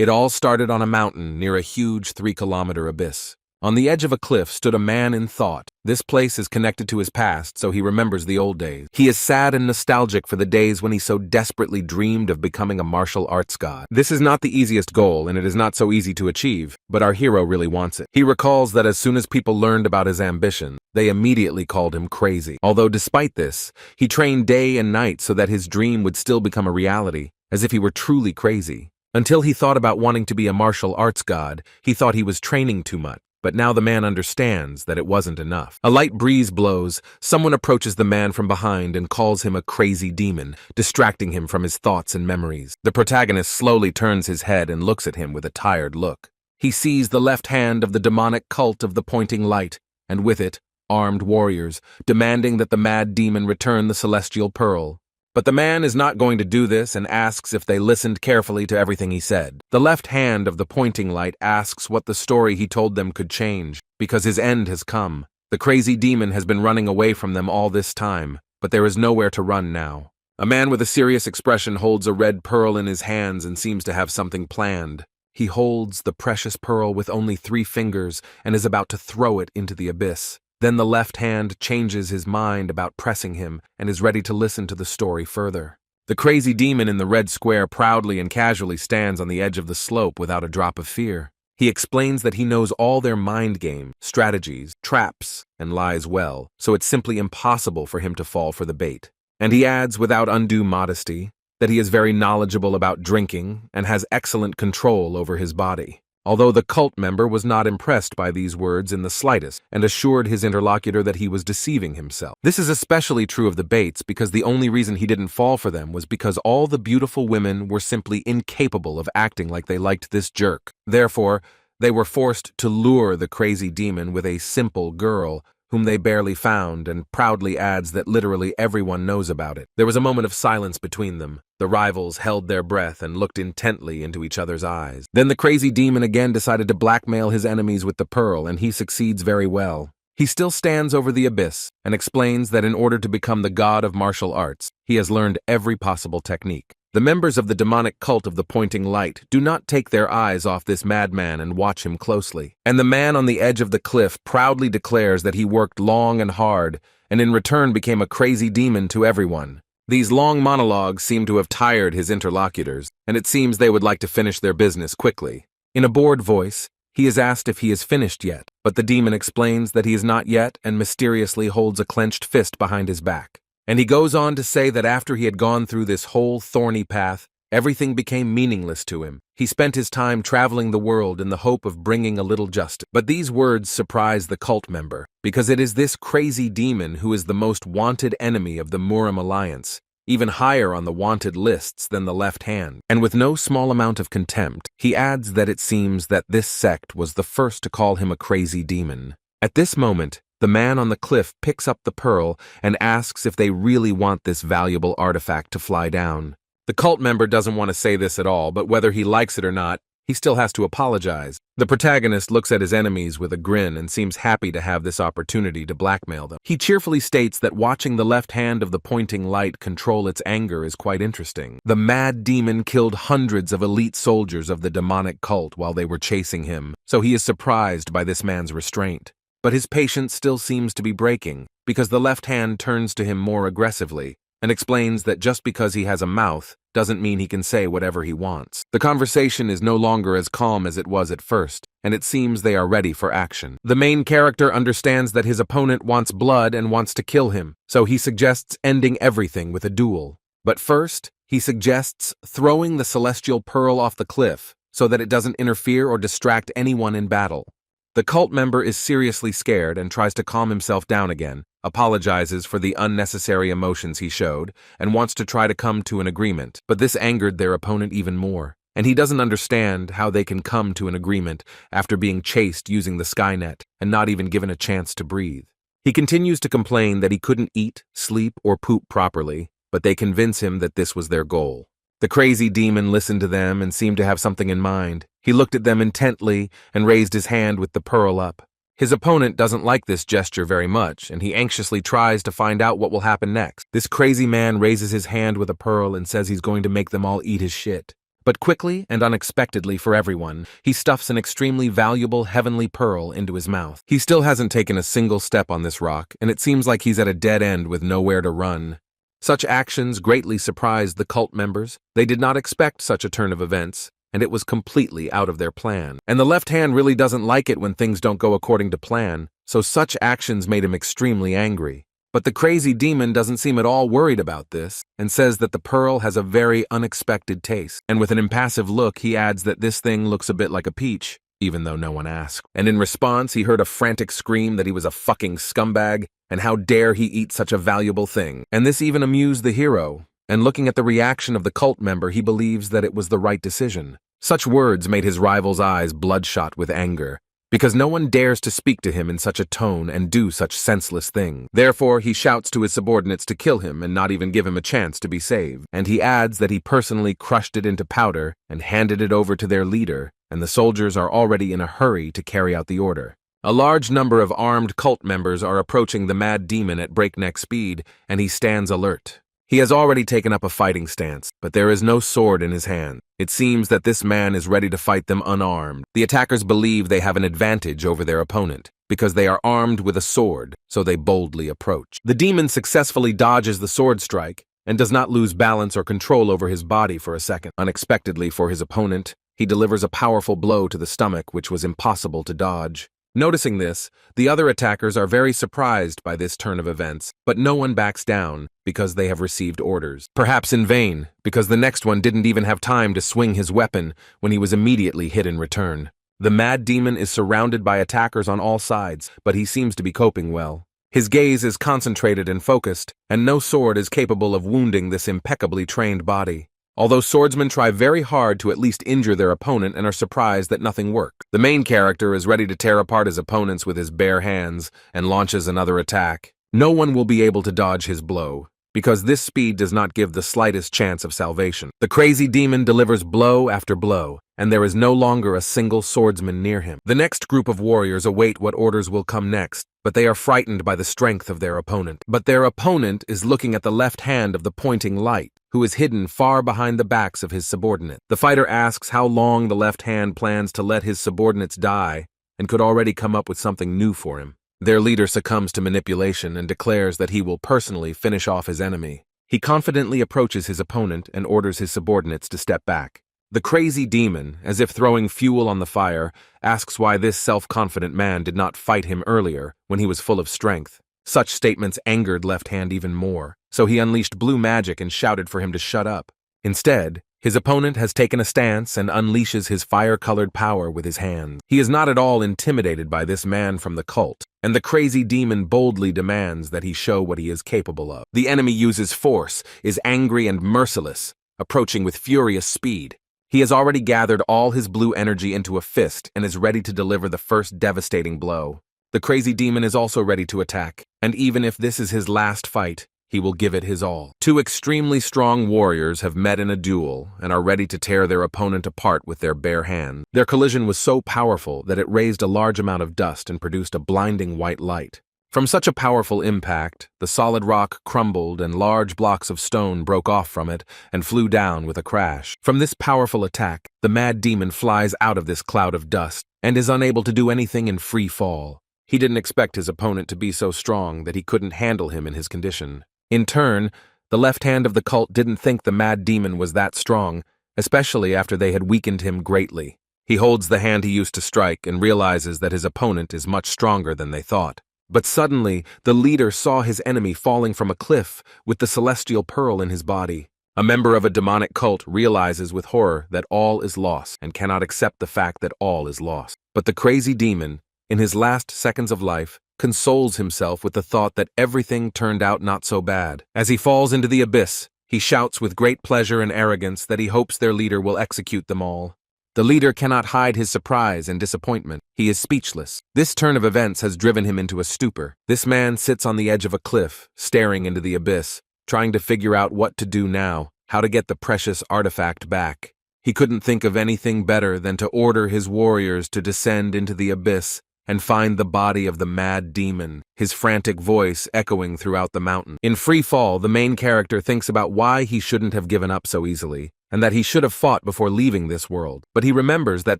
It all started on a mountain near a huge 3-kilometer abyss. On the edge of a cliff stood a man in thought. This place is connected to his past, so he remembers the old days. He is sad and nostalgic for the days when he so desperately dreamed of becoming a martial arts god. This is not the easiest goal, and it is not so easy to achieve, but our hero really wants it. He recalls that as soon as people learned about his ambition, they immediately called him crazy. Although despite this, he trained day and night so that his dream would still become a reality, as if he were truly crazy. Until he thought about wanting to be a martial arts god, he thought he was training too much. But now the man understands that it wasn't enough. A light breeze blows, someone approaches the man from behind and calls him a crazy demon, distracting him from his thoughts and memories. The protagonist slowly turns his head and looks at him with a tired look. He sees the left hand of the demonic cult of the pointing light, and with it, armed warriors, demanding that the mad demon return the celestial pearl. But the man is not going to do this and asks if they listened carefully to everything he said. The left hand of the pointing light asks what the story he told them could change, because his end has come. The crazy demon has been running away from them all this time, but there is nowhere to run now. A man with a serious expression holds a red pearl in his hands and seems to have something planned. He holds the precious pearl with only 3 fingers and is about to throw it into the abyss. Then the left hand changes his mind about pressing him and is ready to listen to the story further. The crazy demon in the red square proudly and casually stands on the edge of the slope without a drop of fear. He explains that he knows all their mind game, strategies, traps, and lies well, so it's simply impossible for him to fall for the bait. And he adds without undue modesty that he is very knowledgeable about drinking and has excellent control over his body. Although the cult member was not impressed by these words in the slightest and assured his interlocutor that he was deceiving himself. This is especially true of the baits because the only reason he didn't fall for them was because all the beautiful women were simply incapable of acting like they liked this jerk. Therefore, they were forced to lure the crazy demon with a simple girl whom they barely found, and proudly adds that literally everyone knows about it. There was a moment of silence between them. The rivals held their breath and looked intently into each other's eyes. Then the crazy demon again decided to blackmail his enemies with the pearl, and he succeeds very well. He still stands over the abyss and explains that in order to become the god of martial arts, he has learned every possible technique. The members of the demonic cult of the pointing light do not take their eyes off this madman and watch him closely. And the man on the edge of the cliff proudly declares that he worked long and hard, and in return became a crazy demon to everyone. These long monologues seem to have tired his interlocutors, and it seems they would like to finish their business quickly. In a bored voice, he is asked if he is finished yet, but the demon explains that he is not yet and mysteriously holds a clenched fist behind his back. And he goes on to say that after he had gone through this whole thorny path, everything became meaningless to him. He spent his time traveling the world in the hope of bringing a little justice. But these words surprise the cult member, because it is this crazy demon who is the most wanted enemy of the Murim Alliance, even higher on the wanted lists than the left hand. And with no small amount of contempt, he adds that it seems that this sect was the first to call him a crazy demon. At this moment, the man on the cliff picks up the pearl and asks if they really want this valuable artifact to fly down. The cult member doesn't want to say this at all, but whether he likes it or not, he still has to apologize. The protagonist looks at his enemies with a grin and seems happy to have this opportunity to blackmail them. He cheerfully states that watching the left hand of the pointing light control its anger is quite interesting. The mad demon killed hundreds of elite soldiers of the demonic cult while they were chasing him, so he is surprised by this man's restraint. But his patience still seems to be breaking, because the left hand turns to him more aggressively and explains that just because he has a mouth doesn't mean he can say whatever he wants. The conversation is no longer as calm as it was at first, and it seems they are ready for action. The main character understands that his opponent wants blood and wants to kill him, so he suggests ending everything with a duel. But first, he suggests throwing the celestial pearl off the cliff so that it doesn't interfere or distract anyone in battle. The cult member is seriously scared and tries to calm himself down again, apologizes for the unnecessary emotions he showed, and wants to try to come to an agreement. But this angered their opponent even more, and he doesn't understand how they can come to an agreement after being chased using the Skynet and not even given a chance to breathe. He continues to complain that he couldn't eat, sleep, or poop properly, but they convince him that this was their goal. The crazy demon listened to them and seemed to have something in mind. He looked at them intently and raised his hand with the pearl up. His opponent doesn't like this gesture very much, and he anxiously tries to find out what will happen next. This crazy man raises his hand with a pearl and says he's going to make them all eat his shit. But quickly and unexpectedly for everyone, he stuffs an extremely valuable heavenly pearl into his mouth. He still hasn't taken a single step on this rock, and it seems like he's at a dead end with nowhere to run. Such actions greatly surprised the cult members. They did not expect such a turn of events, and it was completely out of their plan. And the left hand really doesn't like it when things don't go according to plan, so such actions made him extremely angry. But the crazy demon doesn't seem at all worried about this, and says that the pearl has a very unexpected taste. And with an impassive look, he adds that this thing looks a bit like a peach, even though no one asked. And in response, he heard a frantic scream that he was a fucking scumbag, and how dare he eat such a valuable thing. And this even amused the hero, and looking at the reaction of the cult member, he believes that it was the right decision. Such words made his rival's eyes bloodshot with anger, because no one dares to speak to him in such a tone and do such senseless things. Therefore, he shouts to his subordinates to kill him and not even give him a chance to be saved. And he adds that he personally crushed it into powder and handed it over to their leader, and the soldiers are already in a hurry to carry out the order. A large number of armed cult members are approaching the mad demon at breakneck speed, and he stands alert. He has already taken up a fighting stance, but there is no sword in his hand. It seems that this man is ready to fight them unarmed. The attackers believe they have an advantage over their opponent, because they are armed with a sword, so they boldly approach. The demon successfully dodges the sword strike, and does not lose balance or control over his body for a second. Unexpectedly for his opponent, he delivers a powerful blow to the stomach which was impossible to dodge. Noticing this, the other attackers are very surprised by this turn of events, but no one backs down because they have received orders. Perhaps in vain, because the next one didn't even have time to swing his weapon when he was immediately hit in return. The mad demon is surrounded by attackers on all sides, but he seems to be coping well. His gaze is concentrated and focused, and no sword is capable of wounding this impeccably trained body. Although swordsmen try very hard to at least injure their opponent and are surprised that nothing worked. The main character is ready to tear apart his opponents with his bare hands and launches another attack. No one will be able to dodge his blow, because this speed does not give the slightest chance of salvation. The crazy demon delivers blow after blow, and there is no longer a single swordsman near him. The next group of warriors await what orders will come next, but they are frightened by the strength of their opponent. But their opponent is looking at the left hand of the pointing light, who is hidden far behind the backs of his subordinate. The fighter asks how long the left hand plans to let his subordinates die, and could already come up with something new for him. Their leader succumbs to manipulation and declares that he will personally finish off his enemy. He confidently approaches his opponent and orders his subordinates to step back. The crazy demon, as if throwing fuel on the fire, asks why this self-confident man did not fight him earlier when he was full of strength. Such statements angered Left Hand even more, so he unleashed blue magic and shouted for him to shut up. Instead, his opponent has taken a stance and unleashes his fire-colored power with his hands. He is not at all intimidated by this man from the cult, and the crazy demon boldly demands that he show what he is capable of. The enemy uses force, is angry and merciless, approaching with furious speed. He has already gathered all his blue energy into a fist and is ready to deliver the first devastating blow. The crazy demon is also ready to attack, and even if this is his last fight, he will give it his all. Two extremely strong warriors have met in a duel and are ready to tear their opponent apart with their bare hands. Their collision was so powerful that it raised a large amount of dust and produced a blinding white light. From such a powerful impact, the solid rock crumbled and large blocks of stone broke off from it and flew down with a crash. From this powerful attack, the mad demon flies out of this cloud of dust and is unable to do anything in free fall. He didn't expect his opponent to be so strong that he couldn't handle him in his condition. In turn, the left hand of the cult didn't think the mad demon was that strong, especially after they had weakened him greatly. He holds the hand he used to strike and realizes that his opponent is much stronger than they thought. But suddenly, the leader saw his enemy falling from a cliff with the celestial pearl in his body. A member of a demonic cult realizes with horror that all is lost and cannot accept the fact that all is lost. But the crazy demon, in his last seconds of life, consoles himself with the thought that everything turned out not so bad. As he falls into the abyss, he shouts with great pleasure and arrogance that he hopes their leader will execute them all. The leader cannot hide his surprise and disappointment. He is speechless. This turn of events has driven him into a stupor. This man sits on the edge of a cliff, staring into the abyss, trying to figure out what to do now, how to get the precious artifact back. He couldn't think of anything better than to order his warriors to descend into the abyss and find the body of the mad demon, his frantic voice echoing throughout the mountain. In free fall, the main character thinks about why he shouldn't have given up so easily, and that he should have fought before leaving this world. But he remembers that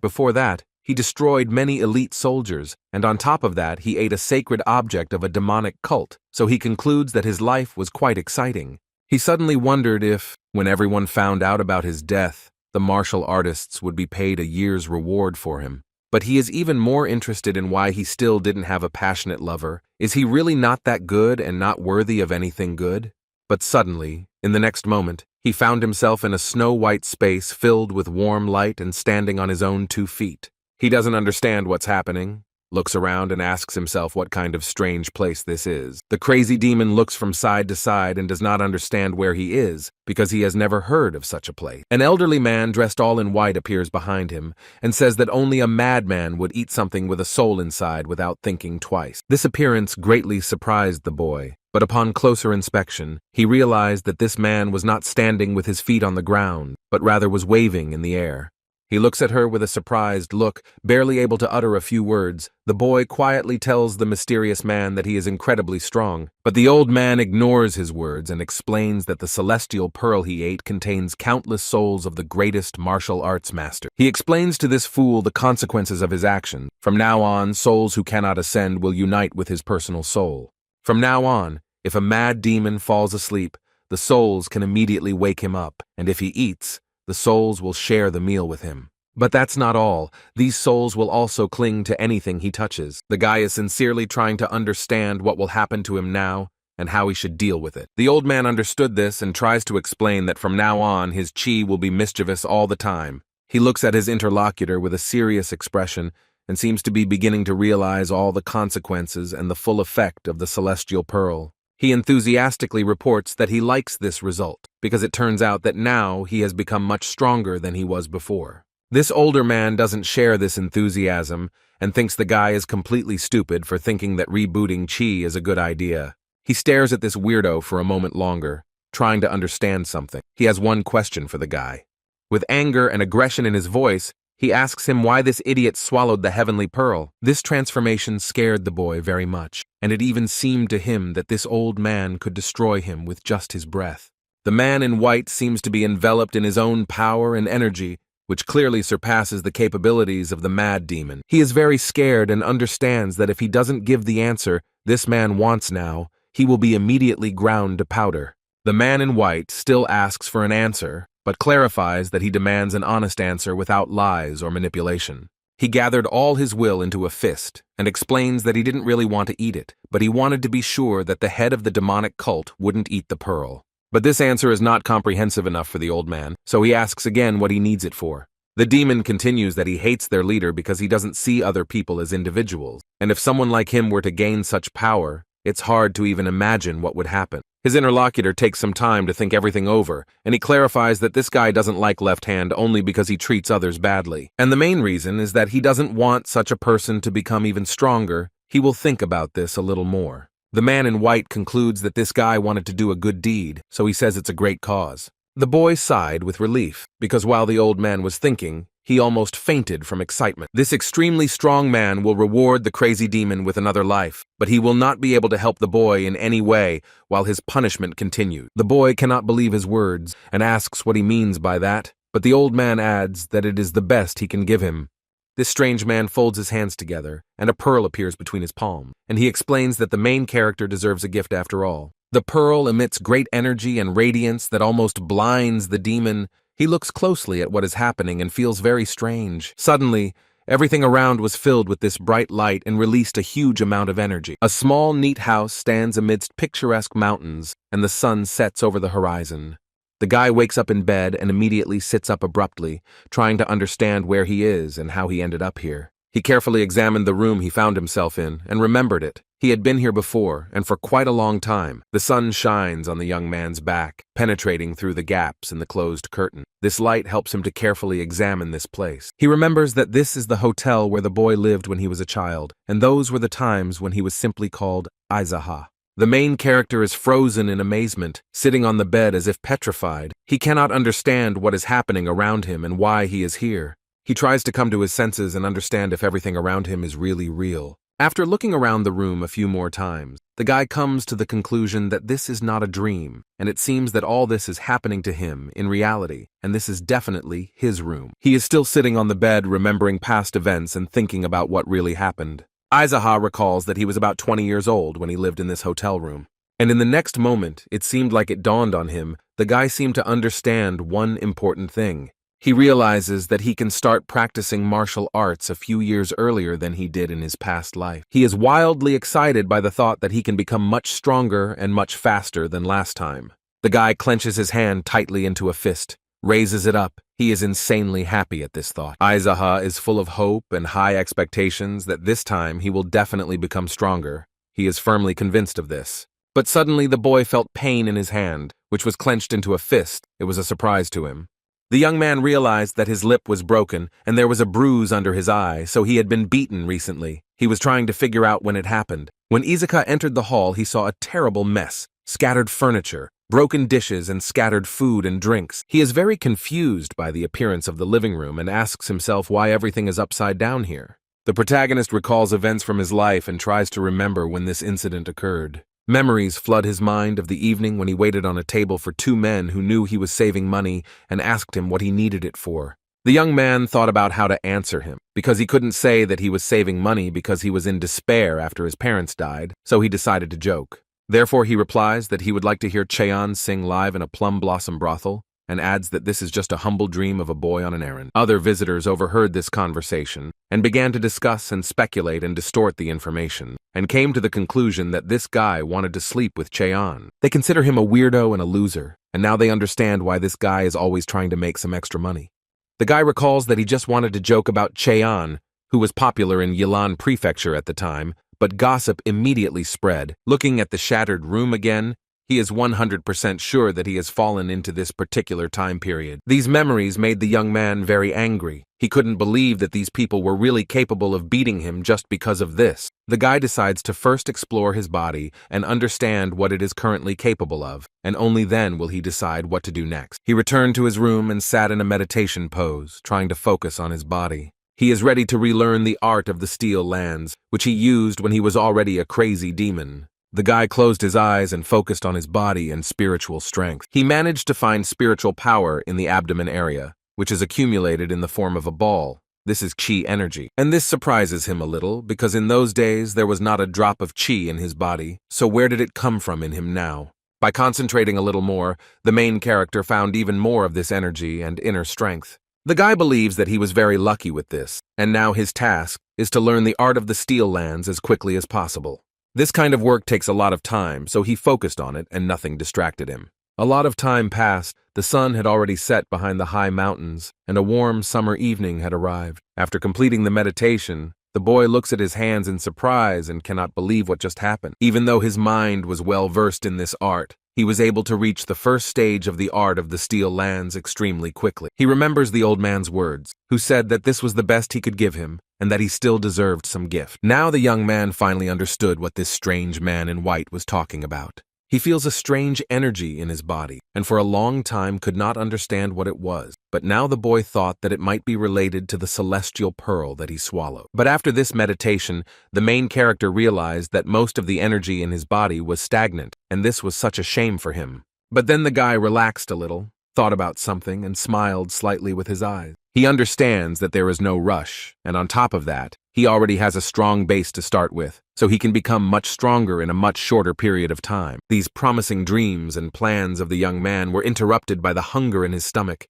before that, he destroyed many elite soldiers, and on top of that, he ate a sacred object of a demonic cult, so he concludes that his life was quite exciting. He suddenly wondered if, when everyone found out about his death, the martial artists would be paid a year's reward for him. But he is even more interested in why he still didn't have a passionate lover. Is he really not that good and not worthy of anything good? But suddenly, in the next moment, he found himself in a snow-white space filled with warm light and standing on his own 2 feet. He doesn't understand what's happening, looks around and asks himself what kind of strange place this is. The crazy demon looks from side to side and does not understand where he is, because he has never heard of such a place. An elderly man dressed all in white appears behind him and says that only a madman would eat something with a soul inside without thinking twice. This appearance greatly surprised the boy, but upon closer inspection, he realized that this man was not standing with his feet on the ground, but rather was waving in the air. He looks at her with a surprised look, barely able to utter a few words. The boy quietly tells the mysterious man that he is incredibly strong, but the old man ignores his words and explains that the celestial pearl he ate contains countless souls of the greatest martial arts master. He explains to this fool the consequences of his actions. From now on, souls who cannot ascend will unite with his personal soul. From now on, if a mad demon falls asleep, the souls can immediately wake him up, and if he eats, the souls will share the meal with him. But that's not all. These souls will also cling to anything he touches. The guy is sincerely trying to understand what will happen to him now and how he should deal with it. The old man understood this and tries to explain that from now on his chi will be mischievous all the time. He looks at his interlocutor with a serious expression and seems to be beginning to realize all the consequences and the full effect of the celestial pearl. He enthusiastically reports that he likes this result, because it turns out that now he has become much stronger than he was before. This older man doesn't share this enthusiasm and thinks the guy is completely stupid for thinking that rebooting chi is a good idea. He stares at this weirdo for a moment longer, trying to understand something. He has one question for the guy. With anger and aggression in his voice, he asks him why this idiot swallowed the heavenly pearl. This transformation scared the boy very much, and it even seemed to him that this old man could destroy him with just his breath. The man in white seems to be enveloped in his own power and energy, which clearly surpasses the capabilities of the mad demon. He is very scared and understands that if he doesn't give the answer this man wants now, he will be immediately ground to powder. The man in white still asks for an answer, but clarifies that he demands an honest answer without lies or manipulation. He gathered all his will into a fist and explains that he didn't really want to eat it, but he wanted to be sure that the head of the demonic cult wouldn't eat the pearl. But this answer is not comprehensive enough for the old man, so he asks again what he needs it for. The demon continues that he hates their leader because he doesn't see other people as individuals, and if someone like him were to gain such power, it's hard to even imagine what would happen. His interlocutor takes some time to think everything over, and he clarifies that this guy doesn't like Left Hand only because he treats others badly. And the main reason is that he doesn't want such a person to become even stronger. He will think about this a little more. The man in white concludes that this guy wanted to do a good deed, so he says it's a great cause. The boy sighed with relief, because while the old man was thinking, he almost fainted from excitement. This extremely strong man will reward the crazy demon with another life, but he will not be able to help the boy in any way while his punishment continues. The boy cannot believe his words and asks what he means by that, but the old man adds that it is the best he can give him. This strange man folds his hands together, and a pearl appears between his palms, and he explains that the main character deserves a gift after all. The pearl emits great energy and radiance that almost blinds the demon. He looks closely at what is happening and feels very strange. Suddenly, everything around was filled with this bright light and released a huge amount of energy. A small, neat house stands amidst picturesque mountains, and the sun sets over the horizon. The guy wakes up in bed and immediately sits up abruptly, trying to understand where he is and how he ended up here. He carefully examined the room he found himself in and remembered it. He had been here before, and for quite a long time. The sun shines on the young man's back, penetrating through the gaps in the closed curtain. This light helps him to carefully examine this place. He remembers that this is the hotel where the boy lived when he was a child, and those were the times when he was simply called Aizaha. The main character is frozen in amazement, sitting on the bed as if petrified. He cannot understand what is happening around him and why he is here. He tries to come to his senses and understand if everything around him is really real. After looking around the room a few more times, the guy comes to the conclusion that this is not a dream, and it seems that all this is happening to him in reality, and this is definitely his room. He is still sitting on the bed remembering past events and thinking about what really happened. Aizaha recalls that he was about 20 years old when he lived in this hotel room. And in the next moment, it seemed like it dawned on him, the guy seemed to understand one important thing. He realizes that he can start practicing martial arts a few years earlier than he did in his past life. He is wildly excited by the thought that he can become much stronger and much faster than last time. The guy clenches his hand tightly into a fist, raises it up. He is insanely happy at this thought. Aizaha is full of hope and high expectations that this time he will definitely become stronger. He is firmly convinced of this. But suddenly the boy felt pain in his hand, which was clenched into a fist. It was a surprise to him. The young man realized that his lip was broken and there was a bruise under his eye, so he had been beaten recently. He was trying to figure out when it happened. When Izuka entered the hall, he saw a terrible mess, scattered furniture, broken dishes, and scattered food and drinks. He is very confused by the appearance of the living room and asks himself why everything is upside down here. The protagonist recalls events from his life and tries to remember when this incident occurred. Memories flood his mind of the evening when he waited on a table for two men who knew he was saving money and asked him what he needed it for. The young man thought about how to answer him, because he couldn't say that he was saving money because he was in despair after his parents died, so he decided to joke. Therefore, he replies that he would like to hear Chayon sing live in a plum blossom brothel, and adds that this is just a humble dream of a boy on an errand. Other visitors overheard this conversation and began to discuss and speculate and distort the information, and came to the conclusion that this guy wanted to sleep with Chayon. They consider him a weirdo and a loser, and now they understand why this guy is always trying to make some extra money. The guy recalls that he just wanted to joke about Chayon, who was popular in Yilan Prefecture at the time, but gossip immediately spread. Looking at the shattered room again, he is 100% sure that he has fallen into this particular time period. These memories made the young man very angry. He couldn't believe that these people were really capable of beating him just because of this. The guy decides to first explore his body and understand what it is currently capable of, and only then will he decide what to do next. He returned to his room and sat in a meditation pose, trying to focus on his body. He is ready to relearn the art of the steel lands, which he used when he was already a crazy demon. The guy closed his eyes and focused on his body and spiritual strength. He managed to find spiritual power in the abdomen area, which is accumulated in the form of a ball. This is chi energy. And this surprises him a little, because in those days there was not a drop of chi in his body, so where did it come from in him now? By concentrating a little more, the main character found even more of this energy and inner strength. The guy believes that he was very lucky with this, and now his task is to learn the art of the steel lands as quickly as possible. This kind of work takes a lot of time, so he focused on it and nothing distracted him. A lot of time passed, the sun had already set behind the high mountains, and a warm summer evening had arrived. After completing the meditation, the boy looks at his hands in surprise and cannot believe what just happened. Even though his mind was well versed in this art, he was able to reach the first stage of the art of the steel lands extremely quickly. He remembers the old man's words, who said that this was the best he could give him, and that he still deserved some gift. Now the young man finally understood what this strange man in white was talking about. He feels a strange energy in his body, and for a long time could not understand what it was. But now the boy thought that it might be related to the celestial pearl that he swallowed. But after this meditation, the main character realized that most of the energy in his body was stagnant, and this was such a shame for him. But then the guy relaxed a little, thought about something, and smiled slightly with his eyes. He understands that there is no rush, and on top of that, he already has a strong base to start with, so he can become much stronger in a much shorter period of time. These promising dreams and plans of the young man were interrupted by the hunger in his stomach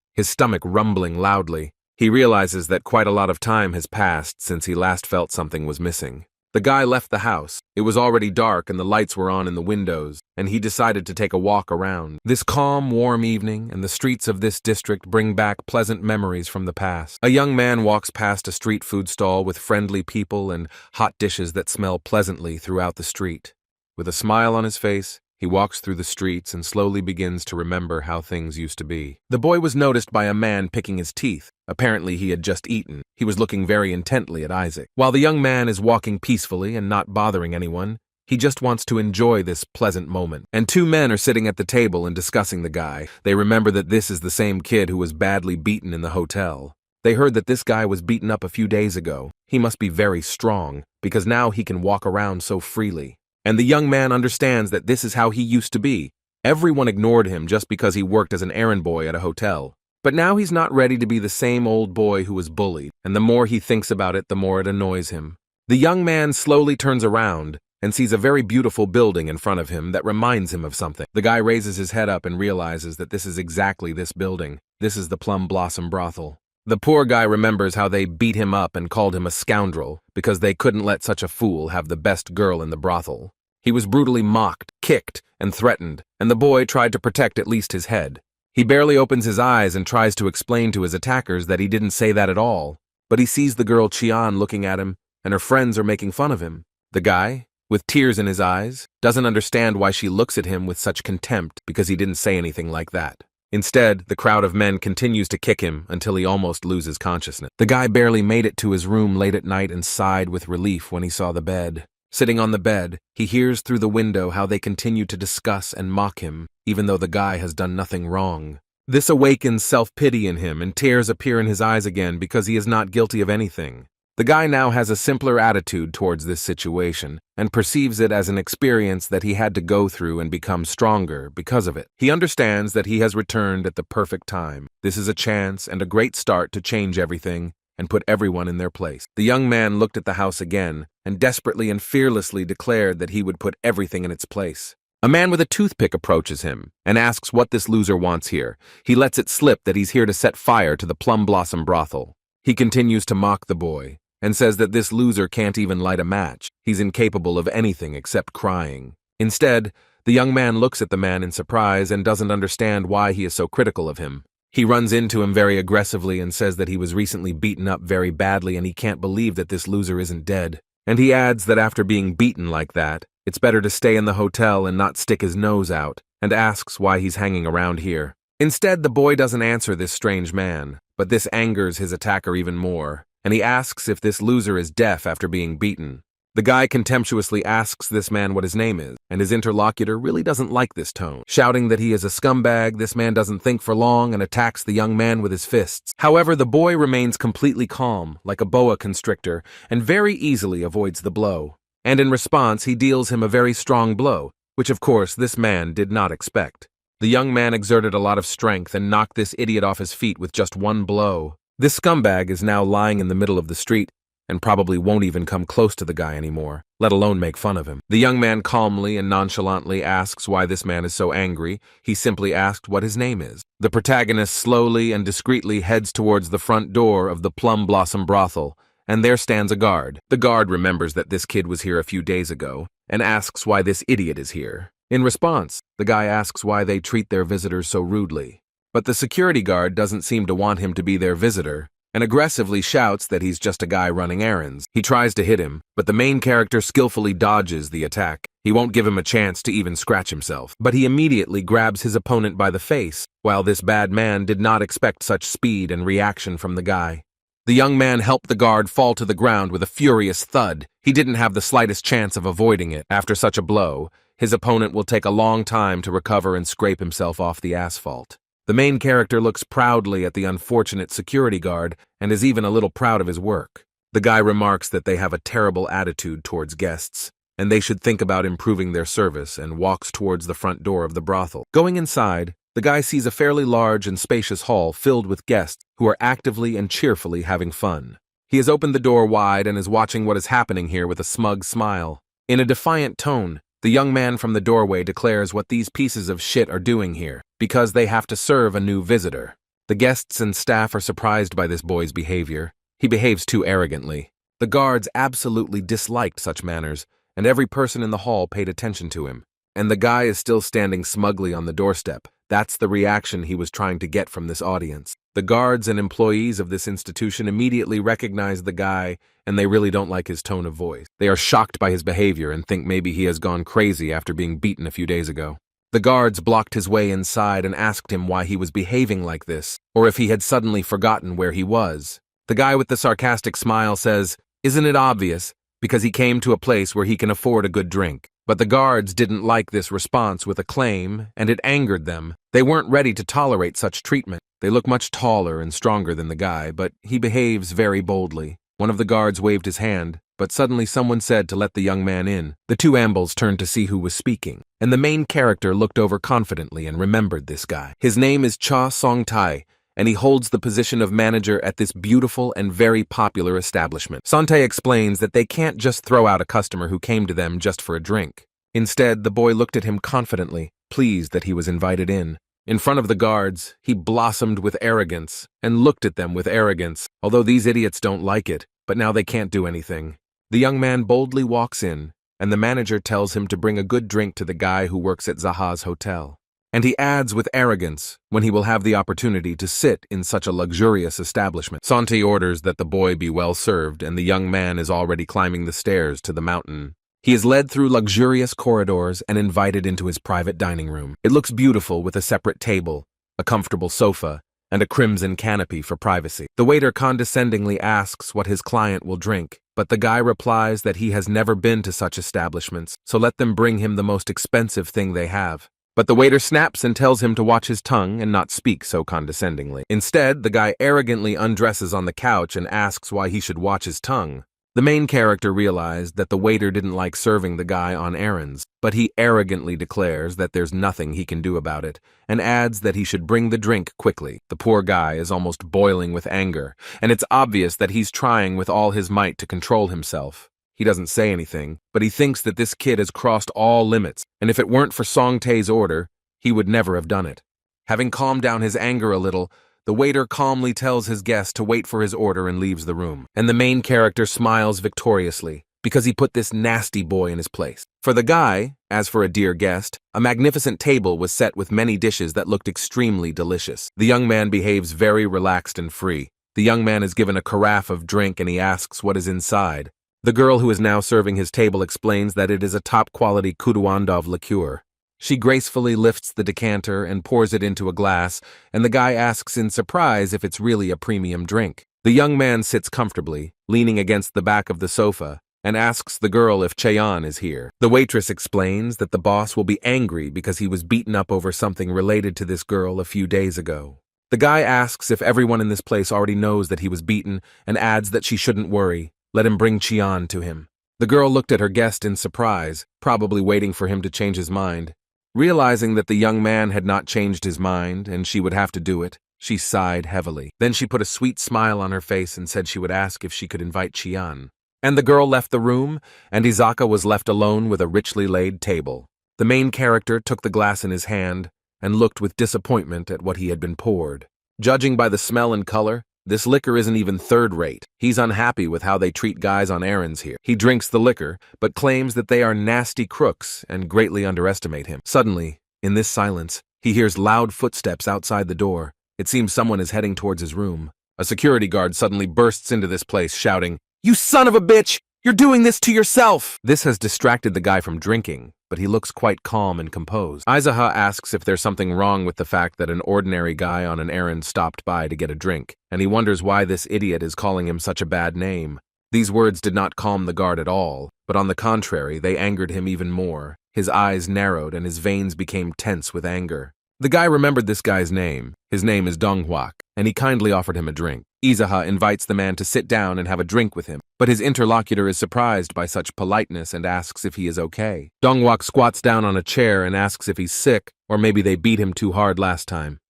rumbling loudly. He realizes that quite a lot of time has passed since he last felt something was missing. The guy left the house. It was already dark and the lights were on in the windows, and he decided to take a walk around. This calm, warm evening and the streets of this district bring back pleasant memories from the past. A young man walks past a street food stall with friendly people and hot dishes that smell pleasantly throughout the street. With a smile on his face, he walks through the streets and slowly begins to remember how things used to be. The boy was noticed by a man picking his teeth. Apparently he had just eaten. He was looking very intently at Isaac. While the young man is walking peacefully and not bothering anyone, he just wants to enjoy this pleasant moment. And two men are sitting at the table and discussing the guy. They remember that this is the same kid who was badly beaten in the hotel. They heard that this guy was beaten up a few days ago. He must be very strong. because now he can walk around so freely. And the young man understands that this is how he used to be. Everyone ignored him just because he worked as an errand boy at a hotel. But now he's not ready to be the same old boy who was bullied, and the more he thinks about it, the more it annoys him. The young man slowly turns around and sees a very beautiful building in front of him that reminds him of something. The guy raises his head up and realizes that this is exactly this building. This is the Plum Blossom Brothel. The poor guy remembers how they beat him up and called him a scoundrel because they couldn't let such a fool have the best girl in the brothel. He was brutally mocked, kicked, and threatened, and the boy tried to protect at least his head. He barely opens his eyes and tries to explain to his attackers that he didn't say that at all, but he sees the girl Chayon looking at him, and her friends are making fun of him. The guy, with tears in his eyes, doesn't understand why she looks at him with such contempt because he didn't say anything like that. Instead, the crowd of men continues to kick him until he almost loses consciousness. The guy barely made it to his room late at night and sighed with relief when he saw the bed. Sitting on the bed, he hears through the window how they continue to discuss and mock him, even though the guy has done nothing wrong. This awakens self-pity in him, and tears appear in his eyes again because he is not guilty of anything. The guy now has a simpler attitude towards this situation, and perceives it as an experience that he had to go through and become stronger because of it. He understands that he has returned at the perfect time. This is a chance and a great start to change everything and put everyone in their place. The young man looked at the house again, and desperately and fearlessly declared that he would put everything in its place. A man with a toothpick approaches him and asks what this loser wants here. He lets it slip that he's here to set fire to the Plum Blossom Brothel. He continues to mock the boy and says that this loser can't even light a match. He's incapable of anything except crying. Instead, the young man looks at the man in surprise and doesn't understand why he is so critical of him. He runs into him very aggressively and says that he was recently beaten up very badly and he can't believe that this loser isn't dead. And he adds that after being beaten like that, it's better to stay in the hotel and not stick his nose out, and asks why he's hanging around here. Instead, the boy doesn't answer this strange man, but this angers his attacker even more, and he asks if this loser is deaf after being beaten. The guy contemptuously asks this man what his name is, and his interlocutor really doesn't like this tone. Shouting that he is a scumbag, this man doesn't think for long and attacks the young man with his fists. However, the boy remains completely calm, like a boa constrictor, and very easily avoids the blow. And in response, he deals him a very strong blow, which of course this man did not expect. The young man exerted a lot of strength and knocked this idiot off his feet with just one blow. This scumbag is now lying in the middle of the street, and probably won't even come close to the guy anymore, let alone make fun of him. The young man calmly and nonchalantly asks why this man is so angry. He simply asked what his name is. The protagonist slowly and discreetly heads towards the front door of the Plum Blossom Brothel, and there stands a guard. The guard remembers that this kid was here a few days ago, and asks why this idiot is here. In response, the guy asks why they treat their visitors so rudely. But the security guard doesn't seem to want him to be their visitor, and aggressively shouts that he's just a guy running errands. He tries to hit him, but the main character skillfully dodges the attack. He won't give him a chance to even scratch himself, but he immediately grabs his opponent by the face, while this bad man did not expect such speed and reaction from the guy. The young man helped the guard fall to the ground with a furious thud. He didn't have the slightest chance of avoiding it. After such a blow, his opponent will take a long time to recover and scrape himself off the asphalt. The main character looks proudly at the unfortunate security guard and is even a little proud of his work. The guy remarks that they have a terrible attitude towards guests, and they should think about improving their service, and walks towards the front door of the brothel. Going inside, the guy sees a fairly large and spacious hall filled with guests who are actively and cheerfully having fun. He has opened the door wide and is watching what is happening here with a smug smile. In a defiant tone, the young man from the doorway declares what these pieces of shit are doing here, because they have to serve a new visitor. The guests and staff are surprised by this boy's behavior. He behaves too arrogantly. The guards absolutely disliked such manners, and every person in the hall paid attention to him. And the guy is still standing smugly on the doorstep. That's the reaction he was trying to get from this audience. The guards and employees of this institution immediately recognize the guy, and they really don't like his tone of voice. They are shocked by his behavior and think maybe he has gone crazy after being beaten a few days ago. The guards blocked his way inside and asked him why he was behaving like this, or if he had suddenly forgotten where he was. The guy with the sarcastic smile says, "Isn't it obvious? Because he came to a place where he can afford a good drink." But the guards didn't like this response with acclaim, and it angered them. They weren't ready to tolerate such treatment. They look much taller and stronger than the guy, but he behaves very boldly. One of the guards waved his hand, but suddenly someone said to let the young man in. The two ambles turned to see who was speaking, and the main character looked over confidently and remembered this guy. His name is Cha Song-tai, and he holds the position of manager at this beautiful and very popular establishment. Song-tai explains that they can't just throw out a customer who came to them just for a drink. Instead, the boy looked at him confidently, pleased that he was invited in. In front of the guards, he blossomed with arrogance and looked at them with arrogance, although these idiots don't like it, but now they can't do anything. The young man boldly walks in, and the manager tells him to bring a good drink to the guy who works at Zaha's hotel. And he adds with arrogance when he will have the opportunity to sit in such a luxurious establishment. Santi orders that the boy be well served, and the young man is already climbing the stairs to the mountain. He is led through luxurious corridors and invited into his private dining room. It looks beautiful with a separate table, a comfortable sofa, and a crimson canopy for privacy. The waiter condescendingly asks what his client will drink, but the guy replies that he has never been to such establishments, so let them bring him the most expensive thing they have. But the waiter snaps and tells him to watch his tongue and not speak so condescendingly. Instead, the guy arrogantly undresses on the couch and asks why he should watch his tongue. The main character realized that the waiter didn't like serving the guy on errands, but he arrogantly declares that there's nothing he can do about it, and adds that he should bring the drink quickly. The poor guy is almost boiling with anger, and it's obvious that he's trying with all his might to control himself. He doesn't say anything, but he thinks that this kid has crossed all limits, and if it weren't for Song-tae's order, he would never have done it. Having calmed down his anger a little, the waiter calmly tells his guest to wait for his order and leaves the room. And the main character smiles victoriously, because he put this nasty boy in his place. For the guy, as for a dear guest, a magnificent table was set with many dishes that looked extremely delicious. The young man behaves very relaxed and free. The young man is given a carafe of drink and he asks what is inside. The girl who is now serving his table explains that it is a top-quality Kuduandov liqueur. She gracefully lifts the decanter and pours it into a glass, and the guy asks in surprise if it's really a premium drink. The young man sits comfortably, leaning against the back of the sofa, and asks the girl if Chayon is here. The waitress explains that the boss will be angry because he was beaten up over something related to this girl a few days ago. The guy asks if everyone in this place already knows that he was beaten, and adds that she shouldn't worry. Let him bring Chayon to him. The girl looked at her guest in surprise, probably waiting for him to change his mind. Realizing that the young man had not changed his mind and she would have to do it, she sighed heavily. Then she put a sweet smile on her face and said she would ask if she could invite Chayon. And the girl left the room, and Izaka was left alone with a richly laid table. The main character took the glass in his hand and looked with disappointment at what he had been poured. Judging by the smell and color, this liquor isn't even third-rate. He's unhappy with how they treat guys on errands here. He drinks the liquor, but claims that they are nasty crooks and greatly underestimate him. Suddenly, in this silence, he hears loud footsteps outside the door. It seems someone is heading towards his room. A security guard suddenly bursts into this place, shouting, "You son of a bitch! You're doing this to yourself!" This has distracted the guy from drinking, but he looks quite calm and composed. Izaha asks if there's something wrong with the fact that an ordinary guy on an errand stopped by to get a drink, and he wonders why this idiot is calling him such a bad name. These words did not calm the guard at all, but on the contrary, they angered him even more. His eyes narrowed and his veins became tense with anger. The guy remembered this guy's name. His name is Donghuak, and he kindly offered him a drink. Izaha invites the man to sit down and have a drink with him, but his interlocutor is surprised by such politeness and asks if he is okay. Donghuak squats down on a chair and asks if he's sick, or maybe they beat him too hard last time.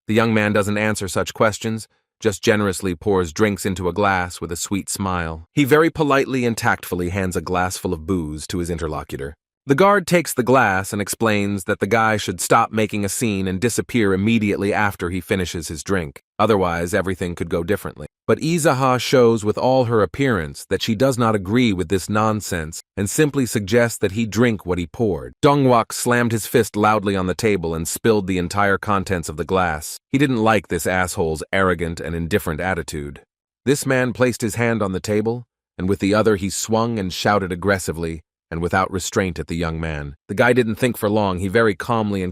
The young man doesn't answer such questions, just generously pours drinks into a glass with a sweet smile. He very politely and tactfully hands a glass full of booze to his interlocutor. The guard takes the glass and explains that the guy should stop making a scene and disappear immediately after he finishes his drink. Otherwise, everything could go differently. But Izaha shows with all her appearance that she does not agree with this nonsense and simply suggests that he drink what he poured. Donghuak slammed his fist loudly on the table and spilled the entire contents of the glass. He didn't like this asshole's arrogant and indifferent attitude. This man placed his hand on the table, and with the other he swung and shouted aggressively and without restraint at the young man. The guy didn't think for long. He very calmly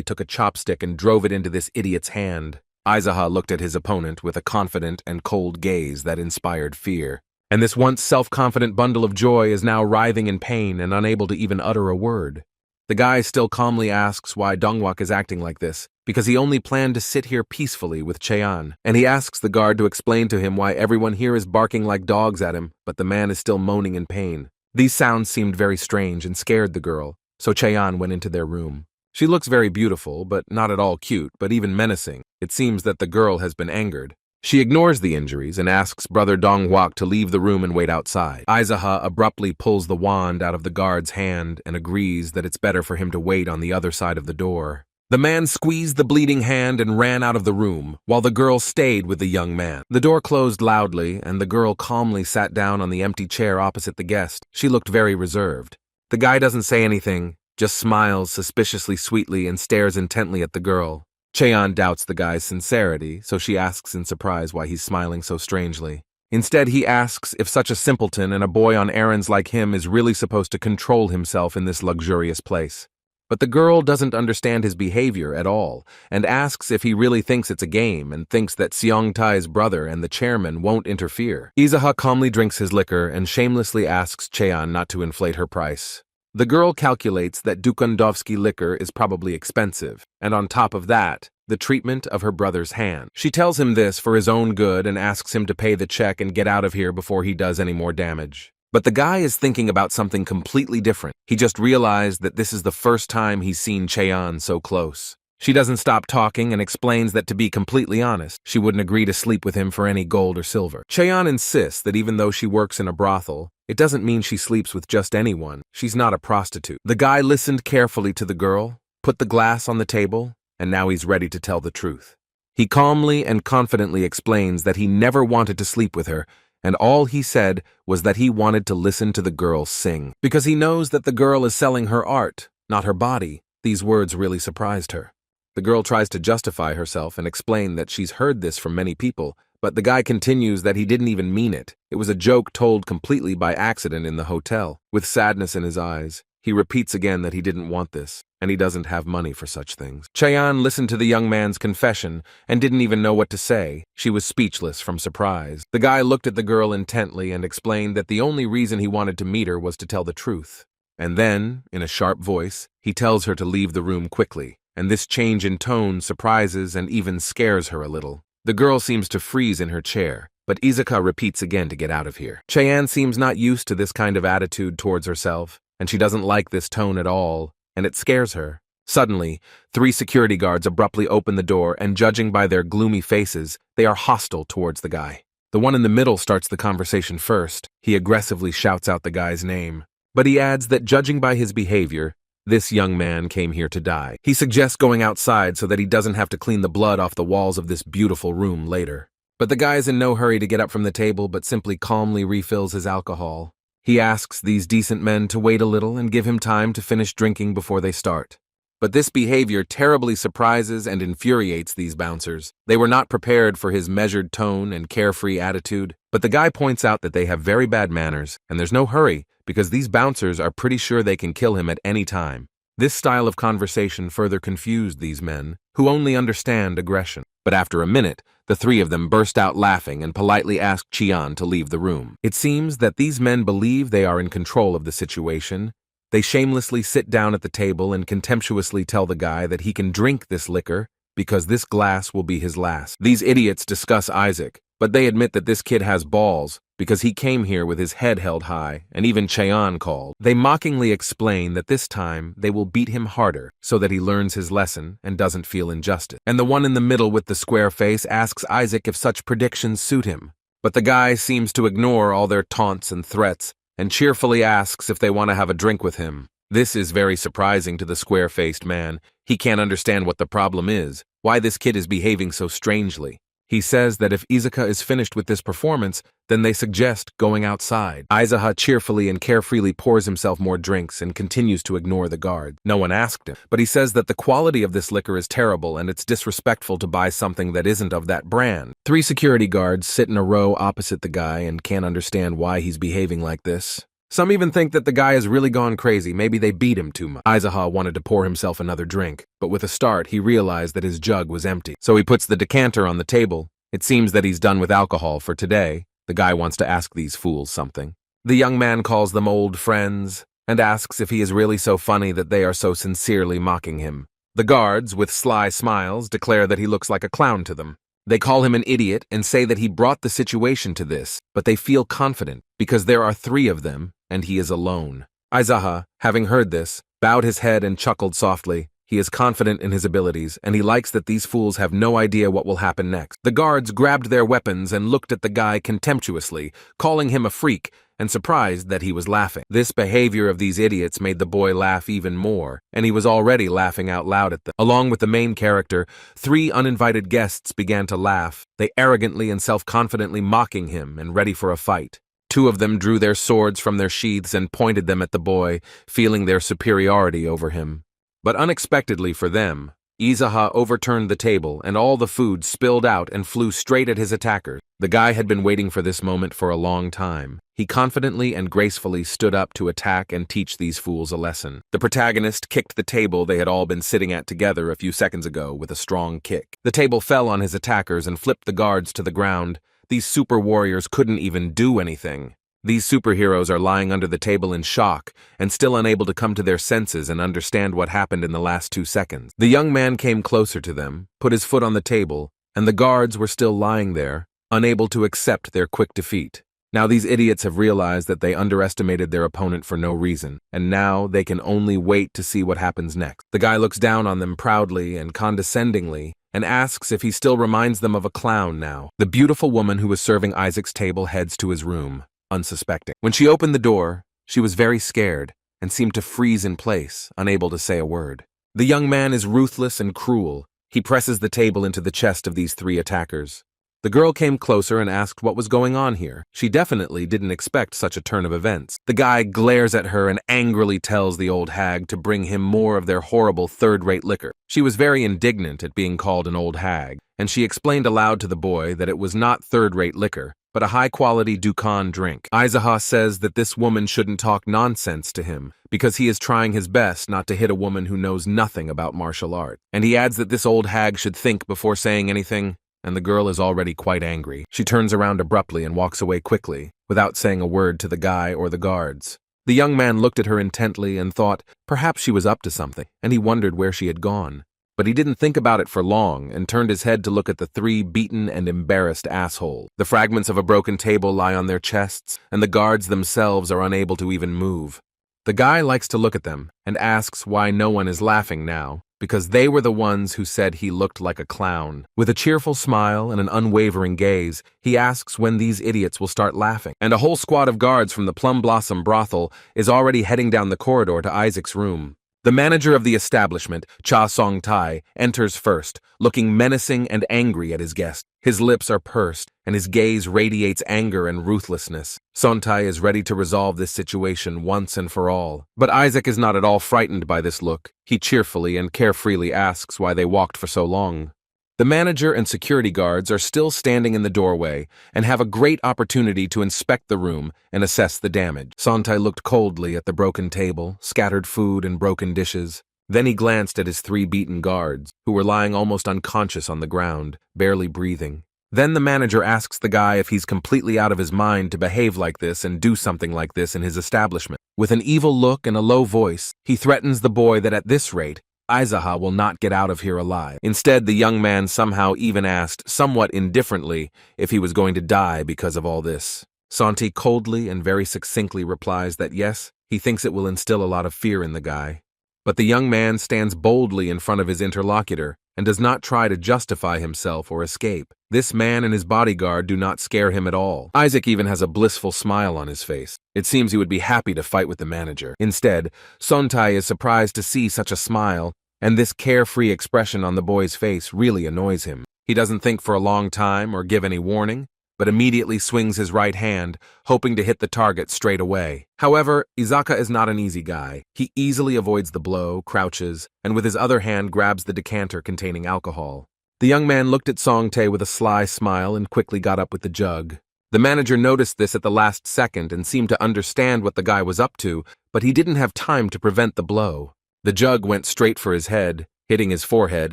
took a chopstick and drove it into this idiot's hand. Izaha looked at his opponent with a confident and cold gaze that inspired fear. And this once self-confident bundle of joy is now writhing in pain and unable to even utter a word. The guy still calmly asks why Dongwak is acting like this, because he only planned to sit here peacefully with Chayon, and he asks the guard to explain to him why everyone here is barking like dogs at him, but the man is still moaning in pain. These sounds seemed very strange and scared the girl, so Chayon went into their room. She looks very beautiful, but not at all cute, but even menacing. It seems that the girl has been angered. She ignores the injuries and asks Brother Dongwak to leave the room and wait outside. Aizaha abruptly pulls the wand out of the guard's hand and agrees that it's better for him to wait on the other side of the door. The man squeezed the bleeding hand and ran out of the room, while the girl stayed with the young man. The door closed loudly, and the girl calmly sat down on the empty chair opposite the guest. She looked very reserved. The guy doesn't say anything, just smiles suspiciously sweetly and stares intently at the girl. Chayon doubts the guy's sincerity, so she asks in surprise why he's smiling so strangely. Instead, he asks if such a simpleton and a boy on errands like him is really supposed to control himself in this luxurious place. But the girl doesn't understand his behavior at all, and asks if he really thinks it's a game and thinks that Seong Tai's brother and the chairman won't interfere. Izaha calmly drinks his liquor and shamelessly asks Chayon not to inflate her price. The girl calculates that Dukundovsky liquor is probably expensive, and on top of that, the treatment of her brother's hand. She tells him this for his own good and asks him to pay the check and get out of here before he does any more damage. But the guy is thinking about something completely different. He just realized that this is the first time he's seen Chayon so close. She doesn't stop talking and explains that to be completely honest, she wouldn't agree to sleep with him for any gold or silver. Chayon insists that even though she works in a brothel, it doesn't mean she sleeps with just anyone. She's not a prostitute. The guy listened carefully to the girl, put the glass on the table, and now he's ready to tell the truth. He calmly and confidently explains that he never wanted to sleep with her, and all he said was that he wanted to listen to the girl sing. Because he knows that the girl is selling her art, not her body. These words really surprised her. The girl tries to justify herself and explain that she's heard this from many people, but the guy continues that he didn't even mean it. It was a joke told completely by accident in the hotel. With sadness in his eyes, he repeats again that he didn't want this, and he doesn't have money for such things. Chayon listened to the young man's confession and didn't even know what to say. She was speechless from surprise. The guy looked at the girl intently and explained that the only reason he wanted to meet her was to tell the truth. And then, in a sharp voice, he tells her to leave the room quickly, and this change in tone surprises and even scares her a little. The girl seems to freeze in her chair, but Izuka repeats again to get out of here. Chayon seems not used to this kind of attitude towards herself, and she doesn't like this tone at all, and it scares her. Suddenly, 3 security guards abruptly open the door, and judging by their gloomy faces, they are hostile towards the guy. The one in the middle starts the conversation first. He aggressively shouts out the guy's name, but he adds that judging by his behavior, this young man came here to die. He suggests going outside so that he doesn't have to clean the blood off the walls of this beautiful room later. But the guy is in no hurry to get up from the table, but simply calmly refills his alcohol. He asks these decent men to wait a little and give him time to finish drinking before they start. But this behavior terribly surprises and infuriates these bouncers. They were not prepared for his measured tone and carefree attitude, but the guy points out that they have very bad manners, and there's no hurry, because these bouncers are pretty sure they can kill him at any time. This style of conversation further confused these men, who only understand aggression. But after a minute, the 3 of them burst out laughing and politely asked Chayon to leave the room. It seems that these men believe they are in control of the situation. They shamelessly sit down at the table and contemptuously tell the guy that he can drink this liquor because this glass will be his last. These idiots discuss Isaac, but they admit that this kid has balls because he came here with his head held high, and even Chayon called. They mockingly explain that this time they will beat him harder so that he learns his lesson and doesn't feel injustice. And the one in the middle with the square face asks Isaac if such predictions suit him. But the guy seems to ignore all their taunts and threats and cheerfully asks if they want to have a drink with him. This is very surprising to the square-faced man. He can't understand what the problem is, why this kid is behaving so strangely. He says that if Izuka is finished with this performance, then they suggest going outside. Izaha cheerfully and carefreely pours himself more drinks and continues to ignore the guard. No one asked him, but he says that the quality of this liquor is terrible and it's disrespectful to buy something that isn't of that brand. 3 security guards sit in a row opposite the guy and can't understand why he's behaving like this. Some even think that the guy has really gone crazy. Maybe they beat him too much. Izaha wanted to pour himself another drink, but with a start, he realized that his jug was empty. So he puts the decanter on the table. It seems that he's done with alcohol for today. The guy wants to ask these fools something. The young man calls them old friends, and asks if he is really so funny that they are so sincerely mocking him. The guards, with sly smiles, declare that he looks like a clown to them. They call him an idiot and say that he brought the situation to this, but they feel confident because there are 3 of them and he is alone. Aizaha, having heard this, bowed his head and chuckled softly. He is confident in his abilities, and he likes that these fools have no idea what will happen next. The guards grabbed their weapons and looked at the guy contemptuously, calling him a freak, and surprised that he was laughing. This behavior of these idiots made the boy laugh even more, and he was already laughing out loud at them. Along with the main character, 3 uninvited guests began to laugh, they arrogantly and self-confidently mocking him and ready for a fight. 2 of them drew their swords from their sheaths and pointed them at the boy, feeling their superiority over him. But unexpectedly for them, Izaha overturned the table and all the food spilled out and flew straight at his attackers. The guy had been waiting for this moment for a long time. He confidently and gracefully stood up to attack and teach these fools a lesson. The protagonist kicked the table they had all been sitting at together a few seconds ago with a strong kick. The table fell on his attackers and flipped the guards to the ground. These super warriors couldn't even do anything. These superheroes are lying under the table in shock and still unable to come to their senses and understand what happened in the last 2 seconds. The young man came closer to them, put his foot on the table, and the guards were still lying there, unable to accept their quick defeat. Now these idiots have realized that they underestimated their opponent for no reason, and now they can only wait to see what happens next. The guy looks down on them proudly and condescendingly and asks if he still reminds them of a clown now. The beautiful woman who was serving Isaac's table heads to his room, unsuspecting. When she opened the door, she was very scared and seemed to freeze in place, unable to say a word. The young man is ruthless and cruel. He presses the table into the chest of these 3 attackers. The girl came closer and asked what was going on here. She definitely didn't expect such a turn of events. The guy glares at her and angrily tells the old hag to bring him more of their horrible third-rate liquor. She was very indignant at being called an old hag, and she explained aloud to the boy that it was not third-rate liquor, but a high-quality Dukan drink. Aizaha says that this woman shouldn't talk nonsense to him because he is trying his best not to hit a woman who knows nothing about martial art. And he adds that this old hag should think before saying anything, and the girl is already quite angry. She turns around abruptly and walks away quickly, without saying a word to the guy or the guards. The young man looked at her intently and thought perhaps she was up to something, and he wondered where she had gone. But he didn't think about it for long and turned his head to look at the 3 beaten and embarrassed assholes. The fragments of a broken table lie on their chests, and the guards themselves are unable to even move. The guy likes to look at them and asks why no one is laughing now, because they were the ones who said he looked like a clown. With a cheerful smile and an unwavering gaze, he asks when these idiots will start laughing. And a whole squad of guards from the Plum Blossom brothel is already heading down the corridor to Isaac's room. The manager of the establishment, Cha Song-tai, enters first, looking menacing and angry at his guest. His lips are pursed, and his gaze radiates anger and ruthlessness. Son-tai is ready to resolve this situation once and for all. But Isaac is not at all frightened by this look. He cheerfully and carefreely asks why they walked for so long. The manager and security guards are still standing in the doorway and have a great opportunity to inspect the room and assess the damage. Son-tai looked coldly at the broken table, scattered food, and broken dishes. Then he glanced at his 3 beaten guards, who were lying almost unconscious on the ground, barely breathing. Then the manager asks the guy if he's completely out of his mind to behave like this and do something like this in his establishment. With an evil look and a low voice, he threatens the boy that at this rate, Aizaha will not get out of here alive. Instead, the young man somehow even asked, somewhat indifferently, if he was going to die because of all this. Santi coldly and very succinctly replies that yes, he thinks it will instill a lot of fear in the guy. But the young man stands boldly in front of his interlocutor and does not try to justify himself or escape. This man and his bodyguard do not scare him at all. Isaac even has a blissful smile on his face. It seems he would be happy to fight with the manager. Instead, Son-tai is surprised to see such a smile, and this carefree expression on the boy's face really annoys him. He doesn't think for a long time or give any warning, but immediately swings his right hand, hoping to hit the target straight away. However, Izaka is not an easy guy. He easily avoids the blow, crouches, and with his other hand grabs the decanter containing alcohol. The young man looked at Song-tae with a sly smile and quickly got up with the jug. The manager noticed this at the last second and seemed to understand what the guy was up to, but he didn't have time to prevent the blow. The jug went straight for his head, hitting his forehead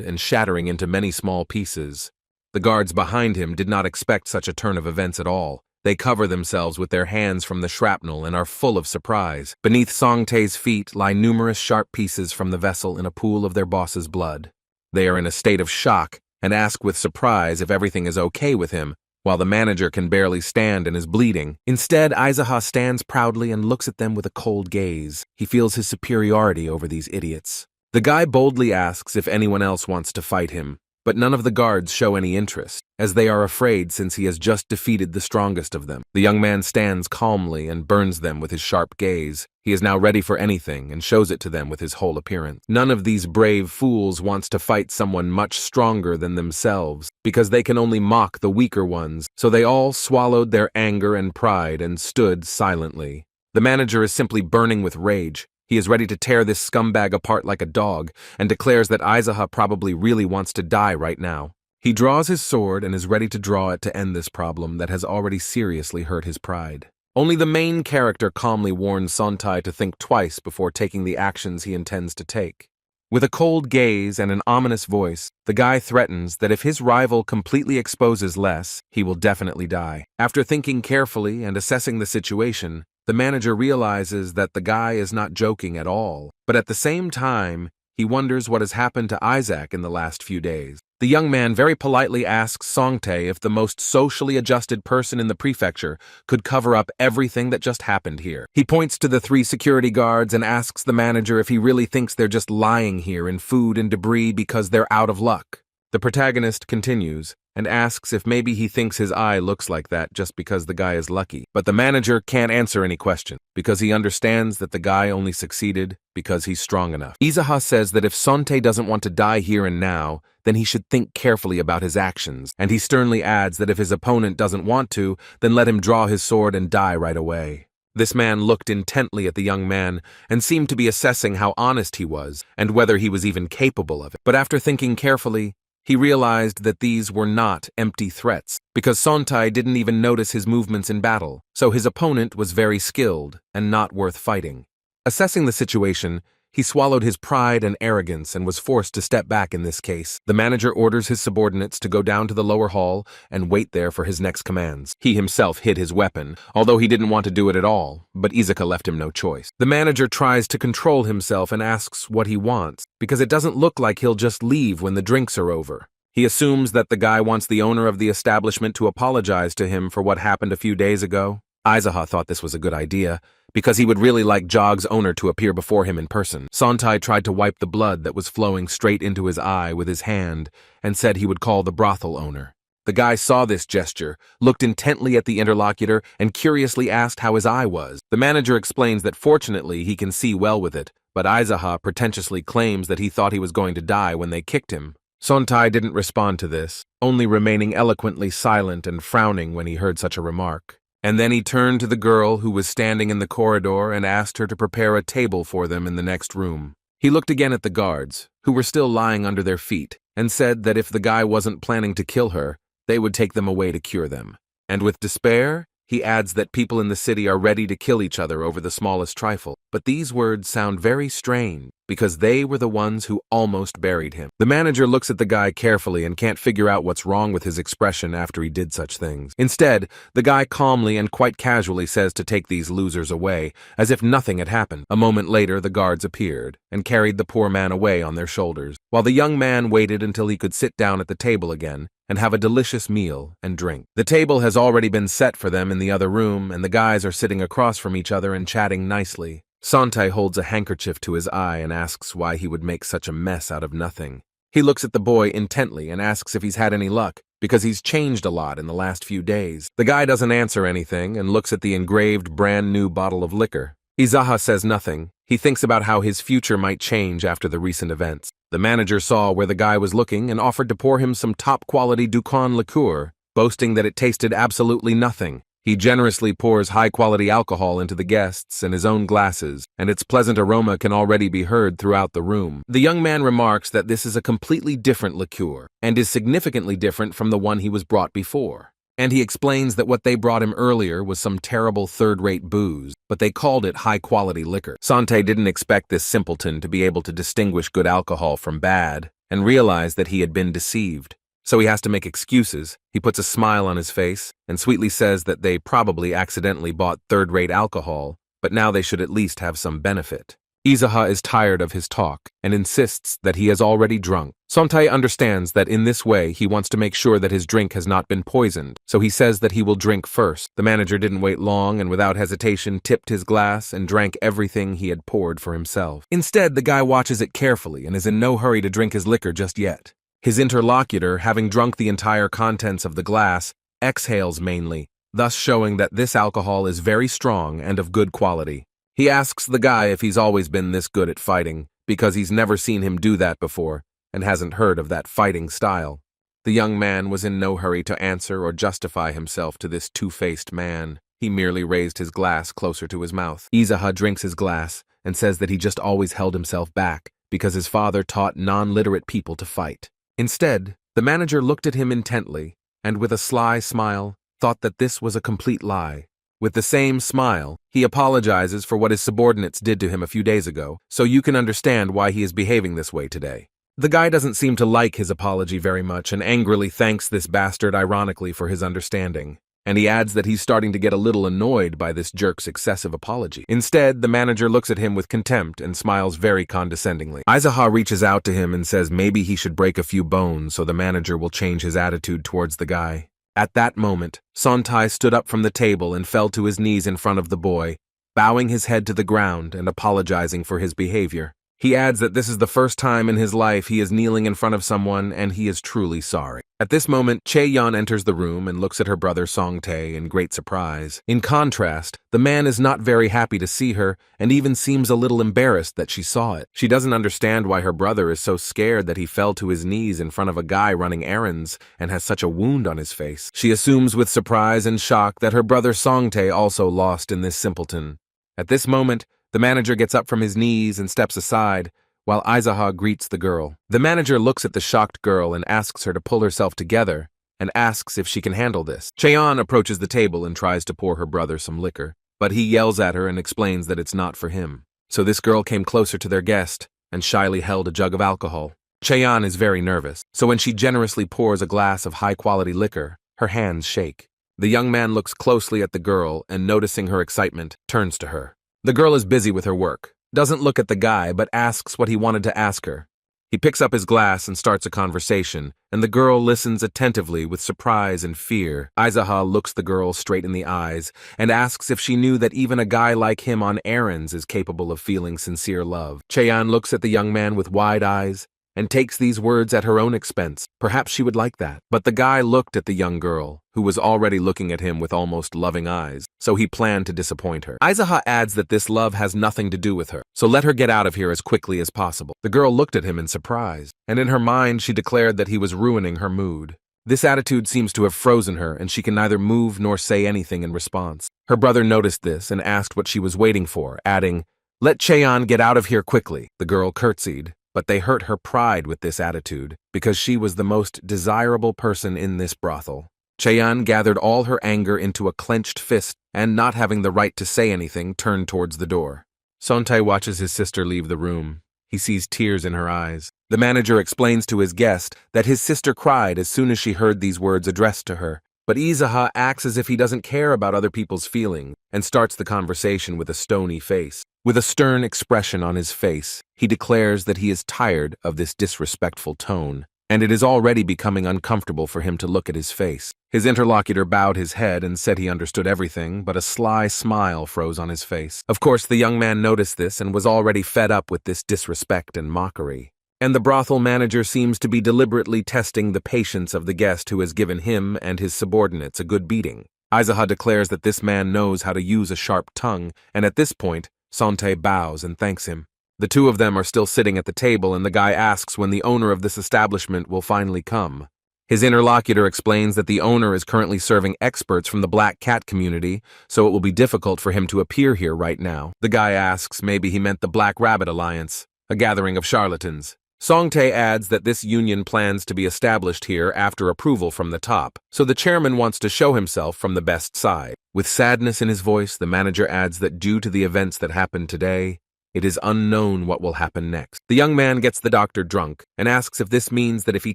and shattering into many small pieces. The guards behind him did not expect such a turn of events at all. They cover themselves with their hands from the shrapnel and are full of surprise. Beneath Songtae's feet lie numerous sharp pieces from the vessel in a pool of their boss's blood. They are in a state of shock and ask with surprise if everything is okay with him, while the manager can barely stand and is bleeding. Instead, Aizaha stands proudly and looks at them with a cold gaze. He feels his superiority over these idiots. The guy boldly asks if anyone else wants to fight him, but none of the guards show any interest, as they are afraid since he has just defeated the strongest of them. The young man stands calmly and burns them with his sharp gaze. He is now ready for anything and shows it to them with his whole appearance. None of these brave fools wants to fight someone much stronger than themselves, because they can only mock the weaker ones, so they all swallowed their anger and pride and stood silently. The manager is simply burning with rage. He is ready to tear this scumbag apart like a dog, and declares that Aizaha probably really wants to die right now. He draws his sword and is ready to draw it to end this problem that has already seriously hurt his pride. Only the main character calmly warns Sontai to think twice before taking the actions he intends to take. With a cold gaze and an ominous voice, the guy threatens that if his rival completely exposes less, he will definitely die. After thinking carefully and assessing the situation, the manager realizes that the guy is not joking at all, but at the same time, he wonders what has happened to Isaac in the last few days. The young man very politely asks Songtae if the most socially adjusted person in the prefecture could cover up everything that just happened here. He points to the 3 security guards and asks the manager if he really thinks they're just lying here in food and debris because they're out of luck. The protagonist continues and asks if maybe he thinks his eye looks like that just because the guy is lucky. But the manager can't answer any question because he understands that the guy only succeeded because he's strong enough. Izaha says that if Sontae doesn't want to die here and now, then he should think carefully about his actions, and he sternly adds that if his opponent doesn't want to, then let him draw his sword and die right away. This man looked intently at the young man and seemed to be assessing how honest he was and whether he was even capable of it. But after thinking carefully, he realized that these were not empty threats, because Sontai didn't even notice his movements in battle, so his opponent was very skilled and not worth fighting. Assessing the situation, he swallowed his pride and arrogance and was forced to step back in this case. The manager orders his subordinates to go down to the lower hall and wait there for his next commands. He himself hid his weapon, although he didn't want to do it at all, but Izuka left him no choice. The manager tries to control himself and asks what he wants, because it doesn't look like he'll just leave when the drinks are over. He assumes that the guy wants the owner of the establishment to apologize to him for what happened a few days ago. Aizaha thought this was a good idea, because he would really like Jog's owner to appear before him in person. Sontai tried to wipe the blood that was flowing straight into his eye with his hand and said he would call the brothel owner. The guy saw this gesture, looked intently at the interlocutor, and curiously asked how his eye was. The manager explains that fortunately he can see well with it, but Aizaha pretentiously claims that he thought he was going to die when they kicked him. Sontai didn't respond to this, only remaining eloquently silent and frowning when he heard such a remark. And then he turned to the girl who was standing in the corridor and asked her to prepare a table for them in the next room. He looked again at the guards, who were still lying under their feet, and said that if the guy wasn't planning to kill her, they would take them away to cure them. And with despair, he adds that people in the city are ready to kill each other over the smallest trifle. But these words sound very strange, because they were the ones who almost buried him. The manager looks at the guy carefully and can't figure out what's wrong with his expression after he did such things. Instead, the guy calmly and quite casually says to take these losers away, as if nothing had happened. A moment later, the guards appeared and carried the poor man away on their shoulders, while the young man waited until he could sit down at the table again and have a delicious meal and drink. The table has already been set for them in the other room, and the guys are sitting across from each other and chatting nicely. Sontai holds a handkerchief to his eye and asks why he would make such a mess out of nothing. He looks at the boy intently and asks if he's had any luck, because he's changed a lot in the last few days. The guy doesn't answer anything and looks at the engraved brand new bottle of liquor. Izaha says nothing. He thinks about how his future might change after the recent events. The manager saw where the guy was looking and offered to pour him some top-quality Dukan liqueur, boasting that it tasted absolutely nothing. He generously pours high-quality alcohol into the guests in his own glasses, and its pleasant aroma can already be heard throughout the room. The young man remarks that this is a completely different liqueur, and is significantly different from the one he was brought before. And he explains that what they brought him earlier was some terrible third-rate booze, but they called it high-quality liquor. Sontai didn't expect this simpleton to be able to distinguish good alcohol from bad, and realized that he had been deceived. so he has to make excuses. He puts a smile on his face and sweetly says that they probably accidentally bought third-rate alcohol, but now they should at least have some benefit. Izuha is tired of his talk and insists that he has already drunk. Sontai understands that in this way he wants to make sure that his drink has not been poisoned, so he says that he will drink first. The manager didn't wait long and without hesitation tipped his glass and drank everything he had poured for himself. Instead, the guy watches it carefully and is in no hurry to drink his liquor just yet. His interlocutor, having drunk the entire contents of the glass, exhales mainly, thus showing that this alcohol is very strong and of good quality. He asks the guy if he's always been this good at fighting, because he's never seen him do that before, and hasn't heard of that fighting style. The young man was in no hurry to answer or justify himself to this two-faced man. He merely raised his glass closer to his mouth. Izuha drinks his glass and says that he just always held himself back because his father taught non-literate people to fight. Instead, the manager looked at him intently and with a sly smile thought that this was a complete lie. With the same smile, he apologizes for what his subordinates did to him a few days ago, so you can understand why he is behaving this way today. The guy doesn't seem to like his apology very much and angrily thanks this bastard ironically for his understanding. And he adds that he's starting to get a little annoyed by this jerk's excessive apology. Instead, the manager looks at him with contempt and smiles very condescendingly. Izuha reaches out to him and says maybe he should break a few bones so the manager will change his attitude towards the guy. At that moment, Sontai stood up from the table and fell to his knees in front of the boy, bowing his head to the ground and apologizing for his behavior. He adds that this is the first time in his life he is kneeling in front of someone and he is truly sorry. At this moment, Chayon enters the room and looks at her brother Songtae in great surprise. In contrast, the man is not very happy to see her and even seems a little embarrassed that she saw it. She doesn't understand why her brother is so scared that he fell to his knees in front of a guy running errands and has such a wound on his face. She assumes with surprise and shock that her brother Songtae also lost in this simpleton. At this moment, the manager gets up from his knees and steps aside, while Izuha greets the girl. The manager looks at the shocked girl and asks her to pull herself together, and asks if she can handle this. Chayon approaches the table and tries to pour her brother some liquor, but he yells at her and explains that it's not for him. So this girl came closer to their guest, and shyly held a jug of alcohol. Chayon is very nervous, so when she generously pours a glass of high-quality liquor, her hands shake. The young man looks closely at the girl and, noticing her excitement, turns to her. The girl is busy with her work, doesn't look at the guy, but asks what he wanted to ask her. He picks up his glass and starts a conversation, and the girl listens attentively with surprise and fear. Izuha looks the girl straight in the eyes and asks if she knew that even a guy like him on errands is capable of feeling sincere love. Chayon looks at the young man with wide eyes and takes these words at her own expense. Perhaps she would like that. But the guy looked at the young girl, who was already looking at him with almost loving eyes, so he planned to disappoint her. Izuha adds that this love has nothing to do with her, so let her get out of here as quickly as possible. The girl looked at him in surprise, and in her mind she declared that he was ruining her mood. This attitude seems to have frozen her, and she can neither move nor say anything in response. Her brother noticed this and asked what she was waiting for, adding, "Let Chayon get out of here quickly." The girl curtsied, but they hurt her pride with this attitude, because she was the most desirable person in this brothel. Chayon gathered all her anger into a clenched fist and, not having the right to say anything, turned towards the door. Sontai watches his sister leave the room. He sees tears in her eyes. The manager explains to his guest that his sister cried as soon as she heard these words addressed to her, but Izuha acts as if he doesn't care about other people's feelings and starts the conversation with a stony face. With a stern expression on his face, he declares that he is tired of this disrespectful tone, and it is already becoming uncomfortable for him to look at his face. His interlocutor bowed his head and said he understood everything, but a sly smile froze on his face. Of course, the young man noticed this and was already fed up with this disrespect and mockery. And the brothel manager seems to be deliberately testing the patience of the guest who has given him and his subordinates a good beating. Izuha declares that this man knows how to use a sharp tongue, and at this point, Sontai bows and thanks him. The two of them are still sitting at the table, and the guy asks when the owner of this establishment will finally come. His interlocutor explains that the owner is currently serving experts from the Black Cat community, so it will be difficult for him to appear here right now. The guy asks maybe he meant the Black Rabbit Alliance, a gathering of charlatans. Songtae adds that this union plans to be established here after approval from the top, so the chairman wants to show himself from the best side. With sadness in his voice, the manager adds that due to the events that happened today, It is unknown what will happen next. The young man gets the doctor drunk and asks if this means that if he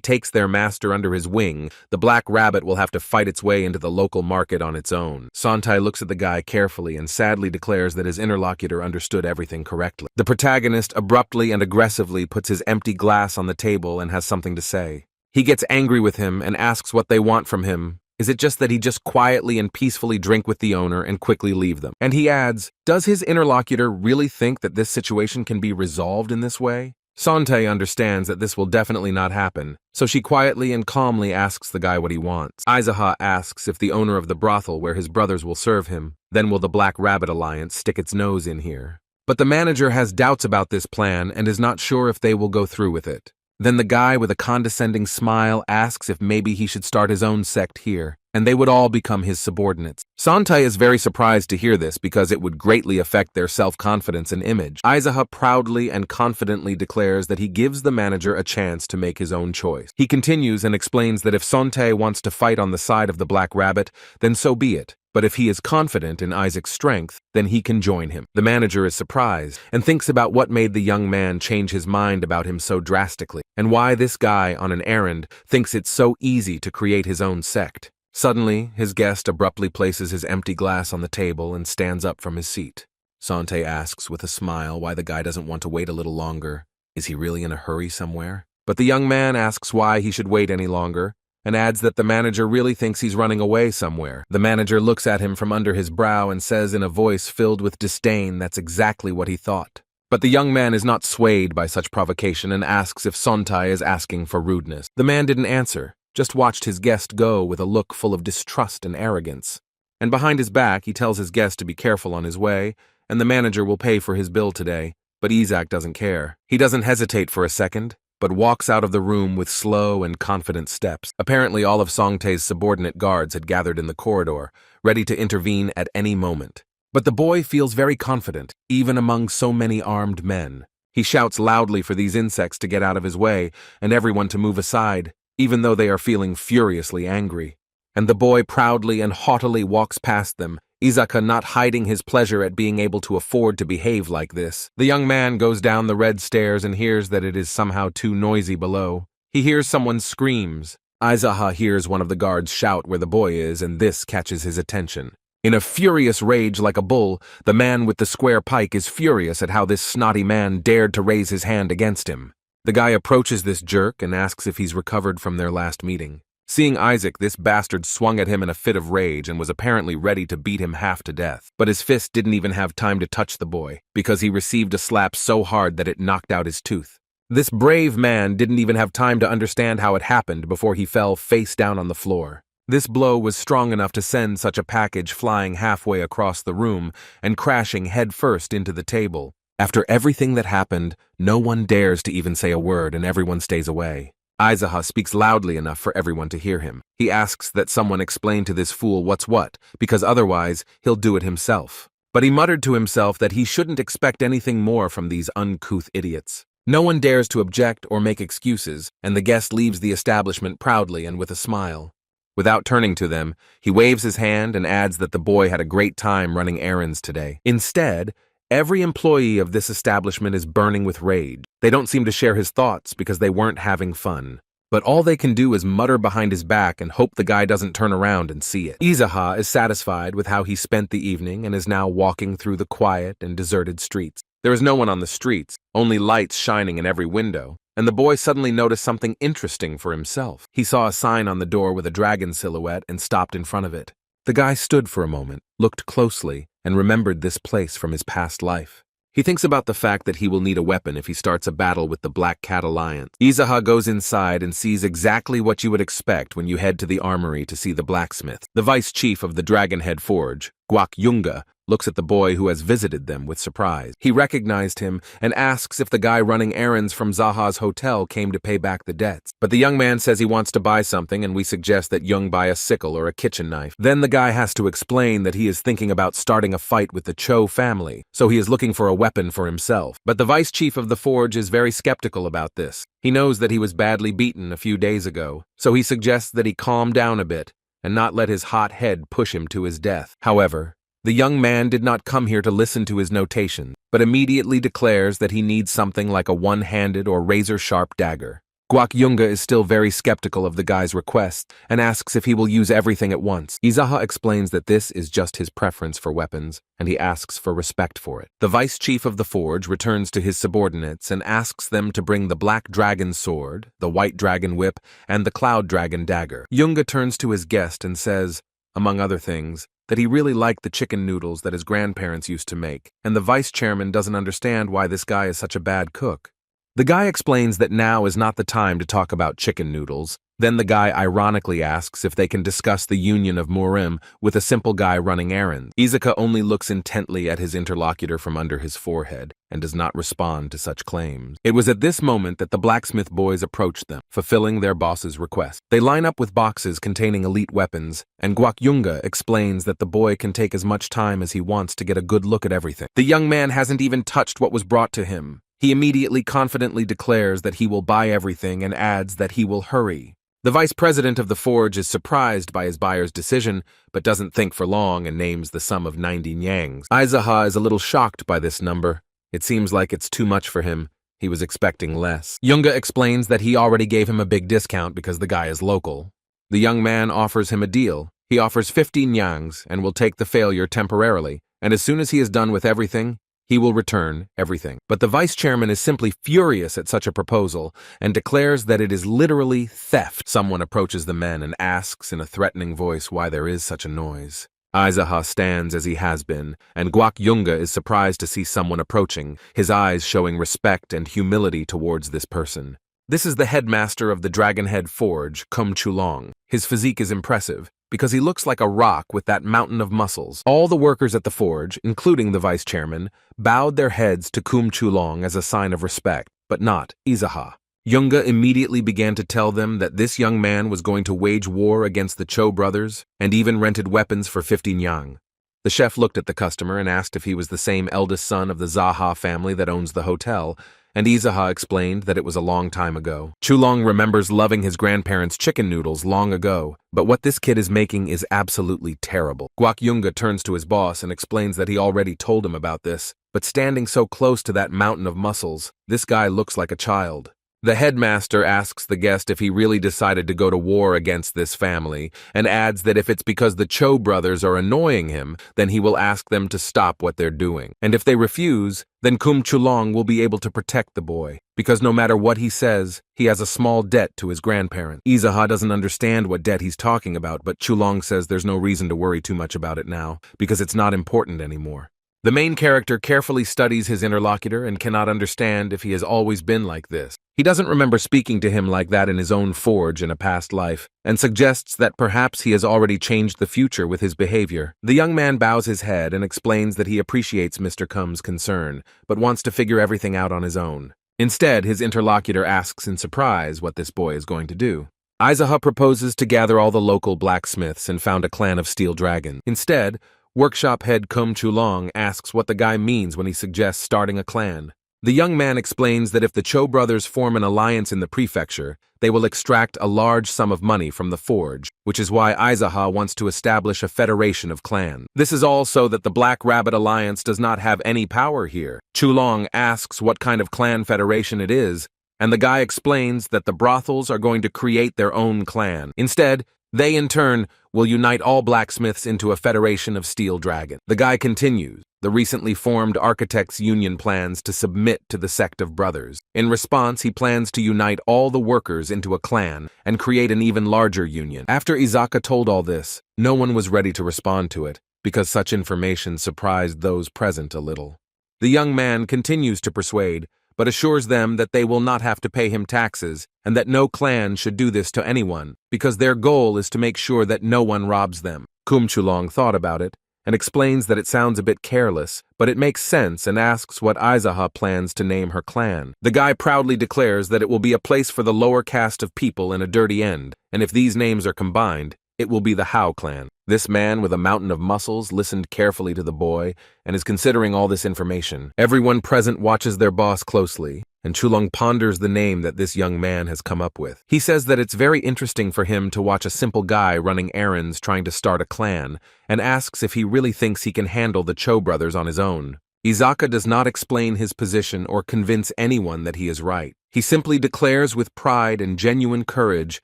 takes their master under his wing, the black rabbit will have to fight its way into the local market on its own. Sontai looks at the guy carefully and sadly declares that his interlocutor understood everything correctly. The protagonist abruptly and aggressively puts his empty glass on the table and has something to say. He gets angry with him and asks what they want from him. Is it just that he just quietly and peacefully drink with the owner and quickly leave them? And he adds, does his interlocutor really think that this situation can be resolved in this way? Sontai understands that this will definitely not happen, so she quietly and calmly asks the guy what he wants. Aizaha asks if the owner of the brothel where his brothers will serve him, then will the Black Rabbit Alliance stick its nose in here. But the manager has doubts about this plan and is not sure if they will go through with it. Then the guy with a condescending smile asks if maybe he should start his own sect here, and they would all become his subordinates. Sontai is very surprised to hear this because it would greatly affect their self-confidence and image. Aizaha proudly and confidently declares that he gives the manager a chance to make his own choice. He continues and explains that if Sontai wants to fight on the side of the Black Rabbit, then so be it. But if he is confident in Isaac's strength, then he can join him. The manager is surprised and thinks about what made the young man change his mind about him so drastically, and why this guy on an errand thinks it's so easy to create his own sect. Suddenly, his guest abruptly places his empty glass on the table and stands up from his seat. Sontai asks with a smile why the guy doesn't want to wait a little longer. Is he really in a hurry somewhere? But the young man asks why he should wait any longer, and adds that the manager really thinks he's running away somewhere. The manager looks at him from under his brow and says in a voice filled with disdain that's exactly what he thought. But the young man is not swayed by such provocation and asks if Sontai is asking for rudeness. The man didn't answer, just watched his guest go with a look full of distrust and arrogance. And behind his back, he tells his guest to be careful on his way, and the manager will pay for his bill today. But Isaac doesn't care. He doesn't hesitate for a second, but walks out of the room with slow and confident steps. Apparently all of Songtae's subordinate guards had gathered in the corridor, ready to intervene at any moment. But the boy feels very confident, even among so many armed men. He shouts loudly for these insects to get out of his way and everyone to move aside, even though they are feeling furiously angry. And the boy proudly and haughtily walks past them, Izaka not hiding his pleasure at being able to afford to behave like this. The young man goes down the red stairs and hears that it is somehow too noisy below. He hears someone screams. Aizaha hears one of the guards shout where the boy is, and this catches his attention. In a furious rage like a bull, the man with the square pike is furious at how this snotty man dared to raise his hand against him. The guy approaches this jerk and asks if he's recovered from their last meeting. Seeing Isaac, this bastard swung at him in a fit of rage and was apparently ready to beat him half to death. But his fist didn't even have time to touch the boy, because he received a slap so hard that it knocked out his tooth. This brave man didn't even have time to understand how it happened before he fell face down on the floor. This blow was strong enough to send such a package flying halfway across the room and crashing headfirst into the table. After everything that happened, no one dares to even say a word and everyone stays away. Aizaha speaks loudly enough for everyone to hear him. He asks that someone explain to this fool what's what, because otherwise he'll do it himself. But he muttered to himself that he shouldn't expect anything more from these uncouth idiots. No one dares to object or make excuses, and the guest leaves the establishment proudly and with a smile. Without turning to them, he waves his hand and adds that the boy had a great time running errands today. Instead, every employee of this establishment is burning with rage. They don't seem to share his thoughts because they weren't having fun. But all they can do is mutter behind his back and hope the guy doesn't turn around and see it. Izaha is satisfied with how he spent the evening and is now walking through the quiet and deserted streets. There is no one on the streets, only lights shining in every window. And the boy suddenly noticed something interesting for himself. He saw a sign on the door with a dragon silhouette and stopped in front of it. The guy stood for a moment, looked closely, and remembered this place from his past life. He thinks about the fact that he will need a weapon if he starts a battle with the Black Cat Alliance. Izaha goes inside and sees exactly what you would expect when you head to the armory to see the blacksmith. The vice chief of the Dragonhead Forge, Guak Yunga, looks at the boy who has visited them with surprise. He recognized him and asks if the guy running errands from Zaha's hotel came to pay back the debts. But the young man says he wants to buy something and we suggest that Young buy a sickle or a kitchen knife. Then the guy has to explain that he is thinking about starting a fight with the Cho family, so he is looking for a weapon for himself. But the vice chief of the forge is very skeptical about this. He knows that he was badly beaten a few days ago, so he suggests that he calm down a bit and not let his hot head push him to his death. However, the young man did not come here to listen to his notations, but immediately declares that he needs something like a one-handed or razor-sharp dagger. Gwak Yunga is still very skeptical of the guy's request and asks if he will use everything at once. Izaha explains that this is just his preference for weapons, and he asks for respect for it. The vice chief of the forge returns to his subordinates and asks them to bring the black dragon sword, the white dragon whip, and the cloud dragon dagger. Yunga turns to his guest and says, among other things, that he really liked the chicken noodles that his grandparents used to make, and the vice chairman doesn't understand why this guy is such a bad cook. The guy explains that now is not the time to talk about chicken noodles. Then the guy ironically asks if they can discuss the union of Murim with a simple guy running errands. Izuka only looks intently at his interlocutor from under his forehead and does not respond to such claims. It was at this moment that the blacksmith boys approached them, fulfilling their boss's request. They line up with boxes containing elite weapons, and Gwak Yunga explains that the boy can take as much time as he wants to get a good look at everything. The young man hasn't even touched what was brought to him. He immediately confidently declares that he will buy everything and adds that he will hurry. The vice president of the forge is surprised by his buyer's decision, but doesn't think for long and names the sum of 90 nyangs. Izaha is a little shocked by this number. It seems like it's too much for him. He was expecting less. Yunga explains that he already gave him a big discount because the guy is local. The young man offers him a deal. He offers 50 nyangs and will take the failure temporarily, and as soon as he is done with everything, he will return everything. But the vice chairman is simply furious at such a proposal and declares that it is literally theft. Someone approaches the men and asks in a threatening voice why there is such a noise. Izaha stands as he has been, and Gwak Yunga is surprised to see someone approaching, his eyes showing respect and humility towards this person. This is the headmaster of the Dragonhead Forge, Kum Chulong. His physique is impressive, because he looks like a rock with that mountain of muscles. All the workers at the forge, including the vice chairman, bowed their heads to Kum Chulong as a sign of respect, but not Izaha. Yunga immediately began to tell them that this young man was going to wage war against the Cho brothers, and even rented weapons for 50 nyang. The chef looked at the customer and asked if he was the same eldest son of the Zaha family that owns the hotel, and Izaha explained that it was a long time ago. Chulong remembers loving his grandparents' chicken noodles long ago, but what this kid is making is absolutely terrible. Gwak Yunga turns to his boss and explains that he already told him about this, but standing so close to that mountain of muscles, this guy looks like a child. The headmaster asks the guest if he really decided to go to war against this family, and adds that if it's because the Cho brothers are annoying him, then he will ask them to stop what they're doing. And if they refuse, then Kum Chulong will be able to protect the boy, because no matter what he says, he has a small debt to his grandparents. Izaha doesn't understand what debt he's talking about, but Chulong says there's no reason to worry too much about it now, because it's not important anymore. The main character carefully studies his interlocutor and cannot understand if he has always been like this. He doesn't remember speaking to him like that in his own forge in a past life, and suggests that perhaps he has already changed the future with his behavior. The young man bows his head and explains that he appreciates Mr. Kum's concern, but wants to figure everything out on his own. Instead, his interlocutor asks in surprise what this boy is going to do. Izaha proposes to gather all the local blacksmiths and found a clan of steel dragons. Instead, workshop head Kum Chulong asks what the guy means when he suggests starting a clan. The young man explains that if the Cho brothers form an alliance in the prefecture, they will extract a large sum of money from the forge, which is why Izaha wants to establish a federation of clans. This is all so that the Black Rabbit Alliance does not have any power here. Chulong asks what kind of clan federation it is, and the guy explains that the brothels are going to create their own clan. Instead, they, in turn, will unite all blacksmiths into a federation of steel dragons. The guy continues. The recently formed Architects Union plans to submit to the sect of brothers. In response, he plans to unite all the workers into a clan and create an even larger union. After Izaka told all this, no one was ready to respond to it, because such information surprised those present a little. The young man continues to persuade, but assures them that they will not have to pay him taxes and that no clan should do this to anyone, because their goal is to make sure that no one robs them. Kum Chulong thought about it and explains that it sounds a bit careless, but it makes sense, and asks what Izaha plans to name her clan. The guy proudly declares that it will be a place for the lower caste of people in a dirty end, and if these names are combined, it will be the Howl clan. This man with a mountain of muscles listened carefully to the boy and is considering all this information. Everyone present watches their boss closely, and Chulong ponders the name that this young man has come up with. He says that it's very interesting for him to watch a simple guy running errands trying to start a clan, and asks if he really thinks he can handle the Cho brothers on his own. Izaka does not explain his position or convince anyone that he is right. He simply declares with pride and genuine courage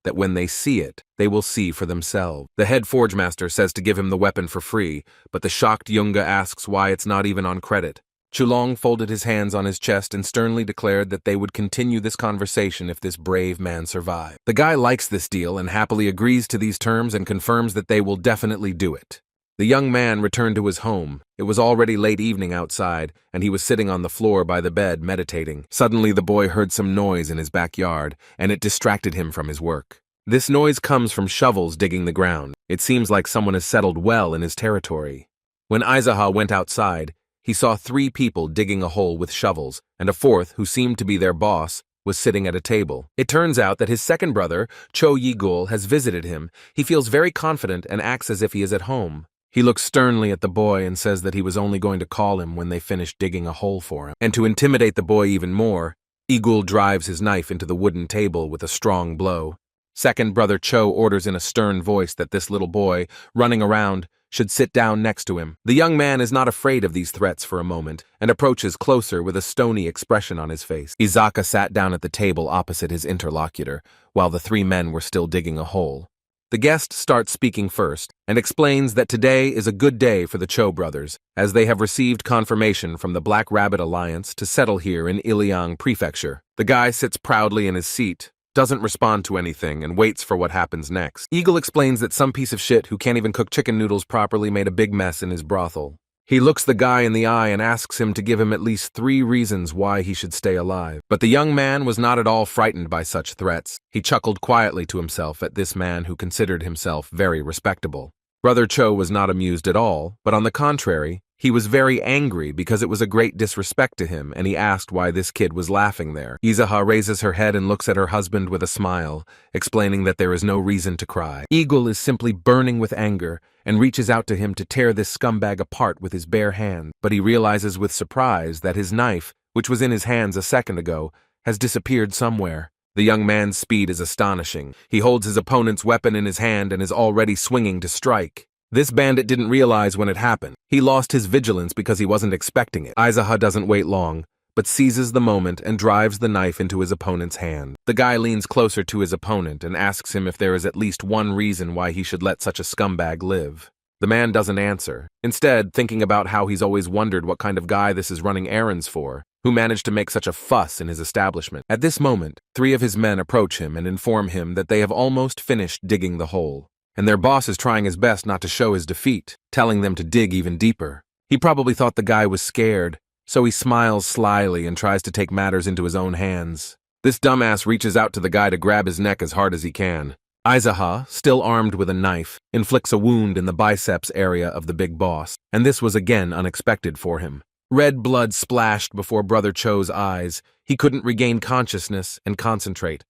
that when they see it, they will see for themselves. The head forge master says to give him the weapon for free, but the shocked Yunga asks why it's not even on credit. Chulong folded his hands on his chest and sternly declared that they would continue this conversation if this brave man survived. The guy likes this deal and happily agrees to these terms and confirms that they will definitely do it. The young man returned to his home. It was already late evening outside, and he was sitting on the floor by the bed meditating. Suddenly the boy heard some noise in his backyard, and it distracted him from his work. This noise comes from shovels digging the ground. It seems like someone has settled well in his territory. When Izaha went outside, he saw 3 people digging a hole with shovels, and a 4th, who seemed to be their boss, was sitting at a table. It turns out that his second brother, Cho Yigul, has visited him. He feels very confident and acts as if he is at home. He looks sternly at the boy and says that he was only going to call him when they finished digging a hole for him. And to intimidate the boy even more, Yigul drives his knife into the wooden table with a strong blow. Second brother Cho orders in a stern voice that this little boy, running around, should sit down next to him. The young man is not afraid of these threats for a moment and approaches closer with a stony expression on his face. Izaka sat down at the table opposite his interlocutor, while the 3 men were still digging a hole. The guest starts speaking first and explains that today is a good day for the Cho brothers, as they have received confirmation from the Black Rabbit Alliance to settle here in Iliang Prefecture. The guy sits proudly in his seat, doesn't respond to anything, and waits for what happens next. Eagle explains that some piece of shit who can't even cook chicken noodles properly made a big mess in his brothel. He looks the guy in the eye and asks him to give him at least 3 reasons why he should stay alive. But the young man was not at all frightened by such threats. He chuckled quietly to himself at this man who considered himself very respectable. Brother Cho was not amused at all, but on the contrary, he was very angry because it was a great disrespect to him, and he asked why this kid was laughing there. Izaha raises her head and looks at her husband with a smile, explaining that there is no reason to cry. Eagle is simply burning with anger and reaches out to him to tear this scumbag apart with his bare hand, but he realizes with surprise that his knife, which was in his hands a second ago, has disappeared somewhere. The young man's speed is astonishing. He holds his opponent's weapon in his hand and is already swinging to strike. This bandit didn't realize when it happened. He lost his vigilance because he wasn't expecting it. Izaha doesn't wait long, but seizes the moment and drives the knife into his opponent's hand. The guy leans closer to his opponent and asks him if there is at least one reason why he should let such a scumbag live. The man doesn't answer, instead thinking about how he's always wondered what kind of guy this is running errands for, who managed to make such a fuss in his establishment. At this moment, 3 of his men approach him and inform him that they have almost finished digging the hole, and their boss is trying his best not to show his defeat, telling them to dig even deeper. He probably thought the guy was scared, so he smiles slyly and tries to take matters into his own hands. This dumbass reaches out to the guy to grab his neck as hard as he can. Izaha, still armed with a knife, inflicts a wound in the biceps area of the big boss, and this was again unexpected for him. Red blood splashed before Brother Cho's eyes. He couldn't regain consciousness and concentrate.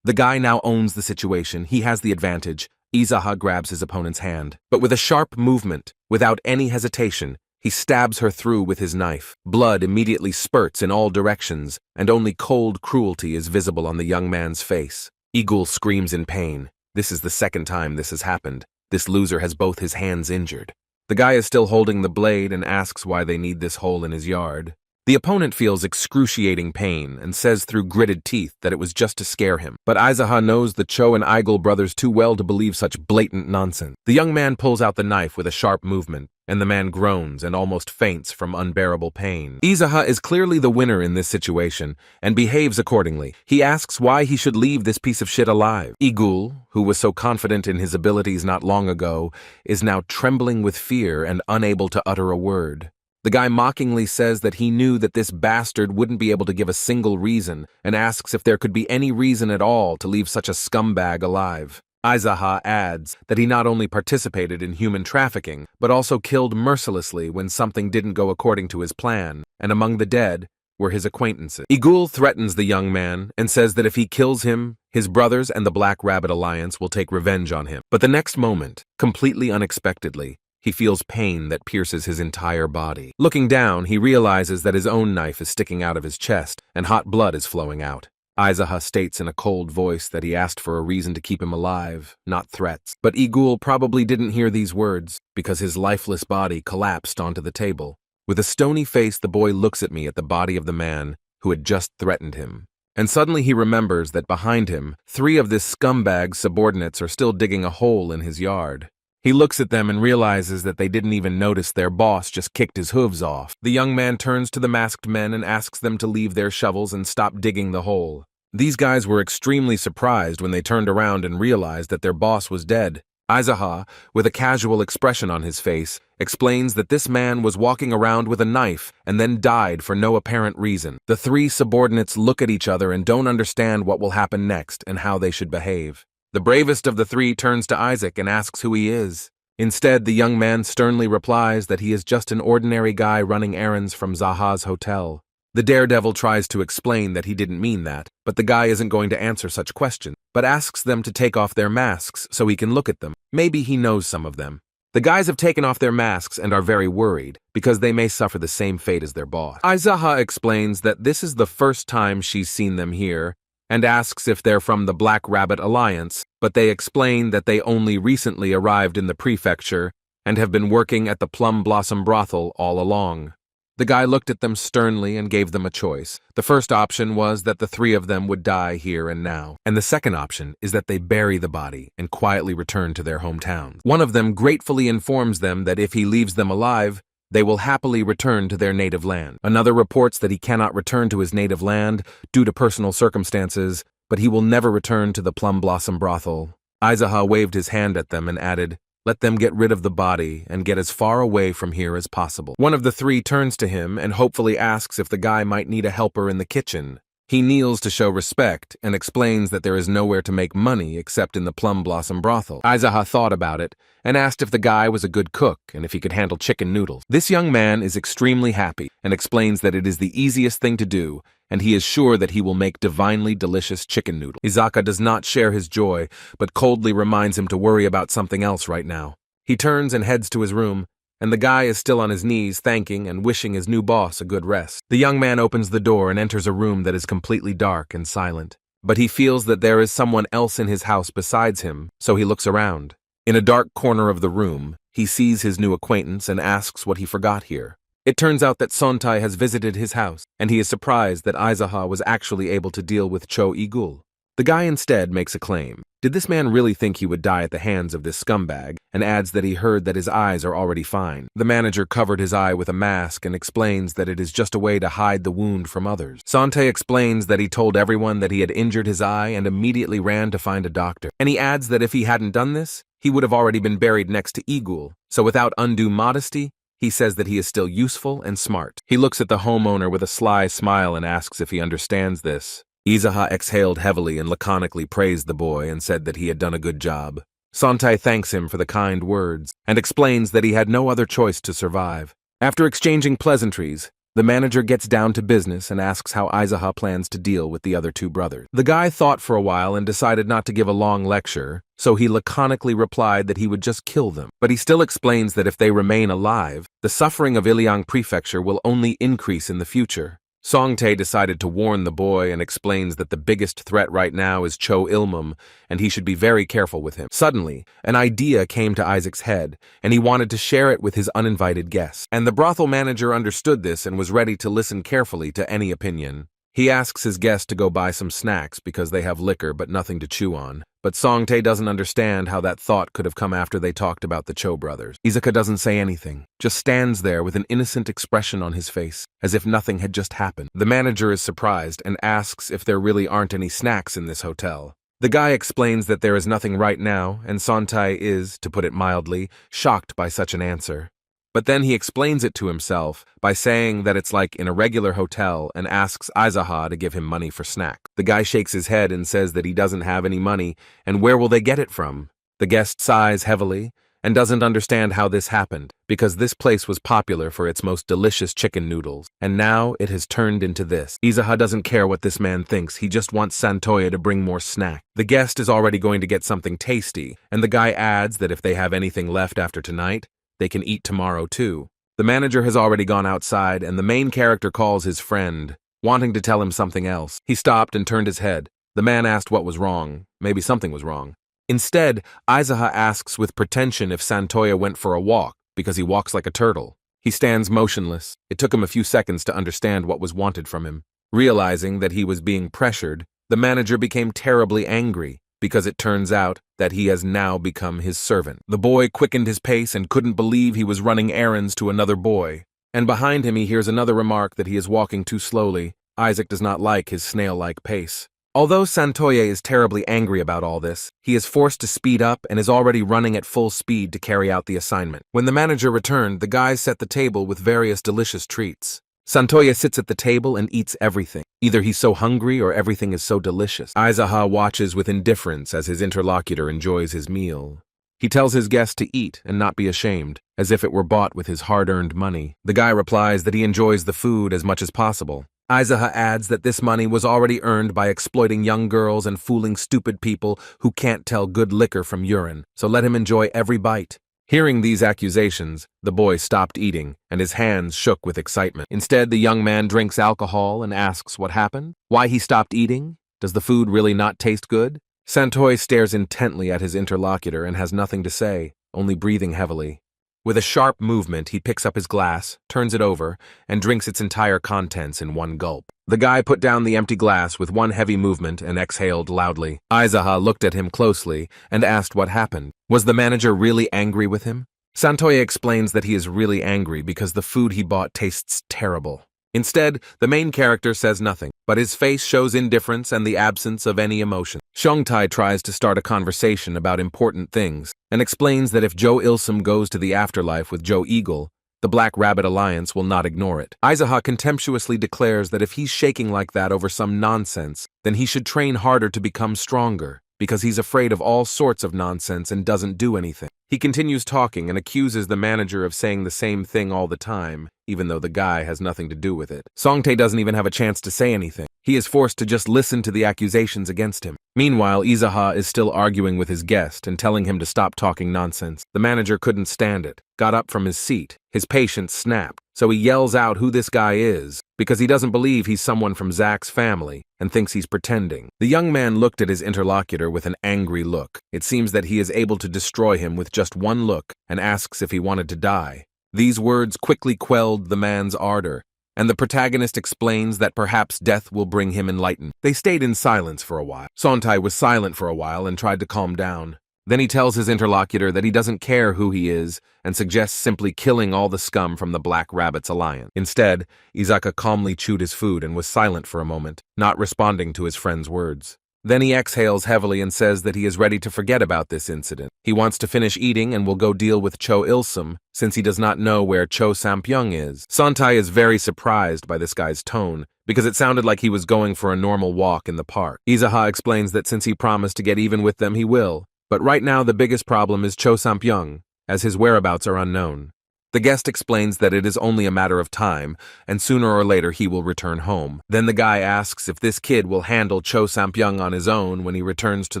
The guy now owns the situation. He has the advantage. Izaha grabs his opponent's hand, but with a sharp movement, without any hesitation, he stabs her through with his knife. Blood immediately spurts in all directions, and only cold cruelty is visible on the young man's face. Yigul screams in pain. This is the second time this has happened. This loser has both his hands injured. The guy is still holding the blade and asks why they need this hole in his yard. The opponent feels excruciating pain and says through gritted teeth that it was just to scare him. But Izaha knows the Cho and Yigul brothers too well to believe such blatant nonsense. The young man pulls out the knife with a sharp movement, and the man groans and almost faints from unbearable pain. Izaha is clearly the winner in this situation and behaves accordingly. He asks why he should leave this piece of shit alive. Yigul, who was so confident in his abilities not long ago, is now trembling with fear and unable to utter a word. The guy mockingly says that he knew that this bastard wouldn't be able to give a single reason and asks if there could be any reason at all to leave such a scumbag alive. Izaha adds that he not only participated in human trafficking, but also killed mercilessly when something didn't go according to his plan, and among the dead were his acquaintances. Yigul threatens the young man and says that if he kills him, his brothers and the Black Rabbit Alliance will take revenge on him. But the next moment, completely unexpectedly, he feels pain that pierces his entire body. Looking down, he realizes that his own knife is sticking out of his chest and hot blood is flowing out. Izaha states in a cold voice that he asked for a reason to keep him alive, not threats. But Yigul probably didn't hear these words because his lifeless body collapsed onto the table. With a stony face, the boy looks at me at the body of the man who had just threatened him. And suddenly he remembers that behind him, 3 of this scumbag's subordinates are still digging a hole in his yard. He looks at them and realizes that they didn't even notice their boss just kicked his hooves off. The young man turns to the masked men and asks them to leave their shovels and stop digging the hole. These guys were extremely surprised when they turned around and realized that their boss was dead. Aizaha, with a casual expression on his face, explains that this man was walking around with a knife and then died for no apparent reason. The 3 subordinates look at each other and don't understand what will happen next and how they should behave. The bravest of the 3 turns to Isaac and asks who he is. Instead, the young man sternly replies that he is just an ordinary guy running errands from Zaha's hotel. The daredevil tries to explain that he didn't mean that, but the guy isn't going to answer such questions, but asks them to take off their masks so he can look at them. Maybe he knows some of them. The guys have taken off their masks and are very worried, because they may suffer the same fate as their boss. Aizaha explains that this is the first time she's seen them here, and asks if they're from the Black Rabbit Alliance, but they explain that they only recently arrived in the prefecture and have been working at the Plum Blossom brothel all along. The guy looked at them sternly and gave them a choice. The first option was that the 3 of them would die here and now, and the second option is that they bury the body and quietly return to their hometowns. One of them gratefully informs them that if he leaves them alive, they will happily return to their native land. Another reports that he cannot return to his native land due to personal circumstances, but he will never return to the Plum Blossom brothel. Aizaha waved his hand at them and added, "Let them get rid of the body and get as far away from here as possible." One of the 3 turns to him and hopefully asks if the guy might need a helper in the kitchen. He kneels to show respect and explains that there is nowhere to make money except in the Plum Blossom brothel. Aizaha thought about it and asked if the guy was a good cook and if he could handle chicken noodles. This young man is extremely happy and explains that it is the easiest thing to do, and he is sure that he will make divinely delicious chicken noodles. Izaka does not share his joy, but coldly reminds him to worry about something else right now. He turns and heads to his room, and the guy is still on his knees thanking and wishing his new boss a good rest. The young man opens the door and enters a room that is completely dark and silent. But he feels that there is someone else in his house besides him, so he looks around. In a dark corner of the room, he sees his new acquaintance and asks what he forgot here. It turns out that Sontai has visited his house, and he is surprised that Aizaha was actually able to deal with Cho Yigul. The guy instead makes a claim. Did this man really think he would die at the hands of this scumbag, and adds that he heard that his eyes are already fine. The manager covered his eye with a mask and explains that it is just a way to hide the wound from others. Sante explains that he told everyone that he had injured his eye and immediately ran to find a doctor. And he adds that if he hadn't done this, he would have already been buried next to Yigul, so without undue modesty, he says that he is still useful and smart. He looks at the homeowner with a sly smile and asks if he understands this. Izaha exhaled heavily and laconically praised the boy and said that he had done a good job. Sontai thanks him for the kind words and explains that he had no other choice to survive. After exchanging pleasantries, the manager gets down to business and asks how Izaha plans to deal with the other 2 brothers. The guy thought for a while and decided not to give a long lecture, so he laconically replied that he would just kill them. But he still explains that if they remain alive, the suffering of Iliang Prefecture will only increase in the future. Songtae decided to warn the boy and explains that the biggest threat right now is Cho Ilsum, and he should be very careful with him. Suddenly, an idea came to Isaac's head, and he wanted to share it with his uninvited guests. And the brothel manager understood this and was ready to listen carefully to any opinion. He asks his guests to go buy some snacks because they have liquor but nothing to chew on. But Songtae doesn't understand how that thought could have come after they talked about the Cho brothers. Izaka doesn't say anything, just stands there with an innocent expression on his face, as if nothing had just happened. The manager is surprised and asks if there really aren't any snacks in this hotel. The guy explains that there is nothing right now, and Songtae is, to put it mildly, shocked by such an answer. But then he explains it to himself by saying that it's like in a regular hotel and asks Izaha to give him money for snacks. The guy shakes his head and says that he doesn't have any money, and where will they get it from? The guest sighs heavily and doesn't understand how this happened, because this place was popular for its most delicious chicken noodles, and now it has turned into this. Izaha doesn't care what this man thinks, he just wants Santoya to bring more snack. The guest is already going to get something tasty, and the guy adds that if they have anything left after tonight, they can eat tomorrow too. The manager has already gone outside, and the main character calls his friend, wanting to tell him something else. He stopped and turned his head. The man asked what was wrong. Maybe something was wrong. Instead, Izaha asks with pretension if Santoya went for a walk, because he walks like a turtle. He stands motionless. It took him a few seconds to understand what was wanted from him. Realizing that he was being pressured, the manager became terribly angry, because it turns out that he has now become his servant. The boy quickened his pace and couldn't believe he was running errands to another boy. And behind him he hears another remark that he is walking too slowly. Isaac does not like his snail-like pace. Although Santoye is terribly angry about all this, he is forced to speed up and is already running at full speed to carry out the assignment. When the manager returned, the guys set the table with various delicious treats. Santoye sits at the table and eats everything. Either he's so hungry or everything is so delicious. Aizaha watches with indifference as his interlocutor enjoys his meal. He tells his guest to eat and not be ashamed, as if it were bought with his hard-earned money. The guy replies that he enjoys the food as much as possible. Aizaha adds that this money was already earned by exploiting young girls and fooling stupid people who can't tell good liquor from urine, so let him enjoy every bite. Hearing these accusations, the boy stopped eating, and his hands shook with excitement. Instead, the young man drinks alcohol and asks what happened, why he stopped eating. Does the food really not taste good? Santoye stares intently at his interlocutor and has nothing to say, only breathing heavily. With a sharp movement, he picks up his glass, turns it over, and drinks its entire contents in one gulp. The guy put down the empty glass with one heavy movement and exhaled loudly. Aizaha looked at him closely and asked what happened. Was the manager really angry with him? Santoye explains that he is really angry because the food he bought tastes terrible. Instead, the main character says nothing, but his face shows indifference and the absence of any emotion. Shongtai tries to start a conversation about important things and explains that if Cho Ilsum goes to the afterlife with Cho Yigul, the Black Rabbit Alliance will not ignore it. Aizaha contemptuously declares that if he's shaking like that over some nonsense, then he should train harder to become stronger, because he's afraid of all sorts of nonsense and doesn't do anything. He continues talking and accuses the manager of saying the same thing all the time, even though the guy has nothing to do with it. Songtae doesn't even have a chance to say anything. He is forced to just listen to the accusations against him. Meanwhile, Izaha is still arguing with his guest and telling him to stop talking nonsense. The manager couldn't stand it, got up from his seat. His patience snapped, so he yells out who this guy is, because he doesn't believe he's someone from Zach's family and thinks he's pretending. The young man looked at his interlocutor with an angry look. It seems that he is able to destroy him with just one look and asks if he wanted to die. These words quickly quelled the man's ardor, and the protagonist explains that perhaps death will bring him enlightenment. They stayed in silence for a while. Sontai was silent for a while and tried to calm down. Then he tells his interlocutor that he doesn't care who he is and suggests simply killing all the scum from the Black Rabbit's alliance. Instead, Izaka calmly chewed his food and was silent for a moment, not responding to his friend's words. Then he exhales heavily and says that he is ready to forget about this incident. He wants to finish eating and will go deal with Cho Ilsum, since he does not know where Cho Sampyeong is. Sontai is very surprised by this guy's tone, because it sounded like he was going for a normal walk in the park. Izaha explains that since he promised to get even with them, he will, but right now the biggest problem is Cho Sampyeong, as his whereabouts are unknown. The guest explains that it is only a matter of time, and sooner or later he will return home. Then the guy asks if this kid will handle Cho Sampyeong on his own when he returns to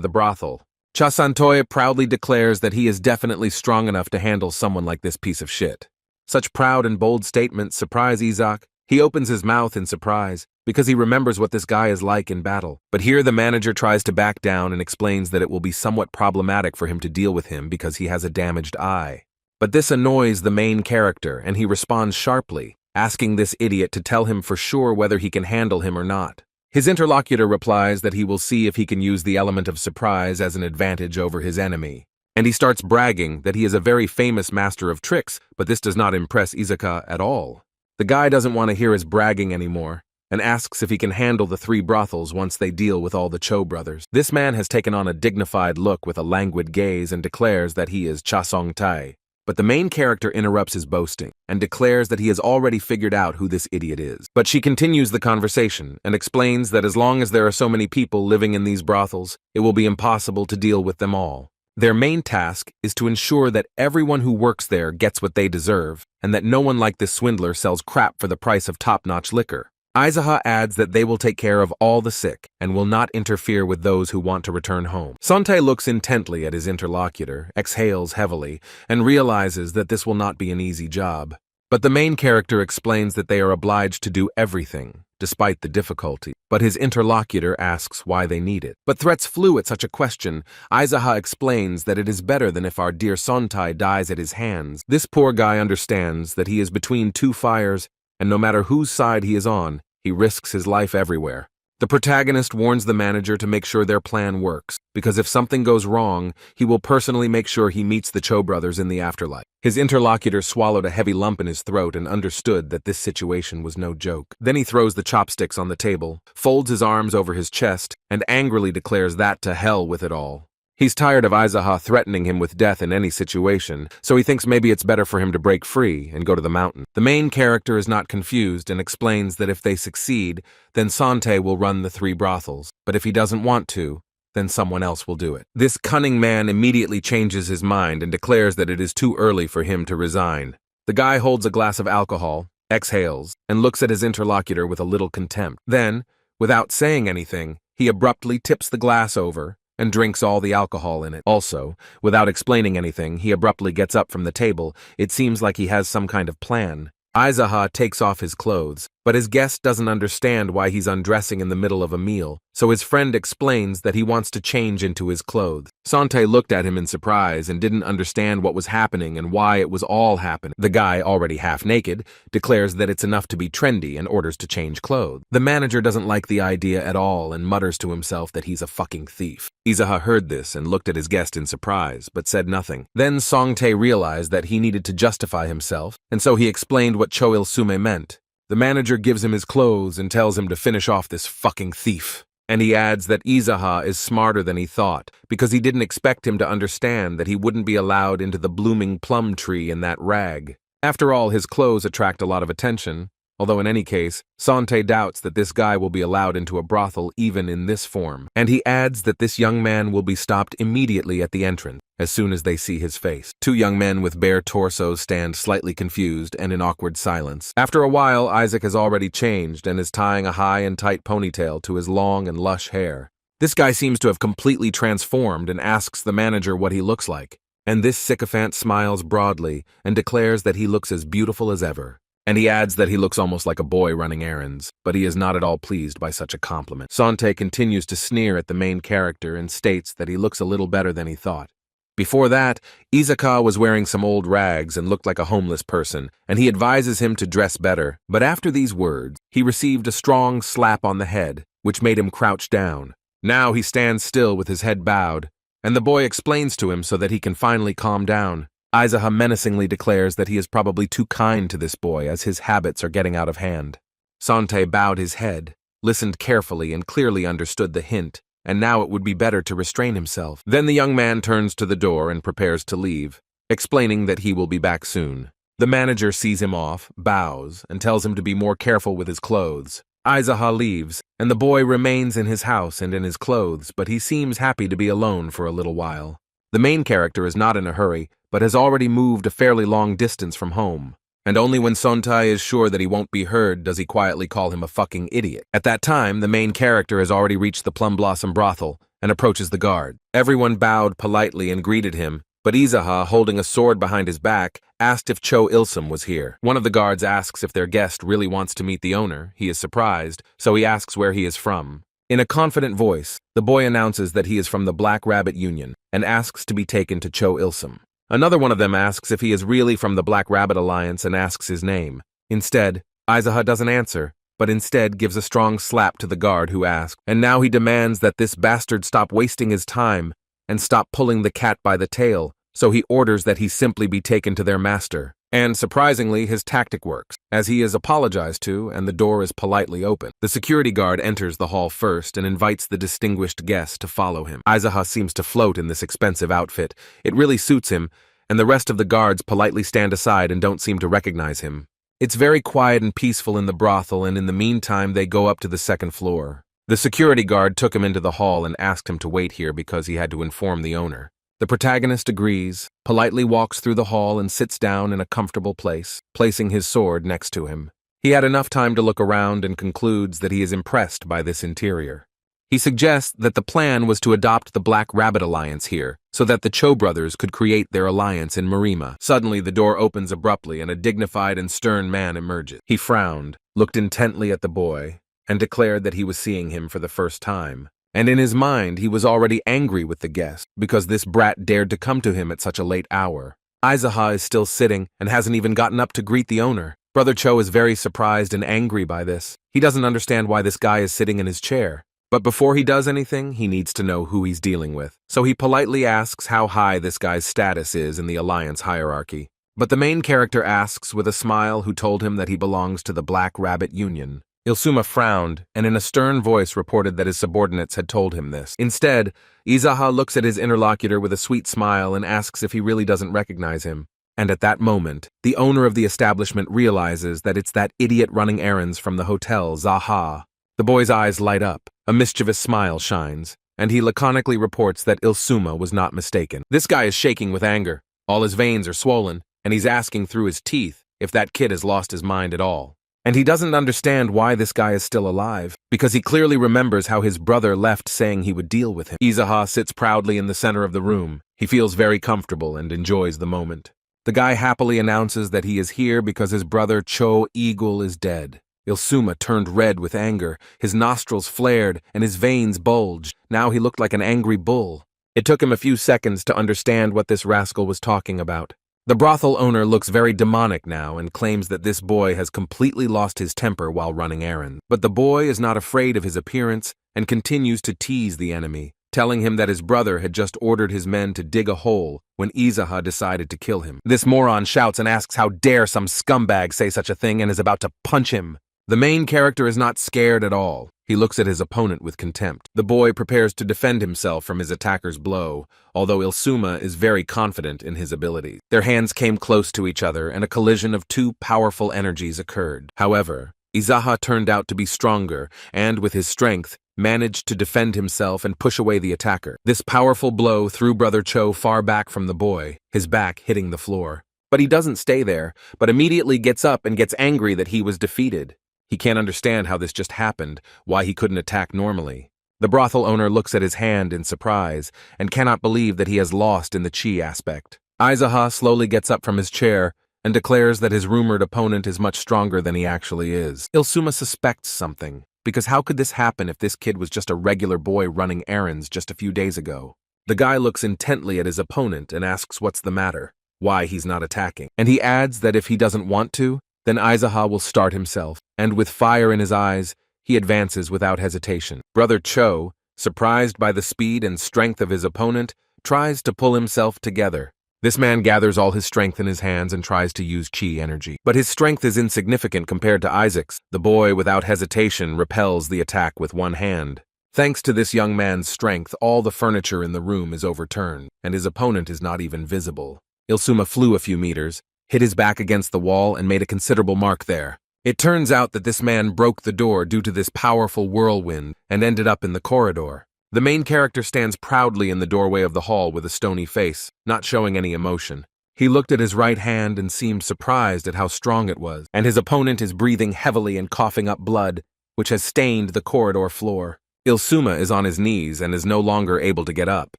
the brothel. Cha Santoye proudly declares that he is definitely strong enough to handle someone like this piece of shit. Such proud and bold statements surprise Izak. He opens his mouth in surprise, because he remembers what this guy is like in battle. But here the manager tries to back down and explains that it will be somewhat problematic for him to deal with him because he has a damaged eye. But this annoys the main character, and he responds sharply, asking this idiot to tell him for sure whether he can handle him or not. His interlocutor replies that he will see if he can use the element of surprise as an advantage over his enemy. And he starts bragging that he is a very famous master of tricks, but this does not impress Izaka at all. The guy doesn't want to hear his bragging anymore, and asks if he can handle the 3 brothels once they deal with all the Cho brothers. This man has taken on a dignified look with a languid gaze and declares that he is Cha Song-tai. But the main character interrupts his boasting and declares that he has already figured out who this idiot is. But she continues the conversation and explains that as long as there are so many people living in these brothels, it will be impossible to deal with them all. Their main task is to ensure that everyone who works there gets what they deserve, and that no one like this swindler sells crap for the price of top-notch liquor. Aizaha adds that they will take care of all the sick and will not interfere with those who want to return home. Sontai looks intently at his interlocutor, exhales heavily, and realizes that this will not be an easy job. But the main character explains that they are obliged to do everything, despite the difficulty. But his interlocutor asks why they need it. But threats flew at such a question. Aizaha explains that it is better than if our dear Sontai dies at his hands. This poor guy understands that he is between two fires, and no matter whose side he is on, he risks his life everywhere. The protagonist warns the manager to make sure their plan works, because if something goes wrong, he will personally make sure he meets the Cho brothers in the afterlife. His interlocutor swallowed a heavy lump in his throat and understood that this situation was no joke. Then he throws the chopsticks on the table, folds his arms over his chest, and angrily declares that to hell with it all. He's tired of Aizaha threatening him with death in any situation, so he thinks maybe it's better for him to break free and go to the mountain. The main character is not confused and explains that if they succeed, then Sante will run the 3 brothels, but if he doesn't want to, then someone else will do it. This cunning man immediately changes his mind and declares that it is too early for him to resign. The guy holds a glass of alcohol, exhales, and looks at his interlocutor with a little contempt. Then, without saying anything, he abruptly tips the glass over and drinks all the alcohol in it. Also, without explaining anything, he abruptly gets up from the table. It seems like he has some kind of plan. Aizaha takes off his clothes, but his guest doesn't understand why he's undressing in the middle of a meal, so his friend explains that he wants to change into his clothes. Sante looked at him in surprise and didn't understand what was happening and why it was all happening. The guy, already half naked, declares that it's enough to be trendy and orders to change clothes. The manager doesn't like the idea at all and mutters to himself that he's a fucking thief. Aizaha heard this and looked at his guest in surprise, but said nothing. Then Songtae realized that he needed to justify himself, and so he explained what Cho Ilsum meant. The manager gives him his clothes and tells him to finish off this fucking thief. And he adds that Aizaha is smarter than he thought, because he didn't expect him to understand that he wouldn't be allowed into the blooming plum tree in that rag. After all, his clothes attract a lot of attention, although in any case, Sante doubts that this guy will be allowed into a brothel even in this form. And he adds that this young man will be stopped immediately at the entrance, as soon as they see his face. 2 young men with bare torsos stand slightly confused and in awkward silence. After a while, Isaac has already changed and is tying a high and tight ponytail to his long and lush hair. This guy seems to have completely transformed and asks the manager what he looks like. And this sycophant smiles broadly and declares that he looks as beautiful as ever. And he adds that he looks almost like a boy running errands, but he is not at all pleased by such a compliment. Sante continues to sneer at the main character and states that he looks a little better than he thought. Before that, Izaka was wearing some old rags and looked like a homeless person, and he advises him to dress better. But after these words, he received a strong slap on the head, which made him crouch down. Now he stands still with his head bowed, and the boy explains to him so that he can finally calm down. Aizaha menacingly declares that he is probably too kind to this boy as his habits are getting out of hand. Sante bowed his head, listened carefully and clearly understood the hint, and now it would be better to restrain himself. Then the young man turns to the door and prepares to leave, explaining that he will be back soon. The manager sees him off, bows, and tells him to be more careful with his clothes. Aizaha leaves, and the boy remains in his house and in his clothes, but he seems happy to be alone for a little while. The main character is not in a hurry, but has already moved a fairly long distance from home. And only when Sontai is sure that he won't be heard does he quietly call him a fucking idiot. At that time, the main character has already reached the Plum Blossom brothel and approaches the guard. Everyone bowed politely and greeted him, but Aizaha, holding a sword behind his back, asked if Cho Ilsum was here. One of the guards asks if their guest really wants to meet the owner. He is surprised, so he asks where he is from. In a confident voice, the boy announces that he is from the Black Rabbit Union and asks to be taken to Cho Ilsum. Another one of them asks if he is really from the Black Rabbit Alliance and asks his name. Instead, Aizaha doesn't answer, but instead gives a strong slap to the guard who asked, and now he demands that this bastard stop wasting his time and stop pulling the cat by the tail, so he orders that he simply be taken to their master. And surprisingly, his tactic works, as he is apologized to and the door is politely opened. The security guard enters the hall first and invites the distinguished guest to follow him. Aizaha seems to float in this expensive outfit. It really suits him, and the rest of the guards politely stand aside and don't seem to recognize him. It's very quiet and peaceful in the brothel, and in the meantime they go up to the 2nd floor. The security guard took him into the hall and asked him to wait here because he had to inform the owner. The protagonist agrees, politely walks through the hall and sits down in a comfortable place, placing his sword next to him. He had enough time to look around and concludes that he is impressed by this interior. He suggests that the plan was to adopt the Black Rabbit Alliance here, so that the Cho brothers could create their alliance in Marima. Suddenly, the door opens abruptly and a dignified and stern man emerges. He frowned, looked intently at the boy, and declared that he was seeing him for the first time. And in his mind, he was already angry with the guest, because this brat dared to come to him at such a late hour. Izaha is still sitting and hasn't even gotten up to greet the owner. Brother Cho is very surprised and angry by this. He doesn't understand why this guy is sitting in his chair. But before he does anything, he needs to know who he's dealing with. So he politely asks how high this guy's status is in the Alliance hierarchy. But the main character asks with a smile who told him that he belongs to the Black Rabbit Union. Ilsuma frowned, and in a stern voice reported that his subordinates had told him this. Instead, Izaha looks at his interlocutor with a sweet smile and asks if he really doesn't recognize him. And at that moment, the owner of the establishment realizes that it's that idiot running errands from the hotel, Zaha. The boy's eyes light up, a mischievous smile shines, and he laconically reports that Ilsuma was not mistaken. This guy is shaking with anger. All his veins are swollen, and he's asking through his teeth if that kid has lost his mind at all. And he doesn't understand why this guy is still alive, because he clearly remembers how his brother left saying he would deal with him. Izaha sits proudly in the center of the room. He feels very comfortable and enjoys the moment. The guy happily announces that he is here because his brother Cho Yigul is dead. Ilsuma turned red with anger, his nostrils flared, and his veins bulged. Now he looked like an angry bull. It took him a few seconds to understand what this rascal was talking about. The brothel owner looks very demonic now and claims that this boy has completely lost his temper while running errands. But the boy is not afraid of his appearance and continues to tease the enemy, telling him that his brother had just ordered his men to dig a hole when Izaha decided to kill him. This moron shouts and asks how dare some scumbag say such a thing and is about to punch him. The main character is not scared at all. He looks at his opponent with contempt. The boy prepares to defend himself from his attacker's blow, although Ilsuma is very confident in his abilities. Their hands came close to each other and a collision of two powerful energies occurred. However, Izaha turned out to be stronger and, with his strength, managed to defend himself and push away the attacker. This powerful blow threw Brother Cho far back from the boy, his back hitting the floor. But he doesn't stay there, but immediately gets up and gets angry that he was defeated. He can't understand how this just happened, why he couldn't attack normally. The brothel owner looks at his hand in surprise and cannot believe that he has lost in the chi aspect. Izaha slowly gets up from his chair and declares that his rumored opponent is much stronger than he actually is. Ilsuma suspects something, because how could this happen if this kid was just a regular boy running errands just a few days ago? The guy looks intently at his opponent and asks what's the matter, why he's not attacking. And he adds that if he doesn't want to, then Izaha will start himself, and with fire in his eyes, he advances without hesitation. Brother Cho, surprised by the speed and strength of his opponent, tries to pull himself together. This man gathers all his strength in his hands and tries to use chi energy. But his strength is insignificant compared to Isaac's. The boy, without hesitation, repels the attack with one hand. Thanks to this young man's strength, all the furniture in the room is overturned, and his opponent is not even visible. Ilsuma flew a few meters, hit his back against the wall, and made a considerable mark there. It turns out that this man broke the door due to this powerful whirlwind and ended up in the corridor. The main character stands proudly in the doorway of the hall with a stony face, not showing any emotion. He looked at his right hand and seemed surprised at how strong it was, and his opponent is breathing heavily and coughing up blood, which has stained the corridor floor. Ilsuma is on his knees and is no longer able to get up,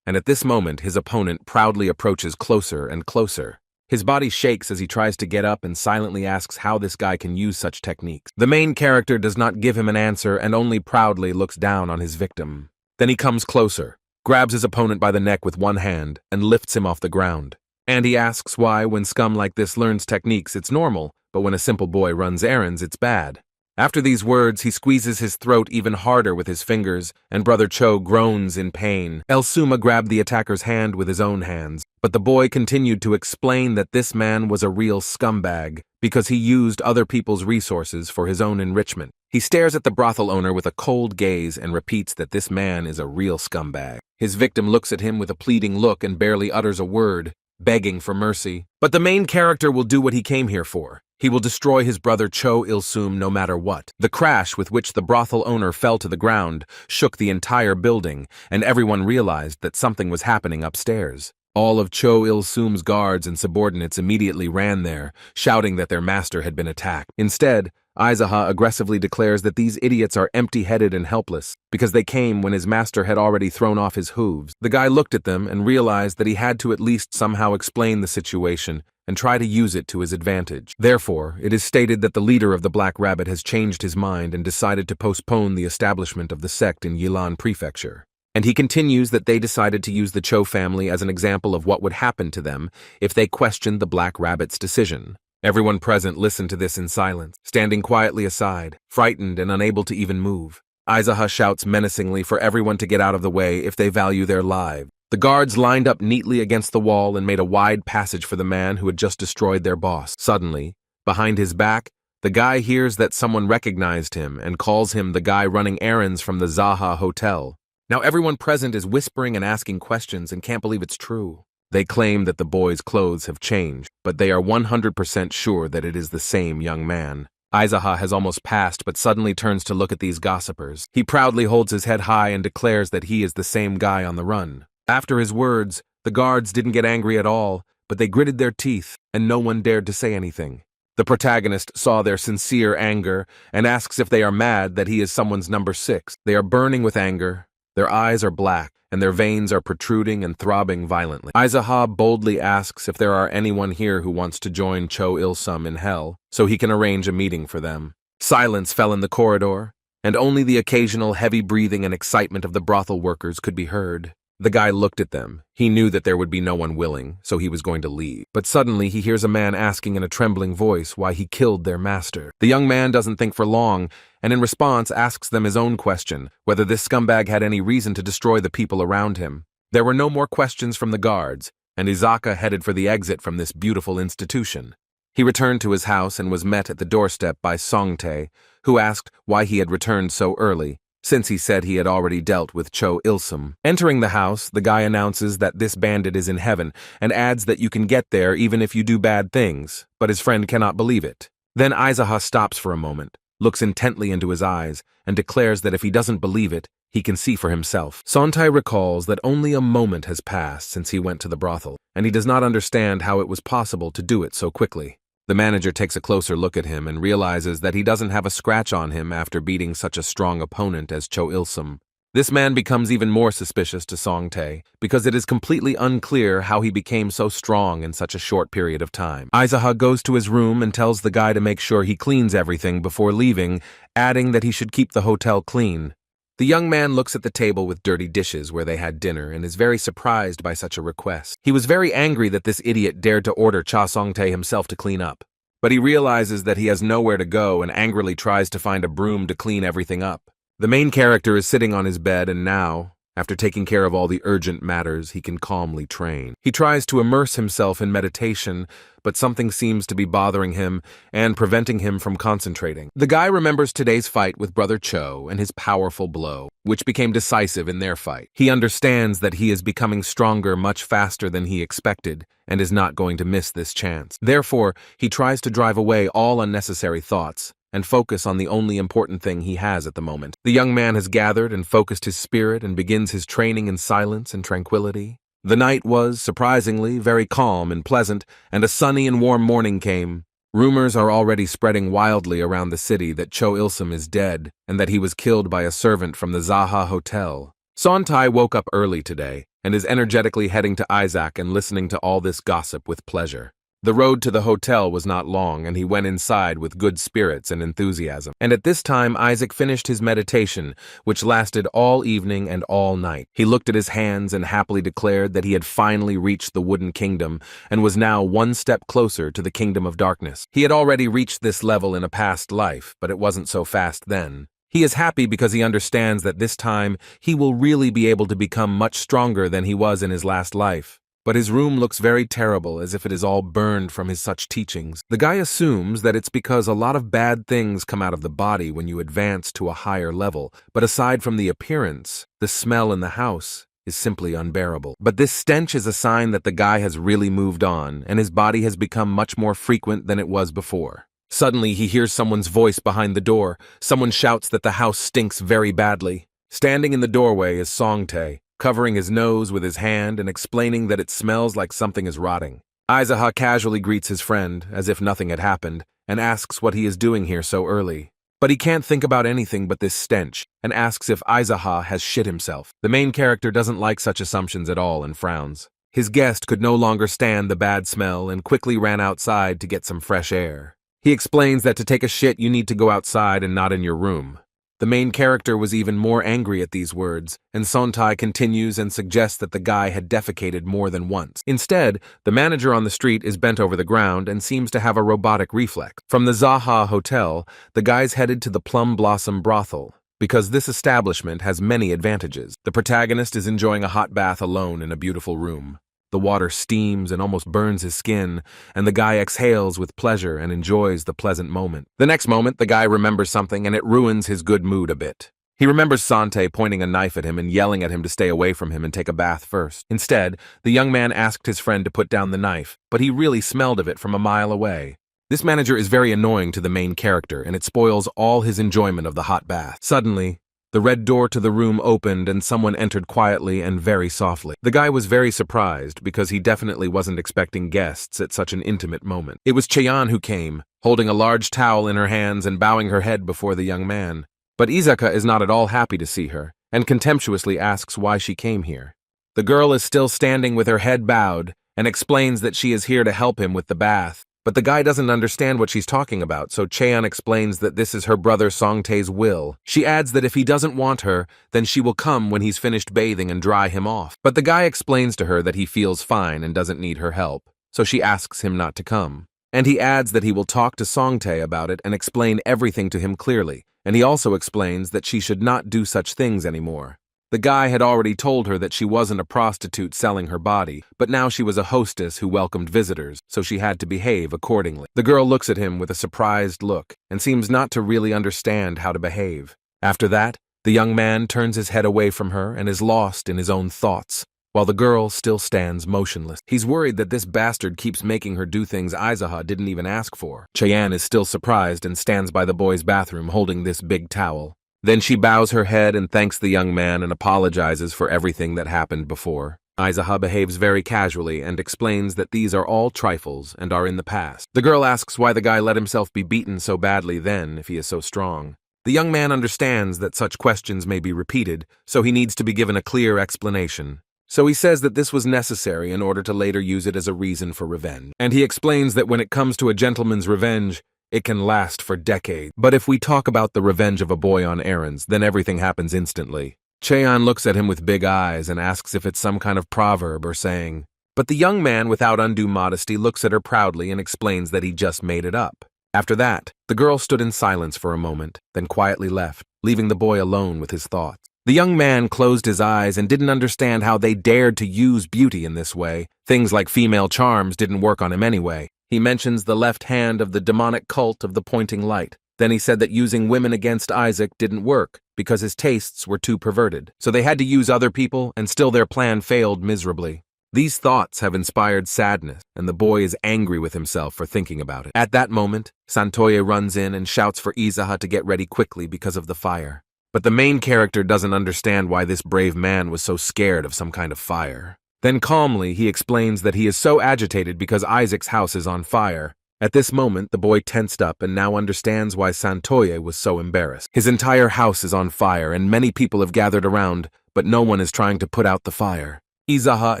and at this moment his opponent proudly approaches closer and closer. His body shakes as he tries to get up and silently asks how this guy can use such techniques. The main character does not give him an answer and only proudly looks down on his victim. Then he comes closer, grabs his opponent by the neck with one hand, and lifts him off the ground. And he asks why, when scum like this learns techniques, it's normal, but when a simple boy runs errands, it's bad. After these words, he squeezes his throat even harder with his fingers, and Brother Cho groans in pain. Ilsuma grabbed the attacker's hand with his own hands, but the boy continued to explain that this man was a real scumbag, because he used other people's resources for his own enrichment. He stares at the brothel owner with a cold gaze and repeats that this man is a real scumbag. His victim looks at him with a pleading look and barely utters a word, begging for mercy. But the main character will do what he came here for. He will destroy his brother Cho Ilsum no matter what. The crash with which the brothel owner fell to the ground shook the entire building, and everyone realized that something was happening upstairs. All of Cho Ilsum's guards and subordinates immediately ran there, shouting that their master had been attacked. Instead, Aizaha aggressively declares that these idiots are empty-headed and helpless, because they came when his master had already thrown off his hooves. The guy looked at them and realized that he had to at least somehow explain the situation and try to use it to his advantage. Therefore, it is stated that the leader of the Black Rabbit has changed his mind and decided to postpone the establishment of the sect in Yilan Prefecture. And he continues that they decided to use the Cho family as an example of what would happen to them if they questioned the Black Rabbit's decision. Everyone present listened to this in silence, standing quietly aside, frightened and unable to even move. Aizaha shouts menacingly for everyone to get out of the way if they value their lives. The guards lined up neatly against the wall and made a wide passage for the man who had just destroyed their boss. Suddenly, behind his back, the guy hears that someone recognized him and calls him the guy running errands from the Zaha Hotel. Now everyone present is whispering and asking questions and can't believe it's true. They claim that the boy's clothes have changed, but they are 100% sure that it is the same young man. Aizaha has almost passed but suddenly turns to look at these gossipers. He proudly holds his head high and declares that he is the same guy on the run. After his words, the guards didn't get angry at all, but they gritted their teeth and no one dared to say anything. The protagonist saw their sincere anger and asks if they are mad that he is someone's number 6. They are burning with anger. Their eyes are black, and their veins are protruding and throbbing violently. Aizaha boldly asks if there are anyone here who wants to join Cho Ilsum in hell, so he can arrange a meeting for them. Silence fell in the corridor, and only the occasional heavy breathing and excitement of the brothel workers could be heard. The guy looked at them. He knew that there would be no one willing, so he was going to leave. But suddenly he hears a man asking in a trembling voice why he killed their master. The young man doesn't think for long, and in response asks them his own question, whether this scumbag had any reason to destroy the people around him. There were no more questions from the guards, and Izaka headed for the exit from this beautiful institution. He returned to his house and was met at the doorstep by Songtae, who asked why he had returned so early, since he said he had already dealt with Cho Ilsum. Entering the house, the guy announces that this bandit is in heaven and adds that you can get there even if you do bad things, but his friend cannot believe it. Then Aizaha stops for a moment, looks intently into his eyes, and declares that if he doesn't believe it, he can see for himself. Sontai recalls that only a moment has passed since he went to the brothel, and he does not understand how it was possible to do it so quickly. The manager takes a closer look at him and realizes that he doesn't have a scratch on him after beating such a strong opponent as Cho Ilsum. This man becomes even more suspicious to Songtae because it is completely unclear how he became so strong in such a short period of time. Aizaha goes to his room and tells the guy to make sure he cleans everything before leaving, adding that he should keep the hotel clean. The young man looks at the table with dirty dishes where they had dinner and is very surprised by such a request. He was very angry that this idiot dared to order Cha Songtae himself to clean up. But he realizes that he has nowhere to go and angrily tries to find a broom to clean everything up. The main character is sitting on his bed and now, after taking care of all the urgent matters, he can calmly train. He tries to immerse himself in meditation, but something seems to be bothering him and preventing him from concentrating. The guy remembers today's fight with Brother Cho and his powerful blow, which became decisive in their fight. He understands that he is becoming stronger much faster than he expected and is not going to miss this chance. Therefore, he tries to drive away all unnecessary thoughts and focus on the only important thing he has at the moment. The young man has gathered and focused his spirit and begins his training in silence and tranquility. The night was, surprisingly, very calm and pleasant, and a sunny and warm morning came. Rumors are already spreading wildly around the city that Cho Ilsum is dead and that he was killed by a servant from the Zaha Hotel. Sontai woke up early today and is energetically heading to Isaac and listening to all this gossip with pleasure. The road to the hotel was not long, and he went inside with good spirits and enthusiasm. And at this time, Isaac finished his meditation, which lasted all evening and all night. He looked at his hands and happily declared that he had finally reached the Wooden Kingdom and was now one step closer to the Kingdom of Darkness. He had already reached this level in a past life, but it wasn't so fast then. He is happy because he understands that this time he will really be able to become much stronger than he was in his last life. But his room looks very terrible, as if it is all burned from his such teachings. The guy assumes that it's because a lot of bad things come out of the body when you advance to a higher level, but aside from the appearance, the smell in the house is simply unbearable. But this stench is a sign that the guy has really moved on, and his body has become much more frequent than it was before. Suddenly, he hears someone's voice behind the door. Someone shouts that the house stinks very badly. Standing in the doorway is Songtae, covering his nose with his hand and explaining that it smells like something is rotting. Aizaha casually greets his friend, as if nothing had happened, and asks what he is doing here so early. But he can't think about anything but this stench, and asks if Aizaha has shit himself. The main character doesn't like such assumptions at all and frowns. His guest could no longer stand the bad smell and quickly ran outside to get some fresh air. He explains that to take a shit you need to go outside and not in your room. The main character was even more angry at these words, and Sontai continues and suggests that the guy had defecated more than once. Instead, the manager on the street is bent over the ground and seems to have a robotic reflex. From the Zaha Hotel, the guy's headed to the Plum Blossom brothel, because this establishment has many advantages. The protagonist is enjoying a hot bath alone in a beautiful room. The water steams and almost burns his skin, and the guy exhales with pleasure and enjoys the pleasant moment. The next moment, the guy remembers something and it ruins his good mood a bit. He remembers Sante pointing a knife at him and yelling at him to stay away from him and take a bath first. Instead, the young man asked his friend to put down the knife, but he really smelled of it from a mile away. This manager is very annoying to the main character, and it spoils all his enjoyment of the hot bath. Suddenly, the red door to the room opened and someone entered quietly and very softly. The guy was very surprised because he definitely wasn't expecting guests at such an intimate moment. It was Chayon who came, holding a large towel in her hands and bowing her head before the young man. But Izaka is not at all happy to see her, and contemptuously asks why she came here. The girl is still standing with her head bowed and explains that she is here to help him with the bath. But the guy doesn't understand what she's talking about, so Chayon explains that this is her brother Songtae's will. She adds that if he doesn't want her, then she will come when he's finished bathing and dry him off. But the guy explains to her that he feels fine and doesn't need her help, so she asks him not to come. And he adds that he will talk to Songtae about it and explain everything to him clearly, and he also explains that she should not do such things anymore. The guy had already told her that she wasn't a prostitute selling her body, but now she was a hostess who welcomed visitors, so she had to behave accordingly. The girl looks at him with a surprised look and seems not to really understand how to behave. After that, the young man turns his head away from her and is lost in his own thoughts, while the girl still stands motionless. He's worried that this bastard keeps making her do things Aizaha didn't even ask for. Chayon is still surprised and stands by the boys' bathroom holding this big towel. Then she bows her head and thanks the young man and apologizes for everything that happened before. Aizaha behaves very casually and explains that these are all trifles and are in the past. The girl asks why the guy let himself be beaten so badly then if he is so strong. The young man understands that such questions may be repeated, so he needs to be given a clear explanation. So he says that this was necessary in order to later use it as a reason for revenge. And he explains that when it comes to a gentleman's revenge, it can last for decades. But if we talk about the revenge of a boy on errands, then everything happens instantly. Chayon looks at him with big eyes and asks if it's some kind of proverb or saying. But the young man, without undue modesty, looks at her proudly and explains that he just made it up. After that, the girl stood in silence for a moment, then quietly left, leaving the boy alone with his thoughts. The young man closed his eyes and didn't understand how they dared to use beauty in this way. Things like female charms didn't work on him anyway. He mentions the left hand of the demonic cult of the pointing light. Then he said that using women against Isaac didn't work because his tastes were too perverted. So they had to use other people, and still their plan failed miserably. These thoughts have inspired sadness, and the boy is angry with himself for thinking about it. At that moment, Santoye runs in and shouts for Izaha to get ready quickly because of the fire. But the main character doesn't understand why this brave man was so scared of some kind of fire. Then calmly, he explains that he is so agitated because Isaac's house is on fire. At this moment, the boy tensed up and now understands why Santoye was so embarrassed. His entire house is on fire and many people have gathered around, but no one is trying to put out the fire. Izaha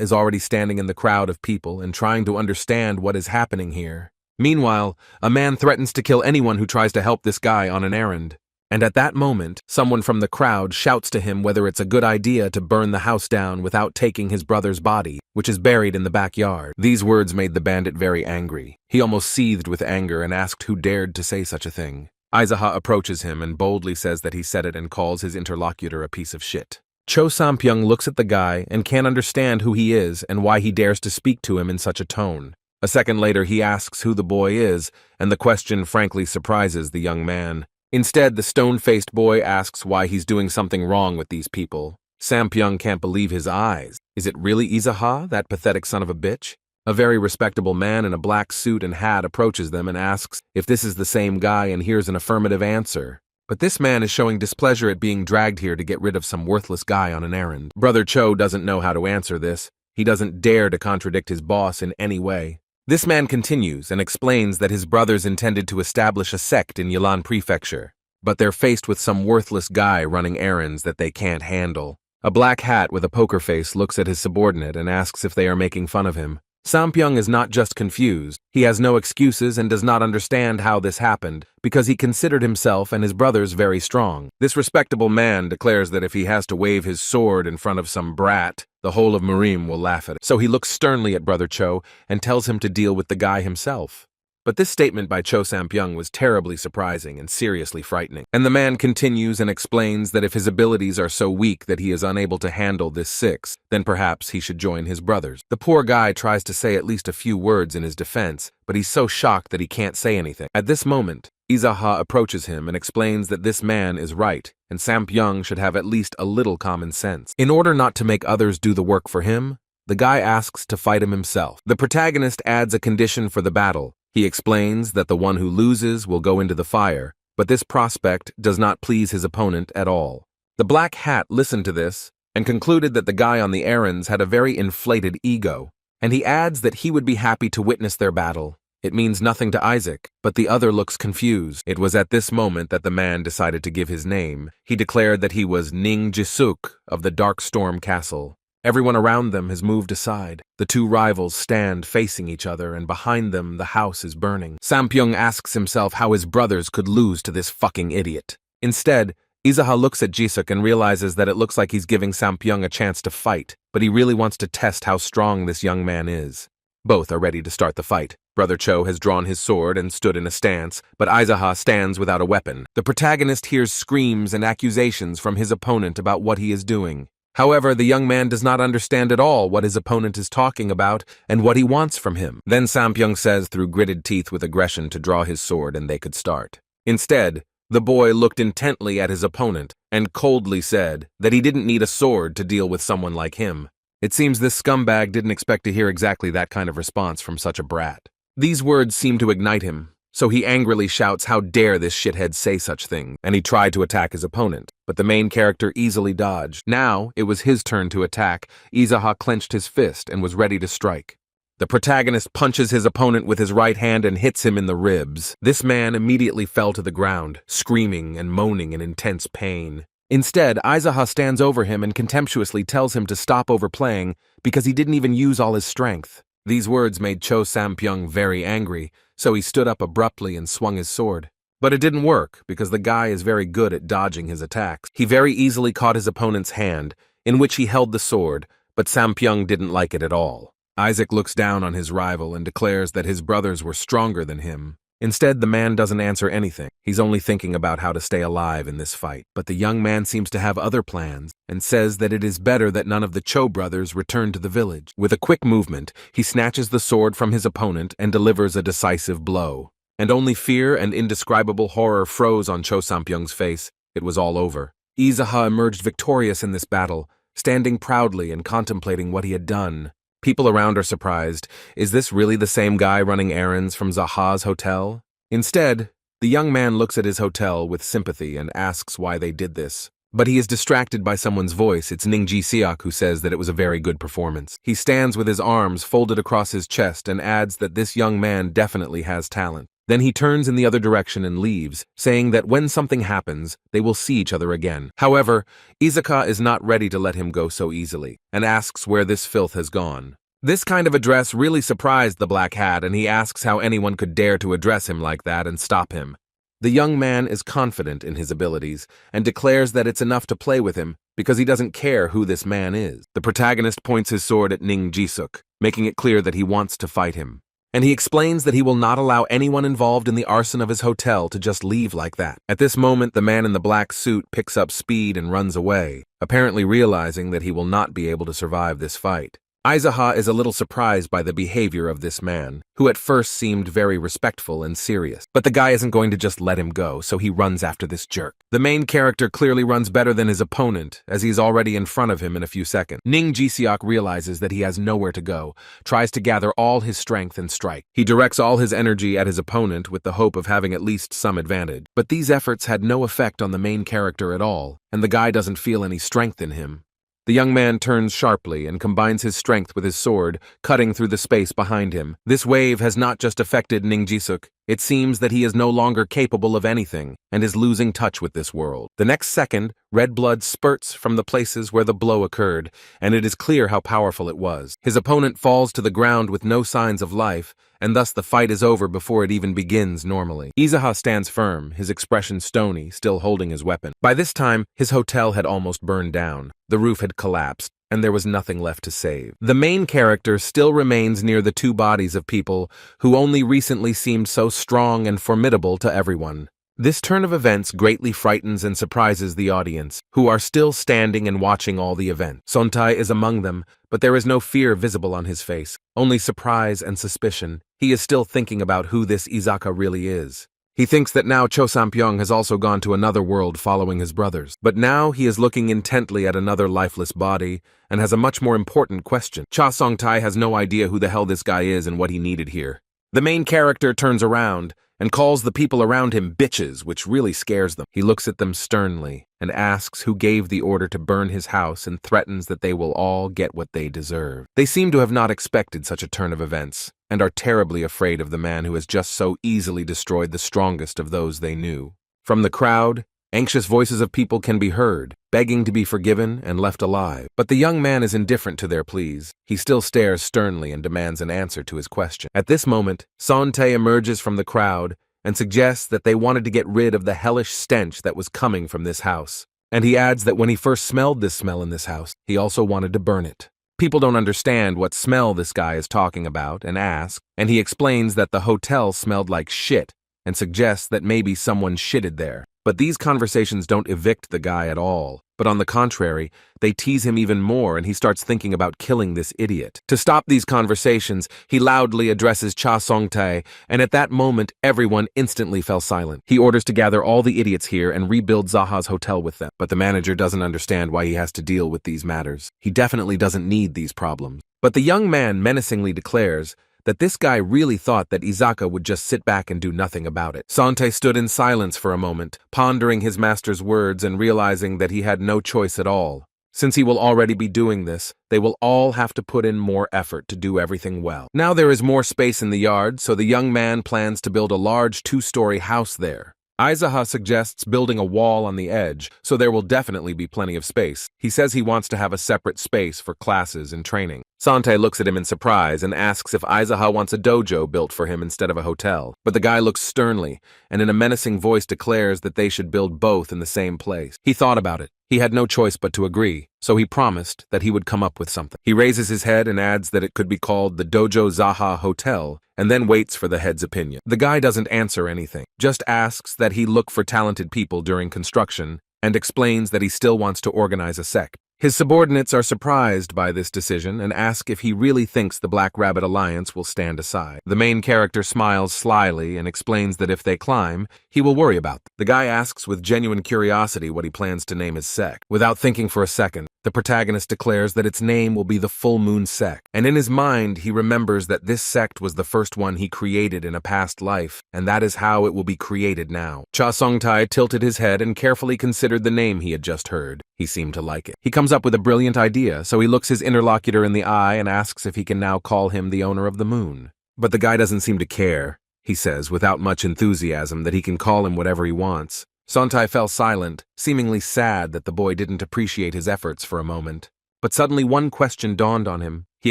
is already standing in the crowd of people and trying to understand what is happening here. Meanwhile, a man threatens to kill anyone who tries to help this guy on an errand. And at that moment, someone from the crowd shouts to him whether it's a good idea to burn the house down without taking his brother's body, which is buried in the backyard. These words made the bandit very angry. He almost seethed with anger and asked who dared to say such a thing. Izaha approaches him and boldly says that he said it and calls his interlocutor a piece of shit. Cho Sampyeong looks at the guy and can't understand who he is and why he dares to speak to him in such a tone. A second later, he asks who the boy is, and the question frankly surprises the young man. Instead, the stone-faced boy asks why he's doing something wrong with these people. Sampyeong can't believe his eyes. Is it really Izaha, that pathetic son of a bitch? A very respectable man in a black suit and hat approaches them and asks if this is the same guy and hears an affirmative answer. But this man is showing displeasure at being dragged here to get rid of some worthless guy on an errand. Brother Cho doesn't know how to answer this. He doesn't dare to contradict his boss in any way. This man continues and explains that his brothers intended to establish a sect in Yilan Prefecture, but they're faced with some worthless guy running errands that they can't handle. A black hat with a poker face looks at his subordinate and asks if they are making fun of him. Sampyeong is not just confused, he has no excuses and does not understand how this happened, because he considered himself and his brothers very strong. This respectable man declares that if he has to wave his sword in front of some brat, the whole of Marim will laugh at it. So he looks sternly at Brother Cho and tells him to deal with the guy himself. But this statement by Cho Sampyeong was terribly surprising and seriously frightening. And the man continues and explains that if his abilities are so weak that he is unable to handle this six, then perhaps he should join his brothers. The poor guy tries to say at least a few words in his defense, but he's so shocked that he can't say anything. At this moment, Izaha approaches him and explains that this man is right, and Sampyeong should have at least a little common sense. In order not to make others do the work for him, the guy asks to fight him himself. The protagonist adds a condition for the battle. He explains that the one who loses will go into the fire, but this prospect does not please his opponent at all. The black hat listened to this and concluded that the guy on the errands had a very inflated ego, and he adds that he would be happy to witness their battle. It means nothing to Isaac, but the other looks confused. It was at this moment that the man decided to give his name. He declared that he was Ning Jiuk of the Dark Storm Castle. Everyone around them has moved aside. The two rivals stand facing each other, and behind them the house is burning. Sampyeong asks himself how his brothers could lose to this fucking idiot. Instead, Izaha looks at Jiuk and realizes that it looks like he's giving Sampyeong a chance to fight, but he really wants to test how strong this young man is. Both are ready to start the fight. Brother Cho has drawn his sword and stood in a stance, but Izaha stands without a weapon. The protagonist hears screams and accusations from his opponent about what he is doing. However, the young man does not understand at all what his opponent is talking about and what he wants from him. Then Sampyeong says through gritted teeth with aggression to draw his sword and they could start. Instead, the boy looked intently at his opponent and coldly said that he didn't need a sword to deal with someone like him. It seems this scumbag didn't expect to hear exactly that kind of response from such a brat. These words seem to ignite him, so he angrily shouts how dare this shithead say such things, and he tried to attack his opponent, but the main character easily dodged. Now, it was his turn to attack. Izaha clenched his fist and was ready to strike. The protagonist punches his opponent with his right hand and hits him in the ribs. This man immediately fell to the ground, screaming and moaning in intense pain. Instead, Izaha stands over him and contemptuously tells him to stop overplaying because he didn't even use all his strength. These words made Cho Sampyeong very angry, so he stood up abruptly and swung his sword. But it didn't work because the guy is very good at dodging his attacks. He very easily caught his opponent's hand, in which he held the sword, but Sampyeong didn't like it at all. Isaac looks down on his rival and declares that his brothers were stronger than him. Instead, the man doesn't answer anything. He's only thinking about how to stay alive in this fight. But the young man seems to have other plans and says that it is better that none of the Cho brothers return to the village. With a quick movement, he snatches the sword from his opponent and delivers a decisive blow. And only fear and indescribable horror froze on Cho Sampyeong's face. It was all over. Izaha emerged victorious in this battle, standing proudly and contemplating what he had done. People around are surprised. Is this really the same guy running errands from Zaha's hotel? Instead, the young man looks at his hotel with sympathy and asks why they did this. But he is distracted by someone's voice. It's Ning Ji-seok who says that it was a very good performance. He stands with his arms folded across his chest and adds that this young man definitely has talent. Then he turns in the other direction and leaves, saying that when something happens, they will see each other again. However, Izaha is not ready to let him go so easily, and asks where this filth has gone. This kind of address really surprised the Black Hat, and he asks how anyone could dare to address him like that and stop him. The young man is confident in his abilities, and declares that it's enough to play with him, because he doesn't care who this man is. The protagonist points his sword at Ning Ji-seok, making it clear that he wants to fight him. And he explains that he will not allow anyone involved in the arson of his hotel to just leave like that. At this moment, the man in the black suit picks up speed and runs away, apparently realizing that he will not be able to survive this fight. Izaha is a little surprised by the behavior of this man, who at first seemed very respectful and serious. But the guy isn't going to just let him go, so he runs after this jerk. The main character clearly runs better than his opponent, as he's already in front of him in a few seconds. Ning Ji-seok realizes that he has nowhere to go, tries to gather all his strength and strike. He directs all his energy at his opponent with the hope of having at least some advantage. But these efforts had no effect on the main character at all, and the guy doesn't feel any strength in him. The young man turns sharply and combines his strength with his sword, cutting through the space behind him. This wave has not just affected Ning Jiuk. It seems that he is no longer capable of anything and is losing touch with this world. The next second, red blood spurts from the places where the blow occurred, and it is clear how powerful it was. His opponent falls to the ground with no signs of life, and thus the fight is over before it even begins normally. Izaha stands firm, his expression stony, still holding his weapon. By this time, his hotel had almost burned down. The roof had collapsed, and there was nothing left to save. The main character still remains near the two bodies of people who only recently seemed so strong and formidable to everyone. This turn of events greatly frightens and surprises the audience, who are still standing and watching all the events. Sontai is among them, but there is no fear visible on his face, only surprise and suspicion. He is still thinking about who this Izaka really is. He thinks that now Cho Sampyeong has also gone to another world following his brothers. But now he is looking intently at another lifeless body and has a much more important question. Cha Songtai has no idea who the hell this guy is and what he needed here. The main character turns around and calls the people around him bitches, which really scares them. He looks at them sternly and asks who gave the order to burn his house and threatens that they will all get what they deserve. They seem to have not expected such a turn of events and are terribly afraid of the man who has just so easily destroyed the strongest of those they knew. From the crowd, anxious voices of people can be heard, begging to be forgiven and left alive. But the young man is indifferent to their pleas. He still stares sternly and demands an answer to his question. At this moment, Sontae emerges from the crowd and suggests that they wanted to get rid of the hellish stench that was coming from this house. And he adds that when he first smelled this smell in this house, he also wanted to burn it. People don't understand what smell this guy is talking about and ask, and he explains that the hotel smelled like shit and suggests that maybe someone shitted there. But these conversations don't evict the guy at all. But on the contrary, they tease him even more and he starts thinking about killing this idiot. To stop these conversations, he loudly addresses Cha Songtae, and at that moment, everyone instantly fell silent. He orders to gather all the idiots here and rebuild Zaha's hotel with them. But the manager doesn't understand why he has to deal with these matters. He definitely doesn't need these problems. But the young man menacingly declares that this guy really thought that Izaka would just sit back and do nothing about it. Sante stood in silence for a moment, pondering his master's words and realizing that he had no choice at all. Since he will already be doing this, they will all have to put in more effort to do everything well. Now there is more space in the yard, so the young man plans to build a large 2-story house there. Izaha suggests building a wall on the edge, so there will definitely be plenty of space. He says he wants to have a separate space for classes and training. Sante looks at him in surprise and asks if Izaha wants a dojo built for him instead of a hotel. But the guy looks sternly and in a menacing voice declares that they should build both in the same place. He thought about it. He had no choice but to agree, so he promised that he would come up with something. He raises his head and adds that it could be called the Dojo Zaha Hotel, and then waits for the head's opinion. The guy doesn't answer anything, just asks that he look for talented people during construction, and explains that he still wants to organize a sect. His subordinates are surprised by this decision and ask if he really thinks the Black Rabbit Alliance will stand aside. The main character smiles slyly and explains that if they climb, he will worry about them. The guy asks with genuine curiosity what he plans to name his sect. Without thinking for a second, the protagonist declares that its name will be the Full Moon Sect. And in his mind, he remembers that this sect was the first one he created in a past life, and that is how it will be created now. Cha Songtai tilted his head and carefully considered the name he had just heard. He seemed to like it. He comes up with a brilliant idea, so he looks his interlocutor in the eye and asks if he can now call him the owner of the moon. But the guy doesn't seem to care. He says, without much enthusiasm, that he can call him whatever he wants. Sontai fell silent, seemingly sad that the boy didn't appreciate his efforts for a moment. But suddenly one question dawned on him. He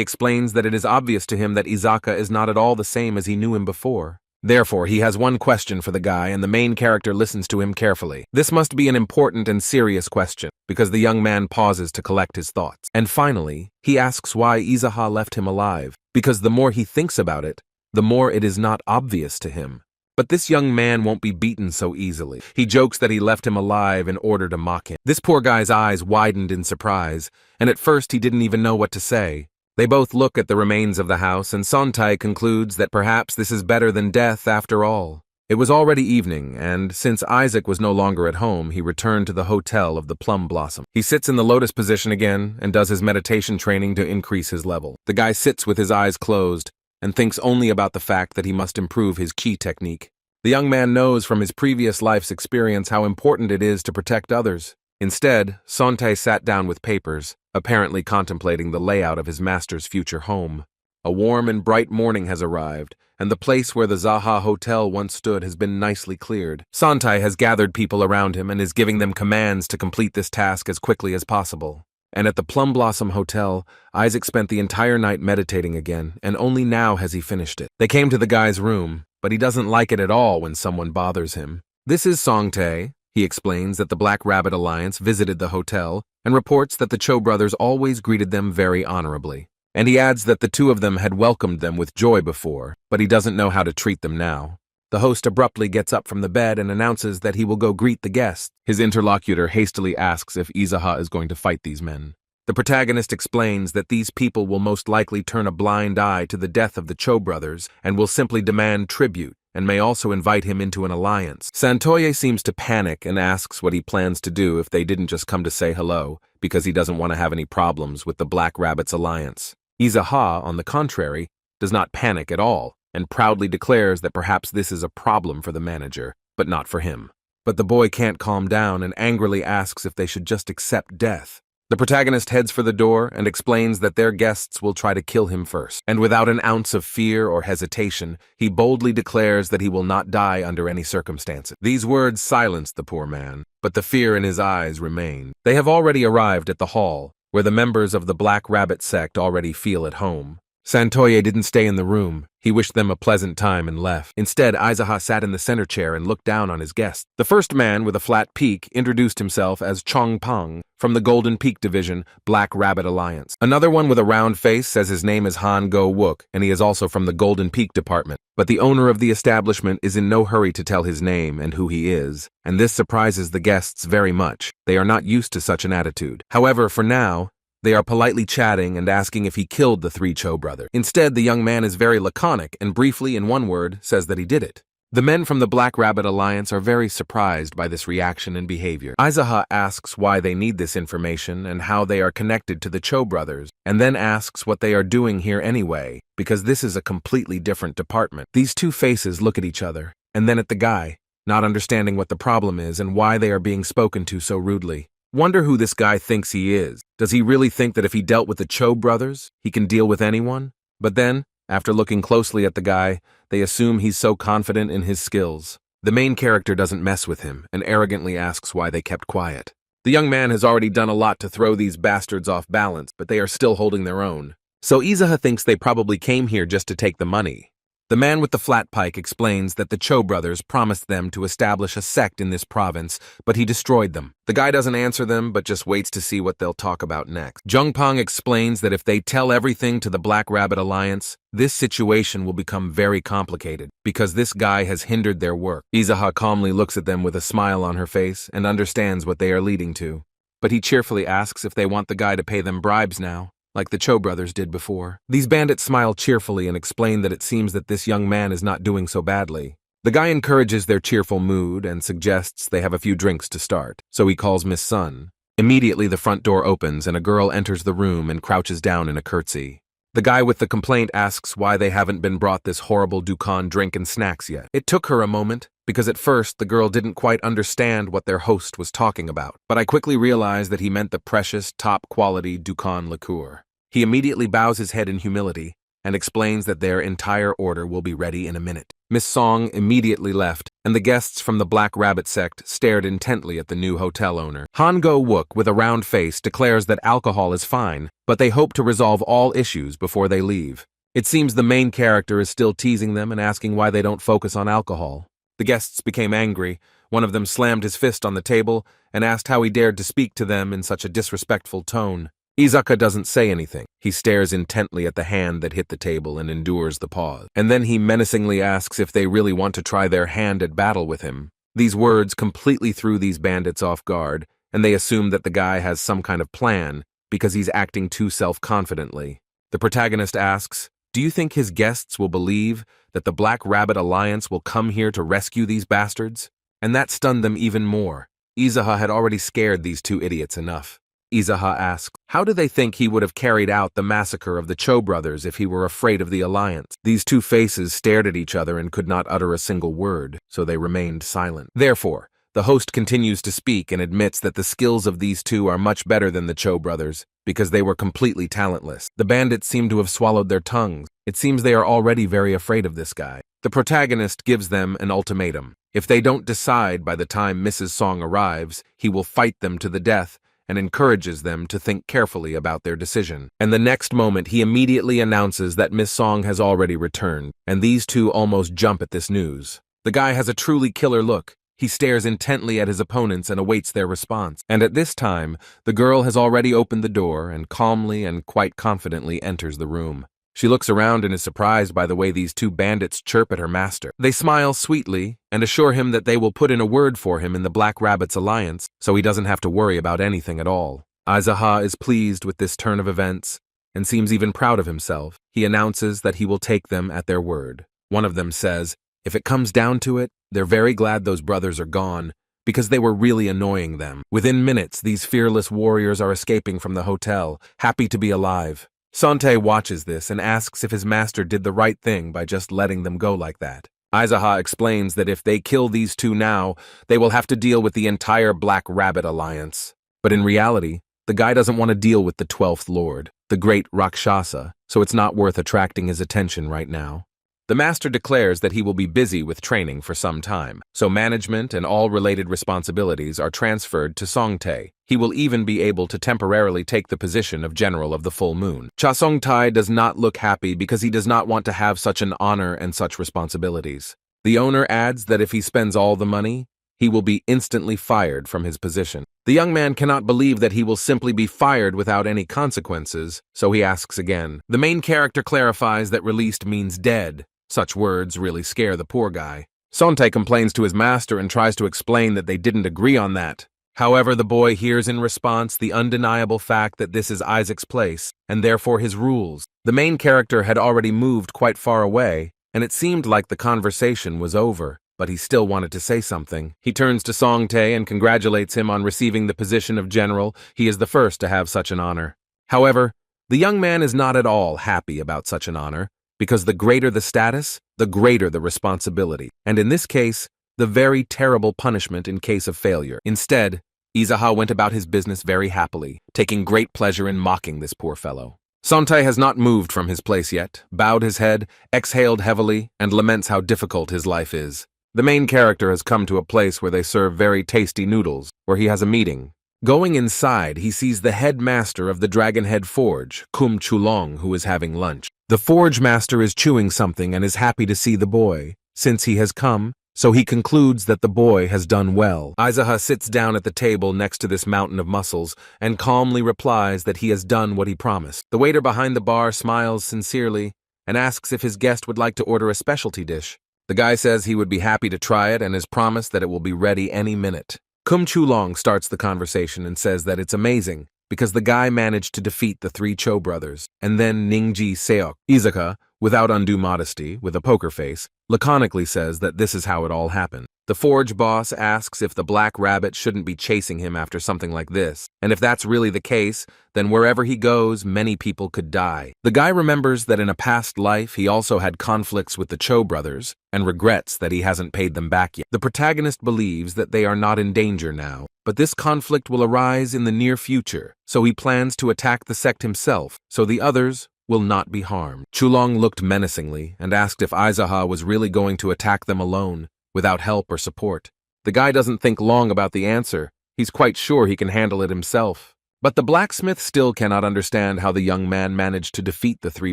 explains that it is obvious to him that Izaka is not at all the same as he knew him before. Therefore, he has one question for the guy, and the main character listens to him carefully. This must be an important and serious question, because the young man pauses to collect his thoughts. And finally, he asks why Izaha left him alive, because the more he thinks about it, the more it is not obvious to him. But this young man won't be beaten so easily. He jokes that he left him alive in order to mock him. This poor guy's eyes widened in surprise, and at first he didn't even know what to say. They both look at the remains of the house, and Sontai concludes that perhaps this is better than death after all. It was already evening, and since Isaac was no longer at home, he returned to the hotel of the Plum Blossom. He sits in the lotus position again and does his meditation training to increase his level. The guy sits with his eyes closed and thinks only about the fact that he must improve his ki technique. The young man knows from his previous life's experience how important it is to protect others. Instead, Sontai sat down with papers, apparently contemplating the layout of his master's future home. A warm and bright morning has arrived, and the place where the Zaha Hotel once stood has been nicely cleared. Santai has gathered people around him and is giving them commands to complete this task as quickly as possible. And at the Plum Blossom Hotel, Isaac spent the entire night meditating again, and only now has he finished it. They came to the guy's room, but he doesn't like it at all when someone bothers him. This is Songtae. He explains that the Black Rabbit Alliance visited the hotel and reports that the Cho brothers always greeted them very honorably. And he adds that the two of them had welcomed them with joy before, but he doesn't know how to treat them now. The host abruptly gets up from the bed and announces that he will go greet the guests. His interlocutor hastily asks if Izaha is going to fight these men. The protagonist explains that these people will most likely turn a blind eye to the death of the Cho brothers and will simply demand tribute, and may also invite him into an alliance. Santoye seems to panic and asks what he plans to do if they didn't just come to say hello, because he doesn't want to have any problems with the Black Rabbit's alliance. Izaha, on the contrary, does not panic at all, and proudly declares that perhaps this is a problem for the manager, but not for him. But the boy can't calm down and angrily asks if they should just accept death. The protagonist heads for the door and explains that their guests will try to kill him first, and without an ounce of fear or hesitation, he boldly declares that he will not die under any circumstances. These words silence the poor man, but the fear in his eyes remained. They have already arrived at the hall, where the members of the Black Rabbit sect already feel at home. Santoye didn't stay in the room. He wished them a pleasant time and left. Instead, Izaha sat in the center chair and looked down on his guests. The first man with a flat peak introduced himself as Chong Pang from the Golden Peak Division, Black Rabbit Alliance. Another one with a round face says his name is Han Go Wook, and he is also from the Golden Peak Department. But the owner of the establishment is in no hurry to tell his name and who he is, and this surprises the guests very much. They are not used to such an attitude. However, for now, they are politely chatting and asking if he killed the three Cho brothers. Instead, the young man is very laconic and briefly, in one word, says that he did it. The men from the Black Rabbit Alliance are very surprised by this reaction and behavior. Izaha asks why they need this information and how they are connected to the Cho brothers, and then asks what they are doing here anyway, because this is a completely different department. These two faces look at each other, and then at the guy, not understanding what the problem is and why they are being spoken to so rudely. Wonder who this guy thinks he is. Does he really think that if he dealt with the Cho brothers, he can deal with anyone? But then, after looking closely at the guy, they assume he's so confident in his skills. The main character doesn't mess with him and arrogantly asks why they kept quiet. The young man has already done a lot to throw these bastards off balance, but they are still holding their own. So Izaha thinks they probably came here just to take the money. The man with the flat pike explains that the Cho brothers promised them to establish a sect in this province, but he destroyed them. The guy doesn't answer them, but just waits to see what they'll talk about next. Jungpong explains that if they tell everything to the Black Rabbit Alliance, this situation will become very complicated, because this guy has hindered their work. Izaha calmly looks at them with a smile on her face and understands what they are leading to. But he cheerfully asks if they want the guy to pay them bribes now, like the Cho brothers did before. These bandits smile cheerfully and explain that it seems that this young man is not doing so badly. The guy encourages their cheerful mood and suggests they have a few drinks to start, so he calls Miss Sun. Immediately the front door opens and a girl enters the room and crouches down in a curtsy. The guy with the complaint asks why they haven't been brought this horrible Dukan drink and snacks yet. It took her a moment, because at first the girl didn't quite understand what their host was talking about, but I quickly realized that he meant the precious, top-quality Dukan liqueur. He immediately bows his head in humility and explains that their entire order will be ready in a minute. Miss Song immediately left, and the guests from the Black Rabbit sect stared intently at the new hotel owner. Han Go Wook, with a round face, declares that alcohol is fine, but they hope to resolve all issues before they leave. It seems the main character is still teasing them and asking why they don't focus on alcohol. The guests became angry. One of them slammed his fist on the table and asked how he dared to speak to them in such a disrespectful tone. Izaka doesn't say anything. He stares intently at the hand that hit the table and endures the pause. And then he menacingly asks if they really want to try their hand at battle with him. These words completely threw these bandits off guard, and they assume that the guy has some kind of plan because he's acting too self-confidently. The protagonist asks, "Do you think his guests will believe that the Black Rabbit Alliance will come here to rescue these bastards?" And that stunned them even more. Izaha had already scared these two idiots enough. Izaha asked, how do they think he would have carried out the massacre of the Cho brothers if he were afraid of the alliance? These two faces stared at each other and could not utter a single word, so they remained silent. Therefore, the host continues to speak and admits that the skills of these two are much better than the Cho brothers, because they were completely talentless. The bandits seem to have swallowed their tongues. It seems they are already very afraid of this guy. The protagonist gives them an ultimatum. If they don't decide by the time Mrs. Song arrives, he will fight them to the death and encourages them to think carefully about their decision. And the next moment, he immediately announces that Miss Song has already returned, and these two almost jump at this news. The guy has a truly killer look. He stares intently at his opponents and awaits their response. And at this time, the girl has already opened the door and calmly and quite confidently enters the room. She looks around and is surprised by the way these two bandits chirp at her master. They smile sweetly and assure him that they will put in a word for him in the Black Rabbit's alliance, so he doesn't have to worry about anything at all. Aizaha is pleased with this turn of events and seems even proud of himself. He announces that he will take them at their word. One of them says, if it comes down to it, they're very glad those brothers are gone, because they were really annoying them. Within minutes, these fearless warriors are escaping from the hotel, happy to be alive. Sante watches this and asks if his master did the right thing by just letting them go like that. Aizaha explains that if they kill these two now, they will have to deal with the entire Black Rabbit alliance. But in reality, the guy doesn't want to deal with the 12th Lord, the great Rakshasa, so it's not worth attracting his attention right now. The master declares that he will be busy with training for some time, so management and all related responsibilities are transferred to Songtae. He will even be able to temporarily take the position of General of the Full Moon. Cha Songtae does not look happy because he does not want to have such an honor and such responsibilities. The owner adds that if he spends all the money, he will be instantly fired from his position. The young man cannot believe that he will simply be fired without any consequences, so he asks again. The main character clarifies that released means dead. Such words really scare the poor guy. Songtae complains to his master and tries to explain that they didn't agree on that. However, the boy hears in response the undeniable fact that this is Isaac's place, and therefore his rules. The main character had already moved quite far away, and it seemed like the conversation was over, but he still wanted to say something. He turns to Songtae and congratulates him on receiving the position of general. He is the first to have such an honor. However, the young man is not at all happy about such an honor, because the greater the status, the greater the responsibility, and in this case, the very terrible punishment in case of failure. Instead, Aizaha went about his business very happily, taking great pleasure in mocking this poor fellow. Songtae has not moved from his place yet, bowed his head, exhaled heavily, and laments how difficult his life is. The main character has come to a place where they serve very tasty noodles, where he has a meeting. Going inside, he sees the headmaster of the Dragonhead Forge, Kum Chulong, who is having lunch. The forge master is chewing something and is happy to see the boy, since he has come, so he concludes that the boy has done well. Aizaha sits down at the table next to this mountain of muscles and calmly replies that he has done what he promised. The waiter behind the bar smiles sincerely and asks if his guest would like to order a specialty dish. The guy says he would be happy to try it and has promised that it will be ready any minute. Kum Chulong starts the conversation and says that it's amazing, because the guy managed to defeat the 3 Cho brothers, and then Ningji Seok. Izaka, without undue modesty, with a poker face, laconically says that this is how it all happened. The forge boss asks if the Black Rabbit shouldn't be chasing him after something like this, and if that's really the case, then wherever he goes, many people could die. The guy remembers that in a past life he also had conflicts with the Cho brothers, and regrets that he hasn't paid them back yet. The protagonist believes that they are not in danger now, but this conflict will arise in the near future, so he plans to attack the sect himself, so the others will not be harmed. Chulong looked menacingly and asked if Aizaha was really going to attack them alone, without help or support. The guy doesn't think long about the answer. He's quite sure he can handle it himself. But the blacksmith still cannot understand how the young man managed to defeat the 3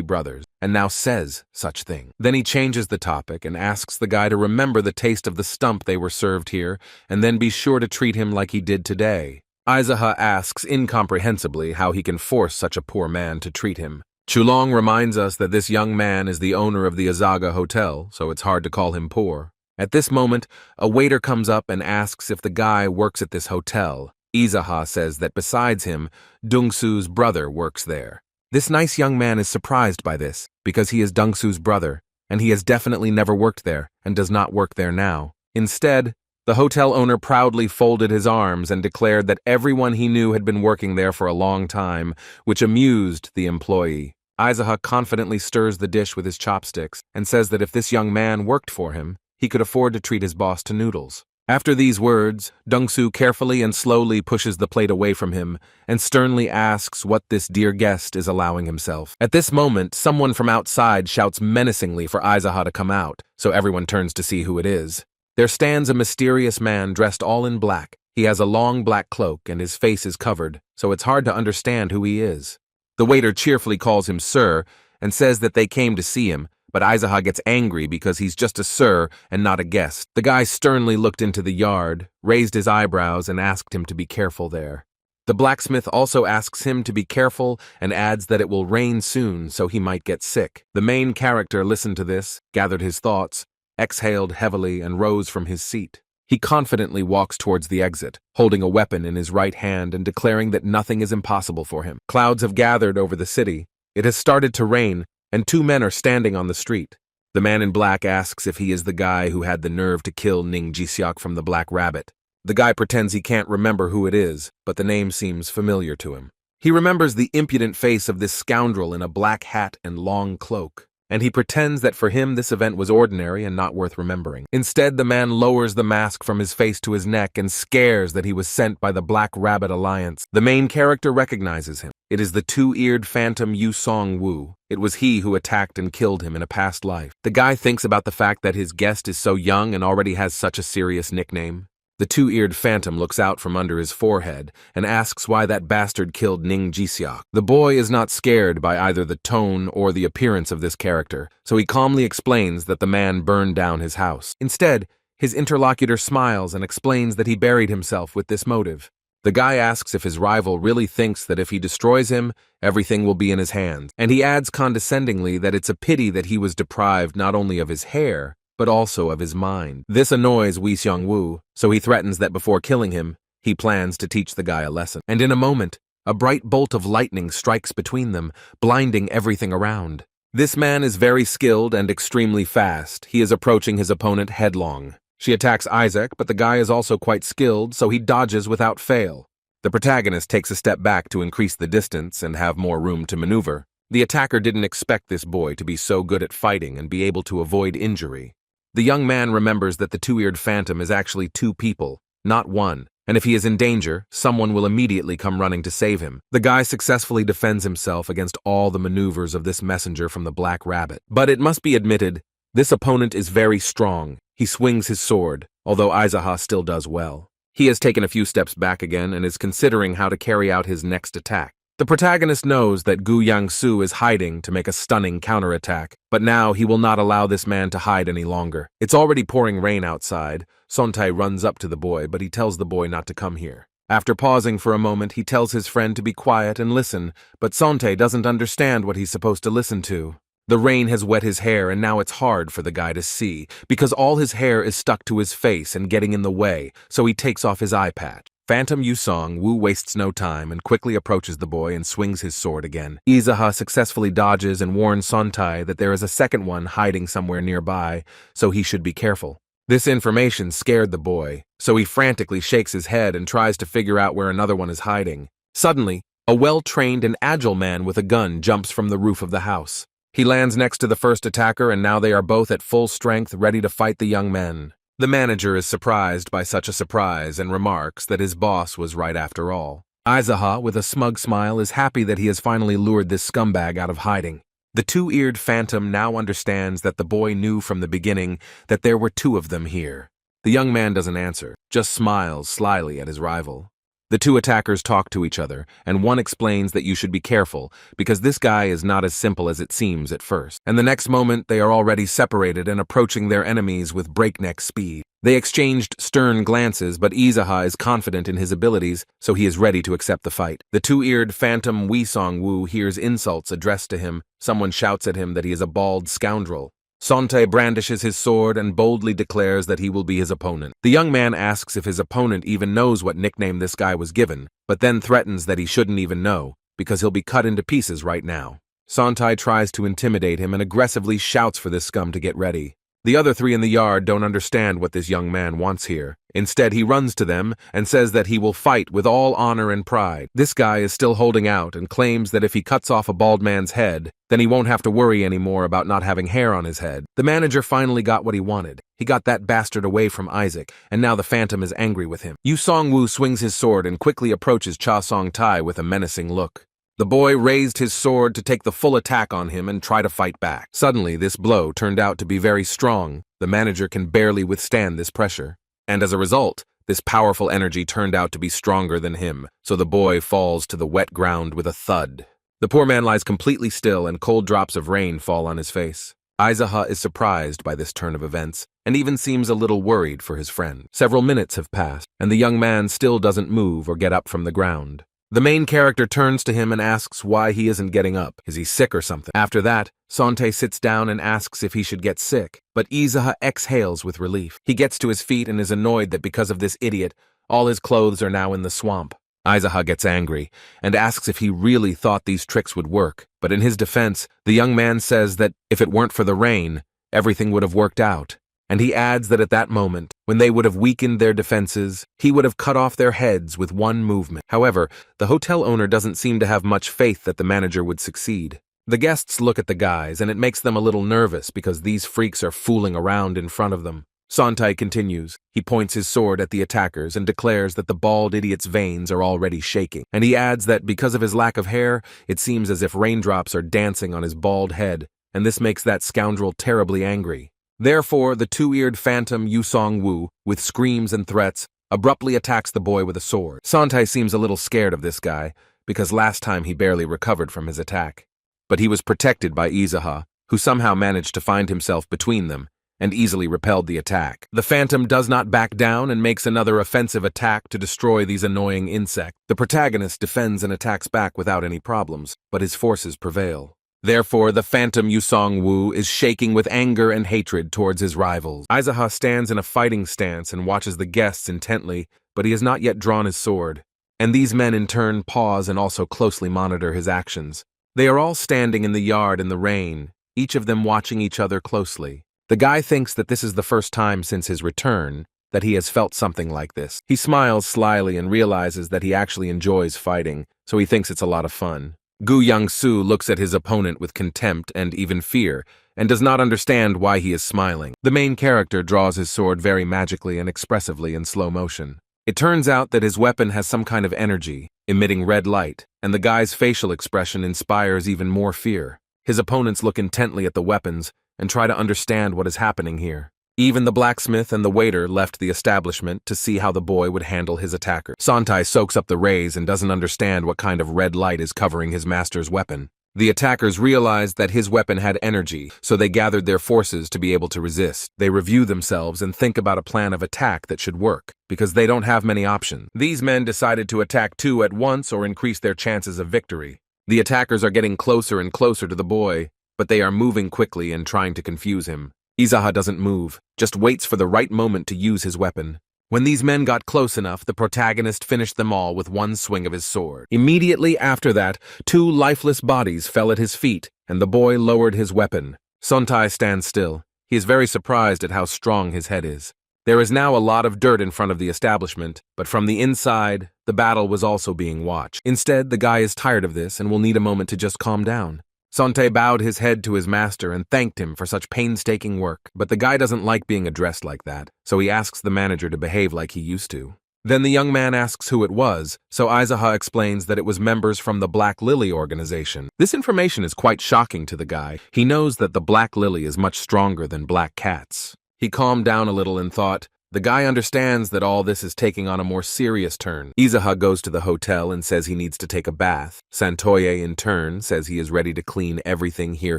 brothers, and now says such thing. Then he changes the topic and asks the guy to remember the taste of the stump they were served here, and then be sure to treat him like he did today. Aizaha asks incomprehensibly how he can force such a poor man to treat him. Chulong reminds us that this young man is the owner of the Azaga Hotel, so it's hard to call him poor. At this moment, a waiter comes up and asks if the guy works at this hotel. Aizaha says that besides him, Dungsu's brother works there. This nice young man is surprised by this, because he is Dungsu's brother, and he has definitely never worked there and does not work there now. Instead, the hotel owner proudly folded his arms and declared that everyone he knew had been working there for a long time, which amused the employee. Aizaha confidently stirs the dish with his chopsticks and says that if this young man worked for him, he could afford to treat his boss to noodles. After these words, Dongsu carefully and slowly pushes the plate away from him and sternly asks what this dear guest is allowing himself. At this moment, someone from outside shouts menacingly for Aizaha to come out, so everyone turns to see who it is. There stands a mysterious man dressed all in black. He has a long black cloak and his face is covered, so it's hard to understand who he is. The waiter cheerfully calls him Sir and says that they came to see him, but Aizaha gets angry because he's just a sir and not a guest. The guy sternly looked into the yard, raised his eyebrows, and asked him to be careful there. The blacksmith also asks him to be careful and adds that it will rain soon, so he might get sick. The main character listened to this, gathered his thoughts, exhaled heavily, and rose from his seat. He confidently walks towards the exit, holding a weapon in his right hand and declaring that nothing is impossible for him. Clouds have gathered over the city. It has started to rain, and two men are standing on the street. The man in black asks if he is the guy who had the nerve to kill Ning Jiuk from the Black Rabbit. The guy pretends he can't remember who it is, but the name seems familiar to him. He remembers the impudent face of this scoundrel in a black hat and long cloak, and he pretends that for him this event was ordinary and not worth remembering. Instead, the man lowers the mask from his face to his neck and scares that he was sent by the Black Rabbit Alliance. The main character recognizes him. It is the two-eared phantom Yu Song-woo. It was he who attacked and killed him in a past life. The guy thinks about the fact that his guest is so young and already has such a serious nickname. The two-eared phantom looks out from under his forehead and asks why that bastard killed Ning Jiuk. The boy is not scared by either the tone or the appearance of this character, so he calmly explains that the man burned down his house. Instead, his interlocutor smiles and explains that he buried himself with this motive. The guy asks if his rival really thinks that if he destroys him, everything will be in his hands, and he adds condescendingly that it's a pity that he was deprived not only of his hair, but also of his mind. This annoys Wee Seong-woo, so he threatens that before killing him, he plans to teach the guy a lesson. And in a moment, a bright bolt of lightning strikes between them, blinding everything around. This man is very skilled and extremely fast. He is approaching his opponent headlong. She attacks Isaac, but the guy is also quite skilled, so he dodges without fail. The protagonist takes a step back to increase the distance and have more room to maneuver. The attacker didn't expect this boy to be so good at fighting and be able to avoid injury. The young man remembers that the two-eared phantom is actually two people, not one, and if he is in danger, someone will immediately come running to save him. The guy successfully defends himself against all the maneuvers of this messenger from the Black Rabbit. But it must be admitted, this opponent is very strong. He swings his sword, although Aizaha still does well. He has taken a few steps back again and is considering how to carry out his next attack. The protagonist knows that Gu Yang-soo is hiding to make a stunning counterattack, but now he will not allow this man to hide any longer. It's already pouring rain outside. Sontae runs up to the boy, but he tells the boy not to come here. After pausing for a moment, he tells his friend to be quiet and listen, but Sontae doesn't understand what he's supposed to listen to. The rain has wet his hair, and now it's hard for the guy to see, because all his hair is stuck to his face and getting in the way, so he takes off his eye patch. Phantom Yu Song-woo wastes no time and quickly approaches the boy and swings his sword again. Aizaha successfully dodges and warns Sontae that there is a second one hiding somewhere nearby, so he should be careful. This information scared the boy, so he frantically shakes his head and tries to figure out where another one is hiding. Suddenly, a well-trained and agile man with a gun jumps from the roof of the house. He lands next to the first attacker, and now they are both at full strength, ready to fight the young men. The manager is surprised by such a surprise and remarks that his boss was right after all. Aizaha, with a smug smile, is happy that he has finally lured this scumbag out of hiding. The two-eared phantom now understands that the boy knew from the beginning that there were two of them here. The young man doesn't answer, just smiles slyly at his rival. The two attackers talk to each other, and one explains that you should be careful, because this guy is not as simple as it seems at first. And the next moment, they are already separated and approaching their enemies with breakneck speed. They exchanged stern glances, but Aizaha is confident in his abilities, so he is ready to accept the fight. The two-eared phantom Wee Song-woo hears insults addressed to him. Someone shouts at him that he is a bald scoundrel. Sontae brandishes his sword and boldly declares that he will be his opponent. The young man asks if his opponent even knows what nickname this guy was given, but then threatens that he shouldn't even know, because he'll be cut into pieces right now. Sontae tries to intimidate him and aggressively shouts for this scum to get ready. The other three in the yard don't understand what this young man wants here. Instead, he runs to them and says that he will fight with all honor and pride. This guy is still holding out and claims that if he cuts off a bald man's head, then he won't have to worry anymore about not having hair on his head. The manager finally got what he wanted. He got that bastard away from Isaac, and now the Phantom is angry with him. Yu Song-woo swings his sword and quickly approaches Cha Song-tai with a menacing look. The boy raised his sword to take the full attack on him and try to fight back. Suddenly, this blow turned out to be very strong. The manager can barely withstand this pressure. And as a result, this powerful energy turned out to be stronger than him, so the boy falls to the wet ground with a thud. The poor man lies completely still and cold drops of rain fall on his face. Aizaha is surprised by this turn of events and even seems a little worried for his friend. Several minutes have passed, and the young man still doesn't move or get up from the ground. The main character turns to him and asks why he isn't getting up. Is he sick or something? After that, Sante sits down and asks if he should get sick, but Izaha exhales with relief. He gets to his feet and is annoyed that because of this idiot, all his clothes are now in the swamp. Izaha gets angry and asks if he really thought these tricks would work, but in his defense, the young man says that if it weren't for the rain, everything would have worked out. And he adds that at that moment, when they would have weakened their defenses, he would have cut off their heads with one movement. However, the hotel owner doesn't seem to have much faith that the manager would succeed. The guests look at the guys, and it makes them a little nervous because these freaks are fooling around in front of them. Santai continues. He points his sword at the attackers and declares that the bald idiot's veins are already shaking. And he adds that because of his lack of hair, it seems as if raindrops are dancing on his bald head, and this makes that scoundrel terribly angry. Therefore, the two-eared phantom Yu Song-woo, with screams and threats, abruptly attacks the boy with a sword. Santai seems a little scared of this guy, because last time he barely recovered from his attack. But he was protected by Izaha, who somehow managed to find himself between them, and easily repelled the attack. The phantom does not back down and makes another offensive attack to destroy these annoying insects. The protagonist defends and attacks back without any problems, but his forces prevail. Therefore, the phantom Yu Song-woo is shaking with anger and hatred towards his rivals. Izaha stands in a fighting stance and watches the guests intently, but he has not yet drawn his sword. And these men in turn pause and also closely monitor his actions. They are all standing in the yard in the rain, each of them watching each other closely. The guy thinks that this is the first time since his return that he has felt something like this. He smiles slyly and realizes that he actually enjoys fighting, so he thinks it's a lot of fun. Gu Yang-soo looks at his opponent with contempt and even fear, and does not understand why he is smiling. The main character draws his sword very magically and expressively in slow motion. It turns out that his weapon has some kind of energy, emitting red light, and the guy's facial expression inspires even more fear. His opponents look intently at the weapons and try to understand what is happening here. Even the blacksmith and the waiter left the establishment to see how the boy would handle his attacker. Santai soaks up the rays and doesn't understand what kind of red light is covering his master's weapon. The attackers realized that his weapon had energy, so they gathered their forces to be able to resist. They review themselves and think about a plan of attack that should work, because they don't have many options. These men decided to attack two at once or increase their chances of victory. The attackers are getting closer and closer to the boy, but they are moving quickly and trying to confuse him. Izaha doesn't move, just waits for the right moment to use his weapon. When these men got close enough, the protagonist finished them all with one swing of his sword. Immediately after that, two lifeless bodies fell at his feet, and the boy lowered his weapon. Sontai stands still. He is very surprised at how strong his head is. There is now a lot of dirt in front of the establishment, but from the inside, the battle was also being watched. Instead, the guy is tired of this and will need a moment to just calm down. Sante bowed his head to his master and thanked him for such painstaking work, but the guy doesn't like being addressed like that, so he asks the manager to behave like he used to. Then the young man asks who it was, so Izaha explains that it was members from the Black Lily organization. This information is quite shocking to the guy. He knows that the Black Lily is much stronger than Black Cats. He calmed down a little and thought, the guy understands that all this is taking on a more serious turn. Izaha goes to the hotel and says he needs to take a bath. Santoye, in turn, says he is ready to clean everything here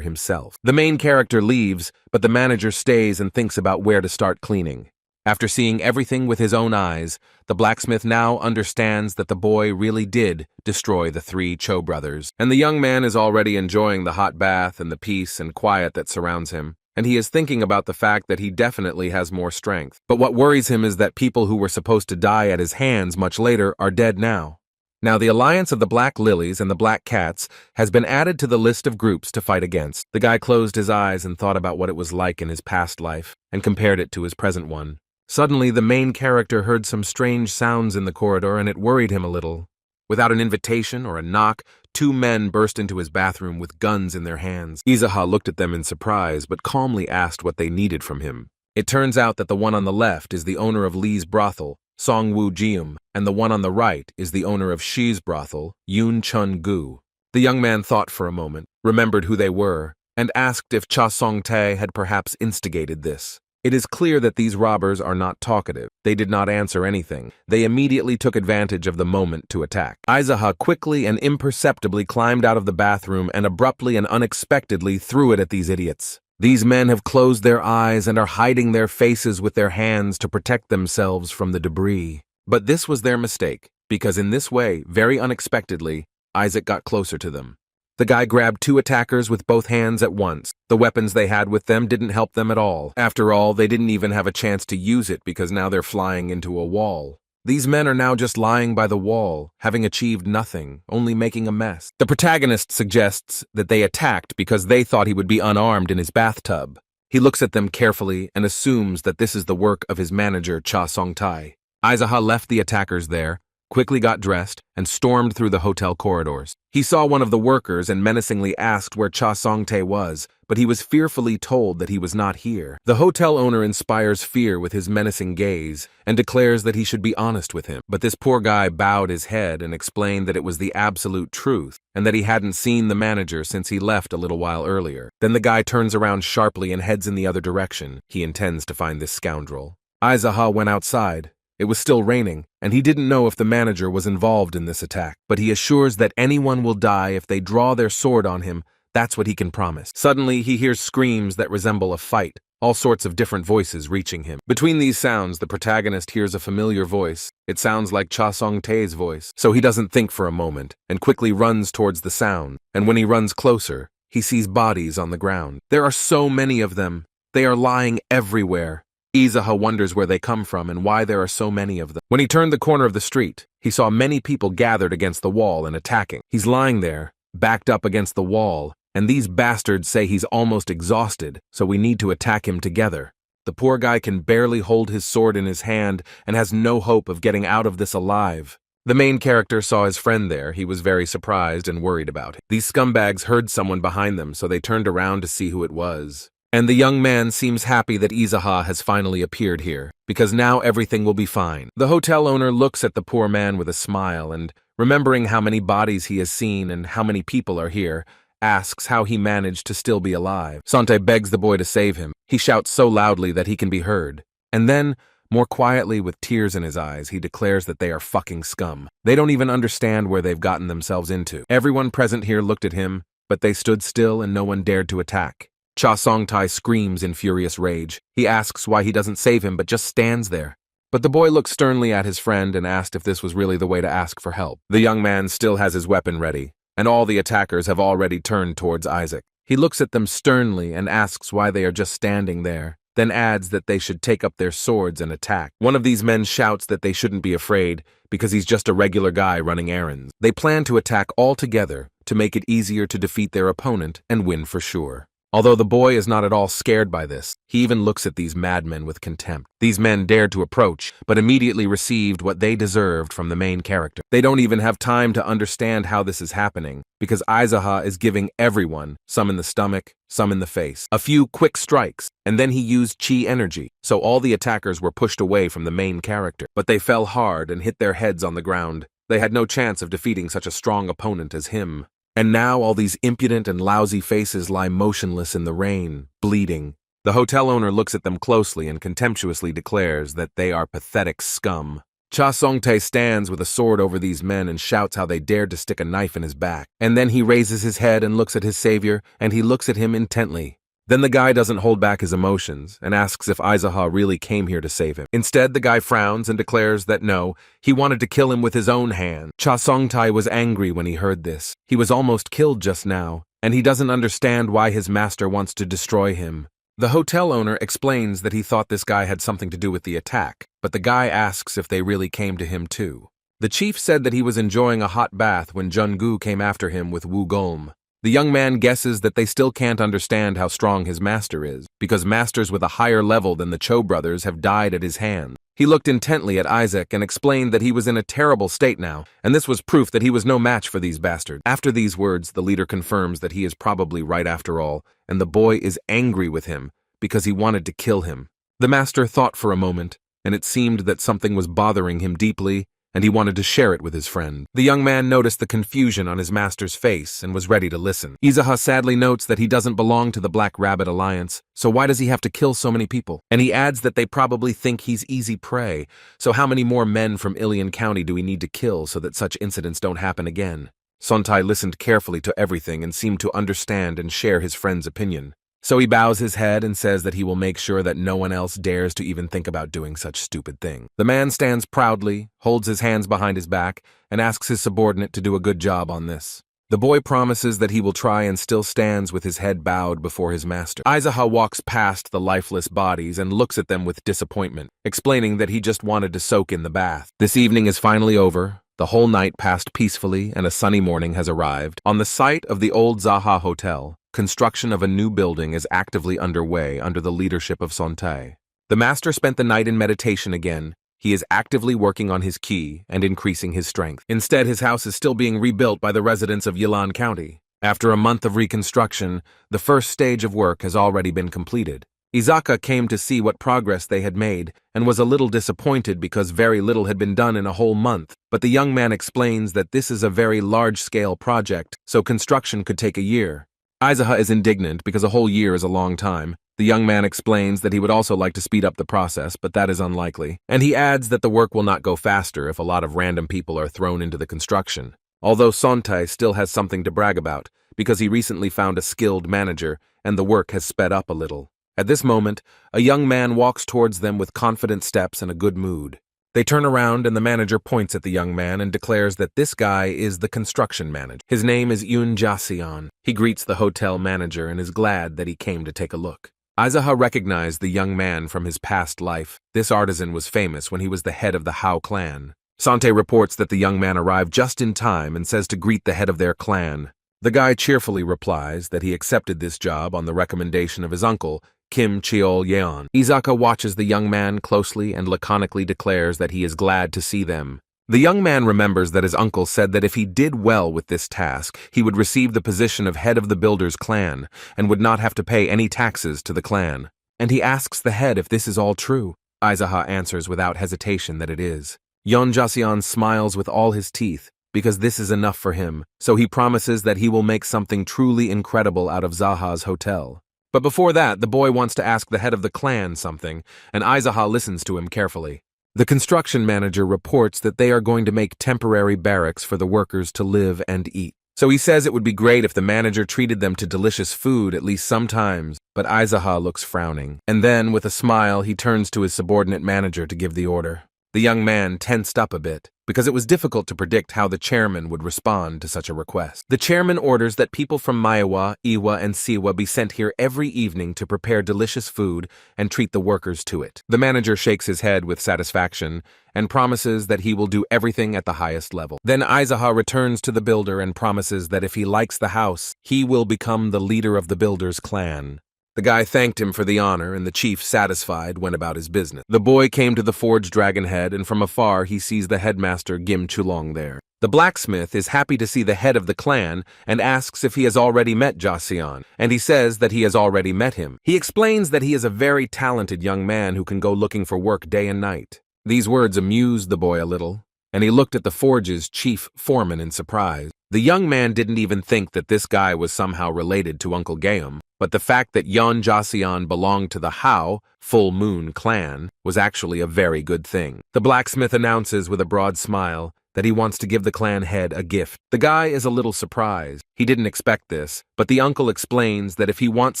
himself. The main character leaves, but the manager stays and thinks about where to start cleaning. After seeing everything with his own eyes, the blacksmith now understands that the boy really did destroy the three Cho brothers, and the young man is already enjoying the hot bath and the peace and quiet that surrounds him. And he is thinking about the fact that he definitely has more strength. But what worries him is that people who were supposed to die at his hands much later are dead now. Now, the alliance of the Black Lilies and the Black Cats has been added to the list of groups to fight against. The guy closed his eyes and thought about what it was like in his past life and compared it to his present one. Suddenly, the main character heard some strange sounds in the corridor and it worried him a little. Without an invitation or a knock, two men burst into his bathroom with guns in their hands. Izaha looked at them in surprise but calmly asked what they needed from him. It turns out that the one on the left is the owner of Lee's brothel, Songwoo Jium, and the one on the right is the owner of Shi's brothel, Yoon Chun Gu. The young man thought for a moment, remembered who they were, and asked if Cha Song-tae had perhaps instigated this. It is clear that these robbers are not talkative. They did not answer anything. They immediately took advantage of the moment to attack. Izaha quickly and imperceptibly climbed out of the bathroom and abruptly and unexpectedly threw it at these idiots. These men have closed their eyes and are hiding their faces with their hands to protect themselves from the debris. But this was their mistake, because in this way, very unexpectedly, Isaac got closer to them. The guy grabbed two attackers with both hands at once. The weapons they had with them didn't help them at all. After all, they didn't even have a chance to use it because now they're flying into a wall. These men are now just lying by the wall, having achieved nothing, only making a mess. The protagonist suggests that they attacked because they thought he would be unarmed in his bathtub. He looks at them carefully and assumes that this is the work of his manager, Cha Song-tae. Izaha left the attackers there, quickly got dressed, and stormed through the hotel corridors. He saw one of the workers and menacingly asked where Cha Song-tae was, but he was fearfully told that he was not here. The hotel owner inspires fear with his menacing gaze and declares that he should be honest with him. But this poor guy bowed his head and explained that it was the absolute truth and that he hadn't seen the manager since he left a little while earlier. Then the guy turns around sharply and heads in the other direction. He intends to find this scoundrel. Izaha went outside. It was still raining, and he didn't know if the manager was involved in this attack, but he assures that anyone will die if they draw their sword on him. That's what he can promise. Suddenly, he hears screams that resemble a fight, all sorts of different voices reaching him. Between these sounds, the protagonist hears a familiar voice. It sounds like Cha Song-tae's voice, so he doesn't think for a moment, and quickly runs towards the sound, and when he runs closer, he sees bodies on the ground. There are so many of them. They are lying everywhere. Izaha wonders where they come from and why there are so many of them. When he turned the corner of the street, he saw many people gathered against the wall and attacking. He's lying there, backed up against the wall, and these bastards say he's almost exhausted, so we need to attack him together. The poor guy can barely hold his sword in his hand and has no hope of getting out of this alive. The main character saw his friend there. He was very surprised and worried about him. These scumbags heard someone behind them, so they turned around to see who it was. And the young man seems happy that Izaha has finally appeared here, because now everything will be fine. The hotel owner looks at the poor man with a smile and, remembering how many bodies he has seen and how many people are here, asks how he managed to still be alive. Sante begs the boy to save him. He shouts so loudly that he can be heard. And then, more quietly with tears in his eyes, he declares that they are fucking scum. They don't even understand where they've gotten themselves into. Everyone present here looked at him, but they stood still and no one dared to attack. Cha Song-tae screams in furious rage. He asks why he doesn't save him, but just stands there. But the boy looked sternly at his friend and asked if this was really the way to ask for help. The young man still has his weapon ready, and all the attackers have already turned towards Isaac. He looks at them sternly and asks why they are just standing there, then adds that they should take up their swords and attack. One of these men shouts that they shouldn't be afraid because he's just a regular guy running errands. They plan to attack all together to make it easier to defeat their opponent and win for sure. Although the boy is not at all scared by this, he even looks at these madmen with contempt. These men dared to approach, but immediately received what they deserved from the main character. They don't even have time to understand how this is happening, because Izaha is giving everyone, some in the stomach, some in the face, a few quick strikes, and then he used chi energy, so all the attackers were pushed away from the main character. But they fell hard and hit their heads on the ground. They had no chance of defeating such a strong opponent as him. And now all these impudent and lousy faces lie motionless in the rain, bleeding. The hotel owner looks at them closely and contemptuously declares that they are pathetic scum. Cha Song-tae stands with a sword over these men and shouts how they dared to stick a knife in his back. And then he raises his head and looks at his savior, and he looks at him intently. Then the guy doesn't hold back his emotions and asks if Izaha really came here to save him. Instead, the guy frowns and declares that no, he wanted to kill him with his own hand. Cha Song-tae was angry when he heard this. He was almost killed just now, and he doesn't understand why his master wants to destroy him. The hotel owner explains that he thought this guy had something to do with the attack, but the guy asks if they really came to him too. The chief said that he was enjoying a hot bath when Jun-gu came after him with Wu Golm. The young man guesses that they still can't understand how strong his master is, because masters with a higher level than the Cho brothers have died at his hand. He looked intently at Isaac and explained that he was in a terrible state now, and this was proof that he was no match for these bastards. After these words, the leader confirms that he is probably right after all, and the boy is angry with him because he wanted to kill him. The master thought for a moment, and it seemed that something was bothering him deeply, and he wanted to share it with his friend. The young man noticed the confusion on his master's face and was ready to listen. Izaha sadly notes that he doesn't belong to the Black Rabbit Alliance, so why does he have to kill so many people? And he adds that they probably think he's easy prey, so how many more men from Ilian County do we need to kill so that such incidents don't happen again? Sontai listened carefully to everything and seemed to understand and share his friend's opinion. So he bows his head and says that he will make sure that no one else dares to even think about doing such stupid thing. The man stands proudly, holds his hands behind his back, and asks his subordinate to do a good job on this. The boy promises that he will try and still stands with his head bowed before his master. Izaha walks past the lifeless bodies and looks at them with disappointment, explaining that he just wanted to soak in the bath. This evening is finally over. The whole night passed peacefully and a sunny morning has arrived. On the site of the old Zaha Hotel, construction of a new building is actively underway under the leadership of Sontai. The master spent the night in meditation again. He is actively working on his ki and increasing his strength. Instead, his house is still being rebuilt by the residents of Yilan County. After a month of reconstruction, the first stage of work has already been completed. Izaka came to see what progress they had made and was a little disappointed because very little had been done in a whole month, but the young man explains that this is a very large-scale project, so construction could take a year. Izaha is indignant because a whole year is a long time. The young man explains that he would also like to speed up the process, but that is unlikely. And he adds that the work will not go faster if a lot of random people are thrown into the construction. Although Sontai still has something to brag about, because he recently found a skilled manager, and the work has sped up a little. At this moment, a young man walks towards them with confident steps and a good mood. They turn around and the manager points at the young man and declares that this guy is the construction manager. His name is Yoon Ja-seon. He greets the hotel manager and is glad that he came to take a look. Izaha recognized the young man from his past life. This artisan was famous when he was the head of the Howl clan. Sante reports that the young man arrived just in time and says to greet the head of their clan. The guy cheerfully replies that he accepted this job on the recommendation of his uncle, Kim Cheol-yeon. Izaka watches the young man closely and laconically declares that he is glad to see them. The young man remembers that his uncle said that if he did well with this task, he would receive the position of head of the builder's clan and would not have to pay any taxes to the clan. And he asks the head if this is all true. Izaha answers without hesitation that it is. Yoon Ja-seon smiles with all his teeth, because this is enough for him, so he promises that he will make something truly incredible out of Zaha's hotel. But before that, the boy wants to ask the head of the clan something, and Izaha listens to him carefully. The construction manager reports that they are going to make temporary barracks for the workers to live and eat. So he says it would be great if the manager treated them to delicious food at least sometimes, but Izaha looks frowning. And then, with a smile, he turns to his subordinate manager to give the order. The young man tensed up a bit, because it was difficult to predict how the chairman would respond to such a request. The chairman orders that people from Maiwa, Iwa, and Siwa be sent here every evening to prepare delicious food and treat the workers to it. The manager shakes his head with satisfaction and promises that he will do everything at the highest level. Then Izaha returns to the builder and promises that if he likes the house, he will become the leader of the builder's clan. The guy thanked him for the honor, and the chief, satisfied, went about his business. The boy came to the forged dragon head, and from afar he sees the headmaster Gim Chulong there. The blacksmith is happy to see the head of the clan and asks if he has already met Ja-seon, and he says that he has already met him. He explains that he is a very talented young man who can go looking for work day and night. These words amused the boy a little, and he looked at the forge's chief foreman in surprise. The young man didn't even think that this guy was somehow related to Uncle Gayum, but the fact that Yoon Ja-seon belonged to the Howl, Full Moon clan, was actually a very good thing. The blacksmith announces with a broad smile that he wants to give the clan head a gift. The guy is a little surprised. He didn't expect this, but the uncle explains that if he wants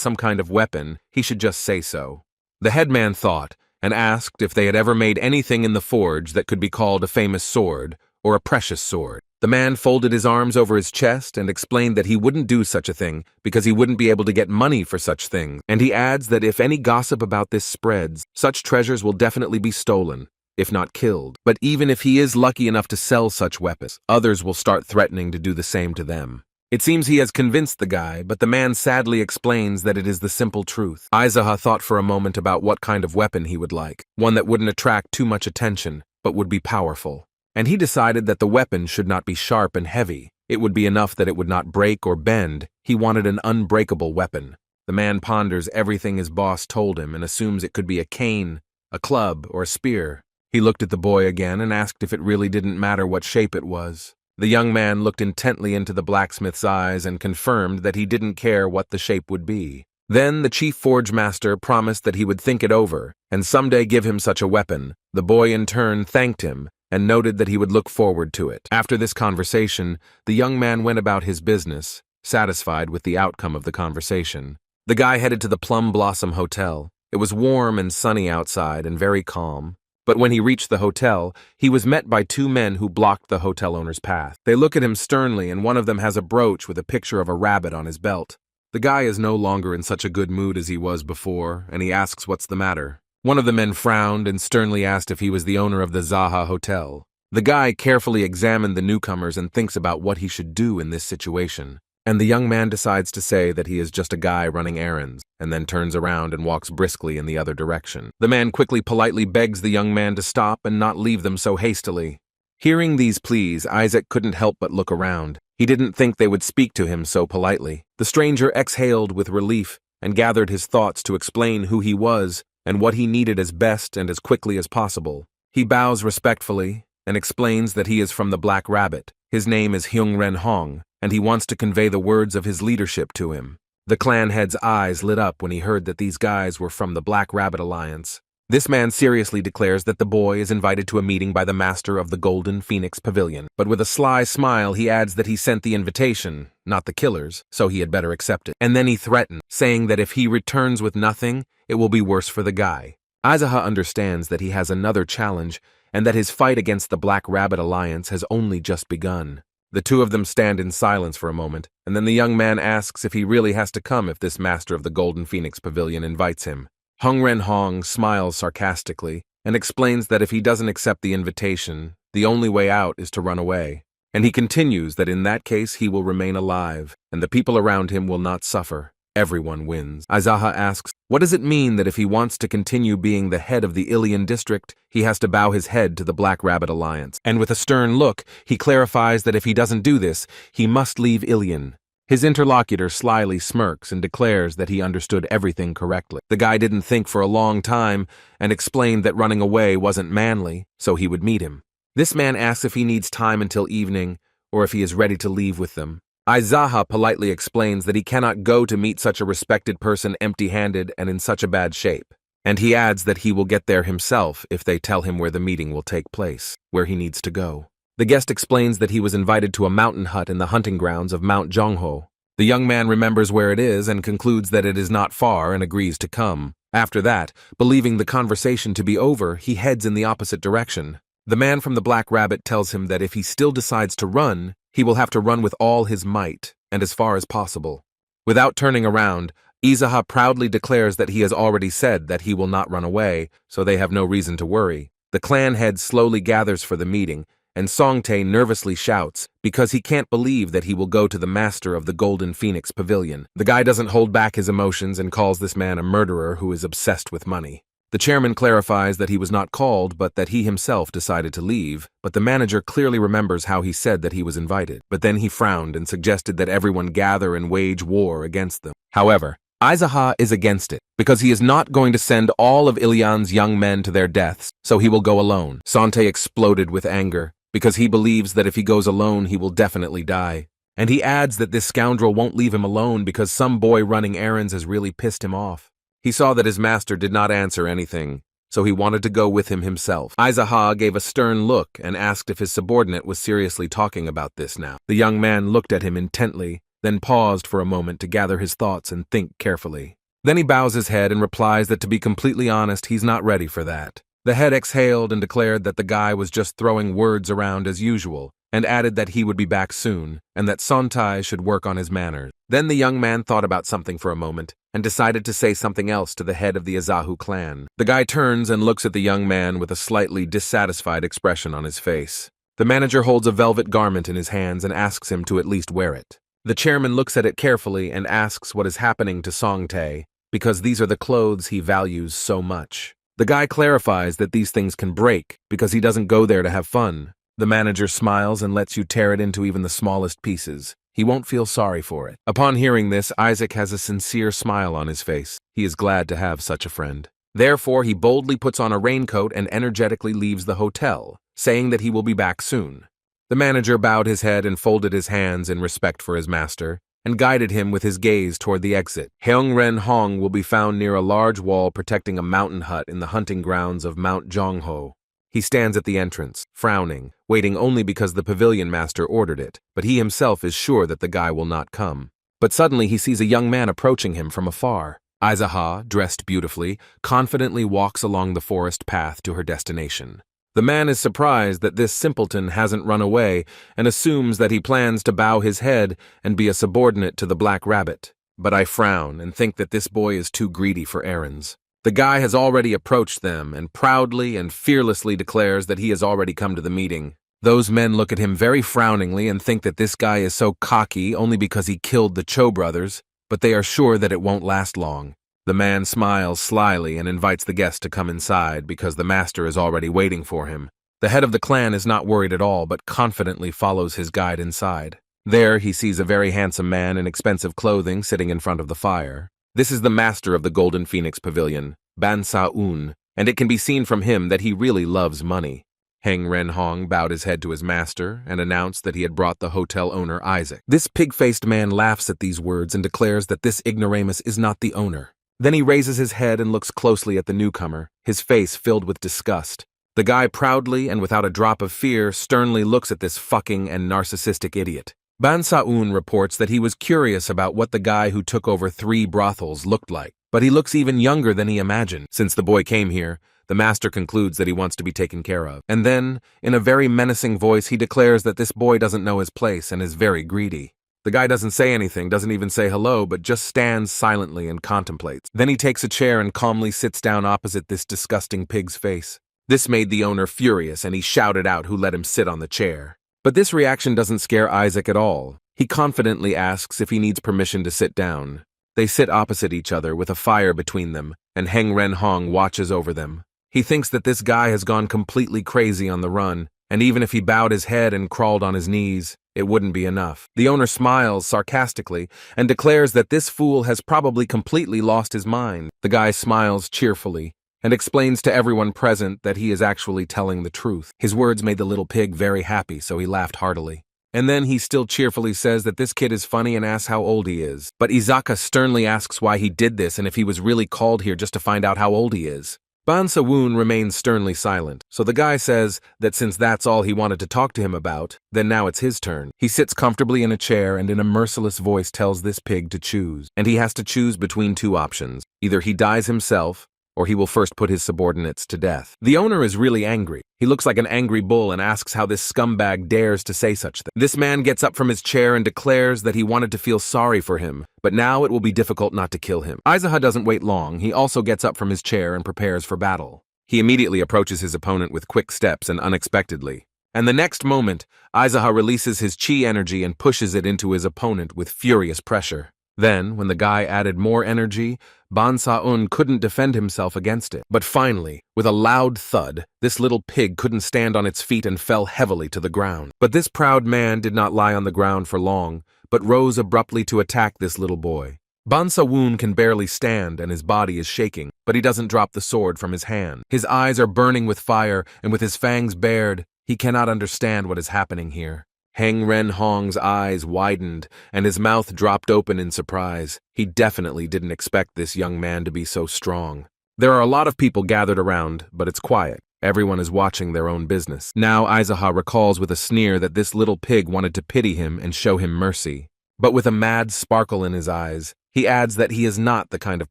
some kind of weapon, he should just say so. The headman thought and asked if they had ever made anything in the forge that could be called a famous sword or a precious sword. The man folded his arms over his chest and explained that he wouldn't do such a thing because he wouldn't be able to get money for such things. And he adds that if any gossip about this spreads, such treasures will definitely be stolen. if not killed. But even if he is lucky enough to sell such weapons, others will start threatening to do the same to them. It seems he has convinced the guy, but the man sadly explains that it is the simple truth. Aizaha thought for a moment about what kind of weapon he would like, one that wouldn't attract too much attention, but would be powerful. And he decided that the weapon should not be sharp and heavy. It would be enough that it would not break or bend. He wanted an unbreakable weapon. The man ponders everything his boss told him and assumes it could be a cane, a club, or a spear. He looked at the boy again and asked if it really didn't matter what shape it was. The young man looked intently into the blacksmith's eyes and confirmed that he didn't care what the shape would be. Then the chief forge master promised that he would think it over and someday give him such a weapon. The boy in turn thanked him and noted that he would look forward to it. After this conversation, the young man went about his business, satisfied with the outcome of the conversation. The guy headed to the Plum Blossom Hotel. It was warm and sunny outside and very calm. But when he reached the hotel, he was met by two men who blocked the hotel owner's path. They look at him sternly, and one of them has a brooch with a picture of a rabbit on his belt. The guy is no longer in such a good mood as he was before, and he asks what's the matter. One of the men frowned and sternly asked if he was the owner of the Zaha Hotel. The guy carefully examined the newcomers and thinks about what he should do in this situation. And the young man decides to say that he is just a guy running errands, and then turns around and walks briskly in the other direction. The man quickly politely begs the young man to stop and not leave them so hastily. Hearing these pleas, Isaac couldn't help but look around. He didn't think they would speak to him so politely. The stranger exhaled with relief and gathered his thoughts to explain who he was and what he needed as best and as quickly as possible. He bows respectfully and explains that he is from the Black Rabbit. His name is Hyung Ren Hong, and he wants to convey the words of his leadership to him. The clan head's eyes lit up when he heard that these guys were from the Black Rabbit Alliance. This man seriously declares that the boy is invited to a meeting by the master of the Golden Phoenix Pavilion, but with a sly smile he adds that he sent the invitation, not the killers, so he had better accept it. And then he threatened, saying that if he returns with nothing, it will be worse for the guy. Aizaha understands that he has another challenge, and that his fight against the Black Rabbit Alliance has only just begun. The two of them stand in silence for a moment, and then the young man asks if he really has to come if this master of the Golden Phoenix Pavilion invites him. Hyung Ren Hong smiles sarcastically and explains that if he doesn't accept the invitation, the only way out is to run away. And he continues that in that case he will remain alive, and the people around him will not suffer. Everyone wins. Aizaha asks, what does it mean that if he wants to continue being the head of the Ilian district, he has to bow his head to the Black Rabbit Alliance? And with a stern look, he clarifies that if he doesn't do this, he must leave Ilian. His interlocutor slyly smirks and declares that he understood everything correctly. The guy didn't think for a long time and explained that running away wasn't manly, so he would meet him. This man asks if he needs time until evening or if he is ready to leave with them. Aizaha politely explains that he cannot go to meet such a respected person empty-handed and in such a bad shape. And he adds that he will get there himself if they tell him where the meeting will take place, where he needs to go. The guest explains that he was invited to a mountain hut in the hunting grounds of Mount Jongho. The young man remembers where it is and concludes that it is not far and agrees to come. After that, believing the conversation to be over, he heads in the opposite direction. The man from the Black Rabbit tells him that if he still decides to run, he will have to run with all his might and as far as possible. Without turning around, Aizaha proudly declares that he has already said that he will not run away, so they have no reason to worry. The clan head slowly gathers for the meeting, and Songtae nervously shouts because he can't believe that he will go to the master of the Golden Phoenix Pavilion. The guy doesn't hold back his emotions and calls this man a murderer who is obsessed with money. The chairman clarifies that he was not called, but that he himself decided to leave, but the manager clearly remembers how he said that he was invited. But then he frowned and suggested that everyone gather and wage war against them. However, Aizaha is against it, because he is not going to send all of Ilian's young men to their deaths, so he will go alone. Songtae exploded with anger, because he believes that if he goes alone he will definitely die. And he adds that this scoundrel won't leave him alone because some boy running errands has really pissed him off. He saw that his master did not answer anything, so he wanted to go with him himself. Aizaha gave a stern look and asked if his subordinate was seriously talking about this now. The young man looked at him intently, then paused for a moment to gather his thoughts and think carefully. Then he bows his head and replies that to be completely honest, he's not ready for that. The head exhaled and declared that the guy was just throwing words around as usual, and added that he would be back soon, and that Songtae should work on his manners. Then the young man thought about something for a moment and decided to say something else to the head of the Azahu clan. The guy turns and looks at the young man with a slightly dissatisfied expression on his face. The manager holds a velvet garment in his hands and asks him to at least wear it. The chairman looks at it carefully and asks what is happening to Song Tae, because these are the clothes he values so much. The guy clarifies that these things can break because he doesn't go there to have fun. The manager smiles and lets you tear it into even the smallest pieces. He won't feel sorry for it. Upon hearing this, Isaac has a sincere smile on his face. He is glad to have such a friend. Therefore, he boldly puts on a raincoat and energetically leaves the hotel, saying that he will be back soon. The manager bowed his head and folded his hands in respect for his master, and guided him with his gaze toward the exit. Heung Ren Hong will be found near a large wall protecting a mountain hut in the hunting grounds of Mount Jongho. He stands at the entrance, frowning, waiting only because the pavilion master ordered it, but he himself is sure that the guy will not come. But suddenly he sees a young man approaching him from afar. Aizaha, dressed beautifully, confidently walks along the forest path to her destination. The man is surprised that this simpleton hasn't run away and assumes that he plans to bow his head and be a subordinate to the Black Rabbit. But I frown and think that this boy is too greedy for errands. The guy has already approached them and proudly and fearlessly declares that he has already come to the meeting. Those men look at him very frowningly and think that this guy is so cocky only because he killed the Cho brothers, but they are sure that it won't last long. The man smiles slyly and invites the guest to come inside because the master is already waiting for him. The head of the clan is not worried at all but confidently follows his guide inside. There he sees a very handsome man in expensive clothing sitting in front of the fire. This is the master of the Golden Phoenix Pavilion, Ban Sa-un, and it can be seen from him that he really loves money. Heung Ren Hong bowed his head to his master and announced that he had brought the hotel owner Isaac. This pig-faced man laughs at these words and declares that this ignoramus is not the owner. Then he raises his head and looks closely at the newcomer, his face filled with disgust. The guy proudly and without a drop of fear sternly looks at this fucking and narcissistic idiot. Ban Sa-un reports that he was curious about what the guy who took over 3 brothels looked like, but he looks even younger than he imagined. Since the boy came here, the master concludes that he wants to be taken care of. And then, in a very menacing voice, he declares that this boy doesn't know his place and is very greedy. The guy doesn't say anything, doesn't even say hello, but just stands silently and contemplates. Then he takes a chair and calmly sits down opposite this disgusting pig's face. This made the owner furious and he shouted out who let him sit on the chair. But this reaction doesn't scare Isaac at all. He confidently asks if he needs permission to sit down. They sit opposite each other with a fire between them, and Heung Ren Hong watches over them. He thinks that this guy has gone completely crazy on the run, and even if he bowed his head and crawled on his knees, it wouldn't be enough. The owner smiles sarcastically and declares that this fool has probably completely lost his mind. The guy smiles cheerfully and explains to everyone present that he is actually telling the truth. His words made the little pig very happy, so he laughed heartily. And then he still cheerfully says that this kid is funny and asks how old he is. But Izaka sternly asks why he did this and if he was really called here just to find out how old he is. Ban Sa-woon remains sternly silent, so the guy says that since that's all he wanted to talk to him about, then now it's his turn. He sits comfortably in a chair and in a merciless voice tells this pig to choose. And he has to choose between 2 options. Either he dies himself, or he will first put his subordinates to death. The owner is really angry. He looks like an angry bull and asks how this scumbag dares to say such things. This man gets up from his chair and declares that he wanted to feel sorry for him, but now it will be difficult not to kill him. Aizaha doesn't wait long. He also gets up from his chair and prepares for battle. He immediately approaches his opponent with quick steps and unexpectedly. And the next moment, Aizaha releases his chi energy and pushes it into his opponent with furious pressure. Then, when the guy added more energy, Ban Sa-un couldn't defend himself against it. But finally, with a loud thud, this little pig couldn't stand on its feet and fell heavily to the ground. But this proud man did not lie on the ground for long, but rose abruptly to attack this little boy. Ban Sa-woon can barely stand and his body is shaking, but he doesn't drop the sword from his hand. His eyes are burning with fire, and with his fangs bared, he cannot understand what is happening here. Heung Ren Hong's eyes widened, and his mouth dropped open in surprise. He definitely didn't expect this young man to be so strong. There are a lot of people gathered around, but it's quiet. Everyone is watching their own business. Now Aizaha recalls with a sneer that this little pig wanted to pity him and show him mercy. But with a mad sparkle in his eyes, he adds that he is not the kind of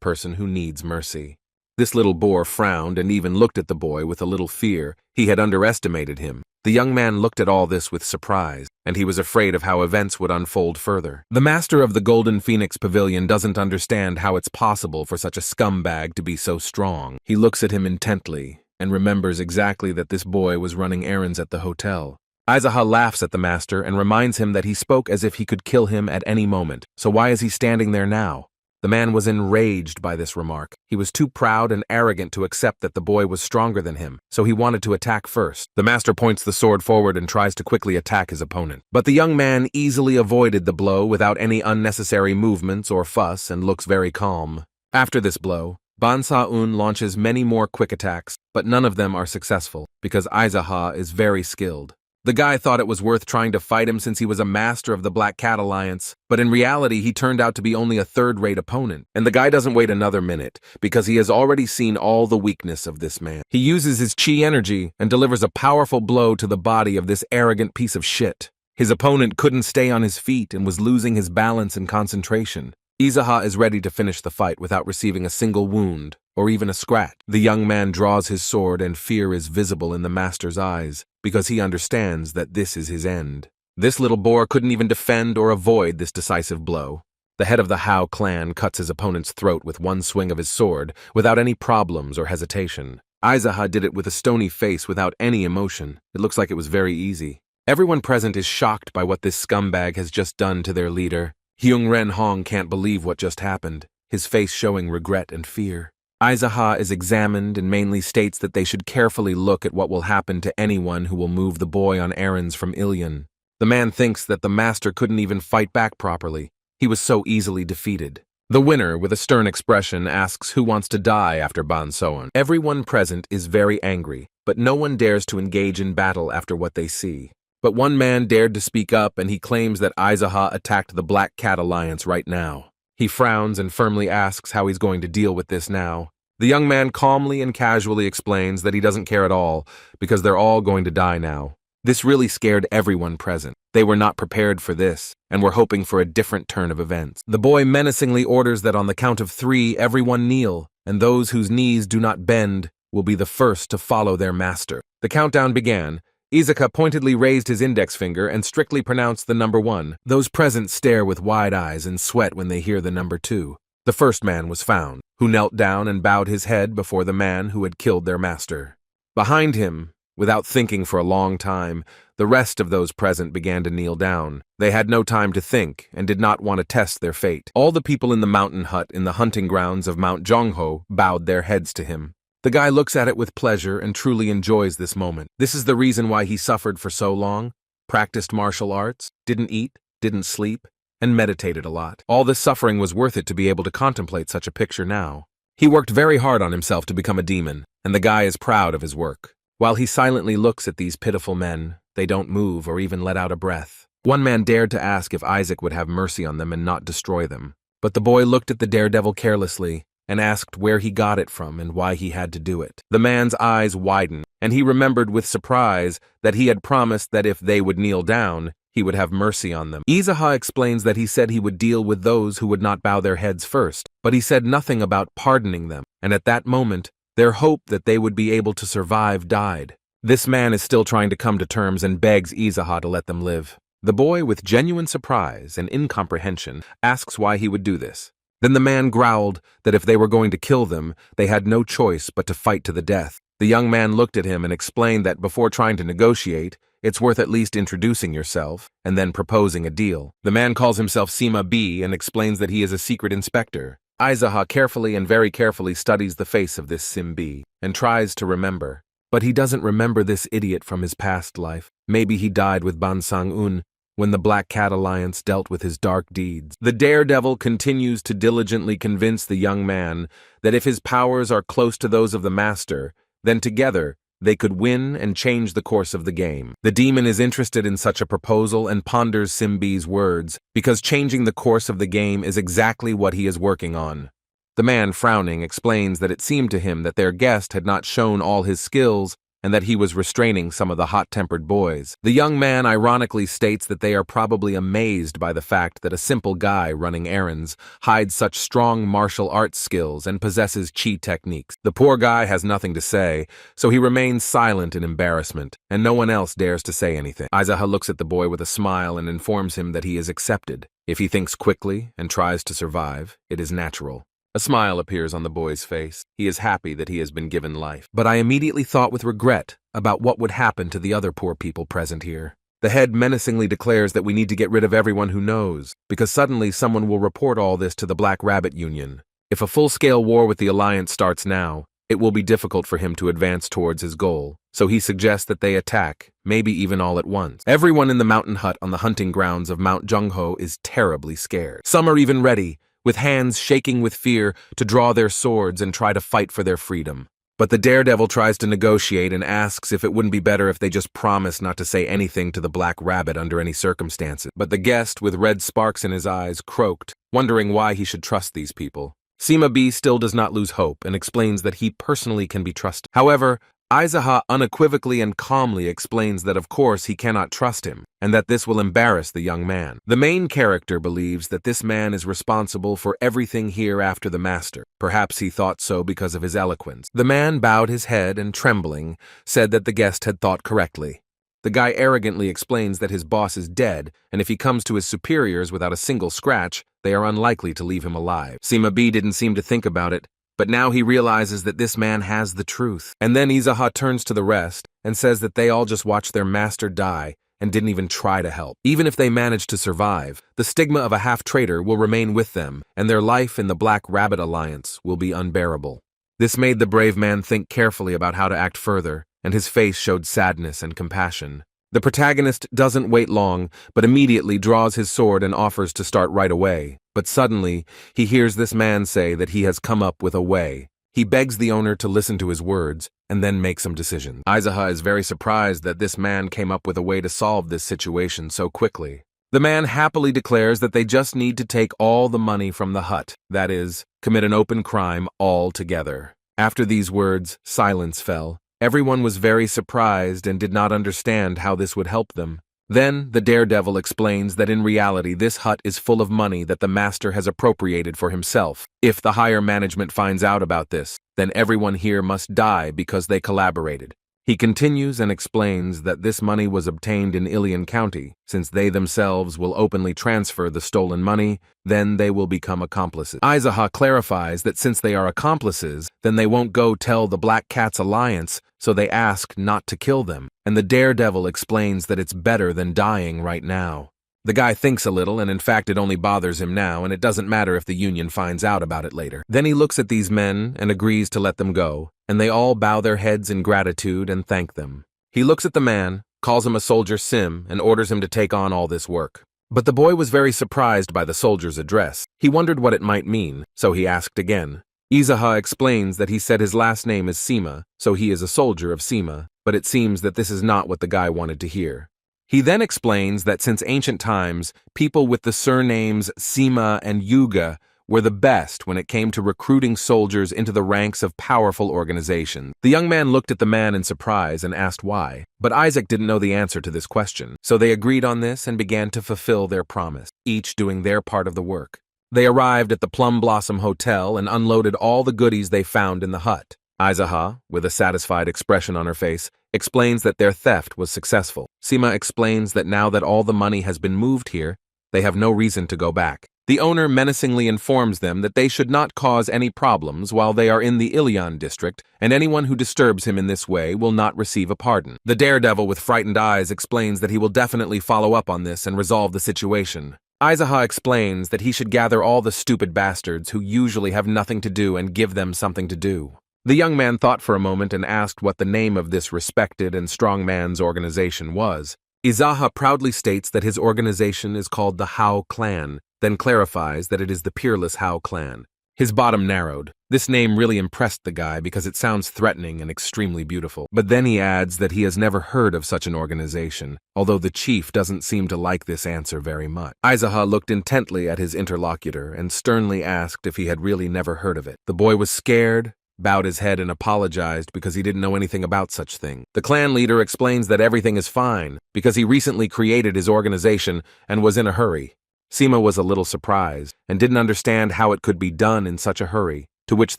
person who needs mercy. This little boar frowned and even looked at the boy with a little fear. He had underestimated him. The young man looked at all this with surprise, and he was afraid of how events would unfold further. The master of the Golden Phoenix Pavilion doesn't understand how it's possible for such a scumbag to be so strong. He looks at him intently and remembers exactly that this boy was running errands at the hotel. Aizaha laughs at the master and reminds him that he spoke as if he could kill him at any moment, so why is he standing there now? The man was enraged by this remark. He was too proud and arrogant to accept that the boy was stronger than him, so he wanted to attack first. The master points the sword forward and tries to quickly attack his opponent. But the young man easily avoided the blow without any unnecessary movements or fuss and looks very calm. After this blow, Ban Sa-un launches many more quick attacks, but none of them are successful, because Aizaha is very skilled. The guy thought it was worth trying to fight him since he was a master of the Black Cat Alliance, but in reality he turned out to be only a third-rate opponent. And the guy doesn't wait another minute, because he has already seen all the weakness of this man. He uses his chi energy and delivers a powerful blow to the body of this arrogant piece of shit. His opponent couldn't stay on his feet and was losing his balance and concentration. Aizaha is ready to finish the fight without receiving a single wound, or even a scratch. The young man draws his sword and fear is visible in the master's eyes, because he understands that this is his end. This little boar couldn't even defend or avoid this decisive blow. The head of the Howl clan cuts his opponent's throat with one swing of his sword, without any problems or hesitation. Aizaha did it with a stony face without any emotion. It looks like it was very easy. Everyone present is shocked by what this scumbag has just done to their leader. Hyung Ren Hong can't believe what just happened, his face showing regret and fear. Aizaha is examined and mainly states that they should carefully look at what will happen to anyone who will move the boy on errands from Ilion. The man thinks that the master couldn't even fight back properly. He was so easily defeated. The winner, with a stern expression, asks who wants to die after Ban So-un. Everyone present is very angry, but no one dares to engage in battle after what they see. But one man dared to speak up, and he claims that Aizaha attacked the Black Cat Alliance right now. He frowns and firmly asks how he's going to deal with this now. The young man calmly and casually explains that he doesn't care at all, because they're all going to die now. This really scared everyone present. They were not prepared for this, and were hoping for a different turn of events. The boy menacingly orders that on the count of 3, everyone kneel, and those whose knees do not bend will be the first to follow their master. The countdown began. Izuka pointedly raised his index finger and strictly pronounced the number 1. Those present stare with wide eyes and sweat when they hear the number 2. The first man was found, who knelt down and bowed his head before the man who had killed their master. Behind him, without thinking for a long time, the rest of those present began to kneel down. They had no time to think and did not want to test their fate. All the people in the mountain hut in the hunting grounds of Mount Jongho bowed their heads to him. The guy looks at it with pleasure and truly enjoys this moment. This is the reason why he suffered for so long, practiced martial arts, didn't eat, didn't sleep, and meditated a lot. All this suffering was worth it to be able to contemplate such a picture now. He worked very hard on himself to become a demon, and the guy is proud of his work. While he silently looks at these pitiful men, they don't move or even let out a breath. One man dared to ask if Isaac would have mercy on them and not destroy them. But the boy looked at the daredevil carelessly and asked where he got it from and why he had to do it. The man's eyes widened, and he remembered with surprise that he had promised that if they would kneel down, he would have mercy on them. Aizaha explains that he said he would deal with those who would not bow their heads first, but he said nothing about pardoning them, and at that moment, their hope that they would be able to survive died. This man is still trying to come to terms and begs Aizaha to let them live. The boy, with genuine surprise and incomprehension, asks why he would do this. Then the man growled that if they were going to kill them, they had no choice but to fight to the death. The young man looked at him and explained that before trying to negotiate, it's worth at least introducing yourself and then proposing a deal. The man calls himself Sima B and explains that he is a secret inspector. Aizaha carefully and very carefully studies the face of this Sim B and tries to remember. But he doesn't remember this idiot from his past life. Maybe he died with Ban Sang-un when the Black Cat Alliance dealt with his dark deeds. The daredevil continues to diligently convince the young man that if his powers are close to those of the master, then together they could win and change the course of the game. The demon is interested in such a proposal and ponders Simbi's words, because changing the course of the game is exactly what he is working on. The man, frowning, explains that it seemed to him that their guest had not shown all his skills and that he was restraining some of the hot-tempered boys. The young man ironically states that they are probably amazed by the fact that a simple guy running errands hides such strong martial arts skills and possesses chi techniques. The poor guy has nothing to say, so he remains silent in embarrassment, and no one else dares to say anything. Aizaha looks at the boy with a smile and informs him that he is accepted. If he thinks quickly and tries to survive, it is natural. A smile appears on the boy's face. He is happy that he has been given life. But I immediately thought with regret about what would happen to the other poor people present here. The head menacingly declares that we need to get rid of everyone who knows, because suddenly someone will report all this to the Black Rabbit Union. If a full-scale war with the Alliance starts now, it will be difficult for him to advance towards his goal, so he suggests that they attack, maybe even all at once. Everyone in the mountain hut on the hunting grounds of Mount Jungho is terribly scared. Some are even ready, with hands shaking with fear, to draw their swords and try to fight for their freedom. But the daredevil tries to negotiate and asks if it wouldn't be better if they just promised not to say anything to the Black Rabbit under any circumstances. But the guest, with red sparks in his eyes, croaked, wondering why he should trust these people. Sima B still does not lose hope and explains that he personally can be trusted. However, Aizaha unequivocally and calmly explains that of course he cannot trust him, and that this will embarrass the young man. The main character believes that this man is responsible for everything here after the master. Perhaps he thought so because of his eloquence. The man bowed his head and, trembling, said that the guest had thought correctly. The guy arrogantly explains that his boss is dead, and if he comes to his superiors without a single scratch, they are unlikely to leave him alive. Sima B didn't seem to think about it, but now he realizes that this man has the truth. And then Aizaha turns to the rest and says that they all just watched their master die and didn't even try to help. Even if they manage to survive, the stigma of a half-traitor will remain with them, and their life in the Black Rabbit Alliance will be unbearable. This made the brave man think carefully about how to act further, and his face showed sadness and compassion. The protagonist doesn't wait long, but immediately draws his sword and offers to start right away. But suddenly, he hears this man say that he has come up with a way. He begs the owner to listen to his words, and then make some decisions. Aizaha is very surprised that this man came up with a way to solve this situation so quickly. The man happily declares that they just need to take all the money from the hut, that is, commit an open crime all together. After these words, silence fell. Everyone was very surprised and did not understand how this would help them. Then the daredevil explains that in reality this hut is full of money that the master has appropriated for himself. If the higher management finds out about this, then everyone here must die because they collaborated. He continues and explains that this money was obtained in Ilion County. Since they themselves will openly transfer the stolen money, then they will become accomplices. Aizaha clarifies that since they are accomplices, then they won't go tell the Black Cat's Alliance, so they ask not to kill them. And the daredevil explains that it's better than dying right now. The guy thinks a little, and in fact it only bothers him now, and it doesn't matter if the union finds out about it later. Then he looks at these men and agrees to let them go, and they all bow their heads in gratitude and thank them. He looks at the man, calls him a soldier Sim, and orders him to take on all this work. But the boy was very surprised by the soldier's address. He wondered what it might mean, so he asked again. Aizaha explains that he said his last name is Sima, so he is a soldier of Sima, but it seems that this is not what the guy wanted to hear. He then explains that since ancient times, people with the surnames Sima and Yuga were the best when it came to recruiting soldiers into the ranks of powerful organizations. The young man looked at the man in surprise and asked why, but Isaac didn't know the answer to this question, so they agreed on this and began to fulfill their promise, each doing their part of the work. They arrived at the Plum Blossom Hotel and unloaded all the goodies they found in the hut. Aizaha, with a satisfied expression on her face, explains that their theft was successful. Sima explains that now that all the money has been moved here, they have no reason to go back. The owner menacingly informs them that they should not cause any problems while they are in the Ilion district, and anyone who disturbs him in this way will not receive a pardon. The daredevil with frightened eyes explains that he will definitely follow up on this and resolve the situation. Aizaha explains that he should gather all the stupid bastards who usually have nothing to do and give them something to do. The young man thought for a moment and asked what the name of this respected and strong man's organization was. Aizaha proudly states that his organization is called the Howl Clan, then clarifies that it is the Peerless Howl Clan. His bottom narrowed. This name really impressed the guy because it sounds threatening and extremely beautiful. But then he adds that he has never heard of such an organization, although the chief doesn't seem to like this answer very much. Aizaha looked intently at his interlocutor and sternly asked if he had really never heard of it. The boy was scared, bowed his head and apologized because he didn't know anything about such thing. The clan leader explains that everything is fine because he recently created his organization and was in a hurry. Sima was a little surprised and didn't understand how it could be done in such a hurry, to which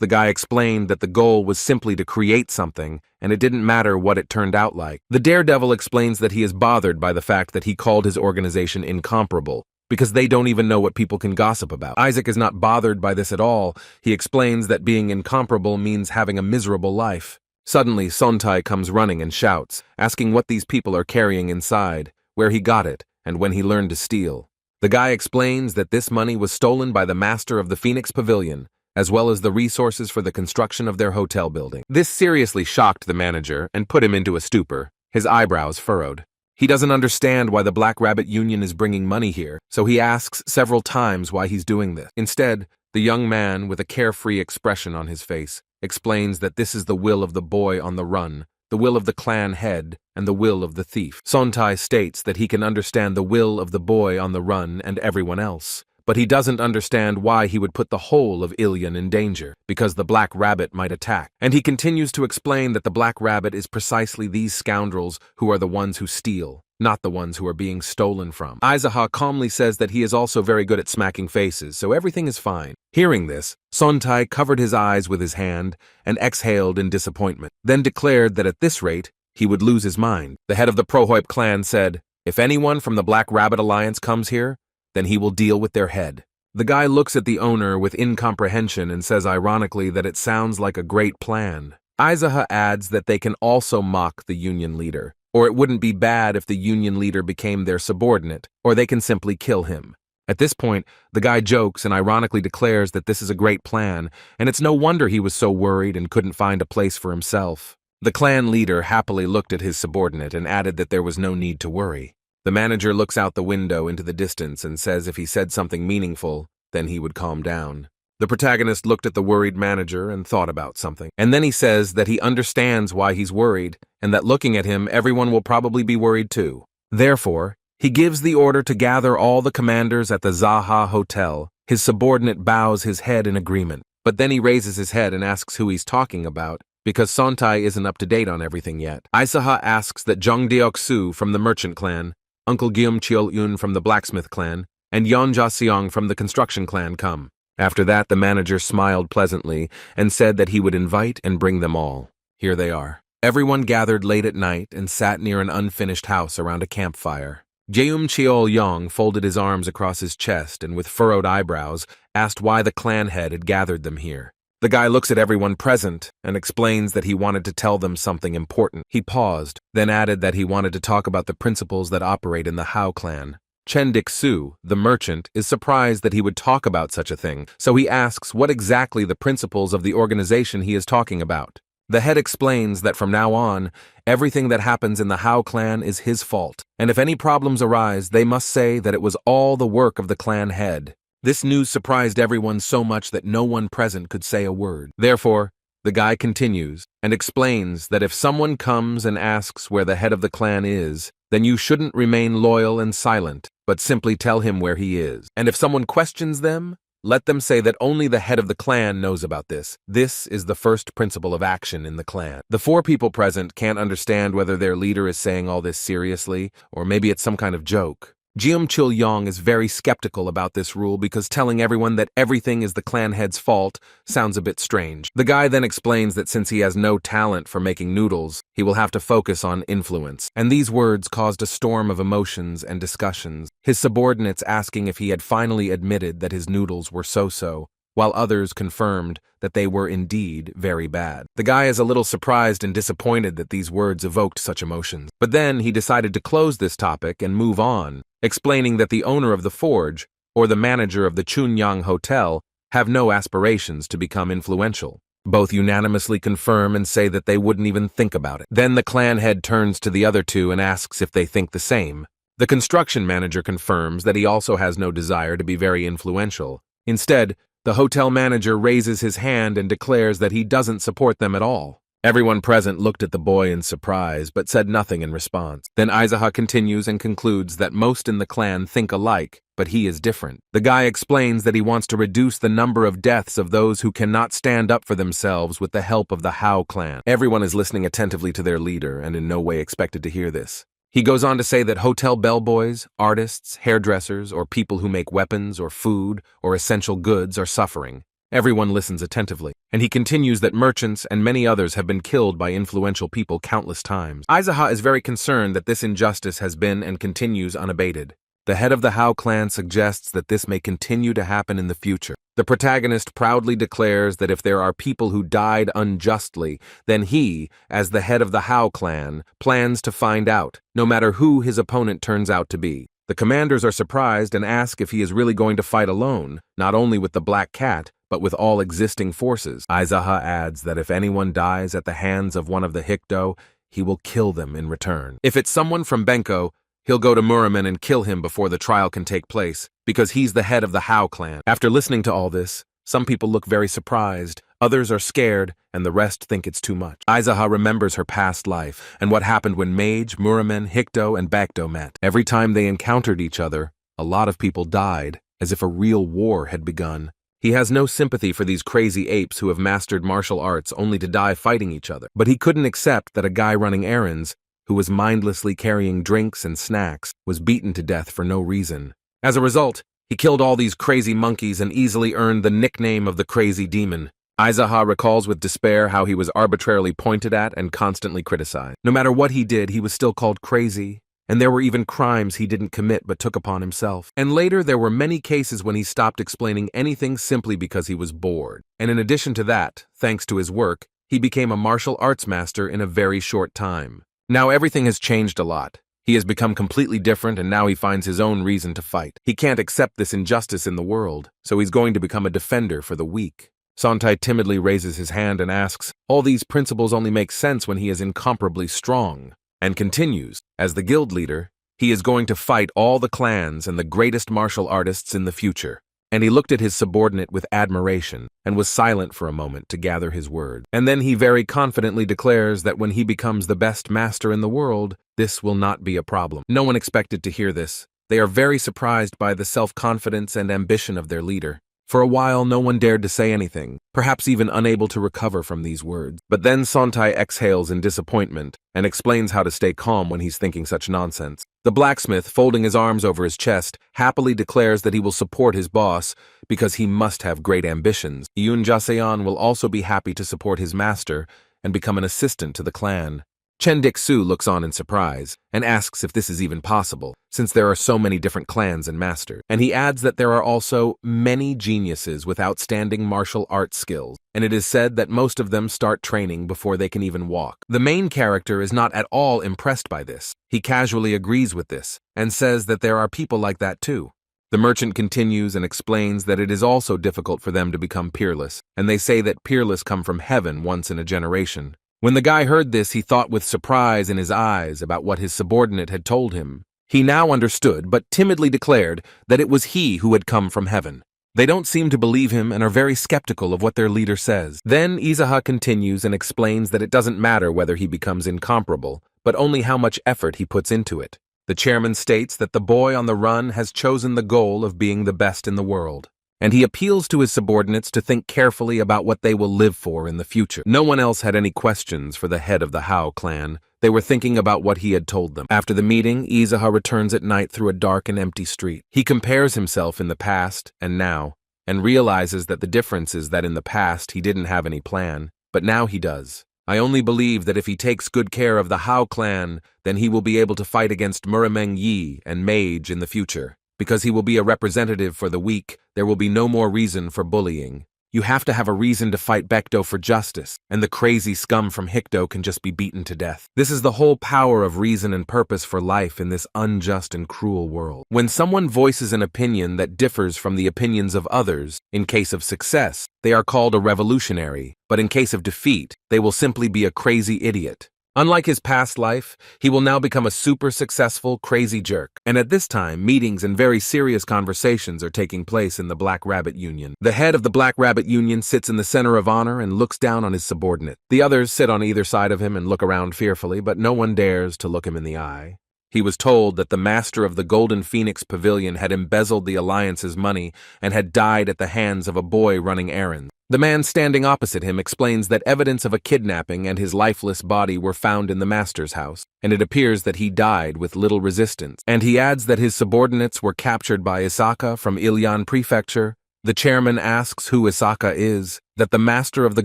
the guy explained that the goal was simply to create something and it didn't matter what it turned out like. The daredevil explains that he is bothered by the fact that he called his organization incomparable, because they don't even know what people can gossip about. Isaac is not bothered by this at all. He explains that being incomparable means having a miserable life. Suddenly, Sontai comes running and shouts, asking what these people are carrying inside, where he got it, and when he learned to steal. The guy explains that this money was stolen by the master of the Phoenix Pavilion, as well as the resources for the construction of their hotel building. This seriously shocked the manager and put him into a stupor, his eyebrows furrowed. He doesn't understand why the Black Rabbit Union is bringing money here, so he asks several times why he's doing this. Instead, the young man, with a carefree expression on his face, explains that this is the will of the boy on the run, the will of the clan head, and the will of the thief. Sontai states that he can understand the will of the boy on the run and everyone else, but he doesn't understand why he would put the whole of Ilion in danger, because the Black Rabbit might attack. And he continues to explain that the Black Rabbit is precisely these scoundrels who are the ones who steal, not the ones who are being stolen from. Aizaha calmly says that he is also very good at smacking faces, so everything is fine. Hearing this, Sontai covered his eyes with his hand and exhaled in disappointment, then declared that at this rate, he would lose his mind. The head of the Prohoip clan said, "If anyone from the Black Rabbit Alliance comes here, then he will deal with their head." The guy looks at the owner with incomprehension and says ironically that it sounds like a great plan. Aizaha adds that they can also mock the union leader, or it wouldn't be bad if the union leader became their subordinate, or they can simply kill him. At this point, the guy jokes and ironically declares that this is a great plan, and it's no wonder he was so worried and couldn't find a place for himself. The clan leader happily looked at his subordinate and added that there was no need to worry. The manager looks out the window into the distance and says if he said something meaningful, then he would calm down. The protagonist looked at the worried manager and thought about something. And then he says that he understands why he's worried, and that looking at him, everyone will probably be worried too. Therefore, he gives the order to gather all the commanders at the Zaha Hotel. His subordinate bows his head in agreement, but then he raises his head and asks who he's talking about, because Sontai isn't up to date on everything yet. Aizaha asks that Jung Deok-su from the Merchant Clan, Uncle Gyum Cheol-yun from the Blacksmith Clan, and Yeon Ja-seong from the Construction Clan come. After that, the manager smiled pleasantly and said that he would invite and bring them all. Here they are. Everyone gathered late at night and sat near an unfinished house around a campfire. Jeum Cheol-yong folded his arms across his chest and with furrowed eyebrows asked why the clan head had gathered them here. The guy looks at everyone present and explains that he wanted to tell them something important. He paused, then added that he wanted to talk about the principles that operate in the Howl clan. Chen Dik-su, the merchant, is surprised that he would talk about such a thing, so he asks what exactly the principles of the organization he is talking about. The head explains that from now on, everything that happens in the Howl clan is his fault, and if any problems arise, they must say that it was all the work of the clan head. This news surprised everyone so much that no one present could say a word. Therefore, the guy continues and explains that if someone comes and asks where the head of the clan is, then you shouldn't remain loyal and silent, but simply tell him where he is. And if someone questions them, let them say that only the head of the clan knows about this. This is the first principle of action in the clan. The four people present can't understand whether their leader is saying all this seriously, or maybe it's some kind of joke. Jeum Chul-yong is very skeptical about this rule because telling everyone that everything is the clan head's fault sounds a bit strange. The guy then explains that since he has no talent for making noodles, he will have to focus on influence. And these words caused a storm of emotions and discussions, his subordinates asking if he had finally admitted that his noodles were so-so, while others confirmed that they were indeed very bad. The guy is a little surprised and disappointed that these words evoked such emotions. But then he decided to close this topic and move on, explaining that the owner of the forge, or the manager of the Chunyang Hotel, have no aspirations to become influential. Both unanimously confirm and say that they wouldn't even think about it. Then the clan head turns to the other two and asks if they think the same. The construction manager confirms that he also has no desire to be very influential. Instead, the hotel manager raises his hand and declares that he doesn't support them at all. Everyone present looked at the boy in surprise, but said nothing in response. Then Aizaha continues and concludes that most in the clan think alike, but he is different. The guy explains that he wants to reduce the number of deaths of those who cannot stand up for themselves with the help of the Howl clan. Everyone is listening attentively to their leader and in no way expected to hear this. He goes on to say that hotel bellboys, artists, hairdressers, or people who make weapons or food or essential goods are suffering. Everyone listens attentively, and he continues that merchants and many others have been killed by influential people countless times. Izaha is very concerned that this injustice has been and continues unabated. The head of the Howl clan suggests that this may continue to happen in the future. The protagonist proudly declares that if there are people who died unjustly, then he, as the head of the Howl clan, plans to find out, no matter who his opponent turns out to be. The commanders are surprised and ask if he is really going to fight alone, not only with the Black Cat, but with all existing forces. Izaha adds that if anyone dies at the hands of one of the Hikdo, he will kill them in return. If it's someone from Benko, he'll go to Muramen and kill him before the trial can take place, because he's the head of the Howl clan. After listening to all this, some people look very surprised, others are scared, and the rest think it's too much. Izaha remembers her past life and what happened when Mage, Muramen, Hikdo, and Bakdo met. Every time they encountered each other, a lot of people died, as if a real war had begun. He has no sympathy for these crazy apes who have mastered martial arts only to die fighting each other. But he couldn't accept that a guy running errands, who was mindlessly carrying drinks and snacks, was beaten to death for no reason. As a result, he killed all these crazy monkeys and easily earned the nickname of the Crazy Demon. Izaha recalls with despair how he was arbitrarily pointed at and constantly criticized. No matter what he did, he was still called crazy, and there were even crimes he didn't commit but took upon himself. And later, there were many cases when he stopped explaining anything simply because he was bored. And in addition to that, thanks to his work, he became a martial arts master in a very short time. Now everything has changed a lot. He has become completely different, and now he finds his own reason to fight. He can't accept this injustice in the world, so he's going to become a defender for the weak. Sontai timidly raises his hand and asks, all these principles only make sense when he is incomparably strong, and continues, as the guild leader, he is going to fight all the clans and the greatest martial artists in the future. And he looked at his subordinate with admiration and was silent for a moment to gather his words. And then he very confidently declares that when he becomes the best master in the world, this will not be a problem. No one expected to hear this. They are very surprised by the self-confidence and ambition of their leader. For a while, no one dared to say anything, perhaps even unable to recover from these words. But then Sontai exhales in disappointment and explains how to stay calm when he's thinking such nonsense. The blacksmith, folding his arms over his chest, happily declares that he will support his boss because he must have great ambitions. Yun Jaseon will also be happy to support his master and become an assistant to the clan. Chen Dixu looks on in surprise and asks if this is even possible, since there are so many different clans and masters. And he adds that there are also many geniuses with outstanding martial arts skills, and it is said that most of them start training before they can even walk. The main character is not at all impressed by this. He casually agrees with this and says that there are people like that too. The merchant continues and explains that it is also difficult for them to become peerless, and they say that peerless come from heaven once in a generation. When the guy heard this, he thought with surprise in his eyes about what his subordinate had told him. He now understood, but timidly declared that it was he who had come from heaven. They don't seem to believe him and are very skeptical of what their leader says. Then Izaha continues and explains that it doesn't matter whether he becomes incomparable, but only how much effort he puts into it. The chairman states that the boy on the run has chosen the goal of being the best in the world, and he appeals to his subordinates to think carefully about what they will live for in the future. No one else had any questions for the head of the Howl clan. They were thinking about what he had told them. After the meeting, Izaha returns at night through a dark and empty street. He compares himself in the past and now, and realizes that the difference is that in the past he didn't have any plan, but now he does. I only believe that if he takes good care of the Howl clan, then he will be able to fight against Murameng Yi and Mage in the future. Because he will be a representative for the weak, there will be no more reason for bullying. You have to have a reason to fight Bekdo for justice, and the crazy scum from Hikdo can just be beaten to death. This is the whole power of reason and purpose for life in this unjust and cruel world. When someone voices an opinion that differs from the opinions of others, in case of success, they are called a revolutionary, but in case of defeat, they will simply be a crazy idiot. Unlike his past life, he will now become a super successful, crazy jerk. And at this time, meetings and very serious conversations are taking place in the Black Rabbit Union. The head of the Black Rabbit Union sits in the center of honor and looks down on his subordinate. The others sit on either side of him and look around fearfully, but no one dares to look him in the eye. He was told that the master of the Golden Phoenix Pavilion had embezzled the Alliance's money and had died at the hands of a boy running errands. The man standing opposite him explains that evidence of a kidnapping and his lifeless body were found in the master's house, and it appears that he died with little resistance. And he adds that his subordinates were captured by Isaka from Ilyan Prefecture. The chairman asks who Isaka is, that the master of the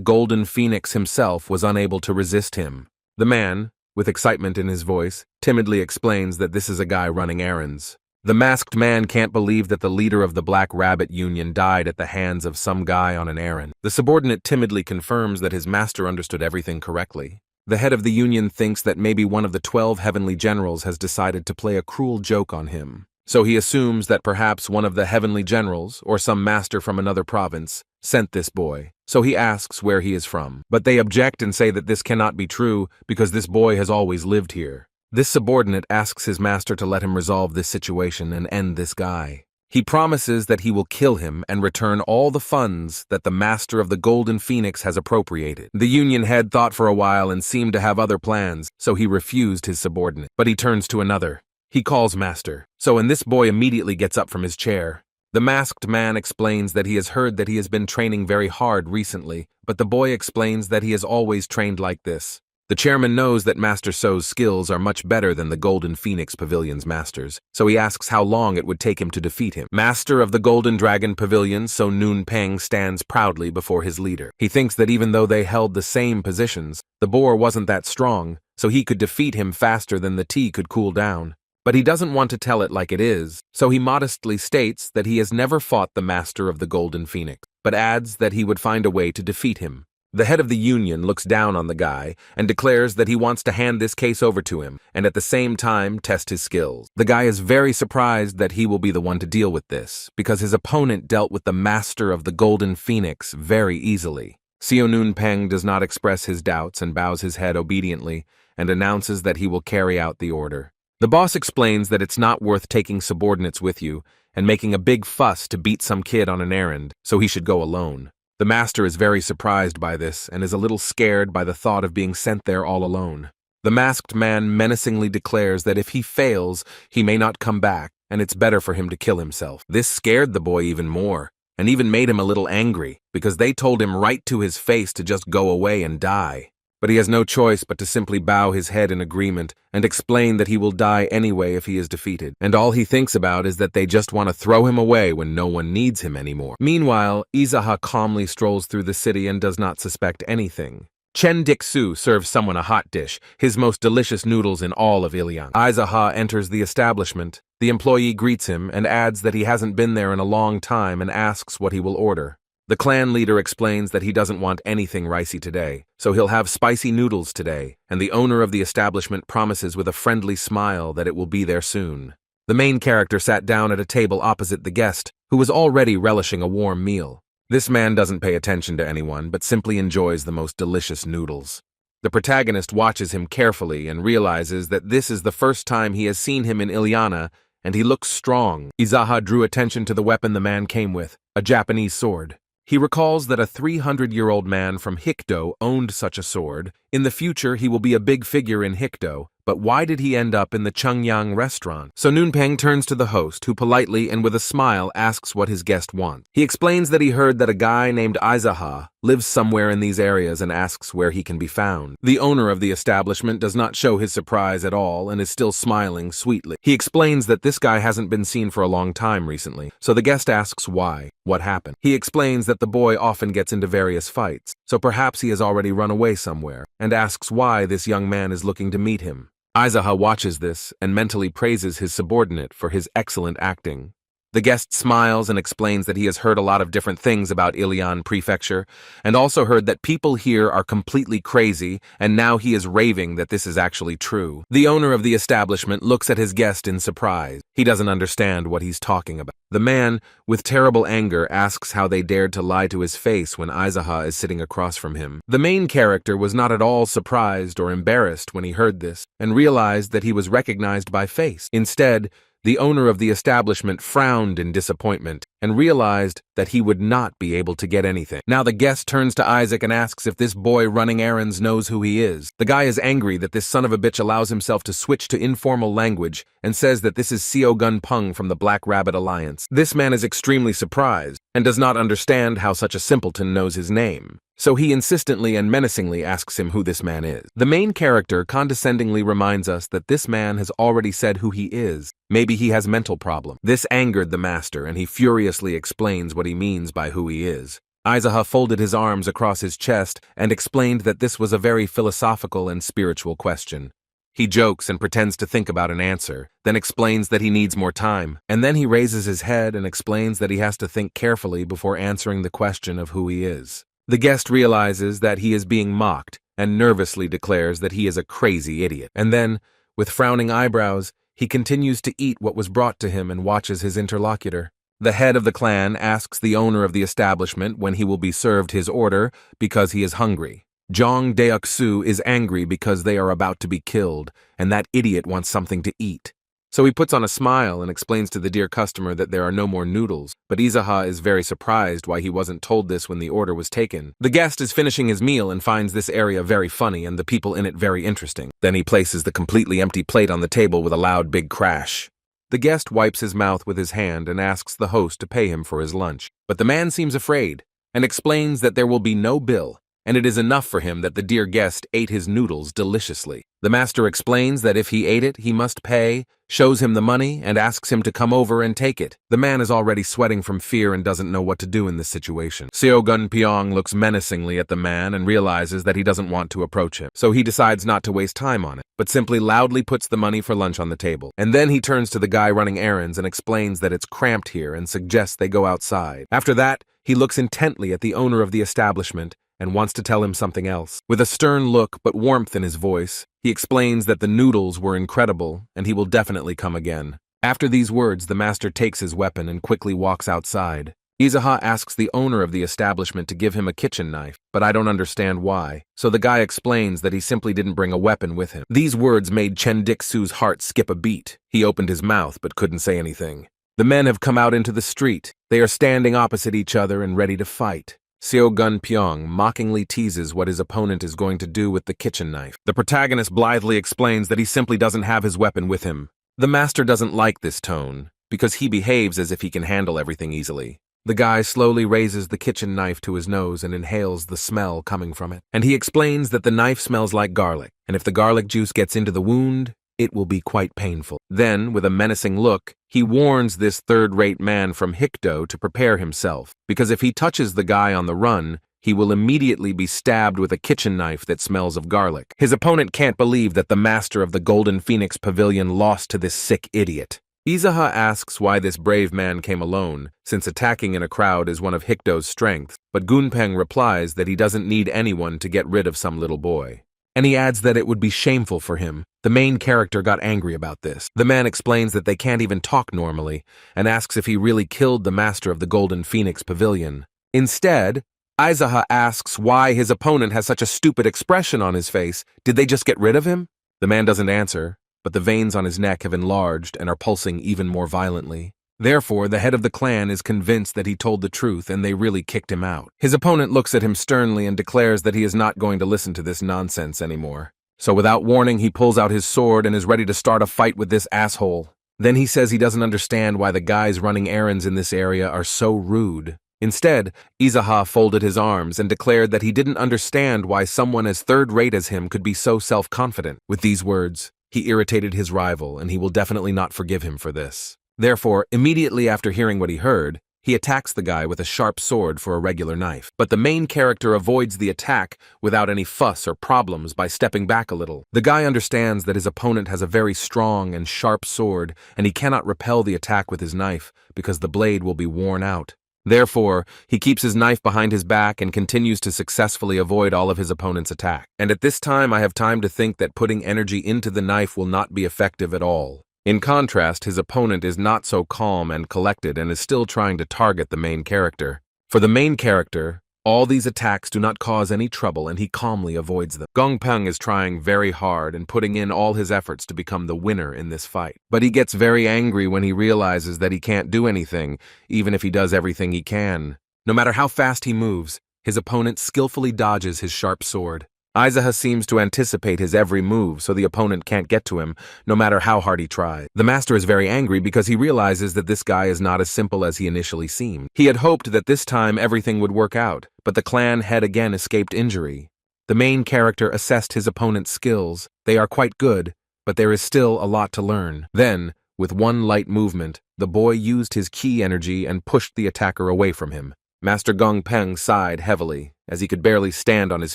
Golden Phoenix himself was unable to resist him. The man, with excitement in his voice, timidly explains that this is a guy running errands. The masked man can't believe that the leader of the Black Rabbit Union died at the hands of some guy on an errand. The subordinate timidly confirms that his master understood everything correctly. The head of the union thinks that maybe one of the 12 heavenly generals has decided to play a cruel joke on him. So he assumes that perhaps one of the heavenly generals, or some master from another province, sent this boy. So he asks where he is from. But they object and say that this cannot be true because this boy has always lived here. This subordinate asks his master to let him resolve this situation and end this guy. He promises that he will kill him and return all the funds that the master of the Golden Phoenix has appropriated. The union head thought for a while and seemed to have other plans, so he refused his subordinate. But he turns to another. He calls master. And this boy immediately gets up from his chair. The masked man explains that he has heard that he has been training very hard recently, but the boy explains that he has always trained like this. The chairman knows that Master So's skills are much better than the Golden Phoenix Pavilion's masters, so he asks how long it would take him to defeat him. Master of the Golden Dragon Pavilion, So Noon Peng stands proudly before his leader. He thinks that even though they held the same positions, the boar wasn't that strong, so he could defeat him faster than the tea could cool down. But he doesn't want to tell it like it is, so he modestly states that he has never fought the Master of the Golden Phoenix, but adds that he would find a way to defeat him. The head of the union looks down on the guy and declares that he wants to hand this case over to him and at the same time test his skills. The guy is very surprised that he will be the one to deal with this, because his opponent dealt with the Master of the Golden Phoenix very easily. Seo Noon Peng does not express his doubts and bows his head obediently and announces that he will carry out the order. The boss explains that it's not worth taking subordinates with you and making a big fuss to beat some kid on an errand, so he should go alone. The master is very surprised by this and is a little scared by the thought of being sent there all alone. The masked man menacingly declares that if he fails, he may not come back, and it's better for him to kill himself. This scared the boy even more, and even made him a little angry, because they told him right to his face to just go away and die. But he has no choice but to simply bow his head in agreement and explain that he will die anyway if he is defeated. And all he thinks about is that they just want to throw him away when no one needs him anymore. Meanwhile, Izaha calmly strolls through the city and does not suspect anything. Chen Dixu serves someone a hot dish, his most delicious noodles in all of Ilian. Izaha enters the establishment. The employee greets him and adds that he hasn't been there in a long time and asks what he will order. The clan leader explains that he doesn't want anything ricey today, so he'll have spicy noodles today, and the owner of the establishment promises with a friendly smile that it will be there soon. The main character sat down at a table opposite the guest, who was already relishing a warm meal. This man doesn't pay attention to anyone, but simply enjoys the most delicious noodles. The protagonist watches him carefully and realizes that this is the first time he has seen him in Ilyana, and he looks strong. Izaha drew attention to the weapon the man came with, a Japanese sword. He recalls that a 300-year-old man from Hikdo owned such a sword. In the future, he will be a big figure in Hikdo, but why did he end up in the Chungyang restaurant? So Noonpeng turns to the host, who politely and with a smile asks what his guest wants. He explains that he heard that a guy named Izaha lives somewhere in these areas and asks where he can be found. The owner of the establishment does not show his surprise at all and is still smiling sweetly. He explains that this guy hasn't been seen for a long time recently, so the guest asks why, what happened. He explains that the boy often gets into various fights, so perhaps he has already run away somewhere, and asks why this young man is looking to meet him. Izaha watches this and mentally praises his subordinate for his excellent acting. The guest smiles and explains that he has heard a lot of different things about Ilian Prefecture, and also heard that people here are completely crazy, and now he is raving that this is actually true. The owner of the establishment looks at his guest in surprise. He doesn't understand what he's talking about. The man, with terrible anger, asks how they dared to lie to his face when Izaha is sitting across from him. The main character was not at all surprised or embarrassed when he heard this, and realized that he was recognized by face. Instead, The owner of the establishment frowned in disappointment and realized that he would not be able to get anything. Now the guest turns to Isaac and asks if this boy running errands knows who he is. The guy is angry that this son of a bitch allows himself to switch to informal language and says that this is Seo Gun Pung from the Black Rabbit Alliance. This man is extremely surprised and does not understand how such a simpleton knows his name. So he insistently and menacingly asks him who this man is. The main character condescendingly reminds us that this man has already said who he is. Maybe he has mental problem. This angered the master, and he furiously explains what he means by who he is. Izaha folded his arms across his chest and explained that this was a very philosophical and spiritual question. He jokes and pretends to think about an answer, then explains that he needs more time, and then he raises his head and explains that he has to think carefully before answering the question of who he is. The guest realizes that he is being mocked and nervously declares that he is a crazy idiot. And then, with frowning eyebrows, he continues to eat what was brought to him and watches his interlocutor. The head of the clan asks the owner of the establishment when he will be served his order because he is hungry. Jong Deok-su is angry because they are about to be killed, and that idiot wants something to eat. So he puts on a smile and explains to the dear customer that there are no more noodles, but Izaha is very surprised why he wasn't told this when the order was taken. The guest is finishing his meal and finds this area very funny and the people in it very interesting. Then he places the completely empty plate on the table with a loud big crash. The guest wipes his mouth with his hand and asks the host to pay him for his lunch. But the man seems afraid and explains that there will be no bill, and it is enough for him that the dear guest ate his noodles deliciously. The master explains that if he ate it, he must pay, shows him the money, and asks him to come over and take it. The man is already sweating from fear and doesn't know what to do in this situation. Seo Gun Pyong looks menacingly at the man and realizes that he doesn't want to approach him, so he decides not to waste time on it, but simply loudly puts the money for lunch on the table. And then he turns to the guy running errands and explains that it's cramped here and suggests they go outside. After that, he looks intently at the owner of the establishment and wants to tell him something else. With a stern look but warmth in his voice, he explains that the noodles were incredible and he will definitely come again. After these words, the master takes his weapon and quickly walks outside. Izaha asks the owner of the establishment to give him a kitchen knife, but I don't understand why, so the guy explains that he simply didn't bring a weapon with him. These words made Chen Dik-su's heart skip a beat. He opened his mouth but couldn't say anything. The men have come out into the street. They are standing opposite each other and ready to fight. Seo Gun Pyong mockingly teases what his opponent is going to do with the kitchen knife. The protagonist blithely explains that he simply doesn't have his weapon with him. The master doesn't like this tone, because he behaves as if he can handle everything easily. The guy slowly raises the kitchen knife to his nose and inhales the smell coming from it. And he explains that the knife smells like garlic, and if the garlic juice gets into the wound, it will be quite painful. Then, with a menacing look, he warns this third-rate man from Hikdo to prepare himself, because if he touches the guy on the run, he will immediately be stabbed with a kitchen knife that smells of garlic. His opponent can't believe that the master of the Golden Phoenix Pavilion lost to this sick idiot. Izaha asks why this brave man came alone, since attacking in a crowd is one of Hikdo's strengths, but Gunpeng replies that he doesn't need anyone to get rid of some little boy. And he adds that it would be shameful for him. The main character got angry about this. The man explains that they can't even talk normally, and asks if he really killed the master of the Golden Phoenix Pavilion. Instead, Izaha asks why his opponent has such a stupid expression on his face. Did they just get rid of him? The man doesn't answer, but the veins on his neck have enlarged and are pulsing even more violently. Therefore, the head of the clan is convinced that he told the truth and they really kicked him out. His opponent looks at him sternly and declares that he is not going to listen to this nonsense anymore. So without warning, he pulls out his sword and is ready to start a fight with this asshole. Then he says he doesn't understand why the guys running errands in this area are so rude. Instead, Izaha folded his arms and declared that he didn't understand why someone as third-rate as him could be so self-confident. With these words, he irritated his rival and he will definitely not forgive him for this. Therefore, immediately after hearing what he heard, he attacks the guy with a sharp sword for a regular knife. But the main character avoids the attack without any fuss or problems by stepping back a little. The guy understands that his opponent has a very strong and sharp sword, and he cannot repel the attack with his knife because the blade will be worn out. Therefore, he keeps his knife behind his back and continues to successfully avoid all of his opponent's attack. And at this time, I have time to think that putting energy into the knife will not be effective at all. In contrast, his opponent is not so calm and collected and is still trying to target the main character. For the main character, All these attacks do not cause any trouble and he calmly avoids them. Gong Peng is trying very hard and putting in all his efforts to become the winner in this fight. But he gets very angry when he realizes that he can't do anything, even if he does everything he can. No matter how fast he moves, his opponent skillfully dodges his sharp sword. Aizaha seems to anticipate his every move so the opponent can't get to him, no matter how hard he tries. The master is very angry because he realizes that this guy is not as simple as he initially seemed. He had hoped that this time everything would work out, but the clan head again escaped injury. The main character assessed his opponent's skills. They are quite good, but there is still a lot to learn. Then, with one light movement, the boy used his ki energy and pushed the attacker away from him. Master Gong Peng sighed heavily, as he could barely stand on his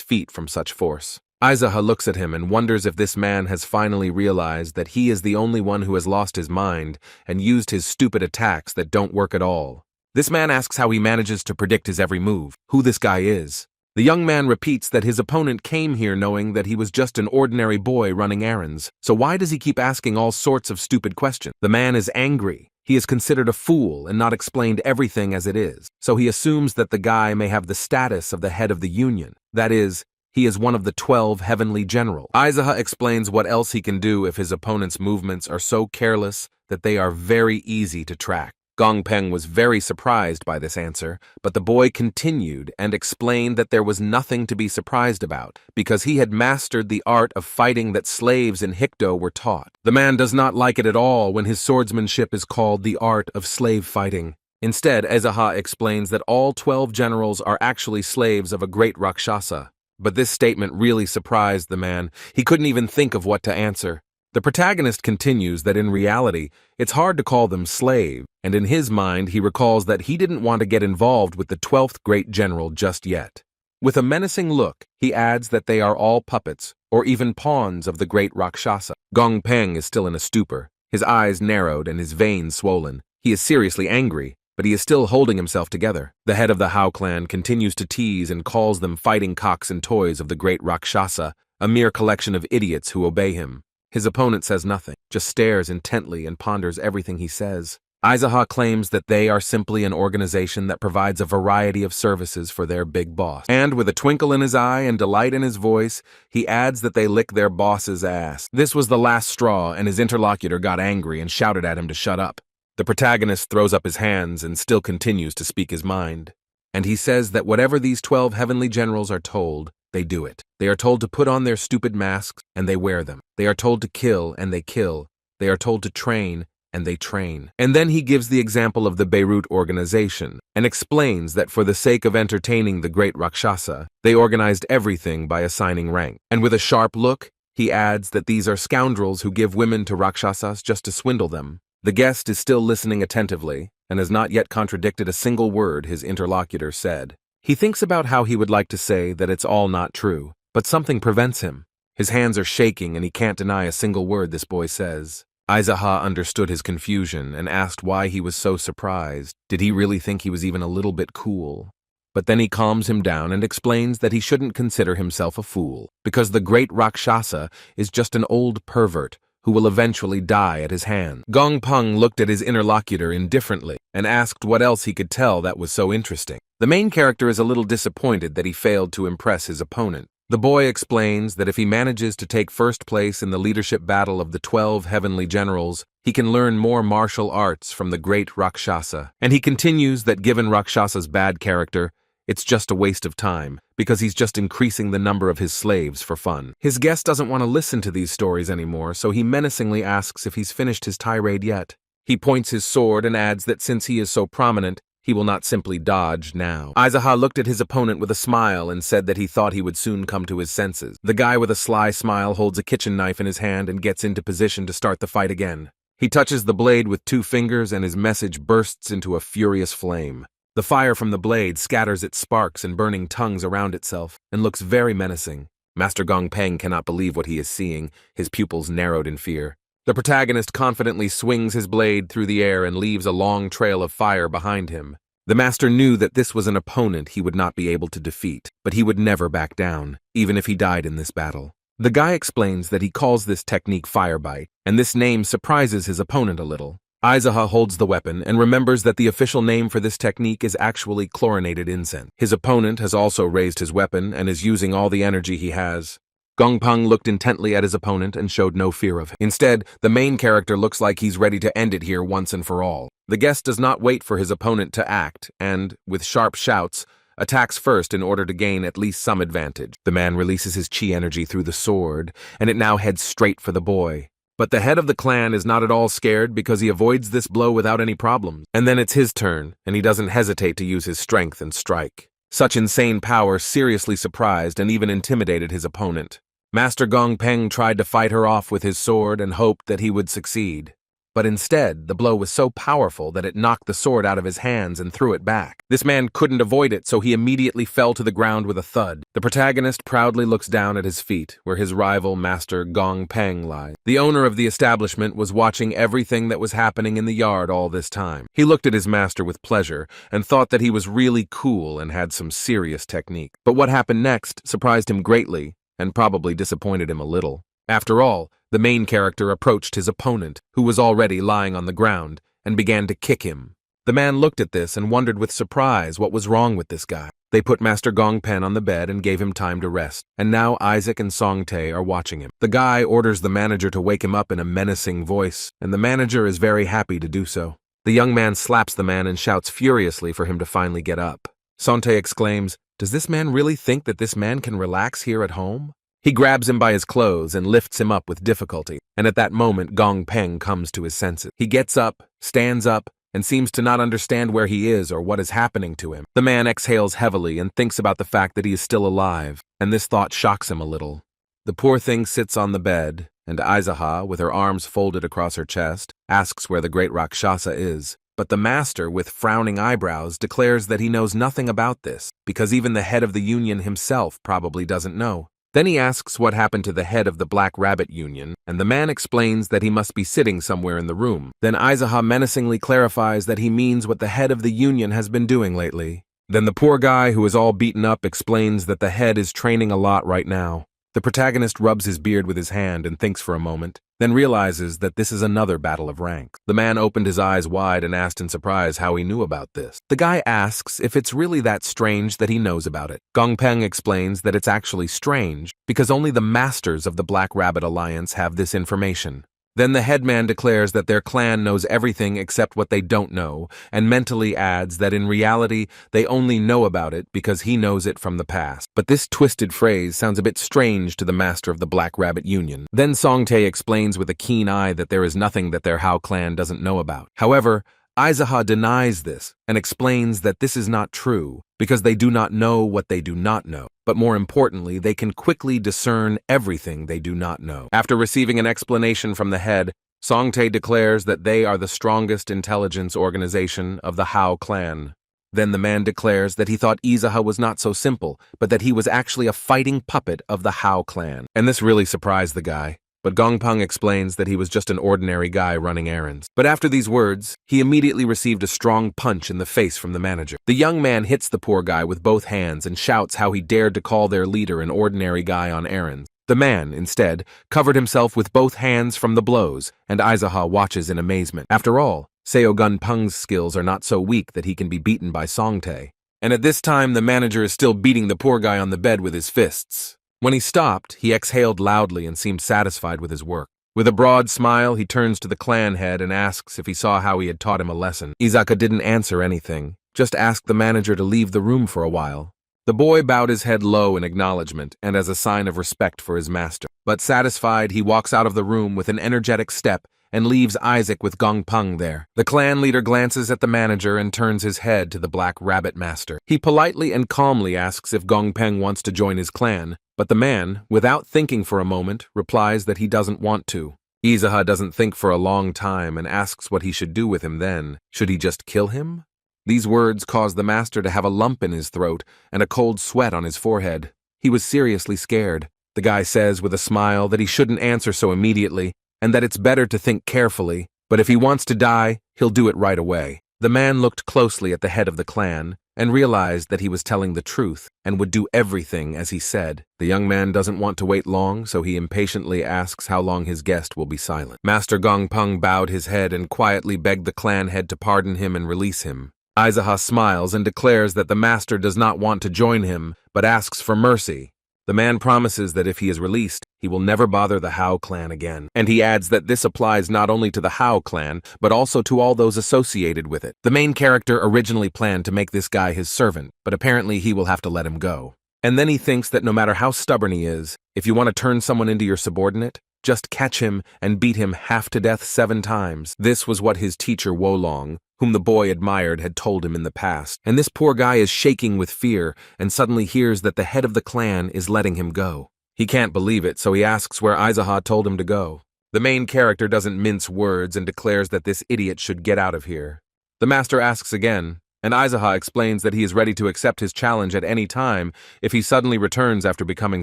feet from such force. Aizaha looks at him and wonders if this man has finally realized that he is the only one who has lost his mind and used his stupid attacks that don't work at all. This man asks how he manages to predict his every move, who this guy is. The young man repeats that his opponent came here knowing that he was just an ordinary boy running errands, so why does he keep asking all sorts of stupid questions? The man is angry. He is considered a fool and not explained everything as it is, so he assumes that the guy may have the status of the head of the union. That is, he is one of the 12 heavenly generals. Aizaha explains what else he can do if his opponent's movements are so careless that they are very easy to track. Gong Peng was very surprised by this answer, but the boy continued and explained that there was nothing to be surprised about, because he had mastered the art of fighting that slaves in Hikdo were taught. The man does not like it at all when his swordsmanship is called the art of slave fighting. Instead, Aizaha explains that all 12 generals are actually slaves of a great Rakshasa. But this statement really surprised the man. He couldn't even think of what to answer. The protagonist continues that in reality, it's hard to call them slave, and in his mind he recalls that he didn't want to get involved with the 12th great general just yet. With a menacing look, he adds that they are all puppets, or even pawns of the great Rakshasa. Gong Peng is still in a stupor, his eyes narrowed and his veins swollen. He is seriously angry, but he is still holding himself together. The head of the Howl clan continues to tease and calls them fighting cocks and toys of the great Rakshasa, a mere collection of idiots who obey him. His opponent says nothing, just stares intently and ponders everything he says. Aizaha claims that they are simply an organization that provides a variety of services for their big boss. And with a twinkle in his eye and delight in his voice, he adds that they lick their boss's ass. This was the last straw, and his interlocutor got angry and shouted at him to shut up. The protagonist throws up his hands and still continues to speak his mind. And he says that whatever these 12 heavenly generals are told, they do it. They are told to put on their stupid masks, and they wear them. They are told to kill, and they kill. They are told to train, and they train. And then he gives the example of the Beirut organization, and explains that for the sake of entertaining the great Rakshasa, they organized everything by assigning rank. And with a sharp look, he adds that these are scoundrels who give women to Rakshasas just to swindle them. The guest is still listening attentively, and has not yet contradicted a single word his interlocutor said. He thinks about how he would like to say that it's all not true, but something prevents him. His hands are shaking and he can't deny a single word this boy says. Aizaha understood his confusion and asked why he was so surprised. Did he really think he was even a little bit cool? But then he calms him down and explains that he shouldn't consider himself a fool, because the great Rakshasa is just an old pervert who will eventually die at his hand. Gong Peng looked at his interlocutor indifferently and asked what else he could tell that was so interesting. The main character is a little disappointed that he failed to impress his opponent. The boy explains that if he manages to take first place in the leadership battle of the 12 heavenly generals, he can learn more martial arts from the great Rakshasa. And he continues that given Rakshasa's bad character, it's just a waste of time, because he's just increasing the number of his slaves for fun. His guest doesn't want to listen to these stories anymore, so he menacingly asks if he's finished his tirade yet. He points his sword and adds that since he is so prominent, he will not simply dodge now. Aizaha looked at his opponent with a smile and said that he thought he would soon come to his senses. The guy with a sly smile holds a kitchen knife in his hand and gets into position to start the fight again. He touches the blade with 2 fingers and his message bursts into a furious flame. The fire from the blade scatters its sparks and burning tongues around itself and looks very menacing. Master Gong Peng cannot believe what he is seeing, his pupils narrowed in fear. The protagonist confidently swings his blade through the air and leaves a long trail of fire behind him. The master knew that this was an opponent he would not be able to defeat, but he would never back down, even if he died in this battle. The guy explains that he calls this technique fire bite, and this name surprises his opponent a little. Aizaha holds the weapon and remembers that the official name for this technique is actually chlorinated incense. His opponent has also raised his weapon and is using all the energy he has. Gongpeng looked intently at his opponent and showed no fear of him. Instead, the main character looks like he's ready to end it here once and for all. The guest does not wait for his opponent to act and, with sharp shouts, attacks first in order to gain at least some advantage. The man releases his chi energy through the sword, and it now heads straight for the boy. But the head of the clan is not at all scared because he avoids this blow without any problems. And then it's his turn, and he doesn't hesitate to use his strength and strike. Such insane power seriously surprised and even intimidated his opponent. Master Gongpeng tried to fight her off with his sword and hoped that he would succeed. But instead, the blow was so powerful that it knocked the sword out of his hands and threw it back. This man couldn't avoid it, so he immediately fell to the ground with a thud. The protagonist proudly looks down at his feet, where his rival, Master Gongpeng, lies. The owner of the establishment was watching everything that was happening in the yard all this time. He looked at his master with pleasure and thought that he was really cool and had some serious technique. But what happened next surprised him greatly and probably disappointed him a little. After all, the main character approached his opponent, who was already lying on the ground, and began to kick him. The man looked at this and wondered with surprise what was wrong with this guy. They put Master Gongpen on the bed and gave him time to rest, and now Isaac and Songtae are watching him. The guy orders the manager to wake him up in a menacing voice, and the manager is very happy to do so. The young man slaps the man and shouts furiously for him to finally get up. Songtae exclaims, "Does this man really think that this man can relax here at home?" He grabs him by his clothes and lifts him up with difficulty, and at that moment Gongpeng comes to his senses. He gets up, stands up, and seems to not understand where he is or what is happening to him. The man exhales heavily and thinks about the fact that he is still alive, and this thought shocks him a little. The poor thing sits on the bed, and Aizaha, with her arms folded across her chest, asks where the great Rakshasa is. But the master, with frowning eyebrows, declares that he knows nothing about this, because even the head of the union himself probably doesn't know. Then he asks what happened to the head of the Black Rabbit Union, and the man explains that he must be sitting somewhere in the room. Then Aizaha menacingly clarifies that he means what the head of the union has been doing lately. Then the poor guy, who is all beaten up, explains that the head is training a lot right now. The protagonist rubs his beard with his hand and thinks for a moment, then realizes that this is another battle of ranks. The man opened his eyes wide and asked in surprise how he knew about this. The guy asks if it's really that strange that he knows about it. Gongpeng explains that it's actually strange because only the masters of the Black Rabbit Alliance have this information. Then the headman declares that their clan knows everything except what they don't know, and mentally adds that in reality they only know about it because he knows it from the past. But this twisted phrase sounds a bit strange to the master of the Black Rabbit Union. Then Songtae explains with a keen eye that there is nothing that their Howl clan doesn't know about. However, Aizaha denies this and explains that this is not true because they do not know what they do not know. But more importantly, they can quickly discern everything they do not know. After receiving an explanation from the head, Songtae declares that they are the strongest intelligence organization of the Howl clan. Then the man declares that he thought Aizaha was not so simple, but that he was actually a fighting puppet of the Howl clan. And this really surprised the guy. But Gongpeng explains that he was just an ordinary guy running errands. But after these words, he immediately received a strong punch in the face from the manager. The young man hits the poor guy with both hands and shouts how he dared to call their leader an ordinary guy on errands. The man, instead, covered himself with both hands from the blows, and Aizaha watches in amazement. After all, Seo Gunpeng's skills are not so weak that he can be beaten by Songtae. And at this time, the manager is still beating the poor guy on the bed with his fists. When he stopped, he exhaled loudly and seemed satisfied with his work. With a broad smile, he turns to the clan head and asks if he saw how he had taught him a lesson. Izaka didn't answer anything, just asked the manager to leave the room for a while. The boy bowed his head low in acknowledgement and as a sign of respect for his master. But satisfied, he walks out of the room with an energetic step and leaves Isaac with Gongpeng there. The clan leader glances at the manager and turns his head to the Black Rabbit Master. He politely and calmly asks if Gongpeng wants to join his clan, but the man, without thinking for a moment, replies that he doesn't want to. Aizaha doesn't think for a long time and asks what he should do with him then. Should he just kill him? These words cause the master to have a lump in his throat and a cold sweat on his forehead. He was seriously scared. The guy says with a smile that he shouldn't answer so immediately, and that it's better to think carefully, but if he wants to die, he'll do it right away. The man looked closely at the head of the clan, and realized that he was telling the truth and would do everything as he said. The young man doesn't want to wait long, so he impatiently asks how long his guest will be silent. Master Gongpeng bowed his head and quietly begged the clan head to pardon him and release him. Aizaha smiles and declares that the master does not want to join him, but asks for mercy. The man promises that if he is released, he will never bother the Howl clan again. And he adds that this applies not only to the Howl clan, but also to all those associated with it. The main character originally planned to make this guy his servant, but apparently he will have to let him go. And then he thinks that no matter how stubborn he is, if you want to turn someone into your subordinate, just catch him and beat him half to death 7 times. This was what his teacher Wolong, whom the boy admired, had told him in the past. And this poor guy is shaking with fear and suddenly hears that the head of the clan is letting him go. He can't believe it, so he asks where Aizaha told him to go. The main character doesn't mince words and declares that this idiot should get out of here. The master asks again, and Aizaha explains that he is ready to accept his challenge at any time if he suddenly returns after becoming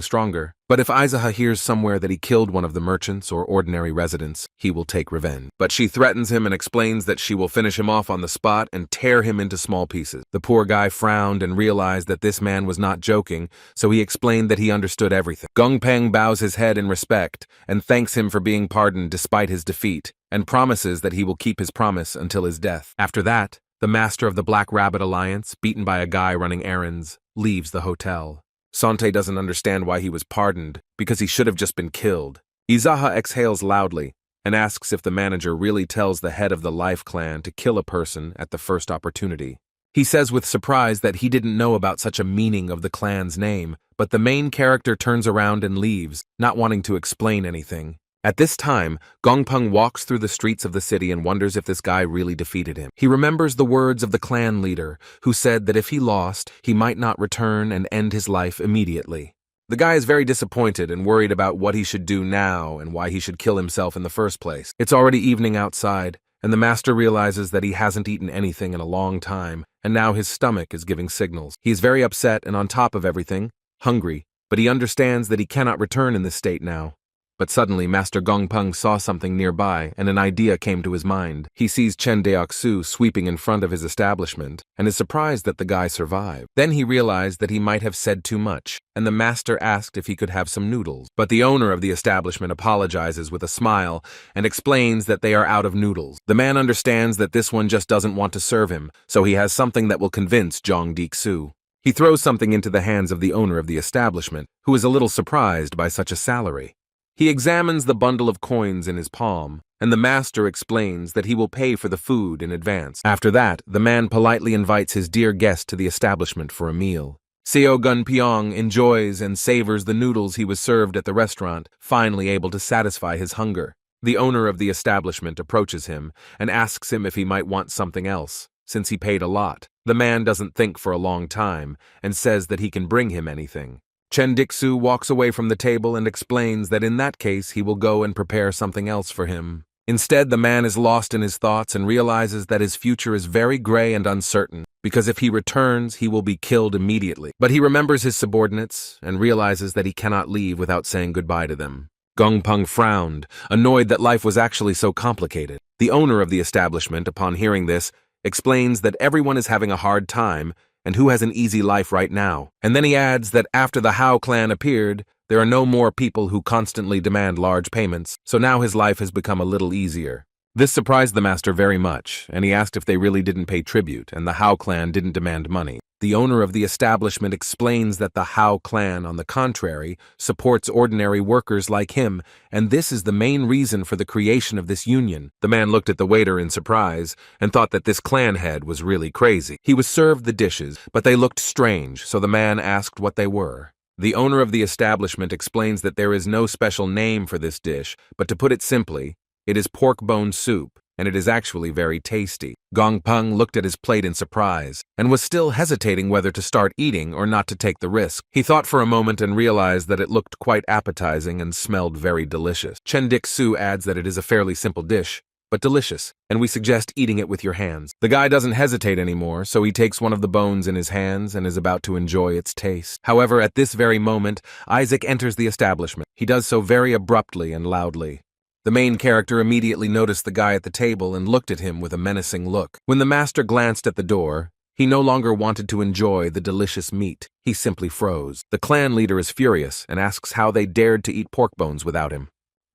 stronger. But if Aizaha hears somewhere that he killed one of the merchants or ordinary residents, he will take revenge. But she threatens him and explains that she will finish him off on the spot and tear him into small pieces. The poor guy frowned and realized that this man was not joking, so he explained that he understood everything. Gongpeng bows his head in respect and thanks him for being pardoned despite his defeat, and promises that he will keep his promise until his death. After that, the master of the Black Rabbit Alliance, beaten by a guy running errands, leaves the hotel. Sante doesn't understand why he was pardoned, because he should have just been killed. Aizaha exhales loudly and asks if the manager really tells the head of the Life Clan to kill a person at the first opportunity. He says with surprise that he didn't know about such a meaning of the clan's name, but the main character turns around and leaves, not wanting to explain anything. At this time, Gongpeng walks through the streets of the city and wonders if this guy really defeated him. He remembers the words of the clan leader, who said that if he lost, he might not return and end his life immediately. The guy is very disappointed and worried about what he should do now and why he should kill himself in the first place. It's already evening outside, and the master realizes that he hasn't eaten anything in a long time, and now his stomach is giving signals. He is very upset and on top of everything, hungry, but he understands that he cannot return in this state now. But suddenly, Master Gongpeng saw something nearby, and an idea came to his mind. He sees Chen Deoksu sweeping in front of his establishment, and is surprised that the guy survived. Then he realized that he might have said too much, and the master asked if he could have some noodles. But the owner of the establishment apologizes with a smile, and explains that they are out of noodles. The man understands that this one just doesn't want to serve him, so he has something that will convince Zhang Diksu. He throws something into the hands of the owner of the establishment, who is a little surprised by such a salary. He examines the bundle of coins in his palm, and the master explains that he will pay for the food in advance. After that, the man politely invites his dear guest to the establishment for a meal. Seo Gunpyeong enjoys and savors the noodles he was served at the restaurant, finally able to satisfy his hunger. The owner of the establishment approaches him and asks him if he might want something else, since he paid a lot. The man doesn't think for a long time and says that he can bring him anything. Chen Diksu walks away from the table and explains that in that case he will go and prepare something else for him. Instead, the man is lost in his thoughts and realizes that his future is very gray and uncertain, because if he returns, he will be killed immediately. But he remembers his subordinates and realizes that he cannot leave without saying goodbye to them. Gongpeng frowned, annoyed that life was actually so complicated. The owner of the establishment, upon hearing this, explains that everyone is having a hard time and who has an easy life right now. And then he adds that after the Howl clan appeared, there are no more people who constantly demand large payments, so now his life has become a little easier. This surprised the master very much, and he asked if they really didn't pay tribute and the Howl clan didn't demand money. The owner of the establishment explains that the Howl clan, on the contrary, supports ordinary workers like him, and this is the main reason for the creation of this union. The man looked at the waiter in surprise and thought that this clan head was really crazy. He was served the dishes, but they looked strange, so the man asked what they were. The owner of the establishment explains that there is no special name for this dish, but to put it simply, it is pork bone soup, and it is actually very tasty. Gongpeng looked at his plate in surprise, and was still hesitating whether to start eating or not to take the risk. He thought for a moment and realized that it looked quite appetizing and smelled very delicious. Chen Diksu adds that it is a fairly simple dish, but delicious, and we suggest eating it with your hands. The guy doesn't hesitate anymore, so he takes one of the bones in his hands and is about to enjoy its taste. However, at this very moment, Isaac enters the establishment. He does so very abruptly and loudly. The main character immediately noticed the guy at the table and looked at him with a menacing look. When the master glanced at the door, He no longer wanted to enjoy the delicious meat. He simply froze. The clan leader is furious and asks how they dared to eat pork bones without him.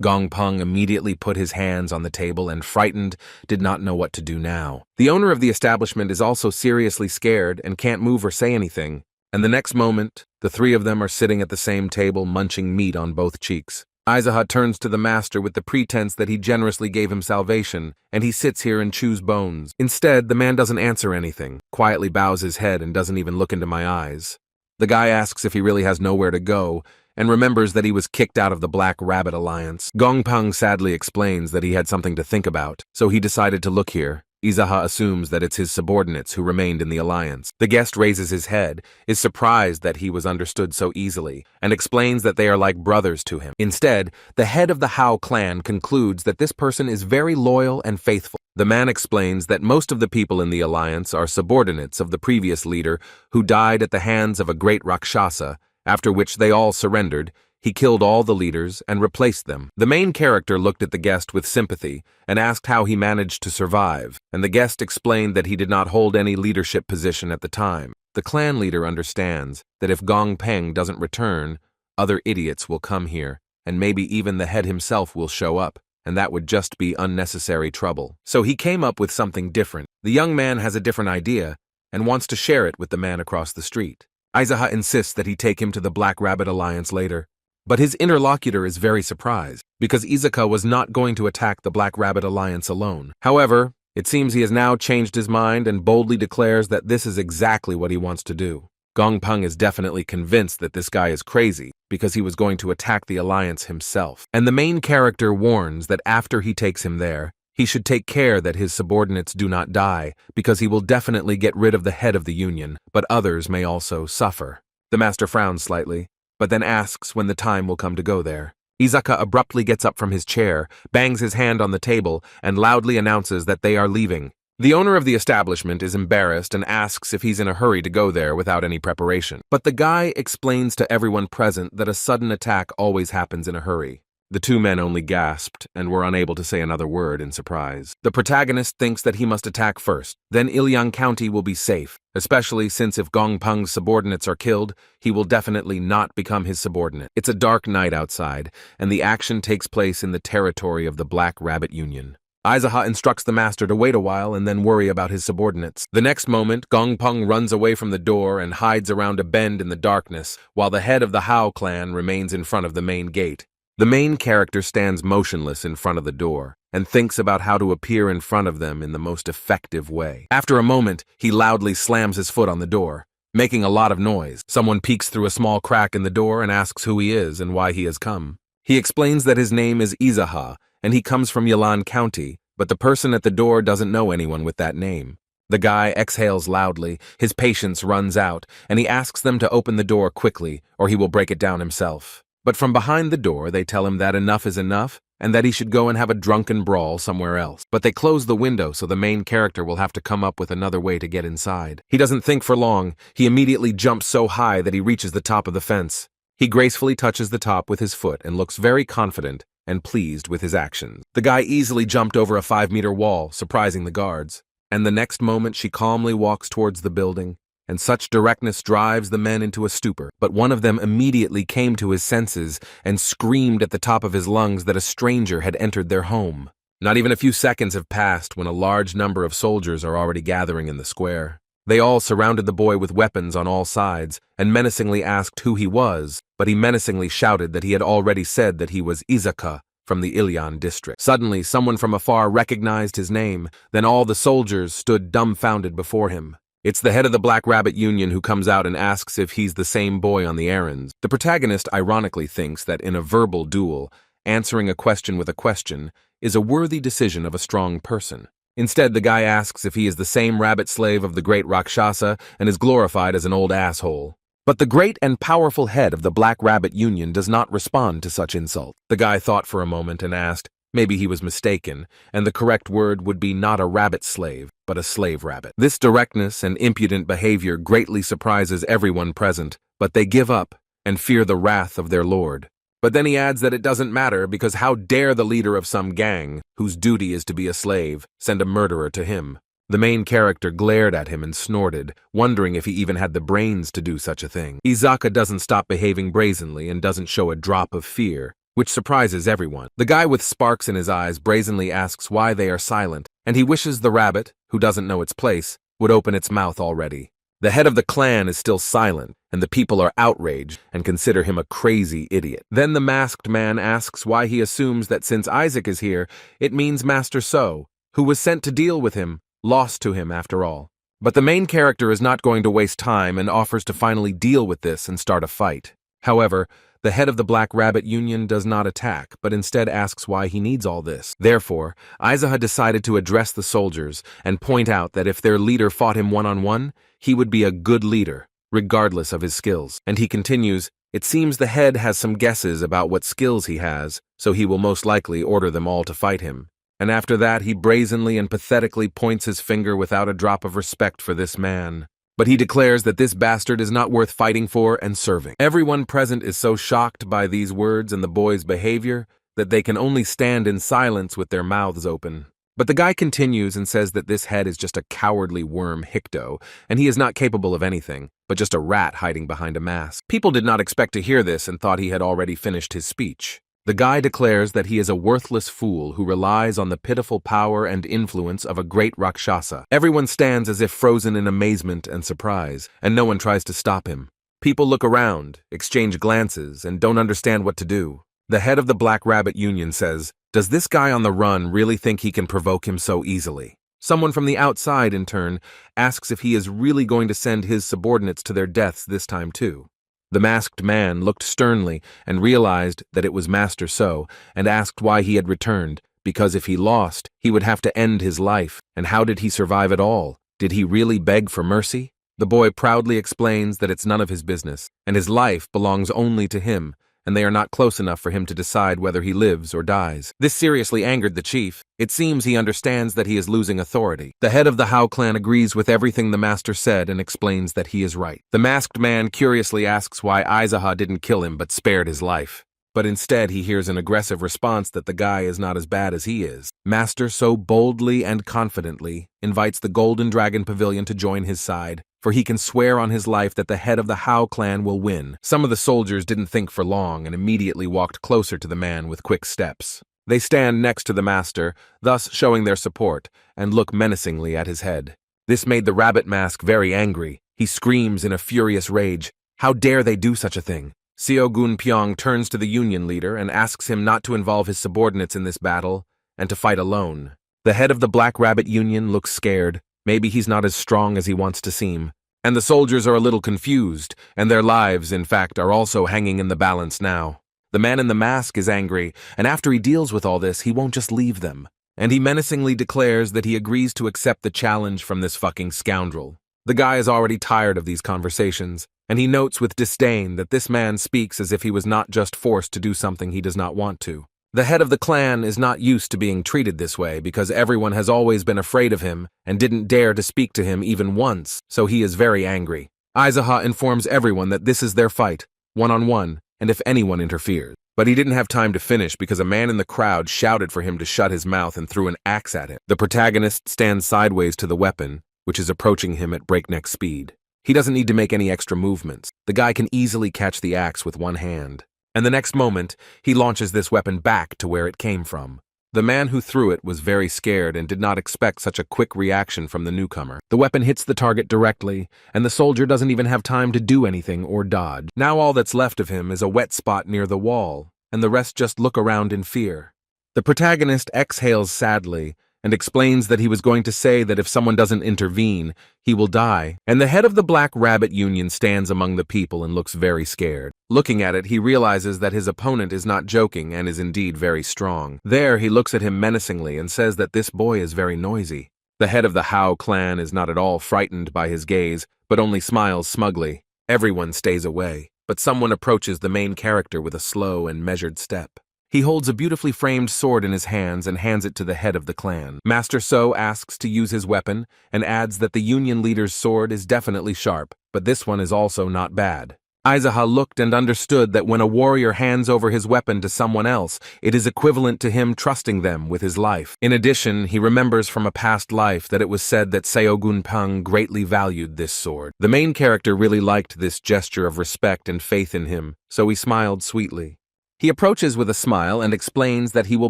Gong Peng immediately put his hands on the table and, frightened, did not know what to do now. The owner of the establishment is also seriously scared and can't move or say anything, and the next moment, the three of them are sitting at the same table munching meat on both cheeks. Aizaha turns to the master with the pretense that he generously gave him salvation, and he sits here and chews bones. Instead, the man doesn't answer anything, quietly bows his head and doesn't even look into my eyes. The guy asks if he really has nowhere to go, and remembers that he was kicked out of the Black Rabbit Alliance. Gong Peng sadly explains that he had something to think about, so he decided to look here. Izaha assumes that it's his subordinates who remained in the alliance. The guest raises his head, is surprised that he was understood so easily, and explains that they are like brothers to him. Instead, the head of the Howl clan concludes that this person is very loyal and faithful. The man explains that most of the people in the alliance are subordinates of the previous leader who died at the hands of a great Rakshasa, after which they all surrendered. He killed all the leaders and replaced them. The main character looked at the guest with sympathy and asked how he managed to survive, and the guest explained that he did not hold any leadership position at the time. The clan leader understands that if Gong Peng doesn't return, other idiots will come here, and maybe even the head himself will show up, and that would just be unnecessary trouble. So he came up with something different. The young man has a different idea and wants to share it with the man across the street. Aizaha insists that he take him to the Black Rabbit Alliance later. But his interlocutor is very surprised, because Izuka was not going to attack the Black Rabbit Alliance alone. However, it seems he has now changed his mind and boldly declares that this is exactly what he wants to do. Gong Peng is definitely convinced that this guy is crazy, because he was going to attack the Alliance himself. And the main character warns that after he takes him there, he should take care that his subordinates do not die, because he will definitely get rid of the head of the union, but others may also suffer. The master frowns slightly, but then asks when the time will come to go there. Izaka abruptly gets up from his chair, bangs his hand on the table, and loudly announces that they are leaving. The owner of the establishment is embarrassed and asks if he's in a hurry to go there without any preparation. But the guy explains to everyone present that a sudden attack always happens in a hurry. The two men only gasped and were unable to say another word in surprise. The protagonist thinks that he must attack first, then Ilyang County will be safe, especially since if Gong Peng's subordinates are killed, he will definitely not become his subordinate. It's a dark night outside, and the action takes place in the territory of the Black Rabbit Union. Aizaha instructs the master to wait a while and then worry about his subordinates. The next moment, Gong Peng runs away from the door and hides around a bend in the darkness, while the head of the Howl clan remains in front of the main gate. The main character stands motionless in front of the door and thinks about how to appear in front of them in the most effective way. After a moment, he loudly slams his foot on the door, making a lot of noise. Someone peeks through a small crack in the door and asks who he is and why he has come. He explains that his name is Izaha and he comes from Yilan County, but the person at the door doesn't know anyone with that name. The guy exhales loudly, his patience runs out, and he asks them to open the door quickly or he will break it down himself. But from behind the door, they tell him that enough is enough and that he should go and have a drunken brawl somewhere else. But they close the window so the main character will have to come up with another way to get inside. He doesn't think for long. He immediately jumps so high that he reaches the top of the fence. He gracefully touches the top with his foot and looks very confident and pleased with his actions. The guy easily jumped over a 5-meter wall, surprising the guards. And the next moment, she calmly walks towards the building, and such directness drives the men into a stupor. But one of them immediately came to his senses and screamed at the top of his lungs that a stranger had entered their home. Not even a few seconds have passed when a large number of soldiers are already gathering in the square. They all surrounded the boy with weapons on all sides and menacingly asked who he was, but he menacingly shouted that he had already said that he was Izaka from the Ilyan district. Suddenly, someone from afar recognized his name, then all the soldiers stood dumbfounded before him. It's the head of the Black Rabbit Union who comes out and asks if he's the same boy on the errands. The protagonist ironically thinks that in a verbal duel, answering a question with a question is a worthy decision of a strong person. Instead, the guy asks if he is the same rabbit slave of the great Rakshasa and is glorified as an old asshole. But the great and powerful head of the Black Rabbit Union does not respond to such insult. The guy thought for a moment and asked, maybe he was mistaken, and the correct word would be not a rabbit slave, but a slave rabbit. This directness and impudent behavior greatly surprises everyone present, but they give up and fear the wrath of their lord. But then he adds that it doesn't matter because how dare the leader of some gang, whose duty is to be a slave, send a murderer to him? The main character glared at him and snorted, wondering if he even had the brains to do such a thing. Izaka doesn't stop behaving brazenly and doesn't show a drop of fear, which surprises everyone. The guy with sparks in his eyes brazenly asks why they are silent, and he wishes the rabbit, who doesn't know its place, would open its mouth already. The head of the clan is still silent, and the people are outraged and consider him a crazy idiot. Then the masked man asks why he assumes that since Isaac is here, it means Master So, who was sent to deal with him, lost to him after all. But the main character is not going to waste time and offers to finally deal with this and start a fight. However, the head of the Black Rabbit Union does not attack, but instead asks why he needs all this. Therefore, Aizaha decided to address the soldiers and point out that if their leader fought him one-on-one, he would be a good leader, regardless of his skills. And he continues, it seems the head has some guesses about what skills he has, so he will most likely order them all to fight him. And after that, he brazenly and pathetically points his finger without a drop of respect for this man. But he declares that this bastard is not worth fighting for and serving. Everyone present is so shocked by these words and the boy's behavior that they can only stand in silence with their mouths open. But the guy continues and says that this head is just a cowardly worm Hicto, and he is not capable of anything, but just a rat hiding behind a mask. People did not expect to hear this and thought he had already finished his speech. The guy declares that he is a worthless fool who relies on the pitiful power and influence of a great Rakshasa. Everyone stands as if frozen in amazement and surprise, and no one tries to stop him. People look around, exchange glances, and don't understand what to do. The head of the Black Rabbit Union says, "Does this guy on the run really think he can provoke him so easily?" Someone from the outside, in turn, asks if he is really going to send his subordinates to their deaths this time too. The masked man looked sternly and realized that it was Master So and asked why he had returned, because if he lost, he would have to end his life. And how did he survive at all? Did he really beg for mercy? The boy proudly explains that it's none of his business, and his life belongs only to him, and they are not close enough for him to decide whether he lives or dies. This seriously angered the chief. It seems he understands that he is losing authority. The head of the Howl clan agrees with everything the master said and explains that he is right. The masked man curiously asks why Aizaha didn't kill him but spared his life. But instead he hears an aggressive response that the guy is not as bad as he is. Master So boldly and confidently invites the Golden Dragon Pavilion to join his side, for he can swear on his life that the head of the Howl clan will win. Some of the soldiers didn't think for long and immediately walked closer to the man with quick steps. They stand next to the master, thus showing their support, and look menacingly at his head. This made the rabbit mask very angry. He screams in a furious rage, "How dare they do such a thing?" Seo Gun Pyong turns to the union leader and asks him not to involve his subordinates in this battle and to fight alone. The head of the Black Rabbit Union looks scared. Maybe he's not as strong as he wants to seem. And the soldiers are a little confused, and their lives, in fact, are also hanging in the balance now. The man in the mask is angry, and after he deals with all this, he won't just leave them. And he menacingly declares that he agrees to accept the challenge from this fucking scoundrel. The guy is already tired of these conversations, and he notes with disdain that this man speaks as if he was not just forced to do something he does not want to. The head of the clan is not used to being treated this way because everyone has always been afraid of him and didn't dare to speak to him even once, so he is very angry. Aizaha informs everyone that this is their fight, one-on-one, and if anyone interferes. But he didn't have time to finish because a man in the crowd shouted for him to shut his mouth and threw an axe at him. The protagonist stands sideways to the weapon, which is approaching him at breakneck speed. He doesn't need to make any extra movements. The guy can easily catch the axe with one hand. And the next moment, he launches this weapon back to where it came from. The man who threw it was very scared and did not expect such a quick reaction from the newcomer. The weapon hits the target directly, and the soldier doesn't even have time to do anything or dodge. Now all that's left of him is a wet spot near the wall, and the rest just look around in fear. The protagonist exhales sadly and explains that he was going to say that if someone doesn't intervene, he will die. And the head of the Black Rabbit Union stands among the people and looks very scared. Looking at it, he realizes that his opponent is not joking and is indeed very strong. There, he looks at him menacingly and says that this boy is very noisy. The head of the Howl clan is not at all frightened by his gaze, but only smiles smugly. Everyone stays away, but someone approaches the main character with a slow and measured step. He holds a beautifully framed sword in his hands and hands it to the head of the clan. Master So asks to use his weapon and adds that the union leader's sword is definitely sharp, but this one is also not bad. Aizaha looked and understood that when a warrior hands over his weapon to someone else, it is equivalent to him trusting them with his life. In addition, he remembers from a past life that it was said that Seogun Pang greatly valued this sword. The main character really liked this gesture of respect and faith in him, so he smiled sweetly. He approaches with a smile and explains that he will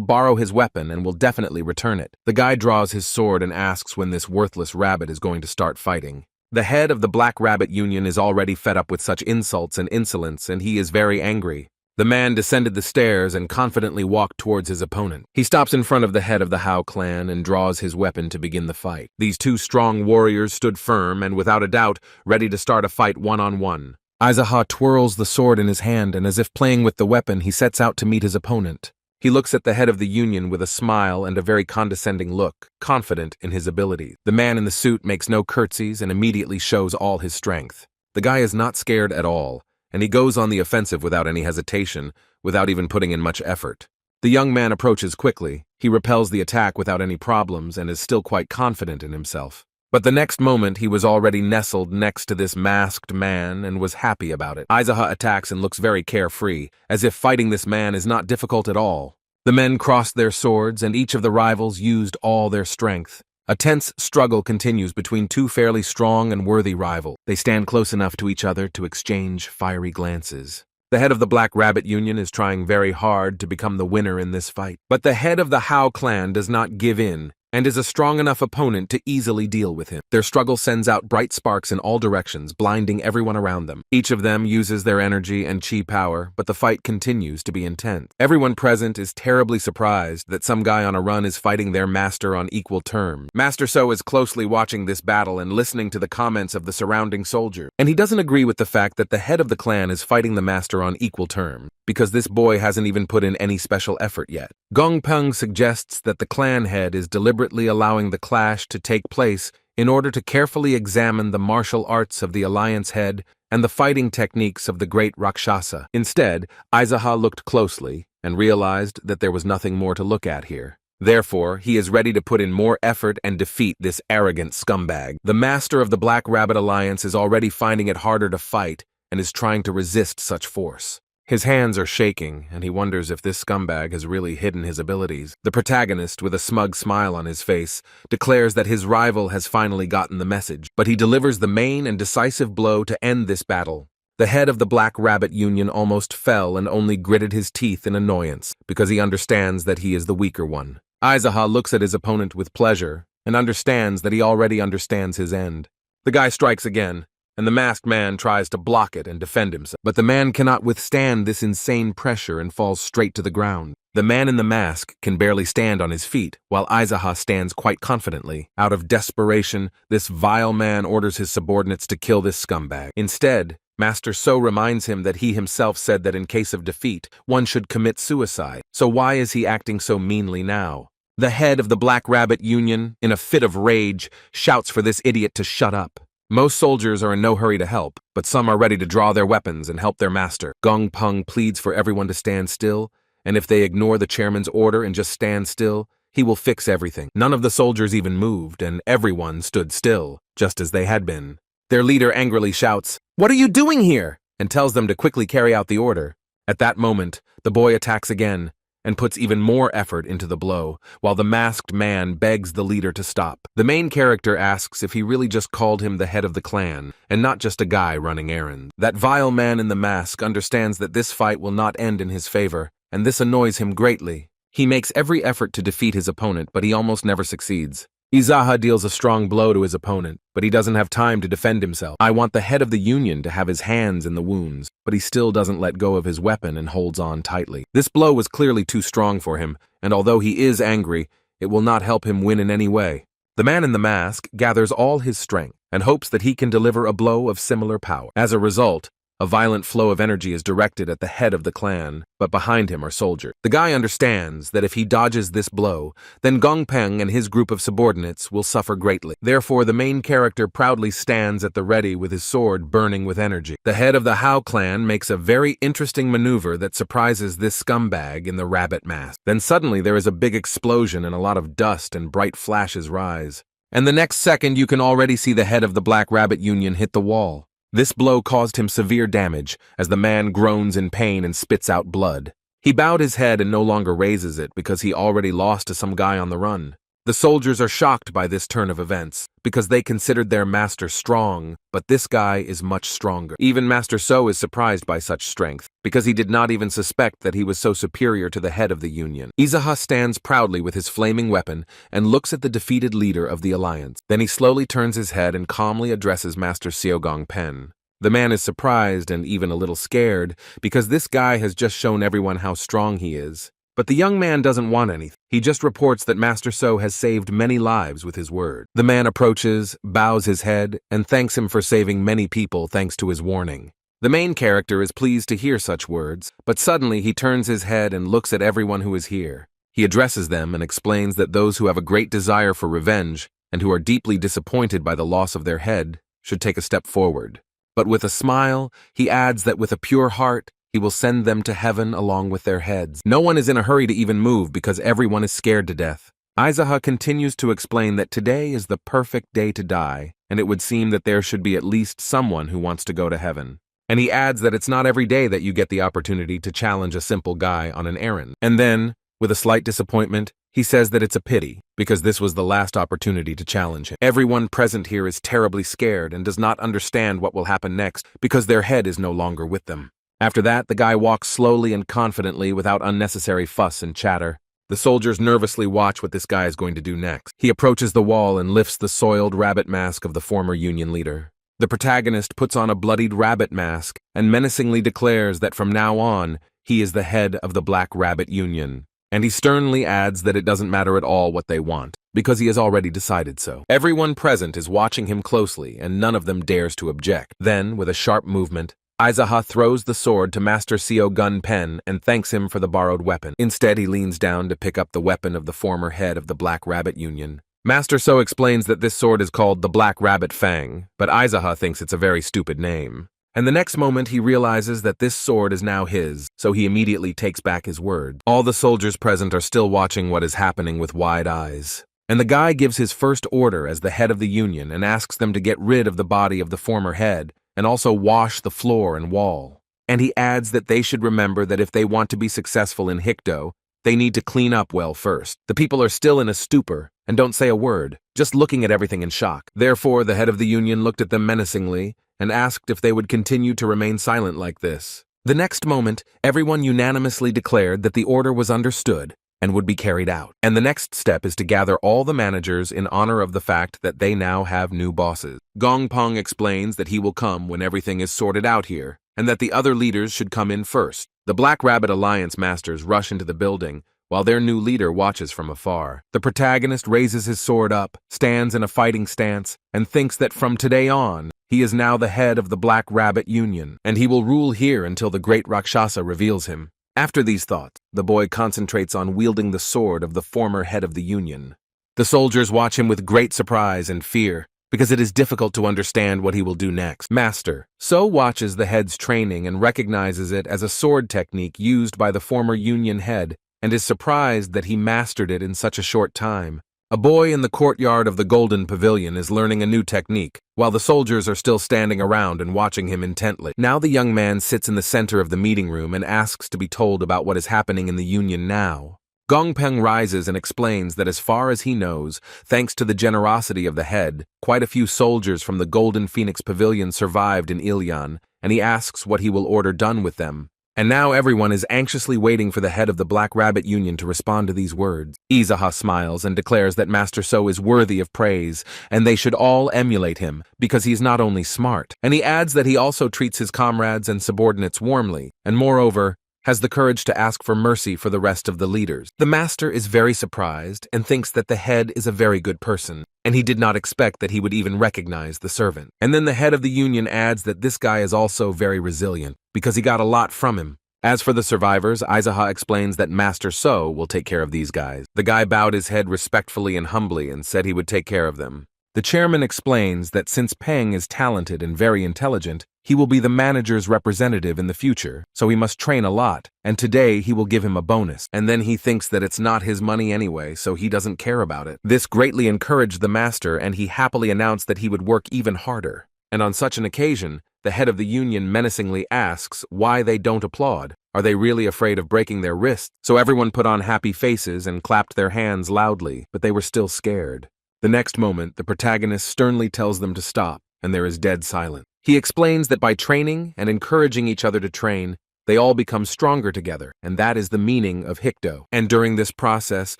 borrow his weapon and will definitely return it. The guy draws his sword and asks when this worthless rabbit is going to start fighting. The head of the Black Rabbit Union is already fed up with such insults and insolence, and he is very angry. The man descended the stairs and confidently walked towards his opponent. He stops in front of the head of the Howl clan and draws his weapon to begin the fight. These two strong warriors stood firm and, without a doubt, ready to start a fight one-on-one. Aizaha twirls the sword in his hand, and as if playing with the weapon, he sets out to meet his opponent. He looks at the head of the union with a smile and a very condescending look, confident in his abilities. The man in the suit makes no curtsies and immediately shows all his strength. The guy is not scared at all, and he goes on the offensive without any hesitation, without even putting in much effort. The young man approaches quickly. He repels the attack without any problems and is still quite confident in himself. But the next moment he was already nestled next to this masked man and was happy about it. Aizaha attacks and looks very carefree, as if fighting this man is not difficult at all. The men crossed their swords and each of the rivals used all their strength. A tense struggle continues between two fairly strong and worthy rivals. They stand close enough to each other to exchange fiery glances. The head of the Black Rabbit Union is trying very hard to become the winner in this fight. But the head of the Howl clan does not give in, and is a strong enough opponent to easily deal with him. Their struggle sends out bright sparks in all directions, blinding everyone around them. Each of them uses their energy and chi power, but the fight continues to be intense. Everyone present is terribly surprised that some guy on a run is fighting their master on equal terms. Master So is closely watching this battle and listening to the comments of the surrounding soldier, and he doesn't agree with the fact that the head of the clan is fighting the master on equal terms, because this boy hasn't even put in any special effort yet. Gong Peng suggests that the clan head is deliberately allowing the clash to take place in order to carefully examine the martial arts of the alliance head and the fighting techniques of the great Rakshasa. Instead, Aizaha looked closely and realized that there was nothing more to look at here. Therefore, he is ready to put in more effort and defeat this arrogant scumbag. The master of the Black Rabbit Alliance is already finding it harder to fight and is trying to resist such force. His hands are shaking, and he wonders if this scumbag has really hidden his abilities. The protagonist, with a smug smile on his face, declares that his rival has finally gotten the message, but he delivers the main and decisive blow to end this battle. The head of the Black Rabbit Union almost fell and only gritted his teeth in annoyance, because he understands that he is the weaker one. Aizaha looks at his opponent with pleasure, and understands that he already understands his end. The guy strikes again, and the masked man tries to block it and defend himself. But the man cannot withstand this insane pressure and falls straight to the ground. The man in the mask can barely stand on his feet, while Aizaha stands quite confidently. Out of desperation, this vile man orders his subordinates to kill this scumbag. Instead, Master So reminds him that he himself said that in case of defeat, one should commit suicide. So why is he acting so meanly now? The head of the Black Rabbit Union, in a fit of rage, shouts for this idiot to shut up. Most soldiers are in no hurry to help, but some are ready to draw their weapons and help their master. Gong Peng pleads for everyone to stand still, and if they ignore the chairman's order and just stand still, he will fix everything. None of the soldiers even moved, and everyone stood still, just as they had been. Their leader angrily shouts, "What are you doing here?" and tells them to quickly carry out the order. At that moment, the boy attacks again, and puts even more effort into the blow, while the masked man begs the leader to stop. The main character asks if he really just called him the head of the clan, and not just a guy running errands. That vile man in the mask understands that this fight will not end in his favor, and this annoys him greatly. He makes every effort to defeat his opponent, but he almost never succeeds. Aizaha deals a strong blow to his opponent, but he doesn't have time to defend himself. I want the head of the union to have his hands in the wounds, but he still doesn't let go of his weapon and holds on tightly. This blow was clearly too strong for him, and although he is angry, it will not help him win in any way. The man in the mask gathers all his strength and hopes that he can deliver a blow of similar power. As a result, a violent flow of energy is directed at the head of the clan, but behind him are soldiers. The guy understands that if he dodges this blow, then Gong Peng and his group of subordinates will suffer greatly. Therefore, the main character proudly stands at the ready with his sword burning with energy. The head of the Howl clan makes a very interesting maneuver that surprises this scumbag in the rabbit mask. Then suddenly there is a big explosion and a lot of dust and bright flashes rise. And the next second you can already see the head of the Black Rabbit Union hit the wall. This blow caused him severe damage, as the man groans in pain and spits out blood. He bowed his head and no longer raises it because he already lost to some guy on the run. The soldiers are shocked by this turn of events, because they considered their master strong, but this guy is much stronger. Even Master So is surprised by such strength, because he did not even suspect that he was so superior to the head of the Union. Izaha stands proudly with his flaming weapon and looks at the defeated leader of the alliance. Then he slowly turns his head and calmly addresses Master Seogong Pen. The man is surprised and even a little scared, because this guy has just shown everyone how strong he is. But the young man doesn't want anything. He just reports that Master So has saved many lives with his word. The man approaches, bows his head, and thanks him for saving many people thanks to his warning. The main character is pleased to hear such words, but suddenly he turns his head and looks at everyone who is here. He addresses them and explains that those who have a great desire for revenge and who are deeply disappointed by the loss of their head should take a step forward. But with a smile, he adds that with a pure heart, he will send them to heaven along with their heads. No one is in a hurry to even move because everyone is scared to death. Izaha continues to explain that today is the perfect day to die, and it would seem that there should be at least someone who wants to go to heaven. And he adds that it's not every day that you get the opportunity to challenge a simple guy on an errand. And then, with a slight disappointment, he says that it's a pity, because this was the last opportunity to challenge him. Everyone present here is terribly scared and does not understand what will happen next because their head is no longer with them. After that, the guy walks slowly and confidently without unnecessary fuss and chatter. The soldiers nervously watch what this guy is going to do next. He approaches the wall and lifts the soiled rabbit mask of the former Union leader. The protagonist puts on a bloodied rabbit mask and menacingly declares that from now on, he is the head of the Black Rabbit Union. And he sternly adds that it doesn't matter at all what they want, because he has already decided so. Everyone present is watching him closely, and none of them dares to object. Then, with a sharp movement, Izaha throws the sword to Master Seogong Pen and thanks him for the borrowed weapon. Instead, he leans down to pick up the weapon of the former head of the Black Rabbit Union. Master So explains that this sword is called the Black Rabbit Fang, but Izaha thinks it's a very stupid name. And the next moment he realizes that this sword is now his, so he immediately takes back his word. All the soldiers present are still watching what is happening with wide eyes. And the guy gives his first order as the head of the Union and asks them to get rid of the body of the former head, and also wash the floor and wall. And he adds that they should remember that if they want to be successful in Hikdo, they need to clean up well first. The people are still in a stupor and don't say a word, just looking at everything in shock. Therefore, the head of the Union looked at them menacingly and asked if they would continue to remain silent like this. The next moment, everyone unanimously declared that the order was understood and would be carried out. And the next step is to gather all the managers in honor of the fact that they now have new bosses. Gong Peng explains that he will come when everything is sorted out here, and that the other leaders should come in first. The Black Rabbit Alliance masters rush into the building, while their new leader watches from afar. The protagonist raises his sword up, stands in a fighting stance, and thinks that from today on, he is now the head of the Black Rabbit Union, and he will rule here until the great Rakshasa reveals him. After these thoughts, the boy concentrates on wielding the sword of the former head of the Union. The soldiers watch him with great surprise and fear, because it is difficult to understand what he will do next. Master So watches the head's training and recognizes it as a sword technique used by the former Union head, and is surprised that he mastered it in such a short time. A boy in the courtyard of the Golden Pavilion is learning a new technique, while the soldiers are still standing around and watching him intently. Now the young man sits in the center of the meeting room and asks to be told about what is happening in the Union now. Gong Peng rises and explains that as far as he knows, thanks to the generosity of the head, quite a few soldiers from the Golden Phoenix Pavilion survived in Ilyan, and he asks what he will order done with them. And now everyone is anxiously waiting for the head of the Black Rabbit Union to respond to these words. Izaha smiles and declares that Master So is worthy of praise, and they should all emulate him, because he is not only smart. And he adds that he also treats his comrades and subordinates warmly, and moreover, has the courage to ask for mercy for the rest of the leaders. The master is very surprised and thinks that the head is a very good person, and he did not expect that he would even recognize the servant. And then the head of the Union adds that this guy is also very resilient, because he got a lot from him. As for the survivors, Izaha explains that Master So will take care of these guys. The guy bowed his head respectfully and humbly and said he would take care of them. The chairman explains that since Peng is talented and very intelligent, he will be the manager's representative in the future, so he must train a lot, and today he will give him a bonus. And then he thinks that it's not his money anyway, so he doesn't care about it. This greatly encouraged the master, and he happily announced that he would work even harder. And on such an occasion, the head of the union menacingly asks why they don't applaud. Are they really afraid of breaking their wrists? So everyone put on happy faces and clapped their hands loudly, but they were still scared. The next moment, the protagonist sternly tells them to stop, and there is dead silence. He explains that by training and encouraging each other to train, they all become stronger together, and that is the meaning of Hikdo. And during this process,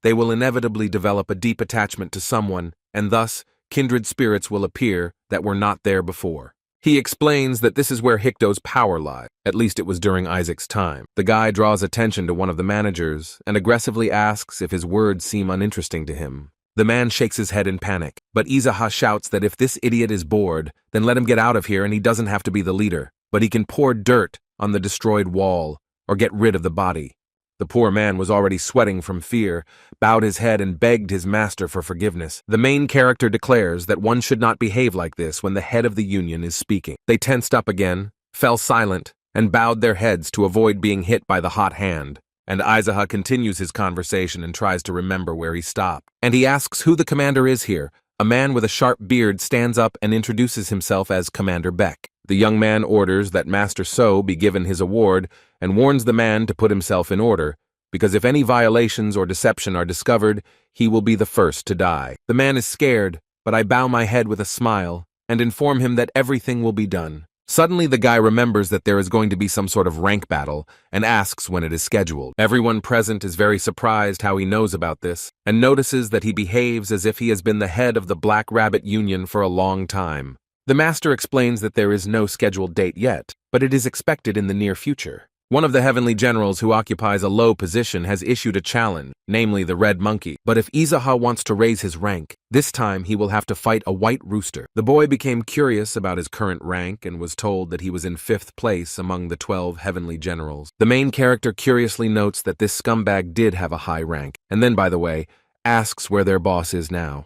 they will inevitably develop a deep attachment to someone, and thus, kindred spirits will appear that were not there before. He explains that this is where Hikdo's power lies. At least it was during Isaac's time. The guy draws attention to one of the managers and aggressively asks if his words seem uninteresting to him. The man shakes his head in panic, but Izaha shouts that if this idiot is bored, then let him get out of here and he doesn't have to be the leader, but he can pour dirt on the destroyed wall or get rid of the body. The poor man was already sweating from fear, bowed his head and begged his master for forgiveness. The main character declares that one should not behave like this when the head of the union is speaking. They tensed up again, fell silent, and bowed their heads to avoid being hit by the hot hand. And Izaha continues his conversation and tries to remember where he stopped. And he asks who the commander is here. A man with a sharp beard stands up and introduces himself as Commander Beck. The young man orders that Master So be given his award and warns the man to put himself in order, because if any violations or deception are discovered, he will be the first to die. The man is scared, but I bow my head with a smile and inform him that everything will be done. Suddenly the guy remembers that there is going to be some sort of rank battle and asks when it is scheduled. Everyone present is very surprised how he knows about this and notices that he behaves as if he has been the head of the Black Rabbit Union for a long time. The master explains that there is no scheduled date yet, but it is expected in the near future. One of the heavenly generals who occupies a low position has issued a challenge, namely the Red Monkey. But if Izaha wants to raise his rank, this time he will have to fight a white rooster. The boy became curious about his current rank and was told that he was in 5th place among the 12 heavenly generals. The main character curiously notes that this scumbag did have a high rank, and then, by the way, asks where their boss is now.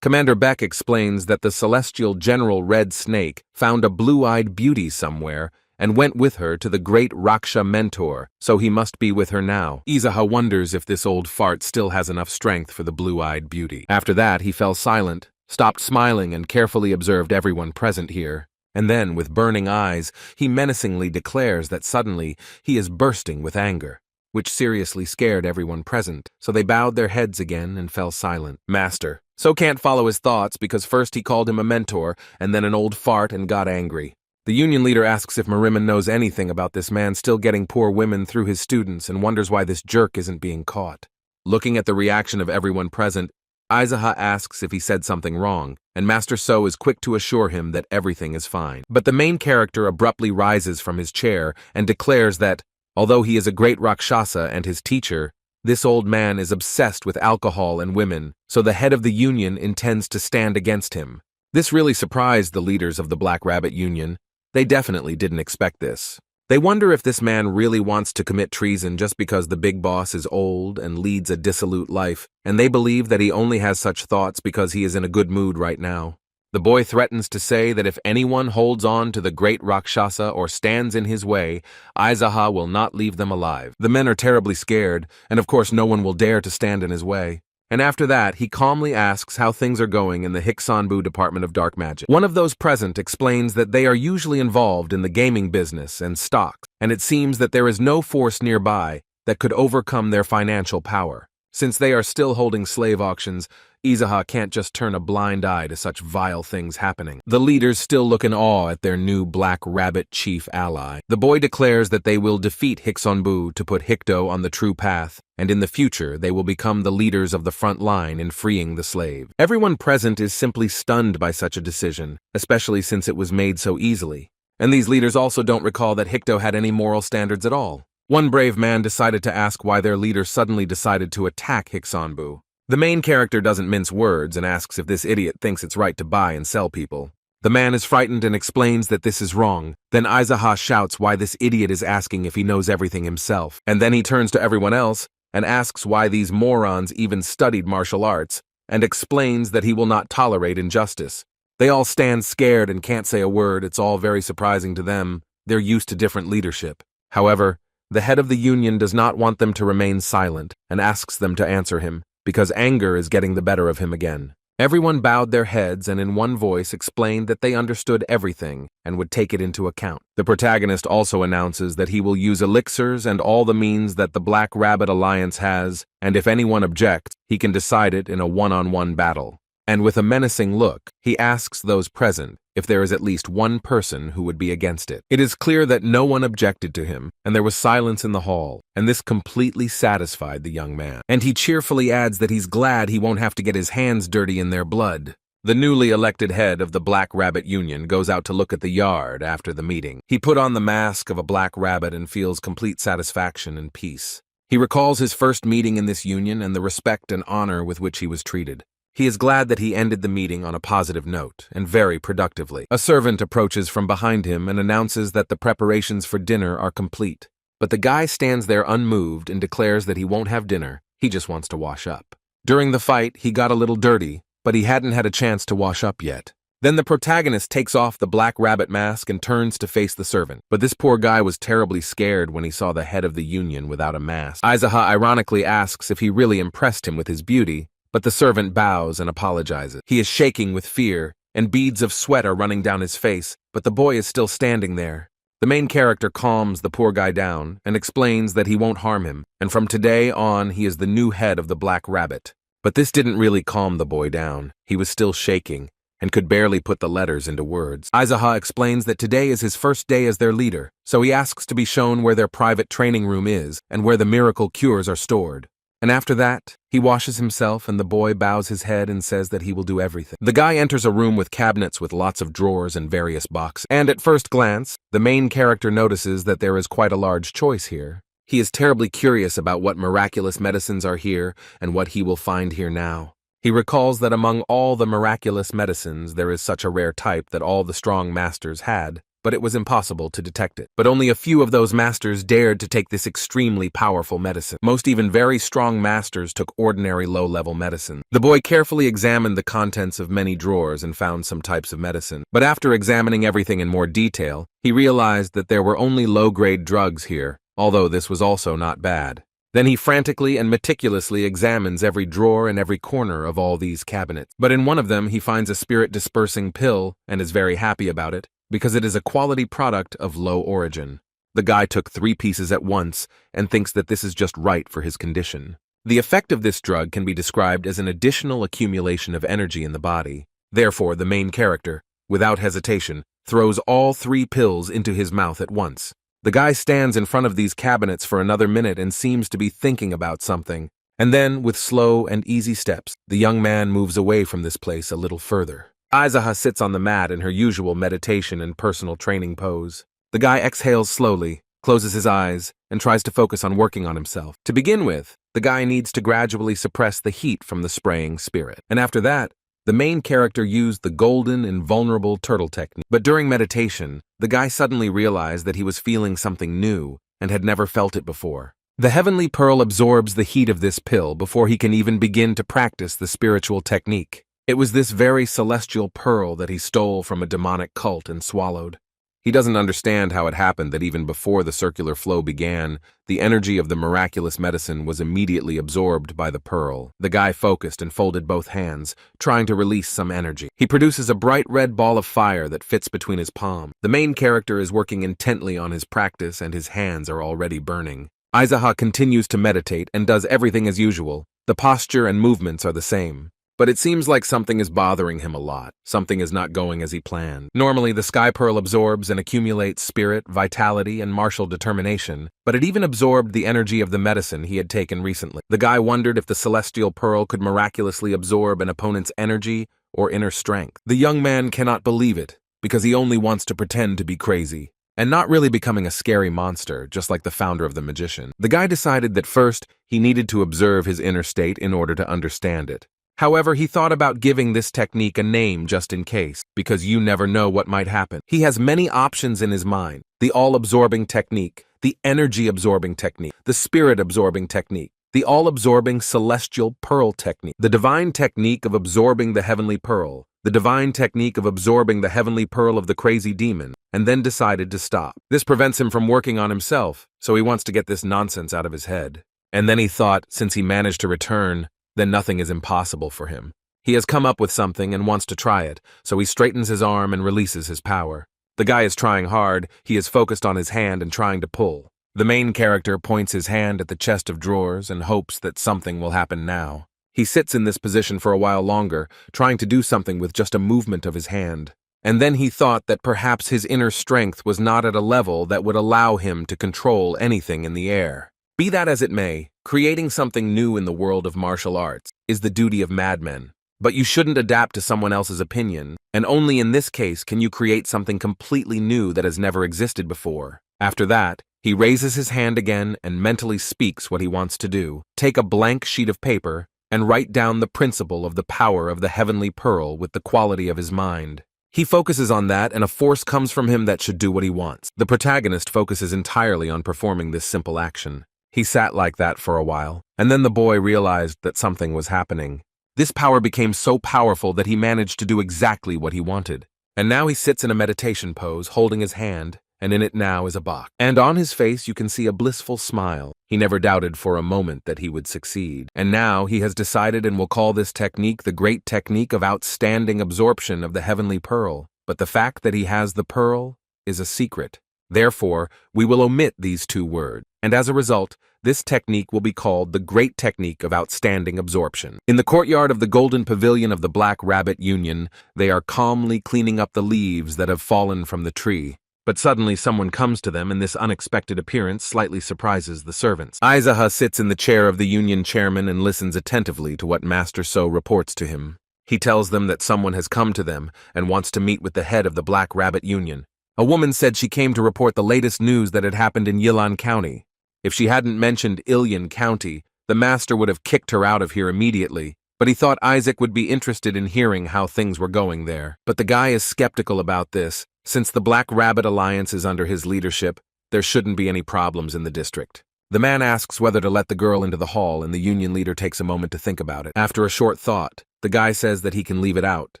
Commander Beck explains that the celestial general Red Snake found a blue-eyed beauty somewhere and went with her to the great Raksha mentor, so he must be with her now. Izaha wonders if this old fart still has enough strength for the blue-eyed beauty. After that, he fell silent, stopped smiling and carefully observed everyone present here. And then, with burning eyes, he menacingly declares that suddenly he is bursting with anger, which seriously scared everyone present, so they bowed their heads again and fell silent. Master So can't follow his thoughts because first he called him a mentor and then an old fart and got angry. The union leader asks if Mariman knows anything about this man still getting poor women through his students and wonders why this jerk isn't being caught. Looking at the reaction of everyone present, Izaha asks if he said something wrong, and Master So is quick to assure him that everything is fine. But the main character abruptly rises from his chair and declares that, although he is a great Rakshasa and his teacher, this old man is obsessed with alcohol and women, so the head of the union intends to stand against him. This really surprised the leaders of the Black Rabbit Union. They definitely didn't expect this. They wonder if this man really wants to commit treason just because the big boss is old and leads a dissolute life, and they believe that he only has such thoughts because he is in a good mood right now. The boy threatens to say that if anyone holds on to the great Rakshasa or stands in his way, Izaha will not leave them alive. The men are terribly scared, and of course no one will dare to stand in his way. And after that, he calmly asks how things are going in the Hiksanbu Department of Dark Magic. One of those present explains that they are usually involved in the gaming business and stocks, and it seems that there is no force nearby that could overcome their financial power. Since they are still holding slave auctions, Izaha can't just turn a blind eye to such vile things happening. The leaders still look in awe at their new Black Rabbit chief ally. The boy declares that they will defeat Hiksanbu to put Hikdo on the true path, and in the future they will become the leaders of the front line in freeing the slave. Everyone present is simply stunned by such a decision, especially since it was made so easily. And these leaders also don't recall that Hikdo had any moral standards at all. One brave man decided to ask why their leader suddenly decided to attack Hiksanbu. The main character doesn't mince words and asks if this idiot thinks it's right to buy and sell people. The man is frightened and explains that this is wrong. Then Izaha shouts why this idiot is asking if he knows everything himself. And then he turns to everyone else and asks why these morons even studied martial arts and explains that he will not tolerate injustice. They all stand scared and can't say a word. It's all very surprising to them. They're used to different leadership. However, the head of the union does not want them to remain silent and asks them to answer him, because anger is getting the better of him again. Everyone bowed their heads and in one voice explained that they understood everything and would take it into account. The protagonist also announces that he will use elixirs and all the means that the Black Rabbit Alliance has, and if anyone objects, he can decide it in a one-on-one battle. And with a menacing look, he asks those present if there is at least one person who would be against it. It is clear that no one objected to him, and there was silence in the hall, and this completely satisfied the young man. And he cheerfully adds that he's glad he won't have to get his hands dirty in their blood. The newly elected head of the Black Rabbit Union goes out to look at the yard after the meeting. He put on the mask of a black rabbit and feels complete satisfaction and peace. He recalls his first meeting in this union and the respect and honor with which he was treated. He is glad that he ended the meeting on a positive note, and very productively. A servant approaches from behind him and announces that the preparations for dinner are complete. But the guy stands there unmoved and declares that he won't have dinner, he just wants to wash up. During the fight, he got a little dirty, but he hadn't had a chance to wash up yet. Then the protagonist takes off the black rabbit mask and turns to face the servant. But this poor guy was terribly scared when he saw the head of the union without a mask. Aizaha ironically asks if he really impressed him with his beauty, but the servant bows and apologizes. He is shaking with fear, and beads of sweat are running down his face, but the boy is still standing there. The main character calms the poor guy down and explains that he won't harm him, and from today on he is the new head of the Black Rabbit. But this didn't really calm the boy down. He was still shaking, and could barely put the letters into words. Aizaha explains that today is his first day as their leader, so he asks to be shown where their private training room is and where the miracle cures are stored. And after that, he washes himself and the boy bows his head and says that he will do everything. The guy enters a room with cabinets with lots of drawers and various boxes. And at first glance, the main character notices that there is quite a large choice here. He is terribly curious about what miraculous medicines are here and what he will find here now. He recalls that among all the miraculous medicines, there is such a rare type that all the strong masters had, but it was impossible to detect it. But only a few of those masters dared to take this extremely powerful medicine. Most even very strong masters took ordinary low-level medicine. The boy carefully examined the contents of many drawers and found some types of medicine. But after examining everything in more detail, he realized that there were only low-grade drugs here, although this was also not bad. Then he frantically and meticulously examines every drawer and every corner of all these cabinets. But in one of them he finds a spirit-dispersing pill and is very happy about it, because it is a quality product of low origin. The guy took 3 pieces at once and thinks that this is just right for his condition. The effect of this drug can be described as an additional accumulation of energy in the body. Therefore, the main character, without hesitation, throws all 3 pills into his mouth at once. The guy stands in front of these cabinets for another minute and seems to be thinking about something. And then, with slow and easy steps, the young man moves away from this place a little further. Aizaha sits on the mat in her usual meditation and personal training pose. The guy exhales slowly, closes his eyes, and tries to focus on working on himself. To begin with, the guy needs to gradually suppress the heat from the spraying spirit. And after that, the main character used the golden invulnerable turtle technique. But during meditation, the guy suddenly realized that he was feeling something new and had never felt it before. The heavenly pearl absorbs the heat of this pill before he can even begin to practice the spiritual technique. It was this very celestial pearl that he stole from a demonic cult and swallowed. He doesn't understand how it happened that even before the circular flow began, the energy of the miraculous medicine was immediately absorbed by the pearl. The guy focused and folded both hands, trying to release some energy. He produces a bright red ball of fire that fits between his palms. The main character is working intently on his practice and his hands are already burning. Aizaha continues to meditate and does everything as usual. The posture and movements are the same. But it seems like something is bothering him a lot. Something is not going as he planned. Normally, the sky pearl absorbs and accumulates spirit, vitality, and martial determination, but it even absorbed the energy of the medicine he had taken recently. The guy wondered if the celestial pearl could miraculously absorb an opponent's energy or inner strength. The young man cannot believe it, because he only wants to pretend to be crazy, and not really becoming a scary monster, just like the founder of the magician. The guy decided that first, he needed to observe his inner state in order to understand it. However, he thought about giving this technique a name just in case, because you never know what might happen. He has many options in his mind: the all-absorbing technique, the energy-absorbing technique, the spirit-absorbing technique, the all-absorbing celestial pearl technique, the divine technique of absorbing the heavenly pearl, the divine technique of absorbing the heavenly pearl of the crazy demon, and then decided to stop. This prevents him from working on himself, so he wants to get this nonsense out of his head. And then he thought, since he managed to return, then nothing is impossible for him. He has come up with something and wants to try it, so he straightens his arm and releases his power. The guy is trying hard, he is focused on his hand and trying to pull. The main character points his hand at the chest of drawers and hopes that something will happen now. He sits in this position for a while longer, trying to do something with just a movement of his hand. And then he thought that perhaps his inner strength was not at a level that would allow him to control anything in the air. Be that as it may, creating something new in the world of martial arts is the duty of madmen. But you shouldn't adapt to someone else's opinion, and only in this case can you create something completely new that has never existed before. After that, he raises his hand again and mentally speaks what he wants to do. Take a blank sheet of paper and write down the principle of the power of the heavenly pearl with the quality of his mind. He focuses on that, and a force comes from him that should do what he wants. The protagonist focuses entirely on performing this simple action. He sat like that for a while, and then the boy realized that something was happening. This power became so powerful that he managed to do exactly what he wanted. And now he sits in a meditation pose, holding his hand, and in it now is a box. And on his face you can see a blissful smile. He never doubted for a moment that he would succeed. And now he has decided and will call this technique the great technique of outstanding absorption of the heavenly pearl. But the fact that he has the pearl is a secret. Therefore, we will omit these two words. And as a result, this technique will be called the Great Technique of Outstanding Absorption. In the courtyard of the Golden Pavilion of the Black Rabbit Union, they are calmly cleaning up the leaves that have fallen from the tree. But suddenly someone comes to them, and this unexpected appearance slightly surprises the servants. Aizaha sits in the chair of the union chairman and listens attentively to what Master So reports to him. He tells them that someone has come to them and wants to meet with the head of the Black Rabbit Union. A woman said she came to report the latest news that had happened in Yilan County. If she hadn't mentioned Ilian County, the master would have kicked her out of here immediately, but he thought Isaac would be interested in hearing how things were going there. But the guy is skeptical about this. Since the Black Rabbit Alliance is under his leadership, there shouldn't be any problems in the district. The man asks whether to let the girl into the hall, and the union leader takes a moment to think about it. After a short thought, the guy says that he can leave it out,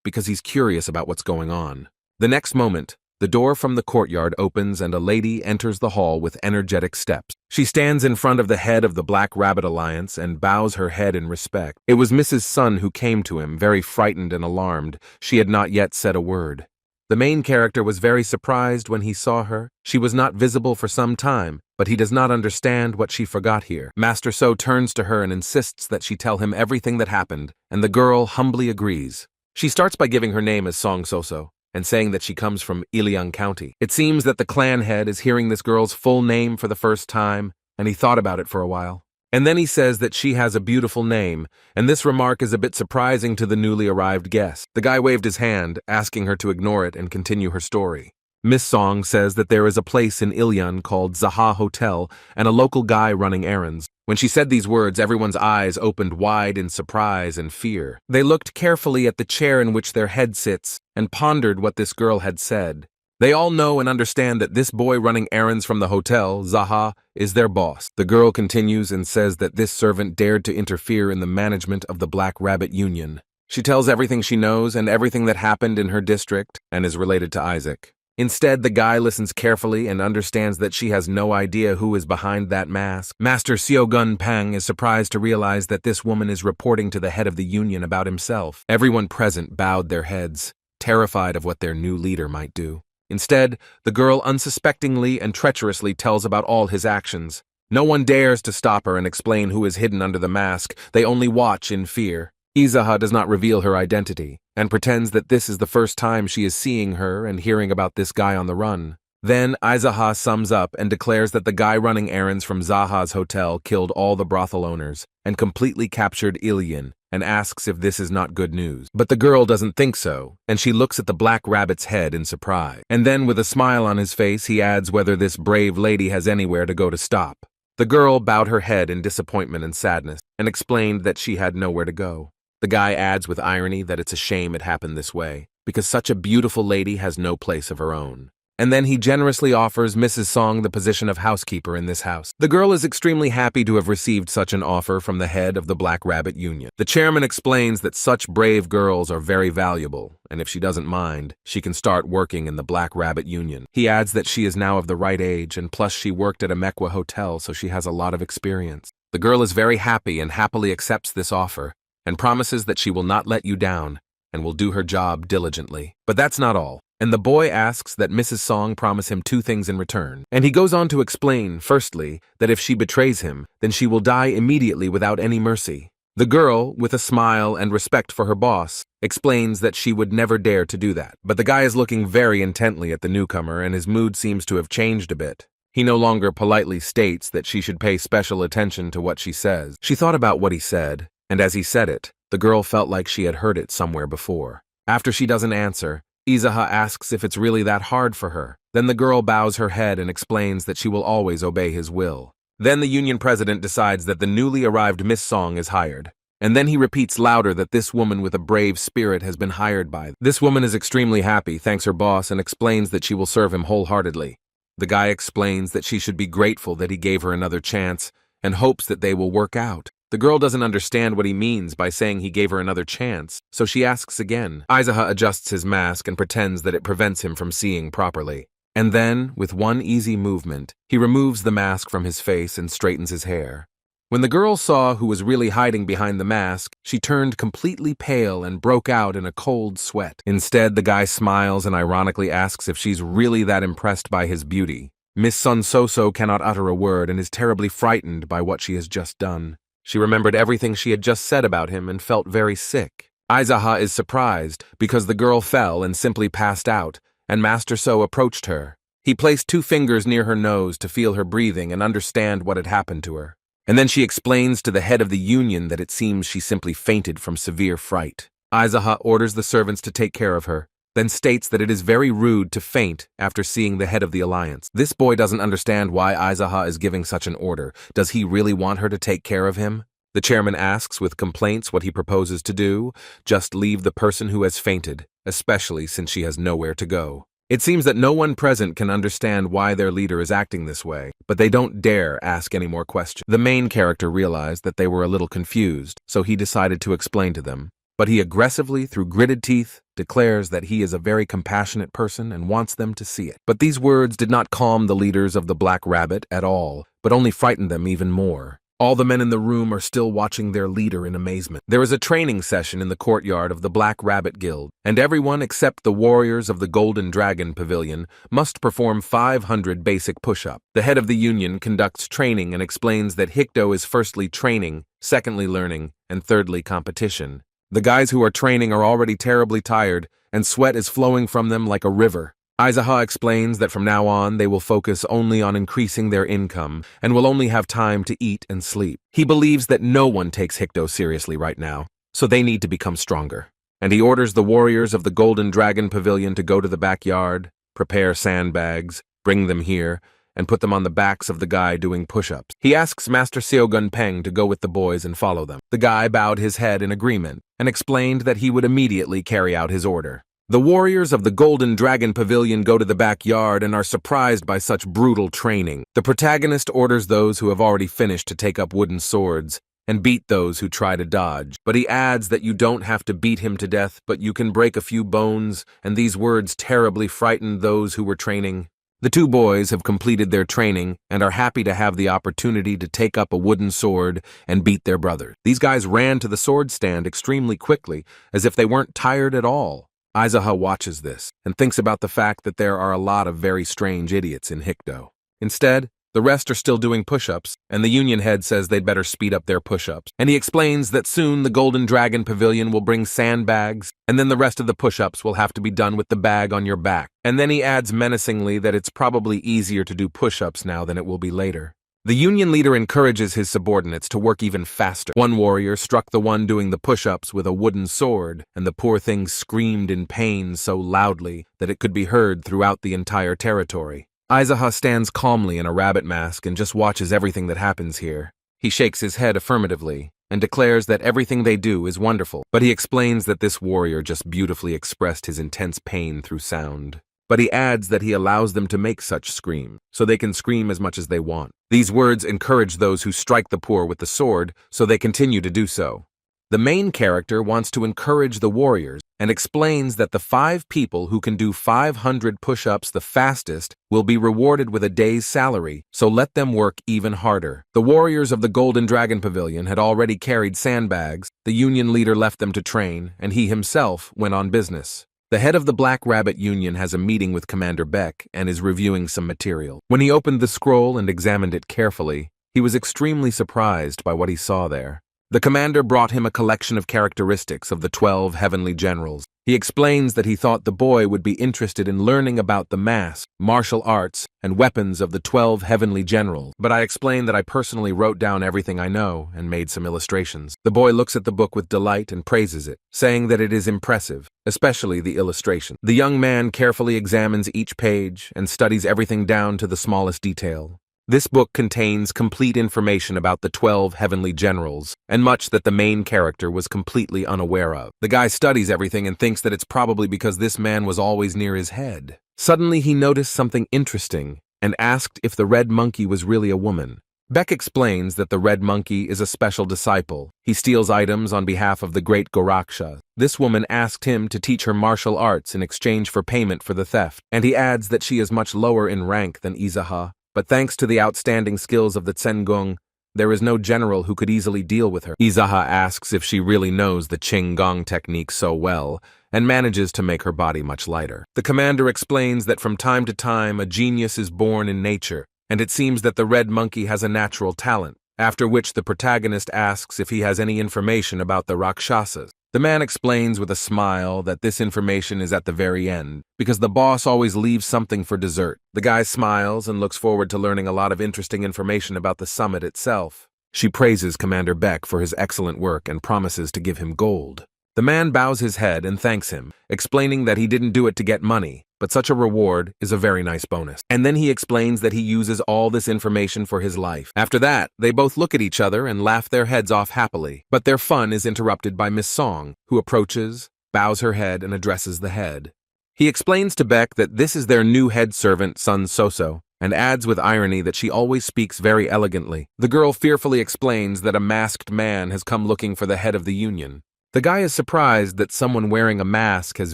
because he's curious about what's going on. The next moment, the door from the courtyard opens and a lady enters the hall with energetic steps. She stands in front of the head of the Black Rabbit Alliance and bows her head in respect. It was Mrs. Sun who came to him, very frightened and alarmed. She had not yet said a word. The main character was very surprised when he saw her. She was not visible for some time, but he does not understand what she forgot here. Master So turns to her and insists that she tell him everything that happened, and the girl humbly agrees. She starts by giving her name as Song Soso, and saying that she comes from Iliang County. It seems that the clan head is hearing this girl's full name for the first time, and he thought about it for a while. And then he says that she has a beautiful name, and this remark is a bit surprising to the newly arrived guest. The guy waved his hand, asking her to ignore it and continue her story. Miss Song says that there is a place in Ilian called Zaha Hotel and a local guy running errands. When she said these words, everyone's eyes opened wide in surprise and fear. They looked carefully at the chair in which their head sits and pondered what this girl had said. They all know and understand that this boy running errands from the hotel, Zaha, is their boss. The girl continues and says that this servant dared to interfere in the management of the Black Rabbit Union. She tells everything she knows and everything that happened in her district and is related to Isaac. Instead, the guy listens carefully and understands that she has no idea who is behind that mask. Master Siogun Pang is surprised to realize that this woman is reporting to the head of the union about himself. Everyone present bowed their heads, terrified of what their new leader might do. Instead, the girl unsuspectingly and treacherously tells about all his actions. No one dares to stop her and explain who is hidden under the mask. They only watch in fear. Izaha does not reveal her identity, and pretends that this is the first time she is seeing her and hearing about this guy on the run. Then Izaha sums up and declares that the guy running errands from Zaha's hotel killed all the brothel owners and completely captured Ilian, and asks if this is not good news. But the girl doesn't think so, and she looks at the Black Rabbit's head in surprise. And then with a smile on his face, he adds whether this brave lady has anywhere to go to stop. The girl bowed her head in disappointment and sadness, and explained that she had nowhere to go. The guy adds with irony that it's a shame it happened this way, because such a beautiful lady has no place of her own. And then he generously offers Mrs. Song the position of housekeeper in this house. The girl is extremely happy to have received such an offer from the head of the Black Rabbit Union. The chairman explains that such brave girls are very valuable, and if she doesn't mind, she can start working in the Black Rabbit Union. He adds that she is now of the right age, and plus she worked at a Mekwa hotel, so she has a lot of experience. The girl is very happy and happily accepts this offer. and promises that she will not let you down and will do her job diligently. But that's not all. And the boy asks that Mrs. Song promise him 2 things in return. And he goes on to explain, firstly, that if she betrays him, then she will die immediately without any mercy. The girl, with a smile and respect for her boss, explains that she would never dare to do that. But the guy is looking very intently at the newcomer, and his mood seems to have changed a bit. He no longer politely states that she should pay special attention to what she says. She thought about what he said, and as he said it, the girl felt like she had heard it somewhere before. After she doesn't answer, Izaha asks if it's really that hard for her. Then the girl bows her head and explains that she will always obey his will. Then the union president decides that the newly arrived Miss Song is hired. And then he repeats louder that this woman with a brave spirit has been hired by them. This woman is extremely happy, thanks her boss, and explains that she will serve him wholeheartedly. The guy explains that she should be grateful that he gave her another chance and hopes that they will work out. The girl doesn't understand what he means by saying he gave her another chance, so she asks again. Izaha adjusts his mask and pretends that it prevents him from seeing properly. And then, with one easy movement, he removes the mask from his face and straightens his hair. When the girl saw who was really hiding behind the mask, she turned completely pale and broke out in a cold sweat. Instead, the guy smiles and ironically asks if she's really that impressed by his beauty. Miss Sun Soso cannot utter a word and is terribly frightened by what she has just done. She remembered everything she had just said about him and felt very sick. Izaha is surprised because the girl fell and simply passed out, and Master So approached her. He placed 2 fingers near her nose to feel her breathing and understand what had happened to her. And then she explains to the head of the union that it seems she simply fainted from severe fright. Izaha orders the servants to take care of her, then states that it is very rude to faint after seeing the head of the alliance. This boy doesn't understand why Izaha is giving such an order. Does he really want her to take care of him? The chairman asks with complaints what he proposes to do. Just leave the person who has fainted, especially since she has nowhere to go. It seems that no one present can understand why their leader is acting this way, but they don't dare ask any more questions. The main character realized that they were a little confused, so he decided to explain to them. But he aggressively, through gritted teeth, declares that he is a very compassionate person and wants them to see it. But these words did not calm the leaders of the Black Rabbit at all, but only frightened them even more. All the men in the room are still watching their leader in amazement. There is a training session in the courtyard of the Black Rabbit Guild, and everyone except the warriors of the Golden Dragon Pavilion must perform 500 basic push-ups. The head of the union conducts training and explains that Hikdo is firstly training, secondly learning, and thirdly competition. The guys who are training are already terribly tired, and sweat is flowing from them like a river. Izaha explains that from now on they will focus only on increasing their income and will only have time to eat and sleep. He believes that no one takes Hikdo seriously right now, so they need to become stronger. And he orders the warriors of the Golden Dragon Pavilion to go to the backyard, prepare sandbags, bring them here, and put them on the backs of the guy doing push-ups. He asks Master Seogun Peng to go with the boys and follow them. The guy bowed his head in agreement and explained that he would immediately carry out his order. The warriors of the Golden Dragon Pavilion go to the backyard and are surprised by such brutal training. The protagonist orders those who have already finished to take up wooden swords and beat those who try to dodge. But he adds that you don't have to beat him to death, but you can break a few bones, and these words terribly frightened those who were training. The 2 boys have completed their training and are happy to have the opportunity to take up a wooden sword and beat their brother. These guys ran to the sword stand extremely quickly, as if they weren't tired at all. Izaha watches this and thinks about the fact that there are a lot of very strange idiots in Hikdo. Instead, the rest are still doing push-ups, and the union head says they'd better speed up their push-ups. And he explains that soon the Golden Dragon Pavilion will bring sandbags, and then the rest of the push-ups will have to be done with the bag on your back. And then he adds menacingly that it's probably easier to do push-ups now than it will be later. The union leader encourages his subordinates to work even faster. One warrior struck the one doing the push-ups with a wooden sword, and the poor thing screamed in pain so loudly that it could be heard throughout the entire territory. Izaha stands calmly in a rabbit mask and just watches everything that happens here. He shakes his head affirmatively and declares that everything they do is wonderful, but he explains that this warrior just beautifully expressed his intense pain through sound. But he adds that he allows them to make such screams, so they can scream as much as they want. These words encourage those who strike the poor with the sword, so they continue to do so. The main character wants to encourage the warriors, and explains that the 5 people who can do 500 push-ups the fastest will be rewarded with a day's salary, so let them work even harder. The warriors of the Golden Dragon Pavilion had already carried sandbags, the Union leader left them to train, and he himself went on business. The head of the Black Rabbit Union has a meeting with Commander Beck and is reviewing some material. When he opened the scroll and examined it carefully, he was extremely surprised by what he saw there. The commander brought him a collection of characteristics of the 12 heavenly generals. He explains that he thought the boy would be interested in learning about the mask, martial arts, and weapons of the 12 heavenly generals, but I explained that I personally wrote down everything I know and made some illustrations. The boy looks at the book with delight and praises it, saying that it is impressive, especially the illustration. The young man carefully examines each page and studies everything down to the smallest detail. This book contains complete information about the 12 heavenly generals, and much that the main character was completely unaware of. The guy studies everything and thinks that it's probably because this man was always near his head. Suddenly he noticed something interesting and asked if the red monkey was really a woman. Beck explains that the red monkey is a special disciple. He steals items on behalf of the great Goraksha. This woman asked him to teach her martial arts in exchange for payment for the theft, and he adds that she is much lower in rank than Izaha. But thanks to the outstanding skills of the Tsengong, there is no general who could easily deal with her. Izaha asks if she really knows the Qinggong technique so well, and manages to make her body much lighter. The commander explains that from time to time a genius is born in nature, and it seems that the red monkey has a natural talent, after which the protagonist asks if he has any information about the Rakshasas. The man explains with a smile that this information is at the very end, because the boss always leaves something for dessert. The guy smiles and looks forward to learning a lot of interesting information about the summit itself. She praises Commander Beck for his excellent work and promises to give him gold. The man bows his head and thanks him, explaining that he didn't do it to get money, but such a reward is a very nice bonus. And then he explains that he uses all this information for his life. After that, they both look at each other and laugh their heads off happily. But their fun is interrupted by Miss Song, who approaches, bows her head, and addresses the head. He explains to Beck that this is their new head servant, Sun Soso, and adds with irony that she always speaks very elegantly. The girl fearfully explains that a masked man has come looking for the head of the union. The guy is surprised that someone wearing a mask has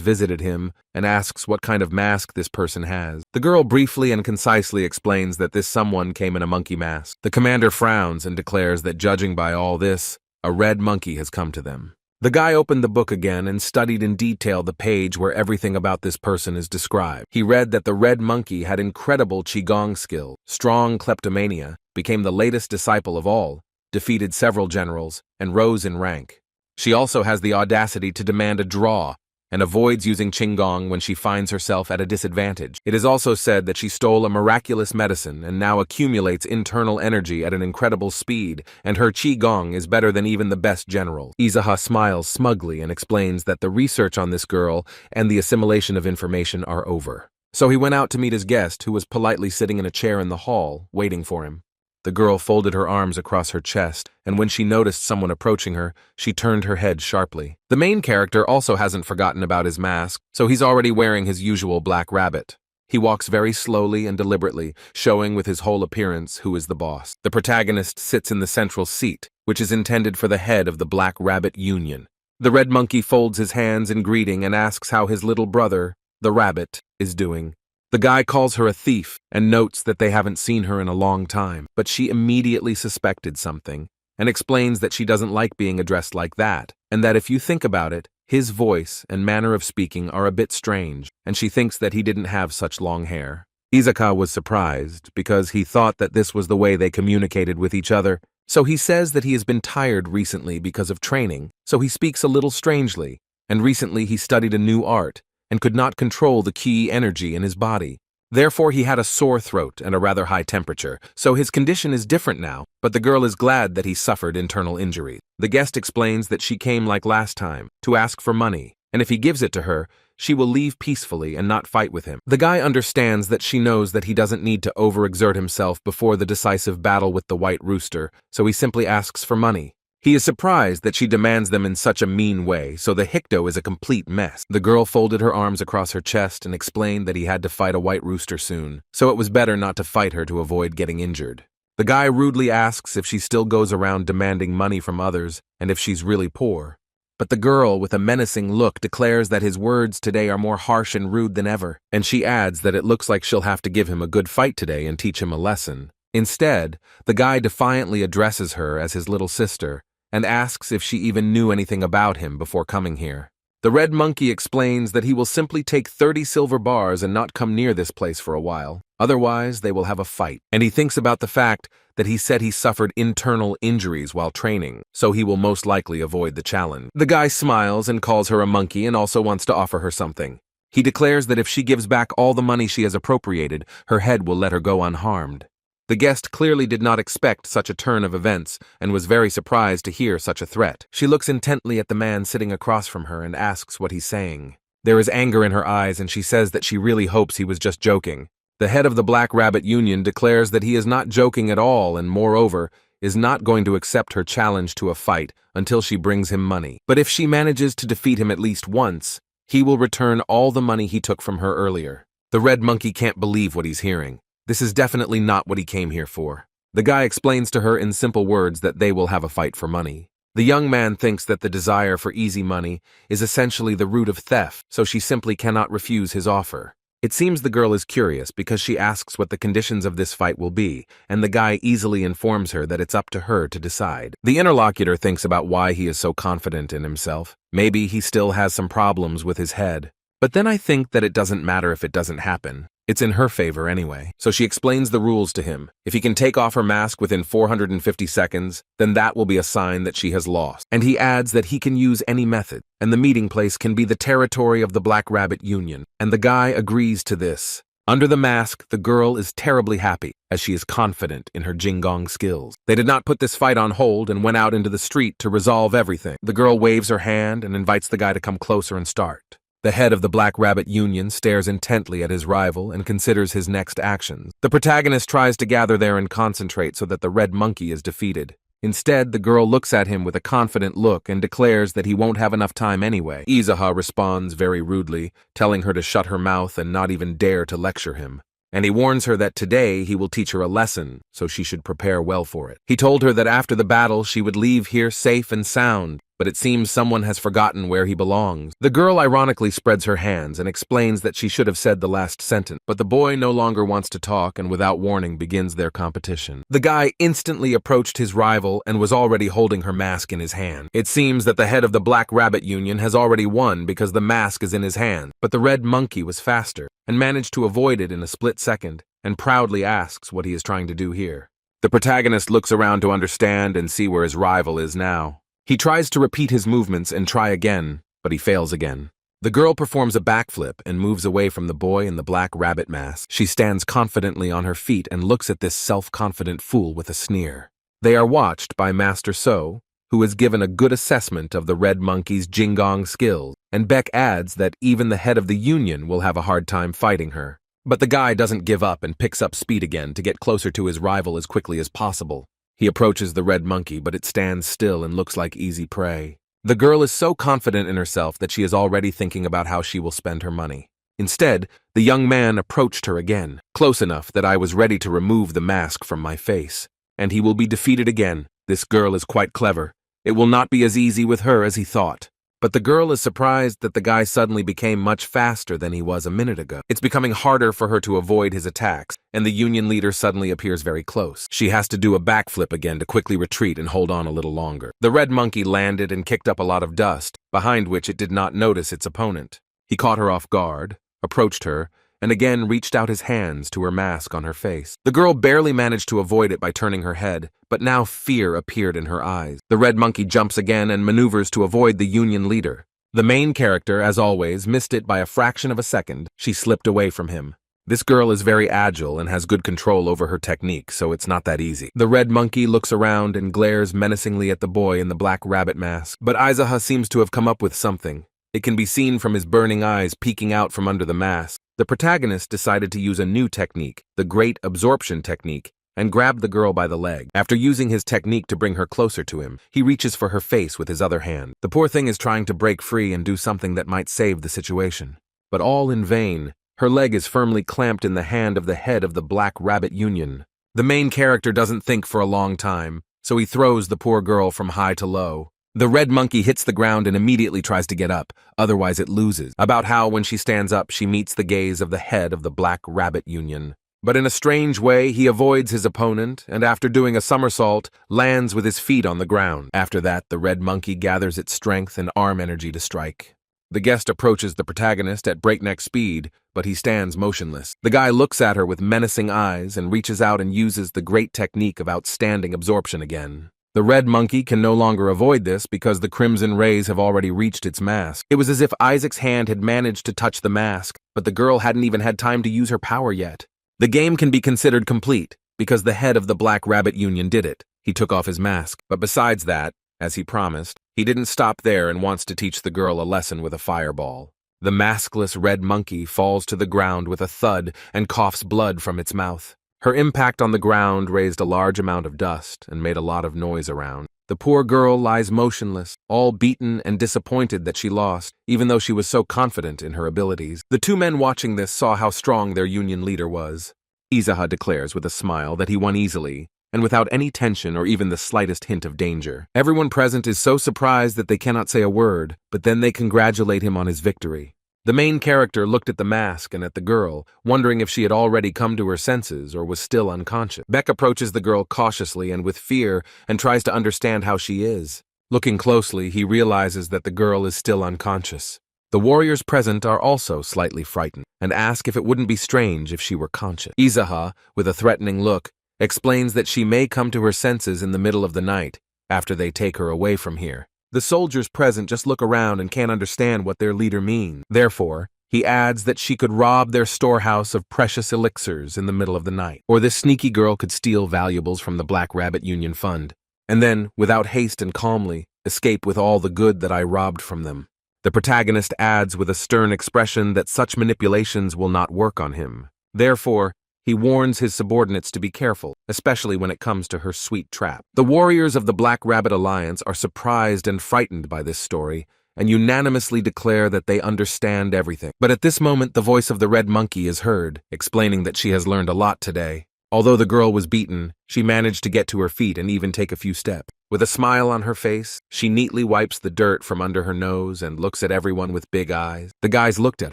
visited him and asks what kind of mask this person has. The girl briefly and concisely explains that this someone came in a monkey mask. The commander frowns and declares that judging by all this, a red monkey has come to them. The guy opened the book again and studied in detail the page where everything about this person is described. He read that the red monkey had incredible qigong skill, strong kleptomania, became the latest disciple of all, defeated several generals, and rose in rank. She also has the audacity to demand a draw and avoids using Qinggong when she finds herself at a disadvantage. It is also said that she stole a miraculous medicine and now accumulates internal energy at an incredible speed, and her Qigong is better than even the best general. Izaha smiles smugly and explains that the research on this girl and the assimilation of information are over. So he went out to meet his guest, who was politely sitting in a chair in the hall, waiting for him. The girl folded her arms across her chest, and when she noticed someone approaching her, she turned her head sharply. The main character also hasn't forgotten about his mask, so he's already wearing his usual black rabbit. He walks very slowly and deliberately, showing with his whole appearance who is the boss. The protagonist sits in the central seat, which is intended for the head of the Black Rabbit Union. The red monkey folds his hands in greeting and asks how his little brother, the rabbit, is doing. The guy calls her a thief and notes that they haven't seen her in a long time, but she immediately suspected something and explains that she doesn't like being addressed like that, and that if you think about it, his voice and manner of speaking are a bit strange, and she thinks that he didn't have such long hair. Izaha was surprised because he thought that this was the way they communicated with each other, so he says that he has been tired recently because of training, so he speaks a little strangely, and recently he studied a new art and could not control the ki energy in his body. Therefore, he had a sore throat and a rather high temperature, so his condition is different now, but the girl is glad that he suffered internal injury. The guest explains that she came like last time, to ask for money, and if he gives it to her, she will leave peacefully and not fight with him. The guy understands that she knows that he doesn't need to overexert himself before the decisive battle with the White Rooster, so he simply asks for money. He is surprised that she demands them in such a mean way, so the Hikdo is a complete mess. The girl folded her arms across her chest and explained that he had to fight a White Rooster soon, so it was better not to fight her to avoid getting injured. The guy rudely asks if she still goes around demanding money from others and if she's really poor. But the girl, with a menacing look, declares that his words today are more harsh and rude than ever, and she adds that it looks like she'll have to give him a good fight today and teach him a lesson. Instead, the guy defiantly addresses her as his little sister and asks if she even knew anything about him before coming here. The red monkey explains that he will simply take 30 silver bars and not come near this place for a while. Otherwise, they will have a fight. And he thinks about the fact that he said he suffered internal injuries while training, so he will most likely avoid the challenge. The guy smiles and calls her a monkey and also wants to offer her something. He declares that if she gives back all the money she has appropriated, her head will let her go unharmed. The guest clearly did not expect such a turn of events and was very surprised to hear such a threat. She looks intently at the man sitting across from her and asks what he's saying. There is anger in her eyes and she says that she really hopes he was just joking. The head of the Black Rabbit Union declares that he is not joking at all and, moreover, is not going to accept her challenge to a fight until she brings him money. But if she manages to defeat him at least once, he will return all the money he took from her earlier. The red monkey can't believe what he's hearing. This is definitely not what he came here for. The guy explains to her in simple words that they will have a fight for money. The young man thinks that the desire for easy money is essentially the root of theft, so she simply cannot refuse his offer. It seems the girl is curious because she asks what the conditions of this fight will be, and the guy easily informs her that it's up to her to decide. The interlocutor thinks about why he is so confident in himself. Maybe he still has some problems with his head. But then I think that it doesn't matter if it doesn't happen. It's in her favor anyway. So she explains the rules to him. If he can take off her mask within 450 seconds, then that will be a sign that she has lost. And he adds that he can use any method, and the meeting place can be the territory of the Black Rabbit Union. And the guy agrees to this. Under the mask, the girl is terribly happy, as she is confident in her Jingong skills. They did not put this fight on hold and went out into the street to resolve everything. The girl waves her hand and invites the guy to come closer and start. The head of the Black Rabbit Union stares intently at his rival and considers his next actions. The protagonist tries to gather there and concentrate so that the red monkey is defeated. Instead, the girl looks at him with a confident look and declares that he won't have enough time anyway. Izuha responds very rudely, telling her to shut her mouth and not even dare to lecture him. And he warns her that today he will teach her a lesson, so she should prepare well for it. He told her that after the battle she would leave here safe and sound, but it seems someone has forgotten where he belongs. The girl ironically spreads her hands and explains that she should have said the last sentence, but the boy no longer wants to talk and without warning begins their competition. The guy instantly approached his rival and was already holding her mask in his hand. It seems that the head of the Black Rabbit Union has already won because the mask is in his hand, but the red monkey was faster and managed to avoid it in a split second and proudly asks what he is trying to do here. The protagonist looks around to understand and see where his rival is now. He tries to repeat his movements and try again, but he fails again. The girl performs a backflip and moves away from the boy in the black rabbit mask. She stands confidently on her feet and looks at this self-confident fool with a sneer. They are watched by Master So, who is given a good assessment of the red monkey's Jingong skills, and Beck adds that even the head of the union will have a hard time fighting her. But the guy doesn't give up and picks up speed again to get closer to his rival as quickly as possible. He approaches the red monkey, but it stands still and looks like easy prey. The girl is so confident in herself that she is already thinking about how she will spend her money. Instead, the young man approached her again, close enough that I was ready to remove the mask from my face. And he will be defeated again. This girl is quite clever. It will not be as easy with her as he thought. But the girl is surprised that the guy suddenly became much faster than he was a minute ago. It's becoming harder for her to avoid his attacks, and the union leader suddenly appears very close. She has to do a backflip again to quickly retreat and hold on a little longer. The red monkey landed and kicked up a lot of dust, behind which it did not notice its opponent. He caught her off guard, approached her, and again reached out his hands to her mask on her face. The girl barely managed to avoid it by turning her head, but now fear appeared in her eyes. The red monkey jumps again and maneuvers to avoid the union leader. The main character, as always, missed it by a fraction of a second. She slipped away from him. This girl is very agile and has good control over her technique, so it's not that easy. The red monkey looks around and glares menacingly at the boy in the black rabbit mask, but Izuha seems to have come up with something. It can be seen from his burning eyes peeking out from under the mask. The protagonist decided to use a new technique, the Great Absorption technique, and grabbed the girl by the leg. After using his technique to bring her closer to him, he reaches for her face with his other hand. The poor thing is trying to break free and do something that might save the situation. But all in vain. Her leg is firmly clamped in the hand of the head of the Black Rabbit Union. The main character doesn't think for a long time, so he throws the poor girl from high to low. The red monkey hits the ground and immediately tries to get up, otherwise it loses. About how when she stands up, she meets the gaze of the head of the Black Rabbit Union. But in a strange way, he avoids his opponent, and after doing a somersault, lands with his feet on the ground. After that, the red monkey gathers its strength and arm energy to strike. The guest approaches the protagonist at breakneck speed, but he stands motionless. The guy looks at her with menacing eyes and reaches out and uses the great technique of outstanding absorption again. The red monkey can no longer avoid this because the crimson rays have already reached its mask. It was as if Isaac's hand had managed to touch the mask, but the girl hadn't even had time to use her power yet. The game can be considered complete because the head of the Black Rabbit Union did it. He took off his mask, but besides that, as he promised, he didn't stop there and wants to teach the girl a lesson with a fireball. The maskless red monkey falls to the ground with a thud and coughs blood from its mouth. Her impact on the ground raised a large amount of dust and made a lot of noise around. The poor girl lies motionless, all beaten and disappointed that she lost, even though she was so confident in her abilities. The two men watching this saw how strong their union leader was. Izaha declares with a smile that he won easily, and without any tension or even the slightest hint of danger. Everyone present is so surprised that they cannot say a word, but then they congratulate him on his victory. The main character looked at the mask and at the girl, wondering if she had already come to her senses or was still unconscious. Beck approaches the girl cautiously and with fear and tries to understand how she is. Looking closely, he realizes that the girl is still unconscious. The warriors present are also slightly frightened and ask if it wouldn't be strange if she were conscious. Izaha, with a threatening look, explains that she may come to her senses in the middle of the night after they take her away from here. The soldiers present just look around and can't understand what their leader means. Therefore, he adds that she could rob their storehouse of precious elixirs in the middle of the night, or this sneaky girl could steal valuables from the Black Rabbit Union Fund, and then, without haste and calmly, escape with all the good that I robbed from them. The protagonist adds with a stern expression that such manipulations will not work on him. Therefore, he warns his subordinates to be careful, especially when it comes to her sweet trap. The warriors of the Black Rabbit Alliance are surprised and frightened by this story, and unanimously declare that they understand everything. But at this moment, the voice of the red monkey is heard, explaining that she has learned a lot today. Although the girl was beaten, she managed to get to her feet and even take a few steps. With a smile on her face, she neatly wipes the dirt from under her nose and looks at everyone with big eyes. The guys looked at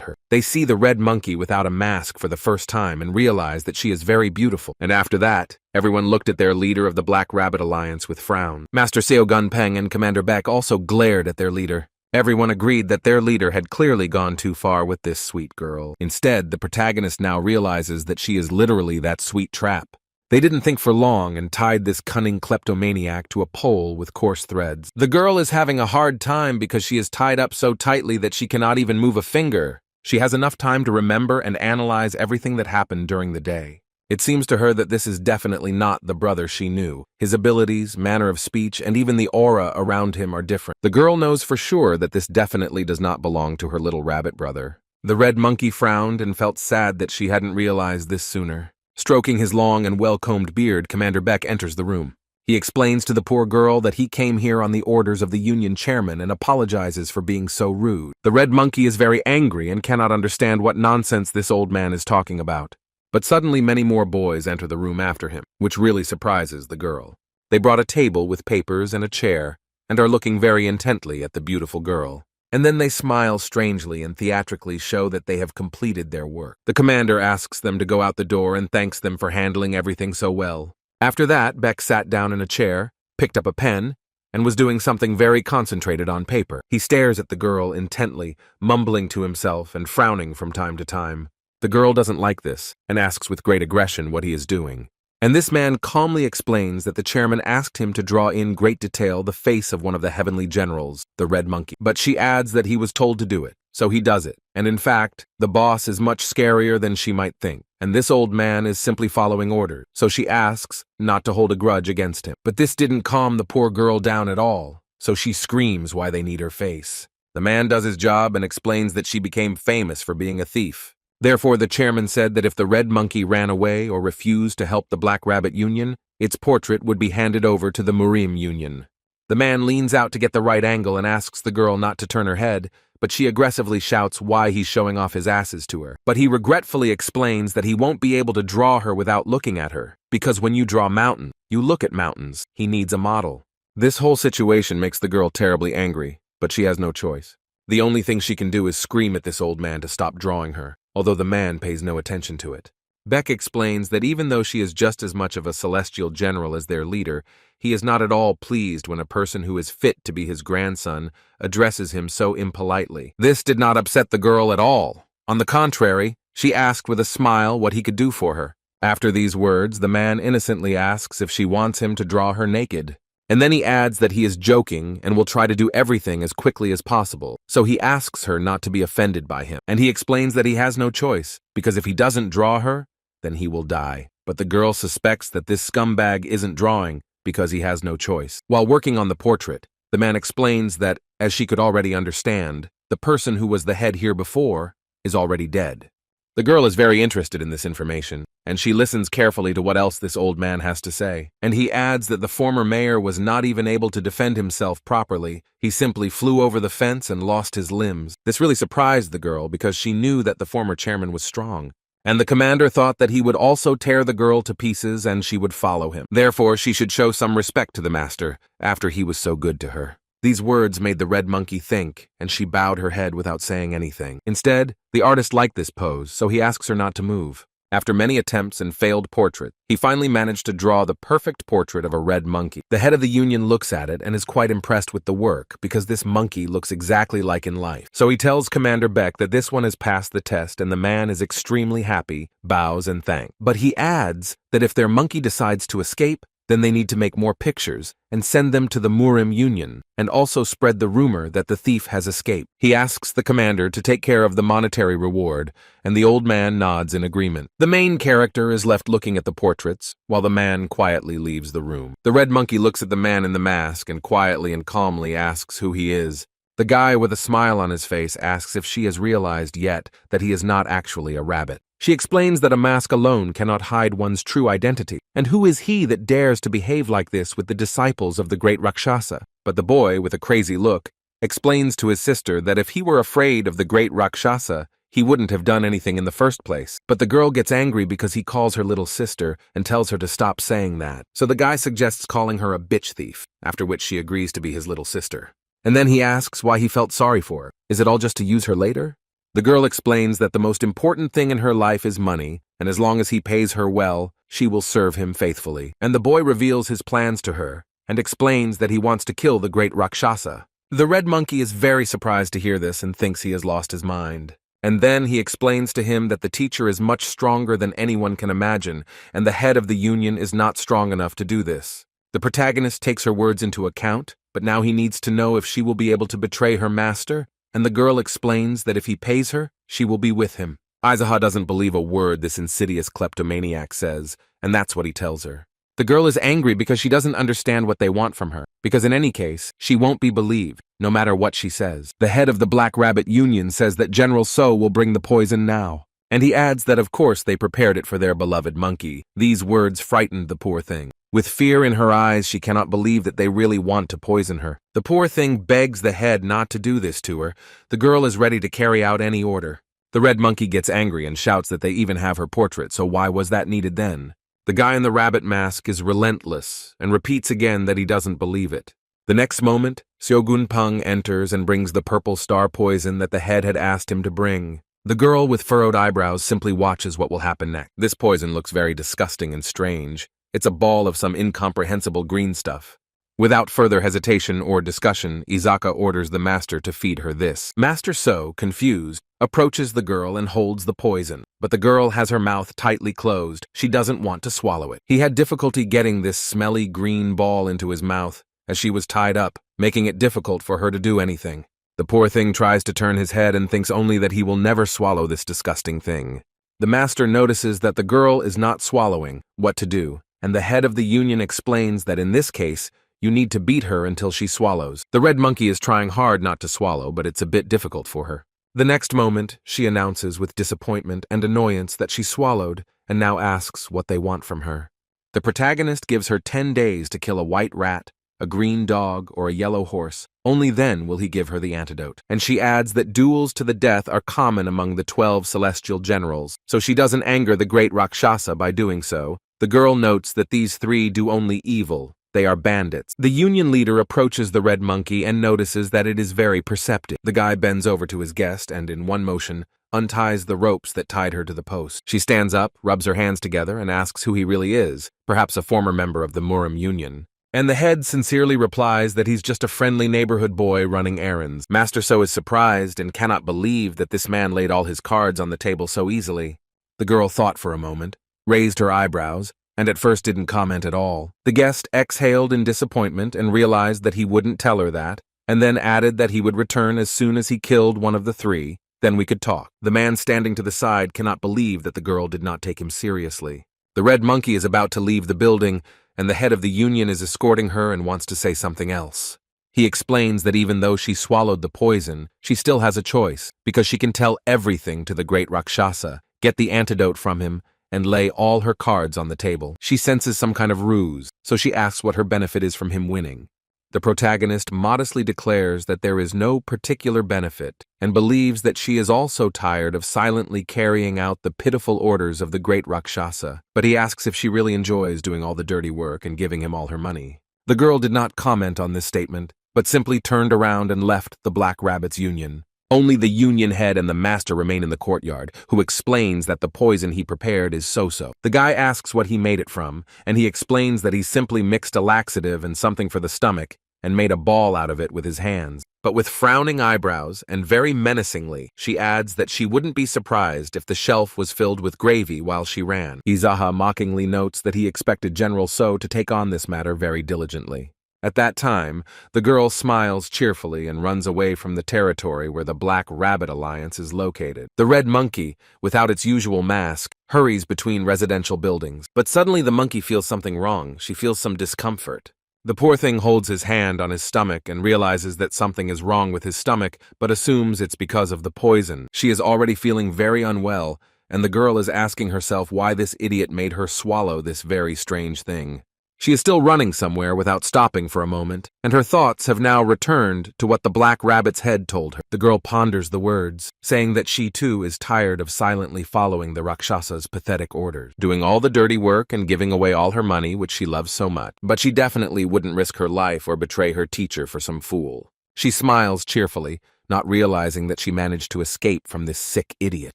her. They see the red monkey without a mask for the first time and realize that she is very beautiful. And after that, everyone looked at their leader of the Black Rabbit Alliance with frown. Master Seo Gunpeng and Commander Beck also glared at their leader. Everyone agreed that their leader had clearly gone too far with this sweet girl. Instead, the protagonist now realizes that she is literally that sweet trap. They didn't think for long and tied this cunning kleptomaniac to a pole with coarse threads. The girl is having a hard time because she is tied up so tightly that she cannot even move a finger. She has enough time to remember and analyze everything that happened during the day. It seems to her that this is definitely not the brother she knew. His abilities, manner of speech, and even the aura around him are different. The girl knows for sure that this definitely does not belong to her little rabbit brother. The red monkey frowned and felt sad that she hadn't realized this sooner. Stroking his long and well-combed beard, Commander Beck enters the room. He explains to the poor girl that he came here on the orders of the Union chairman and apologizes for being so rude. The red monkey is very angry and cannot understand what nonsense this old man is talking about. But suddenly many more boys enter the room after him, which really surprises the girl. They brought a table with papers and a chair and are looking very intently at the beautiful girl. And then they smile strangely and theatrically show that they have completed their work. The commander asks them to go out the door and thanks them for handling everything so well. After that, Beck sat down in a chair, picked up a pen, and was doing something very concentrated on paper. He stares at the girl intently, mumbling to himself and frowning from time to time. The girl doesn't like this and asks with great aggression what he is doing. And this man calmly explains that the chairman asked him to draw in great detail the face of one of the heavenly generals, the red monkey. But she adds that he was told to do it, so he does it. And in fact, the boss is much scarier than she might think. And this old man is simply following orders, so she asks not to hold a grudge against him. But this didn't calm the poor girl down at all, so she screams why they need her face. The man does his job and explains that she became famous for being a thief. Therefore, the chairman said that if the red monkey ran away or refused to help the Black Rabbit Union, its portrait would be handed over to the Murim Union. The man leans out to get the right angle and asks the girl not to turn her head, but she aggressively shouts why he's showing off his asses to her. But he regretfully explains that he won't be able to draw her without looking at her, because when you draw mountain, you look at mountains. He needs a model. This whole situation makes the girl terribly angry, but she has no choice. The only thing she can do is scream at this old man to stop drawing her, although the man pays no attention to it. Beck explains that even though she is just as much of a celestial general as their leader, he is not at all pleased when a person who is fit to be his grandson addresses him so impolitely. This did not upset the girl at all. On the contrary, she asked with a smile what he could do for her. After these words, the man innocently asks if she wants him to draw her naked. And then he adds that he is joking and will try to do everything as quickly as possible, so he asks her not to be offended by him. And he explains that he has no choice, because if he doesn't draw her, then he will die. But the girl suspects that this scumbag isn't drawing because he has no choice. While working on the portrait, the man explains that, as she could already understand, the person who was the head here before is already dead. The girl is very interested in this information, and she listens carefully to what else this old man has to say. And he adds that the former mayor was not even able to defend himself properly. He simply flew over the fence and lost his limbs. This really surprised the girl because she knew that the former chairman was strong. And the commander thought that he would also tear the girl to pieces and she would follow him. Therefore, she should show some respect to the master after he was so good to her. These words made the red monkey think, and she bowed her head without saying anything. Instead, the artist liked this pose, so he asks her not to move. After many attempts and failed portraits, he finally managed to draw the perfect portrait of a red monkey. The head of the union looks at it and is quite impressed with the work because this monkey looks exactly like in life. So he tells Commander Beck that this one has passed the test and the man is extremely happy, bows and thanks. But he adds that if their monkey decides to escape, then they need to make more pictures and send them to the Murim Union and also spread the rumor that the thief has escaped. He asks the commander to take care of the monetary reward, and the old man nods in agreement. The main character is left looking at the portraits, while the man quietly leaves the room. The red monkey looks at the man in the mask and quietly and calmly asks who he is. The guy with a smile on his face asks if she has realized yet that he is not actually a rabbit. She explains that a mask alone cannot hide one's true identity, and who is he that dares to behave like this with the disciples of the great Rakshasa? But the boy, with a crazy look, explains to his sister that if he were afraid of the great Rakshasa, he wouldn't have done anything in the first place. But the girl gets angry because he calls her little sister and tells her to stop saying that. So the guy suggests calling her a bitch thief, after which she agrees to be his little sister. And then he asks why he felt sorry for her. Is it all just to use her later? The girl explains that the most important thing in her life is money, and as long as he pays her well, she will serve him faithfully. And the boy reveals his plans to her, and explains that he wants to kill the great Rakshasa. The red monkey is very surprised to hear this and thinks he has lost his mind. And then he explains to him that the teacher is much stronger than anyone can imagine, and the head of the union is not strong enough to do this. The protagonist takes her words into account, but now he needs to know if she will be able to betray her master, and the girl explains that if he pays her, she will be with him. Aizaha doesn't believe a word this insidious kleptomaniac says, and that's what he tells her. The girl is angry because she doesn't understand what they want from her, because in any case, she won't be believed, no matter what she says. The head of the Black Rabbit Union says that General So will bring the poison now, and he adds that of course they prepared it for their beloved monkey. These words frightened the poor thing. With fear in her eyes, she cannot believe that they really want to poison her. The poor thing begs the head not to do this to her. The girl is ready to carry out any order. The red monkey gets angry and shouts that they even have her portrait, so why was that needed then? The guy in the rabbit mask is relentless and repeats again that he doesn't believe it. The next moment, Seogun Peng enters and brings the purple star poison that the head had asked him to bring. The girl with furrowed eyebrows simply watches what will happen next. This poison looks very disgusting and strange. It's a ball of some incomprehensible green stuff. Without further hesitation or discussion, Izaka orders the master to feed her this. Master So, confused, approaches the girl and holds the poison. But the girl has her mouth tightly closed. She doesn't want to swallow it. He had difficulty getting this smelly green ball into his mouth, as she was tied up, making it difficult for her to do anything. The poor thing tries to turn his head and thinks only that he will never swallow this disgusting thing. The master notices that the girl is not swallowing. What to do? And the head of the union explains that in this case, you need to beat her until she swallows. The red monkey is trying hard not to swallow, but it's a bit difficult for her. The next moment, she announces with disappointment and annoyance that she swallowed and now asks what they want from her. The protagonist gives her 10 days to kill a white rat, a green dog, or a yellow horse. Only then will he give her the antidote. And she adds that duels to the death are common among the 12 celestial generals, so she doesn't anger the great Rakshasa by doing so. The girl notes that these three do only evil. They are bandits. The union leader approaches the red monkey and notices that it is very perceptive. The guy bends over to his guest and, in one motion, unties the ropes that tied her to the post. She stands up, rubs her hands together, and asks who he really is, perhaps a former member of the Murim Union. And the head sincerely replies that he's just a friendly neighborhood boy running errands. Master So is surprised and cannot believe that this man laid all his cards on the table so easily. The girl thought for a moment, raised her eyebrows, and at first didn't comment at all. The guest exhaled in disappointment and realized that he wouldn't tell her that, and then added that he would return as soon as he killed one of the three. Then we could talk. The man standing to the side cannot believe that the girl did not take him seriously. The red monkey is about to leave the building, and the head of the union is escorting her and wants to say something else. He explains that even though she swallowed the poison, she still has a choice, because she can tell everything to the great Rakshasa, get the antidote from him, and lay all her cards on the table. She senses some kind of ruse, so she asks what her benefit is from him winning. The protagonist modestly declares that there is no particular benefit and believes that she is also tired of silently carrying out the pitiful orders of the great Rakshasa, but he asks if she really enjoys doing all the dirty work and giving him all her money. The girl did not comment on this statement, but simply turned around and left the Black Rabbit's union. Only the union head and the master remain in the courtyard, who explains that the poison he prepared is so-so. The guy asks what he made it from, and he explains that he simply mixed a laxative and something for the stomach and made a ball out of it with his hands. But with frowning eyebrows and very menacingly, she adds that she wouldn't be surprised if the shelf was filled with gravy while she ran. Izaha mockingly notes that he expected General So to take on this matter very diligently. At that time, the girl smiles cheerfully and runs away from the territory where the Black Rabbit Alliance is located. The red monkey, without its usual mask, hurries between residential buildings. But suddenly the monkey feels something wrong. She feels some discomfort. The poor thing holds his hand on his stomach and realizes that something is wrong with his stomach, but assumes it's because of the poison. She is already feeling very unwell, and the girl is asking herself why this idiot made her swallow this very strange thing. She is still running somewhere without stopping for a moment, and her thoughts have now returned to what the Black Rabbit's head told her. The girl ponders the words, saying that she too is tired of silently following the Rakshasa's pathetic orders, doing all the dirty work and giving away all her money, which she loves so much. But she definitely wouldn't risk her life or betray her teacher for some fool. She smiles cheerfully, not realizing that she managed to escape from this sick idiot.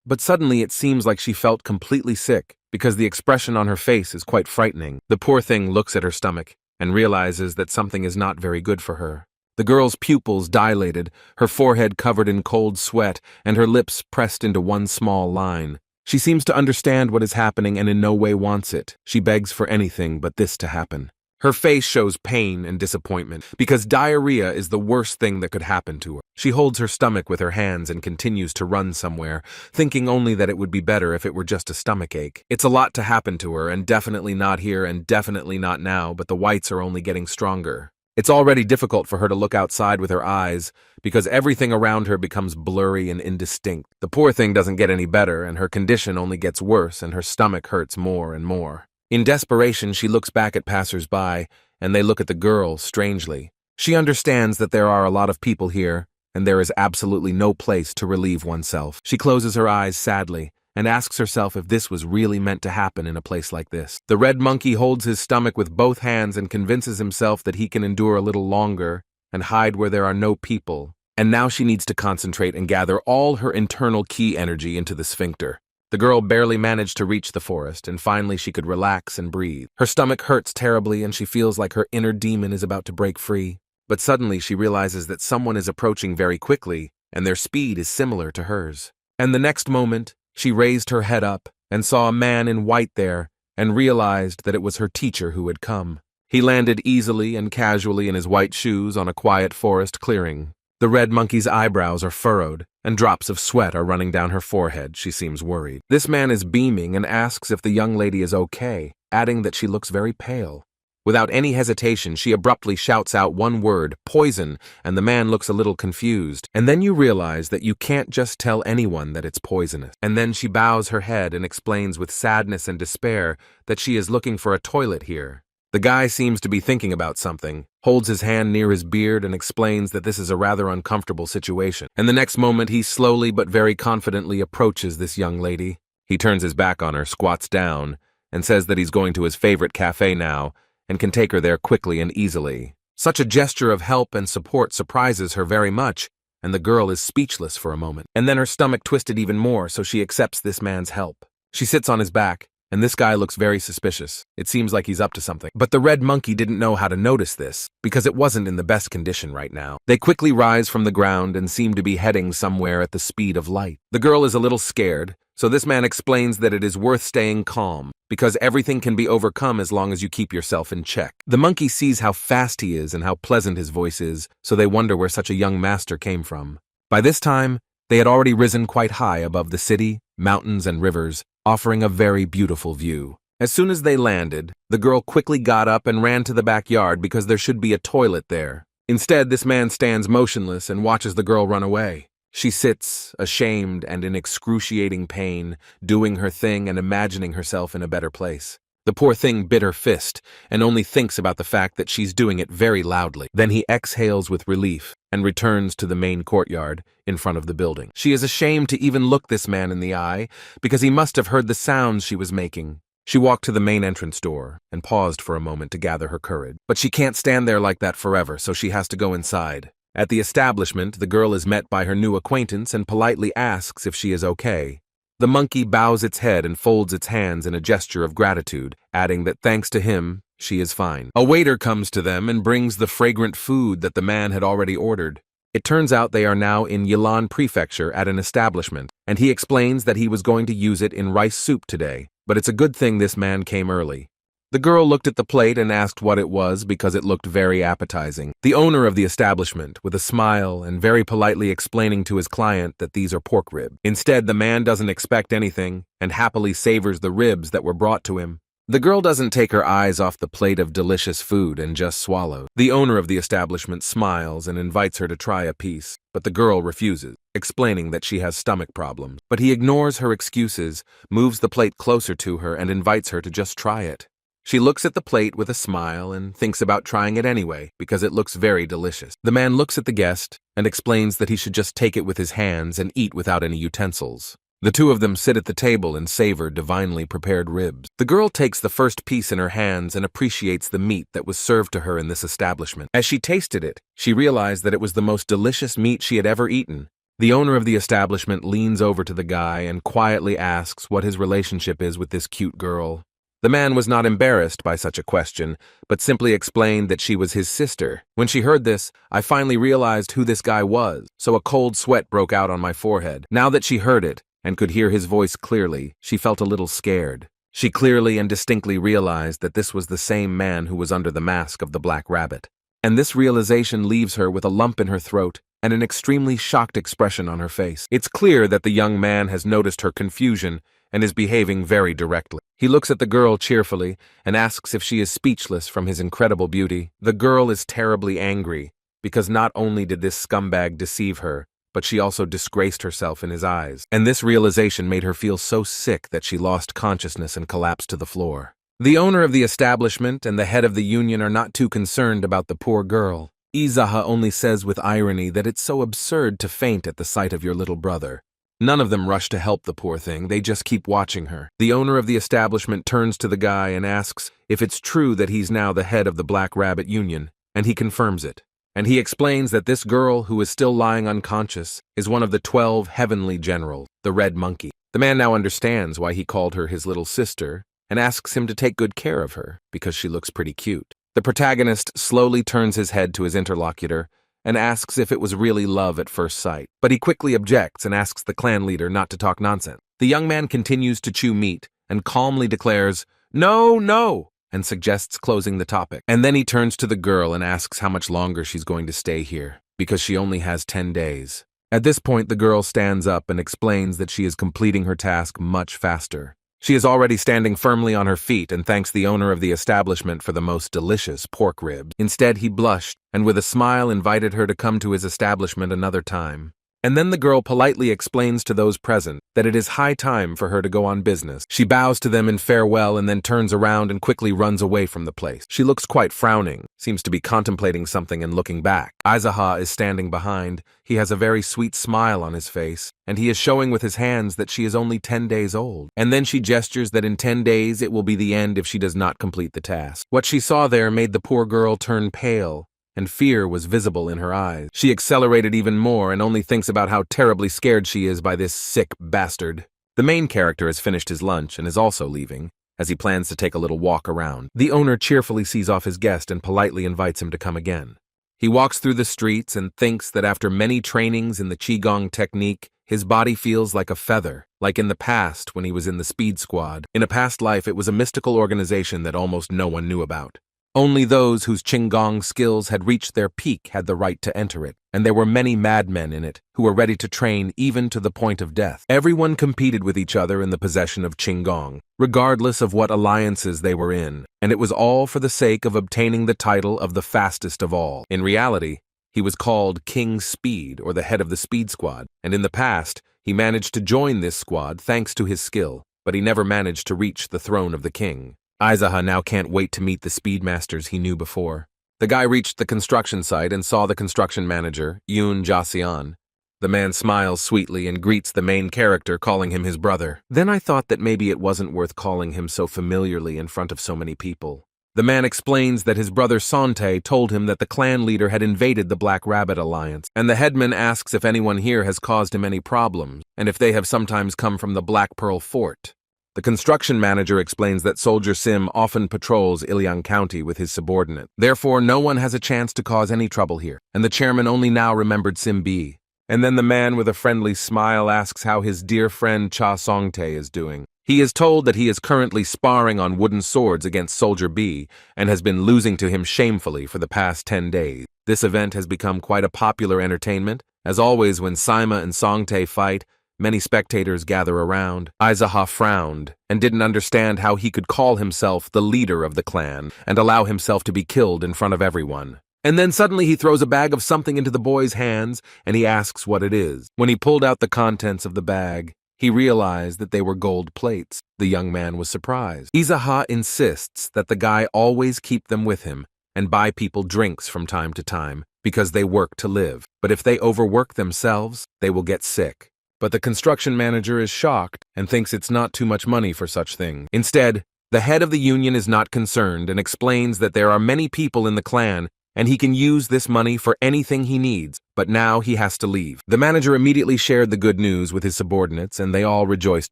But suddenly it seems like she felt completely sick, because the expression on her face is quite frightening. The poor thing looks at her stomach and realizes that something is not very good for her. The girl's pupils dilated, her forehead covered in cold sweat, and her lips pressed into one small line. She seems to understand what is happening and in no way wants it. She begs for anything but this to happen. Her face shows pain and disappointment, because diarrhea is the worst thing that could happen to her. She holds her stomach with her hands and continues to run somewhere, thinking only that it would be better if it were just a stomachache. It's a lot to happen to her, and definitely not here and definitely not now, but the whites are only getting stronger. It's already difficult for her to look outside with her eyes, because everything around her becomes blurry and indistinct. The poor thing doesn't get any better, and her condition only gets worse, and her stomach hurts more and more. In desperation, she looks back at passers-by, and they look at the girl strangely. She understands that there are a lot of people here, and there is absolutely no place to relieve oneself. She closes her eyes sadly, and asks herself if this was really meant to happen in a place like this. The red monkey holds his stomach with both hands and convinces himself that he can endure a little longer and hide where there are no people. And now she needs to concentrate and gather all her internal ki energy into the sphincter. The girl barely managed to reach the forest, and finally she could relax and breathe. Her stomach hurts terribly, and she feels like her inner demon is about to break free. But suddenly she realizes that someone is approaching very quickly, and their speed is similar to hers. And the next moment, she raised her head up and saw a man in white there, and realized that it was her teacher who had come. He landed easily and casually in his white shoes on a quiet forest clearing. The red monkey's eyebrows are furrowed, and drops of sweat are running down her forehead. She seems worried. This man is beaming and asks if the young lady is okay, adding that she looks very pale. Without any hesitation, she abruptly shouts out one word, poison, and the man looks a little confused. And then you realize that you can't just tell anyone that it's poisonous. And then she bows her head and explains with sadness and despair that she is looking for a toilet here. The guy seems to be thinking about something, holds his hand near his beard and explains that this is a rather uncomfortable situation. And the next moment he slowly but very confidently approaches this young lady. He turns his back on her, squats down, and says that he's going to his favorite cafe now, and can take her there quickly and easily. Such a gesture of help and support surprises her very much, and the girl is speechless for a moment. And then her stomach twisted even more, so she accepts this man's help. She sits on his back, and this guy looks very suspicious. It seems like he's up to something. But the red monkey didn't know how to notice this, because it wasn't in the best condition right now. They quickly rise from the ground and seem to be heading somewhere at the speed of light. The girl is a little scared, so this man explains that it is worth staying calm, because everything can be overcome as long as you keep yourself in check. The monkey sees how fast he is and how pleasant his voice is, so they wonder where such a young master came from. By this time, they had already risen quite high above the city, mountains, and rivers, offering a very beautiful view. As soon as they landed, the girl quickly got up and ran to the backyard because there should be a toilet there. Instead, this man stands motionless and watches the girl run away. She sits, ashamed and in excruciating pain, doing her thing and imagining herself in a better place. The poor thing bit her fist and only thinks about the fact that she's doing it very loudly. Then he exhales with relief and returns to the main courtyard in front of the building. She is ashamed to even look this man in the eye because he must have heard the sounds she was making. She walked to the main entrance door and paused for a moment to gather her courage. But she can't stand there like that forever, so she has to go inside. At the establishment, the girl is met by her new acquaintance and politely asks if she is okay. The monkey bows its head and folds its hands in a gesture of gratitude, adding that thanks to him, she is fine. A waiter comes to them and brings the fragrant food that the man had already ordered. It turns out they are now in Yilan Prefecture at an establishment, and he explains that he was going to use it in rice soup today, but it's a good thing this man came early. The girl looked at the plate and asked what it was because it looked very appetizing. The owner of the establishment, with a smile and very politely explaining to his client that these are pork ribs. Instead, the man doesn't expect anything and happily savors the ribs that were brought to him. The girl doesn't take her eyes off the plate of delicious food and just swallows. The owner of the establishment smiles and invites her to try a piece, but the girl refuses, explaining that she has stomach problems. But he ignores her excuses, moves the plate closer to her, and invites her to just try it. She looks at the plate with a smile and thinks about trying it anyway, because it looks very delicious. The man looks at the guest and explains that he should just take it with his hands and eat without any utensils. The two of them sit at the table and savor divinely prepared ribs. The girl takes the first piece in her hands and appreciates the meat that was served to her in this establishment. As she tasted it, she realized that it was the most delicious meat she had ever eaten. The owner of the establishment leans over to the guy and quietly asks what his relationship is with this cute girl. The man was not embarrassed by such a question, but simply explained that she was his sister. When she heard this, I finally realized who this guy was, so a cold sweat broke out on my forehead. Now that she heard it, and could hear his voice clearly, she felt a little scared. She clearly and distinctly realized that this was the same man who was under the mask of the Black Rabbit. And this realization leaves her with a lump in her throat and an extremely shocked expression on her face. It's clear that the young man has noticed her confusion and is behaving very directly. He looks at the girl cheerfully and asks if she is speechless from his incredible beauty. The girl is terribly angry, because not only did this scumbag deceive her, but she also disgraced herself in his eyes. And this realization made her feel so sick that she lost consciousness and collapsed to the floor. The owner of the establishment and the head of the union are not too concerned about the poor girl. Izaha only says with irony that it's so absurd to faint at the sight of your little brother. None of them rush to help the poor thing, they just keep watching her. The owner of the establishment turns to the guy and asks if it's true that he's now the head of the Black Rabbit Union, and he confirms it. And he explains that this girl, who is still lying unconscious, is one of the 12 heavenly generals, the Red Monkey. The man now understands why he called her his little sister, and asks him to take good care of her, because she looks pretty cute. The protagonist slowly turns his head to his interlocutor, and asks if it was really love at first sight. But he quickly objects and asks the clan leader not to talk nonsense. The young man continues to chew meat and calmly declares, "No, no," and suggests closing the topic. And then he turns to the girl and asks how much longer she's going to stay here, because she only has 10 days. At this point, the girl stands up and explains that she is completing her task much faster. She is already standing firmly on her feet and thanks the owner of the establishment for the most delicious pork ribs. Instead, he blushed and with a smile invited her to come to his establishment another time. And then the girl politely explains to those present that it is high time for her to go on business. She bows to them in farewell and then turns around and quickly runs away from the place. She looks quite frowning, seems to be contemplating something and looking back. Aizaha is standing behind. He has a very sweet smile on his face, and he is showing with his hands that she is only 10 days old. And then she gestures that in 10 days it will be the end if she does not complete the task. What she saw there made the poor girl turn pale, and fear was visible in her eyes. She accelerated even more and only thinks about how terribly scared she is by this sick bastard. The main character has finished his lunch and is also leaving, as he plans to take a little walk around. The owner cheerfully sees off his guest and politely invites him to come again. He walks through the streets and thinks that after many trainings in the Qigong technique, his body feels like a feather, like in the past when he was in the Speed Squad. In a past life, it was a mystical organization that almost no one knew about. Only those whose Qigong skills had reached their peak had the right to enter it, and there were many madmen in it who were ready to train even to the point of death. Everyone competed with each other in the possession of Qigong, regardless of what alliances they were in, and it was all for the sake of obtaining the title of the fastest of all. In reality, he was called King Speed, or the head of the Speed Squad, and in the past, he managed to join this squad thanks to his skill, but he never managed to reach the throne of the king. Aizaha now can't wait to meet the speedmasters he knew before. The guy reached the construction site and saw the construction manager, Yoon Ja-seon. The man smiles sweetly and greets the main character, calling him his brother. Then I thought that maybe it wasn't worth calling him so familiarly in front of so many people. The man explains that his brother Sante told him that the clan leader had invaded the Black Rabbit Alliance, and the headman asks if anyone here has caused him any problems, and if they have sometimes come from the Black Pearl Fort. The construction manager explains that Soldier Sim often patrols Ilyang County with his subordinate. Therefore, no one has a chance to cause any trouble here, and the chairman only now remembered Sim B. And then the man with a friendly smile asks how his dear friend Cha Songtae is doing. He is told that he is currently sparring on wooden swords against Soldier B and has been losing to him shamefully for the past 10 days. This event has become quite a popular entertainment. As always, when Saima and Songtae fight, many spectators gather around. Aizaha frowned and didn't understand how he could call himself the leader of the clan and allow himself to be killed in front of everyone. And then suddenly he throws a bag of something into the boy's hands and he asks what it is. When he pulled out the contents of the bag, he realized that they were gold plates. The young man was surprised. Aizaha insists that the guy always keep them with him and buy people drinks from time to time because they work to live. But if they overwork themselves, they will get sick. But the construction manager is shocked and thinks it's not too much money for such things. Instead, the head of the union is not concerned and explains that there are many people in the clan and he can use this money for anything he needs, but now he has to leave. The manager immediately shared the good news with his subordinates and they all rejoiced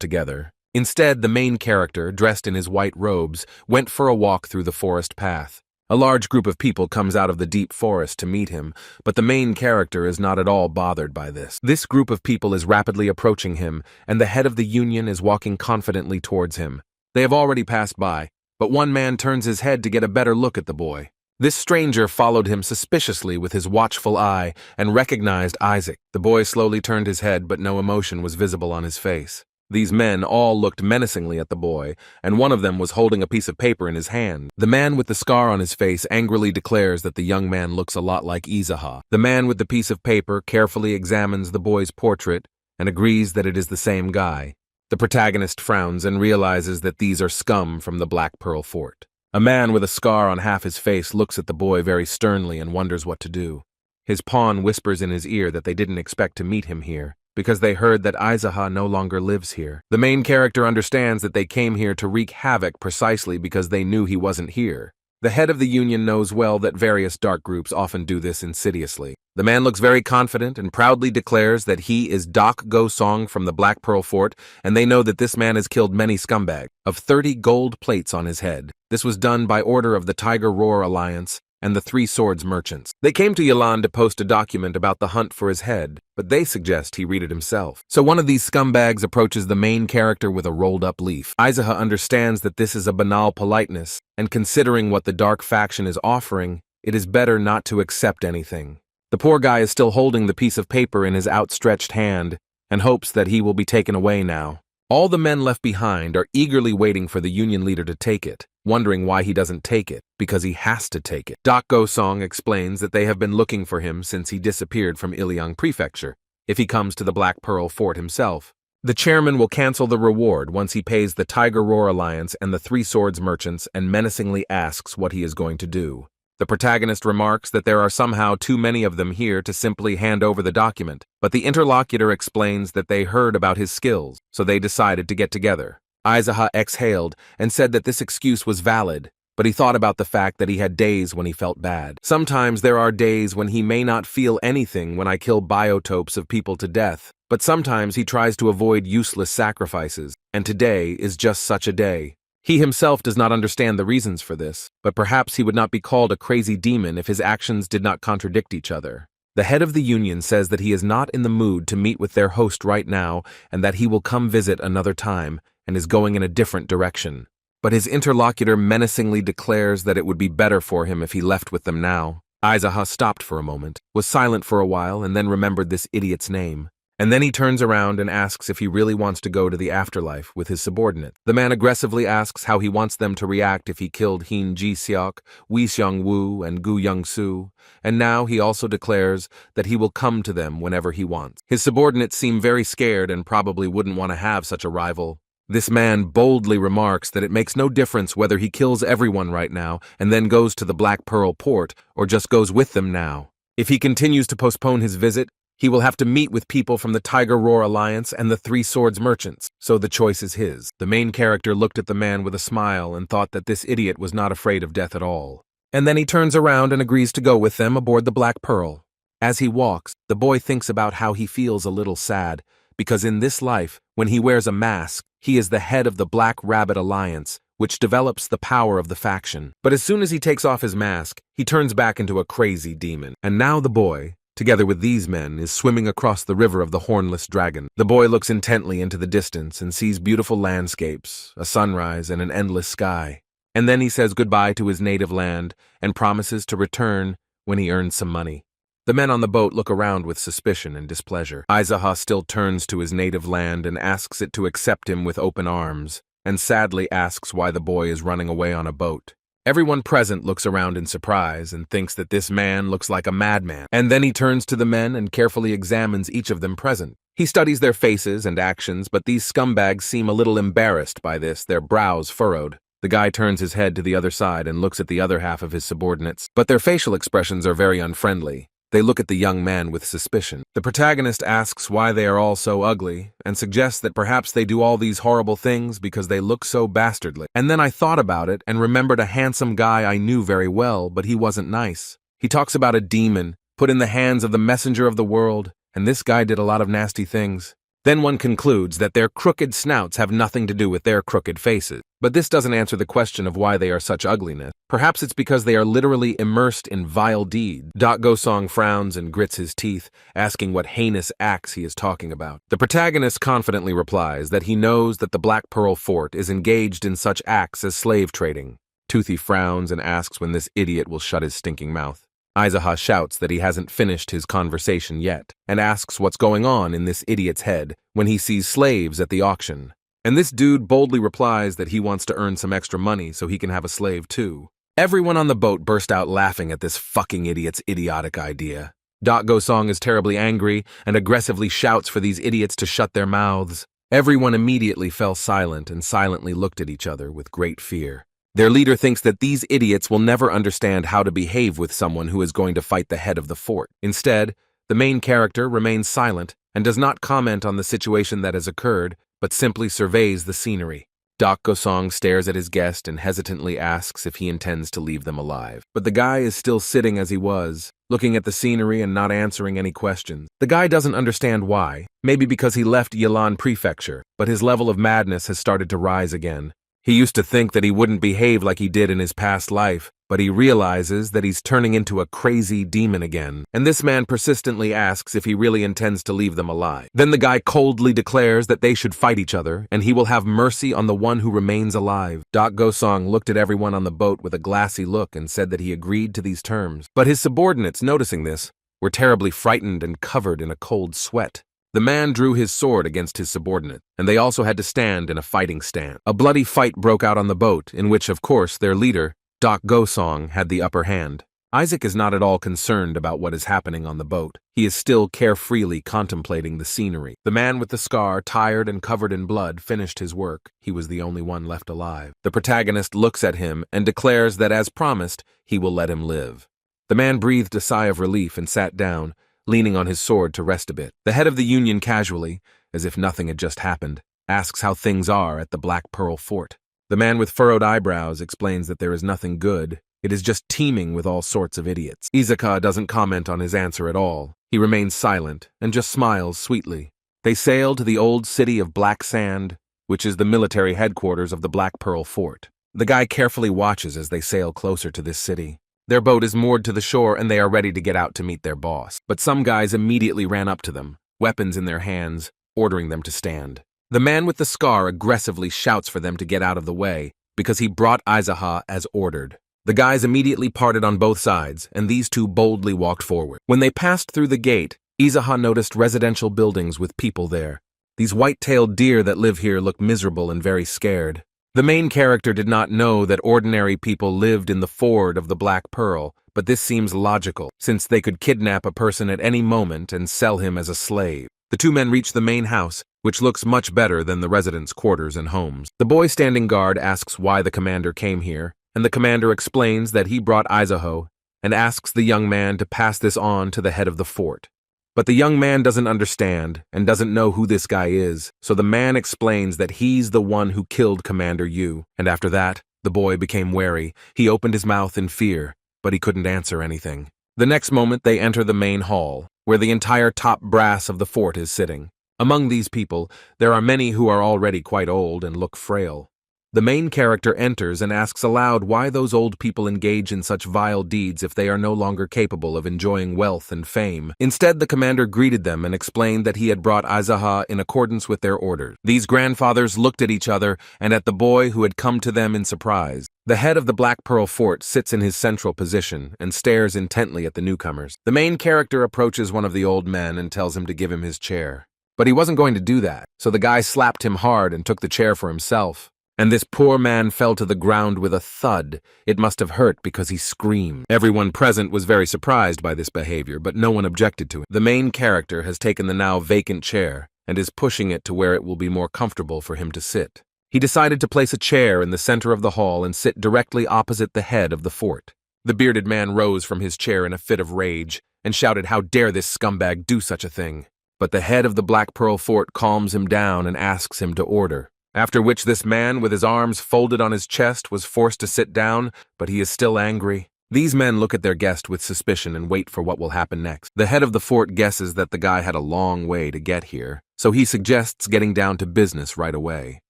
together. Instead, the main character, dressed in his white robes, went for a walk through the forest path. A large group of people comes out of the deep forest to meet him, but the main character is not at all bothered by this. This group of people is rapidly approaching him, and the head of the union is walking confidently towards him. They have already passed by, but one man turns his head to get a better look at the boy. This stranger followed him suspiciously with his watchful eye and recognized Isaac. The boy slowly turned his head, but no emotion was visible on his face. These men all looked menacingly at the boy, and one of them was holding a piece of paper in his hand. The man with the scar on his face angrily declares that the young man looks a lot like Aizaha. The man with the piece of paper carefully examines the boy's portrait and agrees that it is the same guy. The protagonist frowns and realizes that these are scum from the Black Pearl Fort. A man with a scar on half his face looks at the boy very sternly and wonders what to do. His pawn whispers in his ear that they didn't expect to meet him here, because they heard that Aizaha no longer lives here. The main character understands that they came here to wreak havoc precisely because they knew he wasn't here. The head of the union knows well that various dark groups often do this insidiously. The man looks very confident and proudly declares that he is Doc Go-song from the Black Pearl Fort, and they know that this man has killed many scumbags, of 30 gold plates on his head. This was done by order of the Tiger Roar Alliance and the Three Swords merchants. They came to Yilan to post a document about the hunt for his head, but they suggest he read it himself. So one of these scumbags approaches the main character with a rolled-up leaf. Aizaha understands that this is a banal politeness, and considering what the dark faction is offering, it is better not to accept anything. The poor guy is still holding the piece of paper in his outstretched hand and hopes that he will be taken away now. All the men left behind are eagerly waiting for the union leader to take it, wondering why he doesn't take it, because he has to take it. Doc Go-song explains that they have been looking for him since he disappeared from Ilyang Prefecture. if he comes to the Black Pearl Fort himself. The chairman will cancel the reward once he pays the Tiger Roar Alliance and the Three Swords merchants and menacingly asks what he is going to do. The protagonist remarks that there are somehow too many of them here to simply hand over the document, but the interlocutor explains that they heard about his skills, so they decided to get together. Aizaha exhaled and said that this excuse was valid, but he thought about the fact that he had days when he felt bad. Sometimes there are days when he may not feel anything when I kill biotopes of people to death, but sometimes he tries to avoid useless sacrifices, and today is just such a day. He himself does not understand the reasons for this, but perhaps he would not be called a crazy demon if his actions did not contradict each other. The head of the union says that he is not in the mood to meet with their host right now and that he will come visit another time and is going in a different direction. But his interlocutor menacingly declares that it would be better for him if he left with them now. Aizaha stopped for a moment, was silent for a while, and then remembered this idiot's name. And then he turns around and asks if he really wants to go to the afterlife with his subordinate. The man aggressively asks how he wants them to react if he killed Hin Ji-seok, Wee Seong-woo, and Gu Young-soo, and now he also declares that he will come to them whenever he wants. His subordinates seem very scared and probably wouldn't want to have such a rival. This man boldly remarks that it makes no difference whether he kills everyone right now and then goes to the Black Pearl port or just goes with them now. If he continues to postpone his visit, he will have to meet with people from the Tiger Roar Alliance and the Three Swords merchants, so the choice is his. The main character looked at the man with a smile and thought that this idiot was not afraid of death at all. And then he turns around and agrees to go with them aboard the Black Pearl. As he walks, the boy thinks about how he feels a little sad, because in this life, when he wears a mask, he is the head of the Black Rabbit Alliance, which develops the power of the faction. But as soon as he takes off his mask, he turns back into a crazy demon. And now the boy, together with these men, is swimming across the river of the Hornless Dragon. The boy looks intently into the distance and sees beautiful landscapes, a sunrise, and an endless sky. And then he says goodbye to his native land and promises to return when he earns some money. The men on the boat look around with suspicion and displeasure. Aizaha still turns to his native land and asks it to accept him with open arms, and sadly asks why the boy is running away on a boat. Everyone present looks around in surprise and thinks that this man looks like a madman. And then he turns to the men and carefully examines each of them present. He studies their faces and actions, but these scumbags seem a little embarrassed by this, their brows furrowed. The guy turns his head to the other side and looks at the other half of his subordinates, but their facial expressions are very unfriendly. They look at the young man with suspicion. The protagonist asks why they are all so ugly, and suggests that perhaps they do all these horrible things because they look so bastardly. And then I thought about it and remembered a handsome guy I knew very well, but he wasn't nice. He talks about a demon, put in the hands of the messenger of the world, and this guy did a lot of nasty things. Then one concludes that their crooked snouts have nothing to do with their crooked faces. But this doesn't answer the question of why they are such ugliness. Perhaps it's because they are literally immersed in vile deeds. Gosong frowns and grits his teeth, asking what heinous acts he is talking about. The protagonist confidently replies that he knows that the Black Pearl Fort is engaged in such acts as slave trading. Toothy frowns and asks when this idiot will shut his stinking mouth. Aizaha shouts that he hasn't finished his conversation yet, and asks what's going on in this idiot's head when he sees slaves at the auction. And this dude boldly replies that he wants to earn some extra money so he can have a slave too. Everyone on the boat burst out laughing at this fucking idiot's idiotic idea. Gosong is terribly angry and aggressively shouts for these idiots to shut their mouths. Everyone immediately fell silent and silently looked at each other with great fear. Their leader thinks that these idiots will never understand how to behave with someone who is going to fight the head of the fort. Instead, the main character remains silent and does not comment on the situation that has occurred, but simply surveys the scenery. Gosong stares at his guest and hesitantly asks if he intends to leave them alive. But the guy is still sitting as he was, looking at the scenery and not answering any questions. The guy doesn't understand why, maybe because he left Yilan Prefecture, but his level of madness has started to rise again. He used to think that he wouldn't behave like he did in his past life, but he realizes that he's turning into a crazy demon again. And this man persistently asks if he really intends to leave them alive. Then the guy coldly declares that they should fight each other, and he will have mercy on the one who remains alive. Gosong looked at everyone on the boat with a glassy look and said that he agreed to these terms. But his subordinates, noticing this, were terribly frightened and covered in a cold sweat. The man drew his sword against his subordinate, and they also had to stand in a fighting stance. A bloody fight broke out on the boat, in which, of course, their leader, Gosong, had the upper hand. Isaac is not at all concerned about what is happening on the boat. He is still carefreely contemplating the scenery. The man with the scar, tired and covered in blood, finished his work. He was the only one left alive. The protagonist looks at him and declares that, as promised, he will let him live. The man breathed a sigh of relief and sat down, leaning on his sword to rest a bit. The head of the Union casually, as if nothing had just happened, asks how things are at the Black Pearl Fort. The man with furrowed eyebrows explains that there is nothing good. It is just teeming with all sorts of idiots. Izaka doesn't comment on his answer at all. He remains silent and just smiles sweetly. They sail to the old city of Black Sand, which is the military headquarters of the Black Pearl Fort. The guy carefully watches as they sail closer to this city. Their boat is moored to the shore and they are ready to get out to meet their boss. But some guys immediately ran up to them, weapons in their hands, ordering them to stand. The man with the scar aggressively shouts for them to get out of the way because he brought Izaha as ordered. The guys immediately parted on both sides, and these two boldly walked forward. When they passed through the gate, Izaha noticed residential buildings with people there. These white-tailed deer that live here look miserable and very scared. The main character did not know that ordinary people lived in the ford of the Black Pearl, but this seems logical, since they could kidnap a person at any moment and sell him as a slave. The two men reach the main house, which looks much better than the residents' quarters and homes. The boy standing guard asks why the commander came here, and the commander explains that he brought Izaho and asks the young man to pass this on to the head of the fort. But the young man doesn't understand and doesn't know who this guy is, so the man explains that he's the one who killed Commander Yu, and after that, the boy became wary. He opened his mouth in fear, but he couldn't answer anything. The next moment they enter the main hall, where the entire top brass of the fort is sitting. Among these people, there are many who are already quite old and look frail. The main character enters and asks aloud why those old people engage in such vile deeds if they are no longer capable of enjoying wealth and fame. Instead, the commander greeted them and explained that he had brought Izaha in accordance with their orders. These grandfathers looked at each other and at the boy who had come to them in surprise. The head of the Black Pearl Fort sits in his central position and stares intently at the newcomers. The main character approaches one of the old men and tells him to give him his chair. But he wasn't going to do that, so the guy slapped him hard and took the chair for himself. And this poor man fell to the ground with a thud. It must have hurt because he screamed. Everyone present was very surprised by this behavior, but no one objected to it. The main character has taken the now vacant chair and is pushing it to where it will be more comfortable for him to sit. He decided to place a chair in the center of the hall and sit directly opposite the head of the fort. The bearded man rose from his chair in a fit of rage and shouted, "How dare this scumbag do such a thing?" But the head of the Black Pearl Fort calms him down and asks him to order. After which this man, with his arms folded on his chest, was forced to sit down, but he is still angry. These men look at their guest with suspicion and wait for what will happen next. The head of the fort guesses that the guy had a long way to get here, so he suggests getting down to business right away.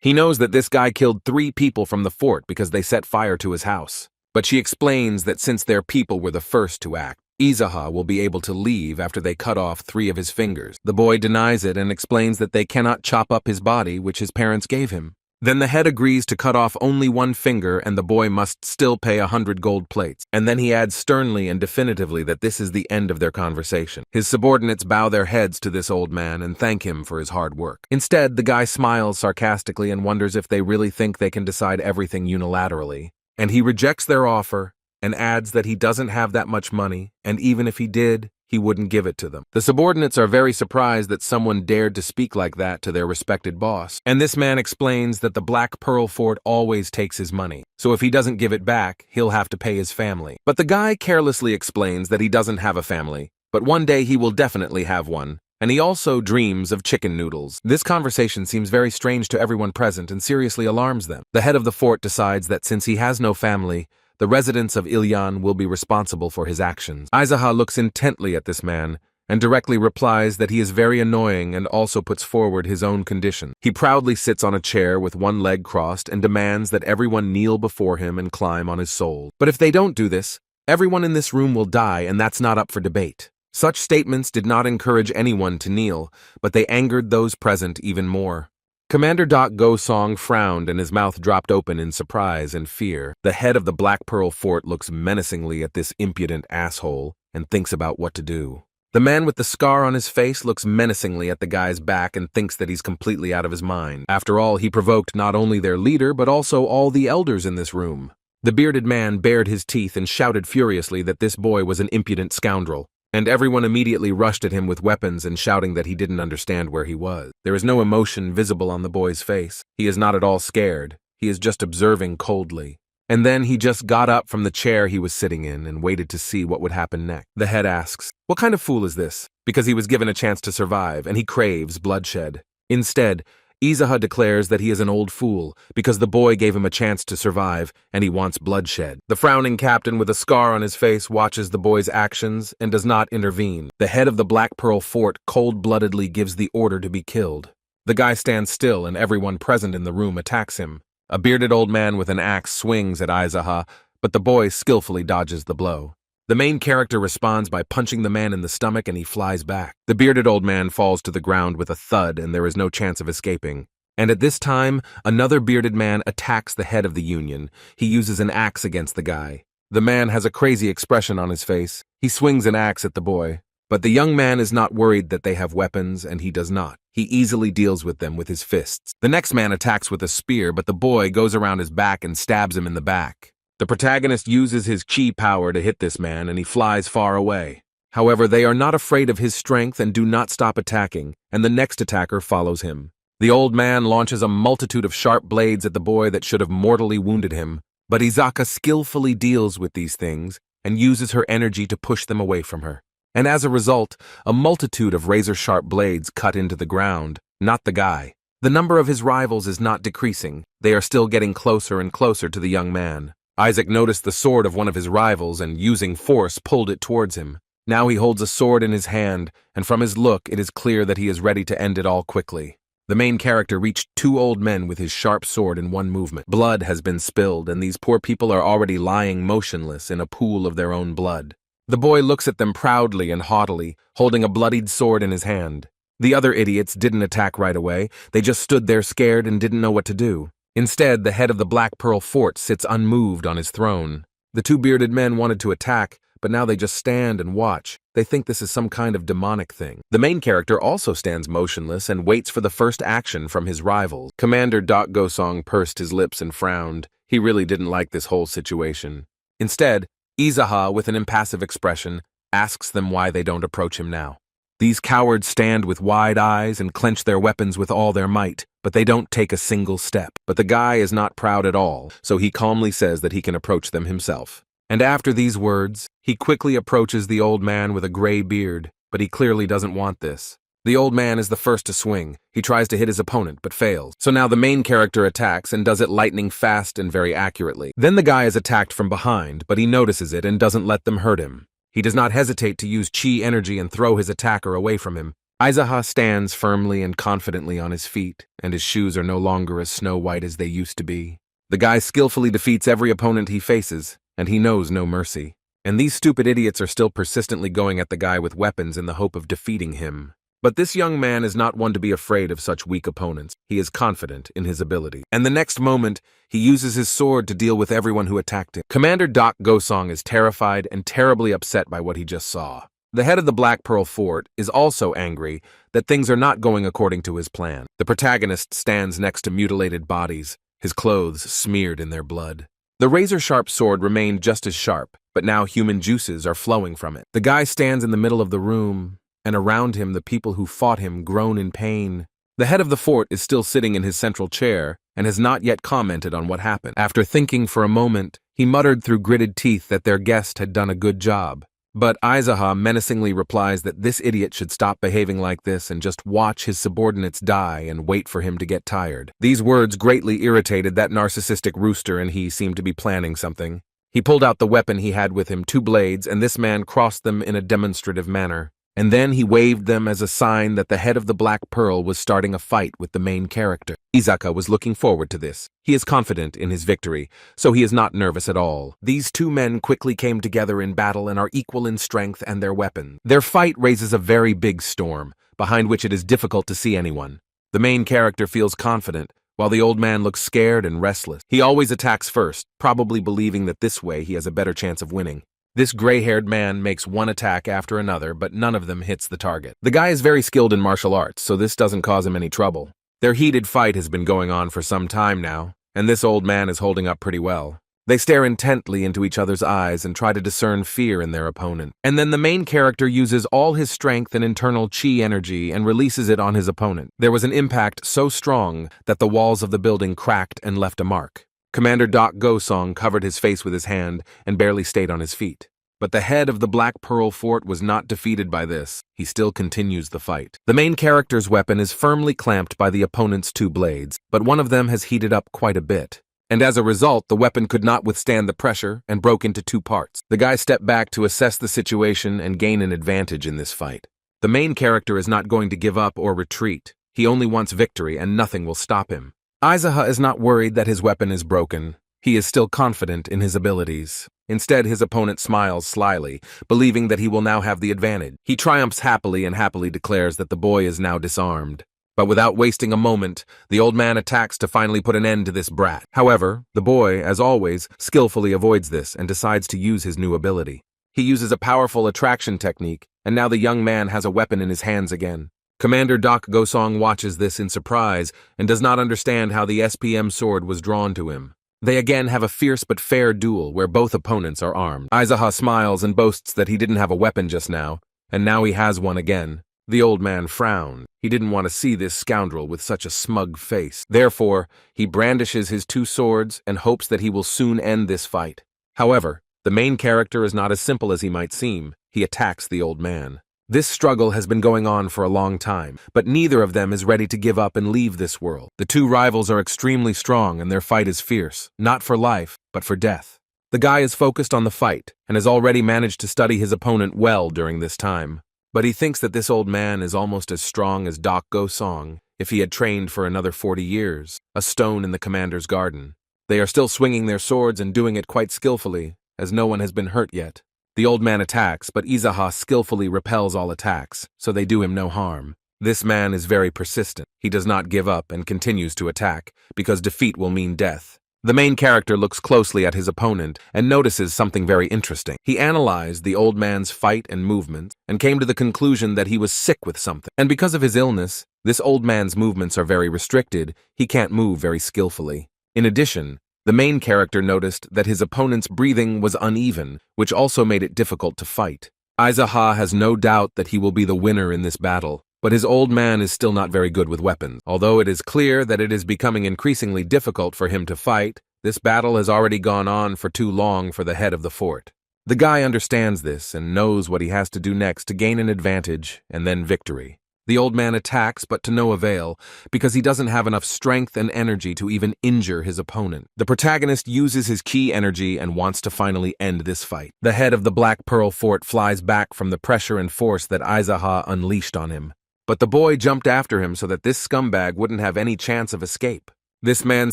He knows that this guy killed 3 people from the fort because they set fire to his house. But she explains that since their people were the first to act, Izaha will be able to leave after they cut off 3 of his fingers. The boy denies it and explains that they cannot chop up his body, which his parents gave him. Then the head agrees to cut off only 1 finger and the boy must still pay 100 gold plates. And then he adds sternly and definitively that this is the end of their conversation. His subordinates bow their heads to this old man and thank him for his hard work. Instead, the guy smiles sarcastically and wonders if they really think they can decide everything unilaterally. And he rejects their offer and adds that he doesn't have that much money, and even if he did, he wouldn't give it to them. The subordinates are very surprised that someone dared to speak like that to their respected boss, and this man explains that the Black Pearl Fort always takes his money, so if he doesn't give it back, he'll have to pay his family. But the guy carelessly explains that he doesn't have a family, but one day he will definitely have one, and he also dreams of chicken noodles. This conversation seems very strange to everyone present and seriously alarms them. The head of the fort decides that since he has no family, the residents of Ilyan will be responsible for his actions. Izaha looks intently at this man and directly replies that he is very annoying and also puts forward his own condition. He proudly sits on a chair with one leg crossed and demands that everyone kneel before him and climb on his soul. But if they don't do this, everyone in this room will die, and that's not up for debate. Such statements did not encourage anyone to kneel, but they angered those present even more. Commander Go Song frowned and his mouth dropped open in surprise and fear. The head of the Black Pearl Fort looks menacingly at this impudent asshole and thinks about what to do. The man with the scar on his face looks menacingly at the guy's back and thinks that he's completely out of his mind. After all, he provoked not only their leader but also all the elders in this room. The bearded man bared his teeth and shouted furiously that this boy was an impudent scoundrel, and everyone immediately rushed at him with weapons and shouting that he didn't understand where he was. There is no emotion visible on the boy's face. He is not at all scared. He is just observing coldly. And then he just got up from the chair he was sitting in and waited to see what would happen next. The head asks, "What kind of fool is this?" Because he was given a chance to survive, and he craves bloodshed. Instead, Izaha declares that he is an old fool because the boy gave him a chance to survive and he wants bloodshed. The frowning captain with a scar on his face watches the boy's actions and does not intervene. The head of the Black Pearl Fort cold-bloodedly gives the order to be killed. The guy stands still and everyone present in the room attacks him. A bearded old man with an axe swings at Izaha, but the boy skillfully dodges the blow. The main character responds by punching the man in the stomach and he flies back. The bearded old man falls to the ground with a thud and there is no chance of escaping. And at this time, another bearded man attacks the head of the union. He uses an axe against the guy. The man has a crazy expression on his face. He swings an axe at the boy. But the young man is not worried that they have weapons, and he does not. He easily deals with them with his fists. The next man attacks with a spear, but the boy goes around his back and stabs him in the back. The protagonist uses his chi power to hit this man, and he flies far away. However, they are not afraid of his strength and do not stop attacking, and the next attacker follows him. The old man launches a multitude of sharp blades at the boy that should have mortally wounded him, but Izaka skillfully deals with these things and uses her energy to push them away from her. And as a result, a multitude of razor-sharp blades cut into the ground, not the guy. The number of his rivals is not decreasing. They are still getting closer and closer to the young man. Isaac noticed the sword of one of his rivals and, using force, pulled it towards him. Now he holds a sword in his hand, and from his look, it is clear that he is ready to end it all quickly. The main character reached two old men with his sharp sword in one movement. Blood has been spilled, and these poor people are already lying motionless in a pool of their own blood. The boy looks at them proudly and haughtily, holding a bloodied sword in his hand. The other idiots didn't attack right away. They just stood there scared and didn't know what to do. Instead, the head of the Black Pearl Fort sits unmoved on his throne. The two bearded men wanted to attack, but now they just stand and watch. They think this is some kind of demonic thing. The main character also stands motionless and waits for the first action from his rivals. Commander Gosong pursed his lips and frowned. He really didn't like this whole situation. Instead, Izaha, with an impassive expression, asks them why they don't approach him now. These cowards stand with wide eyes and clench their weapons with all their might, but they don't take a single step. But the guy is not proud at all, so he calmly says that he can approach them himself. And after these words, he quickly approaches the old man with a gray beard, but he clearly doesn't want this. The old man is the first to swing. He tries to hit his opponent, but fails. So now the main character attacks and does it lightning fast and very accurately. Then the guy is attacked from behind, but he notices it and doesn't let them hurt him. He does not hesitate to use chi energy and throw his attacker away from him. Izaha stands firmly and confidently on his feet, and his shoes are no longer as snow-white as they used to be. The guy skillfully defeats every opponent he faces, and he knows no mercy. And these stupid idiots are still persistently going at the guy with weapons in the hope of defeating him. But this young man is not one to be afraid of such weak opponents. He is confident in his ability. And the next moment, he uses his sword to deal with everyone who attacked him. Commander Gosong is terrified and terribly upset by what he just saw. The head of the Black Pearl Fort is also angry that things are not going according to his plan. The protagonist stands next to mutilated bodies, his clothes smeared in their blood. The razor-sharp sword remained just as sharp, but now human juices are flowing from it. The guy stands in the middle of the room, and around him the people who fought him groan in pain. The head of the fort is still sitting in his central chair and has not yet commented on what happened. After thinking for a moment, he muttered through gritted teeth that their guest had done a good job. But Izaha menacingly replies that this idiot should stop behaving like this and just watch his subordinates die and wait for him to get tired. These words greatly irritated that narcissistic rooster, and he seemed to be planning something. He pulled out the weapon he had with him, 2 blades, and this man crossed them in a demonstrative manner. And then he waved them as a sign that the head of the Black Pearl was starting a fight with the main character. Izaka was looking forward to this. He is confident in his victory, so he is not nervous at all. These two men quickly came together in battle and are equal in strength and their weapons. Their fight raises a very big storm, behind which it is difficult to see anyone. The main character feels confident, while the old man looks scared and restless. He always attacks first, probably believing that this way he has a better chance of winning. This gray-haired man makes one attack after another, but none of them hits the target. The guy is very skilled in martial arts, so this doesn't cause him any trouble. Their heated fight has been going on for some time now, and this old man is holding up pretty well. They stare intently into each other's eyes and try to discern fear in their opponent. And then the main character uses all his strength and internal chi energy and releases it on his opponent. There was an impact so strong that the walls of the building cracked and left a mark. Commander Dak Gosong covered his face with his hand and barely stayed on his feet. But the head of the Black Pearl Fort was not defeated by this. He still continues the fight. The main character's weapon is firmly clamped by the opponent's two blades, but one of them has heated up quite a bit. And as a result, the weapon could not withstand the pressure and broke into two parts. The guy stepped back to assess the situation and gain an advantage in this fight. The main character is not going to give up or retreat. He only wants victory and nothing will stop him. Aizaha is not worried that his weapon is broken. He is still confident in his abilities. Instead, his opponent smiles slyly, believing that he will now have the advantage. He triumphs happily and happily declares that the boy is now disarmed. But without wasting a moment, the old man attacks to finally put an end to this brat. However, the boy, as always, skillfully avoids this and decides to use his new ability. He uses a powerful attraction technique, and now the young man has a weapon in his hands again. Commander Dak Gosong watches this in surprise and does not understand how the SPM sword was drawn to him. They again have a fierce but fair duel where both opponents are armed. Aizaha smiles and boasts that he didn't have a weapon just now, and now he has one again. The old man frowned. He didn't want to see this scoundrel with such a smug face. Therefore, he brandishes his two swords and hopes that he will soon end this fight. However, the main character is not as simple as he might seem. He attacks the old man. This struggle has been going on for a long time, but neither of them is ready to give up and leave this world. The two rivals are extremely strong and their fight is fierce, not for life, but for death. The guy is focused on the fight and has already managed to study his opponent well during this time. But he thinks that this old man is almost as strong as Dak Gosong if he had trained for another 40 years, a stone in the commander's garden. They are still swinging their swords and doing it quite skillfully, as no one has been hurt yet. The old man attacks, but Aizaha skillfully repels all attacks, so they do him no harm. This man is very persistent. He does not give up and continues to attack, because defeat will mean death. The main character looks closely at his opponent and notices something very interesting. He analyzed the old man's fight and movements and came to the conclusion that he was sick with something. And because of his illness, this old man's movements are very restricted. He can't move very skillfully. In addition, the main character noticed that his opponent's breathing was uneven, which also made it difficult to fight. Aizaha has no doubt that he will be the winner in this battle, but his old man is still not very good with weapons. Although it is clear that it is becoming increasingly difficult for him to fight, this battle has already gone on for too long for the head of the fort. The guy understands this and knows what he has to do next to gain an advantage and then victory. The old man attacks, but to no avail, because he doesn't have enough strength and energy to even injure his opponent. The protagonist uses his ki energy and wants to finally end this fight. The head of the Black Pearl Fort flies back from the pressure and force that Aizaha unleashed on him. But the boy jumped after him so that this scumbag wouldn't have any chance of escape. This man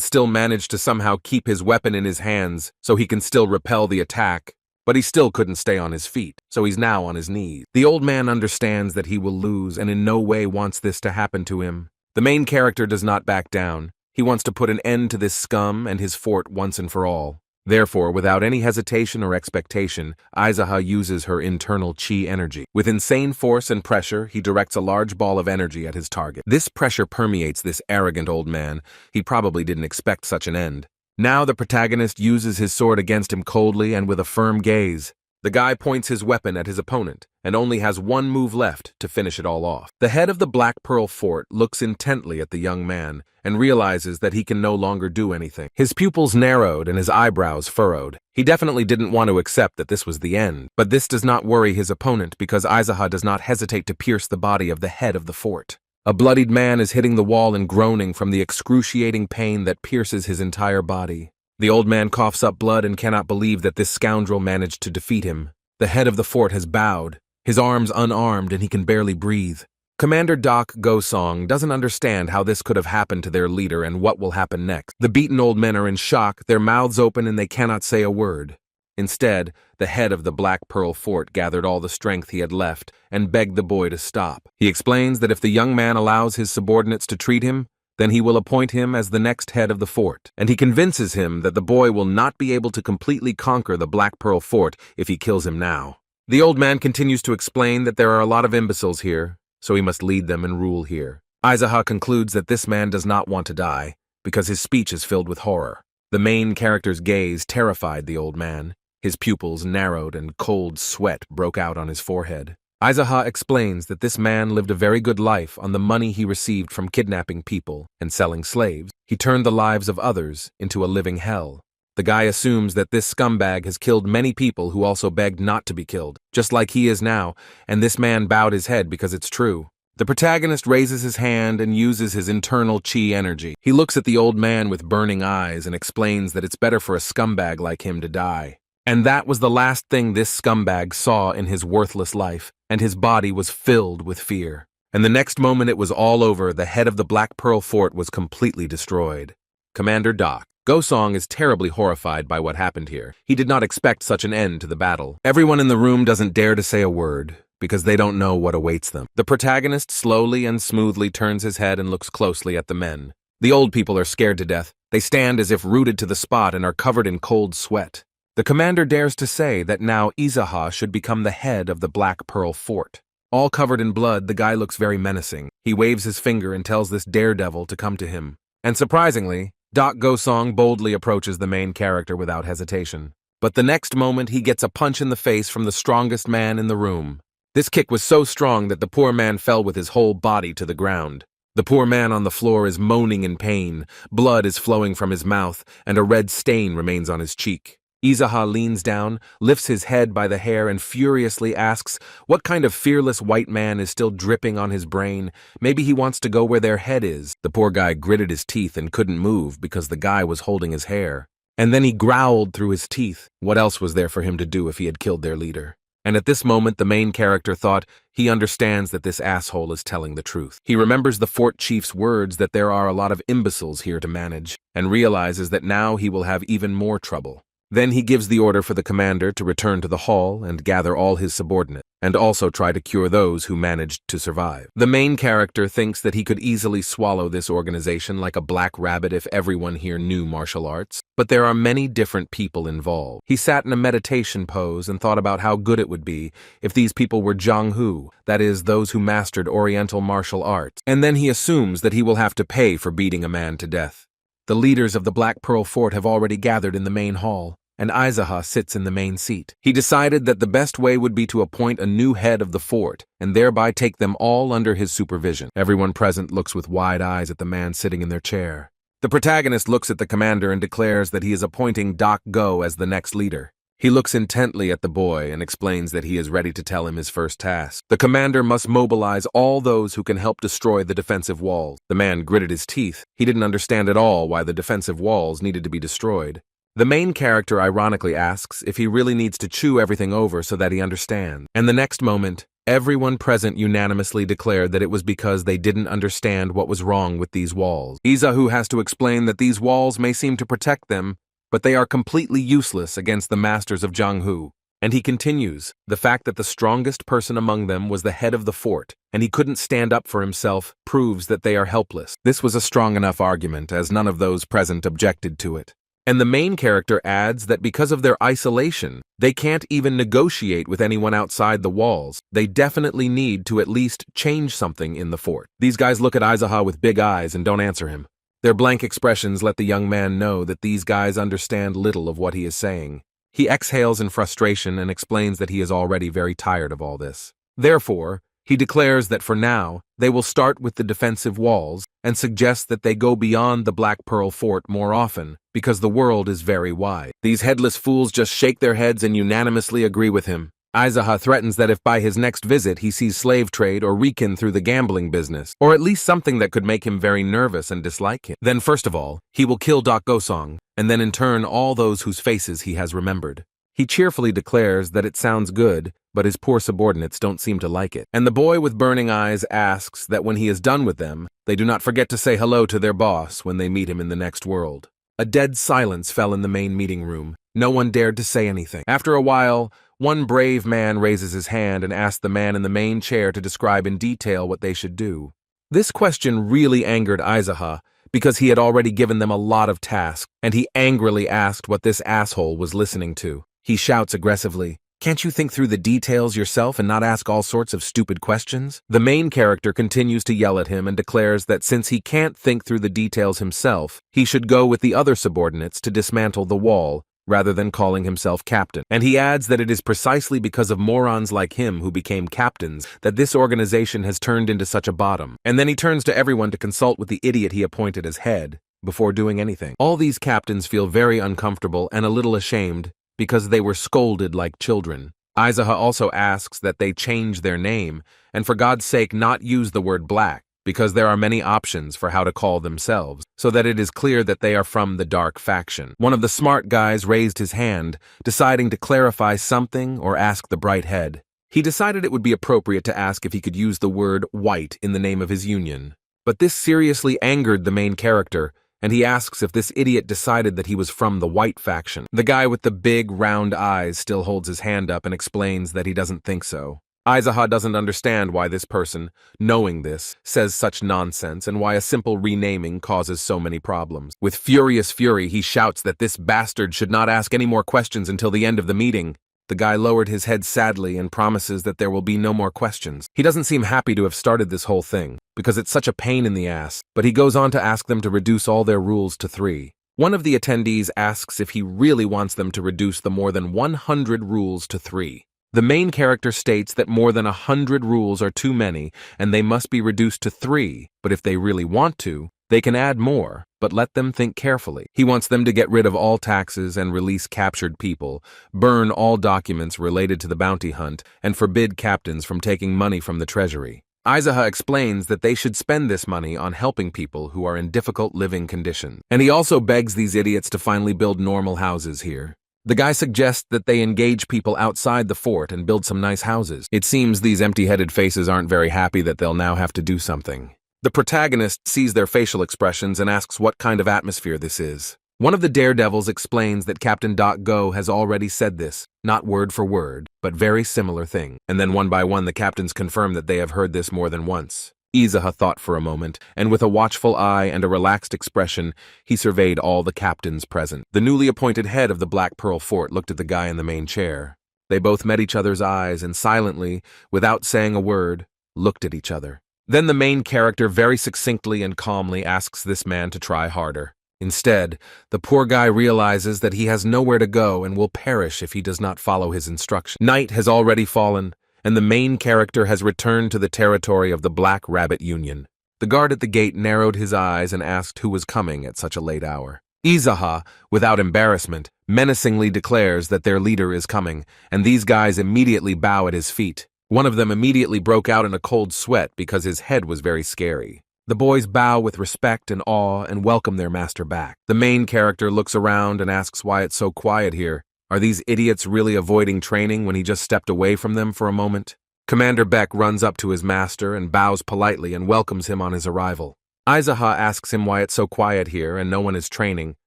still managed to somehow keep his weapon in his hands so he can still repel the attack. But he still couldn't stay on his feet, so he's now on his knees. The old man understands that he will lose and in no way wants this to happen to him. The main character does not back down. He wants to put an end to this scum and his fort once and for all. Therefore, without any hesitation or expectation, Aizaha uses her internal chi energy. With insane force and pressure, he directs a large ball of energy at his target. This pressure permeates this arrogant old man. He probably didn't expect such an end. Now the protagonist uses his sword against him coldly and with a firm gaze. The guy points his weapon at his opponent and only has one move left to finish it all off. The head of the Black Pearl Fort looks intently at the young man and realizes that he can no longer do anything. His pupils narrowed and his eyebrows furrowed. He definitely didn't want to accept that this was the end, but this does not worry his opponent because Aizaha does not hesitate to pierce the body of the head of the fort. A bloodied man is hitting the wall and groaning from the excruciating pain that pierces his entire body. The old man coughs up blood and cannot believe that this scoundrel managed to defeat him. The head of the fort has bowed, his arms unarmed, and he can barely breathe. Commander Dak Gosong doesn't understand how this could have happened to their leader and what will happen next. The beaten old men are in shock, their mouths open, and they cannot say a word. Instead, the head of the Black Pearl Fort gathered all the strength he had left and begged the boy to stop. He explains that if the young man allows his subordinates to treat him, then he will appoint him as the next head of the fort. And he convinces him that the boy will not be able to completely conquer the Black Pearl Fort if he kills him now. The old man continues to explain that there are a lot of imbeciles here, so he must lead them and rule here. Aizaha concludes that this man does not want to die, because his speech is filled with horror. The main character's gaze terrified the old man. His pupils narrowed and cold sweat broke out on his forehead. Aizaha explains that this man lived a very good life on the money he received from kidnapping people and selling slaves. He turned the lives of others into a living hell. The guy assumes that this scumbag has killed many people who also begged not to be killed, just like he is now, and this man bowed his head because it's true. The protagonist raises his hand and uses his internal chi energy. He looks at the old man with burning eyes and explains that it's better for a scumbag like him to die. And that was the last thing this scumbag saw in his worthless life, and his body was filled with fear. And the next moment it was all over, the head of the Black Pearl Fort was completely destroyed. Commander Doc. Gosong is terribly horrified by what happened here. He did not expect such an end to the battle. Everyone in the room doesn't dare to say a word, because they don't know what awaits them. The protagonist slowly and smoothly turns his head and looks closely at the men. The old people are scared to death. They stand as if rooted to the spot and are covered in cold sweat. The commander dares to say that now Aizaha should become the head of the Black Pearl Fort. All covered in blood, the guy looks very menacing. He waves his finger and tells this daredevil to come to him. And surprisingly, Doc Gosong boldly approaches the main character without hesitation. But the next moment he gets a punch in the face from the strongest man in the room. This kick was so strong that the poor man fell with his whole body to the ground. The poor man on the floor is moaning in pain, blood is flowing from his mouth, and a red stain remains on his cheek. Aizaha leans down, lifts his head by the hair, and furiously asks, what kind of fearless white man is still dripping on his brain? Maybe he wants to go where their head is. The poor guy gritted his teeth and couldn't move because the guy was holding his hair. And then he growled through his teeth. What else was there for him to do if he had killed their leader? And at this moment, the main character thought he understands that this asshole is telling the truth. He remembers the fort chief's words that there are a lot of imbeciles here to manage, and realizes that now he will have even more trouble. Then he gives the order for the commander to return to the hall and gather all his subordinates, and also try to cure those who managed to survive. The main character thinks that he could easily swallow this organization like a black rabbit if everyone here knew martial arts, but there are many different people involved. He sat in a meditation pose and thought about how good it would be if these people were Jianghu, that is, those who mastered Oriental martial arts, and then he assumes that he will have to pay for beating a man to death. The leaders of the Black Pearl Fort have already gathered in the main hall, and Aizaha sits in the main seat. He decided that the best way would be to appoint a new head of the fort, and thereby take them all under his supervision. Everyone present looks with wide eyes at the man sitting in their chair. The protagonist looks at the commander and declares that he is appointing Doc Go as the next leader. He looks intently at the boy and explains that he is ready to tell him his first task. The commander must mobilize all those who can help destroy the defensive walls. The man gritted his teeth. He didn't understand at all why the defensive walls needed to be destroyed. The main character ironically asks if he really needs to chew everything over so that he understands. And the next moment, everyone present unanimously declared that it was because they didn't understand what was wrong with these walls. Aizaha has to explain that these walls may seem to protect them, but they are completely useless against the masters of Jianghu. And he continues, the fact that the strongest person among them was the head of the fort, and he couldn't stand up for himself, proves that they are helpless. This was a strong enough argument, as none of those present objected to it. And the main character adds that because of their isolation, they can't even negotiate with anyone outside the walls. They definitely need to at least change something in the fort. These guys look at Aizaha with big eyes and don't answer him. Their blank expressions let the young man know that these guys understand little of what he is saying. He exhales in frustration and explains that he is already very tired of all this. Therefore, he declares that for now, they will start with the defensive walls and suggests that they go beyond the Black Pearl Fort more often, because the world is very wide. These headless fools just shake their heads and unanimously agree with him. Aizaha threatens that if by his next visit he sees slave trade or Rikin through the gambling business, or at least something that could make him very nervous and dislike him, then first of all, he will kill Doc Gosong, and then in turn all those whose faces he has remembered. He cheerfully declares that it sounds good, but his poor subordinates don't seem to like it. And the boy with burning eyes asks that when he is done with them, they do not forget to say hello to their boss when they meet him in the next world. A dead silence fell in the main meeting room. No one dared to say anything. After a while, one brave man raises his hand and asks the man in the main chair to describe in detail what they should do. This question really angered Aizaha, because he had already given them a lot of tasks, and he angrily asked what this asshole was listening to. He shouts aggressively, Can't you think through the details yourself and not ask all sorts of stupid questions? The main character continues to yell at him and declares that since he can't think through the details himself, he should go with the other subordinates to dismantle the wall, rather than calling himself captain. And he adds that it is precisely because of morons like him who became captains that this organization has turned into such a bottom. And then he turns to everyone to consult with the idiot he appointed as head, before doing anything. All these captains feel very uncomfortable and a little ashamed, because they were scolded like children. Izaha also asks that they change their name, and for God's sake not use the word black, because there are many options for how to call themselves, so that it is clear that they are from the dark faction. One of the smart guys raised his hand, deciding to clarify something or ask the bright head. He decided it would be appropriate to ask if he could use the word white in the name of his union. But this seriously angered the main character, and he asks if this idiot decided that he was from the white faction. The guy with the big, round eyes still holds his hand up and explains that he doesn't think so. Izaha doesn't understand why this person, knowing this, says such nonsense and why a simple renaming causes so many problems. With furious fury, he shouts that this bastard should not ask any more questions until the end of the meeting. The guy lowered his head sadly and promises that there will be no more questions. He doesn't seem happy to have started this whole thing, because it's such a pain in the ass, but he goes on to ask them to reduce all their rules to 3. One of the attendees asks if he really wants them to reduce the more than 100 rules to 3. The main character states that more than 100 rules are too many and they must be reduced to 3, but if they really want to, they can add more, but let them think carefully. He wants them to get rid of all taxes and release captured people, burn all documents related to the bounty hunt, and forbid captains from taking money from the treasury. Izaha explains that they should spend this money on helping people who are in difficult living conditions. And he also begs these idiots to finally build normal houses here. The guy suggests that they engage people outside the fort and build some nice houses. It seems these empty-headed faces aren't very happy that they'll now have to do something. The protagonist sees their facial expressions and asks what kind of atmosphere this is. One of the daredevils explains that Captain Go has already said this, not word for word, but very similar thing. And then one by one the captains confirm that they have heard this more than once. Izaha thought for a moment, and with a watchful eye and a relaxed expression, he surveyed all the captains present. The newly appointed head of the Black Pearl Fort looked at the guy in the main chair. They both met each other's eyes and silently, without saying a word, looked at each other. Then the main character very succinctly and calmly asks this man to try harder. Instead, the poor guy realizes that he has nowhere to go and will perish if he does not follow his instructions. Night has already fallen, and the main character has returned to the territory of the Black Rabbit Union. The guard at the gate narrowed his eyes and asked who was coming at such a late hour. Izaha, without embarrassment, menacingly declares that their leader is coming, and these guys immediately bow at his feet. One of them immediately broke out in a cold sweat because his head was very scary. The boys bow with respect and awe and welcome their master back. The main character looks around and asks why it's so quiet here. Are these idiots really avoiding training when he just stepped away from them for a moment? Commander Beck runs up to his master and bows politely and welcomes him on his arrival. Izaha asks him why it's so quiet here and no one is training,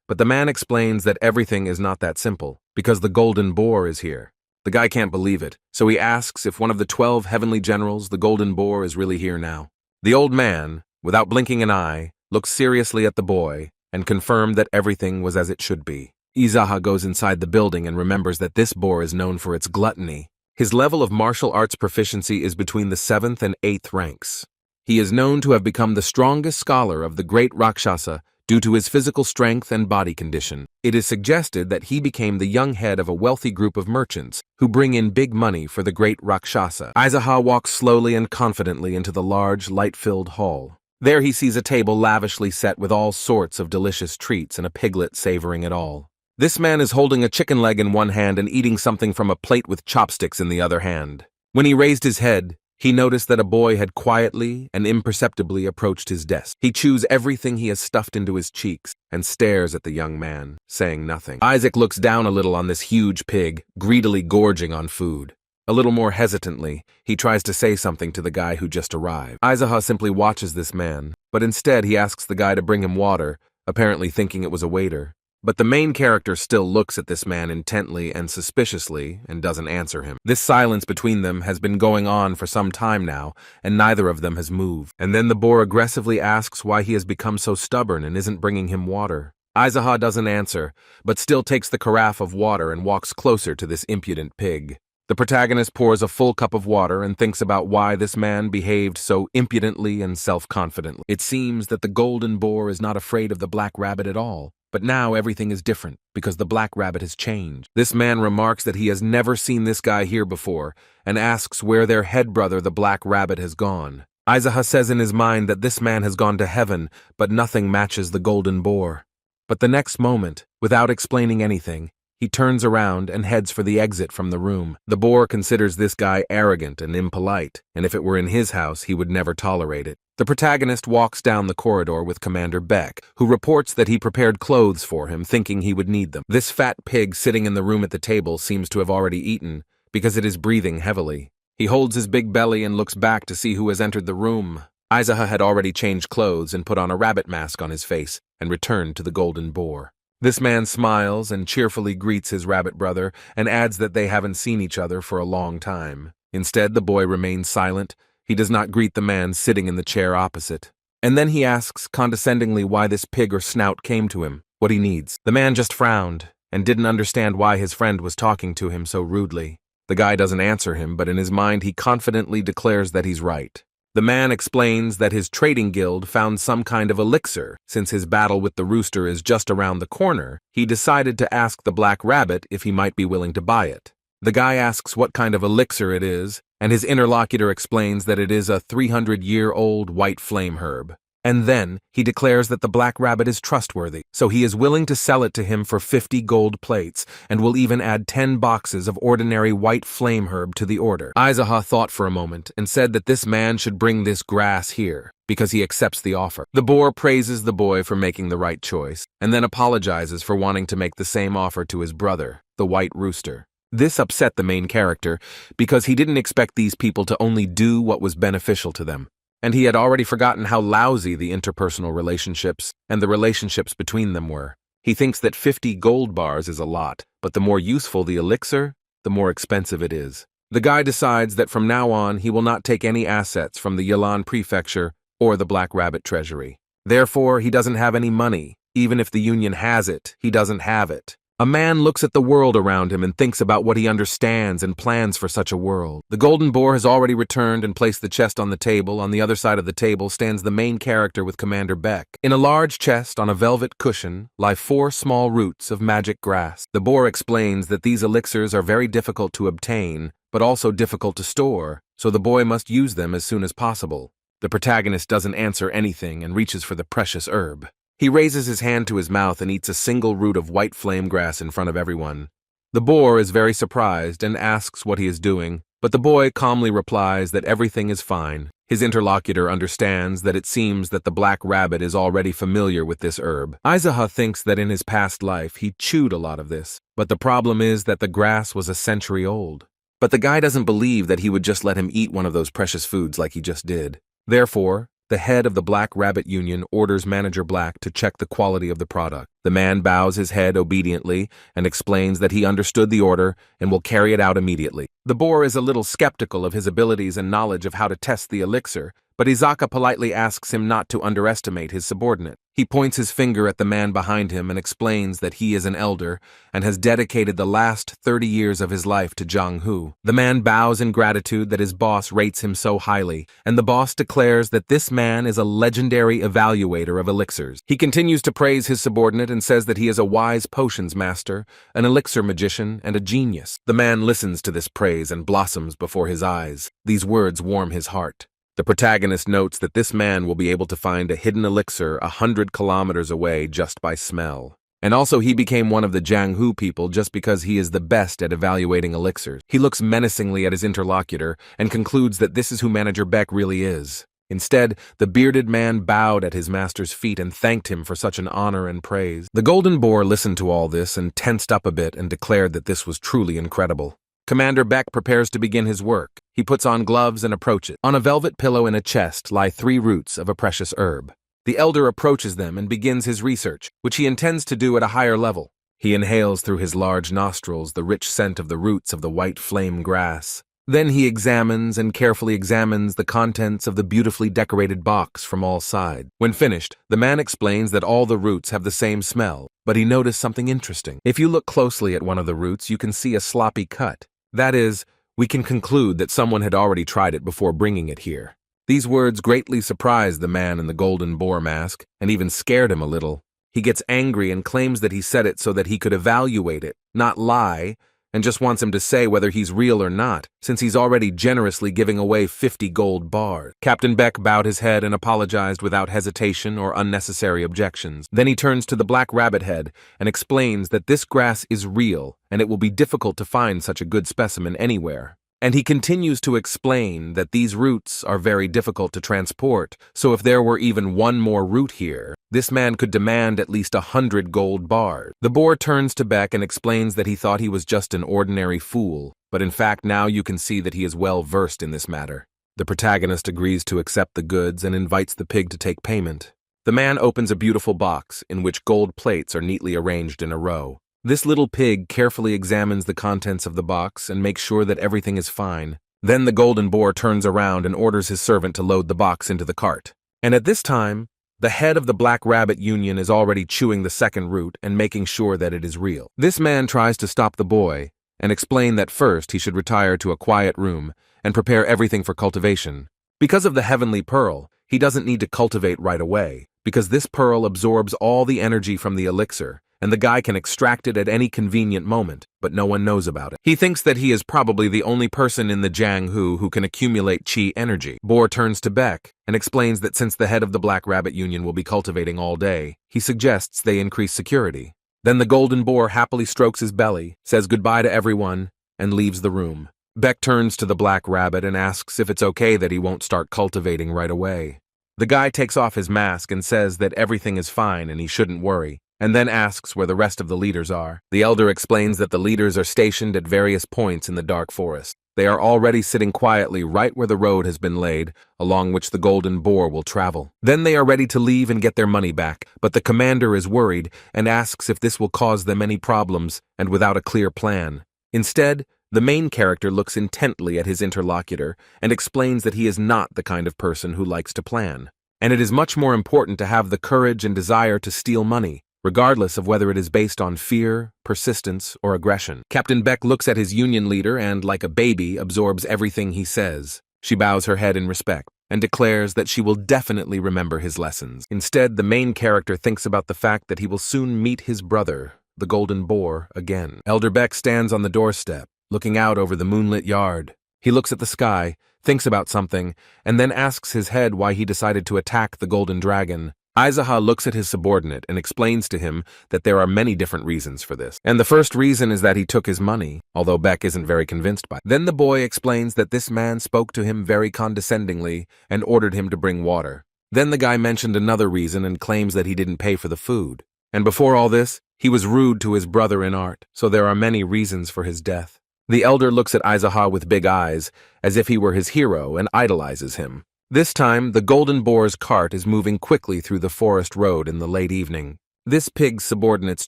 but the man explains that everything is not that simple, because the Golden Boar is here. The guy can't believe it, so he asks if one of the 12 heavenly generals, the Golden Boar, is really here now. The old man, without blinking an eye, looks seriously at the boy and confirmed that everything was as it should be. Izaha goes inside the building and remembers that this boar is known for its gluttony. His level of martial arts proficiency is between the 7th and 8th ranks. He is known to have become the strongest scholar of the great Rakshasa due to his physical strength and body condition. It is suggested that he became the young head of a wealthy group of merchants who bring in big money for the great Rakshasa. Izaha walks slowly and confidently into the large, light-filled hall. There he sees a table lavishly set with all sorts of delicious treats and a piglet savoring it all. This man is holding a chicken leg in one hand and eating something from a plate with chopsticks in the other hand. When he raised his head, he noticed that a boy had quietly and imperceptibly approached his desk. He chews everything he has stuffed into his cheeks and stares at the young man, saying nothing. Isaac looks down a little on this huge pig, greedily gorging on food. A little more hesitantly, he tries to say something to the guy who just arrived. Izaha simply watches this man, but instead he asks the guy to bring him water, apparently thinking it was a waiter. But the main character still looks at this man intently and suspiciously and doesn't answer him. This silence between them has been going on for some time now, and neither of them has moved. And then the boar aggressively asks why he has become so stubborn and isn't bringing him water. Izaha doesn't answer, but still takes the carafe of water and walks closer to this impudent pig. The protagonist pours a full cup of water and thinks about why this man behaved so impudently and self-confidently. It seems that the golden boar is not afraid of the black rabbit at all, but now everything is different because the black rabbit has changed. This man remarks that he has never seen this guy here before and asks where their head brother, the black rabbit, has gone. Aizaha says in his mind that this man has gone to heaven, but nothing matches the golden boar. But the next moment, without explaining anything, he turns around and heads for the exit from the room. The boar considers this guy arrogant and impolite, and if it were in his house, he would never tolerate it. The protagonist walks down the corridor with Commander Beck, who reports that he prepared clothes for him, thinking he would need them. This fat pig sitting in the room at the table seems to have already eaten, because it is breathing heavily. He holds his big belly and looks back to see who has entered the room. Aizaha had already changed clothes and put on a rabbit mask on his face and returned to the golden boar. This man smiles and cheerfully greets his rabbit brother and adds that they haven't seen each other for a long time. Instead, the boy remains silent. He does not greet the man sitting in the chair opposite. And then he asks condescendingly why this pig or snout came to him, what he needs. The man just frowned and didn't understand why his friend was talking to him so rudely. The guy doesn't answer him, but in his mind he confidently declares that he's right. The man explains that his trading guild found some kind of elixir. Since his battle with the rooster is just around the corner, he decided to ask the black rabbit if he might be willing to buy it. The guy asks what kind of elixir it is, and his interlocutor explains that it is a 300-year-old white flame herb. And then he declares that the black rabbit is trustworthy, so he is willing to sell it to him for 50 gold plates, and will even add 10 boxes of ordinary white flame herb to the order. Aizaha thought for a moment and said that this man should bring this grass here, because he accepts the offer. The boar praises the boy for making the right choice, and then apologizes for wanting to make the same offer to his brother, the white rooster. This upset the main character, because he didn't expect these people to only do what was beneficial to them. And he had already forgotten how lousy the interpersonal relationships and the relationships between them were. He thinks that 50 gold bars is a lot, but the more useful the elixir, the more expensive it is. The guy decides that from now on he will not take any assets from the Yilan Prefecture or the Black Rabbit Treasury. Therefore, he doesn't have any money. Even if the Union has it, he doesn't have it. A man looks at the world around him and thinks about what he understands and plans for such a world. The golden boar has already returned and placed the chest on the table. On the other side of the table stands the main character with Commander Beck. In a large chest on a velvet cushion lie 4 small roots of magic grass. The boar explains that these elixirs are very difficult to obtain, but also difficult to store, so the boy must use them as soon as possible. The protagonist doesn't answer anything and reaches for the precious herb. He raises his hand to his mouth and eats a single root of white flame grass in front of everyone. The boar is very surprised and asks what he is doing, but the boy calmly replies that everything is fine. His interlocutor understands that it seems that the black rabbit is already familiar with this herb. Aizaha thinks that in his past life he chewed a lot of this, but the problem is that the grass was a century old. But the guy doesn't believe that he would just let him eat one of those precious foods like he just did. Therefore, the head of the Black Rabbit Union orders Manager Black to check the quality of the product. The man bows his head obediently and explains that he understood the order and will carry it out immediately. The boar is a little skeptical of his abilities and knowledge of how to test the elixir, but Izaka politely asks him not to underestimate his subordinate. He points his finger at the man behind him and explains that he is an elder and has dedicated the last 30 years of his life to Jianghu. The man bows in gratitude that his boss rates him so highly, and the boss declares that this man is a legendary evaluator of elixirs. He continues to praise his subordinate and says that he is a wise potions master, an elixir magician, and a genius. The man listens to this praise and blossoms before his eyes. These words warm his heart. The protagonist notes that this man will be able to find a hidden elixir 100 kilometers away just by smell. And also he became one of the Jianghu people just because he is the best at evaluating elixirs. He looks menacingly at his interlocutor and concludes that this is who Manager Beck really is. Instead, the bearded man bowed at his master's feet and thanked him for such an honor and praise. The golden boar listened to all this and tensed up a bit and declared that this was truly incredible. Commander Beck prepares to begin his work. He puts on gloves and approaches. On a velvet pillow in a chest lie 3 roots of a precious herb. The elder approaches them and begins his research, which he intends to do at a higher level. He inhales through his large nostrils the rich scent of the roots of the white flame grass. Then he examines and carefully examines the contents of the beautifully decorated box from all sides. When finished, the man explains that all the roots have the same smell, but he noticed something interesting. If you look closely at one of the roots, you can see a sloppy cut. That is, we can conclude that someone had already tried it before bringing it here. These words greatly surprised the man in the golden boar mask, and even scared him a little. He gets angry and claims that he said it so that he could evaluate it, not lie, and just wants him to say whether he's real or not, since he's already generously giving away 50 gold bars. Captain Beck bowed his head and apologized without hesitation or unnecessary objections. Then he turns to the Black Rabbit head and explains that this grass is real and it will be difficult to find such a good specimen anywhere. And he continues to explain that these roots are very difficult to transport, so if there were even one more root here, this man could demand at least 100 gold bars. The boar turns to Beck and explains that he thought he was just an ordinary fool, but in fact now you can see that he is well versed in this matter. The protagonist agrees to accept the goods and invites the pig to take payment. The man opens a beautiful box in which gold plates are neatly arranged in a row. This little pig carefully examines the contents of the box and makes sure that everything is fine. Then the golden boar turns around and orders his servant to load the box into the cart. And at this time, the head of the Black Rabbit Union is already chewing the second root and making sure that it is real. This man tries to stop the boy and explain that first he should retire to a quiet room and prepare everything for cultivation. Because of the heavenly pearl, he doesn't need to cultivate right away, because this pearl absorbs all the energy from the elixir, and the guy can extract it at any convenient moment, but no one knows about it. He thinks that he is probably the only person in the Jianghu who can accumulate chi energy. Boar turns to Beck and explains that since the head of the Black Rabbit Union will be cultivating all day, he suggests they increase security. Then the golden boar happily strokes his belly, says goodbye to everyone, and leaves the room. Beck turns to the Black Rabbit and asks if it's okay that he won't start cultivating right away. The guy takes off his mask and says that everything is fine and he shouldn't worry, and then asks where the rest of the leaders are. The elder explains that the leaders are stationed at various points in the dark forest. They are already sitting quietly right where the road has been laid, along which the golden boar will travel. Then they are ready to leave and get their money back, but the commander is worried and asks if this will cause them any problems, and without a clear plan. Instead, the main character looks intently at his interlocutor and explains that he is not the kind of person who likes to plan, and it is much more important to have the courage and desire to steal money, regardless of whether it is based on fear, persistence, or aggression. Captain Beck looks at his union leader and, like a baby, absorbs everything he says. She bows her head in respect and declares that she will definitely remember his lessons. Instead, the main character thinks about the fact that he will soon meet his brother, the golden boar, again. Elder Beck stands on the doorstep, looking out over the moonlit yard. He looks at the sky, thinks about something, and then asks his head why he decided to attack the golden dragon. Aizaha looks at his subordinate and explains to him that there are many different reasons for this. And the first reason is that he took his money, although Beck isn't very convinced by it. Then the boy explains that this man spoke to him very condescendingly and ordered him to bring water. Then the guy mentioned another reason and claims that he didn't pay for the food. And before all this, he was rude to his brother in art, so there are many reasons for his death. The elder looks at Aizaha with big eyes, as if he were his hero, and idolizes him. This time, the golden boar's cart is moving quickly through the forest road in the late evening. This pig's subordinates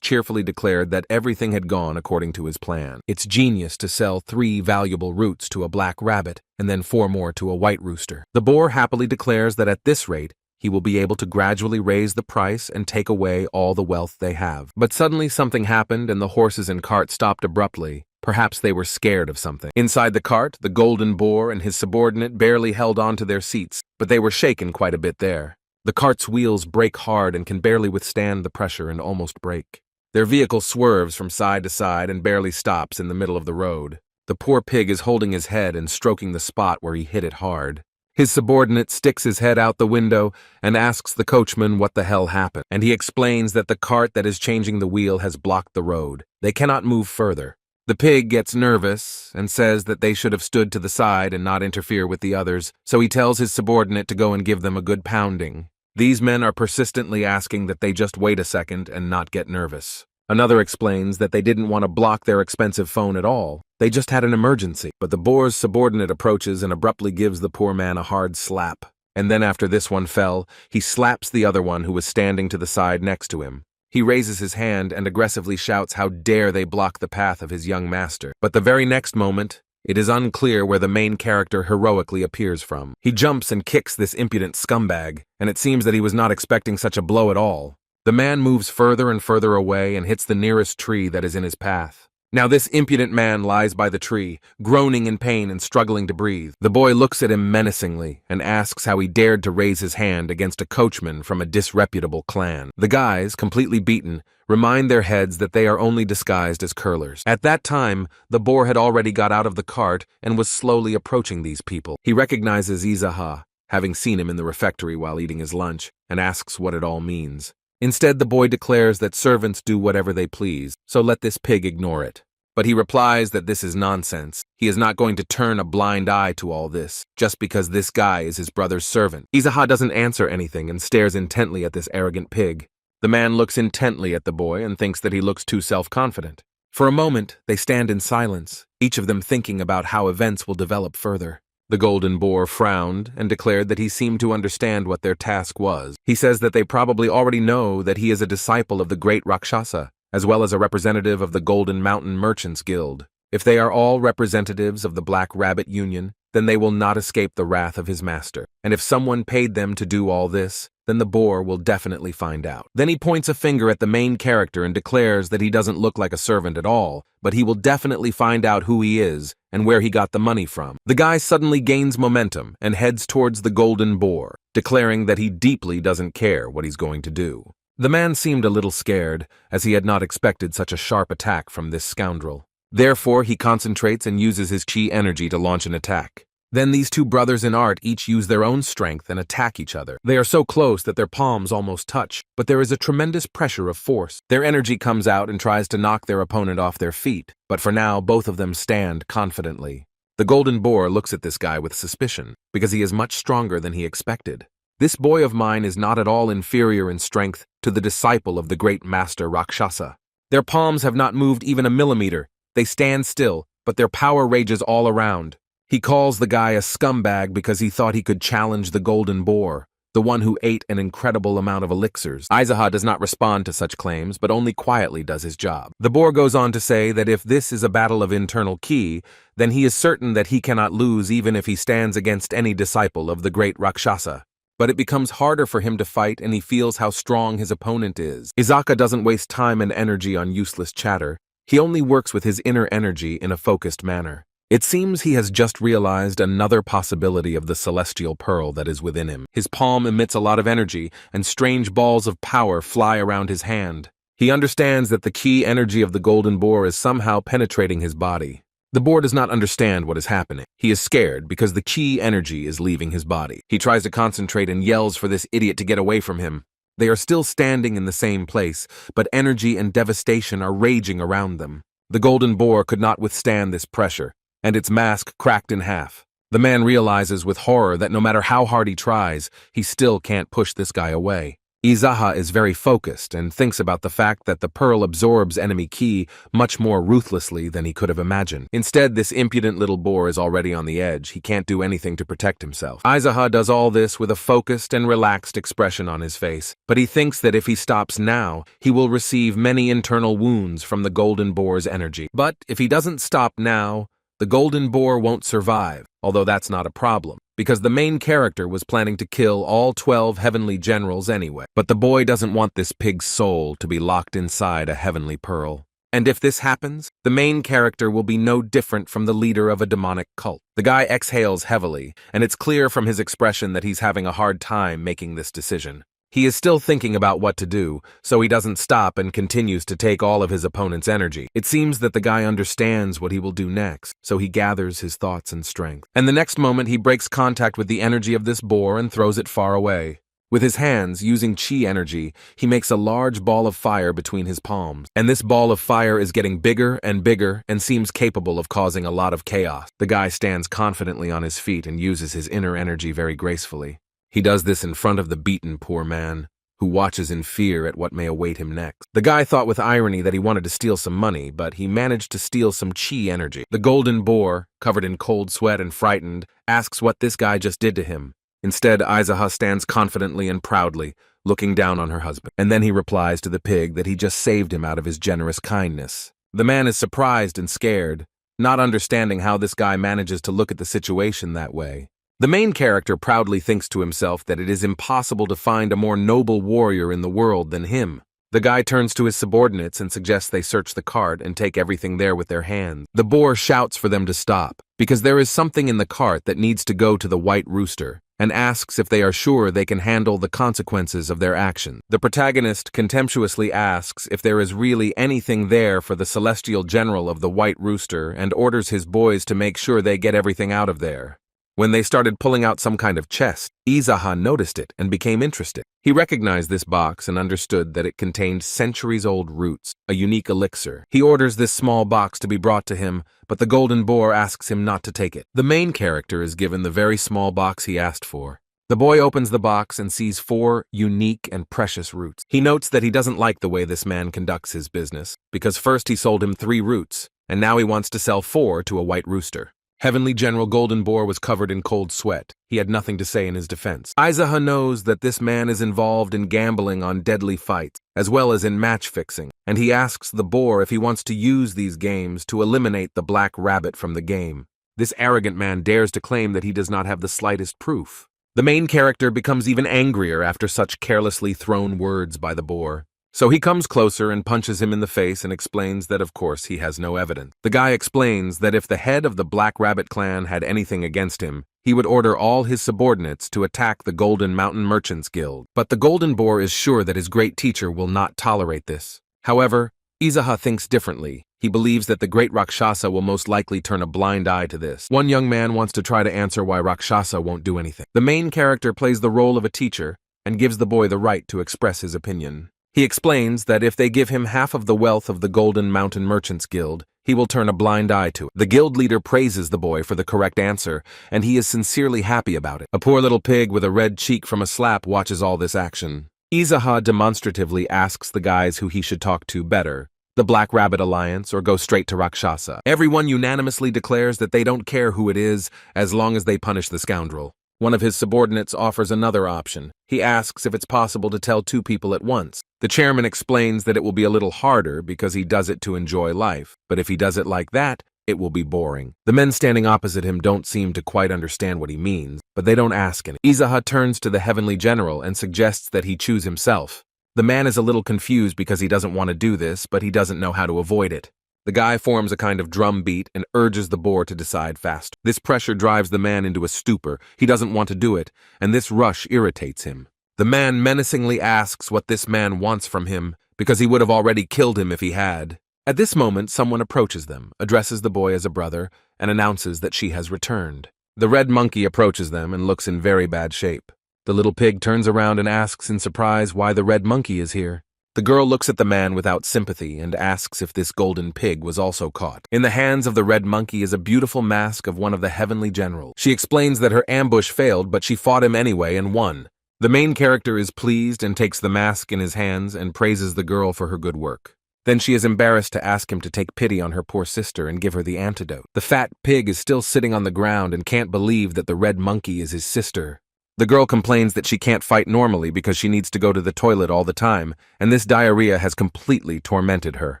cheerfully declared that everything had gone according to his plan. It's genius to sell 3 valuable roots to a black rabbit, and then 4 more to a white rooster. The boar happily declares that at this rate, he will be able to gradually raise the price and take away all the wealth they have. But suddenly something happened and the horses and cart stopped abruptly. Perhaps they were scared of something. Inside the cart, the golden boar and his subordinate barely held on to their seats, but they were shaken quite a bit there. The cart's wheels brake hard and can barely withstand the pressure and almost break. Their vehicle swerves from side to side and barely stops in the middle of the road. The poor pig is holding his head and stroking the spot where he hit it hard. His subordinate sticks his head out the window and asks the coachman what the hell happened, and he explains that the cart that is changing the wheel has blocked the road. They cannot move further. The pig gets nervous and says that they should have stood to the side and not interfere with the others, so he tells his subordinate to go and give them a good pounding. These men are persistently asking that they just wait a second and not get nervous. Another explains that they didn't want to block their expensive phone at all. They just had an emergency. But the boar's subordinate approaches and abruptly gives the poor man a hard slap. And then after this one fell, he slaps the other one who was standing to the side next to him. He raises his hand and aggressively shouts how dare they block the path of his young master. But the very next moment, it is unclear where the main character heroically appears from. He jumps and kicks this impudent scumbag, and it seems that he was not expecting such a blow at all. The man moves further and further away and hits the nearest tree that is in his path. Now this impudent man lies by the tree, groaning in pain and struggling to breathe. The boy looks at him menacingly and asks how he dared to raise his hand against a coachman from a disreputable clan. The guys, completely beaten, remind their heads that they are only disguised as curlers. At that time, the boar had already got out of the cart and was slowly approaching these people. He recognizes Izaha, having seen him in the refectory while eating his lunch, and asks what it all means. Instead, the boy declares that servants do whatever they please, so let this pig ignore it. But he replies that this is nonsense. He is not going to turn a blind eye to all this, just because this guy is his brother's servant. Izaha doesn't answer anything and stares intently at this arrogant pig. The man looks intently at the boy and thinks that he looks too self-confident. For a moment, they stand in silence, each of them thinking about how events will develop further. The golden boar frowned and declared that he seemed to understand what their task was. He says that they probably already know that he is a disciple of the great Rakshasa, as well as a representative of the Golden Mountain Merchants Guild. If they are all representatives of the Black Rabbit Union, then they will not escape the wrath of his master. And if someone paid them to do all this, then the boar will definitely find out. Then he points a finger at the main character and declares that he doesn't look like a servant at all, but he will definitely find out who he is and where he got the money from. The guy suddenly gains momentum and heads towards the golden boar, declaring that he deeply doesn't care what he's going to do. The man seemed a little scared, as he had not expected such a sharp attack from this scoundrel. Therefore, he concentrates and uses his chi energy to launch an attack. Then these two brothers in art each use their own strength and attack each other. They are so close that their palms almost touch, but there is a tremendous pressure of force. Their energy comes out and tries to knock their opponent off their feet, but for now both of them stand confidently. The golden boar looks at this guy with suspicion, because he is much stronger than he expected. This boy of mine is not at all inferior in strength to the disciple of the great master Rakshasa. Their palms have not moved even a millimeter. They stand still, but their power rages all around. He calls the guy a scumbag because he thought he could challenge the golden boar, the one who ate an incredible amount of elixirs. Izaha does not respond to such claims, but only quietly does his job. The boar goes on to say that if this is a battle of internal ki, then he is certain that he cannot lose even if he stands against any disciple of the great Rakshasa. But it becomes harder for him to fight, and he feels how strong his opponent is. Izaha doesn't waste time and energy on useless chatter. He only works with his inner energy in a focused manner. It seems he has just realized another possibility of the celestial pearl that is within him. His palm emits a lot of energy, and strange balls of power fly around his hand. He understands that the ki energy of the golden boar is somehow penetrating his body. The boar does not understand what is happening. He is scared because the ki energy is leaving his body. He tries to concentrate and yells for this idiot to get away from him. They are still standing in the same place, but energy and devastation are raging around them. The golden boar could not withstand this pressure, and its mask cracked in half. The man realizes with horror that no matter how hard he tries, he still can't push this guy away. Izaha is very focused and thinks about the fact that the pearl absorbs enemy ki much more ruthlessly than he could have imagined. Instead, this impudent little boar is already on the edge. He can't do anything to protect himself. Izaha does all this with a focused and relaxed expression on his face, but he thinks that if he stops now, he will receive many internal wounds from the golden boar's energy. But if he doesn't stop now, the golden boar won't survive, although that's not a problem, because the main character was planning to kill all 12 heavenly generals anyway. But the boy doesn't want this pig's soul to be locked inside a heavenly pearl. And if this happens, the main character will be no different from the leader of a demonic cult. The guy exhales heavily, and it's clear from his expression that he's having a hard time making this decision. He is still thinking about what to do, so he doesn't stop and continues to take all of his opponent's energy. It seems that the guy understands what he will do next, so he gathers his thoughts and strength. And the next moment he breaks contact with the energy of this boar and throws it far away. With his hands, using chi energy, he makes a large ball of fire between his palms. And this ball of fire is getting bigger and seems capable of causing a lot of chaos. The guy stands confidently on his feet and uses his inner energy very gracefully. He does this in front of the beaten poor man, who watches in fear at what may await him next. The guy thought with irony that he wanted to steal some money, but he managed to steal some chi energy. The golden boar, covered in cold sweat and frightened, asks what this guy just did to him. Instead, Izaha stands confidently and proudly, looking down on her husband. And then he replies to the pig that he just saved him out of his generous kindness. The man is surprised and scared, not understanding how this guy manages to look at the situation that way. The main character proudly thinks to himself that it is impossible to find a more noble warrior in the world than him. The guy turns to his subordinates and suggests they search the cart and take everything there with their hands. The boar shouts for them to stop, because there is something in the cart that needs to go to the White Rooster, and asks if they are sure they can handle the consequences of their actions. The protagonist contemptuously asks if there is really anything there for the celestial general of the White Rooster and orders his boys to make sure they get everything out of there. When they started pulling out some kind of chest, Izaha noticed it and became interested. He recognized this box and understood that it contained centuries-old roots, a unique elixir. He orders this small box to be brought to him, but the golden boar asks him not to take it. The main character is given the very small box he asked for. The boy opens the box and sees 4 unique and precious roots. He notes that he doesn't like the way this man conducts his business, because first he sold him 3 roots, and now he wants to sell 4 to a White Rooster. Heavenly General Golden Boar was covered in cold sweat. He had nothing to say in his defense. Izaha knows that this man is involved in gambling on deadly fights, as well as in match fixing, and he asks the boar if he wants to use these games to eliminate the Black Rabbit from the game. This arrogant man dares to claim that he does not have the slightest proof. The main character becomes even angrier after such carelessly thrown words by the boar. So he comes closer and punches him in the face and explains that of course he has no evidence. The guy explains that if the head of the Black Rabbit clan had anything against him, he would order all his subordinates to attack the Golden Mountain Merchants Guild. But the Golden Boar is sure that his great teacher will not tolerate this. However, Izaha thinks differently. He believes that the great Rakshasa will most likely turn a blind eye to this. One young man wants to try to answer why Rakshasa won't do anything. The main character plays the role of a teacher and gives the boy the right to express his opinion. He explains that if they give him half of the wealth of the Golden Mountain Merchants Guild, he will turn a blind eye to it. The guild leader praises the boy for the correct answer, and he is sincerely happy about it. A poor little pig with a red cheek from a slap watches all this action. Izaha demonstratively asks the guys who he should talk to better, the Black Rabbit Alliance or go straight to Rakshasa. Everyone unanimously declares that they don't care who it is as long as they punish the scoundrel. One of his subordinates offers another option. He asks if it's possible to tell 2 people at once. The chairman explains that it will be a little harder because he does it to enjoy life, but if he does it like that, it will be boring. The men standing opposite him don't seem to quite understand what he means, but they don't ask any. Izaha turns to the Heavenly General and suggests that he choose himself. The man is a little confused because he doesn't want to do this, but he doesn't know how to avoid it. The guy forms a kind of drum beat and urges the boar to decide fast. This pressure drives the man into a stupor. He doesn't want to do it, and this rush irritates him. The man menacingly asks what this man wants from him, because he would have already killed him if he had. At this moment, someone approaches them, addresses the boy as a brother, and announces that she has returned. The red monkey approaches them and looks in very bad shape. The little pig turns around and asks in surprise why the red monkey is here. The girl looks at the man without sympathy and asks if this golden pig was also caught. In the hands of the red monkey is a beautiful mask of one of the heavenly generals. She explains that her ambush failed, but she fought him anyway and won. The main character is pleased and takes the mask in his hands and praises the girl for her good work. Then she is embarrassed to ask him to take pity on her poor sister and give her the antidote. The fat pig is still sitting on the ground and can't believe that the red monkey is his sister. The girl complains that she can't fight normally because she needs to go to the toilet all the time, and this diarrhea has completely tormented her.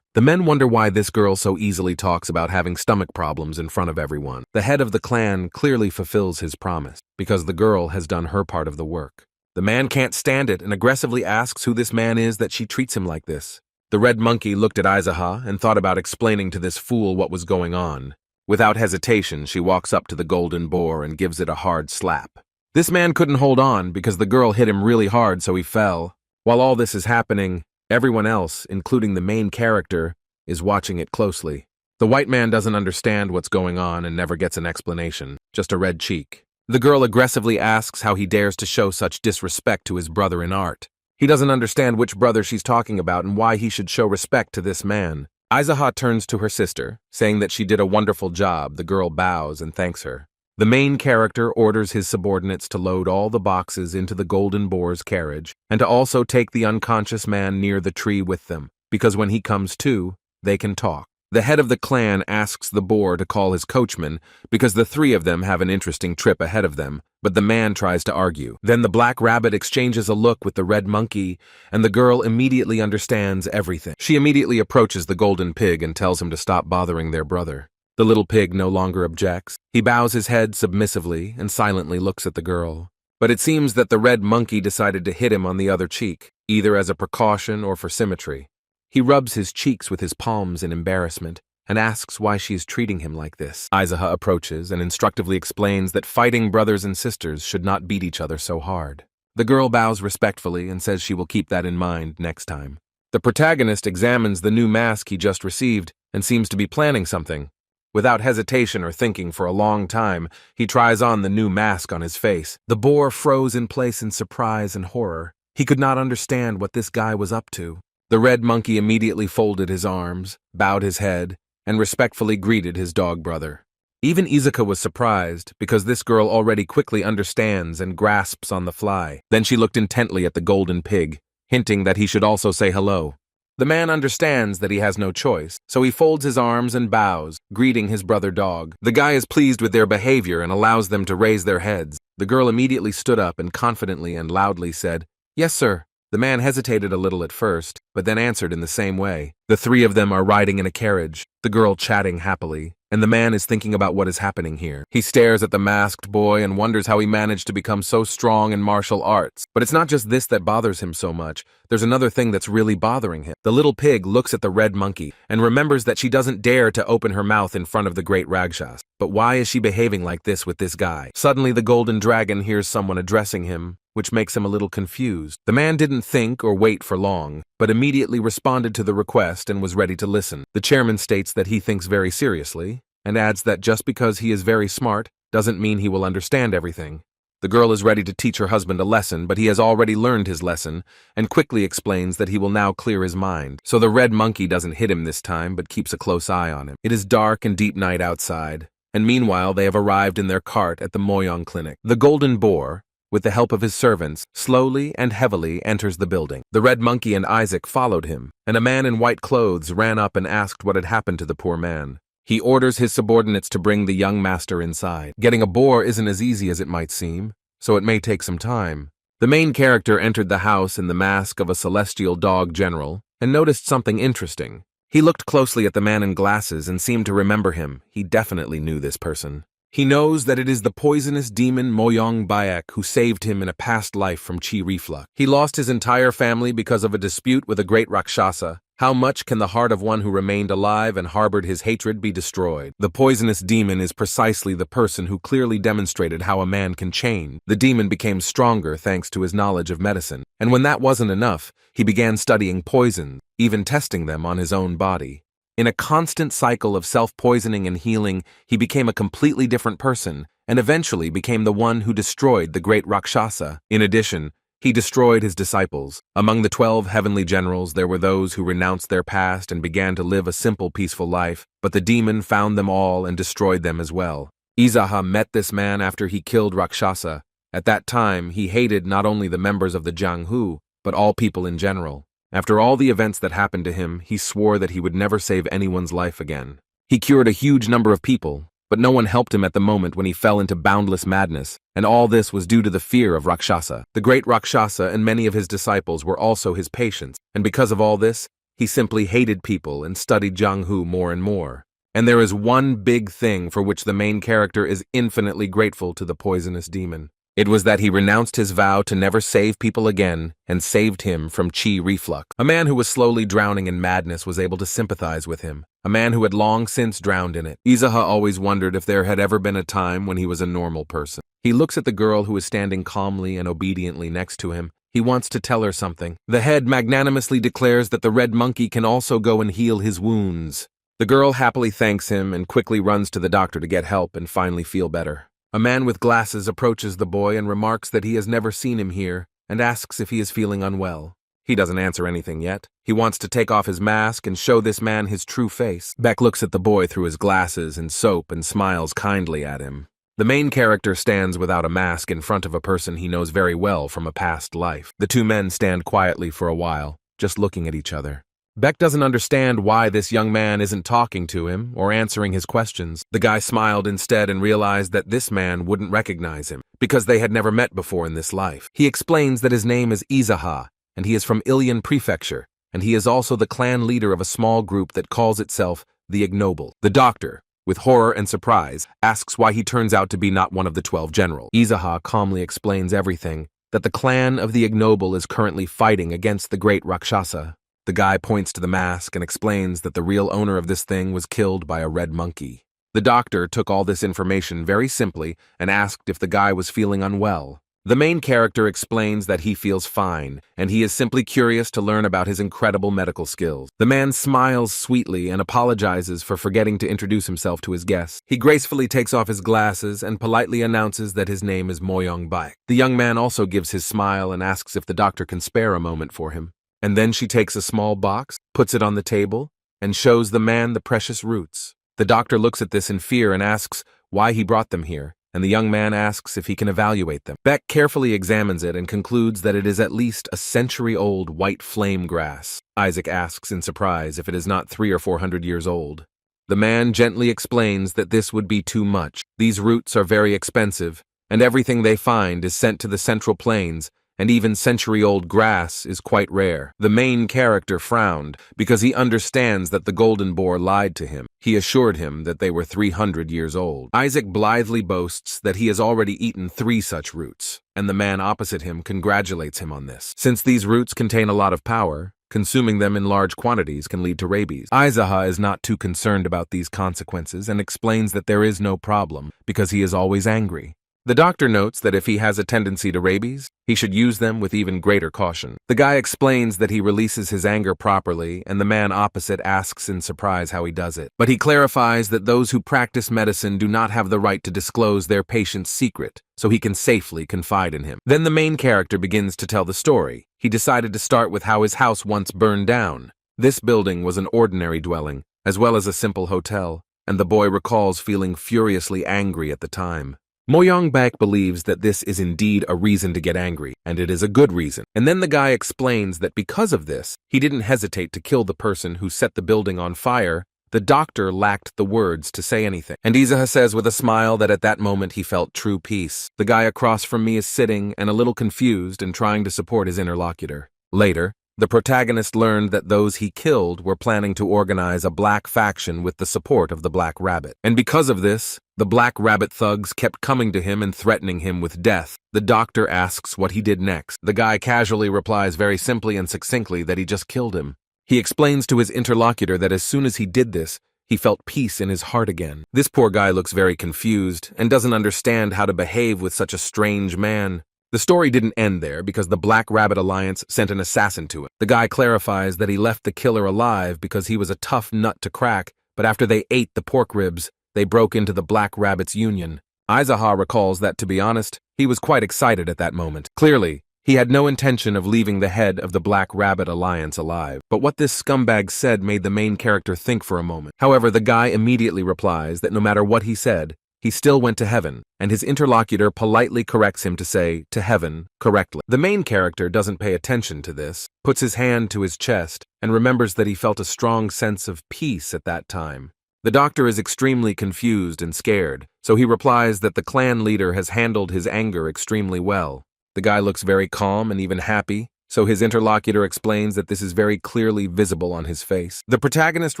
The men wonder why this girl so easily talks about having stomach problems in front of everyone. The head of the clan clearly fulfills his promise, because the girl has done her part of the work. The man can't stand it and aggressively asks who this man is that she treats him like this. The red monkey looked at Izaha and thought about explaining to this fool what was going on. Without hesitation, she walks up to the golden boar and gives it a hard slap. This man couldn't hold on because the girl hit him really hard, so he fell. While all this is happening, everyone else, including the main character, is watching it closely. The white man doesn't understand what's going on and never gets an explanation, just a red cheek. The girl aggressively asks how he dares to show such disrespect to his brother in art. He doesn't understand which brother she's talking about and why he should show respect to this man. Izaha turns to her sister, saying that she did a wonderful job. The girl bows and thanks her. The main character orders his subordinates to load all the boxes into the golden boar's carriage and to also take the unconscious man near the tree with them, because when he comes to, they can talk. The head of the clan asks the boar to call his coachman because the 3 of them have an interesting trip ahead of them, but the man tries to argue. Then the black rabbit exchanges a look with the red monkey, and the girl immediately understands everything. She immediately approaches the golden pig and tells him to stop bothering their brother. The little pig no longer objects. He bows his head submissively and silently looks at the girl. But it seems that the red monkey decided to hit him on the other cheek, either as a precaution or for symmetry. He rubs his cheeks with his palms in embarrassment and asks why she is treating him like this. Izaha approaches and instructively explains that fighting brothers and sisters should not beat each other so hard. The girl bows respectfully and says she will keep that in mind next time. The protagonist examines the new mask he just received and seems to be planning something. Without hesitation or thinking for a long time, he tries on the new mask on his face. The boar froze in place in surprise and horror. He could not understand what this guy was up to. The red monkey immediately folded his arms, bowed his head, and respectfully greeted his dog brother. Even Izuka was surprised, because this girl already quickly understands and grasps on the fly. Then she looked intently at the golden pig, hinting that he should also say hello. The man understands that he has no choice, so he folds his arms and bows, greeting his brother dog. The guy is pleased with their behavior and allows them to raise their heads. The girl immediately stood up and confidently and loudly said, "Yes, sir." The man hesitated a little at first, but then answered in the same way. The three of them are riding in a carriage, the girl chatting happily, and the man is thinking about what is happening here. He stares at the masked boy and wonders how he managed to become so strong in martial arts. But it's not just this that bothers him so much. There's another thing that's really bothering him. The little pig looks at the red monkey and remembers that she doesn't dare to open her mouth in front of the great Rakshas. But why is she behaving like this with this guy? Suddenly the golden dragon hears someone addressing him, which makes him a little confused. The man didn't think or wait for long, but immediately responded to the request and was ready to listen. The chairman states that he thinks very seriously, and adds that just because he is very smart doesn't mean he will understand everything. The girl is ready to teach her husband a lesson, but he has already learned his lesson, and quickly explains that he will now clear his mind. So the red monkey doesn't hit him this time, but keeps a close eye on him. It is dark and deep night outside, and meanwhile they have arrived in their cart at the Moyong clinic. The golden boar, with the help of his servants, slowly and heavily enters the building. The red monkey and Isaac followed him, and a man in white clothes ran up and asked what had happened to the poor man. He orders his subordinates to bring the young master inside. Getting a boar isn't as easy as it might seem, so it may take some time. The main character entered the house in the mask of a celestial dog general and noticed something interesting. He looked closely at the man in glasses and seemed to remember him. He definitely knew this person. He knows that it is the poisonous demon Moyong Baek who saved him in a past life from chi reflux. He lost his entire family because of a dispute with a great Rakshasa. How much can the heart of one who remained alive and harbored his hatred be destroyed? The poisonous demon is precisely the person who clearly demonstrated how a man can change. The demon became stronger thanks to his knowledge of medicine, and when that wasn't enough, he began studying poisons, even testing them on his own body. In a constant cycle of self-poisoning and healing, he became a completely different person, and eventually became the one who destroyed the great Rakshasa. In addition, he destroyed his disciples. Among the 12 heavenly generals, there were those who renounced their past and began to live a simple, peaceful life, but the demon found them all and destroyed them as well. Izaha met this man after he killed Rakshasa. At that time, he hated not only the members of the Jianghu, but all people in general. After all the events that happened to him, he swore that he would never save anyone's life again. He cured a huge number of people, but no one helped him at the moment when he fell into boundless madness, and all this was due to the fear of Rakshasa. The great Rakshasa and many of his disciples were also his patients, and because of all this, he simply hated people and studied Jianghu more and more. And there is one big thing for which the main character is infinitely grateful to the poisonous demon. It was that he renounced his vow to never save people again and saved him from chi reflux. A man who was slowly drowning in madness was able to sympathize with him. A man who had long since drowned in it. Izaha always wondered if there had ever been a time when he was a normal person. He looks at the girl who is standing calmly and obediently next to him. He wants to tell her something. The head magnanimously declares that the red monkey can also go and heal his wounds. The girl happily thanks him and quickly runs to the doctor to get help and finally feel better. A man with glasses approaches the boy and remarks that he has never seen him here and asks if he is feeling unwell. He doesn't answer anything yet. He wants to take off his mask and show this man his true face. Beck looks at the boy through his glasses and soap and smiles kindly at him. The main character stands without a mask in front of a person he knows very well from a past life. The two men stand quietly for a while, just looking at each other. Beck doesn't understand why this young man isn't talking to him or answering his questions. The guy smiled instead and realized that this man wouldn't recognize him because they had never met before in this life. He explains that his name is Izaha, and he is from Ilian Prefecture, and he is also the clan leader of a small group that calls itself the Ignoble. The doctor, with horror and surprise, asks why he turns out to be not one of the 12 generals. Izaha calmly explains everything, that the clan of the ignoble is currently fighting against the great Rakshasa. The guy points to the mask and explains that the real owner of this thing was killed by a red monkey. The doctor took all this information very simply and asked if the guy was feeling unwell. The main character explains that he feels fine, and he is simply curious to learn about his incredible medical skills. The man smiles sweetly and apologizes for forgetting to introduce himself to his guests. He gracefully takes off his glasses and politely announces that his name is Moyong Baek. The young man also gives his smile and asks if the doctor can spare a moment for him. And then she takes a small box, puts it on the table, and shows the man the precious roots. The doctor looks at this in fear and asks why he brought them here, and the young man asks if he can evaluate them. Beck carefully examines it and concludes that it is at least a century-old white flame grass. Isaac asks in surprise if it is not 300 or 400 years old. The man gently explains that this would be too much. These roots are very expensive, and everything they find is sent to the Central Plains, and even century-old grass is quite rare. The main character frowned because he understands that the golden boar lied to him. He assured him that they were 300 years old. Isaac blithely boasts that he has already eaten 3 such roots, and the man opposite him congratulates him on this. Since these roots contain a lot of power, consuming them in large quantities can lead to rabies. Izaha is not too concerned about these consequences and explains that there is no problem because he is always angry. The doctor notes that if he has a tendency to rabies, he should use them with even greater caution. The guy explains that he releases his anger properly, and the man opposite asks in surprise how he does it. But he clarifies that those who practice medicine do not have the right to disclose their patient's secret, so he can safely confide in him. Then the main character begins to tell the story. He decided to start with how his house once burned down. This building was an ordinary dwelling, as well as a simple hotel, and the boy recalls feeling furiously angry at the time. Moyong Baek believes that this is indeed a reason to get angry, and it is a good reason. And then the guy explains that because of this, he didn't hesitate to kill the person who set the building on fire. The doctor lacked the words to say anything. And Izaha says with a smile that at that moment he felt true peace. The guy across from me is sitting and a little confused and trying to support his interlocutor. Later, the protagonist learned that those he killed were planning to organize a black faction with the support of the Black Rabbit. And because of this, the Black Rabbit thugs kept coming to him and threatening him with death. The doctor asks what he did next. The guy casually replies very simply and succinctly that he just killed him. He explains to his interlocutor that as soon as he did this, he felt peace in his heart again. This poor guy looks very confused and doesn't understand how to behave with such a strange man. The story didn't end there because the Black Rabbit Alliance sent an assassin to it. The guy clarifies that he left the killer alive because he was a tough nut to crack, but after they ate the pork ribs, they broke into the Black Rabbit's union. Izaha recalls that, to be honest, he was quite excited at that moment. Clearly, he had no intention of leaving the head of the Black Rabbit Alliance alive. But what this scumbag said made the main character think for a moment. However, the guy immediately replies that no matter what he said, he still went to heaven, and his interlocutor politely corrects him to say, to heaven, correctly. The main character doesn't pay attention to this, puts his hand to his chest, and remembers that he felt a strong sense of peace at that time. The doctor is extremely confused and scared, so he replies that the clan leader has handled his anger extremely well. The guy looks very calm and even happy, so his interlocutor explains that this is very clearly visible on his face. The protagonist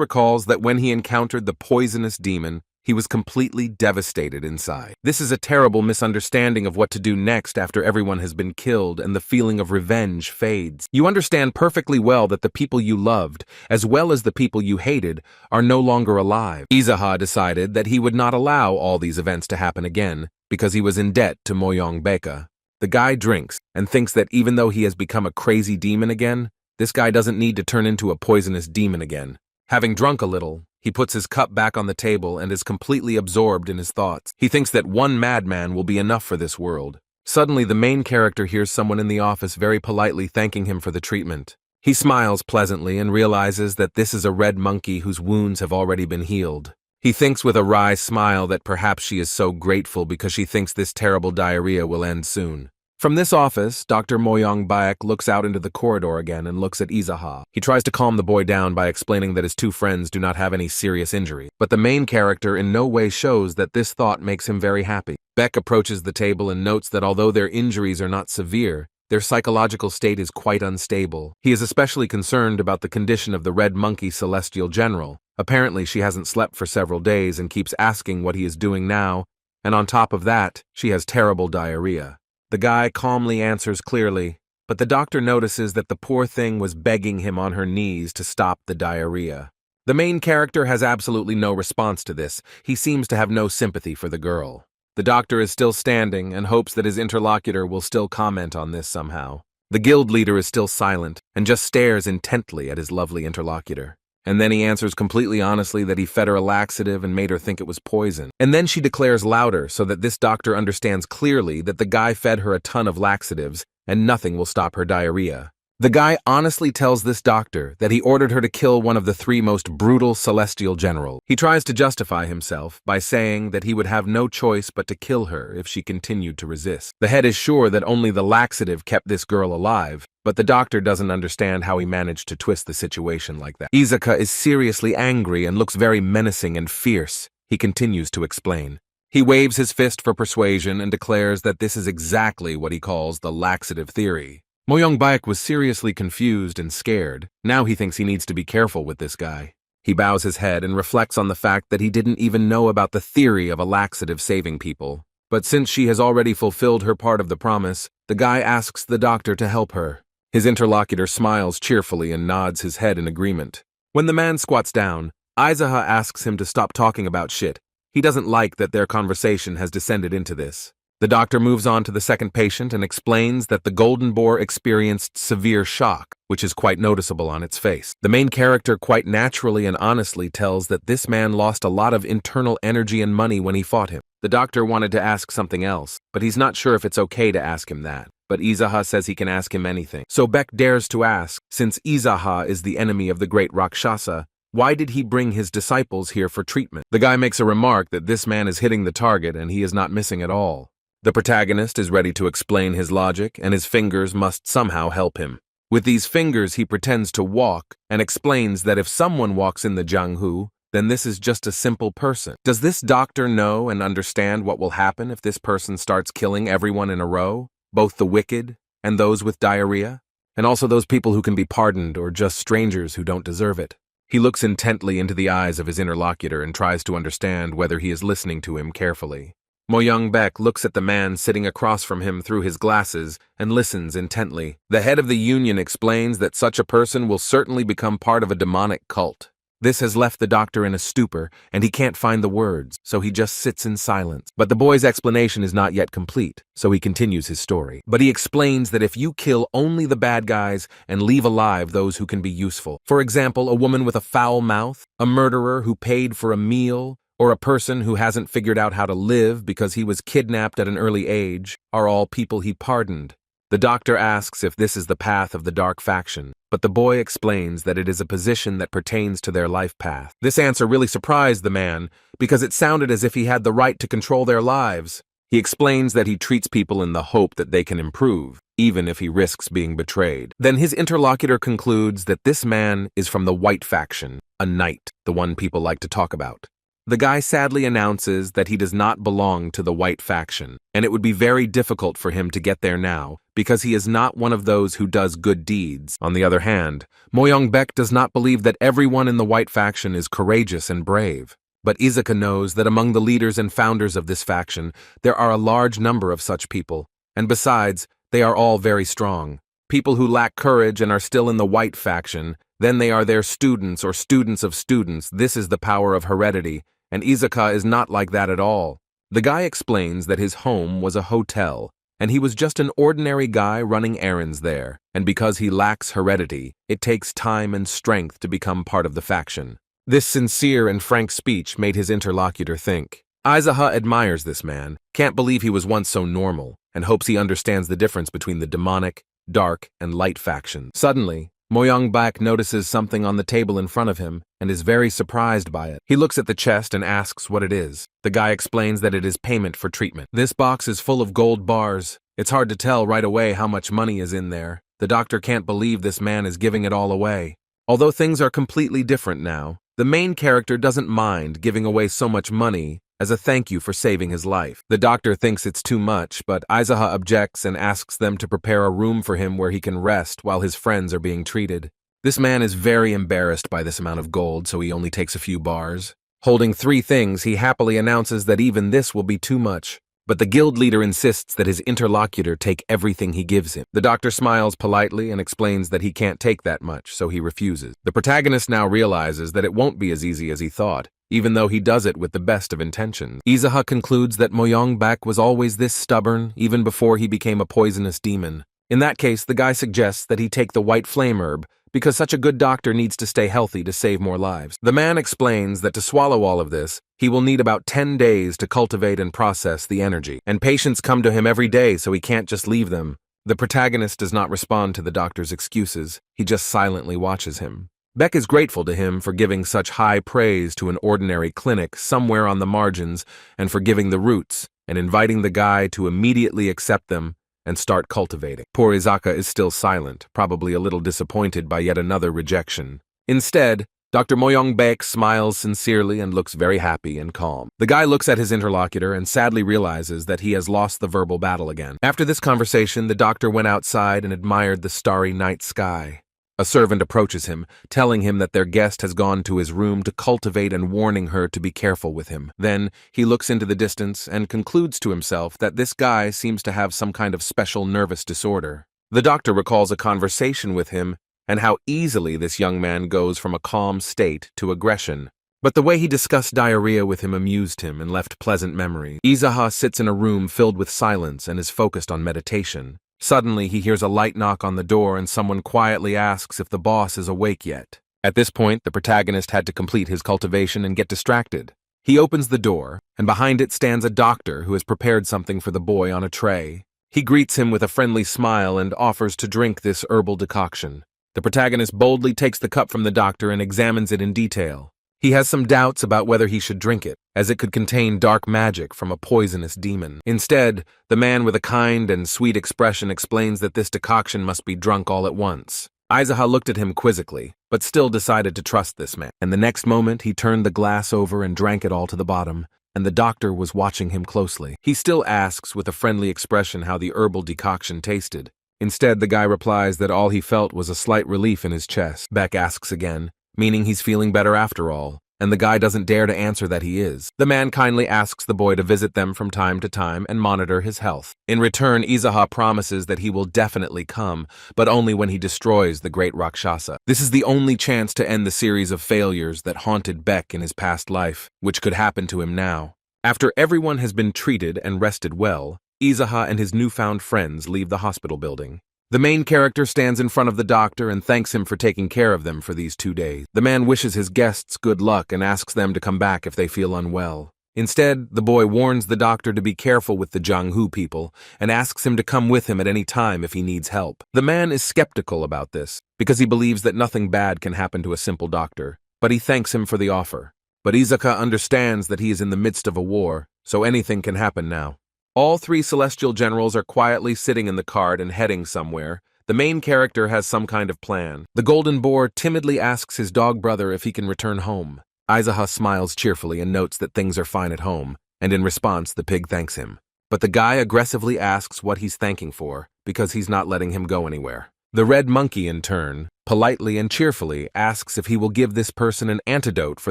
recalls that when he encountered the poisonous demon, he was completely devastated inside. This is a terrible misunderstanding of what to do next after everyone has been killed and the feeling of revenge fades. You understand perfectly well that the people you loved, as well as the people you hated, are no longer alive. Izaha decided that he would not allow all these events to happen again because he was in debt to Moyong Baek. The guy drinks and thinks that even though he has become a crazy demon again, this guy doesn't need to turn into a poisonous demon again. Having drunk a little, he puts his cup back on the table and is completely absorbed in his thoughts. He thinks that one madman will be enough for this world. Suddenly, the main character hears someone in the office very politely thanking him for the treatment. He smiles pleasantly and realizes that this is a red monkey whose wounds have already been healed. He thinks with a wry smile that perhaps she is so grateful because she thinks this terrible diarrhea will end soon. From this office, Dr. Moyong Baek looks out into the corridor again and looks at Izaha. He tries to calm the boy down by explaining that his two friends do not have any serious injury, but the main character in no way shows that this thought makes him very happy. Beck approaches the table and notes that although their injuries are not severe, their psychological state is quite unstable. He is especially concerned about the condition of the Red Monkey Celestial General, Apparently, she hasn't slept for several days and keeps asking what he is doing now, and on top of that, she has terrible diarrhea. The guy calmly answers clearly, but the doctor notices that the poor thing was begging him on her knees to stop the diarrhea. The main character has absolutely no response to this. He seems to have no sympathy for the girl. The doctor is still standing and hopes that his interlocutor will still comment on this somehow. The guild leader is still silent and just stares intently at his lovely interlocutor. And then he answers completely honestly that he fed her a laxative and made her think it was poison. And then she declares louder so that this doctor understands clearly that the guy fed her a ton of laxatives and nothing will stop her diarrhea. The guy honestly tells this doctor that he ordered her to kill one of the 3 most brutal celestial generals. He tries to justify himself by saying that he would have no choice but to kill her if she continued to resist. The head is sure that only the laxative kept this girl alive, but the doctor doesn't understand how he managed to twist the situation like that. Izuka is seriously angry and looks very menacing and fierce. He continues to explain. He waves his fist for persuasion and declares that this is exactly what he calls the laxative theory. Moyoung-baek was seriously confused and scared. Now he thinks he needs to be careful with this guy. He bows his head and reflects on the fact that he didn't even know about the theory of a laxative saving people. But since she has already fulfilled her part of the promise, the guy asks the doctor to help her. His interlocutor smiles cheerfully and nods his head in agreement. When the man squats down, Izuha asks him to stop talking about shit. He doesn't like that their conversation has descended into this. The doctor moves on to the second patient and explains that the golden boar experienced severe shock, which is quite noticeable on its face. The main character quite naturally and honestly tells that this man lost a lot of internal energy and money when he fought him. The doctor wanted to ask something else, but he's not sure if it's okay to ask him that. But Izuha says he can ask him anything. So Beck dares to ask, since Izuha is the enemy of the great Rakshasa, why did he bring his disciples here for treatment? The guy makes a remark that this man is hitting the target and he is not missing at all. The protagonist is ready to explain his logic, and his fingers must somehow help him. With these fingers, he pretends to walk and explains that if someone walks in the Jianghu, then this is just a simple person. Does this doctor know and understand what will happen if this person starts killing everyone in a row, both the wicked and those with diarrhea, and also those people who can be pardoned or just strangers who don't deserve it? He looks intently into the eyes of his interlocutor and tries to understand whether he is listening to him carefully. Moyoung-baek looks at the man sitting across from him through his glasses and listens intently. The head of the union explains that such a person will certainly become part of a demonic cult. This has left the doctor in a stupor, and he can't find the words, so he just sits in silence. But the boy's explanation is not yet complete, so he continues his story. But he explains that if you kill only the bad guys and leave alive those who can be useful, for example, a woman with a foul mouth, a murderer who paid for a meal, or a person who hasn't figured out how to live because he was kidnapped at an early age, are all people he pardoned. The doctor asks if this is the path of the dark faction, but the boy explains that it is a position that pertains to their life path. This answer really surprised the man, because it sounded as if he had the right to control their lives. He explains that he treats people in the hope that they can improve, even if he risks being betrayed. Then his interlocutor concludes that this man is from the white faction, a knight, the one people like to talk about. The guy sadly announces that he does not belong to the white faction, and it would be very difficult for him to get there now, because he is not one of those who does good deeds. On the other hand, Moyoung-baek does not believe that everyone in the white faction is courageous and brave. But Izuka knows that among the leaders and founders of this faction, there are a large number of such people, and besides, they are all very strong. People who lack courage and are still in the white faction, then they are their students or students of students. This is the power of heredity. And Izuka is not like that at all. The guy explains that his home was a hotel, and he was just an ordinary guy running errands there, and because he lacks heredity, it takes time and strength to become part of the faction. This sincere and frank speech made his interlocutor think. Izuha admires this man, can't believe he was once so normal, and hopes he understands the difference between the demonic, dark, and light factions. Suddenly, Moyoung-baek notices something on the table in front of him and is very surprised by it. He looks at the chest and asks what it is. The guy explains that it is payment for treatment. This box is full of gold bars. It's hard to tell right away how much money is in there. The doctor can't believe this man is giving it all away. Although things are completely different now, the main character doesn't mind giving away so much money as a thank you for saving his life. The doctor thinks it's too much, but Izuha objects and asks them to prepare a room for him where he can rest while his friends are being treated. This man is very embarrassed by this amount of gold, so he only takes a few bars. Holding 3 things, he happily announces that even this will be too much. But the guild leader insists that his interlocutor take everything he gives him. The doctor smiles politely and explains that he can't take that much, so he refuses. The protagonist now realizes that it won't be as easy as he thought, even though he does it with the best of intentions. Izuha concludes that Moyongbak was always this stubborn, even before he became a poisonous demon. In that case, the guy suggests that he take the white flame herb, because such a good doctor needs to stay healthy to save more lives. The man explains that to swallow all of this, he will need about 10 days to cultivate and process the energy, and patients come to him every day, so he can't just leave them. The protagonist does not respond to the doctor's excuses, he just silently watches him. Beck is grateful to him for giving such high praise to an ordinary clinic somewhere on the margins and for giving the roots and inviting the guy to immediately accept them and start cultivating. Poor Izaka is still silent, probably a little disappointed by yet another rejection. Instead, Dr. Moyongbak smiles sincerely and looks very happy and calm. The guy looks at his interlocutor and sadly realizes that he has lost the verbal battle again. After this conversation, the doctor went outside and admired the starry night sky. A servant approaches him, telling him that their guest has gone to his room to cultivate and warning her to be careful with him. Then, he looks into the distance and concludes to himself that this guy seems to have some kind of special nervous disorder. The doctor recalls a conversation with him and how easily this young man goes from a calm state to aggression. But the way he discussed diarrhea with him amused him and left pleasant memories. Izuha sits in a room filled with silence and is focused on meditation. Suddenly, he hears a light knock on the door and someone quietly asks if the boss is awake yet. At this point, the protagonist had to complete his cultivation and get distracted. He opens the door, and behind it stands a doctor who has prepared something for the boy on a tray. He greets him with a friendly smile and offers to drink this herbal decoction. The protagonist boldly takes the cup from the doctor and examines it in detail. He has some doubts about whether he should drink it, as it could contain dark magic from a poisonous demon. Instead, the man with a kind and sweet expression explains that this decoction must be drunk all at once. Izuha looked at him quizzically, but still decided to trust this man. And the next moment, he turned the glass over and drank it all to the bottom, and the doctor was watching him closely. He still asks with a friendly expression how the herbal decoction tasted. Instead, the guy replies that all he felt was a slight relief in his chest. Beck asks again, meaning he's feeling better after all, and the guy doesn't dare to answer that he is. The man kindly asks the boy to visit them from time to time and monitor his health. In return, Izuha promises that he will definitely come, but only when he destroys the great Rakshasa. This is the only chance to end the series of failures that haunted Beck in his past life, which could happen to him now. After everyone has been treated and rested well, Izuha and his newfound friends leave the hospital building. The main character stands in front of the doctor and thanks him for taking care of them for these 2 days. The man wishes his guests good luck and asks them to come back if they feel unwell. Instead, the boy warns the doctor to be careful with the Jianghu people and asks him to come with him at any time if he needs help. The man is skeptical about this because he believes that nothing bad can happen to a simple doctor, but he thanks him for the offer. But Izuka understands that he is in the midst of a war, so anything can happen now. All 3 celestial generals are quietly sitting in the cart and heading somewhere. The main character has some kind of plan. The golden boar timidly asks his dog brother if he can return home. Izuha smiles cheerfully and notes that things are fine at home, and in response the pig thanks him. But the guy aggressively asks what he's thanking for, because he's not letting him go anywhere. The red monkey, in turn, politely and cheerfully asks if he will give this person an antidote for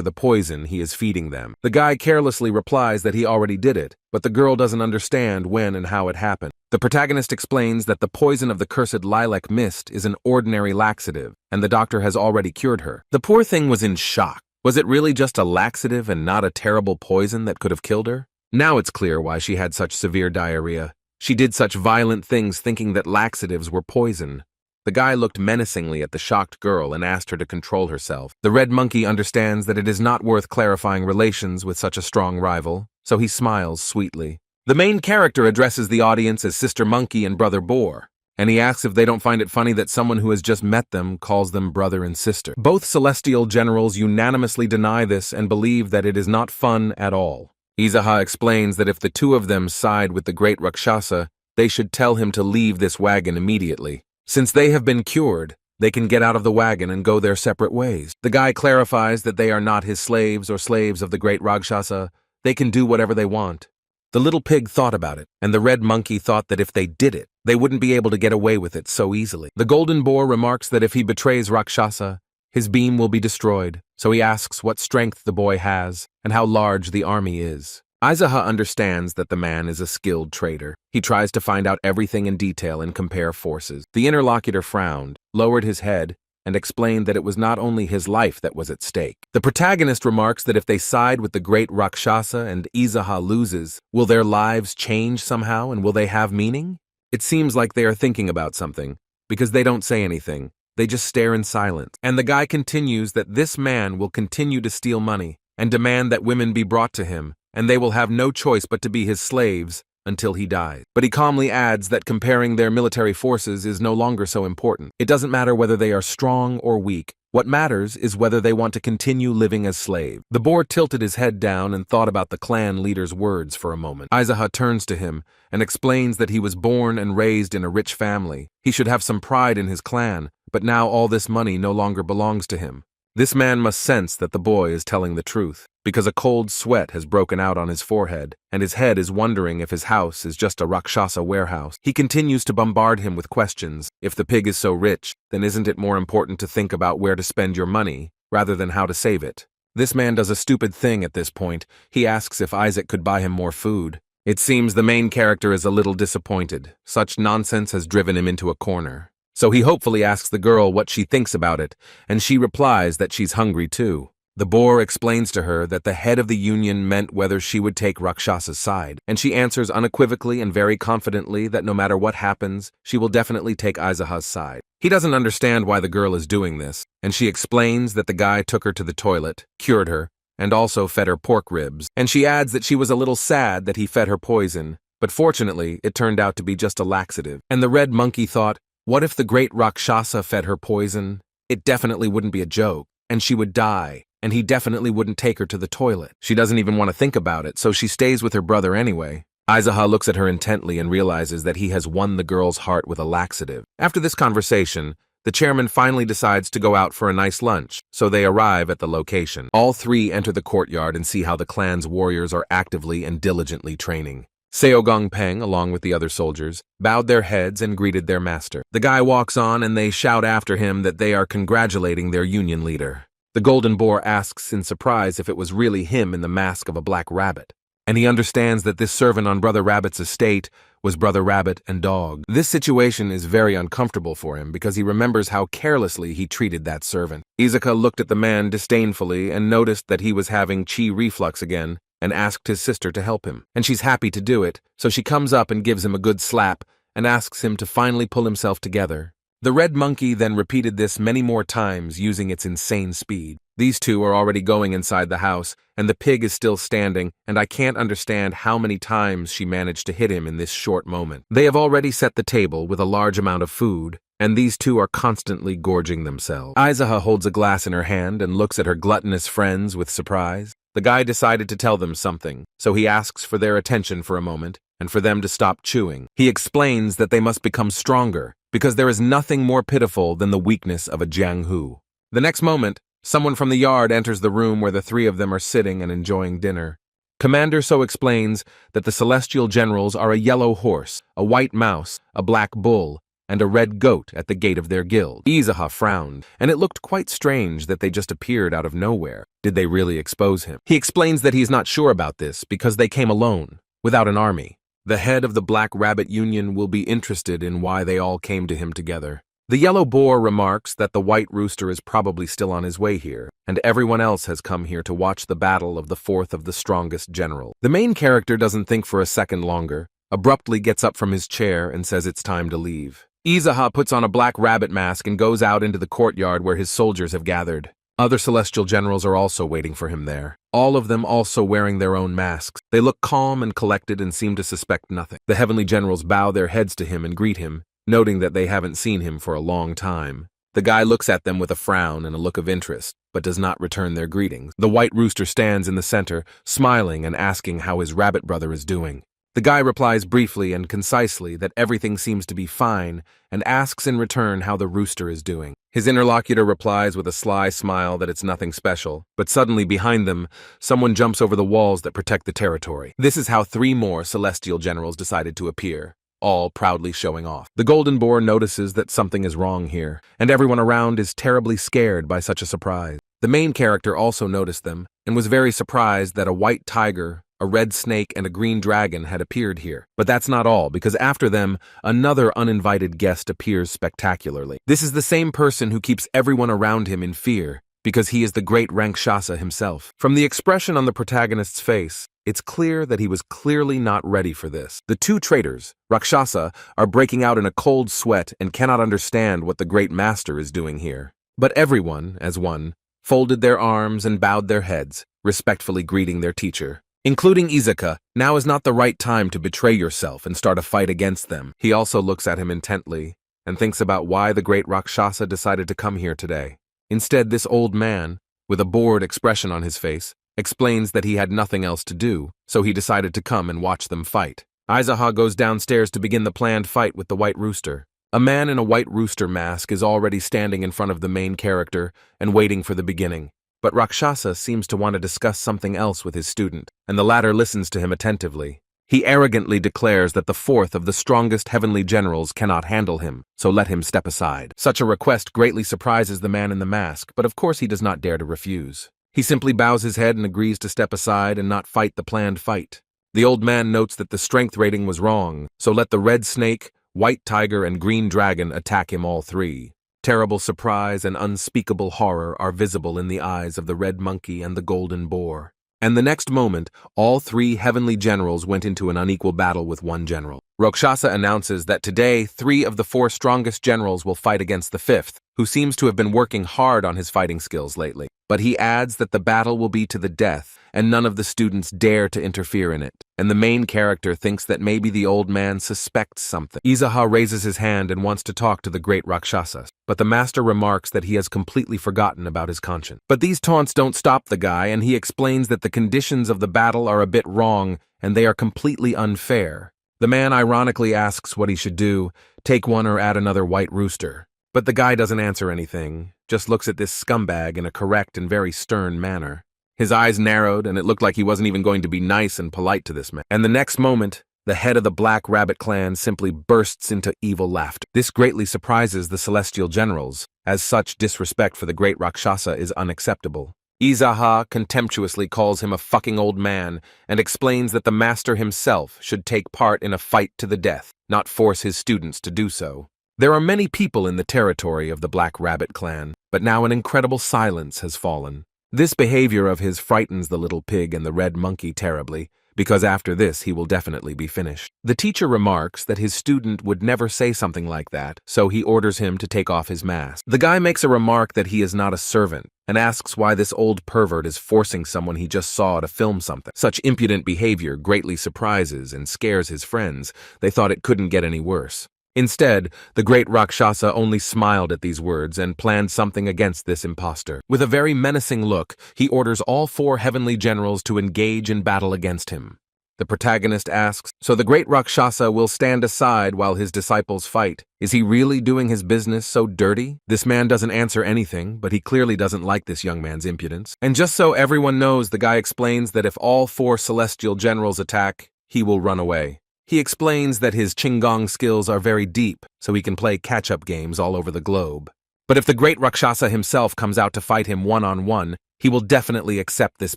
the poison he is feeding them. The guy carelessly replies that he already did it, but the girl doesn't understand when and how it happened. The protagonist explains that the poison of the cursed lilac mist is an ordinary laxative, and the doctor has already cured her. The poor thing was in shock. Was it really just a laxative and not a terrible poison that could have killed her? Now it's clear why she had such severe diarrhea. She did such violent things thinking that laxatives were poison. The guy looked menacingly at the shocked girl and asked her to control herself. The red monkey understands that it is not worth clarifying relations with such a strong rival, so he smiles sweetly. The main character addresses the audience as Sister Monkey and Brother Boar, and he asks if they don't find it funny that someone who has just met them calls them brother and sister. Both celestial generals unanimously deny this and believe that it is not fun at all. Izuha explains that if the 2 of them side with the great Rakshasa, they should tell him to leave this wagon immediately. Since they have been cured, they can get out of the wagon and go their separate ways. The guy clarifies that they are not his slaves or slaves of the great Rakshasa. They can do whatever they want. The little pig thought about it, and the red monkey thought that if they did it, they wouldn't be able to get away with it so easily. The golden boar remarks that if he betrays Rakshasa, his beam will be destroyed, so he asks what strength the boy has and how large the army is. Izaha understands that the man is a skilled trader. He tries to find out everything in detail and compare forces. The interlocutor frowned, lowered his head, and explained that it was not only his life that was at stake. The protagonist remarks that if they side with the great Rakshasa and Izaha loses, will their lives change somehow and will they have meaning? It seems like they are thinking about something, because they don't say anything. They just stare in silence. And the guy continues that this man will continue to steal money and demand that women be brought to him, and they will have no choice but to be his slaves until he dies. But he calmly adds that comparing their military forces is no longer so important. It doesn't matter whether they are strong or weak. What matters is whether they want to continue living as slaves. The boar tilted his head down and thought about the clan leader's words for a moment. Izaha turns to him and explains that he was born and raised in a rich family. He should have some pride in his clan, but now all this money no longer belongs to him. This man must sense that the boy is telling the truth, because a cold sweat has broken out on his forehead, and his head is wondering if his house is just a Rakshasa warehouse. He continues to bombard him with questions. If the pig is so rich, then isn't it more important to think about where to spend your money, rather than how to save it? This man does a stupid thing at this point. He asks if Isaac could buy him more food. It seems the main character is a little disappointed. Such nonsense has driven him into a corner. So he hopefully asks the girl what she thinks about it, and she replies that she's hungry too. The boar explains to her that the head of the union meant whether she would take Rakshasa's side, and she answers unequivocally and very confidently that no matter what happens, she will definitely take Izaha's side. He doesn't understand why the girl is doing this, and she explains that the guy took her to the toilet, cured her, and also fed her pork ribs, and she adds that she was a little sad that he fed her poison, but fortunately it turned out to be just a laxative. And the red monkey thought, what if the great Rakshasa fed her poison? It definitely wouldn't be a joke, and she would die, and he definitely wouldn't take her to the toilet. She doesn't even want to think about it, so she stays with her brother anyway. Izaha looks at her intently and realizes that he has won the girl's heart with a laxative. After this conversation, the chairman finally decides to go out for a nice lunch, so they arrive at the location. All three enter the courtyard and see how the clan's warriors are actively and diligently training. Seo Gongpeng, along with the other soldiers, bowed their heads and greeted their master. The guy walks on and they shout after him that they are congratulating their union leader. The golden boar asks in surprise if it was really him in the mask of a black rabbit, and he understands that this servant on Brother Rabbit's estate was Brother Rabbit and Dog. This situation is very uncomfortable for him because he remembers how carelessly he treated that servant. Izuka looked at the man disdainfully and noticed that he was having chi reflux again, and asked his sister to help him. And she's happy to do it, so she comes up and gives him a good slap and asks him to finally pull himself together. The red monkey then repeated this many more times using its insane speed. These two are already going inside the house, and the pig is still standing, and I can't understand how many times she managed to hit him in this short moment. They have already set the table with a large amount of food, and these two are constantly gorging themselves. Izaha holds a glass in her hand and looks at her gluttonous friends with surprise. The guy decided to tell them something, so he asks for their attention for a moment and for them to stop chewing. He explains that they must become stronger because there is nothing more pitiful than the weakness of a Jianghu. The next moment, someone from the yard enters the room where the three of them are sitting and enjoying dinner. Commander So explains that the celestial generals are a yellow horse, a white mouse, a black bull, and a red goat at the gate of their guild. Izaha frowned, and it looked quite strange that they just appeared out of nowhere. Did they really expose him? He explains that he's not sure about this because they came alone, without an army. The head of the Black Rabbit Union will be interested in why they all came to him together. The yellow boar remarks that the white rooster is probably still on his way here, and everyone else has come here to watch the battle of the fourth of the strongest general. The main character doesn't think for a second longer, abruptly gets up from his chair and says it's time to leave. Izaha puts on a black rabbit mask and goes out into the courtyard where his soldiers have gathered. Other celestial generals are also waiting for him there, all of them also wearing their own masks. They look calm and collected and seem to suspect nothing. The heavenly generals bow their heads to him and greet him, noting that they haven't seen him for a long time. The guy looks at them with a frown and a look of interest, but does not return their greetings. The white rooster stands in the center, smiling and asking how his rabbit brother is doing. The guy replies briefly and concisely that everything seems to be fine and asks in return how the rooster is doing. His interlocutor replies with a sly smile that it's nothing special, but suddenly behind them, someone jumps over the walls that protect the territory. This is how 3 more celestial generals decided to appear, all proudly showing off. The Golden Boar notices that something is wrong here, and everyone around is terribly scared by such a surprise. The main character also noticed them and was very surprised that a white tiger, a red snake, and a green dragon had appeared here. But that's not all, because after them, another uninvited guest appears spectacularly. This is the same person who keeps everyone around him in fear, because he is the great Rakshasa himself. From the expression on the protagonist's face, it's clear that he was clearly not ready for this. The 2 traitors, Rakshasa, are breaking out in a cold sweat and cannot understand what the great master is doing here. But everyone, as one, folded their arms and bowed their heads, respectfully greeting their teacher. Including Izuka, now is not the right time to betray yourself and start a fight against them. He also looks at him intently and thinks about why the great Rakshasa decided to come here today. Instead, this old man, with a bored expression on his face, explains that he had nothing else to do, so he decided to come and watch them fight. Izuha goes downstairs to begin the planned fight with the white rooster. A man in a white rooster mask is already standing in front of the main character and waiting for the beginning. But Rakshasa seems to want to discuss something else with his student, and the latter listens to him attentively. He arrogantly declares that the 4th of the strongest heavenly generals cannot handle him, so let him step aside. Such a request greatly surprises the man in the mask, but of course he does not dare to refuse. He simply bows his head and agrees to step aside and not fight the planned fight. The old man notes that the strength rating was wrong, so let the red snake, white tiger, and green dragon attack him all 3. Terrible surprise and unspeakable horror are visible in the eyes of the red monkey and the golden boar. And the next moment, all 3 heavenly generals went into an unequal battle with one general. Rakshasa announces that today 3 of the 4 strongest generals will fight against the 5th, who seems to have been working hard on his fighting skills lately. But he adds that the battle will be to the death, and none of the students dare to interfere in it. And the main character thinks that maybe the old man suspects something. Izuha raises his hand and wants to talk to the great Rakshasa, but the master remarks that he has completely forgotten about his conscience. But these taunts don't stop the guy, and he explains that the conditions of the battle are a bit wrong, and they are completely unfair. The man ironically asks what he should do, take one or add another white rooster. But the guy doesn't answer anything, just looks at this scumbag in a correct and very stern manner. His eyes narrowed, and it looked like he wasn't even going to be nice and polite to this man. And the next moment, the head of the Black Rabbit clan simply bursts into evil laughter. This greatly surprises the celestial generals, as such disrespect for the great Rakshasa is unacceptable. Izuha contemptuously calls him a fucking old man and explains that the master himself should take part in a fight to the death, not force his students to do so. There are many people in the territory of the Black Rabbit clan, but now an incredible silence has fallen. This behavior of his frightens the little pig and the red monkey terribly, because after this he will definitely be finished. The teacher remarks that his student would never say something like that, so he orders him to take off his mask. The guy makes a remark that he is not a servant, and asks why this old pervert is forcing someone he just saw to film something. Such impudent behavior greatly surprises and scares his friends. They thought it couldn't get any worse. Instead, the great Rakshasa only smiled at these words and planned something against this impostor. With a very menacing look, he orders all 4 heavenly generals to engage in battle against him. The protagonist asks, so the great Rakshasa will stand aside while his disciples fight. Is he really doing his business so dirty? This man doesn't answer anything, but he clearly doesn't like this young man's impudence. And just so everyone knows, the guy explains that if all 4 celestial generals attack, he will run away. He explains that his Qigong skills are very deep, so he can play catch-up games all over the globe. But if the great Rakshasa himself comes out to fight him one-on-one, he will definitely accept this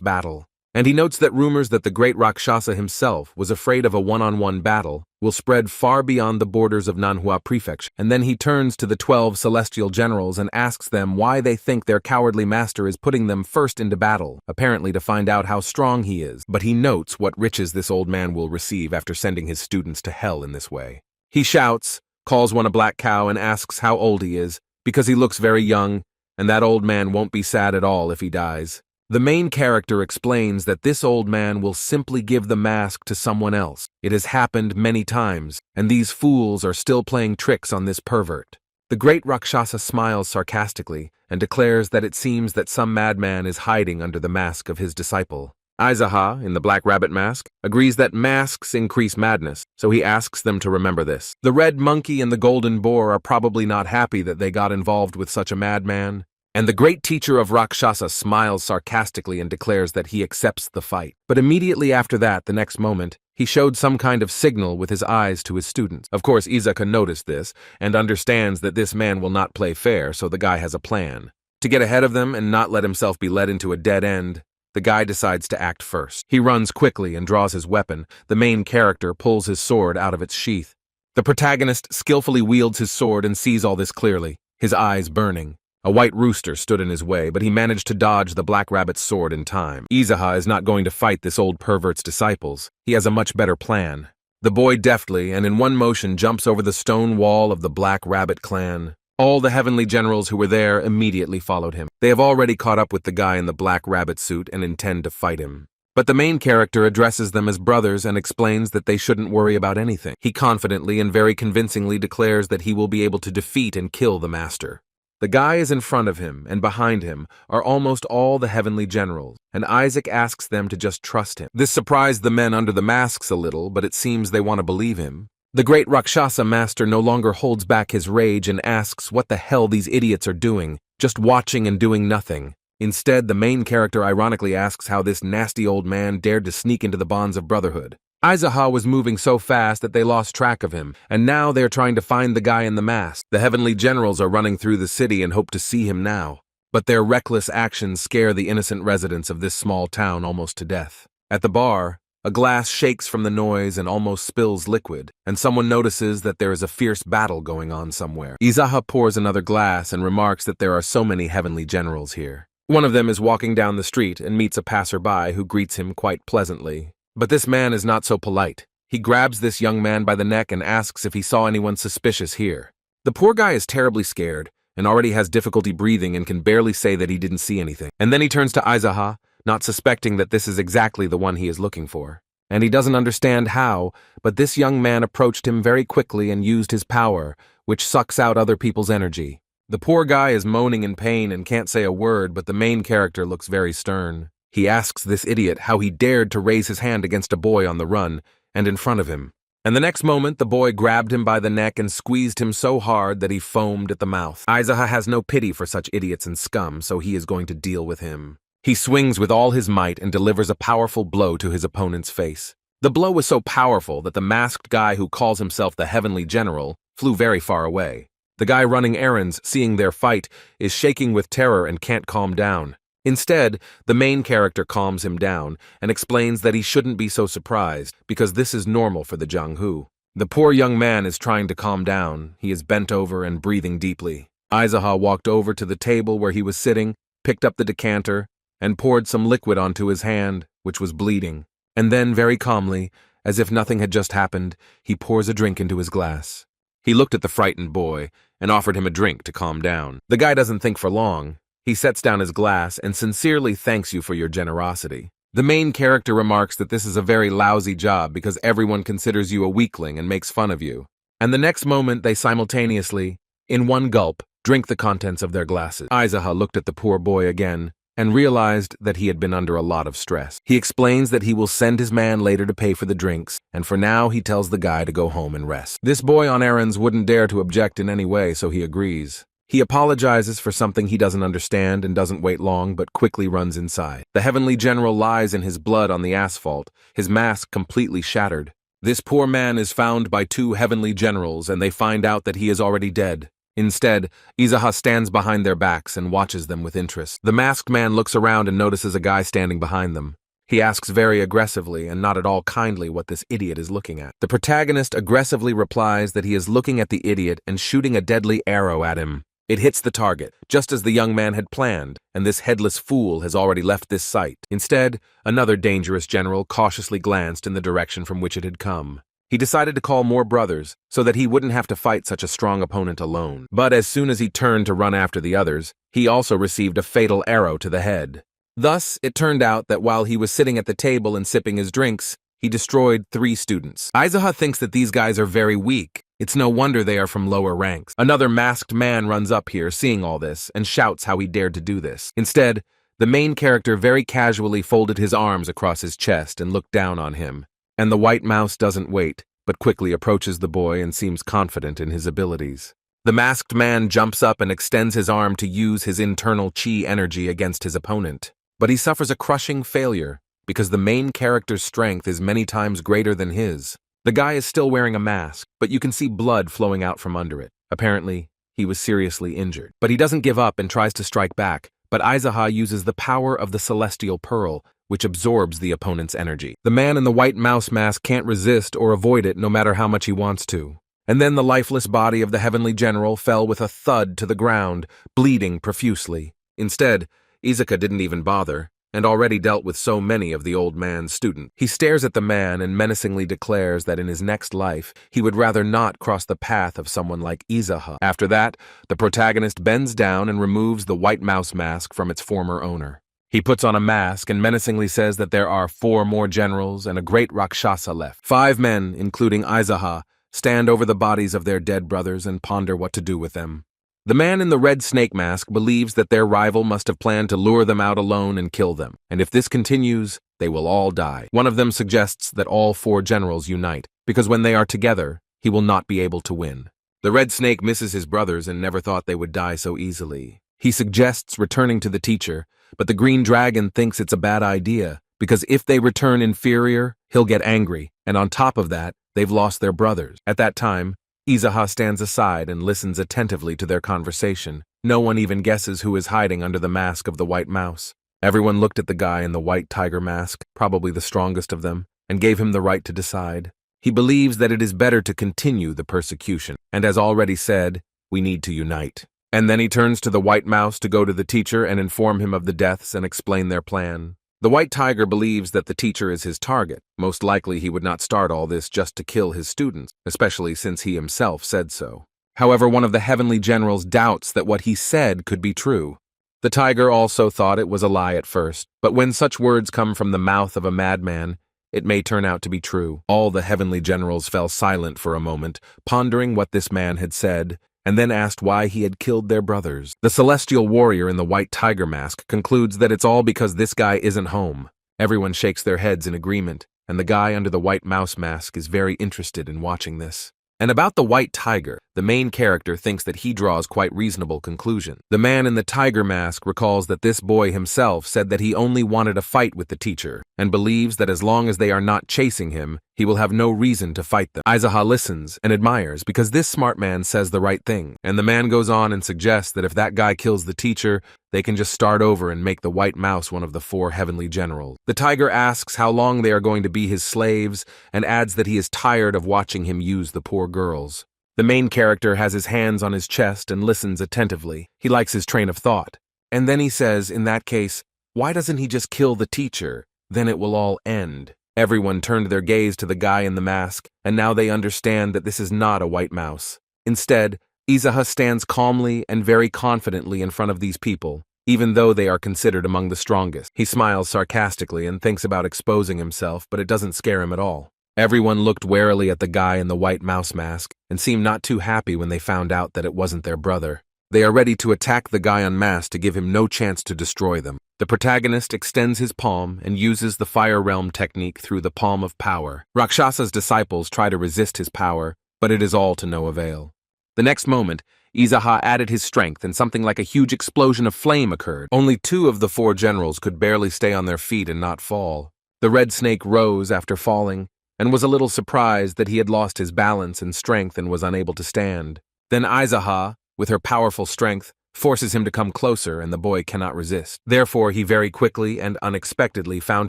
battle. And he notes that rumors that the great Rakshasa himself was afraid of a one-on-one battle will spread far beyond the borders of Manhwa Prefecture. And then he turns to the 12 celestial generals and asks them why they think their cowardly master is putting them first into battle, apparently to find out how strong he is. But he notes what riches this old man will receive after sending his students to hell in this way. He shouts, calls one a black cow, and asks how old he is, because he looks very young, and that old man won't be sad at all if he dies. The main character explains that this old man will simply give the mask to someone else. It has happened many times, and these fools are still playing tricks on this pervert. The great Rakshasa smiles sarcastically and declares that it seems that some madman is hiding under the mask of his disciple. Aizaha, in the black rabbit mask, agrees that masks increase madness, so he asks them to remember this. The red monkey and the golden boar are probably not happy that they got involved with such a madman, and the great teacher of Rakshasa smiles sarcastically and declares that he accepts the fight. But immediately after that, the next moment, he showed some kind of signal with his eyes to his students. Of course, Izaka noticed this and understands that this man will not play fair, so the guy has a plan. To get ahead of them and not let himself be led into a dead end, the guy decides to act first. He runs quickly and draws his weapon. The main character pulls his sword out of its sheath. The protagonist skillfully wields his sword and sees all this clearly, his eyes burning. A white rooster stood in his way, but he managed to dodge the black rabbit's sword in time. Izaha is not going to fight this old pervert's disciples. He has a much better plan. The boy deftly and in one motion jumps over the stone wall of the Black Rabbit clan. All the heavenly generals who were there immediately followed him. They have already caught up with the guy in the black rabbit suit and intend to fight him. But the main character addresses them as brothers and explains that they shouldn't worry about anything. He confidently and very convincingly declares that he will be able to defeat and kill the master. The guy is in front of him, and behind him are almost all the heavenly generals, and Isaac asks them to just trust him. This surprised the men under the masks a little, but it seems they want to believe him. The great Rakshasa master no longer holds back his rage and asks what the hell these idiots are doing, just watching and doing nothing. Instead, the main character ironically asks how this nasty old man dared to sneak into the bonds of brotherhood. Aizaha was moving so fast that they lost track of him, and now they're trying to find the guy in the mask. The heavenly generals are running through the city and hope to see him now. But their reckless actions scare the innocent residents of this small town almost to death. At the bar, a glass shakes from the noise and almost spills liquid, and someone notices that there is a fierce battle going on somewhere. Izaha pours another glass and remarks that there are so many heavenly generals here. One of them is walking down the street and meets a passerby who greets him quite pleasantly. But this man is not so polite. He grabs this young man by the neck and asks if he saw anyone suspicious here. The poor guy is terribly scared and already has difficulty breathing and can barely say that he didn't see anything. And then he turns to Aizaha, not suspecting that this is exactly the one he is looking for. And he doesn't understand how, but this young man approached him very quickly and used his power, which sucks out other people's energy. The poor guy is moaning in pain and can't say a word, but the main character looks very stern. He asks this idiot how he dared to raise his hand against a boy on the run and in front of him. And the next moment, the boy grabbed him by the neck and squeezed him so hard that he foamed at the mouth. Aizaha has no pity for such idiots and scum, so he is going to deal with him. He swings with all his might and delivers a powerful blow to his opponent's face. The blow was so powerful that the masked guy who calls himself the Heavenly General flew very far away. The guy running errands, seeing their fight, is shaking with terror and can't calm down. Instead, the main character calms him down and explains that he shouldn't be so surprised because this is normal for the Jianghu. The poor young man is trying to calm down. He is bent over and breathing deeply. Aizaha walked over to the table where he was sitting, picked up the decanter, and poured some liquid onto his hand, which was bleeding. And then, very calmly, as if nothing had just happened, he pours a drink into his glass. He looked at the frightened boy and offered him a drink to calm down. The guy doesn't think for long. He sets down his glass and sincerely thanks you for your generosity. The main character remarks that this is a very lousy job because everyone considers you a weakling and makes fun of you. And the next moment they simultaneously, in one gulp, drink the contents of their glasses. Aizaha looked at the poor boy again and realized that he had been under a lot of stress. He explains that he will send his man later to pay for the drinks, and for now he tells the guy to go home and rest. This boy on errands wouldn't dare to object in any way, so he agrees. He apologizes for something he doesn't understand and doesn't wait long, but quickly runs inside. The Heavenly General lies in his blood on the asphalt, his mask completely shattered. This poor man is found by two Heavenly Generals, and they find out that he is already dead. Instead, Izaha stands behind their backs and watches them with interest. The masked man looks around and notices a guy standing behind them. He asks very aggressively and not at all kindly what this idiot is looking at. The protagonist aggressively replies that he is looking at the idiot and shooting a deadly arrow at him. It hits the target, just as the young man had planned, and this headless fool has already left this site. Instead, another dangerous general cautiously glanced in the direction from which it had come. He decided to call more brothers, so that he wouldn't have to fight such a strong opponent alone. But as soon as he turned to run after the others, he also received a fatal arrow to the head. Thus, it turned out that while he was sitting at the table and sipping his drinks, he destroyed 3 students. Aizaha thinks that these guys are very weak. It's no wonder they are from lower ranks. Another masked man runs up here, seeing all this, and shouts how he dared to do this. Instead, The main character very casually folded his arms across his chest and looked down on him. And the white mouse doesn't wait, but quickly approaches the boy and seems confident in his abilities. The masked man jumps up and extends his arm to use his internal chi energy against his opponent. But he suffers a crushing failure, because the main character's strength is many times greater than his. The guy is still wearing a mask, but you can see blood flowing out from under it. Apparently, he was seriously injured. But he doesn't give up and tries to strike back, but Aizaha uses the power of the Celestial Pearl, which absorbs the opponent's energy. The man in the white mouse mask can't resist or avoid it no matter how much he wants to. And then the lifeless body of the heavenly general fell with a thud to the ground, bleeding profusely. Instead, Izuka didn't even bother, and already dealt with so many of the old man's students. He stares at the man and menacingly declares that in his next life, he would rather not cross the path of someone like Izaha. After that, the protagonist bends down and removes the white mouse mask from its former owner. He puts on a mask and menacingly says that there are 4 more generals and a great Rakshasa left. 5 men, including Aizaha, stand over the bodies of their dead brothers and ponder what to do with them. The man in the red snake mask believes that their rival must have planned to lure them out alone and kill them, and if this continues, they will all die. One of them suggests that all 4 generals unite, because when they are together, he will not be able to win. The red snake misses his brothers and never thought they would die so easily. He suggests returning to the teacher, but the green dragon thinks it's a bad idea, because if they return inferior, he'll get angry, and on top of that, they've lost their brothers. At that time, Izaha stands aside and listens attentively to their conversation. No one even guesses who is hiding under the mask of the white mouse. Everyone looked at the guy in the white tiger mask, probably the strongest of them, and gave him the right to decide. He believes that it is better to continue the persecution, and as already said, we need to unite. And then he turns to the white mouse to go to the teacher and inform him of the deaths and explain their plan. The white tiger believes that the teacher is his target. Most likely he would not start all this just to kill his students, especially since he himself said so. However, one of the heavenly generals doubts that what he said could be true. The tiger also thought it was a lie at first, but when such words come from the mouth of a madman, it may turn out to be true. All the heavenly generals fell silent for a moment, pondering what this man had said, and then asked why he had killed their brothers. The celestial warrior in the white tiger mask concludes that it's all because this guy isn't home. Everyone shakes their heads in agreement, and the guy under the white mouse mask is very interested in watching this. And about the white tiger, the main character thinks that he draws quite reasonable conclusions. The man in the tiger mask recalls that this boy himself said that he only wanted a fight with the teacher, and believes that as long as they are not chasing him, he will have no reason to fight them. Aizaha listens and admires because this smart man says the right thing, and the man goes on and suggests that if that guy kills the teacher, they can just start over and make the white mouse one of the 4 heavenly generals. The tiger asks how long they are going to be his slaves and adds that he is tired of watching him use the poor girls. The main character has his hands on his chest and listens attentively. He likes his train of thought. And then he says, in that case, why doesn't he just kill the teacher? Then it will all end. Everyone turned their gaze to the guy in the mask, and now they understand that this is not a white mouse. Instead, Izaha stands calmly and very confidently in front of these people, even though they are considered among the strongest. He smiles sarcastically and thinks about exposing himself, but it doesn't scare him at all. Everyone looked warily at the guy in the white mouse mask and seemed not too happy when they found out that it wasn't their brother. They are ready to attack the guy unmasked to give him no chance to destroy them. The protagonist extends his palm and uses the Fire Realm technique through the palm of power. Rakshasa's disciples try to resist his power, but it is all to no avail. The next moment, Izaha added his strength and something like a huge explosion of flame occurred. Only 2 of the 4 generals could barely stay on their feet and not fall. The red snake rose after falling and was a little surprised that he had lost his balance and strength and was unable to stand. Then Aizaha, with her powerful strength, forces him to come closer and the boy cannot resist. Therefore, he very quickly and unexpectedly found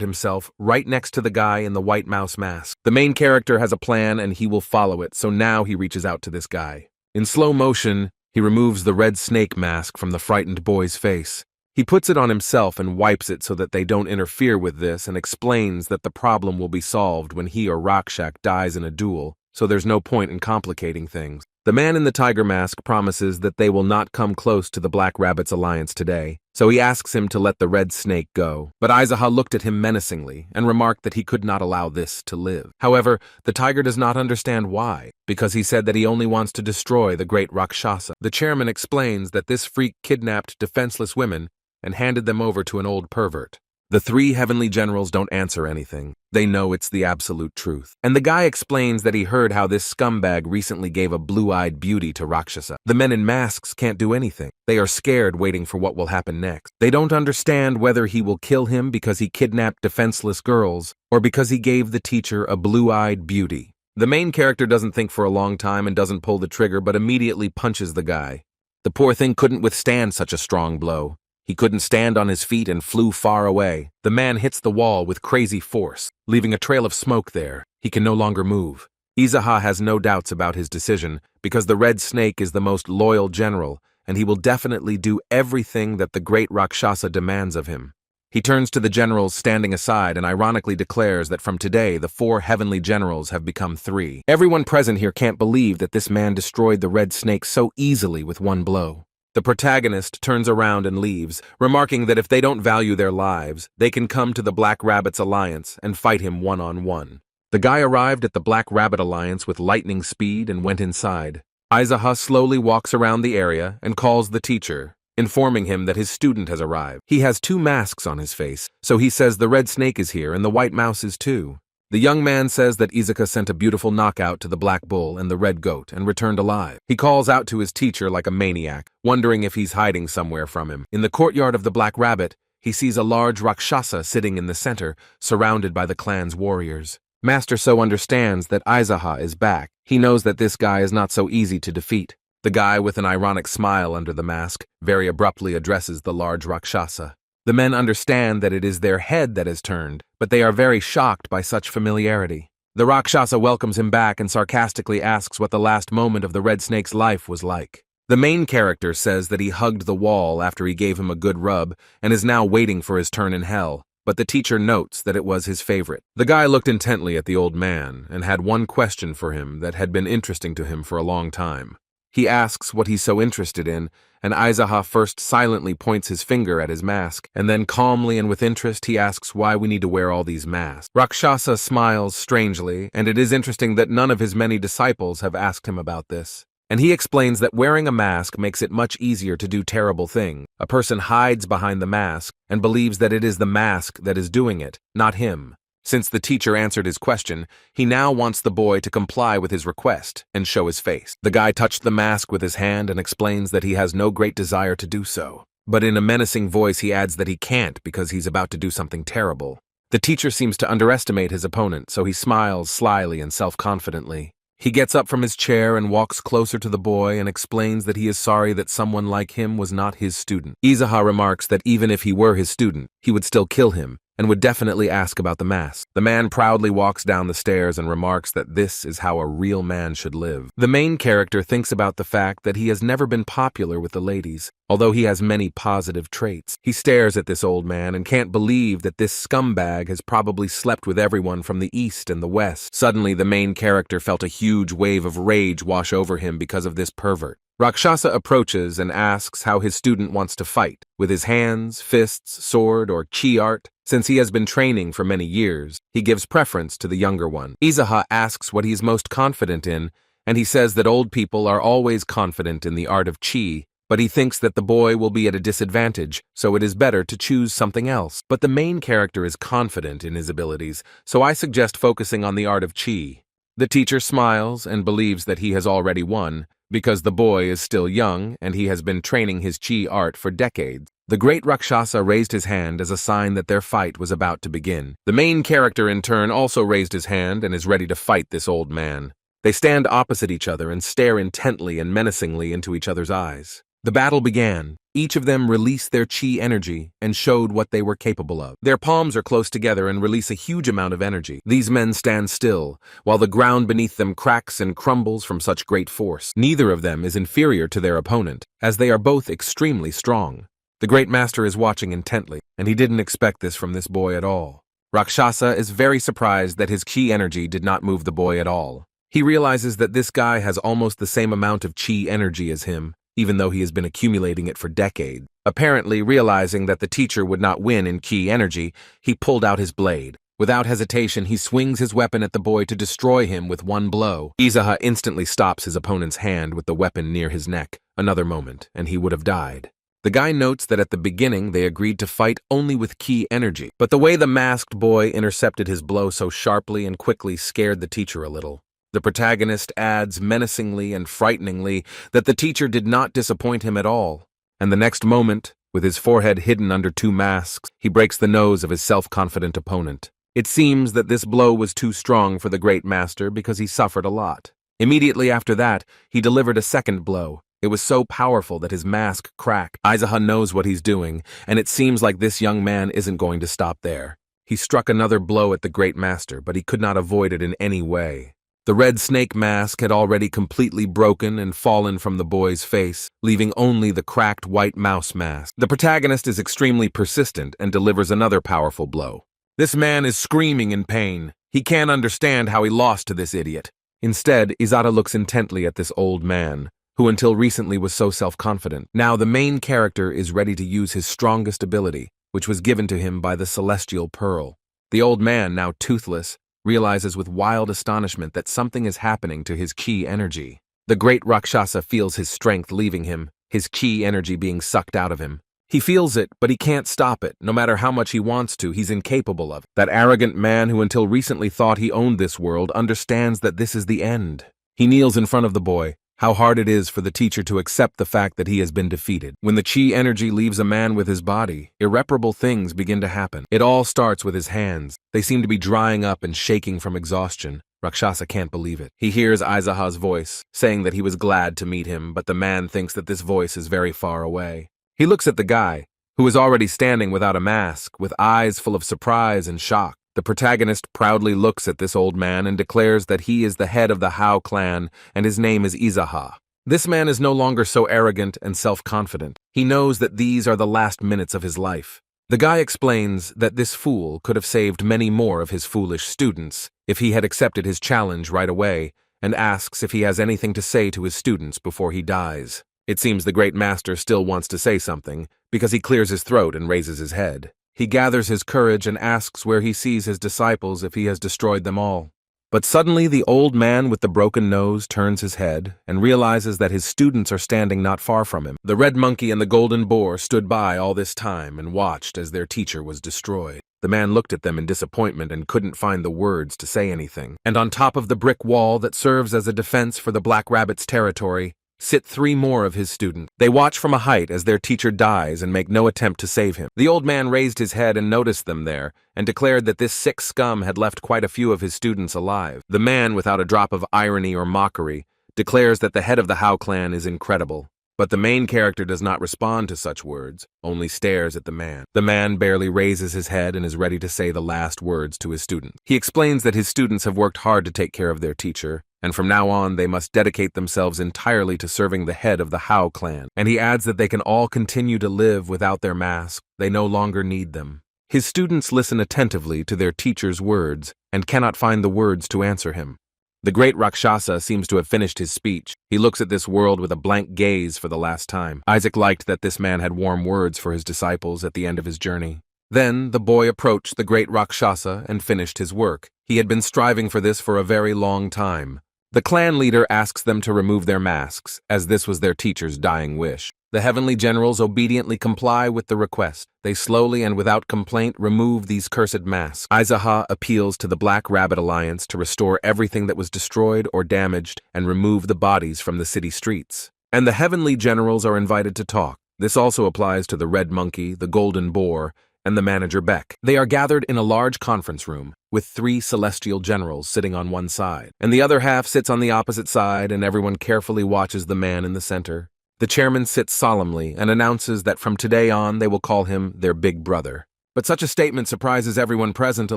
himself right next to the guy in the white mouse mask. The main character has a plan and he will follow it, so now he reaches out to this guy. In slow motion, he removes the red snake mask from the frightened boy's face. He puts it on himself and wipes it so that they don't interfere with this and explains that the problem will be solved when he or Rakshak dies in a duel, so there's no point in complicating things. The man in the tiger mask promises that they will not come close to the Black Rabbit's alliance today, so he asks him to let the red snake go. But Aizaha looked at him menacingly and remarked that he could not allow this to live. However, the tiger does not understand why, because he said that he only wants to destroy the great Rakshasa. The chairman explains that this freak kidnapped defenseless women and handed them over to an old pervert. The three heavenly generals don't answer anything. They know it's the absolute truth. And the guy explains that he heard how this scumbag recently gave a blue-eyed beauty to Rakshasa. The men in masks can't do anything. They are scared, waiting for what will happen next. They don't understand whether he will kill him because he kidnapped defenseless girls or because he gave the teacher a blue-eyed beauty. The main character doesn't think for a long time and doesn't pull the trigger, but immediately punches the guy. The poor thing couldn't withstand such a strong blow. He couldn't stand on his feet and flew far away. The man hits the wall with crazy force, leaving a trail of smoke there. He can no longer move. Izaha has no doubts about his decision, because the Red Snake is the most loyal general, and he will definitely do everything that the great Rakshasa demands of him. He turns to the generals standing aside and ironically declares that from today the 4 heavenly generals have become 3. Everyone present here can't believe that this man destroyed the Red Snake so easily with one blow. The protagonist turns around and leaves, remarking that if they don't value their lives, they can come to the Black Rabbit's alliance and fight him one-on-one. The guy arrived at the Black Rabbit alliance with lightning speed and went inside. Izaha slowly walks around the area and calls the teacher, informing him that his student has arrived. He has 2 masks on his face, so he says the Red Snake is here and the White Mouse is too. The young man says that Izuka sent a beautiful knockout to the Black Bull and the Red Goat and returned alive. He calls out to his teacher like a maniac, wondering if he's hiding somewhere from him. In the courtyard of the Black Rabbit, he sees a large Rakshasa sitting in the center, surrounded by the clan's warriors. Master So understands that Izaha is back. He knows that this guy is not so easy to defeat. The guy with an ironic smile under the mask very abruptly addresses the large Rakshasa. The men understand that it is their head that has turned, but they are very shocked by such familiarity. The Rakshasa welcomes him back and sarcastically asks what the last moment of the Red Snake's life was like. The main character says that he hugged the wall after he gave him a good rub and is now waiting for his turn in hell, but the teacher notes that it was his favorite. The guy looked intently at the old man and had one question for him that had been interesting to him for a long time. He asks what he's so interested in, and Izaha first silently points his finger at his mask, and then calmly and with interest he asks why we need to wear all these masks. Rakshasa smiles strangely, and it is interesting that none of his many disciples have asked him about this. And he explains that wearing a mask makes it much easier to do terrible things. A person hides behind the mask and believes that it is the mask that is doing it, not him. Since the teacher answered his question, he now wants the boy to comply with his request and show his face. The guy touched the mask with his hand and explains that he has no great desire to do so. But in a menacing voice he adds that he can't because he's about to do something terrible. The teacher seems to underestimate his opponent, so he smiles slyly and self-confidently. He gets up from his chair and walks closer to the boy and explains that he is sorry that someone like him was not his student. Izaha remarks that even if he were his student, he would still kill him, and would definitely ask about the mask. The man proudly walks down the stairs and remarks that this is how a real man should live. The main character thinks about the fact that he has never been popular with the ladies, although he has many positive traits. He stares at this old man and can't believe that this scumbag has probably slept with everyone from the east and the west. Suddenly, the main character felt a huge wave of rage wash over him because of this pervert. Rakshasa approaches and asks how his student wants to fight, with his hands, fists, sword, or chi art. Since he has been training for many years, he gives preference to the younger one. Izaha asks what he is most confident in, and he says that old people are always confident in the art of chi, but he thinks that the boy will be at a disadvantage, so it is better to choose something else. But the main character is confident in his abilities, so I suggest focusing on the art of chi. The teacher smiles and believes that he has already won, because the boy is still young and he has been training his chi art for decades. The great Rakshasa raised his hand as a sign that their fight was about to begin. The main character in turn also raised his hand and is ready to fight this old man. They stand opposite each other and stare intently and menacingly into each other's eyes. The battle began. Each of them released their chi energy and showed what they were capable of. Their palms are close together and release a huge amount of energy. These men stand still, while the ground beneath them cracks and crumbles from such great force. Neither of them is inferior to their opponent, as they are both extremely strong. The great master is watching intently, and he didn't expect this from this boy at all. Rakshasa is very surprised that his chi energy did not move the boy at all. He realizes that this guy has almost the same amount of chi energy as him, even though he has been accumulating it for decades. Apparently realizing that the teacher would not win in chi energy, he pulled out his blade. Without hesitation, he swings his weapon at the boy to destroy him with one blow. Izaha instantly stops his opponent's hand with the weapon near his neck. Another moment, and he would have died. The guy notes that at the beginning they agreed to fight only with ki energy, but the way the masked boy intercepted his blow so sharply and quickly scared the teacher a little. The protagonist adds menacingly and frighteningly that the teacher did not disappoint him at all, and the next moment, with his forehead hidden under two masks, he breaks the nose of his self-confident opponent. It seems that this blow was too strong for the great master because he suffered a lot. Immediately after that, he delivered a second blow. It was so powerful that his mask cracked. Aizaha knows what he's doing, and it seems like this young man isn't going to stop there. He struck another blow at the great master, but he could not avoid it in any way. The red snake mask had already completely broken and fallen from the boy's face, leaving only the cracked white mouse mask. The protagonist is extremely persistent and delivers another powerful blow. This man is screaming in pain. He can't understand how he lost to this idiot. Instead, Izata looks intently at this old man, who until recently was so self-confident. Now the main character is ready to use his strongest ability, which was given to him by the celestial pearl. The old man, now toothless, realizes with wild astonishment that something is happening to his ki energy. The great Rakshasa feels his strength leaving him, his ki energy being sucked out of him. He feels it, but he can't stop it. No matter how much he wants to, he's incapable of it. That arrogant man who until recently thought he owned this world understands that this is the end. He kneels in front of the boy. How hard it is for the teacher to accept the fact that he has been defeated. When the chi energy leaves a man with his body, irreparable things begin to happen. It all starts with his hands. They seem to be drying up and shaking from exhaustion. Rakshasa can't believe it. He hears Aizaha's voice, saying that he was glad to meet him, but the man thinks that this voice is very far away. He looks at the guy, who is already standing without a mask, with eyes full of surprise and shock. The protagonist proudly looks at this old man and declares that he is the head of the Howl clan and his name is Izaha. This man is no longer so arrogant and self-confident. He knows that these are the last minutes of his life. The guy explains that this fool could have saved many more of his foolish students if he had accepted his challenge right away, and asks if he has anything to say to his students before he dies. It seems the great master still wants to say something, because he clears his throat and raises his head. He gathers his courage and asks where he sees his disciples if he has destroyed them all. But suddenly the old man with the broken nose turns his head and realizes that his students are standing not far from him. The red monkey and the golden boar stood by all this time and watched as their teacher was destroyed. The man looked at them in disappointment and couldn't find the words to say anything. And on top of the brick wall that serves as a defense for the Black Rabbit's territory, sit 3 more of his students. They watch from a height as their teacher dies and make no attempt to save him. The old man raised his head and noticed them there, and declared that this sick scum had left quite a few of his students alive. The man, without a drop of irony or mockery, declares that the head of the Howl clan is incredible. But the main character does not respond to such words, only stares at the man. The man barely raises his head and is ready to say the last words to his students. He explains that his students have worked hard to take care of their teacher, and from now on they must dedicate themselves entirely to serving the head of the Howl clan. And he adds that they can all continue to live without their mask. They no longer need them. His students listen attentively to their teacher's words and cannot find the words to answer him. The great Rakshasa seems to have finished his speech. He looks at this world with a blank gaze for the last time. Isaac liked that this man had warm words for his disciples at the end of his journey. Then the boy approached the great Rakshasa and finished his work. He had been striving for this for a very long time. The clan leader asks them to remove their masks, as this was their teacher's dying wish. The heavenly generals obediently comply with the request. They slowly and without complaint remove these cursed masks. Aizaha appeals to the Black Rabbit Alliance to restore everything that was destroyed or damaged and remove the bodies from the city streets. And the heavenly generals are invited to talk. This also applies to the red monkey, the golden boar, and the manager Beck. They are gathered in a large conference room, with 3 celestial generals sitting on one side, and the other half sits on the opposite side, and everyone carefully watches the man in the center. The chairman sits solemnly and announces that from today on they will call him their big brother. But such a statement surprises everyone present a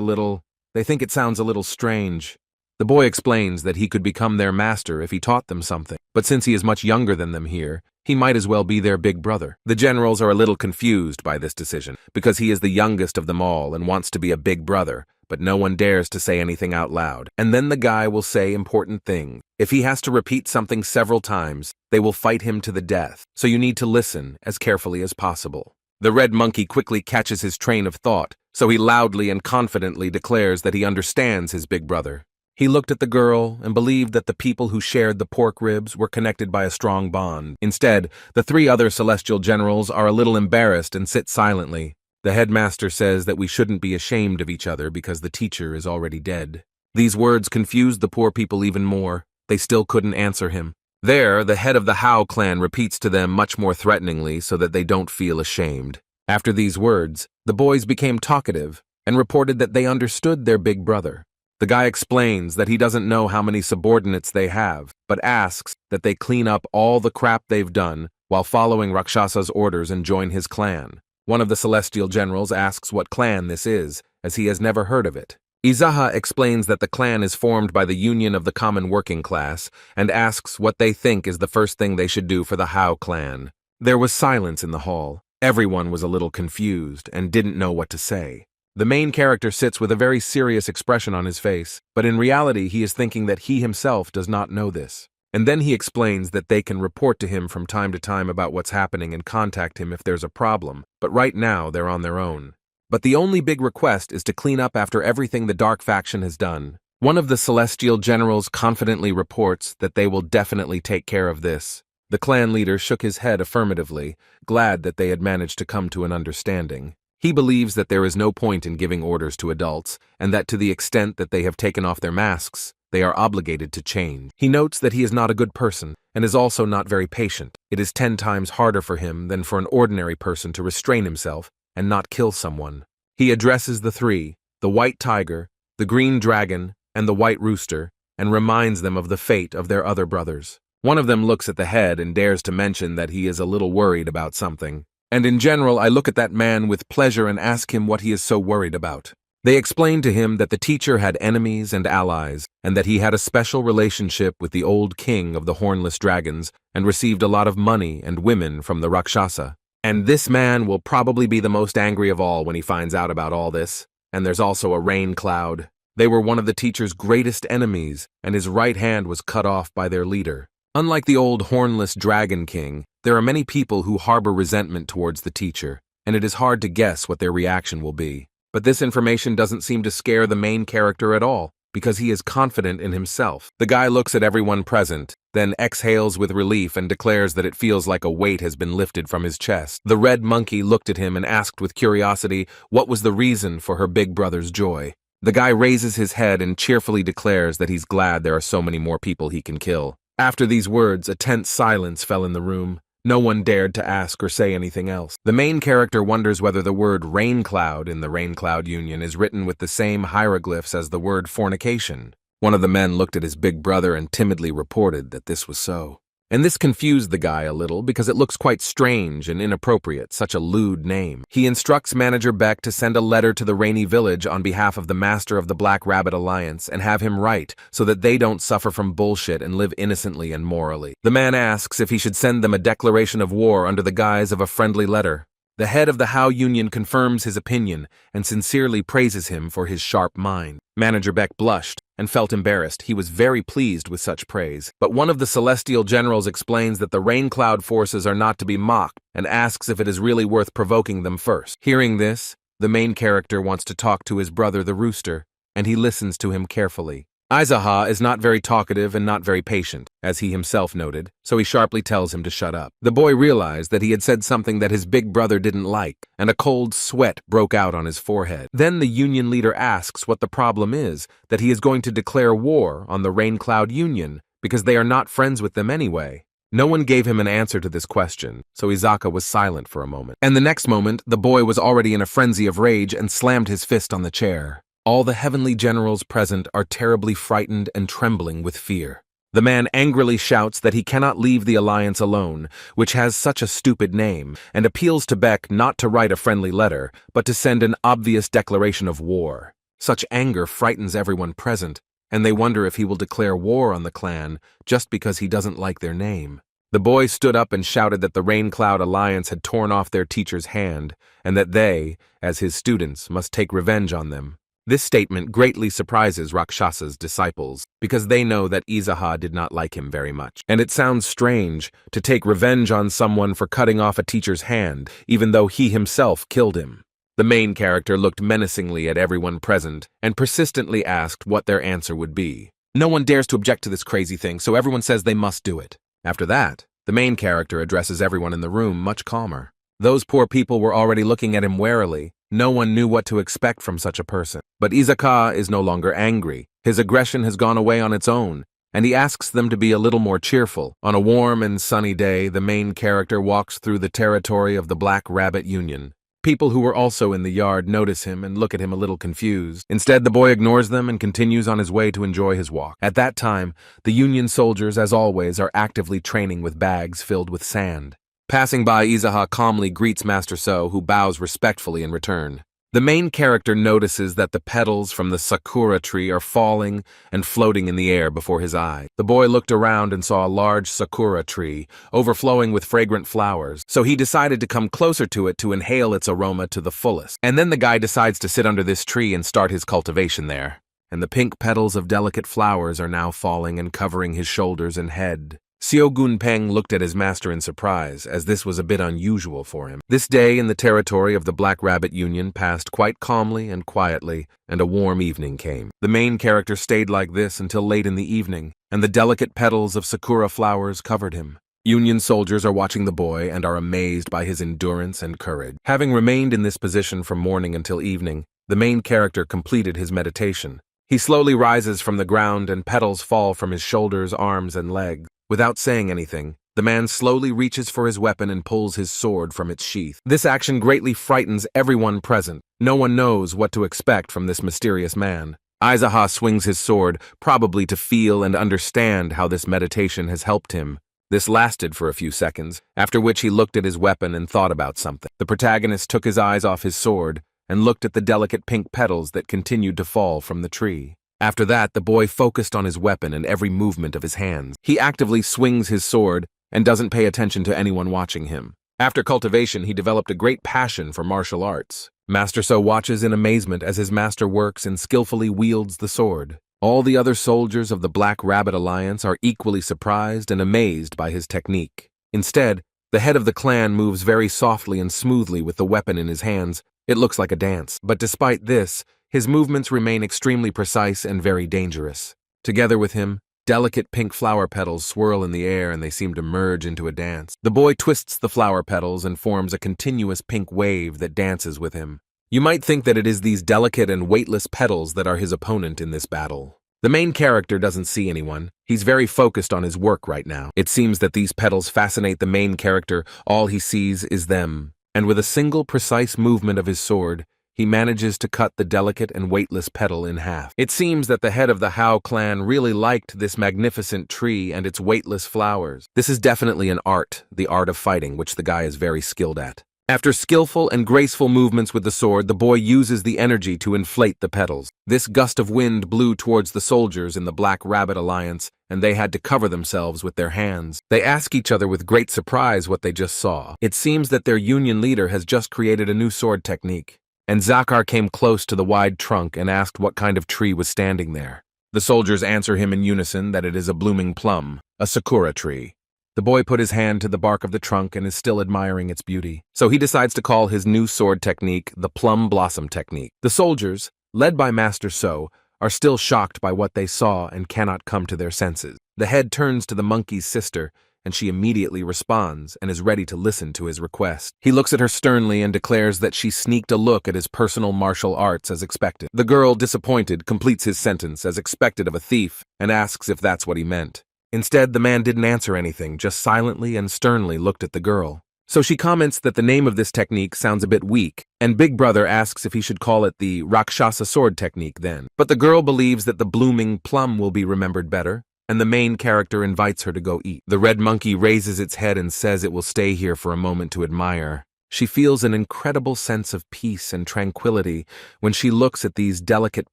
little. They think it sounds a little strange. The boy explains that he could become their master if he taught them something, but since he is much younger than them here, he might as well be their big brother. The generals are a little confused by this decision, because he is the youngest of them all and wants to be a big brother, but no one dares to say anything out loud. And then the guy will say important things. If he has to repeat something several times, they will fight him to the death, so you need to listen as carefully as possible. The red monkey quickly catches his train of thought, so he loudly and confidently declares that he understands his big brother. He looked at the girl and believed that the people who shared the pork ribs were connected by a strong bond. Instead, the three other celestial generals are a little embarrassed and sit silently. The headmaster says that we shouldn't be ashamed of each other because the teacher is already dead. These words confused the poor people even more. They still couldn't answer him. There, the head of the Howl clan repeats to them much more threateningly so that they don't feel ashamed. After these words, the boys became talkative and reported that they understood their big brother. The guy explains that he doesn't know how many subordinates they have, but asks that they clean up all the crap they've done while following Rakshasa's orders and join his clan. One of the celestial generals asks what clan this is, as he has never heard of it. Izaha explains that the clan is formed by the union of the common working class and asks what they think is the first thing they should do for the Howl clan. There was silence in the hall. Everyone was a little confused and didn't know what to say. The main character sits with a very serious expression on his face, but in reality he is thinking that he himself does not know this. And then he explains that they can report to him from time to time about what's happening and contact him if there's a problem, but right now they're on their own. But the only big request is to clean up after everything the Dark Faction has done. One of the celestial generals confidently reports that they will definitely take care of this. The clan leader shook his head affirmatively, glad that they had managed to come to an understanding. He believes that there is no point in giving orders to adults, and that to the extent that they have taken off their masks, they are obligated to change. He notes that he is not a good person, and is also not very patient. It is 10 times harder for him than for an ordinary person to restrain himself and not kill someone. He addresses the three, the white tiger, the green dragon, and the white rooster, and reminds them of the fate of their other brothers. One of them looks at the head and dares to mention that he is a little worried about something. And in general, I look at that man with pleasure and ask him what he is so worried about. They explain to him that the teacher had enemies and allies, and that he had a special relationship with the old king of the hornless dragons and received a lot of money and women from the Rakshasa. And this man will probably be the most angry of all when he finds out about all this. And there's also a rain cloud. They were one of the teacher's greatest enemies, and his right hand was cut off by their leader. Unlike the old hornless dragon king, there are many people who harbor resentment towards the teacher, and it is hard to guess what their reaction will be. But this information doesn't seem to scare the main character at all, because he is confident in himself. The guy looks at everyone present, then exhales with relief and declares that it feels like a weight has been lifted from his chest. The red monkey looked at him and asked with curiosity what was the reason for her big brother's joy. The guy raises his head and cheerfully declares that he's glad there are so many more people he can kill. After these words, a tense silence fell in the room. No one dared to ask or say anything else. The main character wonders whether the word rain cloud in the rain cloud union is written with the same hieroglyphs as the word fornication. One of the men looked at his big brother and timidly reported that this was so. And this confused the guy a little because it looks quite strange and inappropriate, such a lewd name. He instructs Manager Beck to send a letter to the Rainy Village on behalf of the Master of the Black Rabbit Alliance and have him write so that they don't suffer from bullshit and live innocently and morally. The man asks if he should send them a declaration of war under the guise of a friendly letter. The head of the Howl Union confirms his opinion and sincerely praises him for his sharp mind. Manager Beck blushed and felt embarrassed. He was very pleased with such praise. But one of the celestial generals explains that the rain cloud forces are not to be mocked and asks if it is really worth provoking them first. Hearing this, the main character wants to talk to his brother the rooster, and he listens to him carefully. Izaha is not very talkative and not very patient, as he himself noted, so he sharply tells him to shut up. The boy realized that he had said something that his big brother didn't like, and a cold sweat broke out on his forehead. Then the union leader asks what the problem is, that he is going to declare war on the Rain Cloud Union, because they are not friends with them anyway. No one gave him an answer to this question, so Izaka was silent for a moment. And the next moment, the boy was already in a frenzy of rage and slammed his fist on the chair. All the heavenly generals present are terribly frightened and trembling with fear. The man angrily shouts that he cannot leave the alliance alone, which has such a stupid name, and appeals to Beck not to write a friendly letter, but to send an obvious declaration of war. Such anger frightens everyone present, and they wonder if he will declare war on the clan just because he doesn't like their name. The boy stood up and shouted that the Rain Cloud Alliance had torn off their teacher's hand, and that they, as his students, must take revenge on them. This statement greatly surprises Rakshasa's disciples, because they know that Izaha did not like him very much. And it sounds strange to take revenge on someone for cutting off a teacher's hand, even though he himself killed him. The main character looked menacingly at everyone present and persistently asked what their answer would be. No one dares to object to this crazy thing, so everyone says they must do it. After that, the main character addresses everyone in the room much calmer. Those poor people were already looking at him warily. No one knew what to expect from such a person. But Izaka is no longer angry. His aggression has gone away on its own, and he asks them to be a little more cheerful. On a warm and sunny day, the main character walks through the territory of the Black Rabbit Union. People who were also in the yard notice him and look at him a little confused. Instead, the boy ignores them and continues on his way to enjoy his walk. At that time, the Union soldiers, as always, are actively training with bags filled with sand. Passing by, Izaha calmly greets Master So, who bows respectfully in return. The main character notices that the petals from the sakura tree are falling and floating in the air before his eyes. The boy looked around and saw a large sakura tree, overflowing with fragrant flowers, so he decided to come closer to it to inhale its aroma to the fullest. And then the guy decides to sit under this tree and start his cultivation there. And the pink petals of delicate flowers are now falling and covering his shoulders and head. Xiao Gunpeng looked at his master in surprise, as this was a bit unusual for him. This day in the territory of the Black Rabbit Union passed quite calmly and quietly, and a warm evening came. The main character stayed like this until late in the evening, and the delicate petals of sakura flowers covered him. Union soldiers are watching the boy and are amazed by his endurance and courage. Having remained in this position from morning until evening, the main character completed his meditation. He slowly rises from the ground and petals fall from his shoulders, arms, and legs. Without saying anything, the man slowly reaches for his weapon and pulls his sword from its sheath. This action greatly frightens everyone present. No one knows what to expect from this mysterious man. Izaha swings his sword, probably to feel and understand how this meditation has helped him. This lasted for a few seconds, after which he looked at his weapon and thought about something. The protagonist took his eyes off his sword and looked at the delicate pink petals that continued to fall from the tree. After that, the boy focused on his weapon and every movement of his hands. He actively swings his sword and doesn't pay attention to anyone watching him. After cultivation, he developed a great passion for martial arts. Master So watches in amazement as his master works and skillfully wields the sword. All the other soldiers of the Black Rabbit Alliance are equally surprised and amazed by his technique. Instead, the head of the clan moves very softly and smoothly with the weapon in his hands. It looks like a dance. But despite this, his movements remain extremely precise and very dangerous. Together with him, delicate pink flower petals swirl in the air and they seem to merge into a dance. The boy twists the flower petals and forms a continuous pink wave that dances with him. You might think that it is these delicate and weightless petals that are his opponent in this battle. The main character doesn't see anyone. He's very focused on his work right now. It seems that these petals fascinate the main character. All he sees is them. And with a single precise movement of his sword, he manages to cut the delicate and weightless petal in half. It seems that the head of the Howl clan really liked this magnificent tree and its weightless flowers. This is definitely an art, the art of fighting, which the guy is very skilled at. After skillful and graceful movements with the sword, the boy uses the energy to inflate the petals. This gust of wind blew towards the soldiers in the Black Rabbit Alliance, and they had to cover themselves with their hands. They ask each other with great surprise what they just saw. It seems that their union leader has just created a new sword technique. And Zakar came close to the wide trunk and asked what kind of tree was standing there. The soldiers answer him in unison that it is a blooming plum, a sakura tree. The boy put his hand to the bark of the trunk and is still admiring its beauty. So he decides to call his new sword technique the plum blossom technique. The soldiers, led by Master So, are still shocked by what they saw and cannot come to their senses. The head turns to the monkey's sister, and she immediately responds and is ready to listen to his request. He looks at her sternly and declares that she sneaked a look at his personal martial arts as expected. The girl, disappointed, completes his sentence as expected of a thief and asks if that's what he meant. Instead, the man didn't answer anything, just silently and sternly looked at the girl. So she comments that the name of this technique sounds a bit weak, and Big Brother asks if he should call it the Rakshasa sword technique then. But the girl believes that the blooming plum will be remembered better, and the main character invites her to go eat. The red monkey raises its head and says it will stay here for a moment to admire. She feels an incredible sense of peace and tranquility when she looks at these delicate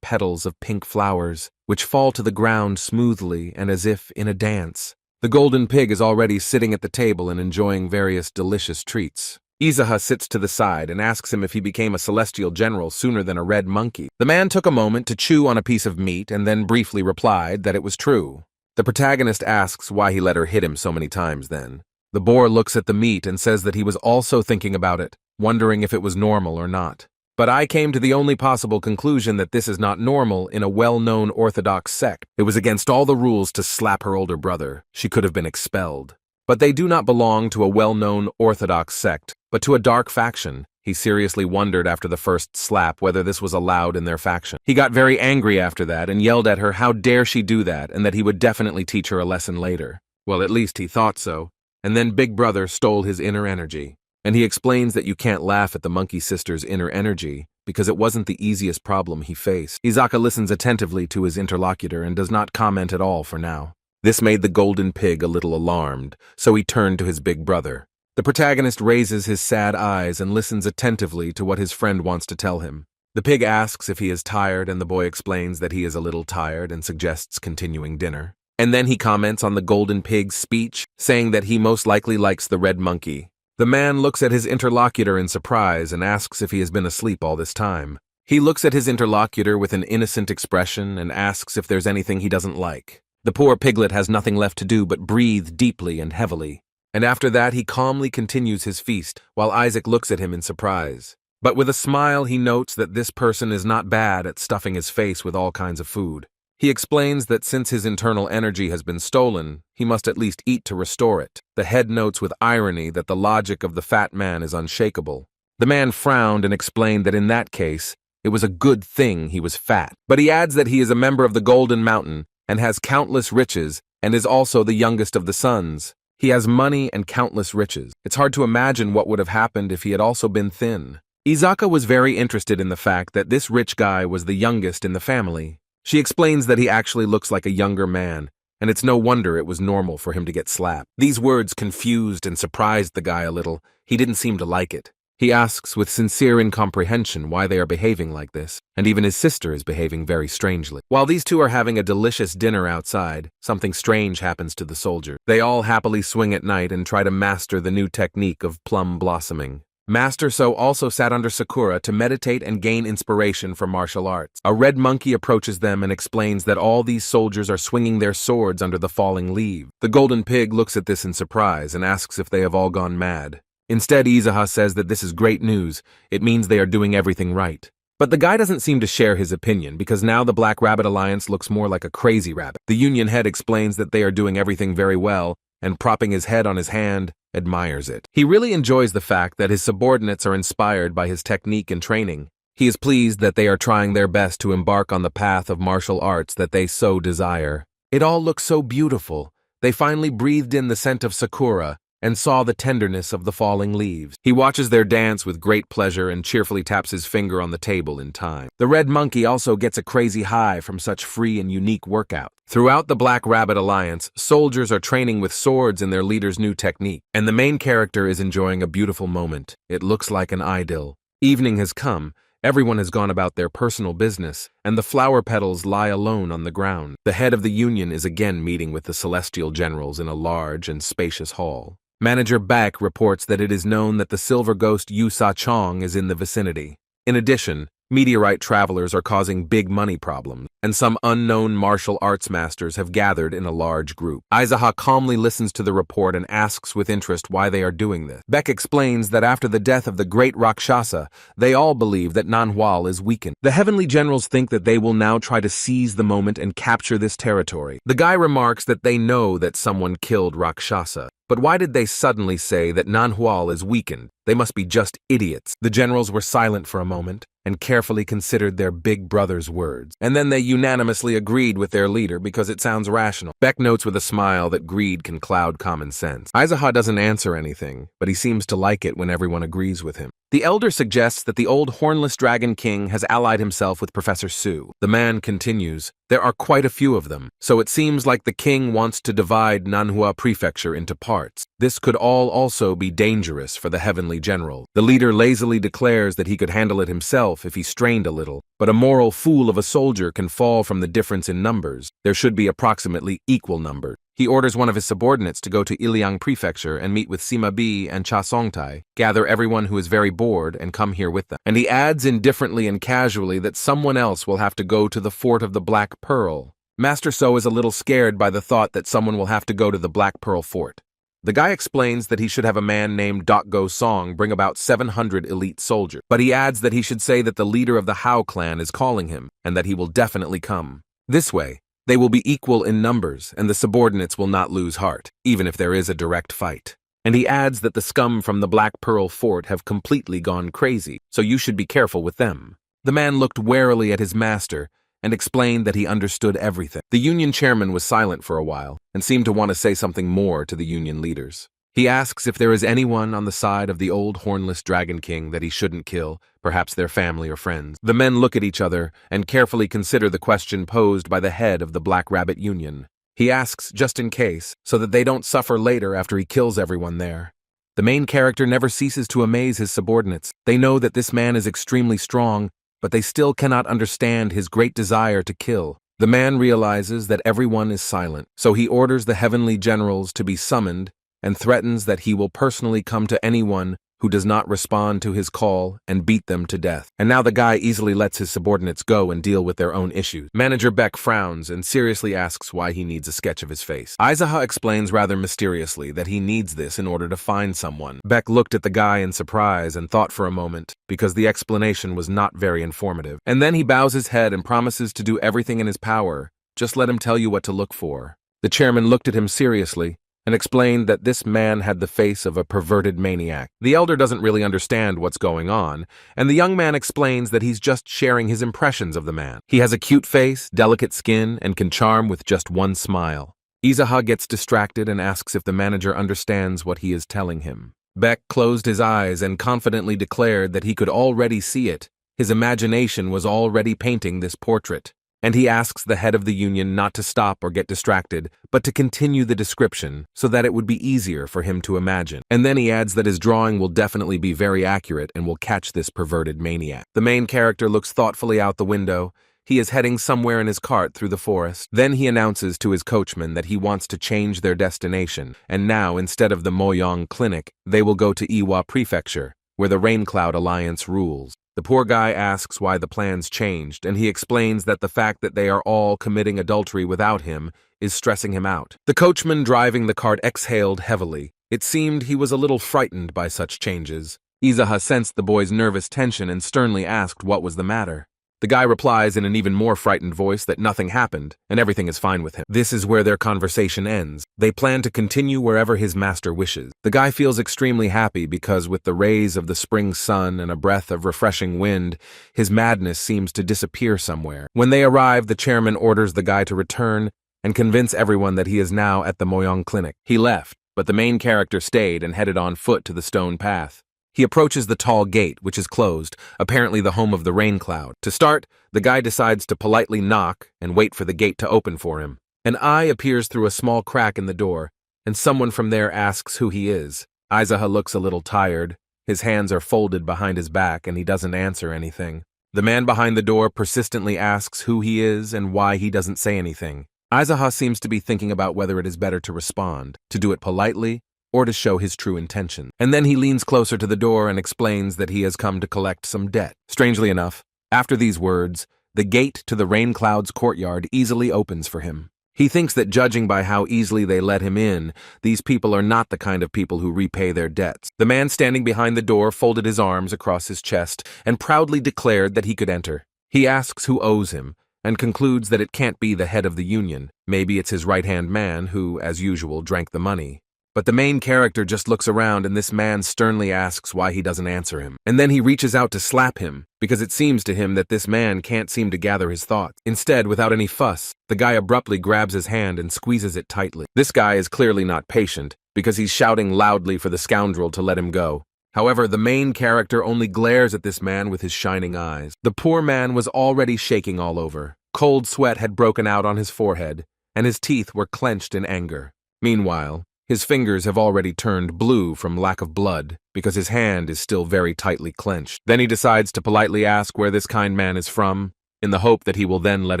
petals of pink flowers, which fall to the ground smoothly and as if in a dance. The golden pig is already sitting at the table and enjoying various delicious treats. Izaha sits to the side and asks him if he became a celestial general sooner than a red monkey. The man took a moment to chew on a piece of meat and then briefly replied that it was true. The protagonist asks why he let her hit him so many times then. The boar looks at the meat and says that he was also thinking about it, wondering if it was normal or not. But I came to the only possible conclusion that this is not normal in a well-known Orthodox sect. It was against all the rules to slap her older brother. She could have been expelled. But they do not belong to a well-known Orthodox sect, but to a dark faction. He seriously wondered after the first slap whether this was allowed in their faction. He got very angry after that and yelled at her how dare she do that and that he would definitely teach her a lesson later. Well, at least he thought so. And then Big Brother stole his inner energy. And he explains that you can't laugh at the monkey sister's inner energy because it wasn't the easiest problem he faced. Izaka listens attentively to his interlocutor and does not comment at all for now. This made the golden pig a little alarmed, so he turned to his big brother. The protagonist raises his sad eyes and listens attentively to what his friend wants to tell him. The pig asks if he is tired, and the boy explains that he is a little tired and suggests continuing dinner. And then he comments on the golden pig's speech, saying that he most likely likes the red monkey. The man looks at his interlocutor in surprise and asks if he has been asleep all this time. He looks at his interlocutor with an innocent expression and asks if there's anything he doesn't like. The poor piglet has nothing left to do but breathe deeply and heavily. And after that he calmly continues his feast, while Isaac looks at him in surprise. But with a smile he notes that this person is not bad at stuffing his face with all kinds of food. He explains that since his internal energy has been stolen, he must at least eat to restore it. The head notes with irony that the logic of the fat man is unshakable. The man frowned and explained that in that case, it was a good thing he was fat. But he adds that he is a member of the Golden Mountain and has countless riches and is also the youngest of the sons. He has money and countless riches. It's hard to imagine what would have happened if he had also been thin. Izaka was very interested in the fact that this rich guy was the youngest in the family. She explains that he actually looks like a younger man, and it's no wonder it was normal for him to get slapped. These words confused and surprised the guy a little. He didn't seem to like it. He asks with sincere incomprehension why they are behaving like this, and even his sister is behaving very strangely. While these two are having a delicious dinner outside, something strange happens to the soldier. They all happily swing at night and try to master the new technique of plum blossoming. Master So also sat under Sakura to meditate and gain inspiration for martial arts. A red monkey approaches them and explains that all these soldiers are swinging their swords under the falling leaves. The golden pig looks at this in surprise and asks if they have all gone mad. Instead, Izuha says that this is great news. It means they are doing everything right. But the guy doesn't seem to share his opinion because now the Black Rabbit Alliance looks more like a crazy rabbit. The Union head explains that they are doing everything very well and, propping his head on his hand, admires it. He really enjoys the fact that his subordinates are inspired by his technique and training. He is pleased that they are trying their best to embark on the path of martial arts that they so desire. It all looks so beautiful. They finally breathed in the scent of Sakura and saw the tenderness of the falling leaves. He watches their dance with great pleasure and cheerfully taps his finger on the table in time. The red monkey also gets a crazy high from such free and unique workout. Throughout the Black Rabbit Alliance, soldiers are training with swords in their leader's new technique, and the main character is enjoying a beautiful moment. It looks like an idyll. Evening has come. Everyone has gone about their personal business, and the flower petals lie alone on the ground. The head of the Union is again meeting with the Celestial Generals in a large and spacious hall. Manager Baek reports that it is known that the silver ghost Yu Sa Chong is in the vicinity. In addition, meteorite travelers are causing big money problems, and some unknown martial arts masters have gathered in a large group. Izuha calmly listens to the report and asks with interest why they are doing this. Baek explains that after the death of the great Rakshasa, they all believe that Nanhual is weakened. The heavenly generals think that they will now try to seize the moment and capture this territory. The guy remarks that they know that someone killed Rakshasa. But why did they suddenly say that Nanhual is weakened? They must be just idiots. The generals were silent for a moment and carefully considered their big brother's words. And then they unanimously agreed with their leader because it sounds rational. Baek notes with a smile that greed can cloud common sense. Izuha doesn't answer anything, but he seems to like it when everyone agrees with him. The elder suggests that the old hornless dragon king has allied himself with Professor Su. The man continues, there are quite a few of them, so it seems like the king wants to divide Nanhua Prefecture into parts. This could all also be dangerous for the heavenly general. The leader lazily declares that he could handle it himself if he strained a little, but a moral fool of a soldier can fall from the difference in numbers. There should be approximately equal numbers. He orders one of his subordinates to go to Iliang Prefecture and meet with Sima Bi and Cha Songtai, gather everyone who is very bored and come here with them. And he adds indifferently and casually that someone else will have to go to the Fort of the Black Pearl. Master So is a little scared by the thought that someone will have to go to the Black Pearl Fort. The guy explains that he should have a man named Go Song bring about 700 elite soldiers, but he adds that he should say that the leader of the Howl clan is calling him, and that he will definitely come. This way, they will be equal in numbers, and the subordinates will not lose heart, even if there is a direct fight. And he adds that the scum from the Black Pearl Fort have completely gone crazy, so you should be careful with them. The man looked warily at his master and explained that he understood everything. The Union chairman was silent for a while and seemed to want to say something more to the Union leaders. He asks if there is anyone on the side of the old hornless Dragon King that he shouldn't kill, perhaps their family or friends. The men look at each other and carefully consider the question posed by the head of the Black Rabbit Union. He asks just in case, so that they don't suffer later after he kills everyone there. The main character never ceases to amaze his subordinates. They know that this man is extremely strong, but they still cannot understand his great desire to kill. The man realizes that everyone is silent, so he orders the heavenly generals to be summoned and threatens that he will personally come to anyone who does not respond to his call and beat them to death. And now the guy easily lets his subordinates go and deal with their own issues. Manager Beck frowns and seriously asks why he needs a sketch of his face. Aizaha explains rather mysteriously that he needs this in order to find someone. Beck looked at the guy in surprise and thought for a moment, because the explanation was not very informative. And then he bows his head and promises to do everything in his power. Just let him tell you what to look for. The chairman looked at him seriously and explained that this man had the face of a perverted maniac. The elder doesn't really understand what's going on, and the young man explains that he's just sharing his impressions of the man. He has a cute face, delicate skin, and can charm with just one smile. Izaha gets distracted and asks if the manager understands what he is telling him. Beck closed his eyes and confidently declared that he could already see it. His imagination was already painting this portrait. And he asks the head of the union not to stop or get distracted, but to continue the description so that it would be easier for him to imagine. And then he adds that his drawing will definitely be very accurate and will catch this perverted maniac. The main character looks thoughtfully out the window. He is heading somewhere in his cart through the forest. Then he announces to his coachman that he wants to change their destination, and now, instead of the Moyong Clinic, they will go to Iwa Prefecture, where the Raincloud Alliance rules. The poor guy asks why the plans changed, and he explains that the fact that they are all committing adultery without him is stressing him out. The coachman driving the cart exhaled heavily. It seemed he was a little frightened by such changes. Izaha sensed the boy's nervous tension and sternly asked what was the matter. The guy replies in an even more frightened voice that nothing happened, and everything is fine with him. This is where their conversation ends. They plan to continue wherever his master wishes. The guy feels extremely happy because with the rays of the spring sun and a breath of refreshing wind, his madness seems to disappear somewhere. When they arrive, the chairman orders the guy to return and convince everyone that he is now at the Moyong Clinic. He left, but the main character stayed and headed on foot to the stone path. He approaches the tall gate, which is closed, apparently the home of the Raincloud. To start, the guy decides to politely knock and wait for the gate to open for him. An eye appears through a small crack in the door, and someone from there asks who he is. Aizaha looks a little tired. His hands are folded behind his back, and he doesn't answer anything. The man behind the door persistently asks who he is and why he doesn't say anything. Aizaha seems to be thinking about whether it is better to respond, to do it politely, or to show his true intention. And then he leans closer to the door and explains that he has come to collect some debt. Strangely enough, after these words, the gate to the Raincloud's courtyard easily opens for him. He thinks that judging by how easily they let him in, these people are not the kind of people who repay their debts. The man standing behind the door folded his arms across his chest and proudly declared that he could enter. He asks who owes him, and concludes that it can't be the head of the union. Maybe it's his right-hand man who, as usual, drank the money. But the main character just looks around and this man sternly asks why he doesn't answer him. And then he reaches out to slap him, because it seems to him that this man can't seem to gather his thoughts. Instead, without any fuss, the guy abruptly grabs his hand and squeezes it tightly. This guy is clearly not patient, because he's shouting loudly for the scoundrel to let him go. However, the main character only glares at this man with his shining eyes. The poor man was already shaking all over. Cold sweat had broken out on his forehead, and his teeth were clenched in anger. Meanwhile, his fingers have already turned blue from lack of blood, because his hand is still very tightly clenched. Then he decides to politely ask where this kind man is from, in the hope that he will then let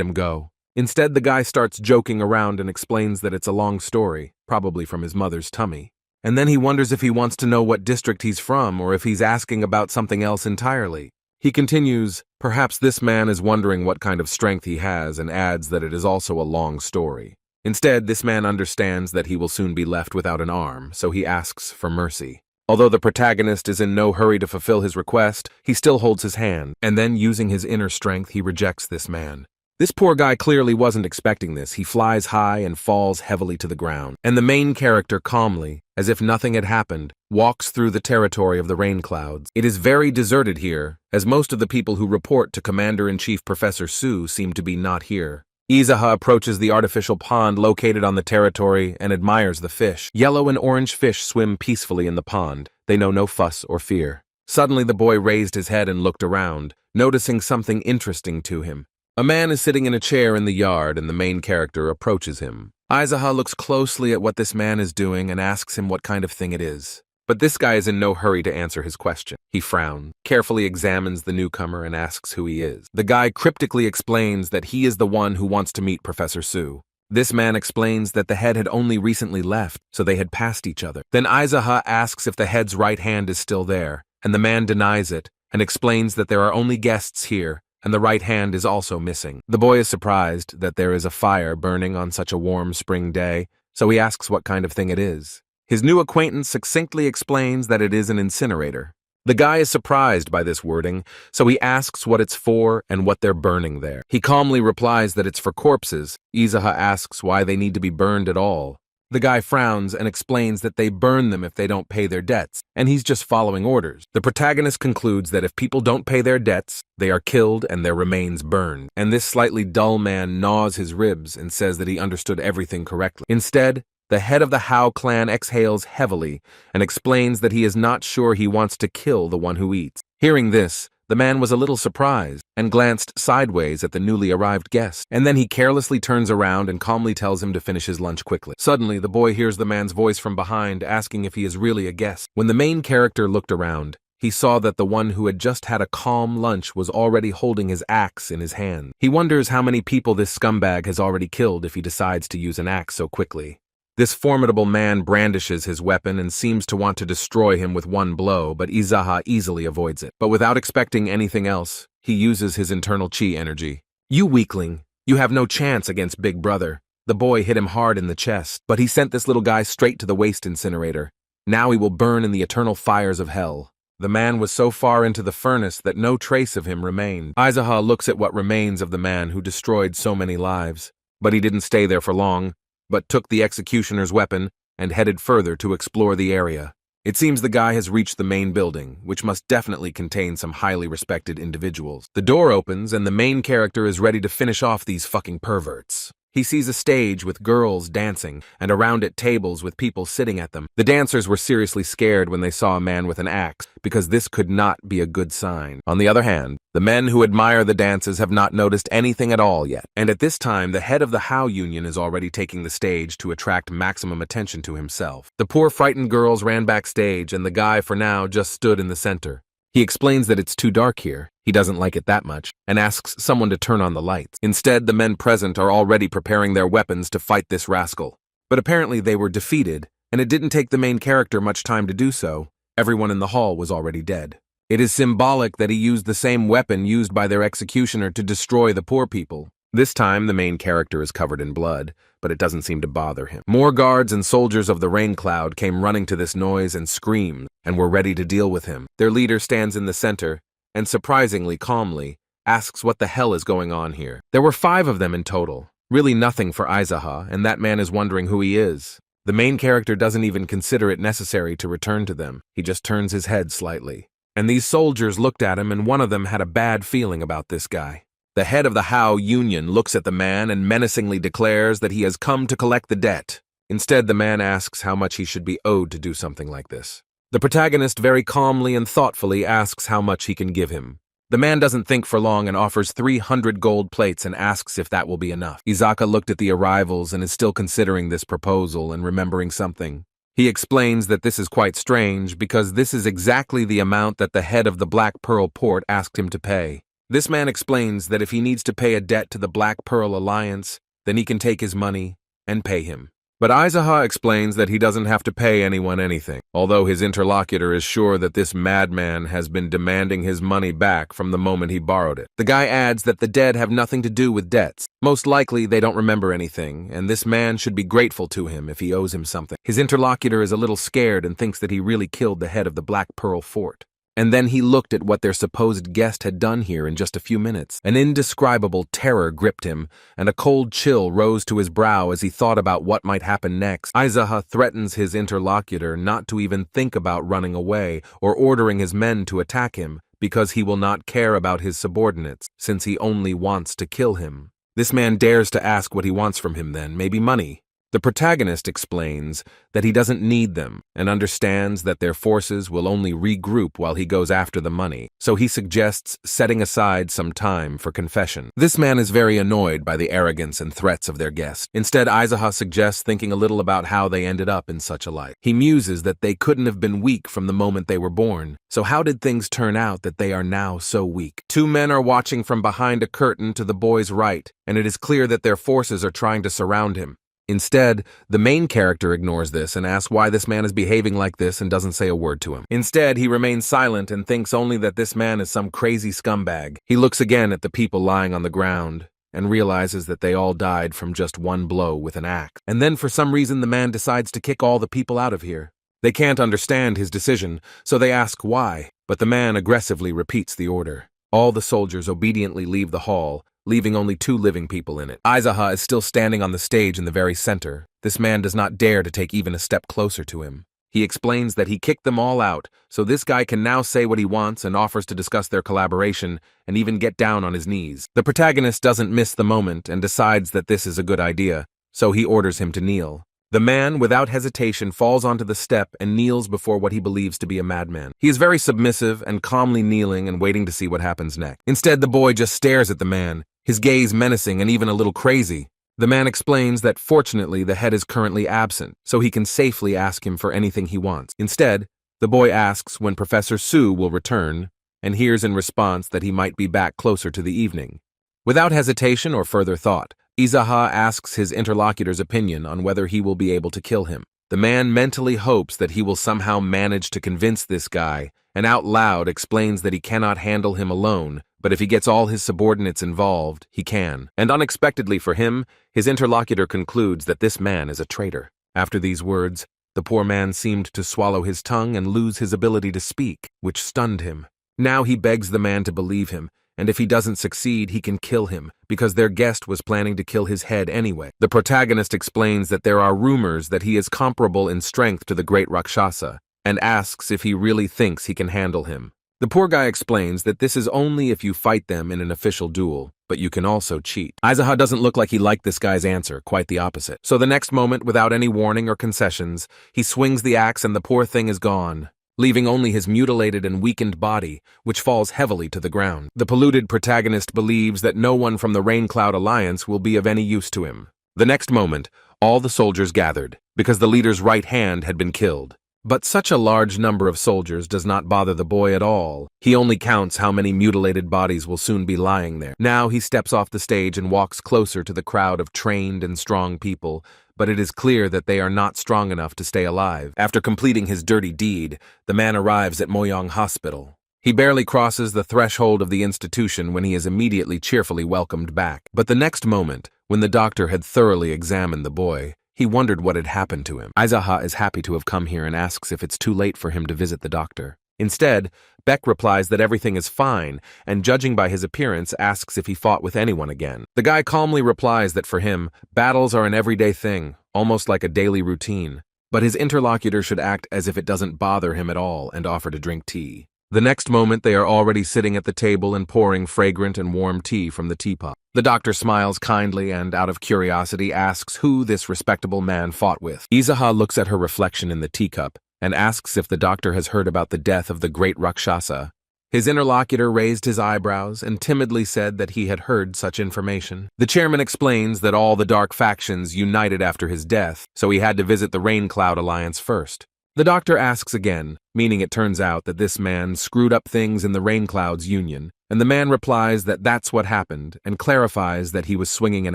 him go. Instead, the guy starts joking around and explains that it's a long story, probably from his mother's tummy. And then he wonders if he wants to know what district he's from or if he's asking about something else entirely. He continues, perhaps this man is wondering what kind of strength he has, and adds that it is also a long story. Instead, this man understands that he will soon be left without an arm, so he asks for mercy. Although the protagonist is in no hurry to fulfill his request, he still holds his hand, and then using his inner strength, he rejects this man. This poor guy clearly wasn't expecting this. He flies high and falls heavily to the ground. And the main character calmly, as if nothing had happened, walks through the territory of the rain clouds. It is very deserted here, as most of the people who report to Commander-in-Chief Professor Su seem to be not here. Izaha approaches the artificial pond located on the territory and admires the fish. Yellow and orange fish swim peacefully in the pond. They know no fuss or fear. Suddenly the boy raised his head and looked around, noticing something interesting to him. A man is sitting in a chair in the yard and the main character approaches him. Izaha looks closely at what this man is doing and asks him what kind of thing it is. But this guy is in no hurry to answer his question. He frowns, carefully examines the newcomer and asks who he is. The guy cryptically explains that he is the one who wants to meet Professor Su. This man explains that the head had only recently left, so they had passed each other. Then Izaha asks if the head's right hand is still there, and the man denies it and explains that there are only guests here, and the right hand is also missing. The boy is surprised that there is a fire burning on such a warm spring day, so he asks what kind of thing it is. His new acquaintance succinctly explains that it is an incinerator. The guy is surprised by this wording, so he asks what it's for and what they're burning there. He calmly replies that it's for corpses. Izaha asks why they need to be burned at all. The guy frowns and explains that they burn them if they don't pay their debts, and he's just following orders. The protagonist concludes that if people don't pay their debts, they are killed and their remains burned. And this slightly dull man gnaws his ribs and says that he understood everything correctly. Instead, the head of the Howl clan exhales heavily and explains that he is not sure he wants to kill the one who eats. Hearing this, the man was a little surprised and glanced sideways at the newly arrived guest. And then he carelessly turns around and calmly tells him to finish his lunch quickly. Suddenly, the boy hears the man's voice from behind asking if he is really a guest. When the main character looked around, he saw that the one who had just had a calm lunch was already holding his axe in his hand. He wonders how many people this scumbag has already killed if he decides to use an axe so quickly. This formidable man brandishes his weapon and seems to want to destroy him with one blow, but Izaha easily avoids it. But without expecting anything else, he uses his internal chi energy. "You weakling, you have no chance against Big Brother." The boy hit him hard in the chest, but he sent this little guy straight to the waste incinerator. Now he will burn in the eternal fires of hell. The man was so far into the furnace that no trace of him remained. Izaha looks at what remains of the man who destroyed so many lives. But he didn't stay there for long, but took the executioner's weapon and headed further to explore the area. It seems the guy has reached the main building, which must definitely contain some highly respected individuals. The door opens and the main character is ready to finish off these fucking perverts. He sees a stage with girls dancing, and around it tables with people sitting at them. The dancers were seriously scared when they saw a man with an axe, because this could not be a good sign. On the other hand, the men who admire the dances have not noticed anything at all yet. And at this time, the head of the Howl Union is already taking the stage to attract maximum attention to himself. The poor frightened girls ran backstage, and the guy for now just stood in the center. He explains that it's too dark here. He doesn't like it that much, and asks someone to turn on the lights. Instead, the men present are already preparing their weapons to fight this rascal. But apparently they were defeated, and it didn't take the main character much time to do so. Everyone in the hall was already dead. It is symbolic that he used the same weapon used by their executioner to destroy the poor people. This time, the main character is covered in blood, but it doesn't seem to bother him. More guards and soldiers of the rain cloud came running to this noise and screamed, and were ready to deal with him. Their leader stands in the center, and surprisingly calmly, asks what the hell is going on here. There were 5 of them in total. Really nothing for Izaha, and that man is wondering who he is. The main character doesn't even consider it necessary to return to them. He just turns his head slightly. And these soldiers looked at him, and one of them had a bad feeling about this guy. The head of the Howl Union looks at the man and menacingly declares that he has come to collect the debt. Instead, the man asks how much he should be owed to do something like this. The protagonist very calmly and thoughtfully asks how much he can give him. The man doesn't think for long and offers 300 gold plates and asks if that will be enough. Izaha looked at the arrivals and is still considering this proposal and remembering something. He explains that this is quite strange because this is exactly the amount that the head of the Black Pearl Port asked him to pay. This man explains that if he needs to pay a debt to the Black Pearl Alliance, then he can take his money and pay him. But Aizaha explains that he doesn't have to pay anyone anything, although his interlocutor is sure that this madman has been demanding his money back from the moment he borrowed it. The guy adds that the dead have nothing to do with debts. Most likely they don't remember anything, and this man should be grateful to him if he owes him something. His interlocutor is a little scared and thinks that he really killed the head of the Black Pearl Fort. And then he looked at what their supposed guest had done here in just a few minutes. An indescribable terror gripped him, and a cold chill rose to his brow as he thought about what might happen next. Aizaha threatens his interlocutor not to even think about running away or ordering his men to attack him, because he will not care about his subordinates, since he only wants to kill him. This man dares to ask what he wants from him then, maybe money. The protagonist explains that he doesn't need them and understands that their forces will only regroup while he goes after the money, so he suggests setting aside some time for confession. This man is very annoyed by the arrogance and threats of their guest. Instead, Aizaha suggests thinking a little about how they ended up in such a light. He muses that they couldn't have been weak from the moment they were born, so how did things turn out that they are now so weak? Two men are watching from behind a curtain to the boy's right, and it is clear that their forces are trying to surround him. Instead, the main character ignores this and asks why this man is behaving like this and doesn't say a word to him. Instead, he remains silent and thinks only that this man is some crazy scumbag. He looks again at the people lying on the ground and realizes that they all died from just one blow with an axe. And then for some reason the man decides to kick all the people out of here. They can't understand his decision, so they ask why, but the man aggressively repeats the order. All the soldiers obediently leave the hall, leaving only 2 living people in it. Aizaha is still standing on the stage in the very center. This man does not dare to take even a step closer to him. He explains that he kicked them all out, so this guy can now say what he wants and offers to discuss their collaboration and even get down on his knees. The protagonist doesn't miss the moment and decides that this is a good idea, so he orders him to kneel. The man, without hesitation, falls onto the step and kneels before what he believes to be a madman. He is very submissive and calmly kneeling and waiting to see what happens next. Instead, the boy just stares at the man, his gaze menacing and even a little crazy. The man explains that fortunately the head is currently absent, so he can safely ask him for anything he wants. Instead, the boy asks when Professor Su will return, and hears in response that he might be back closer to the evening. Without hesitation or further thought, Aizaha asks his interlocutor's opinion on whether he will be able to kill him. The man mentally hopes that he will somehow manage to convince this guy, and out loud explains that he cannot handle him alone, but if he gets all his subordinates involved, he can. And unexpectedly for him, his interlocutor concludes that this man is a traitor. After these words, the poor man seemed to swallow his tongue and lose his ability to speak, which stunned him. Now he begs the man to believe him, and if he doesn't succeed, he can kill him, because their guest was planning to kill his head anyway. The protagonist explains that there are rumors that he is comparable in strength to the great Rakshasa, and asks if he really thinks he can handle him. The poor guy explains that this is only if you fight them in an official duel, but you can also cheat. Aizaha doesn't look like he liked this guy's answer, quite the opposite. So the next moment, without any warning or concessions, he swings the axe and the poor thing is gone, leaving only his mutilated and weakened body, which falls heavily to the ground. The polluted protagonist believes that no one from the Rain Cloud Alliance will be of any use to him. The next moment, all the soldiers gathered, because the leader's right hand had been killed. But such a large number of soldiers does not bother the boy at all. He only counts how many mutilated bodies will soon be lying there. Now he steps off the stage and walks closer to the crowd of trained and strong people, but it is clear that they are not strong enough to stay alive. After completing his dirty deed, the man arrives at Moyong Hospital. He barely crosses the threshold of the institution when he is immediately cheerfully welcomed back. But the next moment, when the doctor had thoroughly examined the boy, he wondered what had happened to him. Aizaha is happy to have come here and asks if it's too late for him to visit the doctor. Instead, Beck replies that everything is fine, and judging by his appearance, asks if he fought with anyone again. The guy calmly replies that for him, battles are an everyday thing, almost like a daily routine, but his interlocutor should act as if it doesn't bother him at all and offer to drink tea. The next moment, they are already sitting at the table and pouring fragrant and warm tea from the teapot. The doctor smiles kindly and, out of curiosity, asks who this respectable man fought with. Aizaha looks at her reflection in the teacup and asks if the doctor has heard about the death of the great Rakshasa. His interlocutor raised his eyebrows and timidly said that he had heard such information. The chairman explains that all the dark factions united after his death, so he had to visit the Rain Cloud Alliance first. The doctor asks again, meaning it turns out that this man screwed up things in the Rainclouds Union, and the man replies that that's what happened and clarifies that he was swinging an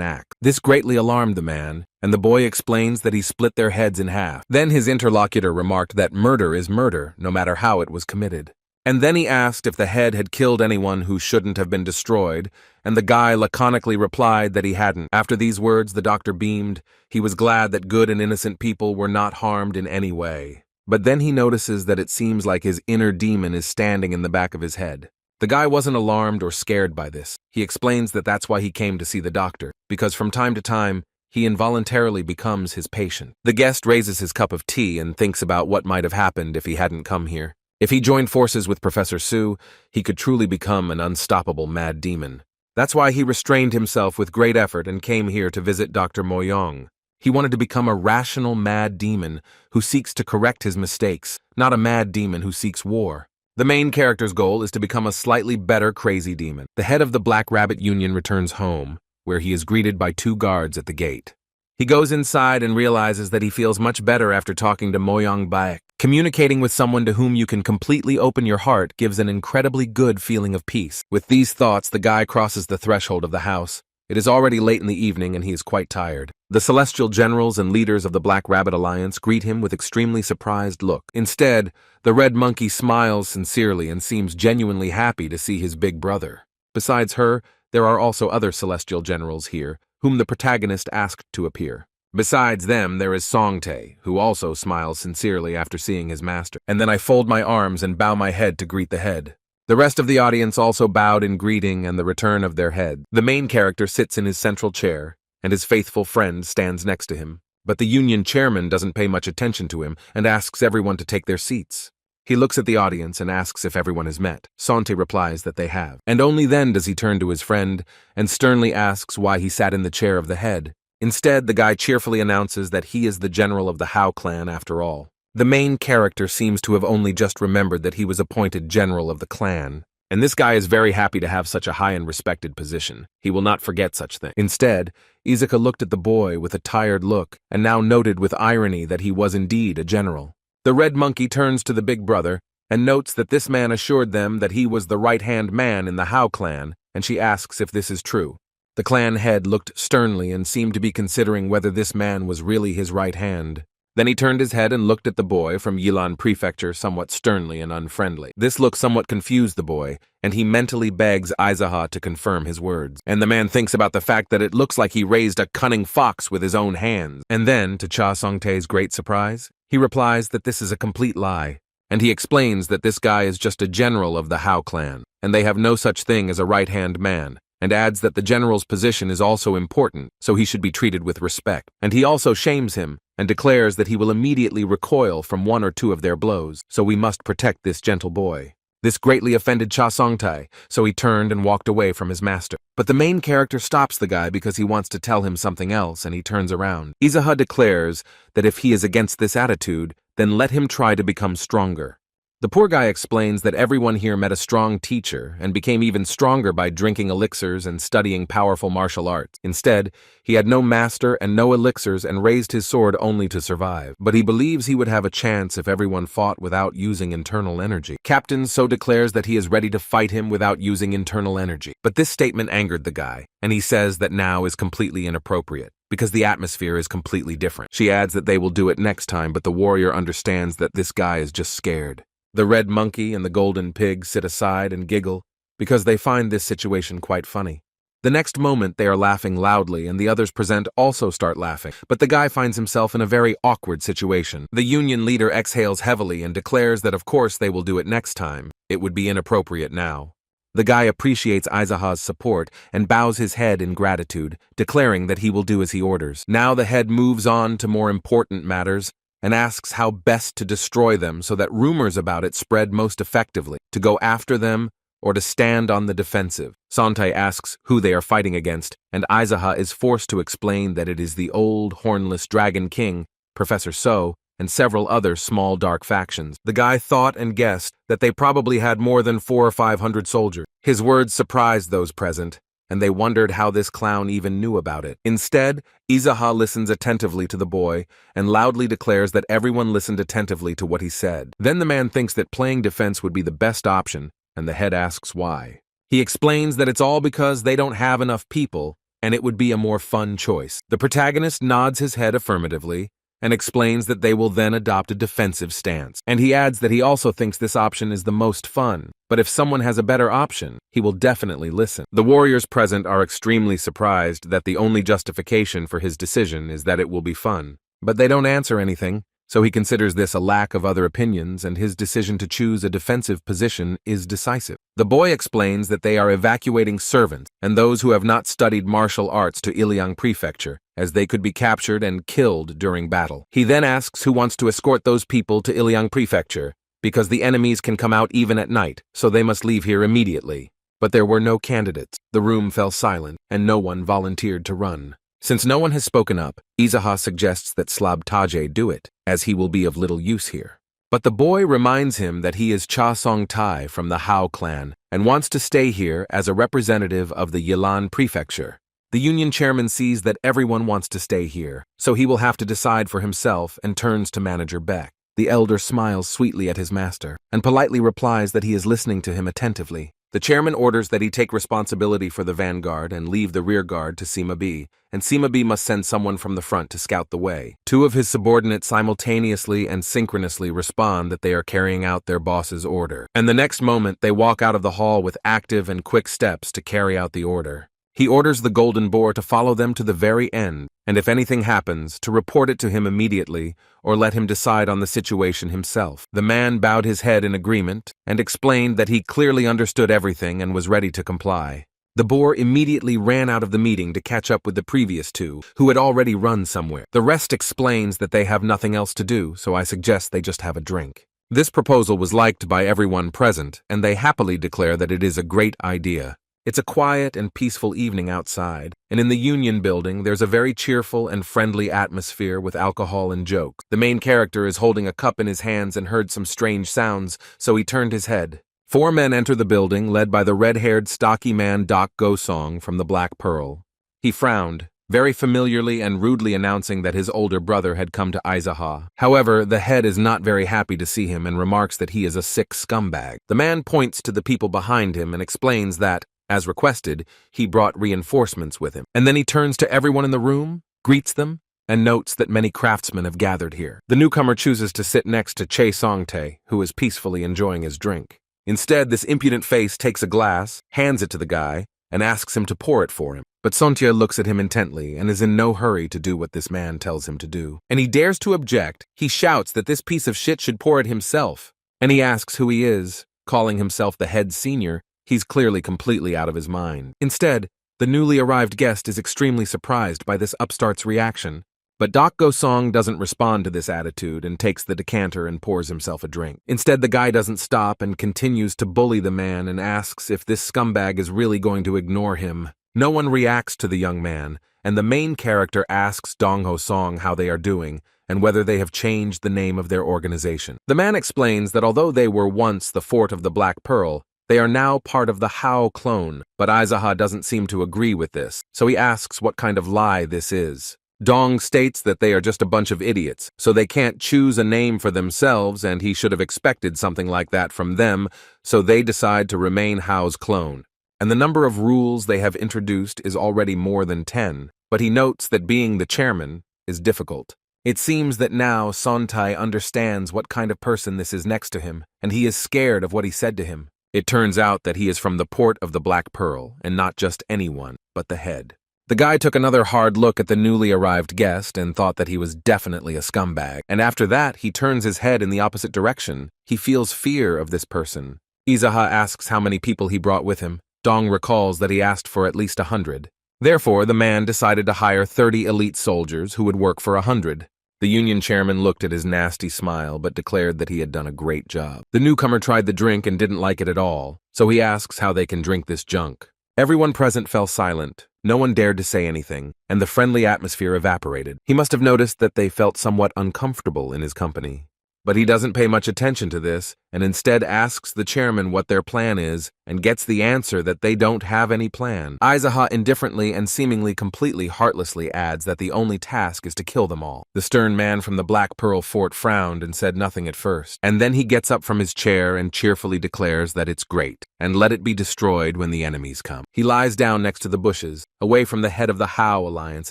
axe. This greatly alarmed the man, and the boy explains that he split their heads in half. Then his interlocutor remarked that murder is murder, no matter how it was committed. And then he asked if the head had killed anyone who shouldn't have been destroyed, and the guy laconically replied that he hadn't. After these words, the doctor beamed. He was glad that good and innocent people were not harmed in any way. But then he notices that it seems like his inner demon is standing in the back of his head. The guy wasn't alarmed or scared by this. He explains that that's why he came to see the doctor, because from time to time, he involuntarily becomes his patient. The guest raises his cup of tea and thinks about what might have happened if he hadn't come here. If he joined forces with Professor Su, he could truly become an unstoppable mad demon. That's why he restrained himself with great effort and came here to visit Dr. Moyong. He wanted to become a rational mad demon who seeks to correct his mistakes, not a mad demon who seeks war. The main character's goal is to become a slightly better crazy demon. The head of the Black Rabbit Union returns home, where he is greeted by 2 guards at the gate. He goes inside and realizes that he feels much better after talking to Moyong Baek. Communicating with someone to whom you can completely open your heart gives an incredibly good feeling of peace. With these thoughts, the guy crosses the threshold of the house. It is already late in the evening and he is quite tired. The celestial generals and leaders of the Black Rabbit Alliance greet him with extremely surprised look. Instead, the red monkey smiles sincerely and seems genuinely happy to see his big brother. Besides her, there are also other celestial generals here, whom the protagonist asked to appear. Besides them, there is Songtae, who also smiles sincerely after seeing his master. And then I fold my arms and bow my head to greet the head. The rest of the audience also bowed in greeting and the return of their head. The main character sits in his central chair, and his faithful friend stands next to him. But the union chairman doesn't pay much attention to him and asks everyone to take their seats. He looks at the audience and asks if everyone has met. Songtae replies that they have. And only then does he turn to his friend and sternly asks why he sat in the chair of the head. Instead, the guy cheerfully announces that he is the general of the Howl clan after all. The main character seems to have only just remembered that he was appointed general of the clan, and this guy is very happy to have such a high and respected position. He will not forget such things. Instead, Izuka looked at the boy with a tired look and now noted with irony that he was indeed a general. The red monkey turns to the big brother and notes that this man assured them that he was the right-hand man in the Howl clan, and she asks if this is true. The clan head looked sternly and seemed to be considering whether this man was really his right hand. Then he turned his head and looked at the boy from Yilan Prefecture somewhat sternly and unfriendly. This look somewhat confused the boy, and he mentally begs Izaha to confirm his words. And the man thinks about the fact that it looks like he raised a cunning fox with his own hands. And then, to Cha Songtae's great surprise, he replies that this is a complete lie. And he explains that this guy is just a general of the Howl clan, and they have no such thing as a right-hand man, and adds that the general's position is also important, so he should be treated with respect. And he also shames him, and declares that he will immediately recoil from 1 or 2 of their blows, so we must protect this gentle boy. This greatly offended Cha Songtae, so he turned and walked away from his master. But the main character stops the guy because he wants to tell him something else, and he turns around. Izaha declares that if he is against this attitude, then let him try to become stronger. The poor guy explains that everyone here met a strong teacher and became even stronger by drinking elixirs and studying powerful martial arts. Instead, he had no master and no elixirs and raised his sword only to survive. But he believes he would have a chance if everyone fought without using internal energy. Captain So declares that he is ready to fight him without using internal energy. But this statement angered the guy, and he says that now is completely inappropriate, because the atmosphere is completely different. She adds that they will do it next time, but the warrior understands that this guy is just scared. The red monkey and the golden pig sit aside and giggle because they find this situation quite funny. The next moment they are laughing loudly and the others present also start laughing, but the guy finds himself in a very awkward situation. The union leader exhales heavily and declares that of course they will do it next time. It would be inappropriate now. The guy appreciates Izaha's support and bows his head in gratitude, declaring that he will do as he orders. Now the head moves on to more important matters and asks how best to destroy them so that rumors about it spread most effectively, to go after them or to stand on the defensive. Songtae asks who they are fighting against, and Izaha is forced to explain that it is the old hornless Dragon King, Professor So, and several other small dark factions. The guy thought and guessed that they probably had more than 400 or 500 soldiers. His words surprised those present, and they wondered how this clown even knew about it. Instead, Izaha listens attentively to the boy and loudly declares that everyone listened attentively to what he said. Then the man thinks that playing defense would be the best option, and the head asks why. He explains that it's all because they don't have enough people, and it would be a more fun choice. The protagonist nods his head affirmatively and explains that they will then adopt a defensive stance. And he adds that he also thinks this option is the most fun, but if someone has a better option, he will definitely listen. The warriors present are extremely surprised that the only justification for his decision is that it will be fun. But they don't answer anything, so he considers this a lack of other opinions, and his decision to choose a defensive position is decisive. The boy explains that they are evacuating servants and those who have not studied martial arts to Iliang Prefecture, as they could be captured and killed during battle. He then asks who wants to escort those people to Iliang Prefecture, because the enemies can come out even at night, so they must leave here immediately. But there were no candidates. The room fell silent, and no one volunteered to run. Since no one has spoken up, Izaha suggests that Slabtaje do it, as he will be of little use here. But the boy reminds him that he is Cha Song-tai from the Howl clan and wants to stay here as a representative of the Yilan Prefecture. The union chairman sees that everyone wants to stay here, so he will have to decide for himself and turns to manager Beck. The elder smiles sweetly at his master and politely replies that he is listening to him attentively. The chairman orders that he take responsibility for the vanguard and leave the rear guard to Sima B, and Sima B must send someone from the front to scout the way. Two of his subordinates simultaneously and synchronously respond that they are carrying out their boss's order. And the next moment, they walk out of the hall with active and quick steps to carry out the order. He orders the Golden Boar to follow them to the very end, and if anything happens, to report it to him immediately, or let him decide on the situation himself. The man bowed his head in agreement, and explained that he clearly understood everything and was ready to comply. The boar immediately ran out of the meeting to catch up with the previous two, who had already run somewhere. The rest explains that they have nothing else to do, so I suggest they just have a drink. This proposal was liked by everyone present, and they happily declare that it is a great idea. It's a quiet and peaceful evening outside, and in the Union building there's a very cheerful and friendly atmosphere with alcohol and jokes. The main character is holding a cup in his hands and heard some strange sounds, so he turned his head. 4 men enter the building, led by the red-haired, stocky man Dak Go-song from the Black Pearl. He frowned, very familiarly and rudely announcing that his older brother had come to Izaha. However, the head is not very happy to see him and remarks that he is a sick scumbag. The man points to the people behind him and explains that, as requested, he brought reinforcements with him. And then he turns to everyone in the room, greets them, and notes that many craftsmen have gathered here. The newcomer chooses to sit next to Che Song-tae, who is peacefully enjoying his drink. Instead, this impudent face takes a glass, hands it to the guy, and asks him to pour it for him. But Sontia looks at him intently and is in no hurry to do what this man tells him to do. And he dares to object. He shouts that this piece of shit should pour it himself. And he asks who he is, calling himself the head senior. He's clearly completely out of his mind. Instead, the newly arrived guest is extremely surprised by this upstart's reaction. But Dak Go-song doesn't respond to this attitude and takes the decanter and pours himself a drink. Instead, the guy doesn't stop and continues to bully the man and asks if this scumbag is really going to ignore him. No one reacts to the young man, and the main character asks Dong Ho-song how they are doing and whether they have changed the name of their organization. The man explains that although they were once the Fort of the Black Pearl, they are now part of the Howl clone, but Izaha doesn't seem to agree with this, so he asks what kind of lie this is. Dong states that they are just a bunch of idiots, so they can't choose a name for themselves, and he should have expected something like that from them, so they decide to remain Howl's clone. And the number of rules they have introduced is already more than 10, but he notes that being the chairman is difficult. It seems that now Sontai understands what kind of person this is next to him, and he is scared of what he said to him. It turns out that he is from the port of the Black Pearl, and not just anyone, but the head. The guy took another hard look at the newly arrived guest and thought that he was definitely a scumbag, and after that he turns his head in the opposite direction. He feels fear of this person. Izaha asks how many people he brought with him. Dong recalls that he asked for at least 100. Therefore, the man decided to hire 30 elite soldiers who would work for 100. The union chairman looked at his nasty smile but declared that he had done a great job. The newcomer tried the drink and didn't like it at all, so he asks how they can drink this junk. Everyone present fell silent. No one dared to say anything, and the friendly atmosphere evaporated. He must have noticed that they felt somewhat uncomfortable in his company. But he doesn't pay much attention to this, and instead asks the chairman what their plan is, and gets the answer that they don't have any plan. Aizaha indifferently and seemingly completely heartlessly adds that the only task is to kill them all. The stern man from the Black Pearl Fort frowned and said nothing at first, and then he gets up from his chair and cheerfully declares that it's great, and let it be destroyed when the enemies come. He lies down next to the bushes, away from the head of the Howl Alliance,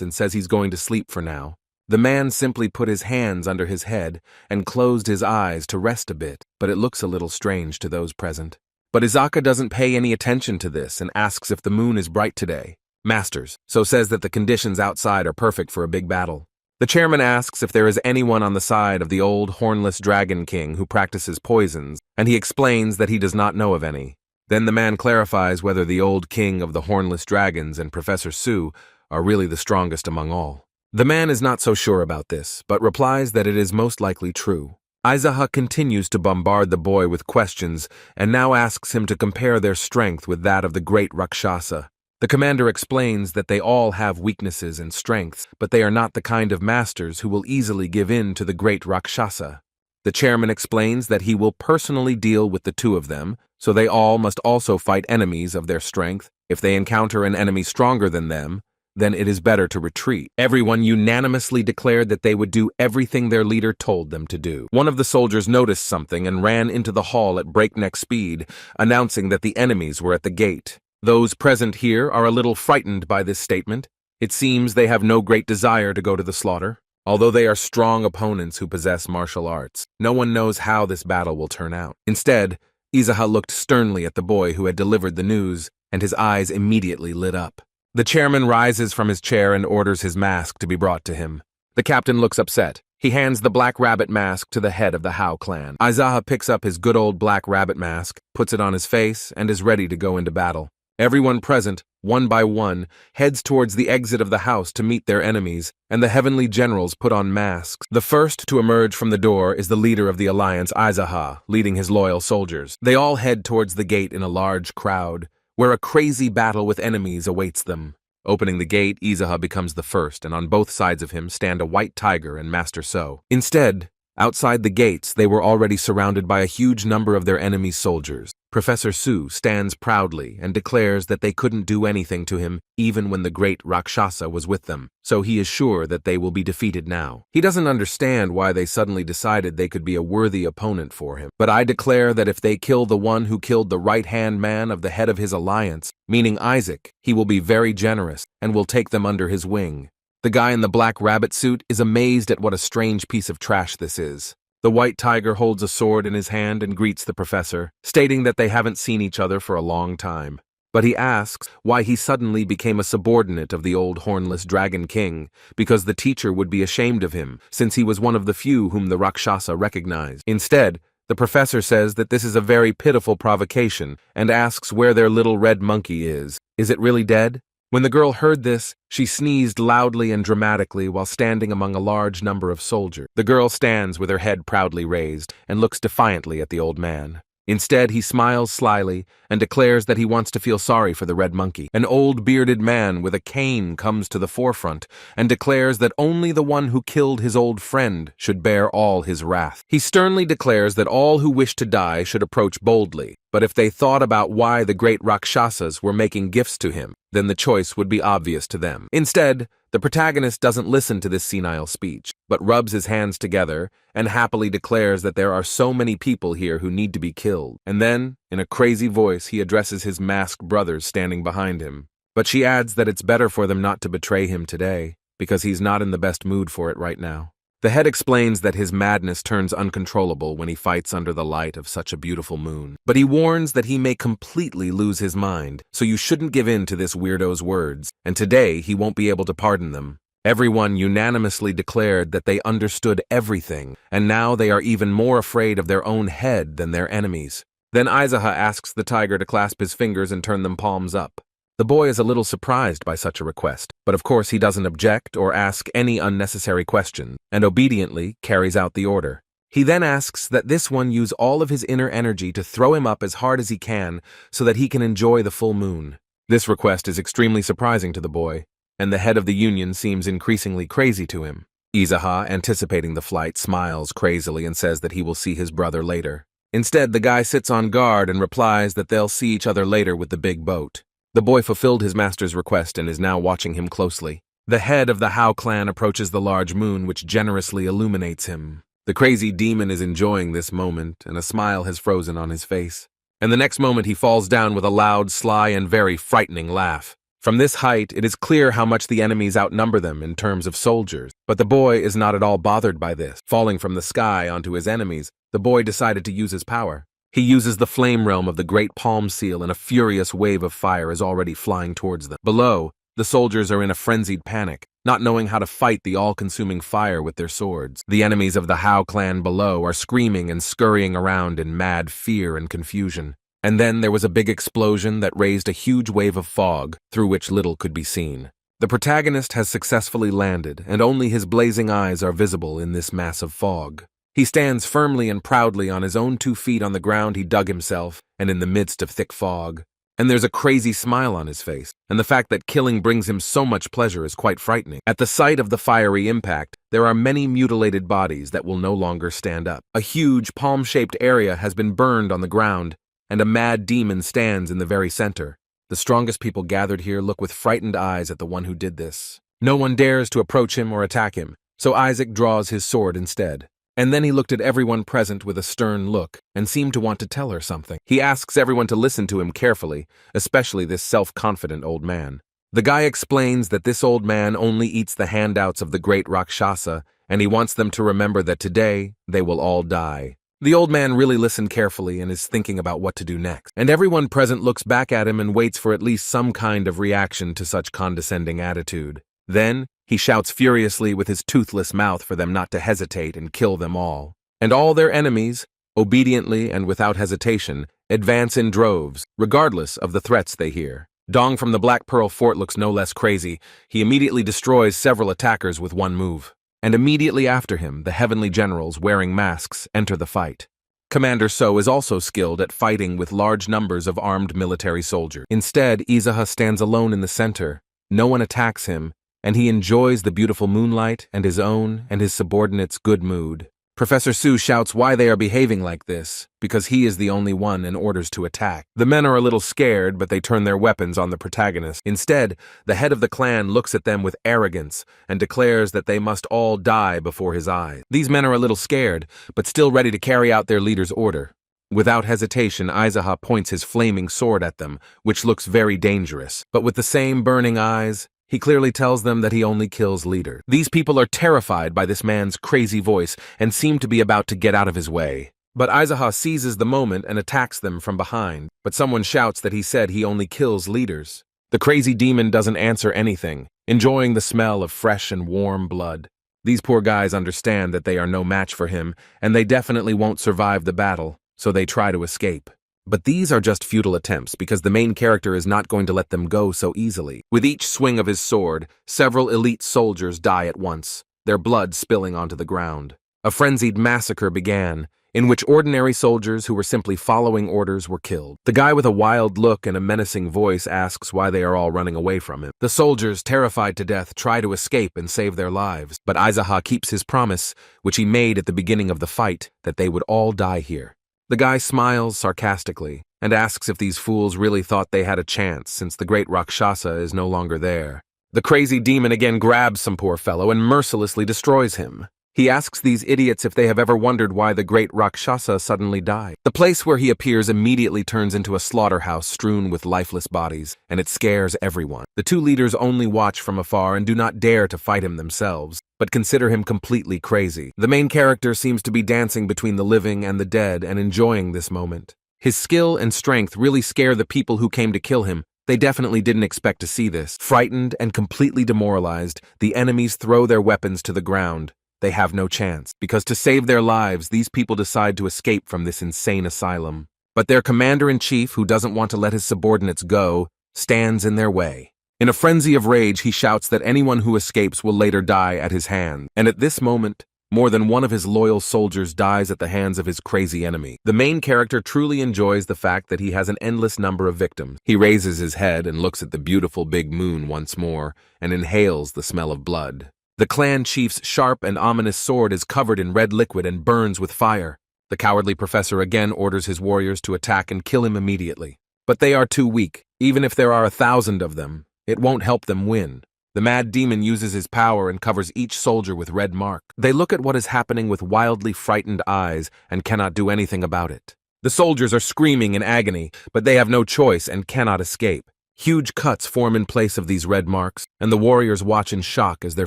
and says he's going to sleep for now. The man simply put his hands under his head and closed his eyes to rest a bit, but it looks a little strange to those present. But Izaka doesn't pay any attention to this and asks if the moon is bright today. Masters, so says that the conditions outside are perfect for a big battle. The chairman asks if there is anyone on the side of the old hornless dragon king who practices poisons, and he explains that he does not know of any. Then the man clarifies whether the old king of the hornless dragons and Professor Su are really the strongest among all. The man is not so sure about this, but replies that it is most likely true. Aizaha continues to bombard the boy with questions and now asks him to compare their strength with that of the great Rakshasa. The commander explains that they all have weaknesses and strengths, but they are not the kind of masters who will easily give in to the great Rakshasa. The chairman explains that he will personally deal with the two of them, so they all must also fight enemies of their strength. If they encounter an enemy stronger than them, then it is better to retreat. Everyone unanimously declared that they would do everything their leader told them to do. One of the soldiers noticed something and ran into the hall at breakneck speed, announcing that the enemies were at the gate. Those present here are a little frightened by this statement. It seems they have no great desire to go to the slaughter. Although they are strong opponents who possess martial arts, no one knows how this battle will turn out. Instead, Izaha looked sternly at the boy who had delivered the news, and his eyes immediately lit up. The chairman rises from his chair and orders his mask to be brought to him. The captain looks upset. He hands the black rabbit mask to the head of the Howl clan. Aizaha picks up his good old black rabbit mask, puts it on his face, and is ready to go into battle. Everyone present, one by one, heads towards the exit of the house to meet their enemies, and the heavenly generals put on masks. The first to emerge from the door is the leader of the alliance, Aizaha, leading his loyal soldiers. They all head towards the gate in a large crowd, where a crazy battle with enemies awaits them. Opening the gate, Izaha becomes the first, and on both sides of him stand a white tiger and Master So. Instead, outside the gates, they were already surrounded by a huge number of their enemy's soldiers. Professor Su stands proudly and declares that they couldn't do anything to him even when the great Rakshasa was with them, so he is sure that they will be defeated now. He doesn't understand why they suddenly decided they could be a worthy opponent for him, but I declare that if they kill the one who killed the right-hand man of the head of his alliance, meaning Isaac, he will be very generous and will take them under his wing. The guy in the black rabbit suit is amazed at what a strange piece of trash this is. The white tiger holds a sword in his hand and greets the professor, stating that they haven't seen each other for a long time. But he asks why he suddenly became a subordinate of the old hornless dragon king, because the teacher would be ashamed of him, since he was one of the few whom the Rakshasa recognized. Instead, the professor says that this is a very pitiful provocation and asks where their little red monkey is. Is it really dead? When the girl heard this, she sneezed loudly and dramatically while standing among a large number of soldiers. The girl stands with her head proudly raised and looks defiantly at the old man. Instead, he smiles slyly and declares that he wants to feel sorry for the red monkey. An old bearded man with a cane comes to the forefront and declares that only the one who killed his old friend should bear all his wrath. He sternly declares that all who wish to die should approach boldly, but if they thought about why the great Rakshasas were making gifts to him, then the choice would be obvious to them. Instead, the protagonist doesn't listen to this senile speech, but rubs his hands together and happily declares that there are so many people here who need to be killed. And then, in a crazy voice, he addresses his masked brothers standing behind him. But she adds that it's better for them not to betray him today, because he's not in the best mood for it right now. The head explains that his madness turns uncontrollable when he fights under the light of such a beautiful moon. But he warns that he may completely lose his mind, so you shouldn't give in to this weirdo's words, and today he won't be able to pardon them. Everyone unanimously declared that they understood everything, and now they are even more afraid of their own head than their enemies. Then Aizaha asks the tiger to clasp his fingers and turn them palms up. The boy is a little surprised by such a request, but of course he doesn't object or ask any unnecessary question, and obediently carries out the order. He then asks that this one use all of his inner energy to throw him up as hard as he can so that he can enjoy the full moon. This request is extremely surprising to the boy, and the head of the union seems increasingly crazy to him. Izaha, anticipating the flight, smiles crazily and says that he will see his brother later. Instead, the guy sits on guard and replies that they'll see each other later with the big boat. The boy fulfilled his master's request and is now watching him closely. The head of the Howl clan approaches the large moon, which generously illuminates him. The crazy demon is enjoying this moment, and a smile has frozen on his face. And the next moment he falls down with a loud, sly, and very frightening laugh. From this height, it is clear how much the enemies outnumber them in terms of soldiers. But the boy is not at all bothered by this. Falling from the sky onto his enemies, the boy decided to use his power. He uses the flame realm of the Great Palm Seal, and a furious wave of fire is already flying towards them. Below, the soldiers are in a frenzied panic, not knowing how to fight the all-consuming fire with their swords. The enemies of the Howl clan below are screaming and scurrying around in mad fear and confusion. And then there was a big explosion that raised a huge wave of fog, through which little could be seen. The protagonist has successfully landed, and only his blazing eyes are visible in this mass of fog. He stands firmly and proudly on his own 2 feet on the ground he dug himself, and in the midst of thick fog. And there's a crazy smile on his face, and the fact that killing brings him so much pleasure is quite frightening. At the sight of the fiery impact, there are many mutilated bodies that will no longer stand up. A huge palm-shaped area has been burned on the ground, and a mad demon stands in the very center. The strongest people gathered here look with frightened eyes at the one who did this. No one dares to approach him or attack him, so Isaac draws his sword instead. And then he looked at everyone present with a stern look, and seemed to want to tell her something. He asks everyone to listen to him carefully, especially this self-confident old man. The guy explains that this old man only eats the handouts of the great Rakshasa, and he wants them to remember that today they will all die. The old man really listened carefully and is thinking about what to do next. And everyone present looks back at him and waits for at least some kind of reaction to such condescending attitude. Then, he shouts furiously with his toothless mouth for them not to hesitate and kill them all. And all their enemies, obediently and without hesitation, advance in droves, regardless of the threats they hear. Dong from the Black Pearl Fort looks no less crazy. He immediately destroys several attackers with one move. And immediately after him, the heavenly generals wearing masks enter the fight. Commander So is also skilled at fighting with large numbers of armed military soldiers. Instead, Izaha stands alone in the center. No one attacks him, and he enjoys the beautiful moonlight and his own and his subordinates' good mood. Professor Su shouts why they are behaving like this, because he is the only one and orders to attack. The men are a little scared, but they turn their weapons on the protagonist. Instead, the head of the clan looks at them with arrogance and declares that they must all die before his eyes. These men are a little scared, but still ready to carry out their leader's order. Without hesitation, Izaha points his flaming sword at them, which looks very dangerous. But with the same burning eyes, he clearly tells them that he only kills leaders. These people are terrified by this man's crazy voice and seem to be about to get out of his way. But Izaha seizes the moment and attacks them from behind. But someone shouts that he said he only kills leaders. The crazy demon doesn't answer anything, enjoying the smell of fresh and warm blood. These poor guys understand that they are no match for him, and they definitely won't survive the battle, so they try to escape. But these are just futile attempts because the main character is not going to let them go so easily. With each swing of his sword, several elite soldiers die at once, their blood spilling onto the ground. A frenzied massacre began, in which ordinary soldiers who were simply following orders were killed. The guy with a wild look and a menacing voice asks why they are all running away from him. The soldiers, terrified to death, try to escape and save their lives, but Izaha keeps his promise, which he made at the beginning of the fight, that they would all die here. The guy smiles sarcastically and asks if these fools really thought they had a chance since the great Rakshasa is no longer there. The crazy demon again grabs some poor fellow and mercilessly destroys him. He asks these idiots if they have ever wondered why the great Rakshasa suddenly died. The place where he appears immediately turns into a slaughterhouse strewn with lifeless bodies, and it scares everyone. The two leaders only watch from afar and do not dare to fight him themselves, but consider him completely crazy. The main character seems to be dancing between the living and the dead and enjoying this moment. His skill and strength really scare the people who came to kill him. They definitely didn't expect to see this. Frightened and completely demoralized, the enemies throw their weapons to the ground. They have no chance, because to save their lives, these people decide to escape from this insane asylum. But their commander-in-chief, who doesn't want to let his subordinates go, stands in their way. In a frenzy of rage, he shouts that anyone who escapes will later die at his hand. And at this moment, more than one of his loyal soldiers dies at the hands of his crazy enemy. The main character truly enjoys the fact that he has an endless number of victims. He raises his head and looks at the beautiful big moon once more, and inhales the smell of blood. The clan chief's sharp and ominous sword is covered in red liquid and burns with fire. The cowardly professor again orders his warriors to attack and kill him immediately. But they are too weak. Even if there are 1,000 of them, it won't help them win. The mad demon uses his power and covers each soldier with red mark. They look at what is happening with wildly frightened eyes and cannot do anything about it. The soldiers are screaming in agony, but they have no choice and cannot escape. Huge cuts form in place of these red marks, and the warriors watch in shock as their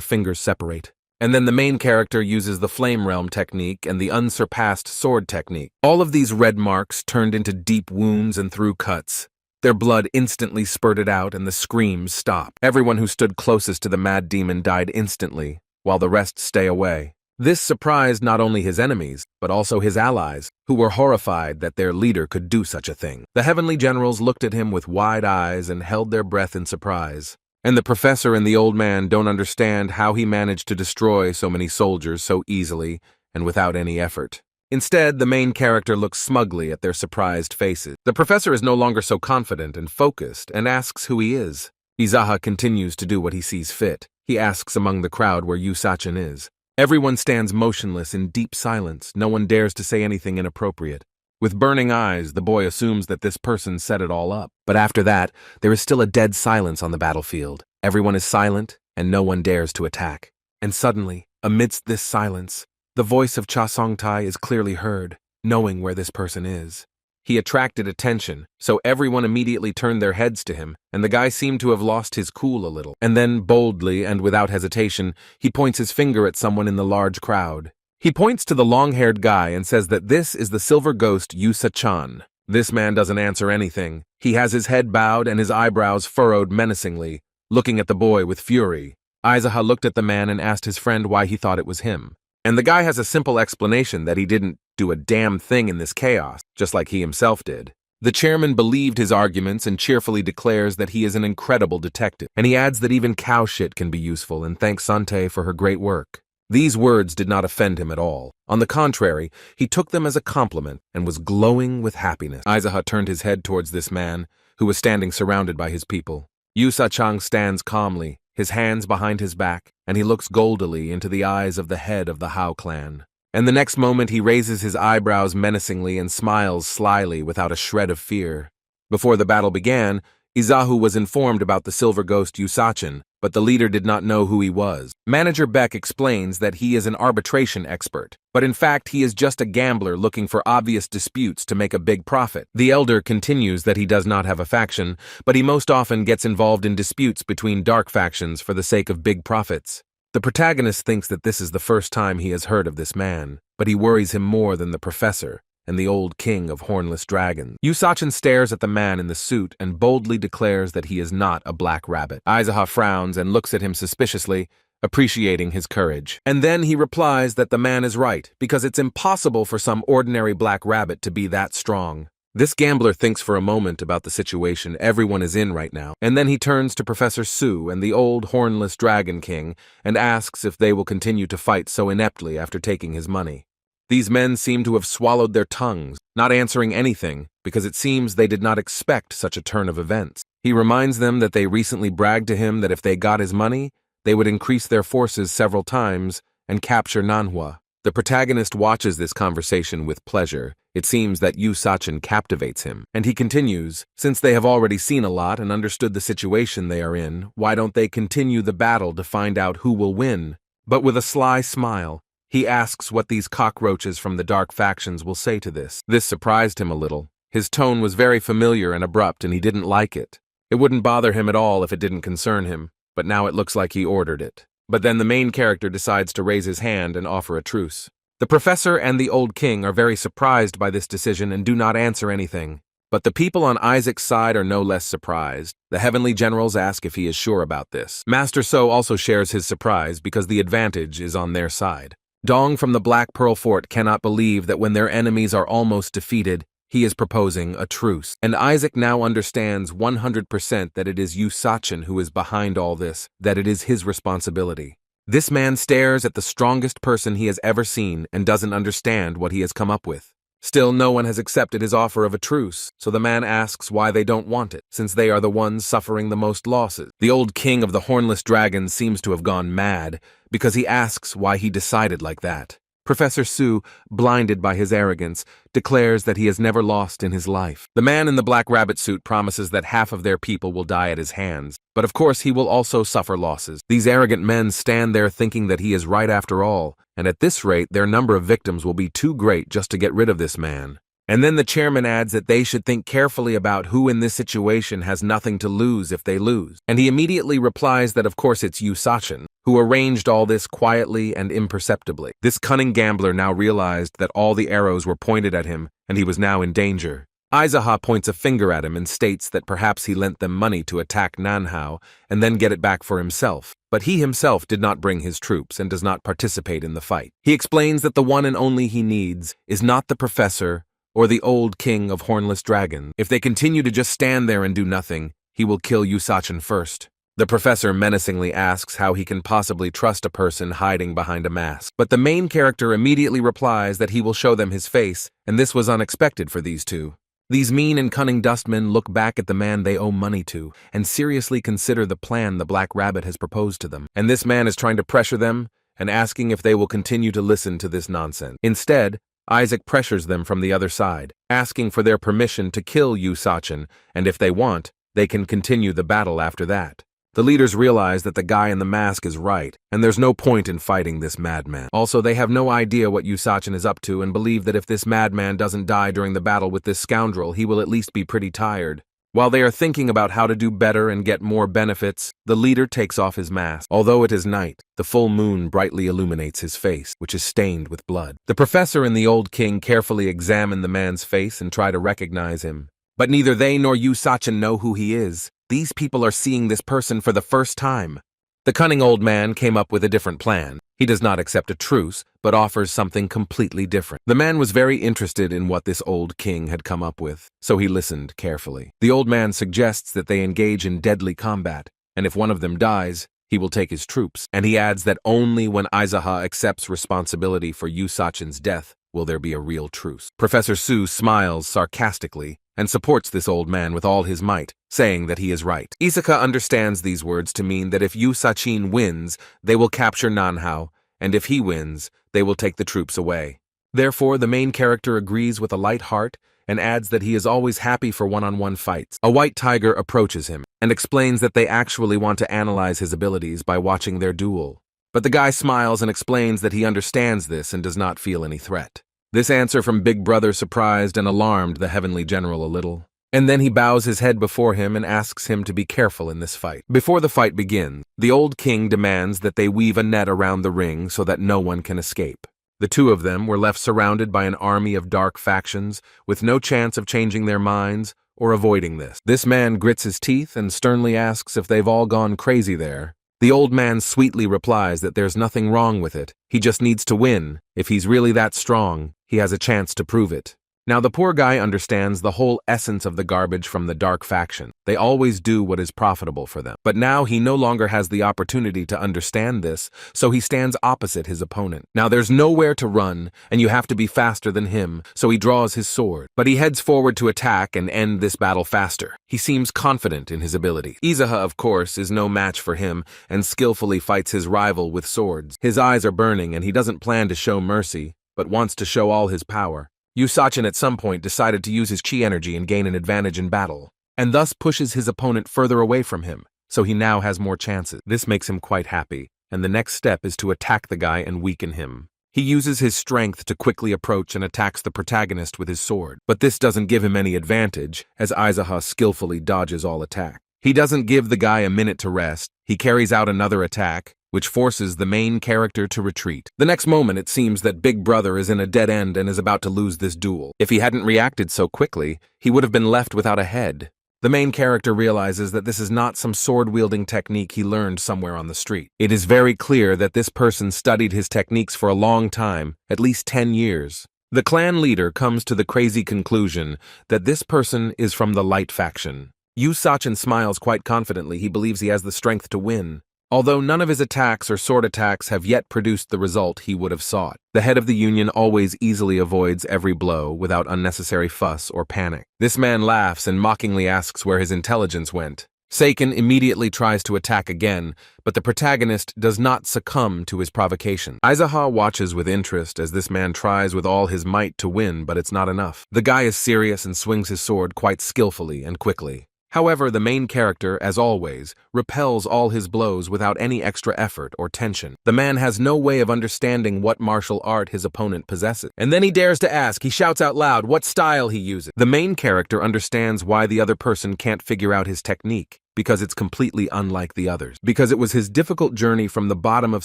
fingers separate. And then the main character uses the Flame Realm technique and the unsurpassed sword technique. All of these red marks turned into deep wounds and through cuts. Their blood instantly spurted out and the screams stopped. Everyone who stood closest to the mad demon died instantly, while the rest stay away. This surprised not only his enemies, but also his allies, who were horrified that their leader could do such a thing. The heavenly generals looked at him with wide eyes and held their breath in surprise. And the professor and the old man don't understand how he managed to destroy so many soldiers so easily and without any effort. Instead, the main character looks smugly at their surprised faces. The professor is no longer so confident and focused and asks who he is. Izaha continues to do what he sees fit. He asks among the crowd where Yusachin is. Everyone stands motionless in deep silence. No one dares to say anything inappropriate. With burning eyes, the boy assumes that this person set it all up. But after that, there is still a dead silence on the battlefield. Everyone is silent, and no one dares to attack. And suddenly, amidst this silence, the voice of Cha Songtai is clearly heard, knowing where this person is. He attracted attention, so everyone immediately turned their heads to him, and the guy seemed to have lost his cool a little. And then, boldly and without hesitation, he points his finger at someone in the large crowd. He points to the long-haired guy and says that this is the silver ghost Yusachan. This man doesn't answer anything. He has his head bowed and his eyebrows furrowed menacingly, looking at the boy with fury. Izaha looked at the man and asked his friend why he thought it was him. And the guy has a simple explanation that he didn't do a damn thing in this chaos, just like he himself did. The chairman believed his arguments and cheerfully declares that he is an incredible detective, and he adds that even cow shit can be useful and thanks Sante for her great work. These words did not offend him at all. On the contrary, he took them as a compliment and was glowing with happiness. Izaha turned his head towards this man, who was standing surrounded by his people. Yusachan stands calmly, his hands behind his back, and he looks goldily into the eyes of the head of the Howl clan. And the next moment he raises his eyebrows menacingly and smiles slyly without a shred of fear. Before the battle began, Izahu was informed about the silver ghost Yusachin, but the leader did not know who he was. Manager Beck explains that he is an arbitration expert, but in fact he is just a gambler looking for obvious disputes to make a big profit. The elder continues that he does not have a faction, but he most often gets involved in disputes between dark factions for the sake of big profits. The protagonist thinks that this is the first time he has heard of this man, but he worries him more than the professor and the old king of hornless dragons. Yusachin stares at the man in the suit and boldly declares that he is not a black rabbit. Izaha frowns and looks at him suspiciously, appreciating his courage. And then he replies that the man is right, because it's impossible for some ordinary black rabbit to be that strong. This gambler thinks for a moment about the situation everyone is in right now, and then he turns to Professor Su and the old hornless dragon king and asks if they will continue to fight so ineptly after taking his money. These men seem to have swallowed their tongues, not answering anything, because it seems they did not expect such a turn of events. He reminds them that they recently bragged to him that if they got his money, they would increase their forces several times and capture Nanhua. The protagonist watches this conversation with pleasure. It seems that Yusachin captivates him, and he continues, since they have already seen a lot and understood the situation they are in, why don't they continue the battle to find out who will win? But with a sly smile, he asks what these cockroaches from the dark factions will say to this. This surprised him a little. His tone was very familiar and abrupt, and he didn't like it. It wouldn't bother him at all if it didn't concern him, but now it looks like he ordered it. But then the main character decides to raise his hand and offer a truce. The professor and the old king are very surprised by this decision and do not answer anything. But the people on Isaac's side are no less surprised. The heavenly generals ask if he is sure about this. Master So also shares his surprise because the advantage is on their side. Dong from the Black Pearl Fort cannot believe that when their enemies are almost defeated, he is proposing a truce. And Isaac now understands 100% that it is Yusachin who is behind all this, that it is his responsibility. This man stares at the strongest person he has ever seen and doesn't understand what he has come up with. Still, no one has accepted his offer of a truce, so the man asks why they don't want it, since they are the ones suffering the most losses. The old king of the hornless dragons seems to have gone mad, because he asks why he decided like that. Professor Su, blinded by his arrogance, declares that he has never lost in his life. The man in the black rabbit suit promises that half of their people will die at his hands, but of course he will also suffer losses. These arrogant men stand there thinking that he is right after all, and at this rate their number of victims will be too great just to get rid of this man. And then the chairman adds that they should think carefully about who in this situation has nothing to lose if they lose. And he immediately replies that of course it's Yusachin, who arranged all this quietly and imperceptibly. This cunning gambler now realized that all the arrows were pointed at him, and he was now in danger. Aizaha points a finger at him and states that perhaps he lent them money to attack Nanhao and then get it back for himself. But he himself did not bring his troops and does not participate in the fight. He explains that the one and only he needs is not the professor or the old king of hornless dragons. If they continue to just stand there and do nothing, he will kill Yusachin first. The professor menacingly asks how he can possibly trust a person hiding behind a mask. But the main character immediately replies that he will show them his face, and this was unexpected for these two. These mean and cunning dustmen look back at the man they owe money to and seriously consider the plan the Black Rabbit has proposed to them. And this man is trying to pressure them and asking if they will continue to listen to this nonsense. Instead, Isaac pressures them from the other side, asking for their permission to kill Yusachin, and if they want, they can continue the battle after that. The leaders realize that the guy in the mask is right, and there's no point in fighting this madman. Also, they have no idea what Yusachin is up to and believe that if this madman doesn't die during the battle with this scoundrel, he will at least be pretty tired. While they are thinking about how to do better and get more benefits, the leader takes off his mask. Although it is night, the full moon brightly illuminates his face, which is stained with blood. The professor and the old king carefully examine the man's face and try to recognize him. But neither they nor Yusachin know who he is. These people are seeing this person for the first time. The cunning old man came up with a different plan. He does not accept a truce, but offers something completely different. The man was very interested in what this old king had come up with, so he listened carefully. The old man suggests that they engage in deadly combat, and if one of them dies, he will take his troops. And he adds that only when Aizaha accepts responsibility for Yusachin's death will there be a real truce. Professor Su smiles sarcastically and supports this old man with all his might, saying that he is right. Isaka understands these words to mean that if Yusachin wins, they will capture Nanhao, and if he wins, they will take the troops away. Therefore, the main character agrees with a light heart and adds that he is always happy for one-on-one fights. A white tiger approaches him and explains that they actually want to analyze his abilities by watching their duel. But the guy smiles and explains that he understands this and does not feel any threat. This answer from Big Brother surprised and alarmed the Heavenly General a little. And then he bows his head before him and asks him to be careful in this fight. Before the fight begins, the old king demands that they weave a net around the ring so that no one can escape. The two of them were left surrounded by an army of dark factions with no chance of changing their minds or avoiding this. This man grits his teeth and sternly asks if they've all gone crazy there. The old man sweetly replies that there's nothing wrong with it. He just needs to win. If he's really that strong, he has a chance to prove it. Now the poor guy understands the whole essence of the garbage from the dark faction. They always do what is profitable for them. But now he no longer has the opportunity to understand this, so he stands opposite his opponent. Now there's nowhere to run, and you have to be faster than him, so he draws his sword. But he heads forward to attack and end this battle faster. He seems confident in his ability. Izaha, of course, is no match for him and skillfully fights his rival with swords. His eyes are burning and he doesn't plan to show mercy, but wants to show all his power. Yusachin at some point decided to use his chi energy and gain an advantage in battle, and thus pushes his opponent further away from him, so he now has more chances. This makes him quite happy, and the next step is to attack the guy and weaken him. He uses his strength to quickly approach and attacks the protagonist with his sword, but this doesn't give him any advantage, as Aizaha skillfully dodges all attack. He doesn't give the guy a minute to rest. He carries out another attack, which forces the main character to retreat. The next moment it seems that Big Brother is in a dead end and is about to lose this duel. If he hadn't reacted so quickly, he would have been left without a head. The main character realizes that this is not some sword-wielding technique he learned somewhere on the street. It is very clear that this person studied his techniques for a long time, at least 10 years. The clan leader comes to the crazy conclusion that this person is from the light faction. Yusachin smiles quite confidently. He believes he has the strength to win. although none of his attacks or sword attacks have yet produced the result he would have sought. The head of the union always easily avoids every blow without unnecessary fuss or panic. This man laughs and mockingly asks where his intelligence went. Seiken immediately tries to attack again, but the protagonist does not succumb to his provocation. Aizaha watches with interest as this man tries with all his might to win, but it's not enough. The guy is serious and swings his sword quite skillfully and quickly. However, the main character, as always, repels all his blows without any extra effort or tension. The man has no way of understanding what martial art his opponent possesses. And then he dares to ask, he shouts out loud what style he uses. The main character understands why the other person can't figure out his technique, because it's completely unlike the others. Because it was his difficult journey from the bottom of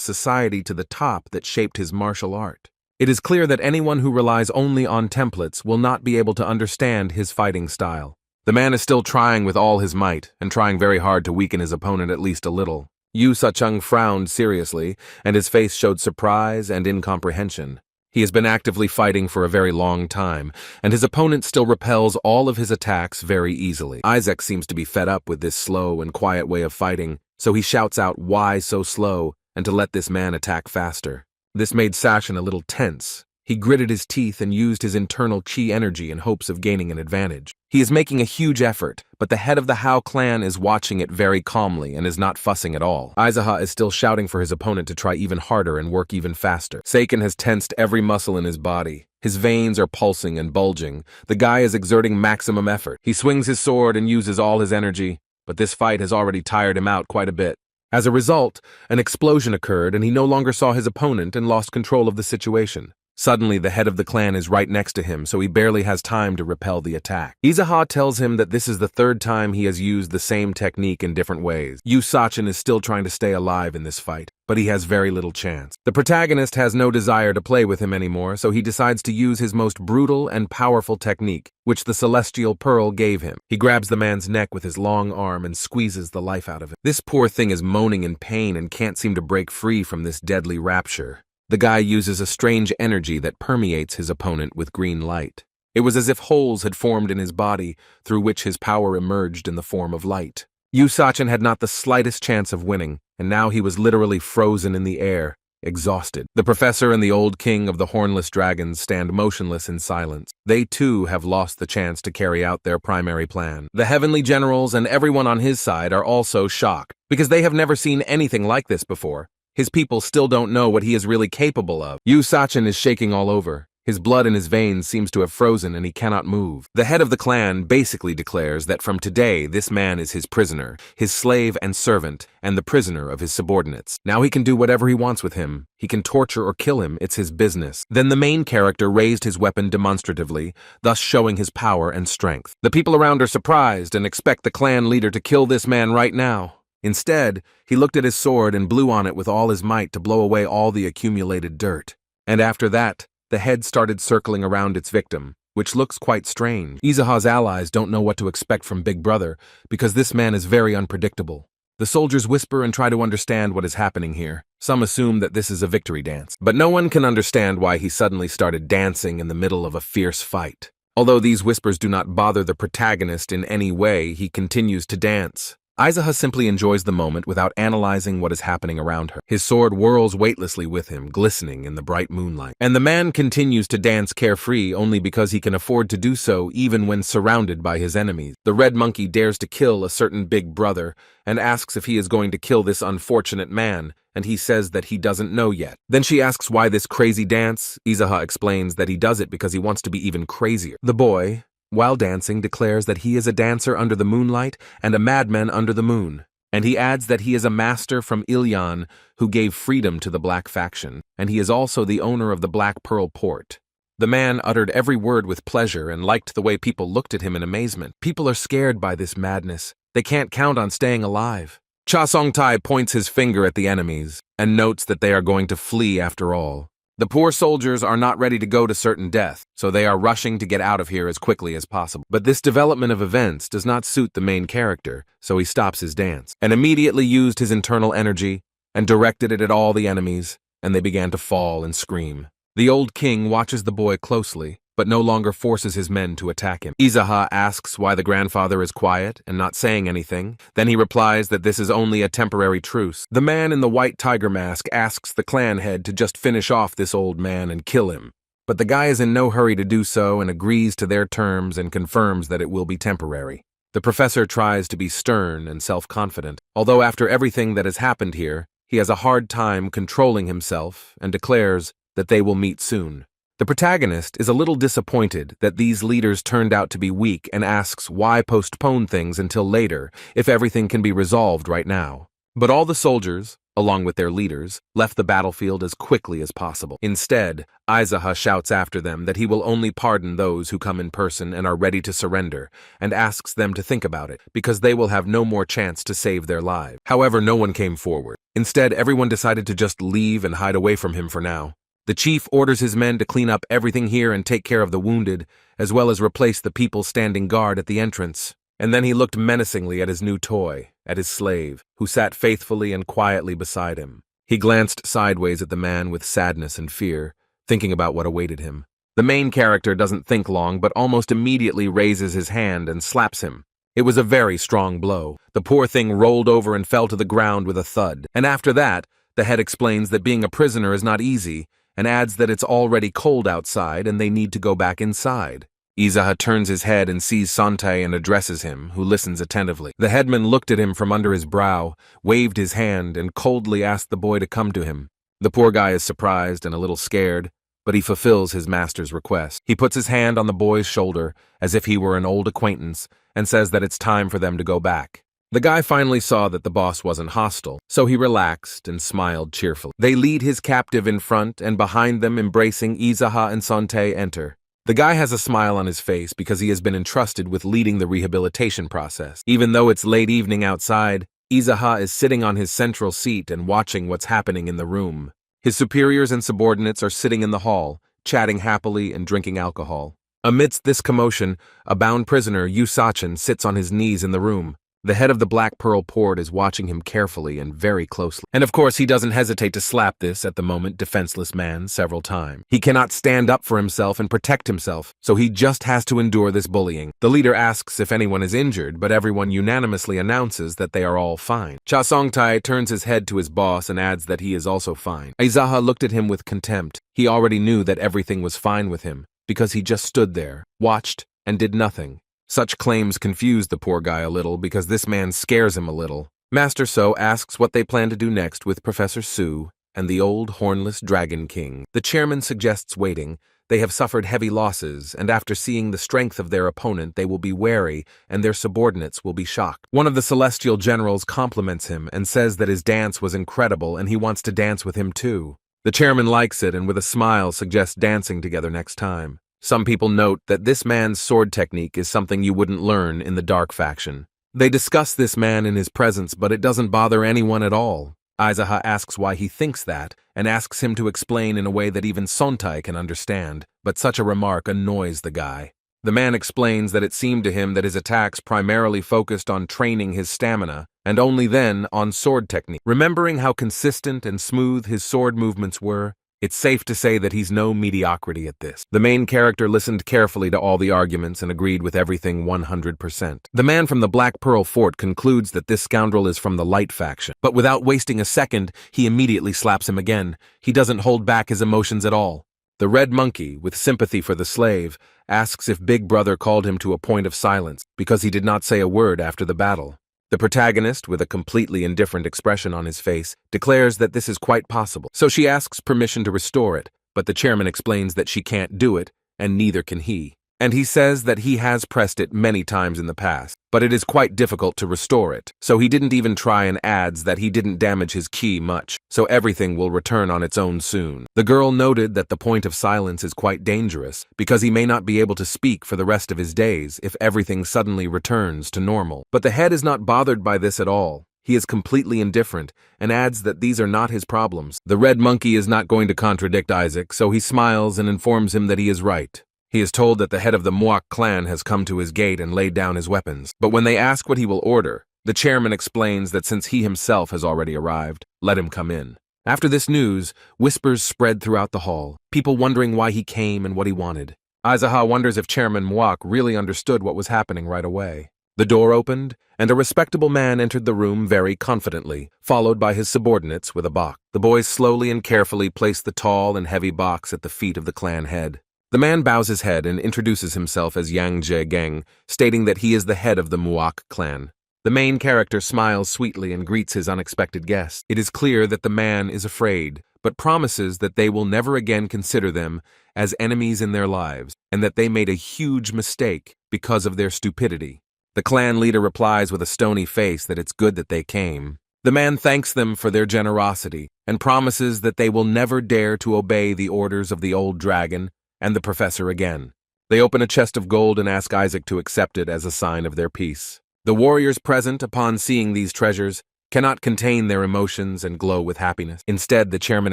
society to the top that shaped his martial art. It is clear that anyone who relies only on templates will not be able to understand his fighting style. The man is still trying with all his might, and trying very hard to weaken his opponent at least a little. Yu Sa-chung frowned seriously, and his face showed surprise and incomprehension. He has been actively fighting for a very long time, and his opponent still repels all of his attacks very easily. Isaac seems to be fed up with this slow and quiet way of fighting, so he shouts out why so slow, and to let this man attack faster. This made Sachin a little tense. He gritted his teeth and used his internal chi energy in hopes of gaining an advantage. He is making a huge effort, but the head of the Howl clan is watching it very calmly and is not fussing at all. Aizaha is still shouting for his opponent to try even harder and work even faster. Seiken has tensed every muscle in his body. His veins are pulsing and bulging. The guy is exerting maximum effort. He swings his sword and uses all his energy, but this fight has already tired him out quite a bit. As a result, an explosion occurred and he no longer saw his opponent and lost control of the situation. Suddenly, the head of the clan is right next to him, so he barely has time to repel the attack. Izaha tells him that this is the third time he has used the same technique in different ways. Yu Sa-chung is still trying to stay alive in this fight, but he has very little chance. The protagonist has no desire to play with him anymore, so he decides to use his most brutal and powerful technique, which the Celestial Pearl gave him. He grabs the man's neck with his long arm and squeezes the life out of him. This poor thing is moaning in pain and can't seem to break free from this deadly rapture. The guy uses a strange energy that permeates his opponent with green light. It was as if holes had formed in his body, through which his power emerged in the form of light. Yu Sa-chung had not the slightest chance of winning, and now he was literally frozen in the air, exhausted. The professor and the old king of the hornless dragons stand motionless in silence. They too have lost the chance to carry out their primary plan. The heavenly generals and everyone on his side are also shocked, because they have never seen anything like this before. His people still don't know what he is really capable of. Yu Sa-chung is shaking all over. His blood in his veins seems to have frozen and he cannot move. The head of the clan basically declares that from today this man is his prisoner, his slave and servant, and the prisoner of his subordinates. Now he can do whatever he wants with him. He can torture or kill him, it's his business. Then the main character raised his weapon demonstratively, thus showing his power and strength. The people around are surprised and expect the clan leader to kill this man right now. Instead, he looked at his sword and blew on it with all his might to blow away all the accumulated dirt. And after that, the head started circling around its victim, which looks quite strange. Izaha's allies don't know what to expect from Big Brother, because this man is very unpredictable. The soldiers whisper and try to understand what is happening here. Some assume that this is a victory dance, but no one can understand why he suddenly started dancing in the middle of a fierce fight. Although these whispers do not bother the protagonist in any way, he continues to dance. Aizaha simply enjoys the moment without analyzing what is happening around her. His sword whirls weightlessly with him, glistening in the bright moonlight. And the man continues to dance carefree only because he can afford to do so even when surrounded by his enemies. The red monkey dares to kill a certain Big Brother and asks if he is going to kill this unfortunate man, and he says that he doesn't know yet. Then she asks why this crazy dance. Izaha explains that he does it because he wants to be even crazier. The boy, while dancing, declares that he is a dancer under the moonlight and a madman under the moon. And he adds that he is a master from Ilyan who gave freedom to the Black faction, and he is also the owner of the Black Pearl Port. The man uttered every word with pleasure and liked the way people looked at him in amazement. People are scared by this madness. They can't count on staying alive. Cha Song-tai points his finger at the enemies and notes that they are going to flee after all. The poor soldiers are not ready to go to certain death, so they are rushing to get out of here as quickly as possible. But this development of events does not suit the main character, so he stops his dance and immediately used his internal energy and directed it at all the enemies, and they began to fall and scream. The old king watches the boy closely, but no longer forces his men to attack him. Izaha asks why the grandfather is quiet and not saying anything. Then he replies that this is only a temporary truce. The man in the white tiger mask asks the clan head to just finish off this old man and kill him. But the guy is in no hurry to do so and agrees to their terms and confirms that it will be temporary. The professor tries to be stern and self-confident, although after everything that has happened here, he has a hard time controlling himself and declares that they will meet soon. The protagonist is a little disappointed that these leaders turned out to be weak and asks why postpone things until later if everything can be resolved right now. But all the soldiers, along with their leaders, left the battlefield as quickly as possible. Instead, Izaha shouts after them that he will only pardon those who come in person and are ready to surrender, and asks them to think about it, because they will have no more chance to save their lives. However, no one came forward. Instead, everyone decided to just leave and hide away from him for now. The chief orders his men to clean up everything here and take care of the wounded, as well as replace the people standing guard at the entrance. And then he looked menacingly at his new toy, at his slave, who sat faithfully and quietly beside him. He glanced sideways at the man with sadness and fear, thinking about what awaited him. The main character doesn't think long, but almost immediately raises his hand and slaps him. It was a very strong blow. The poor thing rolled over and fell to the ground with a thud. And after that, the head explains that being a prisoner is not easy, and adds that it's already cold outside and they need to go back inside. Izaha turns his head and sees Sante and addresses him, who listens attentively. The headman looked at him from under his brow, waved his hand, and coldly asked the boy to come to him. The poor guy is surprised and a little scared, but he fulfills his master's request. He puts his hand on the boy's shoulder, as if he were an old acquaintance, and says that it's time for them to go back. The guy finally saw that the boss wasn't hostile, so he relaxed and smiled cheerfully. They lead his captive in front, and behind them, embracing, Izaha and Sante enter. The guy has a smile on his face because he has been entrusted with leading the rehabilitation process. Even though it's late evening outside, Izaha is sitting on his central seat and watching what's happening in the room. His superiors and subordinates are sitting in the hall, chatting happily and drinking alcohol. Amidst this commotion, a bound prisoner, Yusachin, sits on his knees in the room. The head of the Black Pearl Port is watching him carefully and very closely. And of course, he doesn't hesitate to slap this, at the moment, defenseless man several times. He cannot stand up for himself and protect himself, so he just has to endure this bullying. The leader asks if anyone is injured, but everyone unanimously announces that they are all fine. Cha Songtai turns his head to his boss and adds that he is also fine. Izaha looked at him with contempt. He already knew that everything was fine with him, because he just stood there, watched, and did nothing. Such claims confuse the poor guy a little because this man scares him a little. Master So asks what they plan to do next with Professor Su and the old hornless Dragon King. The chairman suggests waiting. They have suffered heavy losses, and after seeing the strength of their opponent, they will be wary, and their subordinates will be shocked. One of the celestial generals compliments him and says that his dance was incredible and he wants to dance with him too. The chairman likes it and with a smile suggests dancing together next time. Some people note that this man's sword technique is something you wouldn't learn in the Dark Faction. They discuss this man in his presence, but it doesn't bother anyone at all. Izaha asks why he thinks that, and asks him to explain in a way that even Sontai can understand, but such a remark annoys the guy. The man explains that it seemed to him that his attacks primarily focused on training his stamina, and only then on sword technique. Remembering how consistent and smooth his sword movements were, it's safe to say that he's no mediocrity at this. The main character listened carefully to all the arguments and agreed with everything 100%. The man from the Black Pearl Fort concludes that this scoundrel is from the Light Faction, but without wasting a second, he immediately slaps him again. He doesn't hold back his emotions at all. The Red Monkey, with sympathy for the slave, asks if Big Brother called him to a point of silence because he did not say a word after the battle. The protagonist, with a completely indifferent expression on his face, declares that this is quite possible, so she asks permission to restore it, but the chairman explains that she can't do it, and neither can he. And he says that he has pressed it many times in the past, but it is quite difficult to restore it, so he didn't even try and adds that he didn't damage his key much, so everything will return on its own soon. The girl noted that the point of silence is quite dangerous, because he may not be able to speak for the rest of his days if everything suddenly returns to normal. But the head is not bothered by this at all. He is completely indifferent, and adds that these are not his problems. The Red Monkey is not going to contradict Isaac, so he smiles and informs him that he is right. He is told that the head of the Muak clan has come to his gate and laid down his weapons. But when they ask what he will order, the chairman explains that since he himself has already arrived, let him come in. After this news, whispers spread throughout the hall, people wondering why he came and what he wanted. Aizaha wonders if Chairman Mwok really understood what was happening right away. The door opened, and a respectable man entered the room very confidently, followed by his subordinates with a box. The boys slowly and carefully placed the tall and heavy box at the feet of the clan head. The man bows his head and introduces himself as Yang Je Geng, stating that he is the head of the Mwok clan. The main character smiles sweetly and greets his unexpected guest. It is clear that the man is afraid, but promises that they will never again consider them as enemies in their lives, and that they made a huge mistake because of their stupidity. The clan leader replies with a stony face that it's good that they came. The man thanks them for their generosity and promises that they will never dare to obey the orders of the old dragon and the professor again. They open a chest of gold and ask Isaac to accept it as a sign of their peace. The warriors present, upon seeing these treasures, cannot contain their emotions and glow with happiness. Instead, the chairman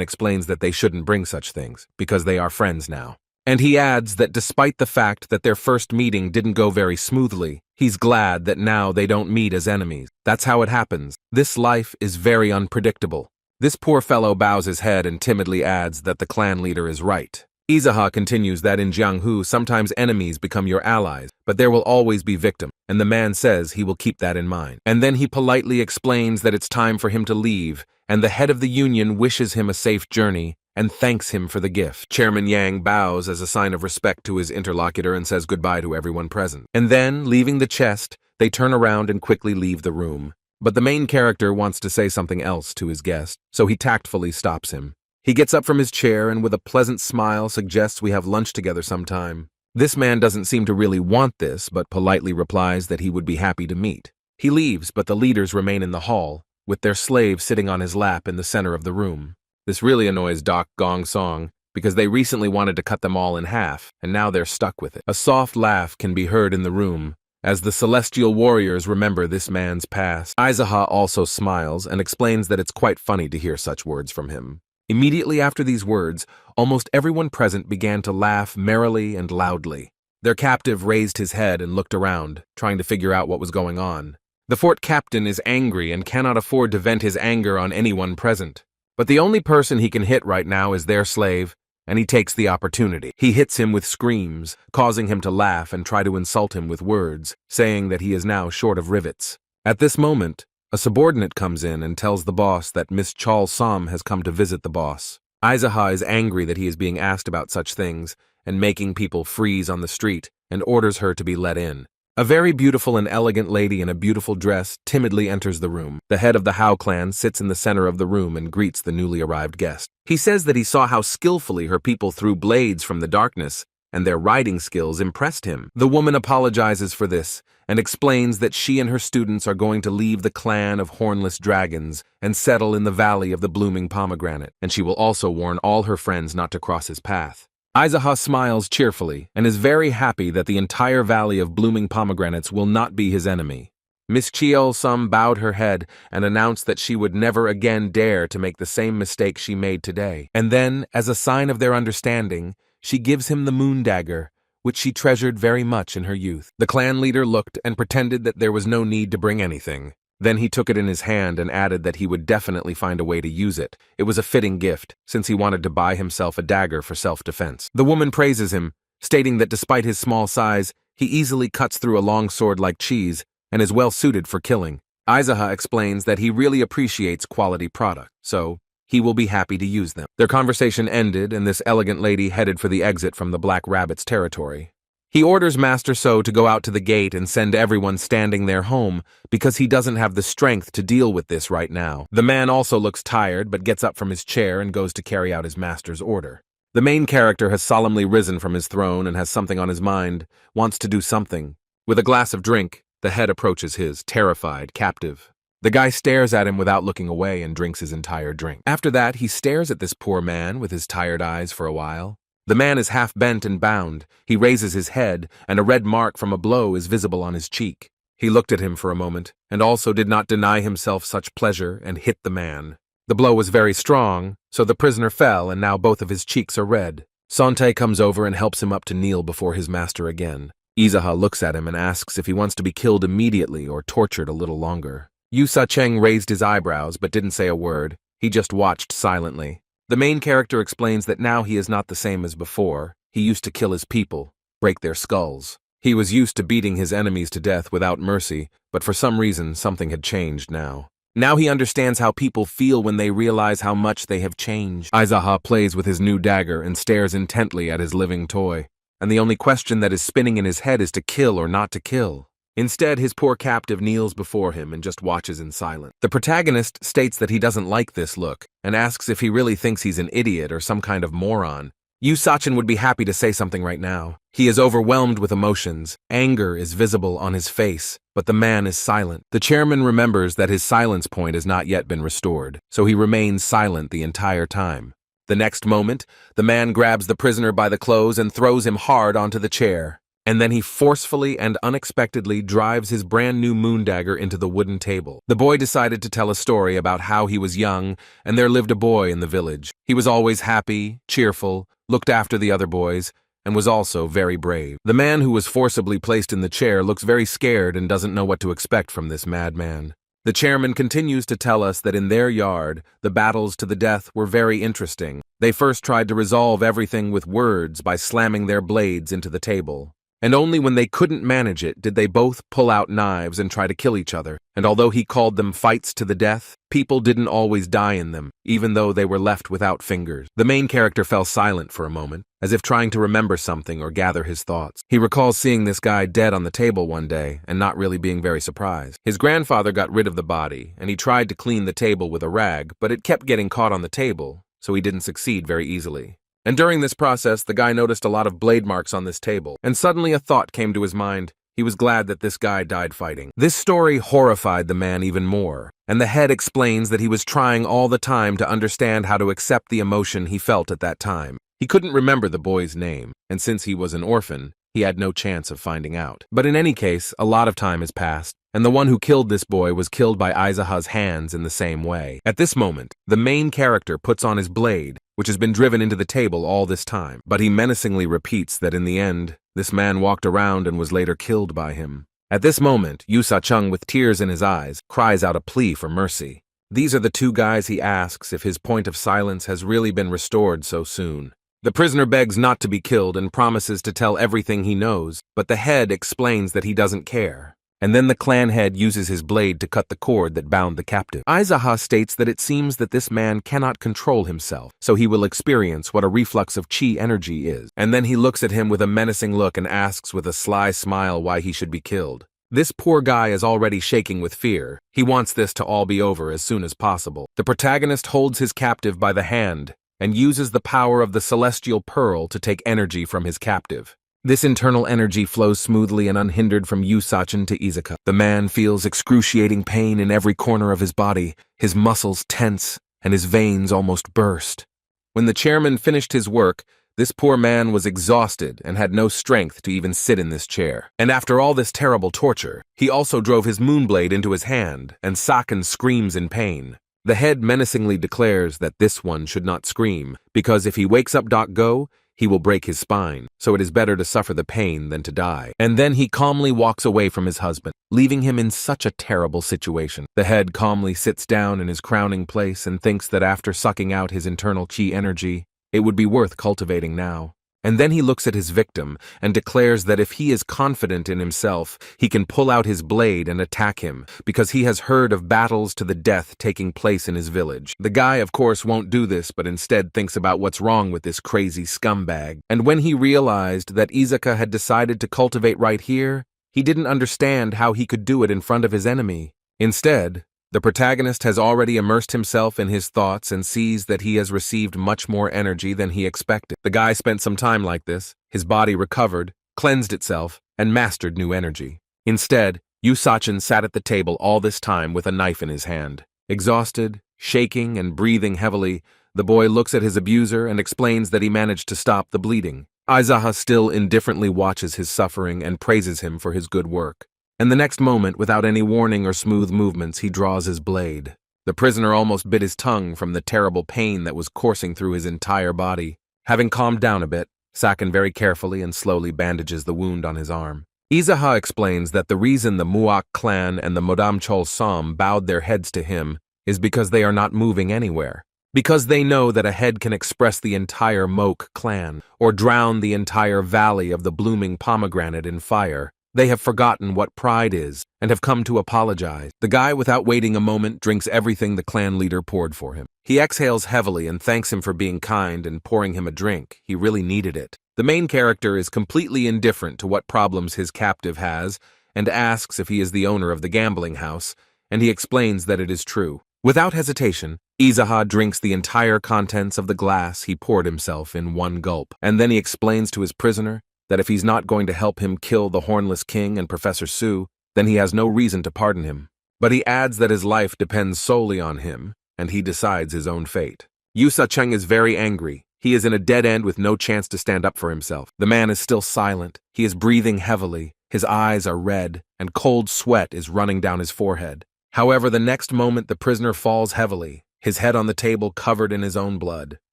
explains that they shouldn't bring such things, because they are friends now. And he adds that despite the fact that their first meeting didn't go very smoothly, he's glad that now they don't meet as enemies. That's how it happens. This life is very unpredictable. This poor fellow bows his head and timidly adds that the clan leader is right. Izaha continues that in Jianghu, sometimes enemies become your allies, but there will always be victims, and the man says he will keep that in mind. And then he politely explains that it's time for him to leave, and the head of the union wishes him a safe journey and thanks him for the gift. Chairman Yang bows as a sign of respect to his interlocutor and says goodbye to everyone present. And then, leaving the chest, they turn around and quickly leave the room. But the main character wants to say something else to his guest, so he tactfully stops him. He gets up from his chair and with a pleasant smile suggests we have lunch together sometime. This man doesn't seem to really want this, but politely replies that he would be happy to meet. He leaves, but the leaders remain in the hall, with their slave sitting on his lap in the center of the room. This really annoys Doc Gong Song, because they recently wanted to cut them all in half, and now they're stuck with it. A soft laugh can be heard in the room, as the celestial warriors remember this man's past. Aizaha also smiles and explains that it's quite funny to hear such words from him. Immediately after these words, almost everyone present began to laugh merrily and loudly. Their captive raised his head and looked around, trying to figure out what was going on. The fort captain is angry and cannot afford to vent his anger on anyone present. But the only person he can hit right now is their slave, and he takes the opportunity. He hits him with screams, causing him to laugh and try to insult him with words, saying that he is now short of rivets. At this moment, a subordinate comes in and tells the boss that Miss Cho Ilsum has come to visit the boss. Aizaha is angry that he is being asked about such things and making people freeze on the street and orders her to be let in. A very beautiful and elegant lady in a beautiful dress timidly enters the room. The head of the Howl clan sits in the center of the room and greets the newly arrived guest. He says that he saw how skillfully her people threw blades from the darkness, and their riding skills impressed him. The woman apologizes for this and explains that she and her students are going to leave the clan of hornless dragons and settle in the valley of the blooming pomegranate, and she will also warn all her friends not to cross his path. Aizaha smiles cheerfully and is very happy that the entire valley of blooming pomegranates will not be his enemy. Miss Cho Ilsum bowed her head and announced that she would never again dare to make the same mistake she made today. And then, as a sign of their understanding, she gives him the moon dagger, which she treasured very much in her youth. The clan leader looked and pretended that there was no need to bring anything. Then he took it in his hand and added that he would definitely find a way to use it. It was a fitting gift, since he wanted to buy himself a dagger for self-defense. The woman praises him, stating that despite his small size, he easily cuts through a long sword like cheese and is well suited for killing. Aizaha explains that he really appreciates quality product, so he will be happy to use them. Their conversation ended, and this elegant lady headed for the exit from the Black Rabbit's territory. He orders Master So to go out to the gate and send everyone standing there home because he doesn't have the strength to deal with this right now. The man also looks tired but gets up from his chair and goes to carry out his master's order. The main character has solemnly risen from his throne and has something on his mind, wants to do something. With a glass of drink, the head approaches his terrified captive. The guy stares at him without looking away and drinks his entire drink. After that, he stares at this poor man with his tired eyes for a while. The man is half bent and bound. He raises his head, and a red mark from a blow is visible on his cheek. He looked at him for a moment, and also did not deny himself such pleasure, and hit the man. The blow was very strong, so the prisoner fell, and now both of his cheeks are red. Sante comes over and helps him up to kneel before his master again. Izaha looks at him and asks if he wants to be killed immediately or tortured a little longer. Yu Sa-cheng raised his eyebrows but didn't say a word. He just watched silently. The main character explains that now he is not the same as before. He used to kill his people, break their skulls. He was used to beating his enemies to death without mercy, but for some reason something had changed now. Now he understands how people feel when they realize how much they have changed. Aizaha plays with his new dagger and stares intently at his living toy, and the only question that is spinning in his head is to kill or not to kill. Instead, his poor captive kneels before him and just watches in silence. The protagonist states that he doesn't like this look, and asks if he really thinks he's an idiot or some kind of moron. Yusachin would be happy to say something right now. He is overwhelmed with emotions. Anger is visible on his face, but the man is silent. The chairman remembers that his silence point has not yet been restored, so he remains silent the entire time. The next moment, the man grabs the prisoner by the clothes and throws him hard onto the chair. And then he forcefully and unexpectedly drives his brand new moon dagger into the wooden table. The boy decided to tell a story about how he was young and there lived a boy in the village. He was always happy, cheerful, looked after the other boys, and was also very brave. The man who was forcibly placed in the chair looks very scared and doesn't know what to expect from this madman. The chairman continues to tell us that in their yard, the battles to the death were very interesting. They first tried to resolve everything with words by slamming their blades into the table. And only when they couldn't manage it did they both pull out knives and try to kill each other. And although he called them fights to the death, people didn't always die in them, even though they were left without fingers. The main character fell silent for a moment, as if trying to remember something or gather his thoughts. He recalls seeing this guy dead on the table one day and not really being very surprised. His grandfather got rid of the body, and he tried to clean the table with a rag, but it kept getting caught on the table, so he didn't succeed very easily. And during this process, the guy noticed a lot of blade marks on this table, and suddenly a thought came to his mind. He was glad that this guy died fighting. This story horrified the man even more, and the head explains that he was trying all the time to understand how to accept the emotion he felt at that time. He couldn't remember the boy's name, and since he was an orphan, he had no chance of finding out. But in any case, a lot of time has passed, and the one who killed this boy was killed by Aizaha's hands in the same way. At this moment, the main character puts on his blade, which has been driven into the table all this time, but he menacingly repeats that in the end, this man walked around and was later killed by him. At this moment, Yusachung, with tears in his eyes, cries out a plea for mercy. These are the two guys he asks if his point of silence has really been restored so soon. The prisoner begs not to be killed and promises to tell everything he knows, but the head explains that he doesn't care. And then the clan head uses his blade to cut the cord that bound the captive. Aizaha states that it seems that this man cannot control himself, so he will experience what a reflux of chi energy is. And then he looks at him with a menacing look and asks with a sly smile why he should be killed. This poor guy is already shaking with fear. He wants this to all be over as soon as possible. The protagonist holds his captive by the hand and uses the power of the celestial pearl to take energy from his captive. This internal energy flows smoothly and unhindered from Yusachin to Izuka. The man feels excruciating pain in every corner of his body, his muscles tense, and his veins almost burst. When the chairman finished his work, this poor man was exhausted and had no strength to even sit in this chair. And after all this terrible torture, he also drove his moonblade into his hand, and Saken screams in pain. The head menacingly declares that this one should not scream, because if he wakes up Go, he will break his spine, so it is better to suffer the pain than to die. And then he calmly walks away from his husband, leaving him in such a terrible situation. The head calmly sits down in his crowning place and thinks that after sucking out his internal chi energy, it would be worth cultivating now. And then he looks at his victim and declares that if he is confident in himself, he can pull out his blade and attack him, because he has heard of battles to the death taking place in his village. The guy, of course, won't do this, but instead thinks about what's wrong with this crazy scumbag. And when he realized that Izuka had decided to cultivate right here, he didn't understand how he could do it in front of his enemy. Instead, the protagonist has already immersed himself in his thoughts and sees that he has received much more energy than he expected. The guy spent some time like this, his body recovered, cleansed itself, and mastered new energy. Instead, Yusachin sat at the table all this time with a knife in his hand. Exhausted, shaking, and breathing heavily, the boy looks at his abuser and explains that he managed to stop the bleeding. Aizaha still indifferently watches his suffering and praises him for his good work. And the next moment, without any warning or smooth movements, he draws his blade. The prisoner almost bit his tongue from the terrible pain that was coursing through his entire body. Having calmed down a bit, Saken very carefully and slowly bandages the wound on his arm. Izaha explains that the reason the Muak clan and the Modam Chol Som bowed their heads to him is because they are not moving anywhere. Because they know that a head can express the entire Moke clan, or drown the entire valley of the blooming pomegranate in fire, they have forgotten what pride is and have come to apologize. The guy, without waiting a moment, drinks everything the clan leader poured for him. He exhales heavily and thanks him for being kind and pouring him a drink. He really needed it. The main character is completely indifferent to what problems his captive has and asks if he is the owner of the gambling house, and he explains that it is true. Without hesitation, Izaha drinks the entire contents of the glass he poured himself in one gulp, and then he explains to his prisoner that if he's not going to help him kill the Hornless King and Professor Su, then he has no reason to pardon him. But he adds that his life depends solely on him, and he decides his own fate. Yu Sa-cheng is very angry. He is in a dead end with no chance to stand up for himself. The man is still silent. He is breathing heavily. His eyes are red, and cold sweat is running down his forehead. However, the next moment the prisoner falls heavily, his head on the table covered in his own blood.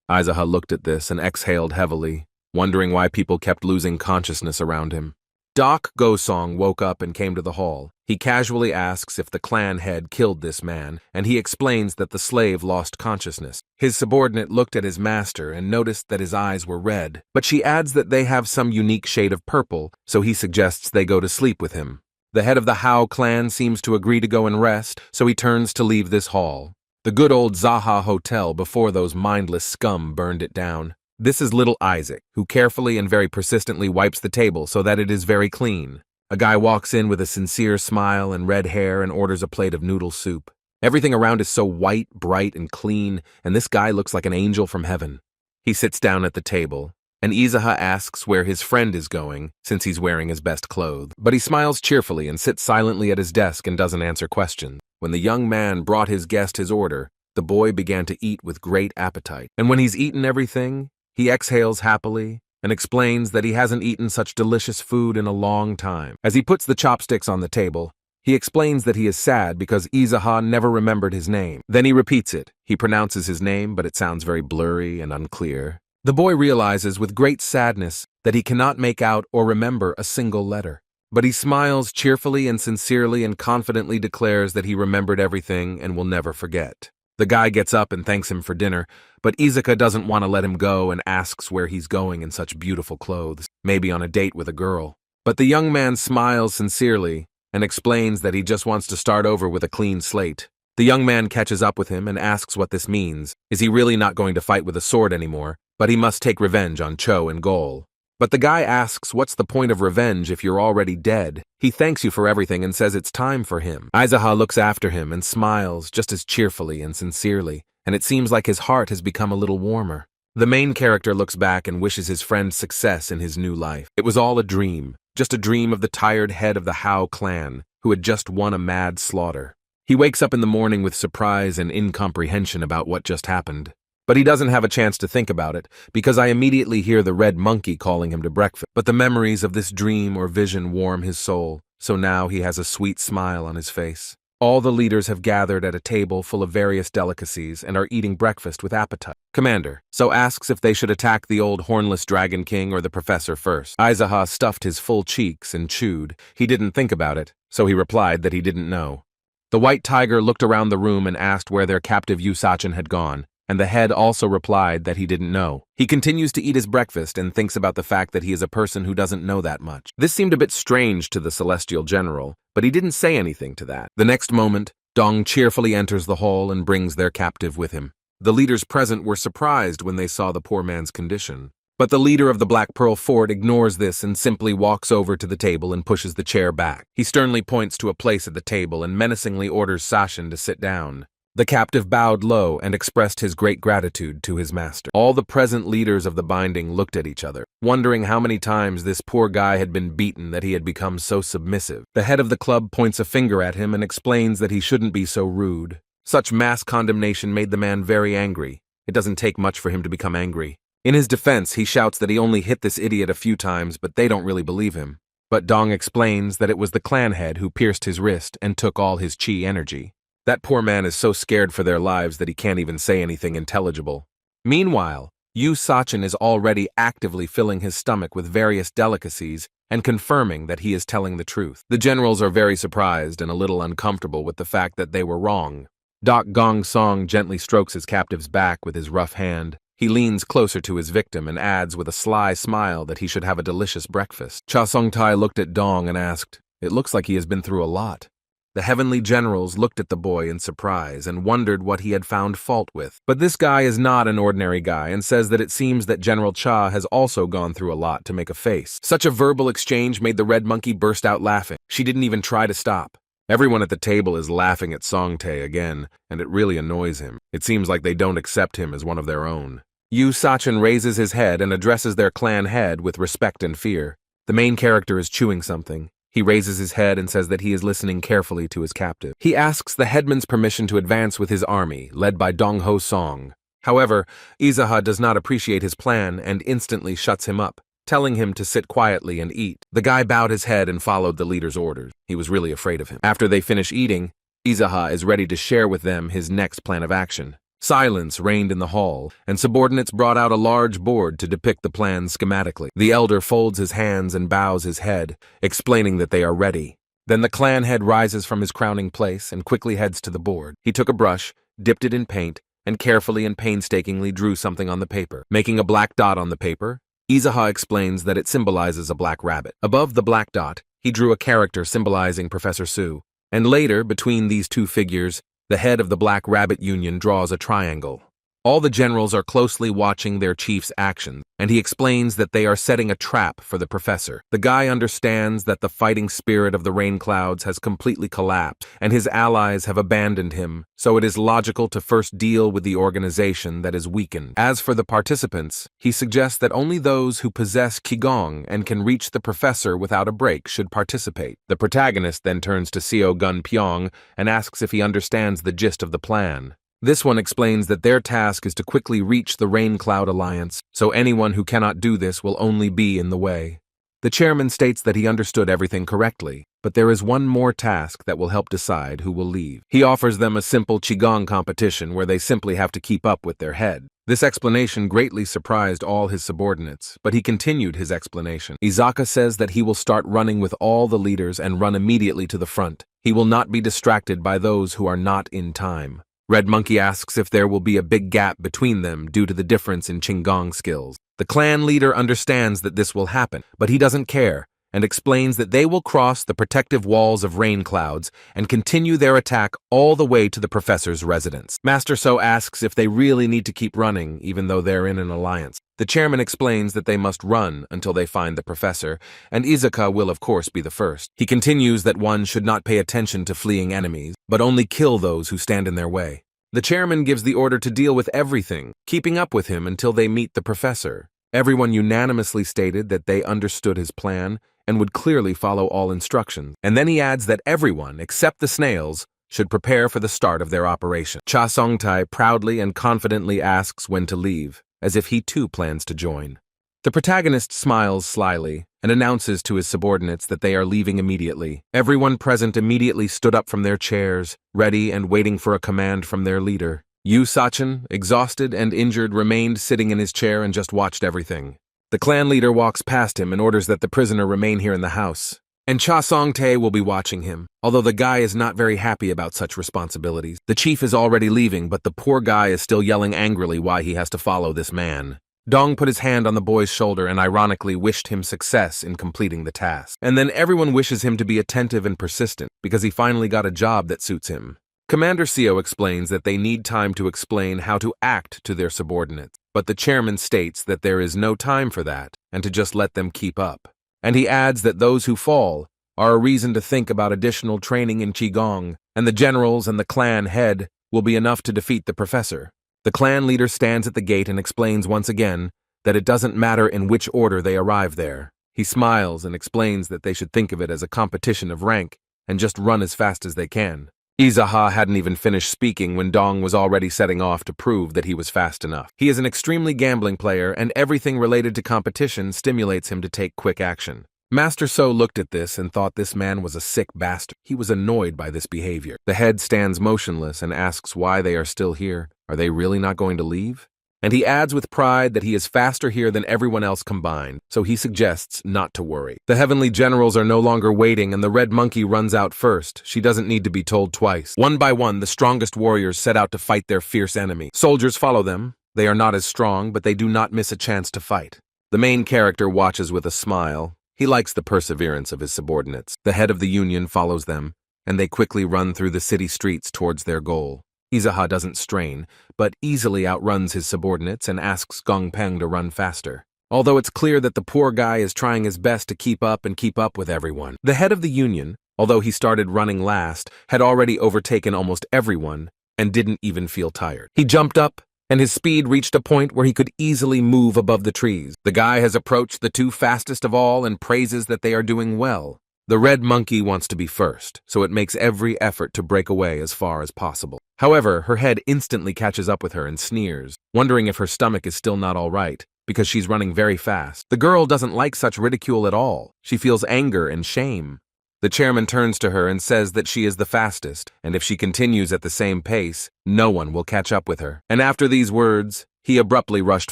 Izaha looked at this and exhaled heavily, wondering why people kept losing consciousness around him. Doc Gosong woke up and came to the hall. He casually asks if the clan head killed this man, and he explains that the slave lost consciousness. His subordinate looked at his master and noticed that his eyes were red, but she adds that they have some unique shade of purple, so he suggests they go to sleep with him. The head of the Howl clan seems to agree to go and rest, so he turns to leave this hall. The good old Zaha Hotel before those mindless scum burned it down. This is little Isaac, who carefully and very persistently wipes the table so that it is very clean. A guy walks in with a sincere smile and red hair and orders a plate of noodle soup. Everything around is so white, bright, and clean, and this guy looks like an angel from heaven. He sits down at the table, and Izaha asks where his friend is going, since he's wearing his best clothes. But he smiles cheerfully and sits silently at his desk and doesn't answer questions. When the young man brought his guest his order, the boy began to eat with great appetite. And when he's eaten everything, he exhales happily and explains that he hasn't eaten such delicious food in a long time. As he puts the chopsticks on the table, he explains that he is sad because Izaha never remembered his name. Then he repeats it. He pronounces his name, but it sounds very blurry and unclear. The boy realizes with great sadness that he cannot make out or remember a single letter. But he smiles cheerfully and sincerely and confidently declares that he remembered everything and will never forget. The guy gets up and thanks him for dinner, but Izuka doesn't want to let him go and asks where he's going in such beautiful clothes, maybe on a date with a girl. But the young man smiles sincerely and explains that he just wants to start over with a clean slate. The young man catches up with him and asks what this means. Is he really not going to fight with a sword anymore, but he must take revenge on Cho and Gol? But the guy asks what's the point of revenge if you're already dead? He thanks you for everything and says it's time for him. Izaha looks after him and smiles just as cheerfully and sincerely, and it seems like his heart has become a little warmer. The main character looks back and wishes his friend success in his new life. It was all a dream, just a dream of the tired head of the Howl clan, who had just won a mad slaughter. He wakes up in the morning with surprise and incomprehension about what just happened. But he doesn't have a chance to think about it, because I immediately hear the red monkey calling him to breakfast. But the memories of this dream or vision warm his soul, so now he has a sweet smile on his face. All the leaders have gathered at a table full of various delicacies and are eating breakfast with appetite. Commander so asks if they should attack the old hornless dragon king or the professor first. Izaha stuffed his full cheeks and chewed. He didn't think about it, so he replied that he didn't know. The white tiger looked around the room and asked where their captive Yusachin had gone, and the head also replied that he didn't know. He continues to eat his breakfast and thinks about the fact that he is a person who doesn't know that much. This seemed a bit strange to the celestial general, but he didn't say anything to that. The next moment, Dong cheerfully enters the hall and brings their captive with him. The leaders present were surprised when they saw the poor man's condition. But the leader of the Black Pearl Fort ignores this and simply walks over to the table and pushes the chair back. He sternly points to a place at the table and menacingly orders Sachin to sit down. The captive bowed low and expressed his great gratitude to his master. All the present leaders of the binding looked at each other, wondering how many times this poor guy had been beaten that he had become so submissive. The head of the club points a finger at him and explains that he shouldn't be so rude. Such mass condemnation made the man very angry. It doesn't take much for him to become angry. In his defense, he shouts that he only hit this idiot a few times, but they don't really believe him. But Dong explains that it was the clan head who pierced his wrist and took all his chi energy. That poor man is so scared for their lives that he can't even say anything intelligible. Meanwhile, Yu Sachin is already actively filling his stomach with various delicacies and confirming that he is telling the truth. The generals are very surprised and a little uncomfortable with the fact that they were wrong. Doc Gong Song gently strokes his captive's back with his rough hand. He leans closer to his victim and adds with a sly smile that he should have a delicious breakfast. Cha Song-tai looked at Dong and asked, "It looks like he has been through a lot." The heavenly generals looked at the boy in surprise and wondered what he had found fault with. But this guy is not an ordinary guy and says that it seems that General Cha has also gone through a lot to make a face. Such a verbal exchange made the red monkey burst out laughing. She didn't even try to stop. Everyone at the table is laughing at Song-tae again, and it really annoys him. It seems like they don't accept him as one of their own. Yu Sachin raises his head and addresses their clan head with respect and fear. The main character is chewing something. He raises his head and says that he is listening carefully to his captive. He asks the headman's permission to advance with his army, led by Dong Ho Song. However, Izaha does not appreciate his plan and instantly shuts him up, telling him to sit quietly and eat. The guy bowed his head and followed the leader's orders. He was really afraid of him. After they finish eating, Izaha is ready to share with them his next plan of action. Silence reigned in the hall, and subordinates brought out a large board to depict the plan schematically. The elder folds his hands and bows his head, explaining that they are ready. Then the clan head rises from his crowning place and quickly heads to the board. He took a brush, dipped it in paint, and carefully and painstakingly drew something on the paper. Making a black dot on the paper, Izaha explains that it symbolizes a black rabbit. Above the black dot, he drew a character symbolizing Professor Su, and later, between these two figures, the head of the Black Rabbit Union draws a triangle. All the generals are closely watching their chief's actions, and he explains that they are setting a trap for the professor. The guy understands that the fighting spirit of the rain clouds has completely collapsed, and his allies have abandoned him, so it is logical to first deal with the organization that is weakened. As for the participants, he suggests that only those who possess Qigong and can reach the professor without a break should participate. The protagonist then turns to Seo Gun Pyong and asks if he understands the gist of the plan. This one explains that their task is to quickly reach the Rain Cloud Alliance, so anyone who cannot do this will only be in the way. The chairman states that he understood everything correctly, but there is one more task that will help decide who will leave. He offers them a simple Qigong competition where they simply have to keep up with their head. This explanation greatly surprised all his subordinates, but he continued his explanation. Izaka says that he will start running with all the leaders and run immediately to the front. He will not be distracted by those who are not in time. Red Monkey asks if there will be a big gap between them due to the difference in Qigong skills. The clan leader understands that this will happen, but he doesn't care, and explains that they will cross the protective walls of rain clouds and continue their attack all the way to the professor's residence. Master So asks if they really need to keep running, even though they're in an alliance. The chairman explains that they must run until they find the professor, and Izuka will of course be the first. He continues that one should not pay attention to fleeing enemies, but only kill those who stand in their way. The chairman gives the order to deal with everything, keeping up with him until they meet the professor. Everyone unanimously stated that they understood his plan and would clearly follow all instructions. And then he adds that everyone, except the snails, should prepare for the start of their operation. Cha Song-tai proudly and confidently asks when to leave, as if he too plans to join. The protagonist smiles slyly and announces to his subordinates that they are leaving immediately. Everyone present immediately stood up from their chairs, ready and waiting for a command from their leader. Yu Sachin, exhausted and injured, remained sitting in his chair and just watched everything. The clan leader walks past him and orders that the prisoner remain here in the house. And Cha Song-tae will be watching him, although the guy is not very happy about such responsibilities. The chief is already leaving, but the poor guy is still yelling angrily why he has to follow this man. Dong put his hand on the boy's shoulder and ironically wished him success in completing the task. And then everyone wishes him to be attentive and persistent, because he finally got a job that suits him. Commander Seo explains that they need time to explain how to act to their subordinates, but the chairman states that there is no time for that, and to just let them keep up. And he adds that those who fall are a reason to think about additional training in Qigong, and the generals and the clan head will be enough to defeat the professor. The clan leader stands at the gate and explains once again that it doesn't matter in which order they arrive there. He smiles and explains that they should think of it as a competition of rank and just run as fast as they can. Izaha hadn't even finished speaking when Dong was already setting off to prove that he was fast enough. He is an extremely gambling player, and everything related to competition stimulates him to take quick action. Master So looked at this and thought this man was a sick bastard. He was annoyed by this behavior. The head stands motionless and asks why they are still here. Are they really not going to leave? And he adds with pride that he is faster here than everyone else combined, so he suggests not to worry. The heavenly generals are no longer waiting, and the red monkey runs out first. She doesn't need to be told twice. One by one, the strongest warriors set out to fight their fierce enemy. Soldiers follow them. They are not as strong, but they do not miss a chance to fight. The main character watches with a smile. He likes the perseverance of his subordinates. The head of the union follows them, and they quickly run through the city streets towards their goal. Izaha doesn't strain, but easily outruns his subordinates and asks Gongpeng to run faster. Although it's clear that the poor guy is trying his best to keep up with everyone. The head of the union, although he started running last, had already overtaken almost everyone and didn't even feel tired. He jumped up, and his speed reached a point where he could easily move above the trees. The guy has approached the two fastest of all and praises that they are doing well. The red monkey wants to be first, so it makes every effort to break away as far as possible. However, her head instantly catches up with her and sneers, wondering if her stomach is still not all right, because she's running very fast. The girl doesn't like such ridicule at all. She feels anger and shame. The chairman turns to her and says that she is the fastest, and if she continues at the same pace, no one will catch up with her. And after these words, he abruptly rushed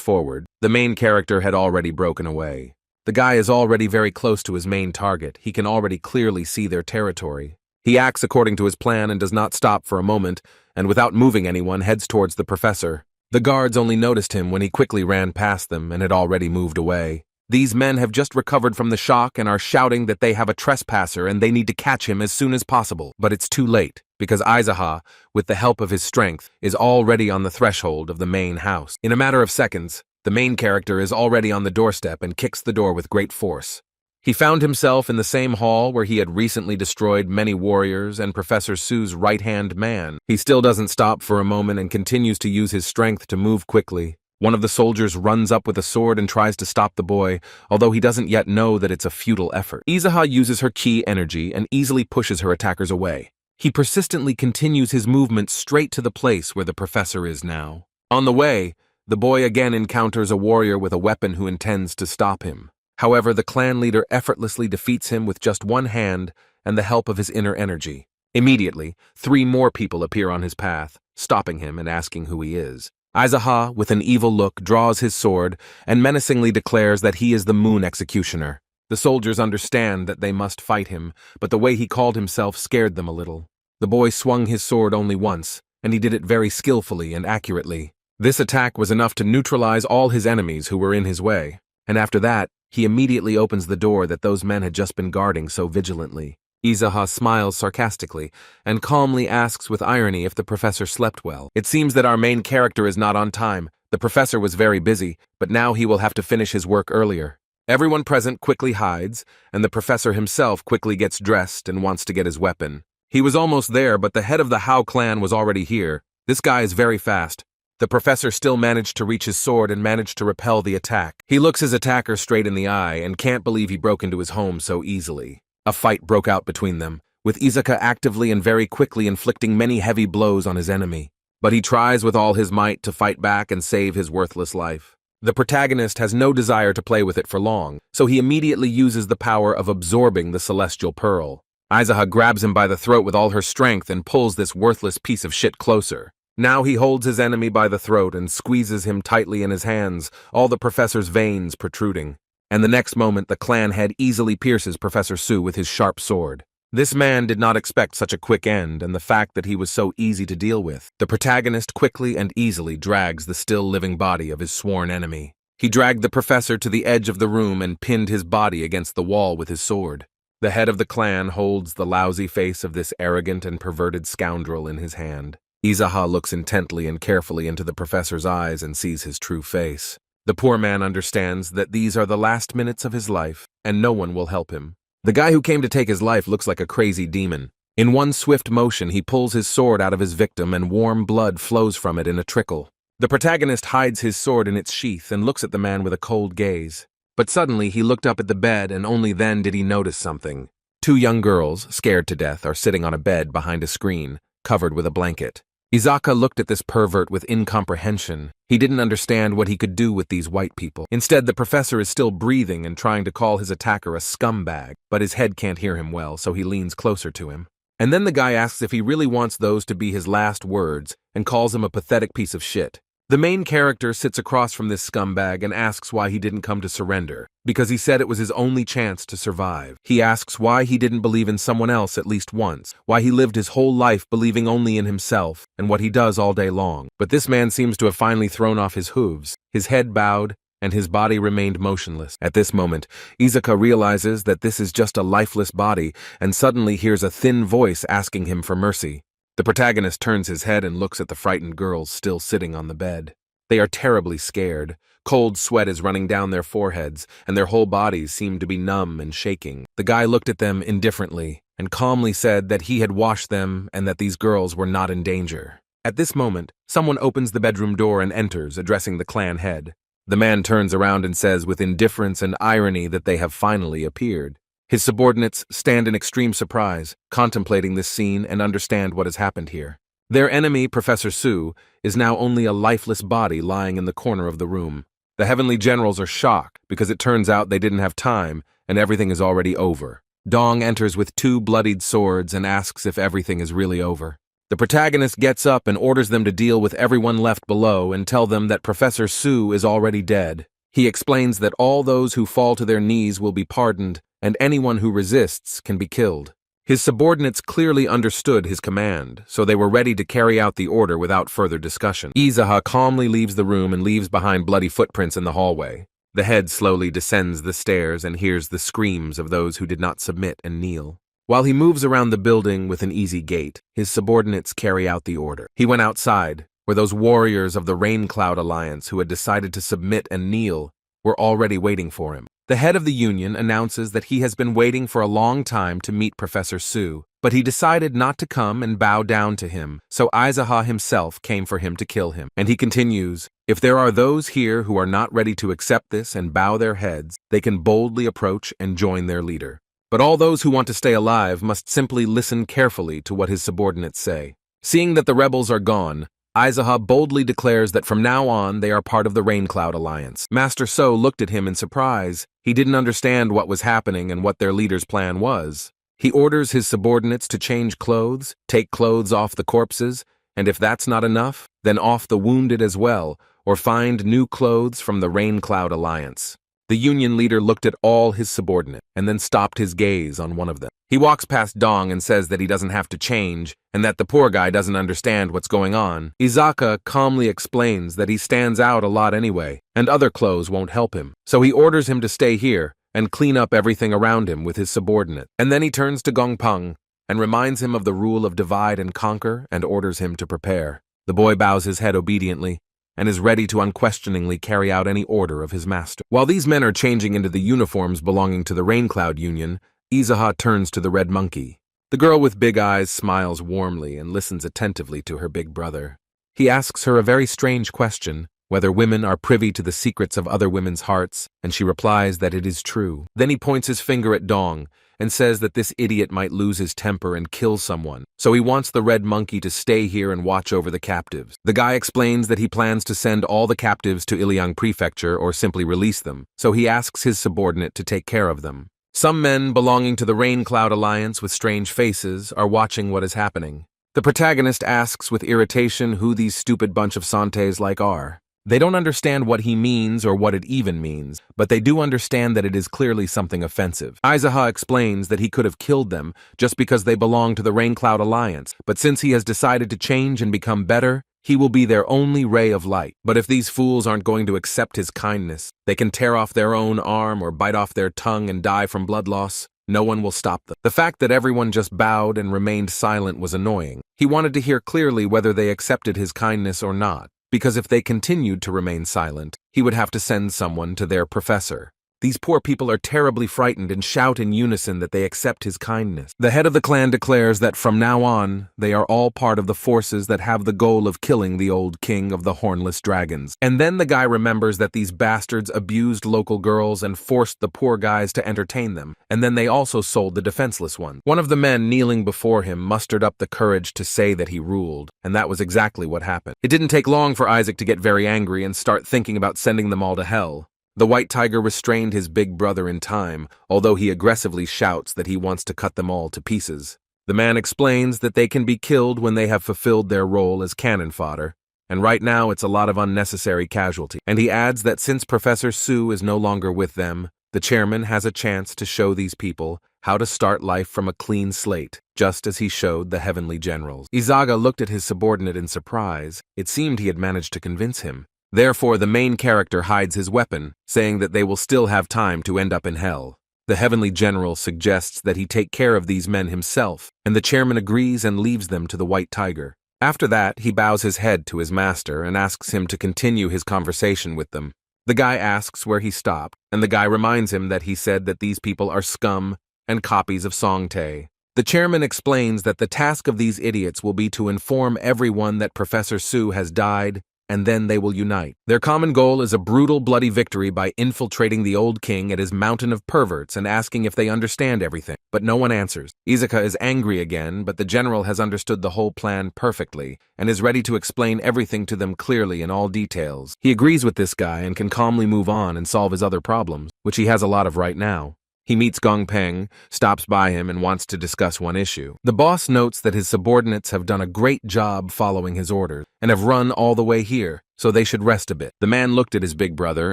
forward. The main character had already broken away. The guy is already very close to his main target. He can already clearly see their territory. He acts according to his plan and does not stop for a moment, and without moving anyone, heads towards the professor. The guards only noticed him when he quickly ran past them and had already moved away. These men have just recovered from the shock and are shouting that they have a trespasser and they need to catch him as soon as possible. But it's too late, because Izaha, with the help of his strength, is already on the threshold of the main house. In a matter of seconds, the main character is already on the doorstep and kicks the door with great force. He found himself in the same hall where he had recently destroyed many warriors and Professor Su's right-hand man. He still doesn't stop for a moment and continues to use his strength to move quickly. One of the soldiers runs up with a sword and tries to stop the boy, although he doesn't yet know that it's a futile effort. Izaha uses her ki energy and easily pushes her attackers away. He persistently continues his movement straight to the place where the professor is now. On the way, the boy again encounters a warrior with a weapon who intends to stop him. However, the clan leader effortlessly defeats him with just one hand and the help of his inner energy. Immediately, 3 more people appear on his path, stopping him and asking who he is. Izaha, with an evil look, draws his sword and menacingly declares that he is the Moon Executioner. The soldiers understand that they must fight him, but the way he called himself scared them a little. The boy swung his sword only once, and he did it very skillfully and accurately. This attack was enough to neutralize all his enemies who were in his way, and after that, he immediately opens the door that those men had just been guarding so vigilantly. Izaha smiles sarcastically and calmly asks with irony if the professor slept well. It seems that our main character is not on time. The professor was very busy, but now he will have to finish his work earlier. Everyone present quickly hides, and the professor himself quickly gets dressed and wants to get his weapon. He was almost there, but the head of the Howl clan was already here. This guy is very fast. The professor still managed to reach his sword and managed to repel the attack. He looks his attacker straight in the eye and can't believe he broke into his home so easily. A fight broke out between them, with Izaha actively and very quickly inflicting many heavy blows on his enemy. But he tries with all his might to fight back and save his worthless life. The protagonist has no desire to play with it for long, so he immediately uses the power of absorbing the celestial pearl. Izaha grabs him by the throat with all her strength and pulls this worthless piece of shit closer. Now he holds his enemy by the throat and squeezes him tightly in his hands, all the professor's veins protruding. And the next moment the clan head easily pierces Professor Su with his sharp sword. This man did not expect such a quick end, and the fact that he was so easy to deal with. The protagonist quickly and easily drags the still living body of his sworn enemy. He dragged the professor to the edge of the room and pinned his body against the wall with his sword. The head of the clan holds the lousy face of this arrogant and perverted scoundrel in his hand. Izaha looks intently and carefully into the professor's eyes and sees his true face. The poor man understands that these are the last minutes of his life, and no one will help him. The guy who came to take his life looks like a crazy demon. In one swift motion, he pulls his sword out of his victim and warm blood flows from it in a trickle. The protagonist hides his sword in its sheath and looks at the man with a cold gaze. But suddenly he looked up at the bed and only then did he notice something. 2 young girls, scared to death, are sitting on a bed behind a screen, covered with a blanket. Izaha looked at this pervert with incomprehension. He didn't understand what he could do with these white people. Instead, the professor is still breathing and trying to call his attacker a scumbag, but his head can't hear him well, so he leans closer to him. And then the guy asks if he really wants those to be his last words and calls him a pathetic piece of shit. The main character sits across from this scumbag and asks why he didn't come to surrender, because he said it was his only chance to survive. He asks why he didn't believe in someone else at least once, why he lived his whole life believing only in himself, and what he does all day long. But this man seems to have finally thrown off his hooves, his head bowed, and his body remained motionless. At this moment, Izuka realizes that this is just a lifeless body and suddenly hears a thin voice asking him for mercy. The protagonist turns his head and looks at the frightened girls still sitting on the bed. They are terribly scared. Cold sweat is running down their foreheads, and their whole bodies seem to be numb and shaking. The guy looked at them indifferently and calmly said that he had washed them and that these girls were not in danger. At this moment, someone opens the bedroom door and enters, addressing the clan head. The man turns around and says with indifference and irony that they have finally appeared. His subordinates stand in extreme surprise, contemplating this scene and understand what has happened here. Their enemy, Professor Su, is now only a lifeless body lying in the corner of the room. The heavenly generals are shocked because it turns out they didn't have time and everything is already over. Dong enters with 2 bloodied swords and asks if everything is really over. The protagonist gets up and orders them to deal with everyone left below and tell them that Professor Su is already dead. He explains that all those who fall to their knees will be pardoned and anyone who resists can be killed. His subordinates clearly understood his command, so they were ready to carry out the order without further discussion. Izuha calmly leaves the room and leaves behind bloody footprints in the hallway. The head slowly descends the stairs and hears the screams of those who did not submit and kneel. While he moves around the building with an easy gait, his subordinates carry out the order. He went outside, where those warriors of the Rain Cloud Alliance who had decided to submit and kneel were already waiting for him. The head of the union announces that he has been waiting for a long time to meet Professor Su, but he decided not to come and bow down to him, so Izuha himself came for him to kill him. And he continues, if there are those here who are not ready to accept this and bow their heads, they can boldly approach and join their leader. But all those who want to stay alive must simply listen carefully to what his subordinates say. Seeing that the rebels are gone, Izuha boldly declares that from now on they are part of the Rain Cloud Alliance. Master So looked at him in surprise. He didn't understand what was happening and what their leader's plan was. He orders his subordinates to change clothes, take clothes off the corpses, and if that's not enough, then off the wounded as well, or find new clothes from the Rain Cloud Alliance. The union leader looked at all his subordinates and then stopped his gaze on one of them. He walks past Dong and says that he doesn't have to change and that the poor guy doesn't understand what's going on. Izuka calmly explains that he stands out a lot anyway and other clothes won't help him. So he orders him to stay here and clean up everything around him with his subordinate. And then he turns to Gongpeng and reminds him of the rule of divide and conquer and orders him to prepare. The boy bows his head obediently and is ready to unquestioningly carry out any order of his master. While these men are changing into the uniforms belonging to the Raincloud Union, Izuha turns to the Red Monkey. The girl with big eyes smiles warmly and listens attentively to her big brother. He asks her a very strange question, whether women are privy to the secrets of other women's hearts, and she replies that it is true. Then he points his finger at Dong and says that this idiot might lose his temper and kill someone, so he wants the Red Monkey to stay here and watch over the captives. The guy explains that he plans to send all the captives to Iliang Prefecture or simply release them, so he asks his subordinate to take care of them. Some men belonging to the Rain Cloud Alliance with strange faces are watching what is happening. The protagonist asks with irritation who these stupid bunch of Santes like are. They don't understand what he means or what it even means, but they do understand that it is clearly something offensive. Izuha explains that he could have killed them just because they belong to the Raincloud Alliance, but since he has decided to change and become better, he will be their only ray of light. But if these fools aren't going to accept his kindness, they can tear off their own arm or bite off their tongue and die from blood loss. No one will stop them. The fact that everyone just bowed and remained silent was annoying. He wanted to hear clearly whether they accepted his kindness or not, because if they continued to remain silent, he would have to send someone to their professor. These poor people are terribly frightened and shout in unison that they accept his kindness. The head of the clan declares that from now on, they are all part of the forces that have the goal of killing the old king of the hornless dragons. And then the guy remembers that these bastards abused local girls and forced the poor guys to entertain them, and then they also sold the defenseless ones. One of the men kneeling before him mustered up the courage to say that he ruled, and that was exactly what happened. It didn't take long for Isaac to get very angry and start thinking about sending them all to hell. The White Tiger restrained his big brother in time, although he aggressively shouts that he wants to cut them all to pieces. The man explains that they can be killed when they have fulfilled their role as cannon fodder. and right now it's a lot of unnecessary casualty. And he adds that since Professor Su is no longer with them, the chairman has a chance to show these people how to start life from a clean slate, just as he showed the heavenly generals. Izaga looked at his subordinate in surprise. It seemed he had managed to convince him. Therefore, the main character hides his weapon, saying that they will still have time to end up in hell. The heavenly general suggests that he take care of these men himself, and the chairman agrees and leaves them to the White Tiger. After that, he bows his head to his master and asks him to continue his conversation with them. The guy asks where he stopped, and the guy reminds him that he said that these people are scum and copies of Song Tae. The chairman explains that the task of these idiots will be to inform everyone that Professor Su has died, and then they will unite. Their common goal is a brutal, bloody victory by infiltrating the old king at his mountain of perverts and asking if they understand everything, but no one answers. Izuka is angry again, but the general has understood the whole plan perfectly and is ready to explain everything to them clearly in all details. He agrees with this guy and can calmly move on and solve his other problems, which he has a lot of right now. He meets Gong Peng, stops by him, and wants to discuss one issue. The boss notes that his subordinates have done a great job following his orders and have run all the way here, so they should rest a bit. The man looked at his big brother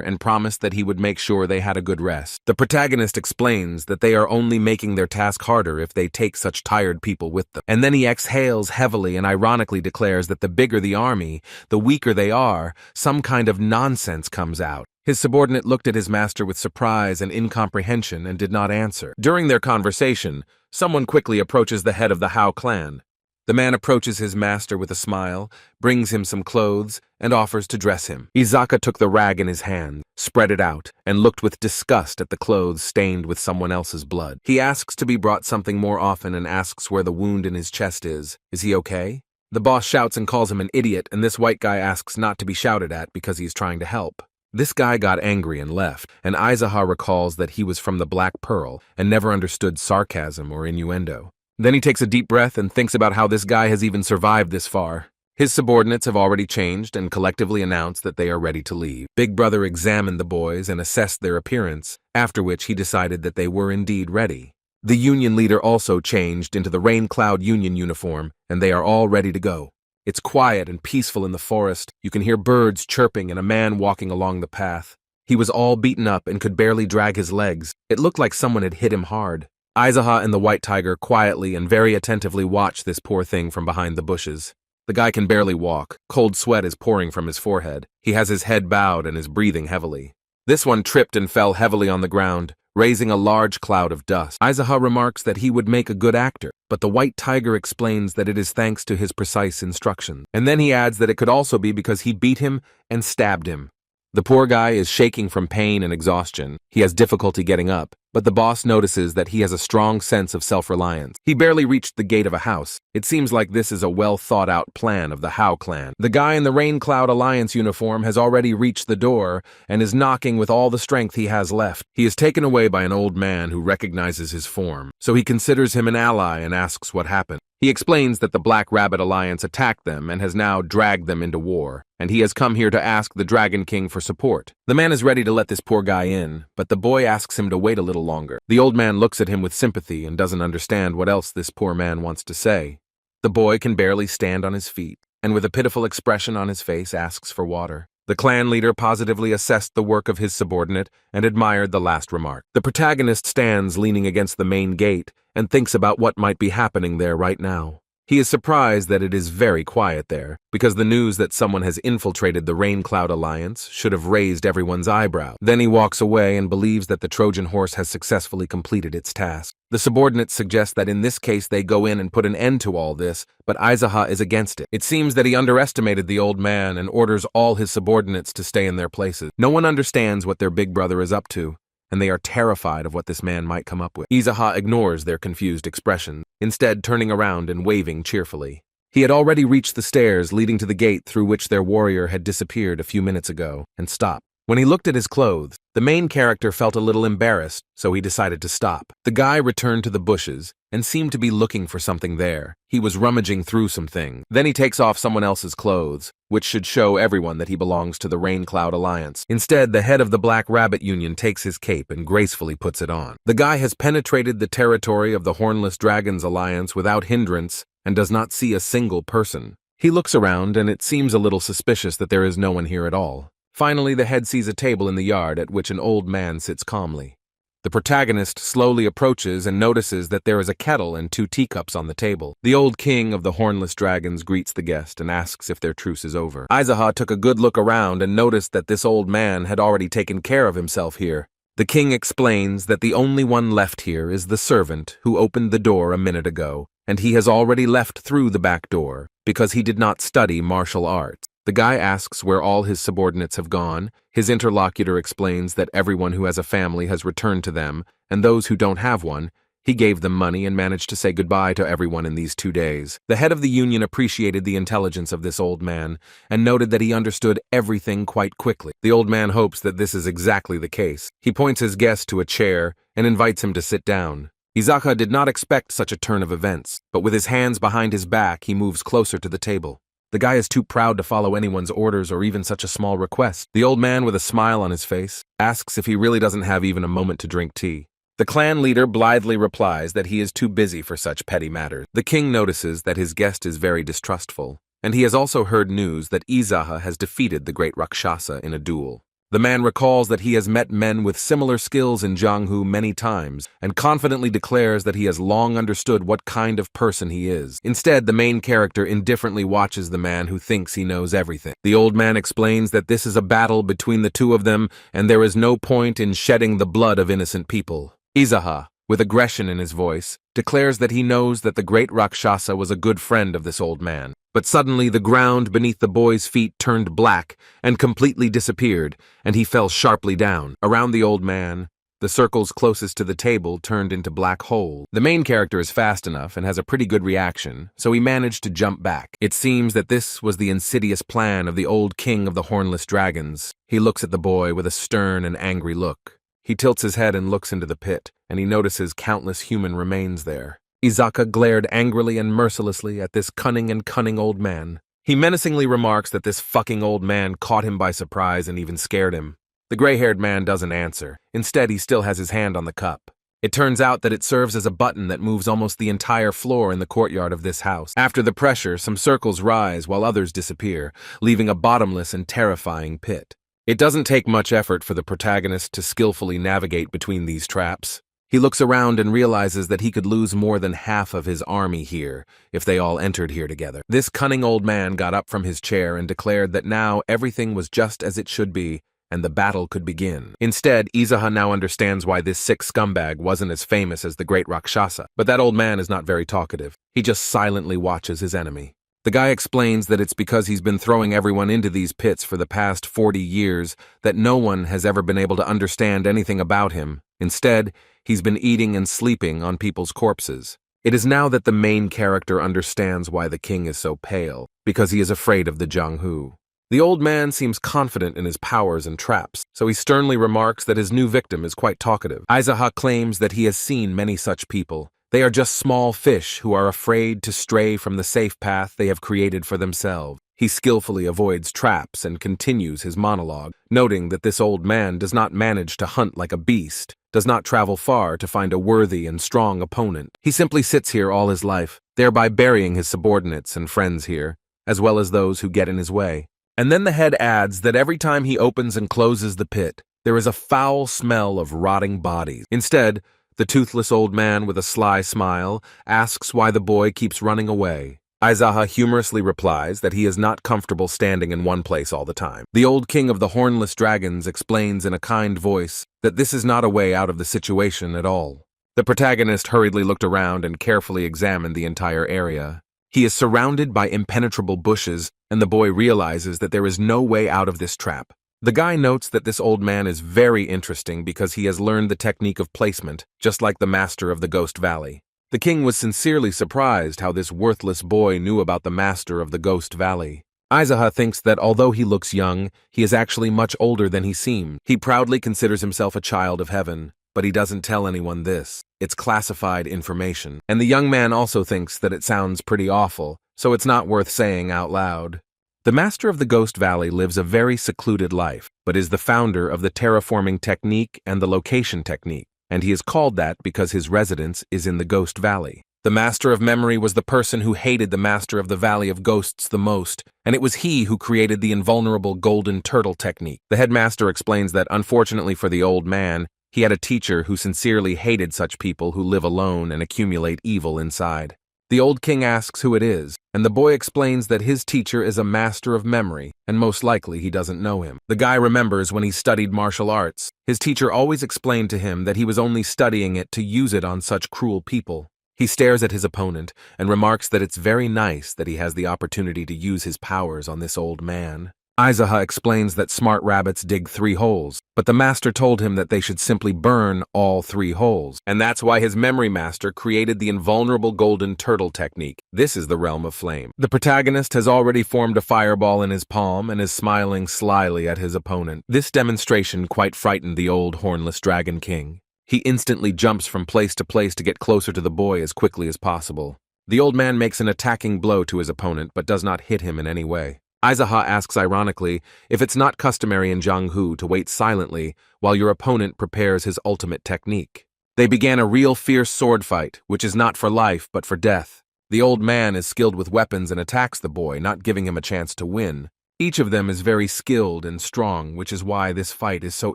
and promised that he would make sure they had a good rest. The protagonist explains that they are only making their task harder if they take such tired people with them. And then he exhales heavily and ironically declares that the bigger the army, the weaker they are, some kind of nonsense comes out. His subordinate looked at his master with surprise and incomprehension and did not answer. During their conversation, someone quickly approaches the head of the Howl clan. The man approaches his master with a smile, brings him some clothes, and offers to dress him. Izaka took the rag in his hand, spread it out, and looked with disgust at the clothes stained with someone else's blood. He asks to be brought something more often and asks where the wound in his chest is. Is he okay? The boss shouts and calls him an idiot, and this white guy asks not to be shouted at because he's trying to help. This guy got angry and left, and Izaha recalls that he was from the Black Pearl and never understood sarcasm or innuendo. Then he takes a deep breath and thinks about how this guy has even survived this far. His subordinates have already changed and collectively announced that they are ready to leave. Big Brother examined the boys and assessed their appearance, after which he decided that they were indeed ready. The Union leader also changed into the Rain Cloud Union uniform, and they are all ready to go. It's quiet and peaceful in the forest. You can hear birds chirping and a man walking along the path. He was all beaten up and could barely drag his legs. It looked like someone had hit him hard. Izaha and the White Tiger quietly and very attentively watch this poor thing from behind the bushes. The guy can barely walk. Cold sweat is pouring from his forehead. He has his head bowed and is breathing heavily. This one tripped and fell heavily on the ground, raising a large cloud of dust. Izaha remarks that he would make a good actor, but the White Tiger explains that it is thanks to his precise instructions. And then he adds that it could also be because he beat him and stabbed him. The poor guy is shaking from pain and exhaustion. He has difficulty getting up, but the boss notices that he has a strong sense of self-reliance. He barely reached the gate of a house. It seems like this is a well-thought-out plan of the Howl clan. The guy in the Rain Cloud Alliance uniform has already reached the door and is knocking with all the strength he has left. He is taken away by an old man who recognizes his form, so he considers him an ally and asks what happened. He explains that the Black Rabbit Alliance attacked them and has now dragged them into war, and he has come here to ask the Dragon King for support. The man is ready to let this poor guy in, but the boy asks him to wait a little longer. The old man looks at him with sympathy and doesn't understand what else this poor man wants to say. The boy can barely stand on his feet, and with a pitiful expression on his face asks for water. The clan leader positively assessed the work of his subordinate and admired the last remark. The protagonist stands leaning against the main gate and thinks about what might be happening there right now. He is surprised that it is very quiet there, because the news that someone has infiltrated the Rain Cloud Alliance should have raised everyone's eyebrow. Then he walks away and believes that the Trojan horse has successfully completed its task. The subordinates suggest that in this case they go in and put an end to all this, but Izaha is against it. It seems that he underestimated the old man and orders all his subordinates to stay in their places. No one understands what their big brother is up to, and they are terrified of what this man might come up with. Izaha ignores their confused expression, instead turning around and waving cheerfully. He had already reached the stairs leading to the gate through which their warrior had disappeared a few minutes ago, and stopped. When he looked at his clothes, the main character felt a little embarrassed, so he decided to stop. The guy returned to the bushes and seemed to be looking for something there. He was rummaging through some things. Then he takes off someone else's clothes, which should show everyone that he belongs to the Rain Cloud Alliance. Instead, the head of the Black Rabbit Union takes his cape and gracefully puts it on. The guy has penetrated the territory of the Hornless Dragons Alliance without hindrance and does not see a single person. He looks around, and it seems a little suspicious that there is no one here at all. Finally, the head sees a table in the yard at which an old man sits calmly. The protagonist slowly approaches and notices that there is a kettle and 2 teacups on the table. The old king of the hornless dragons greets the guest and asks if their truce is over. Aizaha took a good look around and noticed that this old man had already taken care of himself here. The king explains that the only one left here is the servant who opened the door a minute ago, and he has already left through the back door because he did not study martial arts. The guy asks where all his subordinates have gone. His interlocutor explains that everyone who has a family has returned to them, and those who don't have one, he gave them money and managed to say goodbye to everyone in these 2 days. The head of the union appreciated the intelligence of this old man and noted that he understood everything quite quickly. The old man hopes that this is exactly the case. He points his guest to a chair and invites him to sit down. Izaka did not expect such a turn of events, but with his hands behind his back, he moves closer to the table. The guy is too proud to follow anyone's orders or even such a small request. The old man, with a smile on his face, asks if he really doesn't have even a moment to drink tea. The clan leader blithely replies that he is too busy for such petty matters. The king notices that his guest is very distrustful, and he has also heard news that Izaha has defeated the great Rakshasa in a duel. The man recalls that he has met men with similar skills in Jianghu many times, and confidently declares that he has long understood what kind of person he is. Instead, the main character indifferently watches the man who thinks he knows everything. The old man explains that this is a battle between the 2 of them, and there is no point in shedding the blood of innocent people. Izaha, with aggression in his voice, declares that he knows that the great Rakshasa was a good friend of this old man. But suddenly the ground beneath the boy's feet turned black and completely disappeared, and he fell sharply down. Around the old man, the circles closest to the table turned into black holes. The main character is fast enough and has a pretty good reaction, so he managed to jump back. It seems that this was the insidious plan of the old king of the hornless dragons. He looks at the boy with a stern and angry look. He tilts his head and looks into the pit, and he notices countless human remains there. Izaka glared angrily and mercilessly at this cunning old man. He menacingly remarks that this fucking old man caught him by surprise and even scared him. The gray-haired man doesn't answer. Instead, he still has his hand on the cup. It turns out that it serves as a button that moves almost the entire floor in the courtyard of this house. After the pressure, some circles rise while others disappear, leaving a bottomless and terrifying pit. It doesn't take much effort for the protagonist to skillfully navigate between these traps. He looks around and realizes that he could lose more than half of his army here if they all entered here together. This cunning old man got up from his chair and declared that now everything was just as it should be and the battle could begin. Instead, Izaha now understands why this sick scumbag wasn't as famous as the great Rakshasa. But that old man is not very talkative. He just silently watches his enemy. The guy explains that it's because he's been throwing everyone into these pits for the past 40 years that no one has ever been able to understand anything about him. Instead, he's been eating and sleeping on people's corpses. It is now that the main character understands why the king is so pale, because he is afraid of the Jianghu. The old man seems confident in his powers and traps, so he sternly remarks that his new victim is quite talkative. Izaha claims that he has seen many such people. They are just small fish who are afraid to stray from the safe path they have created for themselves. He skillfully avoids traps and continues his monologue, noting that this old man does not manage to hunt like a beast, does not travel far to find a worthy and strong opponent. He simply sits here all his life, thereby burying his subordinates and friends here, as well as those who get in his way. And then the head adds that every time he opens and closes the pit, there is a foul smell of rotting bodies. Instead, the toothless old man with a sly smile asks why the boy keeps running away. Izaha humorously replies that he is not comfortable standing in one place all the time. The old king of the hornless dragons explains in a kind voice that this is not a way out of the situation at all. The protagonist hurriedly looked around and carefully examined the entire area. He is surrounded by impenetrable bushes, and the boy realizes that there is no way out of this trap. The guy notes that this old man is very interesting because he has learned the technique of placement, just like the master of the Ghost Valley. The king was sincerely surprised how this worthless boy knew about the master of the Ghost Valley. Izaha thinks that although he looks young, he is actually much older than he seems. He proudly considers himself a child of heaven, but he doesn't tell anyone this. It's classified information. And the young man also thinks that it sounds pretty awful, so it's not worth saying out loud. The master of the Ghost Valley lives a very secluded life, but is the founder of the terraforming technique and the location technique, and he is called that because his residence is in the Ghost Valley. The Master of Memory was the person who hated the Master of the Valley of Ghosts the most, and it was he who created the invulnerable golden turtle technique. The headmaster explains that, unfortunately for the old man, he had a teacher who sincerely hated such people who live alone and accumulate evil inside. The old king asks who it is, and the boy explains that his teacher is a master of memory, and most likely he doesn't know him. The guy remembers when he studied martial arts. His teacher always explained to him that he was only studying it to use it on such cruel people. He stares at his opponent and remarks that it's very nice that he has the opportunity to use his powers on this old man. Aizaha explains that smart rabbits dig 3 holes, but the master told him that they should simply burn all 3 holes, and that's why his memory master created the invulnerable golden turtle technique. This is the realm of flame. The protagonist has already formed a fireball in his palm and is smiling slyly at his opponent. This demonstration quite frightened the old hornless dragon king. He instantly jumps from place to place to get closer to the boy as quickly as possible. The old man makes an attacking blow to his opponent but does not hit him in any way. Aizaha asks ironically if it's not customary in Jianghu to wait silently while your opponent prepares his ultimate technique. They began a real fierce sword fight, which is not for life but for death. The old man is skilled with weapons and attacks the boy, not giving him a chance to win. Each of them is very skilled and strong, which is why this fight is so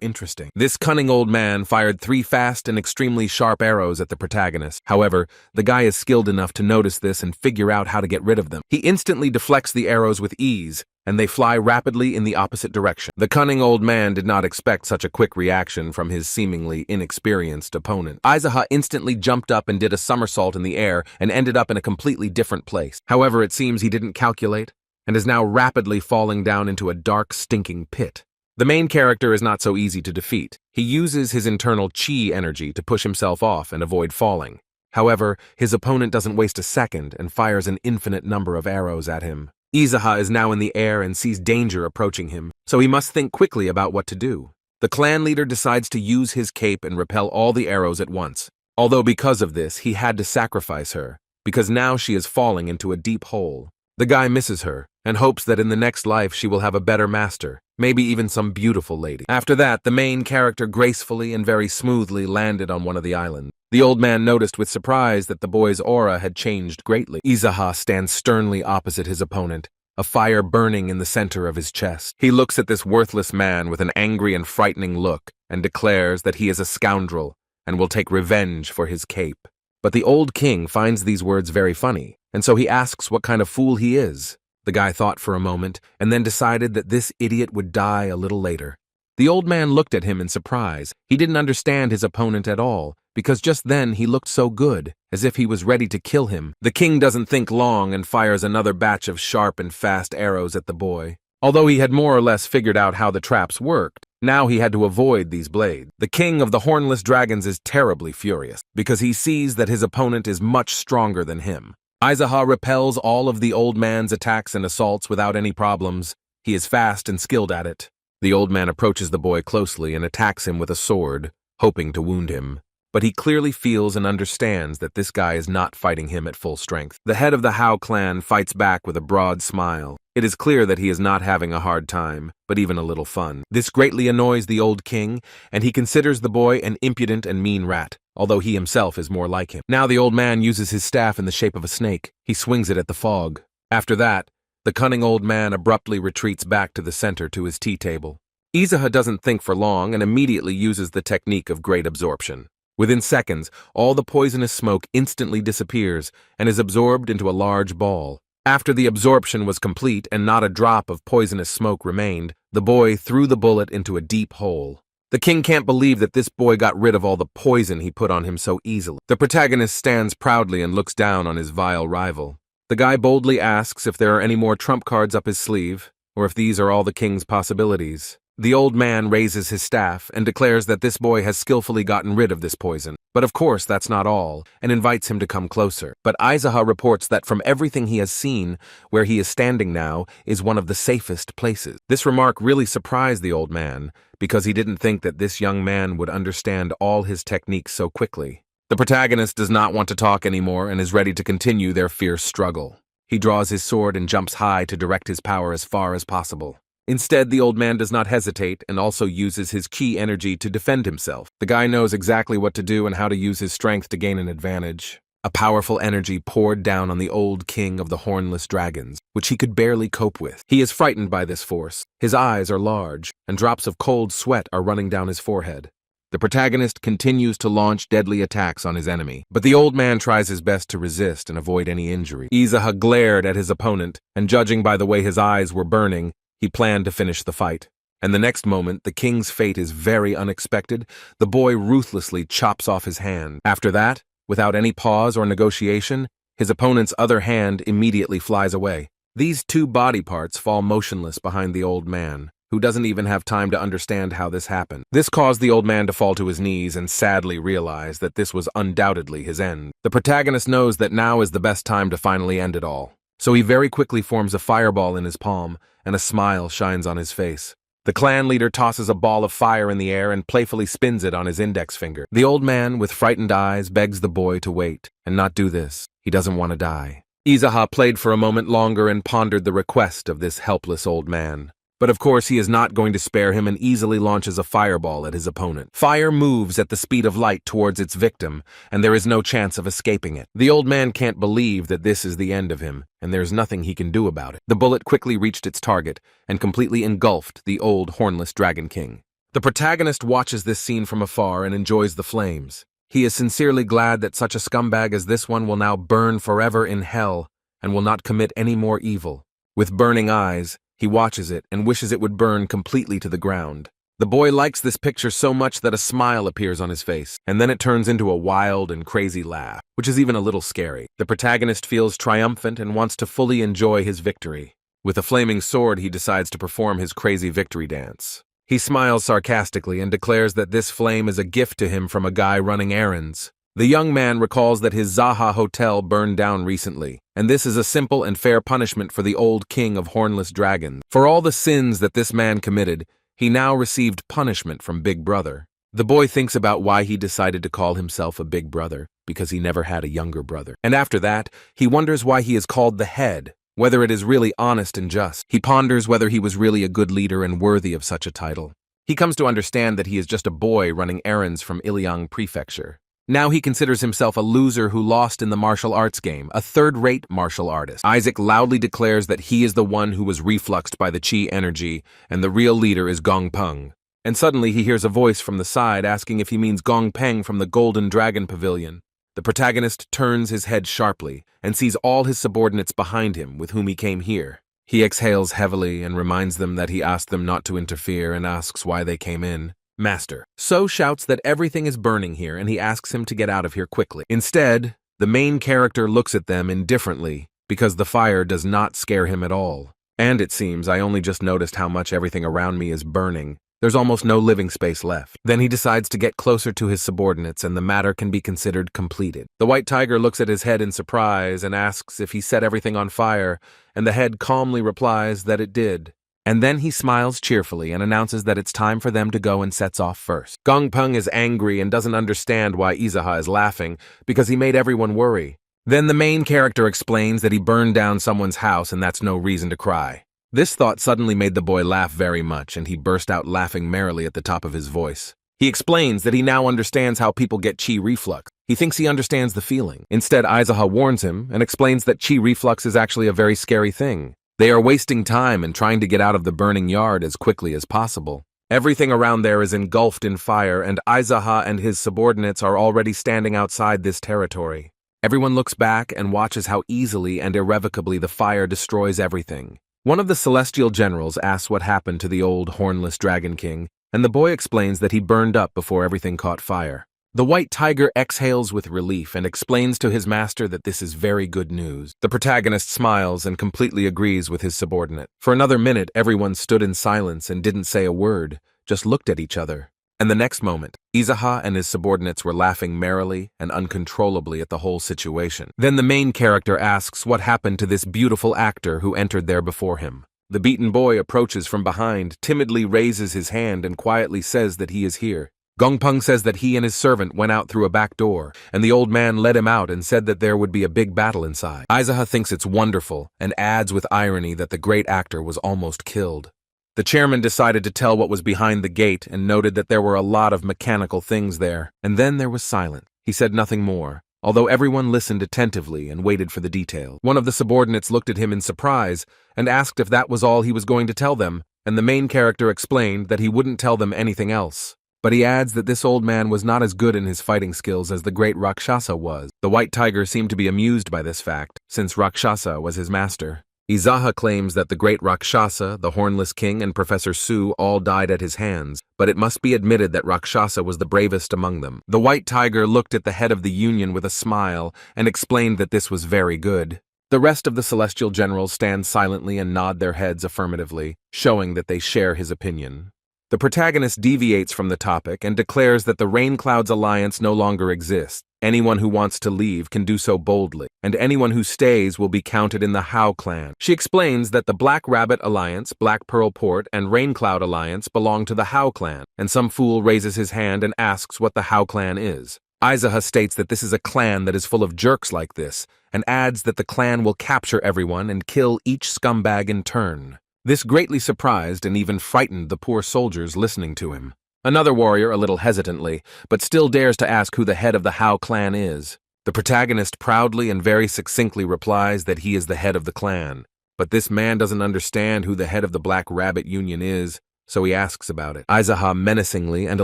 interesting. This cunning old man fired 3 fast and extremely sharp arrows at the protagonist. However, the guy is skilled enough to notice this and figure out how to get rid of them. He instantly deflects the arrows with ease, and they fly rapidly in the opposite direction. The cunning old man did not expect such a quick reaction from his seemingly inexperienced opponent. Aizaha instantly jumped up and did a somersault in the air and ended up in a completely different place. However, it seems he didn't calculate, and is now rapidly falling down into a dark, stinking pit. The main character is not so easy to defeat. He uses his internal chi energy to push himself off and avoid falling. However, his opponent doesn't waste a second and fires an infinite number of arrows at him. Aizaha is now in the air and sees danger approaching him, so he must think quickly about what to do. The clan leader decides to use his cape and repel all the arrows at once. Although because of this, he had to sacrifice her, because now she is falling into a deep hole. The guy misses her, and hopes that in the next life she will have a better master, maybe even some beautiful lady. After that, the main character gracefully and very smoothly landed on one of the islands. The old man noticed with surprise that the boy's aura had changed greatly. Aizaha stands sternly opposite his opponent, a fire burning in the center of his chest. He looks at this worthless man with an angry and frightening look, and declares that he is a scoundrel, and will take revenge for his cape. But the old king finds these words very funny, and so he asks what kind of fool he is. The guy thought for a moment, and then decided that this idiot would die a little later. The old man looked at him in surprise. He didn't understand his opponent at all, because just then he looked so good, as if he was ready to kill him. The king doesn't think long and fires another batch of sharp and fast arrows at the boy. Although he had more or less figured out how the traps worked, now he had to avoid these blades. The king of the hornless dragons is terribly furious, because he sees that his opponent is much stronger than him. Aizaha repels all of the old man's attacks and assaults without any problems. He is fast and skilled at it. The old man approaches the boy closely and attacks him with a sword, hoping to wound him. But he clearly feels and understands that this guy is not fighting him at full strength. The head of the Howl clan fights back with a broad smile. It is clear that he is not having a hard time, but even a little fun. This greatly annoys the old king, and he considers the boy an impudent and mean rat, although he himself is more like him. Now the old man uses his staff in the shape of a snake. He swings it at the fog. After that, the cunning old man abruptly retreats back to the center to his tea table. Aizaha doesn't think for long and immediately uses the technique of great absorption. Within seconds, all the poisonous smoke instantly disappears and is absorbed into a large ball. After the absorption was complete and not a drop of poisonous smoke remained, the boy threw the bullet into a deep hole. The king can't believe that this boy got rid of all the poison he put on him so easily. The protagonist stands proudly and looks down on his vile rival. The guy boldly asks if there are any more trump cards up his sleeve, or if these are all the king's possibilities. The old man raises his staff and declares that this boy has skillfully gotten rid of this poison. But of course that's not all, and invites him to come closer. But Aizaha reports that from everything he has seen, where he is standing now is one of the safest places. This remark really surprised the old man, because he didn't think that this young man would understand all his techniques so quickly. The protagonist does not want to talk anymore and is ready to continue their fierce struggle. He draws his sword and jumps high to direct his power as far as possible. Instead, the old man does not hesitate and also uses his ki energy to defend himself. The guy knows exactly what to do and how to use his strength to gain an advantage. A powerful energy poured down on the old king of the hornless dragons, which he could barely cope with. He is frightened by this force. His eyes are large, and drops of cold sweat are running down his forehead. The protagonist continues to launch deadly attacks on his enemy, but the old man tries his best to resist and avoid any injury. Izaha glared at his opponent, and judging by the way his eyes were burning, he planned to finish the fight. And the next moment, the king's fate is very unexpected. The boy ruthlessly chops off his hand. After that, without any pause or negotiation, his opponent's other hand immediately flies away. These two body parts fall motionless behind the old man, who doesn't even have time to understand how this happened. This caused the old man to fall to his knees and sadly realize that this was undoubtedly his end. The protagonist knows that now is the best time to finally end it all. So he very quickly forms a fireball in his palm, and a smile shines on his face. The clan leader tosses a ball of fire in the air and playfully spins it on his index finger. The old man, with frightened eyes, begs the boy to wait and not do this. He doesn't want to die. Izaha played for a moment longer and pondered the request of this helpless old man. But of course he is not going to spare him and easily launches a fireball at his opponent. Fire moves at the speed of light towards its victim, and there is no chance of escaping it. The old man can't believe that this is the end of him, and there's nothing he can do about it. The bullet quickly reached its target and completely engulfed the old hornless dragon king. The protagonist watches this scene from afar and enjoys the flames. He is sincerely glad that such a scumbag as this one will now burn forever in hell and will not commit any more evil. With burning eyes, he watches it and wishes it would burn completely to the ground. The boy likes this picture so much that a smile appears on his face, and then it turns into a wild and crazy laugh, which is even a little scary. The protagonist feels triumphant and wants to fully enjoy his victory. With a flaming sword, he decides to perform his crazy victory dance. He smiles sarcastically and declares that this flame is a gift to him from a guy running errands. The young man recalls that his Zaha hotel burned down recently, and this is a simple and fair punishment for the old king of hornless dragons. For all the sins that this man committed, he now received punishment from Big Brother. The boy thinks about why he decided to call himself a big brother, because he never had a younger brother. And after that, he wonders why he is called the head, whether it is really honest and just. He ponders whether he was really a good leader and worthy of such a title. He comes to understand that he is just a boy running errands from Iliang Prefecture. Now he considers himself a loser who lost in the martial arts game, a third-rate martial artist. Isaac loudly declares that he is the one who was refluxed by the chi energy, and the real leader is Gong Peng. And suddenly he hears a voice from the side asking if he means Gong Peng from the Golden Dragon Pavilion. The protagonist turns his head sharply and sees all his subordinates behind him with whom he came here. He exhales heavily and reminds them that he asked them not to interfere and asks why they came in. Master. So shouts that everything is burning here and he asks him to get out of here quickly. Instead, the main character looks at them indifferently because the fire does not scare him at all. And it seems I only just noticed how much everything around me is burning. There's almost no living space left. Then he decides to get closer to his subordinates and the matter can be considered completed. The white tiger looks at his head in surprise and asks if he set everything on fire, and the head calmly replies that it did. And then he smiles cheerfully and announces that it's time for them to go and sets off first. Gong Peng is angry and doesn't understand why Izaha is laughing because he made everyone worry. Then the main character explains that he burned down someone's house and that's no reason to cry. This thought suddenly made the boy laugh very much and he burst out laughing merrily at the top of his voice. He explains that he now understands how people get chi reflux. He thinks he understands the feeling. Instead, Izaha warns him and explains that chi reflux is actually a very scary thing. They are wasting time and trying to get out of the burning yard as quickly as possible. Everything around there is engulfed in fire, and Izaha and his subordinates are already standing outside this territory. Everyone looks back and watches how easily and irrevocably the fire destroys everything. One of the celestial generals asks what happened to the old hornless dragon king, and the boy explains that he burned up before everything caught fire. The white tiger exhales with relief and explains to his master that this is very good news. The protagonist smiles and completely agrees with his subordinate. For another minute, everyone stood in silence and didn't say a word, just looked at each other. And the next moment, Izaha and his subordinates were laughing merrily and uncontrollably at the whole situation. Then the main character asks what happened to this beautiful actor who entered there before him. The beaten boy approaches from behind, timidly raises his hand and quietly says that he is here. Gong Peng says that he and his servant went out through a back door, and the old man led him out and said that there would be a big battle inside. Izaha thinks it's wonderful and adds with irony that the great actor was almost killed. The chairman decided to tell what was behind the gate and noted that there were a lot of mechanical things there, and then there was silence. He said nothing more, although everyone listened attentively and waited for the detail. One of the subordinates looked at him in surprise and asked if that was all he was going to tell them, and the main character explained that he wouldn't tell them anything else. But he adds that this old man was not as good in his fighting skills as the great Rakshasa was. The white tiger seemed to be amused by this fact, since Rakshasa was his master. Izaha claims that the great Rakshasa, the Hornless King, and Professor Su all died at his hands, but it must be admitted that Rakshasa was the bravest among them. The white tiger looked at the head of the Union with a smile and explained that this was very good. The rest of the celestial generals stand silently and nod their heads affirmatively, showing that they share his opinion. The protagonist deviates from the topic and declares that the Rain Clouds Alliance no longer exists. Anyone who wants to leave can do so boldly, and anyone who stays will be counted in the Howl clan. She explains that the Black Rabbit Alliance, Black Pearl Port, and Rain Cloud Alliance belong to the Howl clan, and some fool raises his hand and asks what the Howl clan is. Izaha states that this is a clan that is full of jerks like this, and adds that the clan will capture everyone and kill each scumbag in turn. This greatly surprised and even frightened the poor soldiers listening to him. Another warrior, a little hesitantly, but still dares to ask who the head of the Howl clan is. The protagonist proudly and very succinctly replies that he is the head of the clan. But this man doesn't understand who the head of the Black Rabbit Union is, so he asks about it. Izaha menacingly and a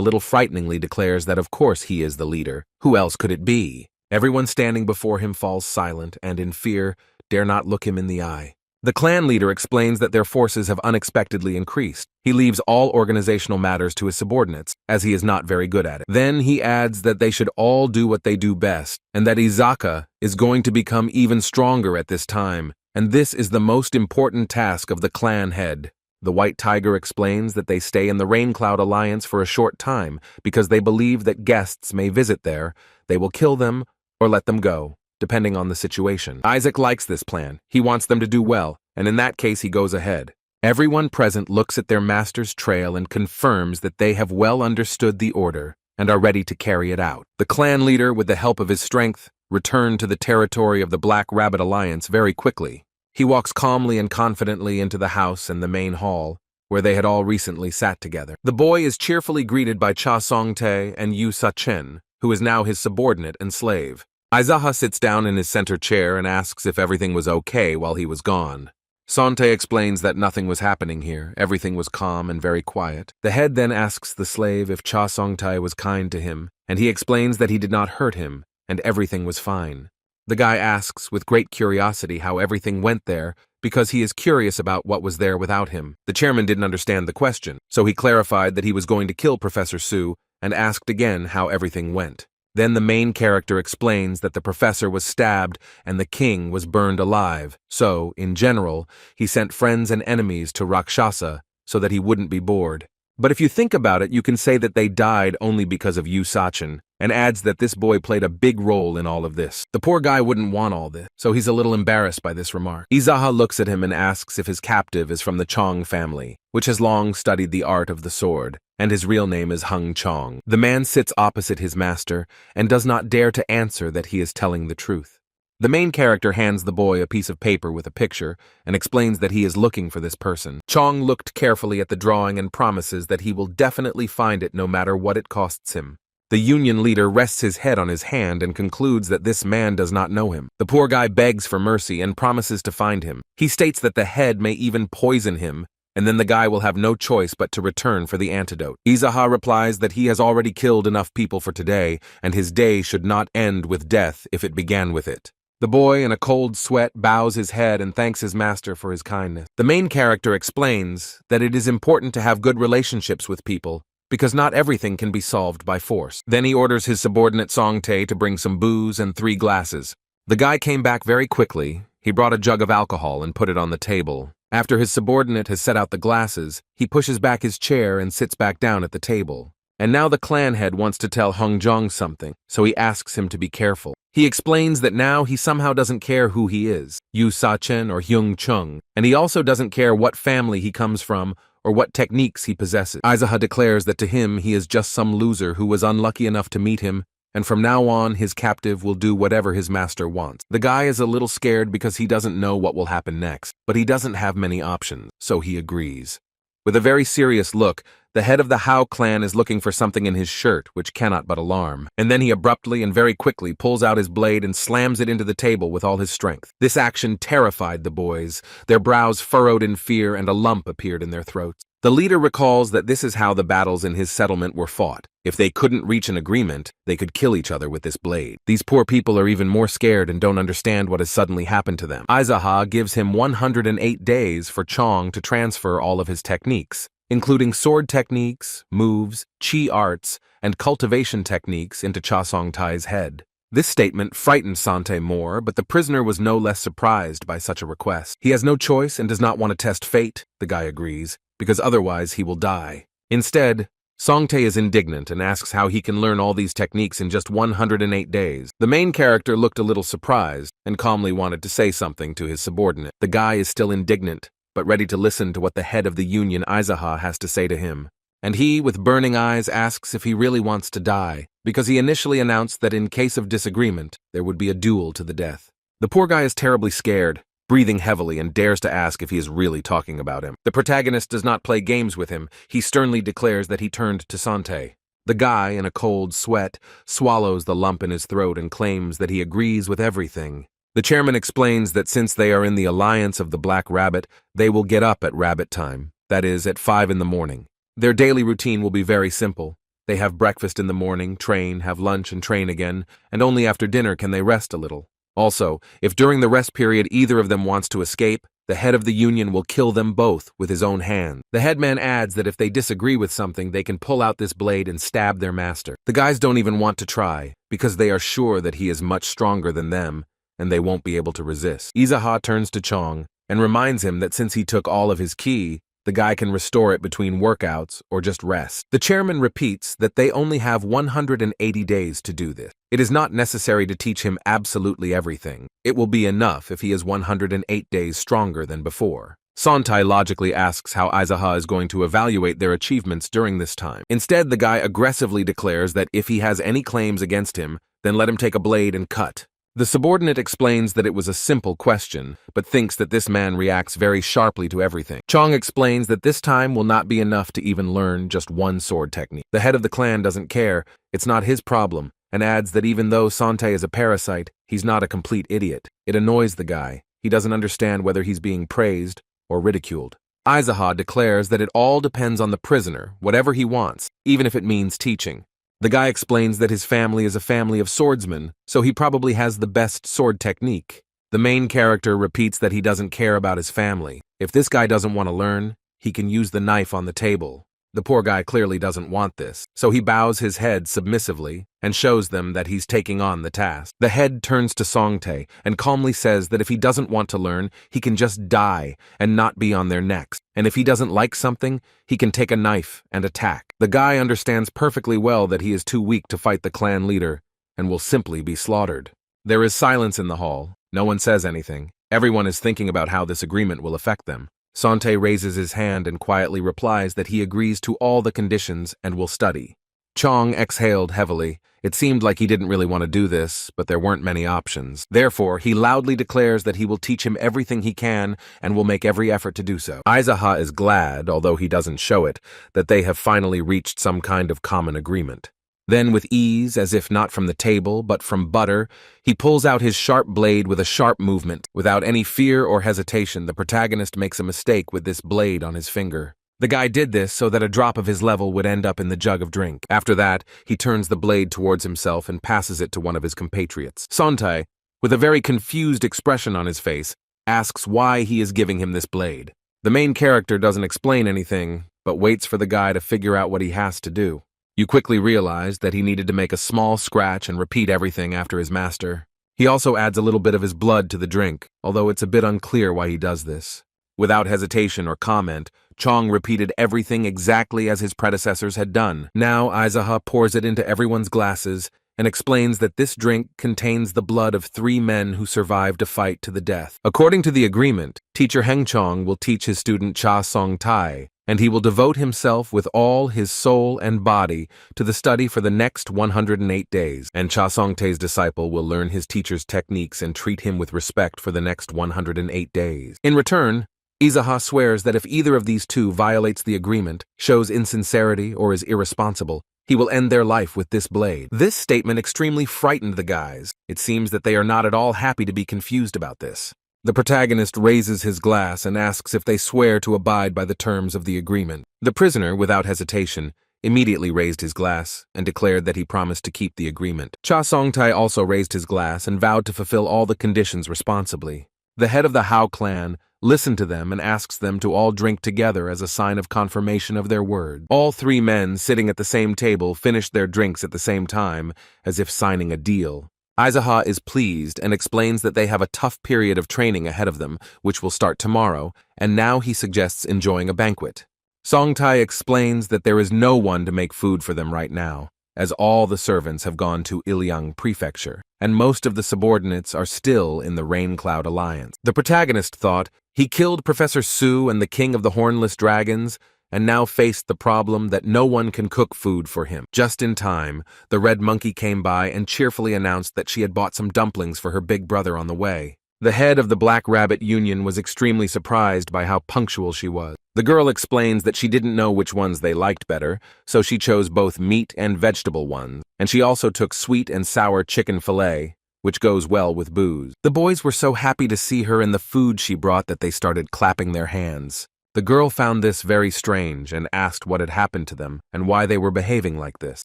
little frighteningly declares that of course he is the leader. Who else could it be? Everyone standing before him falls silent and, in fear, dare not look him in the eye. The clan leader explains that their forces have unexpectedly increased. He leaves all organizational matters to his subordinates, as he is not very good at it. Then he adds that they should all do what they do best, and that Izaka is going to become even stronger at this time, and this is the most important task of the clan head. The White Tiger explains that they stay in the Rain Cloud Alliance for a short time because they believe that guests may visit there, they will kill them or let them go, depending on the situation. Isaac likes this plan. He wants them to do well, and in that case he goes ahead. Everyone present looks at their master's trail and confirms that they have well understood the order and are ready to carry it out. The clan leader, with the help of his strength, returned to the territory of the Black Rabbit Alliance very quickly. He walks calmly and confidently into the house and the main hall, where they had all recently sat together. The boy is cheerfully greeted by Cha Song-tae and Yu Sa-chen, who is now his subordinate and slave. Izaha sits down in his center chair and asks if everything was okay while he was gone. Sante explains that nothing was happening here, everything was calm and very quiet. The head then asks the slave if Cha Song-tae was kind to him, and he explains that he did not hurt him, and everything was fine. The guy asks with great curiosity how everything went there, because he is curious about what was there without him. The chairman didn't understand the question, so he clarified that he was going to kill Professor Su, and asked again how everything went. Then the main character explains that the professor was stabbed and the king was burned alive, so, in general, he sent friends and enemies to Rakshasa so that he wouldn't be bored. But if you think about it, you can say that they died only because of Yu Sa-chen, and adds that this boy played a big role in all of this. The poor guy wouldn't want all this, so he's a little embarrassed by this remark. Izaha looks at him and asks if his captive is from the Chong family, which has long studied the art of the sword, and his real name is Hung Chong. The man sits opposite his master and does not dare to answer that he is telling the truth. The main character hands the boy a piece of paper with a picture and explains that he is looking for this person. Chong looked carefully at the drawing and promises that he will definitely find it no matter what it costs him. The union leader rests his head on his hand and concludes that this man does not know him. The poor guy begs for mercy and promises to find him. He states that the head may even poison him, and then the guy will have no choice but to return for the antidote. Izaha replies that he has already killed enough people for today, and his day should not end with death if it began with it. The boy, in a cold sweat, bows his head and thanks his master for his kindness. The main character explains that it is important to have good relationships with people, because not everything can be solved by force. Then he orders his subordinate Song-tae to bring some booze and 3 glasses. The guy came back very quickly. He brought a jug of alcohol and put it on the table. After his subordinate has set out the glasses, he pushes back his chair and sits back down at the table. And now the clan head wants to tell Hung Jong something, so he asks him to be careful. He explains that now he somehow doesn't care who he is, Yu Sa-chen or Hyung Chung, and he also doesn't care what family he comes from or what techniques he possesses. Izaha declares that to him he is just some loser who was unlucky enough to meet him, and from now on his captive will do whatever his master wants. The guy is a little scared because he doesn't know what will happen next, but he doesn't have many options, so he agrees. With a very serious look, the head of the Howl clan is looking for something in his shirt, which cannot but alarm. And then he abruptly and very quickly pulls out his blade and slams it into the table with all his strength. This action terrified the boys. Their brows furrowed in fear and a lump appeared in their throats. The leader recalls that this is how the battles in his settlement were fought. If they couldn't reach an agreement, they could kill each other with this blade. These poor people are even more scared and don't understand what has suddenly happened to them. Aizaha gives him 108 days for Chong to transfer all of his techniques, including sword techniques, moves, chi arts, and cultivation techniques into Cha Song-tai's head. This statement frightened Sante more, but the prisoner was no less surprised by such a request. He has no choice and does not want to test fate, the guy agrees, because otherwise he will die. Instead, Songtae is indignant and asks how he can learn all these techniques in just 108 days. The main character looked a little surprised and calmly wanted to say something to his subordinate. The guy is still indignant, but ready to listen to what the head of the union, Aizaha, has to say to him. And he, with burning eyes, asks if he really wants to die, because he initially announced that in case of disagreement, there would be a duel to the death. The poor guy is terribly scared, breathing heavily, and dares to ask if he is really talking about him. The protagonist does not play games with him. He sternly declares that he turned to Sante. The guy, in a cold sweat, swallows the lump in his throat and claims that he agrees with everything. The chairman explains that since they are in the alliance of the Black Rabbit, they will get up at rabbit time, that is, at 5 in the morning. Their daily routine will be very simple. They have breakfast in the morning, train, have lunch, and train again, and only after dinner can they rest a little. Also, if during the rest period either of them wants to escape, the head of the union will kill them both with his own hand. The headman adds that if they disagree with something, they can pull out this blade and stab their master. The guys don't even want to try, because they are sure that he is much stronger than them, and they won't be able to resist. Aizaha turns to Chong and reminds him that since he took all of his ki, the guy can restore it between workouts or just rest. The chairman repeats that they only have 180 days to do this. It is not necessary to teach him absolutely everything. It will be enough if he is 108 days stronger than before. Sontai logically asks how Aizaha is going to evaluate their achievements during this time. Instead, the guy aggressively declares that if he has any claims against him, then let him take a blade and cut. The subordinate explains that it was a simple question, but thinks that this man reacts very sharply to everything. Chong explains that this time will not be enough to even learn just one sword technique. The head of the clan doesn't care, it's not his problem, and adds that even though Sante is a parasite, he's not a complete idiot. It annoys the guy. He doesn't understand whether he's being praised or ridiculed. Aizaha declares that it all depends on the prisoner, whatever he wants, even if it means teaching. The guy explains that his family is a family of swordsmen, so he probably has the best sword technique. The main character repeats that he doesn't care about his family. If this guy doesn't want to learn, he can use the knife on the table. The poor guy clearly doesn't want this, so he bows his head submissively and shows them that he's taking on the task. The head turns to Songtae and calmly says that if he doesn't want to learn, he can just die and not be on their necks. And if he doesn't like something, he can take a knife and attack. The guy understands perfectly well that he is too weak to fight the clan leader and will simply be slaughtered. There is silence in the hall. No one says anything. Everyone is thinking about how this agreement will affect them. Sante raises his hand and quietly replies that he agrees to all the conditions and will study. Chong exhaled heavily. It seemed like he didn't really want to do this, but there weren't many options. Therefore, he loudly declares that he will teach him everything he can and will make every effort to do so. Aizaha is glad, although he doesn't show it, that they have finally reached some kind of common agreement. Then, with ease, as if not from the table, but from butter, he pulls out his sharp blade with a sharp movement. Without any fear or hesitation, the protagonist makes a mistake with this blade on his finger. The guy did this so that a drop of his level would end up in the jug of drink. After that, he turns the blade towards himself and passes it to one of his compatriots. Sontai, with a very confused expression on his face, asks why he is giving him this blade. The main character doesn't explain anything, but waits for the guy to figure out what he has to do. You quickly realize that he needed to make a small scratch and repeat everything after his master. He also adds a little bit of his blood to the drink, although it's a bit unclear why he does this. Without hesitation or comment, Chong repeated everything exactly as his predecessors had done. Now Aizaha pours it into everyone's glasses and explains that this drink contains the blood of 3 men who survived a fight to the death. According to the agreement, teacher Heng Chong will teach his student Cha Song-tai, and he will devote himself with all his soul and body to the study for the next 108 days. And Cha Song-tai's disciple will learn his teacher's techniques and treat him with respect for the next 108 days. In return, Izaha swears that if either of these two violates the agreement, shows insincerity, or is irresponsible, he will end their life with this blade. This statement extremely frightened the guys. It seems that they are not at all happy to be confused about this. The protagonist raises his glass and asks if they swear to abide by the terms of the agreement. The prisoner, without hesitation, immediately raised his glass and declared that he promised to keep the agreement. Cha Songtai also raised his glass and vowed to fulfill all the conditions responsibly. The head of the Howl clan listened to them and asks them to all drink together as a sign of confirmation of their word. All three men sitting at the same table finished their drinks at the same time, as if signing a deal. Izaha is pleased and explains that they have a tough period of training ahead of them, which will start tomorrow, and now he suggests enjoying a banquet. Songtai explains that there is no one to make food for them right now, as all the servants have gone to Ilyang Prefecture, and most of the subordinates are still in the Rain Cloud Alliance. The protagonist thought he killed Professor Su and the King of the Hornless Dragons, and now faced the problem that no one can cook food for him. Just in time, the Red Monkey came by and cheerfully announced that she had bought some dumplings for her big brother on the way. The head of the Black Rabbit Union was extremely surprised by how punctual she was. The girl explains that she didn't know which ones they liked better, so she chose both meat and vegetable ones, and she also took sweet and sour chicken fillet, which goes well with booze. The boys were so happy to see her and the food she brought that they started clapping their hands. The girl found this very strange and asked what had happened to them and why they were behaving like this.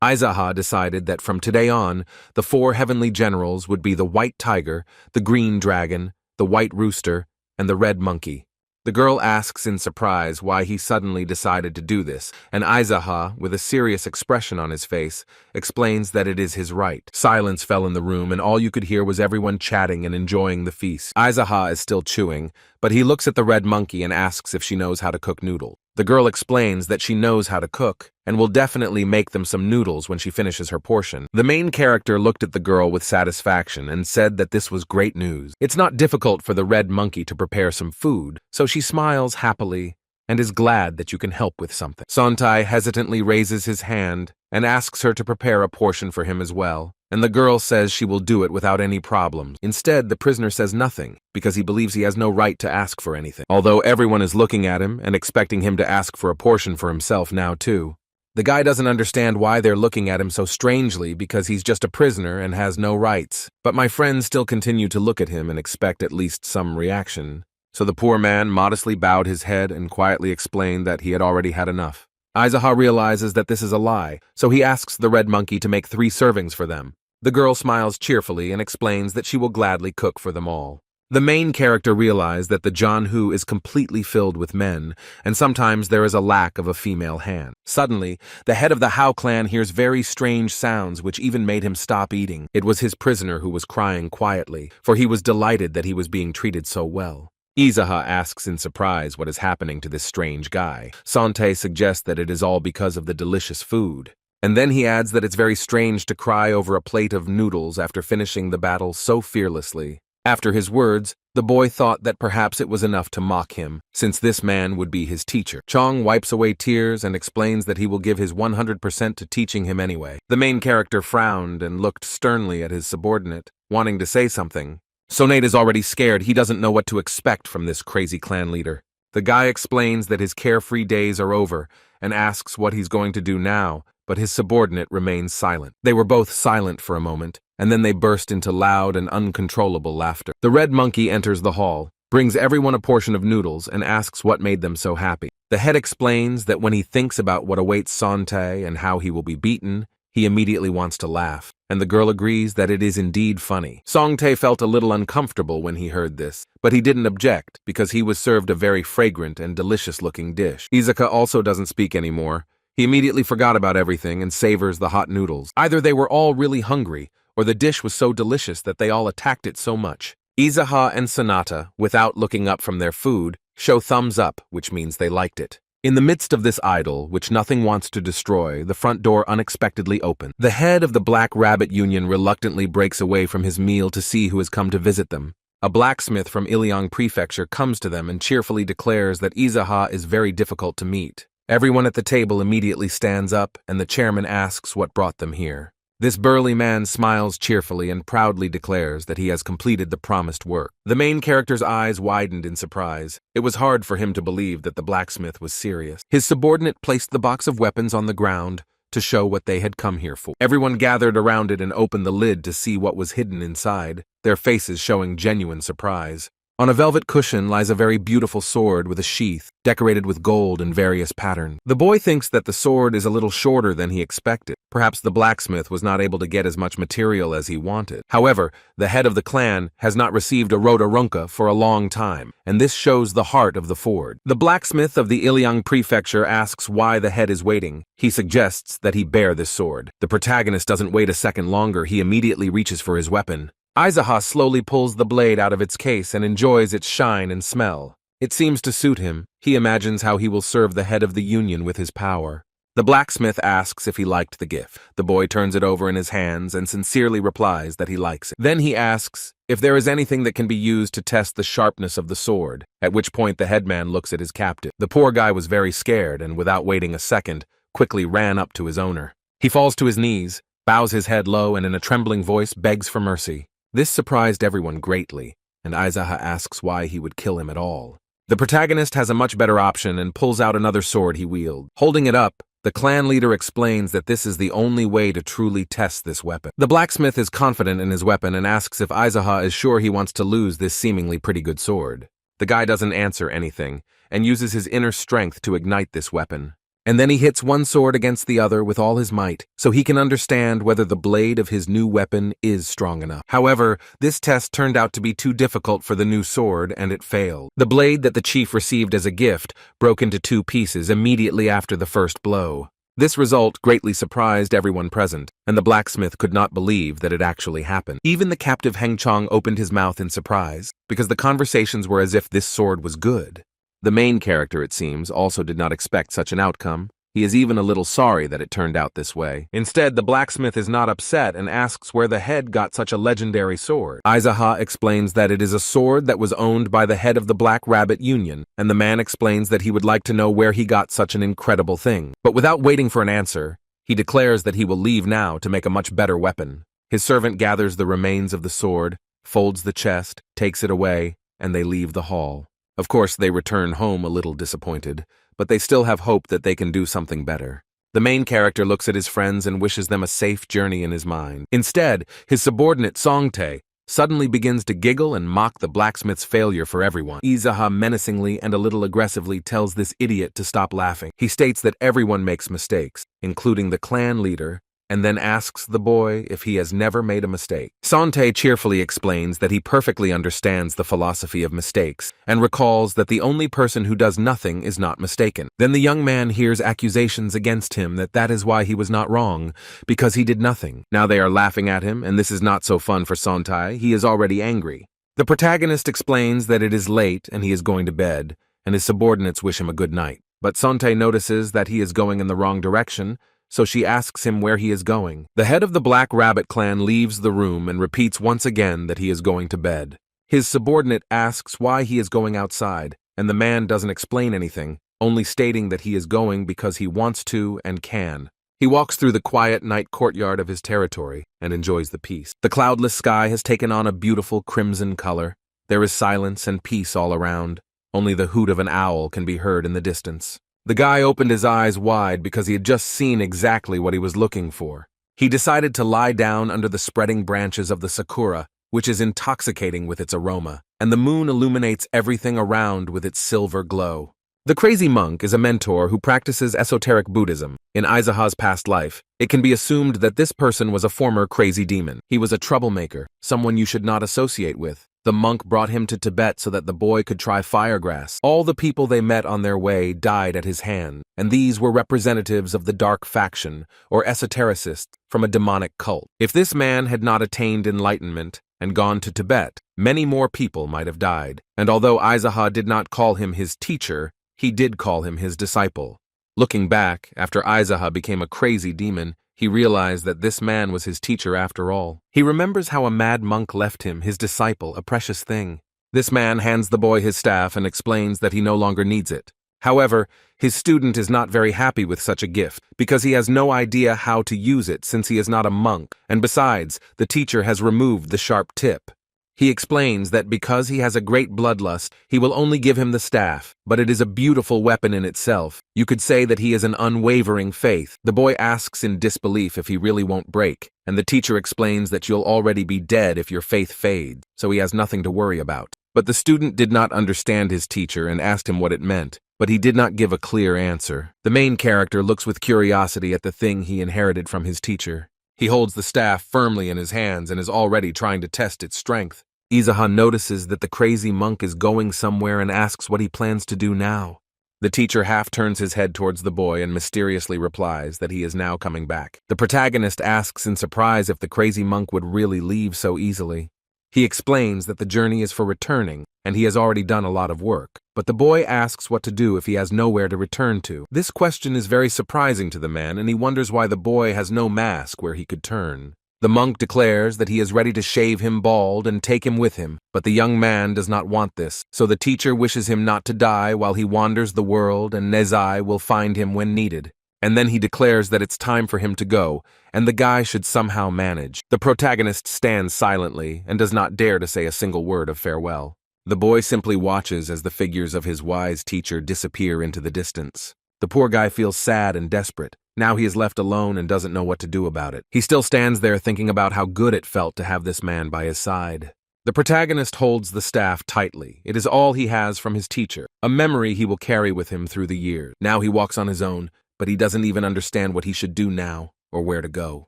Izaha decided that from today on, the four heavenly generals would be the White Tiger, the Green Dragon, the White Rooster, and the Red Monkey. The girl asks in surprise why he suddenly decided to do this, and Izaha, with a serious expression on his face, explains that it is his right. Silence fell in the room, and all you could hear was everyone chatting and enjoying the feast. Izaha is still chewing, but he looks at the Red Monkey and asks if she knows how to cook noodles. The girl explains that she knows how to cook, and will definitely make them some noodles when she finishes her portion. The main character looked at the girl with satisfaction and said that this was great news. It's not difficult for the Red Monkey to prepare some food, so she smiles happily and is glad that you can help with something. Sontai hesitantly raises his hand and asks her to prepare a portion for him as well, and the girl says she will do it without any problems. Instead, the prisoner says nothing, because he believes he has no right to ask for anything. Although everyone is looking at him and expecting him to ask for a portion for himself now too. The guy doesn't understand why they're looking at him so strangely because he's just a prisoner and has no rights. But my friends still continue to look at him and expect at least some reaction. So the poor man modestly bowed his head and quietly explained that he had already had enough. Izaha realizes that this is a lie, so he asks the Red Monkey to make 3 servings for them. The girl smiles cheerfully and explains that she will gladly cook for them all. The main character realizes that the Janhu is completely filled with men, and sometimes there is a lack of a female hand. Suddenly, the head of the Howl clan hears very strange sounds which even made him stop eating. It was his prisoner who was crying quietly, for he was delighted that he was being treated so well. Izaha asks in surprise what is happening to this strange guy. Sante suggests that it is all because of the delicious food. And then he adds that it's very strange to cry over a plate of noodles after finishing the battle so fearlessly. After his words, the boy thought that perhaps it was enough to mock him, since this man would be his teacher. Chong wipes away tears and explains that he will give his 100% to teaching him anyway. The main character frowned and looked sternly at his subordinate, wanting to say something. Sonate is already scared. He doesn't know what to expect from this crazy clan leader. The guy explains that his carefree days are over and asks what he's going to do now, but his subordinate remains silent. They were both silent for a moment, and then they burst into loud and uncontrollable laughter. The Red Monkey enters the hall, brings everyone a portion of noodles, and asks what made them so happy. The head explains that when he thinks about what awaits Sante and how he will be beaten, he immediately wants to laugh, and the girl agrees that it is indeed funny. Songtae felt a little uncomfortable when he heard this, but he didn't object because he was served a very fragrant and delicious-looking dish. Izuka also doesn't speak anymore. He immediately forgot about everything and savors the hot noodles. Either they were all really hungry, or the dish was so delicious that they all attacked it so much. Izaha and Sonata, without looking up from their food, show thumbs up, which means they liked it. In the midst of this idol, which nothing wants to destroy, the front door unexpectedly opens. The head of the Black Rabbit Union reluctantly breaks away from his meal to see who has come to visit them. A blacksmith from Ilyang Prefecture comes to them and cheerfully declares that Izaha is very difficult to meet. Everyone at the table immediately stands up, and the chairman asks what brought them here. This burly man smiles cheerfully and proudly declares that he has completed the promised work. The main character's eyes widened in surprise. It was hard for him to believe that the blacksmith was serious. His subordinate placed the box of weapons on the ground to show what they had come here for. Everyone gathered around it and opened the lid to see what was hidden inside, their faces showing genuine surprise. On a velvet cushion lies a very beautiful sword with a sheath, decorated with gold and various patterns. The boy thinks that the sword is a little shorter than he expected. Perhaps the blacksmith was not able to get as much material as he wanted. However, the head of the clan has not received a rotarunka for a long time, and this shows the heart of the forge. The blacksmith of the Ilyang prefecture asks why the head is waiting. He suggests that he bear this sword. The protagonist doesn't wait a second longer. He immediately reaches for his weapon. Aizaha slowly pulls the blade out of its case and enjoys its shine and smell. It seems to suit him. He imagines how he will serve the head of the union with his power. The blacksmith asks if he liked the gift. The boy turns it over in his hands and sincerely replies that he likes it. Then he asks if there is anything that can be used to test the sharpness of the sword, at which point the headman looks at his captive. The poor guy was very scared and, without waiting a second, quickly ran up to his owner. He falls to his knees, bows his head low, and in a trembling voice begs for mercy. This surprised everyone greatly, and Aizaha asks why he would kill him at all. The protagonist has a much better option and pulls out another sword he wielded. Holding it up, the clan leader explains that this is the only way to truly test this weapon. The blacksmith is confident in his weapon and asks if Aizaha is sure he wants to lose this seemingly pretty good sword. The guy doesn't answer anything, and uses his inner strength to ignite this weapon. And then he hits one sword against the other with all his might, so he can understand whether the blade of his new weapon is strong enough. However, this test turned out to be too difficult for the new sword, and it failed. The blade that the chief received as a gift broke into 2 pieces immediately after the first blow. This result greatly surprised everyone present, and the blacksmith could not believe that it actually happened. Even the captive Hengchong opened his mouth in surprise, because the conversations were as if this sword was good. The main character, it seems, also did not expect such an outcome. He is even a little sorry that it turned out this way. Instead, the blacksmith is not upset and asks where the head got such a legendary sword. Aizaha explains that it is a sword that was owned by the head of the Black Rabbit Union, and the man explains that he would like to know where he got such an incredible thing. But without waiting for an answer, he declares that he will leave now to make a much better weapon. His servant gathers the remains of the sword, folds the chest, takes it away, and they leave the hall. Of course, they return home a little disappointed, but they still have hope that they can do something better. The main character looks at his friends and wishes them a safe journey in his mind. Instead, his subordinate Songtae suddenly begins to giggle and mock the blacksmith's failure for everyone. Aizaha menacingly and a little aggressively tells this idiot to stop laughing. He states that everyone makes mistakes, including the clan leader, and then asks the boy if he has never made a mistake. Sante cheerfully explains that he perfectly understands the philosophy of mistakes, and recalls that the only person who does nothing is not mistaken. Then the young man hears accusations against him that is why he was not wrong, because he did nothing. Now they are laughing at him, and this is not so fun for Sontai. He is already angry. The protagonist explains that it is late and he is going to bed, and his subordinates wish him a good night. But Sontai notices that he is going in the wrong direction, so she asks him where he is going. The head of the Black Rabbit clan leaves the room and repeats once again that he is going to bed. His subordinate asks why he is going outside, and the man doesn't explain anything, only stating that he is going because he wants to and can. He walks through the quiet night courtyard of his territory and enjoys the peace. The cloudless sky has taken on a beautiful crimson color. There is silence and peace all around. Only the hoot of an owl can be heard in the distance. The guy opened his eyes wide because he had just seen exactly what he was looking for. He decided to lie down under the spreading branches of the sakura, which is intoxicating with its aroma, and the moon illuminates everything around with its silver glow. The crazy monk is a mentor who practices esoteric Buddhism. In Aizaha's past life, it can be assumed that this person was a former crazy demon. He was a troublemaker, someone you should not associate with. The monk brought him to Tibet so that the boy could try firegrass. All the people they met on their way died at his hand, and these were representatives of the dark faction, or esotericists, from a demonic cult. If this man had not attained enlightenment and gone to Tibet, many more people might have died. And although Aizaha did not call him his teacher, he did call him his disciple. Looking back, after Aizaha became a crazy demon, he realized that this man was his teacher after all. He remembers how a mad monk left him, his disciple, a precious thing. This man hands the boy his staff and explains that he no longer needs it. However, his student is not very happy with such a gift because he has no idea how to use it since he is not a monk, and besides, the teacher has removed the sharp tip. He explains that because he has a great bloodlust, he will only give him the staff, but it is a beautiful weapon in itself. You could say that he is an unwavering faith. The boy asks in disbelief if he really won't break, and the teacher explains that you'll already be dead if your faith fades, so he has nothing to worry about. But the student did not understand his teacher and asked him what it meant, but he did not give a clear answer. The main character looks with curiosity at the thing he inherited from his teacher. He holds the staff firmly in his hands and is already trying to test its strength. Izaha notices that the crazy monk is going somewhere and asks what he plans to do now. The teacher half turns his head towards the boy and mysteriously replies that he is now coming back. The protagonist asks in surprise if the crazy monk would really leave so easily. He explains that the journey is for returning, and he has already done a lot of work. But the boy asks what to do if he has nowhere to return to. This question is very surprising to the man, and he wonders why the boy has no mask where he could turn. The monk declares that he is ready to shave him bald and take him with him, but the young man does not want this, so the teacher wishes him not to die while he wanders the world, and Nezai will find him when needed. And then he declares that it's time for him to go, and the guy should somehow manage. The protagonist stands silently and does not dare to say a single word of farewell. The boy simply watches as the figures of his wise teacher disappear into the distance. The poor guy feels sad and desperate. Now he is left alone and doesn't know what to do about it. He still stands there thinking about how good it felt to have this man by his side. The protagonist holds the staff tightly. It is all he has from his teacher, a memory he will carry with him through the years. Now he walks on his own, but he doesn't even understand what he should do now or where to go.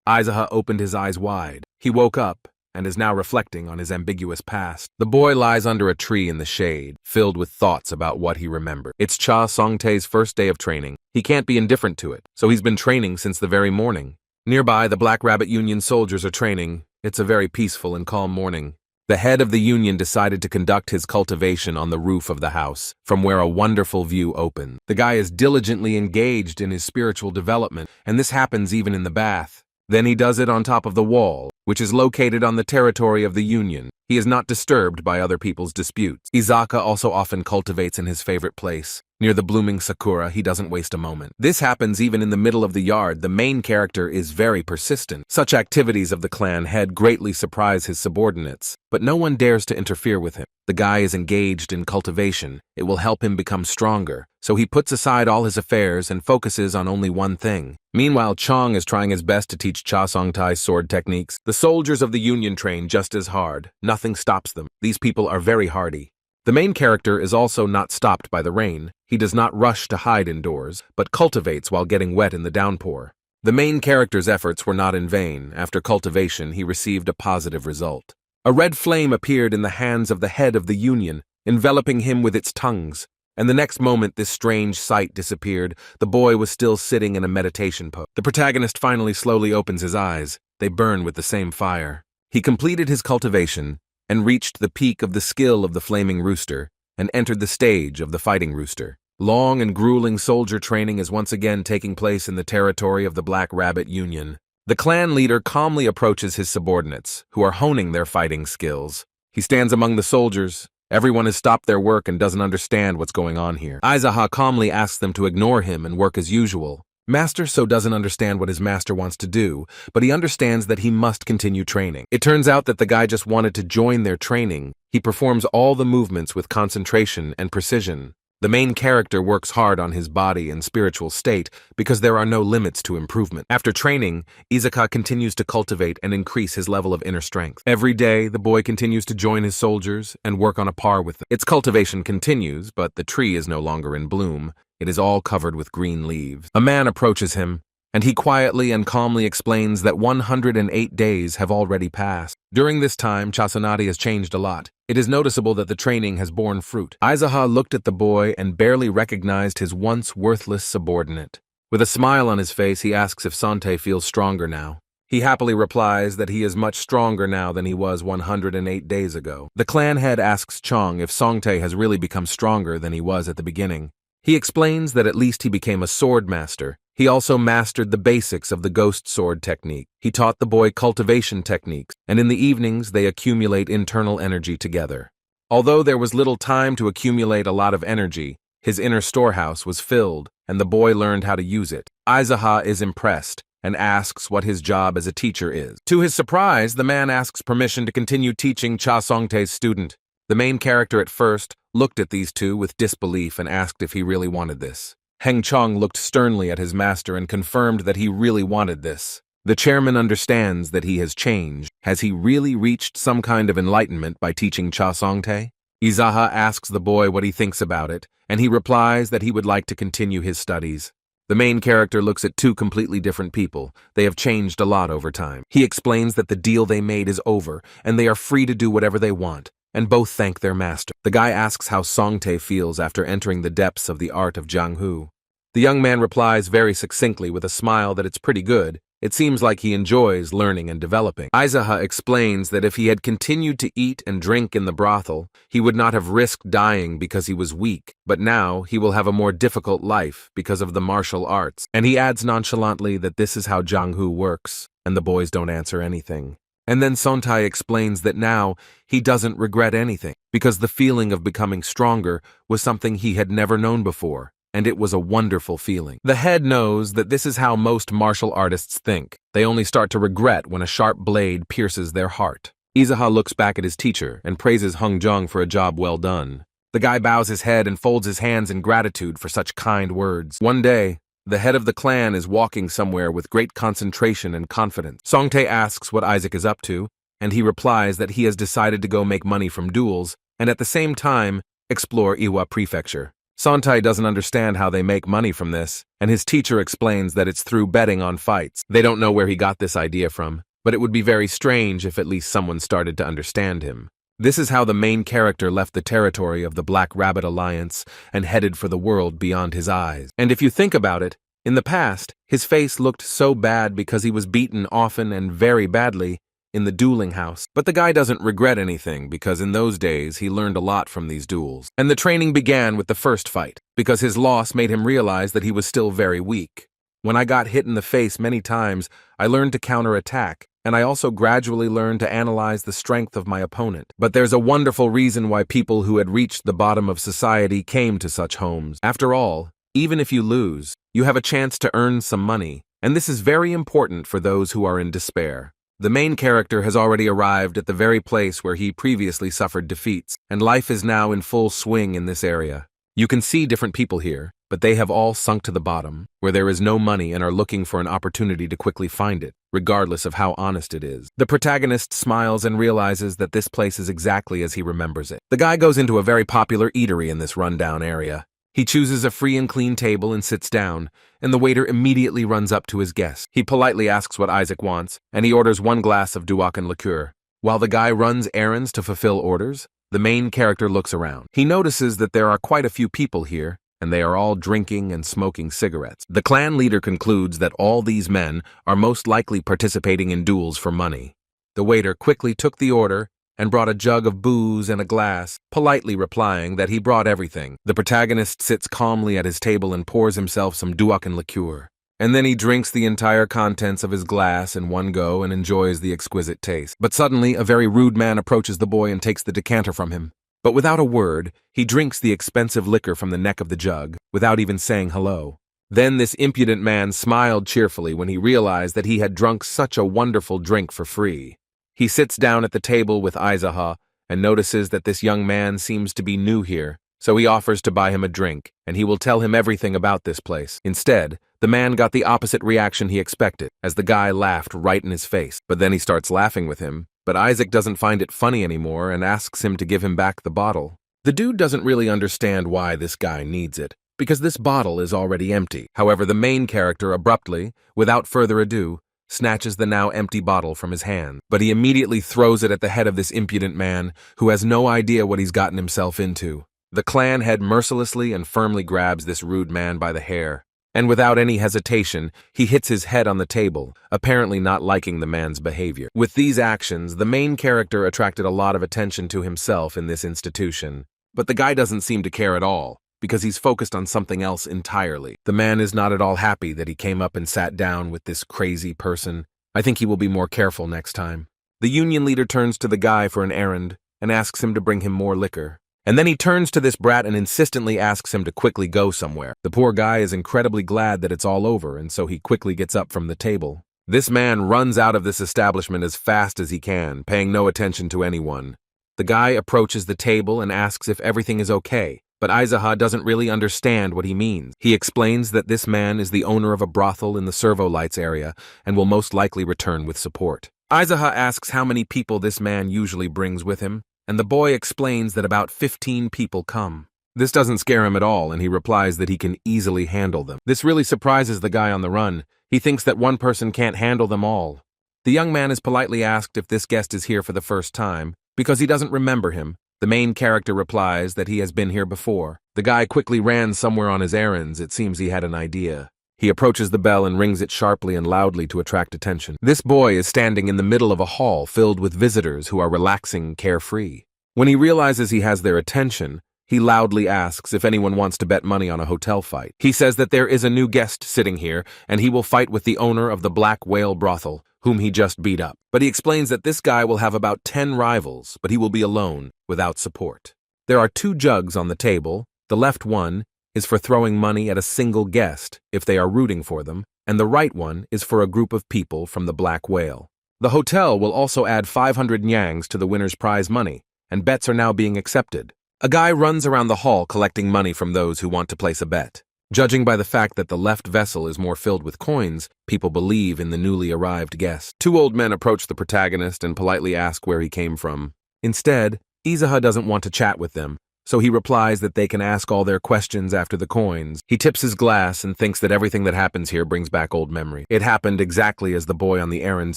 Izaha opened his eyes wide. He woke up and is now reflecting on his ambiguous past. The boy lies under a tree in the shade, filled with thoughts about what he remembered. It's Cha Songtae's first day of training. He can't be indifferent to it, so he's been training since the very morning. Nearby, the Black Rabbit Union soldiers are training. It's a very peaceful and calm morning. The head of the union decided to conduct his cultivation on the roof of the house, from where a wonderful view opens. The guy is diligently engaged in his spiritual development, and this happens even in the bath. Then he does it on top of the wall, which is located on the territory of the Union. He is not disturbed by other people's disputes. Izaka also often cultivates in his favorite place. Near the blooming sakura, he doesn't waste a moment. This happens even in the middle of the yard. The main character is very persistent. Such activities of the clan head greatly surprise his subordinates, but no one dares to interfere with him. The guy is engaged in cultivation. It will help him become stronger, so he puts aside all his affairs and focuses on only one thing. Meanwhile, Chong is trying his best to teach Cha Songtai's sword techniques. The soldiers of the Union train just as hard. Nothing stops them. These people are very hardy. The main character is also not stopped by the rain. He does not rush to hide indoors, but cultivates while getting wet in the downpour. The main character's efforts were not in vain. After cultivation, he received a positive result. A red flame appeared in the hands of the head of the Union, enveloping him with its tongues. And the next moment this strange sight disappeared. The boy was still sitting in a meditation pose. The protagonist finally slowly opens his eyes. They burn with the same fire. He completed his cultivation and reached the peak of the skill of the flaming rooster and entered the stage of the fighting rooster. Long and grueling soldier training is once again taking place in the territory of the Black Rabbit Union. The clan leader calmly approaches his subordinates, who are honing their fighting skills. He stands among the soldiers. Everyone has stopped their work and doesn't understand what's going on here. Izaha calmly asks them to ignore him and work as usual. Master So doesn't understand what his master wants to do, but he understands that he must continue training. It turns out that the guy just wanted to join their training. He performs all the movements with concentration and precision. The main character works hard on his body and spiritual state because there are no limits to improvement. After training, Izaka continues to cultivate and increase his level of inner strength. Every day, the boy continues to join his soldiers and work on a par with them. Its cultivation continues, but the tree is no longer in bloom. It is all covered with green leaves. A man approaches him, and he quietly and calmly explains that 108 days have already passed. During this time, Chasanadi has changed a lot. It is noticeable that the training has borne fruit. Izaha looked at the boy and barely recognized his once worthless subordinate. With a smile on his face, he asks if Sante feels stronger now. He happily replies that he is much stronger now than he was 108 days ago. The clan head asks Chong if Songtae has really become stronger than he was at the beginning. He explains that at least he became a sword master. He also mastered the basics of the ghost sword technique. He taught the boy cultivation techniques, and in the evenings they accumulate internal energy together. Although there was little time to accumulate a lot of energy, His inner storehouse was filled, and the boy learned how to use it. Aizaha is impressed and asks what his job as a teacher is. To his surprise, the man asks permission to continue teaching Cha Songtae's student. The main character at first looked at these two with disbelief and asked if he really wanted this. Heng Chong looked sternly at his master and confirmed that he really wanted this. The chairman understands that he has changed. Has he really reached some kind of enlightenment by teaching Cha Songtae? Izaha asks the boy what he thinks about it, and he replies that he would like to continue his studies. The main character looks at two completely different people. They have changed a lot over time. He explains that the deal they made is over, and they are free to do whatever they want, and both thank their master. The guy asks how Songtae feels after entering the depths of the art of Jianghu. The young man replies very succinctly with a smile that it's pretty good. It seems like he enjoys learning and developing. Aizaha explains that if he had continued to eat and drink in the brothel, he would not have risked dying because he was weak, but now he will have a more difficult life because of the martial arts. And he adds nonchalantly that this is how Jianghu works, and the boys don't answer anything. And then Sontai explains that now he doesn't regret anything, because the feeling of becoming stronger was something he had never known before. And it was a wonderful feeling. The head knows that this is how most martial artists think. They only start to regret when a sharp blade pierces their heart. Izaha looks back at his teacher and praises Hung Jung for a job well done. The guy bows his head and folds his hands in gratitude for such kind words. One day, the head of the clan is walking somewhere with great concentration and confidence. Songtae asks what Isaac is up to, and he replies that he has decided to go make money from duels and at the same time explore Iwa Prefecture. Sontai doesn't understand how they make money from this, and his teacher explains that it's through betting on fights. They don't know where he got this idea from, but it would be very strange if at least someone started to understand him. This is how the main character left the territory of the Black Rabbit Alliance and headed for the world beyond his eyes. And if you think about it, in the past, his face looked so bad because he was beaten often and very badly in the dueling house. But the guy doesn't regret anything because in those days he learned a lot from these duels. And the training began with the first fight because his loss made him realize that he was still very weak. When I got hit in the face many times, I learned to counterattack, and I also gradually learned to analyze the strength of my opponent. But there's a wonderful reason why people who had reached the bottom of society came to such homes. After all, even if you lose, you have a chance to earn some money, and this is very important for those who are in despair. The main character has already arrived at the very place where he previously suffered defeats, and life is now in full swing in this area. You can see different people here, but they have all sunk to the bottom, where there is no money and are looking for an opportunity to quickly find it, regardless of how honest it is. The protagonist smiles and realizes that this place is exactly as he remembers it. The guy goes into a very popular eatery in this rundown area. He chooses a free and clean table and sits down, and the waiter immediately runs up to his guest. He politely asks what Isaac wants, and he orders 1 glass of Duakan liqueur. While the guy runs errands to fulfill orders, the main character looks around. He notices that there are quite a few people here, and they are all drinking and smoking cigarettes. The clan leader concludes that all these men are most likely participating in duels for money. The waiter quickly took the order and brought a jug of booze and a glass, politely replying that he brought everything. The protagonist sits calmly at his table and pours himself some Duakan liqueur. And then he drinks the entire contents of his glass in one go and enjoys the exquisite taste. But suddenly, a very rude man approaches the boy and takes the decanter from him. But without a word, he drinks the expensive liquor from the neck of the jug, without even saying hello. Then this impudent man smiled cheerfully when he realized that he had drunk such a wonderful drink for free. He sits down at the table with Aizaha and notices that this young man seems to be new here, so he offers to buy him a drink, and he will tell him everything about this place. Instead, the man got the opposite reaction he expected, as the guy laughed right in his face. But then he starts laughing with him, but Isaac doesn't find it funny anymore and asks him to give him back the bottle. The dude doesn't really understand why this guy needs it, because this bottle is already empty. However, the main character abruptly, without further ado, snatches the now empty bottle from his hand, but he immediately throws it at the head of this impudent man who has no idea what he's gotten himself into. The clan head mercilessly and firmly grabs this rude man by the hair, and without any hesitation, he hits his head on the table, apparently not liking the man's behavior. With these actions, the main character attracted a lot of attention to himself in this institution, but the guy doesn't seem to care at all, because he's focused on something else entirely. The man is not at all happy that he came up and sat down with this crazy person. I think he will be more careful next time. The union leader turns to the guy for an errand and asks him to bring him more liquor. And then he turns to this brat and insistently asks him to quickly go somewhere. The poor guy is incredibly glad that it's all over, and so he quickly gets up from the table. This man runs out of this establishment as fast as he can, paying no attention to anyone. The guy approaches the table and asks if everything is okay, but Aizaha doesn't really understand what he means. He explains that this man is the owner of a brothel in the Servo Lights area and will most likely return with support. Aizaha asks how many people this man usually brings with him, and the boy explains that about 15 people come. This doesn't scare him at all, and he replies that he can easily handle them. This really surprises the guy on the run. He thinks that one person can't handle them all. The young man is politely asked if this guest is here for the first time, because he doesn't remember him. The main character replies that he has been here before. The guy quickly ran somewhere on his errands. It seems he had an idea. He approaches the bell and rings it sharply and loudly to attract attention. This boy is standing in the middle of a hall filled with visitors who are relaxing carefree. When he realizes he has their attention, he loudly asks if anyone wants to bet money on a hotel fight. He says that there is a new guest sitting here, and he will fight with the owner of the Black Whale brothel, whom he just beat up. But he explains that this guy will have about 10 rivals, but he will be alone, without support. There are 2 jugs on the table. The left one is for throwing money at a single guest, if they are rooting for them, and the right one is for a group of people from the Black Whale. The hotel will also add 500 nyangs to the winner's prize money, and bets are now being accepted. A guy runs around the hall collecting money from those who want to place a bet. Judging by the fact that the left vessel is more filled with coins, people believe in the newly arrived guest. 2 old men approach the protagonist and politely ask where he came from. Instead, Aizaha doesn't want to chat with them, so he replies that they can ask all their questions after the coins. He tips his glass and thinks that everything that happens here brings back old memory. It happened exactly as the boy on the errand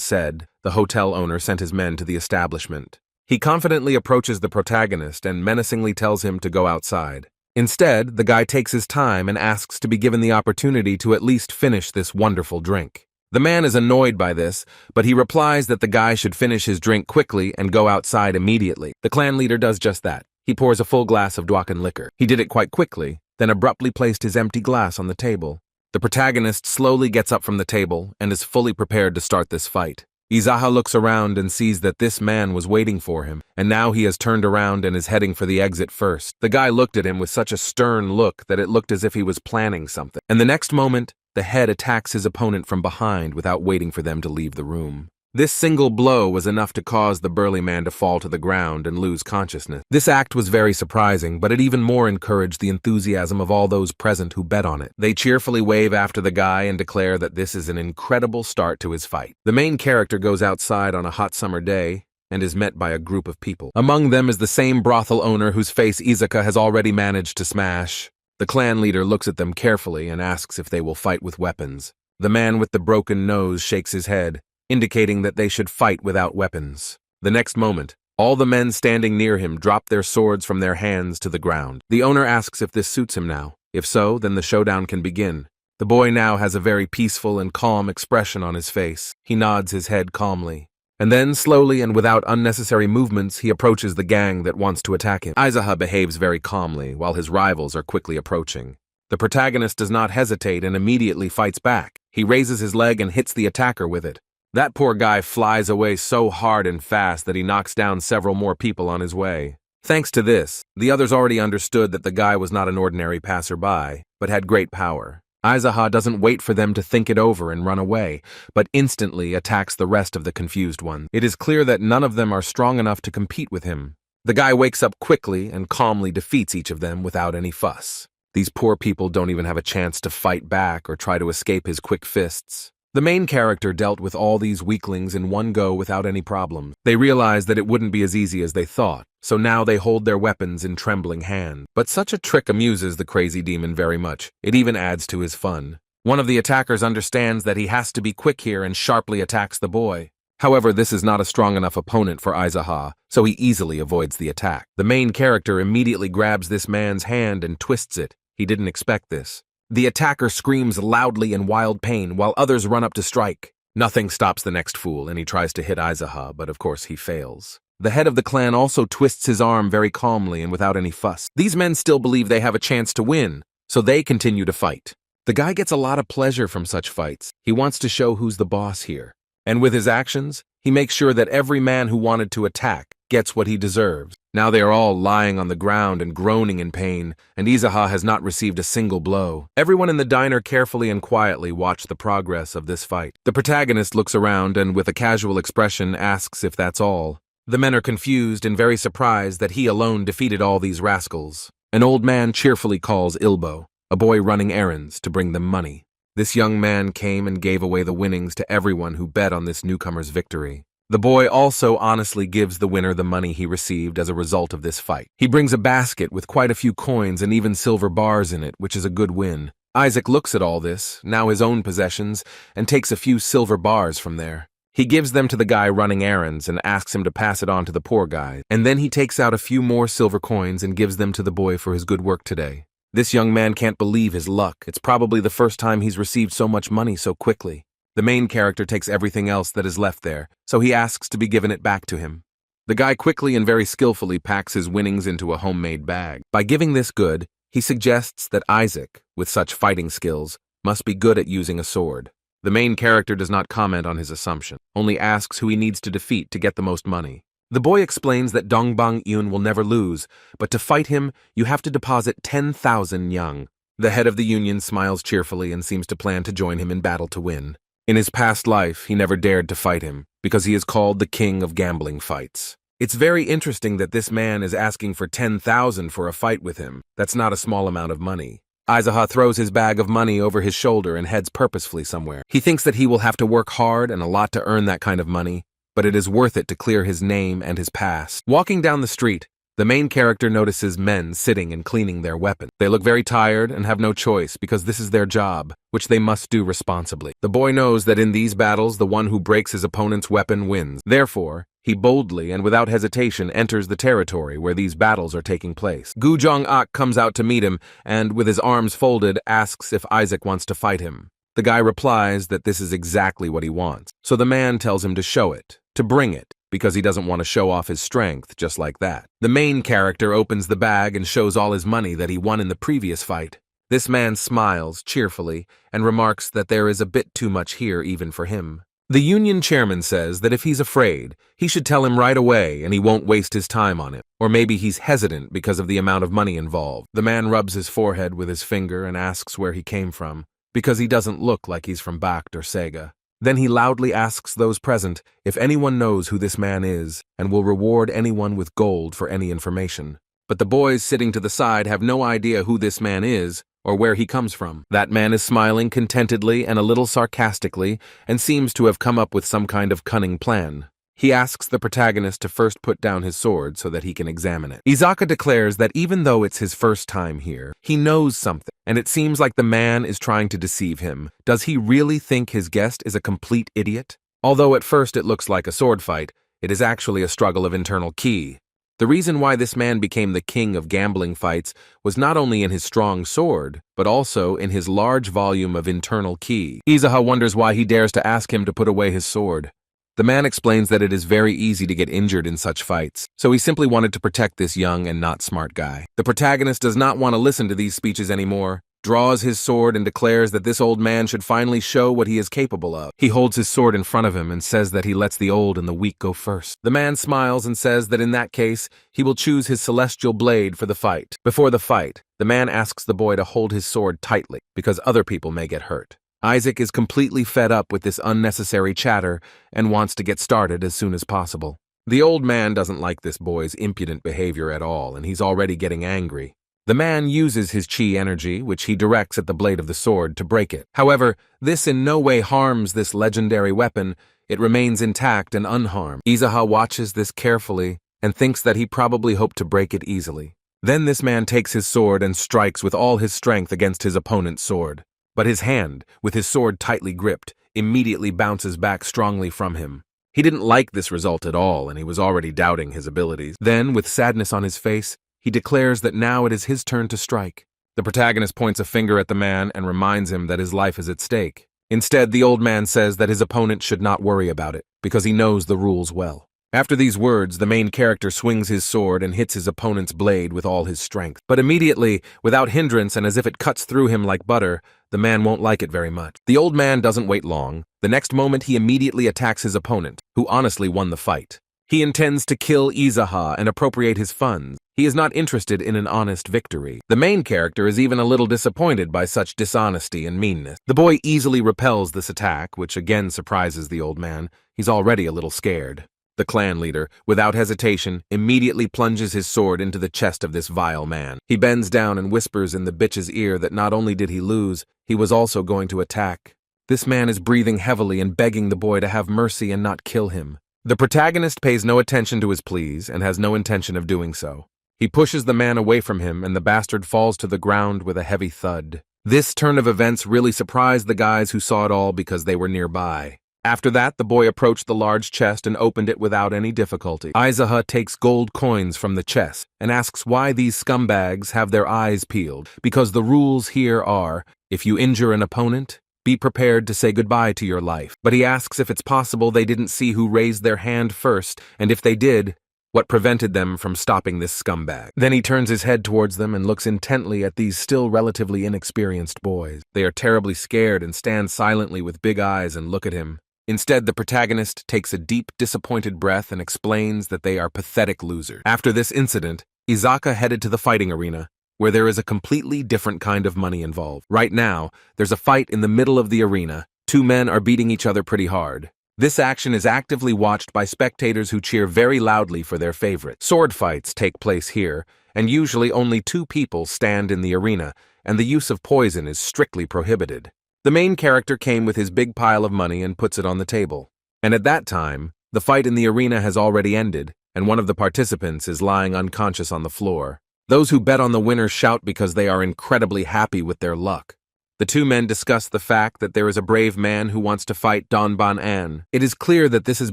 said. The hotel owner sent his men to the establishment. He confidently approaches the protagonist and menacingly tells him to go outside. Instead, the guy takes his time and asks to be given the opportunity to at least finish this wonderful drink. The man is annoyed by this, but he replies that the guy should finish his drink quickly and go outside immediately. The clan leader does just that. He pours a full glass of Duakan liquor. He did it quite quickly, then abruptly placed his empty glass on the table. The protagonist slowly gets up from the table and is fully prepared to start this fight. Aizaha looks around and sees that this man was waiting for him, and now he has turned around and is heading for the exit first. The guy looked at him with such a stern look that it looked as if he was planning something. And the next moment, the head attacks his opponent from behind without waiting for them to leave the room. This single blow was enough to cause the burly man to fall to the ground and lose consciousness. This act was very surprising, but it even more encouraged the enthusiasm of all those present who bet on it. They cheerfully wave after the guy and declare that this is an incredible start to his fight. The main character goes outside on a hot summer day and is met by a group of people. Among them is the same brothel owner whose face Izuka has already managed to smash. The clan leader looks at them carefully and asks if they will fight with weapons. The man with the broken nose shakes his head, indicating that they should fight without weapons. The next moment, all the men standing near him drop their swords from their hands to the ground. The owner asks if this suits him now. If so, then the showdown can begin. The boy now has a very peaceful and calm expression on his face. He nods his head calmly. And then, slowly and without unnecessary movements, he approaches the gang that wants to attack him. Aizaha behaves very calmly, while his rivals are quickly approaching. The protagonist does not hesitate and immediately fights back. He raises his leg and hits the attacker with it. That poor guy flies away so hard and fast that he knocks down several more people on his way. Thanks to this, the others already understood that the guy was not an ordinary passerby, but had great power. Aizaha doesn't wait for them to think it over and run away, but instantly attacks the rest of the confused ones. It is clear that none of them are strong enough to compete with him. The guy wakes up quickly and calmly defeats each of them without any fuss. These poor people don't even have a chance to fight back or try to escape his quick fists. The main character dealt with all these weaklings in one go without any problem. They realized that it wouldn't be as easy as they thought, so now they hold their weapons in trembling hand. But such a trick amuses the crazy demon very much. It even adds to his fun. One of the attackers understands that he has to be quick here and sharply attacks the boy. However, this is not a strong enough opponent for Aizaha, so he easily avoids the attack. The main character immediately grabs this man's hand and twists it. He didn't expect this. The attacker screams loudly in wild pain while others run up to strike. Nothing stops the next fool, and he tries to hit Aizaha, but of course he fails. The head of the clan also twists his arm very calmly and without any fuss. These men still believe they have a chance to win, so they continue to fight. The guy gets a lot of pleasure from such fights. He wants to show who's the boss here. And with his actions, he makes sure that every man who wanted to attack gets what he deserves. Now they are all lying on the ground and groaning in pain, and Izaha has not received a single blow. Everyone in the diner carefully and quietly watched the progress of this fight. The protagonist looks around and with a casual expression asks if that's all. The men are confused and very surprised that he alone defeated all these rascals. An old man cheerfully calls Ilbo, a boy running errands, to bring them money. This young man came and gave away the winnings to everyone who bet on this newcomer's victory. The boy also honestly gives the winner the money he received as a result of this fight. He brings a basket with quite a few coins and even silver bars in it, which is a good win. Isaac looks at all this, now his own possessions, and takes a few silver bars from there. He gives them to the guy running errands and asks him to pass it on to the poor guy, and then he takes out a few more silver coins and gives them to the boy for his good work today. This young man can't believe his luck. It's probably the first time he's received so much money so quickly. The main character takes everything else that is left there, so he asks to be given it back to him. The guy quickly and very skillfully packs his winnings into a homemade bag. By giving this good, he suggests that Isaac, with such fighting skills, must be good at using a sword. The main character does not comment on his assumption, only asks who he needs to defeat to get the most money. The boy explains that Dongbang Yun will never lose, but to fight him, you have to deposit 10,000 yang. The head of the union smiles cheerfully and seems to plan to join him in battle to win. In his past life, he never dared to fight him, because he is called the king of gambling fights. It's very interesting that this man is asking for 10,000 for a fight with him. That's not a small amount of money. Izaha throws his bag of money over his shoulder and heads purposefully somewhere. He thinks that he will have to work hard and a lot to earn that kind of money, but it is worth it to clear his name and his past. Walking down the street, the main character notices men sitting and cleaning their weapons. They look very tired and have no choice because this is their job, which they must do responsibly. The boy knows that in these battles, the one who breaks his opponent's weapon wins. Therefore, he boldly and without hesitation enters the territory where these battles are taking place. Gu Jong-ak comes out to meet him and, with his arms folded, asks if Isaac wants to fight him. The guy replies that this is exactly what he wants, so the man tells him to show it, to bring it, because he doesn't want to show off his strength just like that. The main character opens the bag and shows all his money that he won in the previous fight. This man smiles cheerfully and remarks that there is a bit too much here even for him. The union chairman says that if he's afraid, he should tell him right away and he won't waste his time on it. Or maybe he's hesitant because of the amount of money involved. The man rubs his forehead with his finger and asks where he came from, because he doesn't look like he's from Bacht or Sega. Then he loudly asks those present if anyone knows who this man is and will reward anyone with gold for any information. But the boys sitting to the side have no idea who this man is or where he comes from. That man is smiling contentedly and a little sarcastically and seems to have come up with some kind of cunning plan. He asks the protagonist to first put down his sword so that he can examine it. Izaka declares that even though it's his first time here, he knows something, and it seems like the man is trying to deceive him. Does he really think his guest is a complete idiot? Although at first it looks like a sword fight, it is actually a struggle of internal ki. The reason why this man became the king of gambling fights was not only in his strong sword, but also in his large volume of internal ki. Izaha wonders why he dares to ask him to put away his sword. The man explains that it is very easy to get injured in such fights, so he simply wanted to protect this young and not smart guy. The protagonist does not want to listen to these speeches anymore, draws his sword and declares that this old man should finally show what he is capable of. He holds his sword in front of him and says that he lets the old and the weak go first. The man smiles and says that in that case, he will choose his celestial blade for the fight. Before the fight, the man asks the boy to hold his sword tightly, because other people may get hurt. Isaac is completely fed up with this unnecessary chatter and wants to get started as soon as possible. The old man doesn't like this boy's impudent behavior at all, and he's already getting angry. The man uses his chi energy, which he directs at the blade of the sword, to break it. However, this in no way harms this legendary weapon. It remains intact and unharmed. Izaha watches this carefully and thinks that he probably hoped to break it easily. Then this man takes his sword and strikes with all his strength against his opponent's sword. But his hand, with his sword tightly gripped, immediately bounces back strongly from him. He didn't like this result at all, and he was already doubting his abilities. Then, with sadness on his face, he declares that now it is his turn to strike. The protagonist points a finger at the man and reminds him that his life is at stake. Instead, the old man says that his opponent should not worry about it, because he knows the rules well. After these words, the main character swings his sword and hits his opponent's blade with all his strength. But immediately, without hindrance and as if it cuts through him like butter, the man won't like it very much. The old man doesn't wait long. The next moment he immediately attacks his opponent, who honestly won the fight. He intends to kill Izaha and appropriate his funds. He is not interested in an honest victory. The main character is even a little disappointed by such dishonesty and meanness. The boy easily repels this attack, which again surprises the old man. He's already a little scared. The clan leader, without hesitation, immediately plunges his sword into the chest of this vile man. He bends down and whispers in the bitch's ear that not only did he lose, he was also going to attack. This man is breathing heavily and begging the boy to have mercy and not kill him. The protagonist pays no attention to his pleas and has no intention of doing so. He pushes the man away from him and the bastard falls to the ground with a heavy thud. This turn of events really surprised the guys who saw it all because they were nearby. After that, the boy approached the large chest and opened it without any difficulty. Izaha takes gold coins from the chest and asks why these scumbags have their eyes peeled, because the rules here are, if you injure an opponent, be prepared to say goodbye to your life. But he asks if it's possible they didn't see who raised their hand first, and if they did, what prevented them from stopping this scumbag. Then he turns his head towards them and looks intently at these still relatively inexperienced boys. They are terribly scared and stand silently with big eyes and look at him. Instead, the protagonist takes a deep, disappointed breath and explains that they are pathetic losers. After this incident, Izaka headed to the fighting arena, where there is a completely different kind of money involved. Right now, there's a fight in the middle of the arena. Two men are beating each other pretty hard. This action is actively watched by spectators who cheer very loudly for their favorite. Sword fights take place here, and usually only two people stand in the arena, and the use of poison is strictly prohibited. The main character came with his big pile of money and puts it on the table. And at that time, the fight in the arena has already ended, and one of the participants is lying unconscious on the floor. Those who bet on the winner shout because they are incredibly happy with their luck. The two men discuss the fact that there is a brave man who wants to fight Donban An. It is clear that this has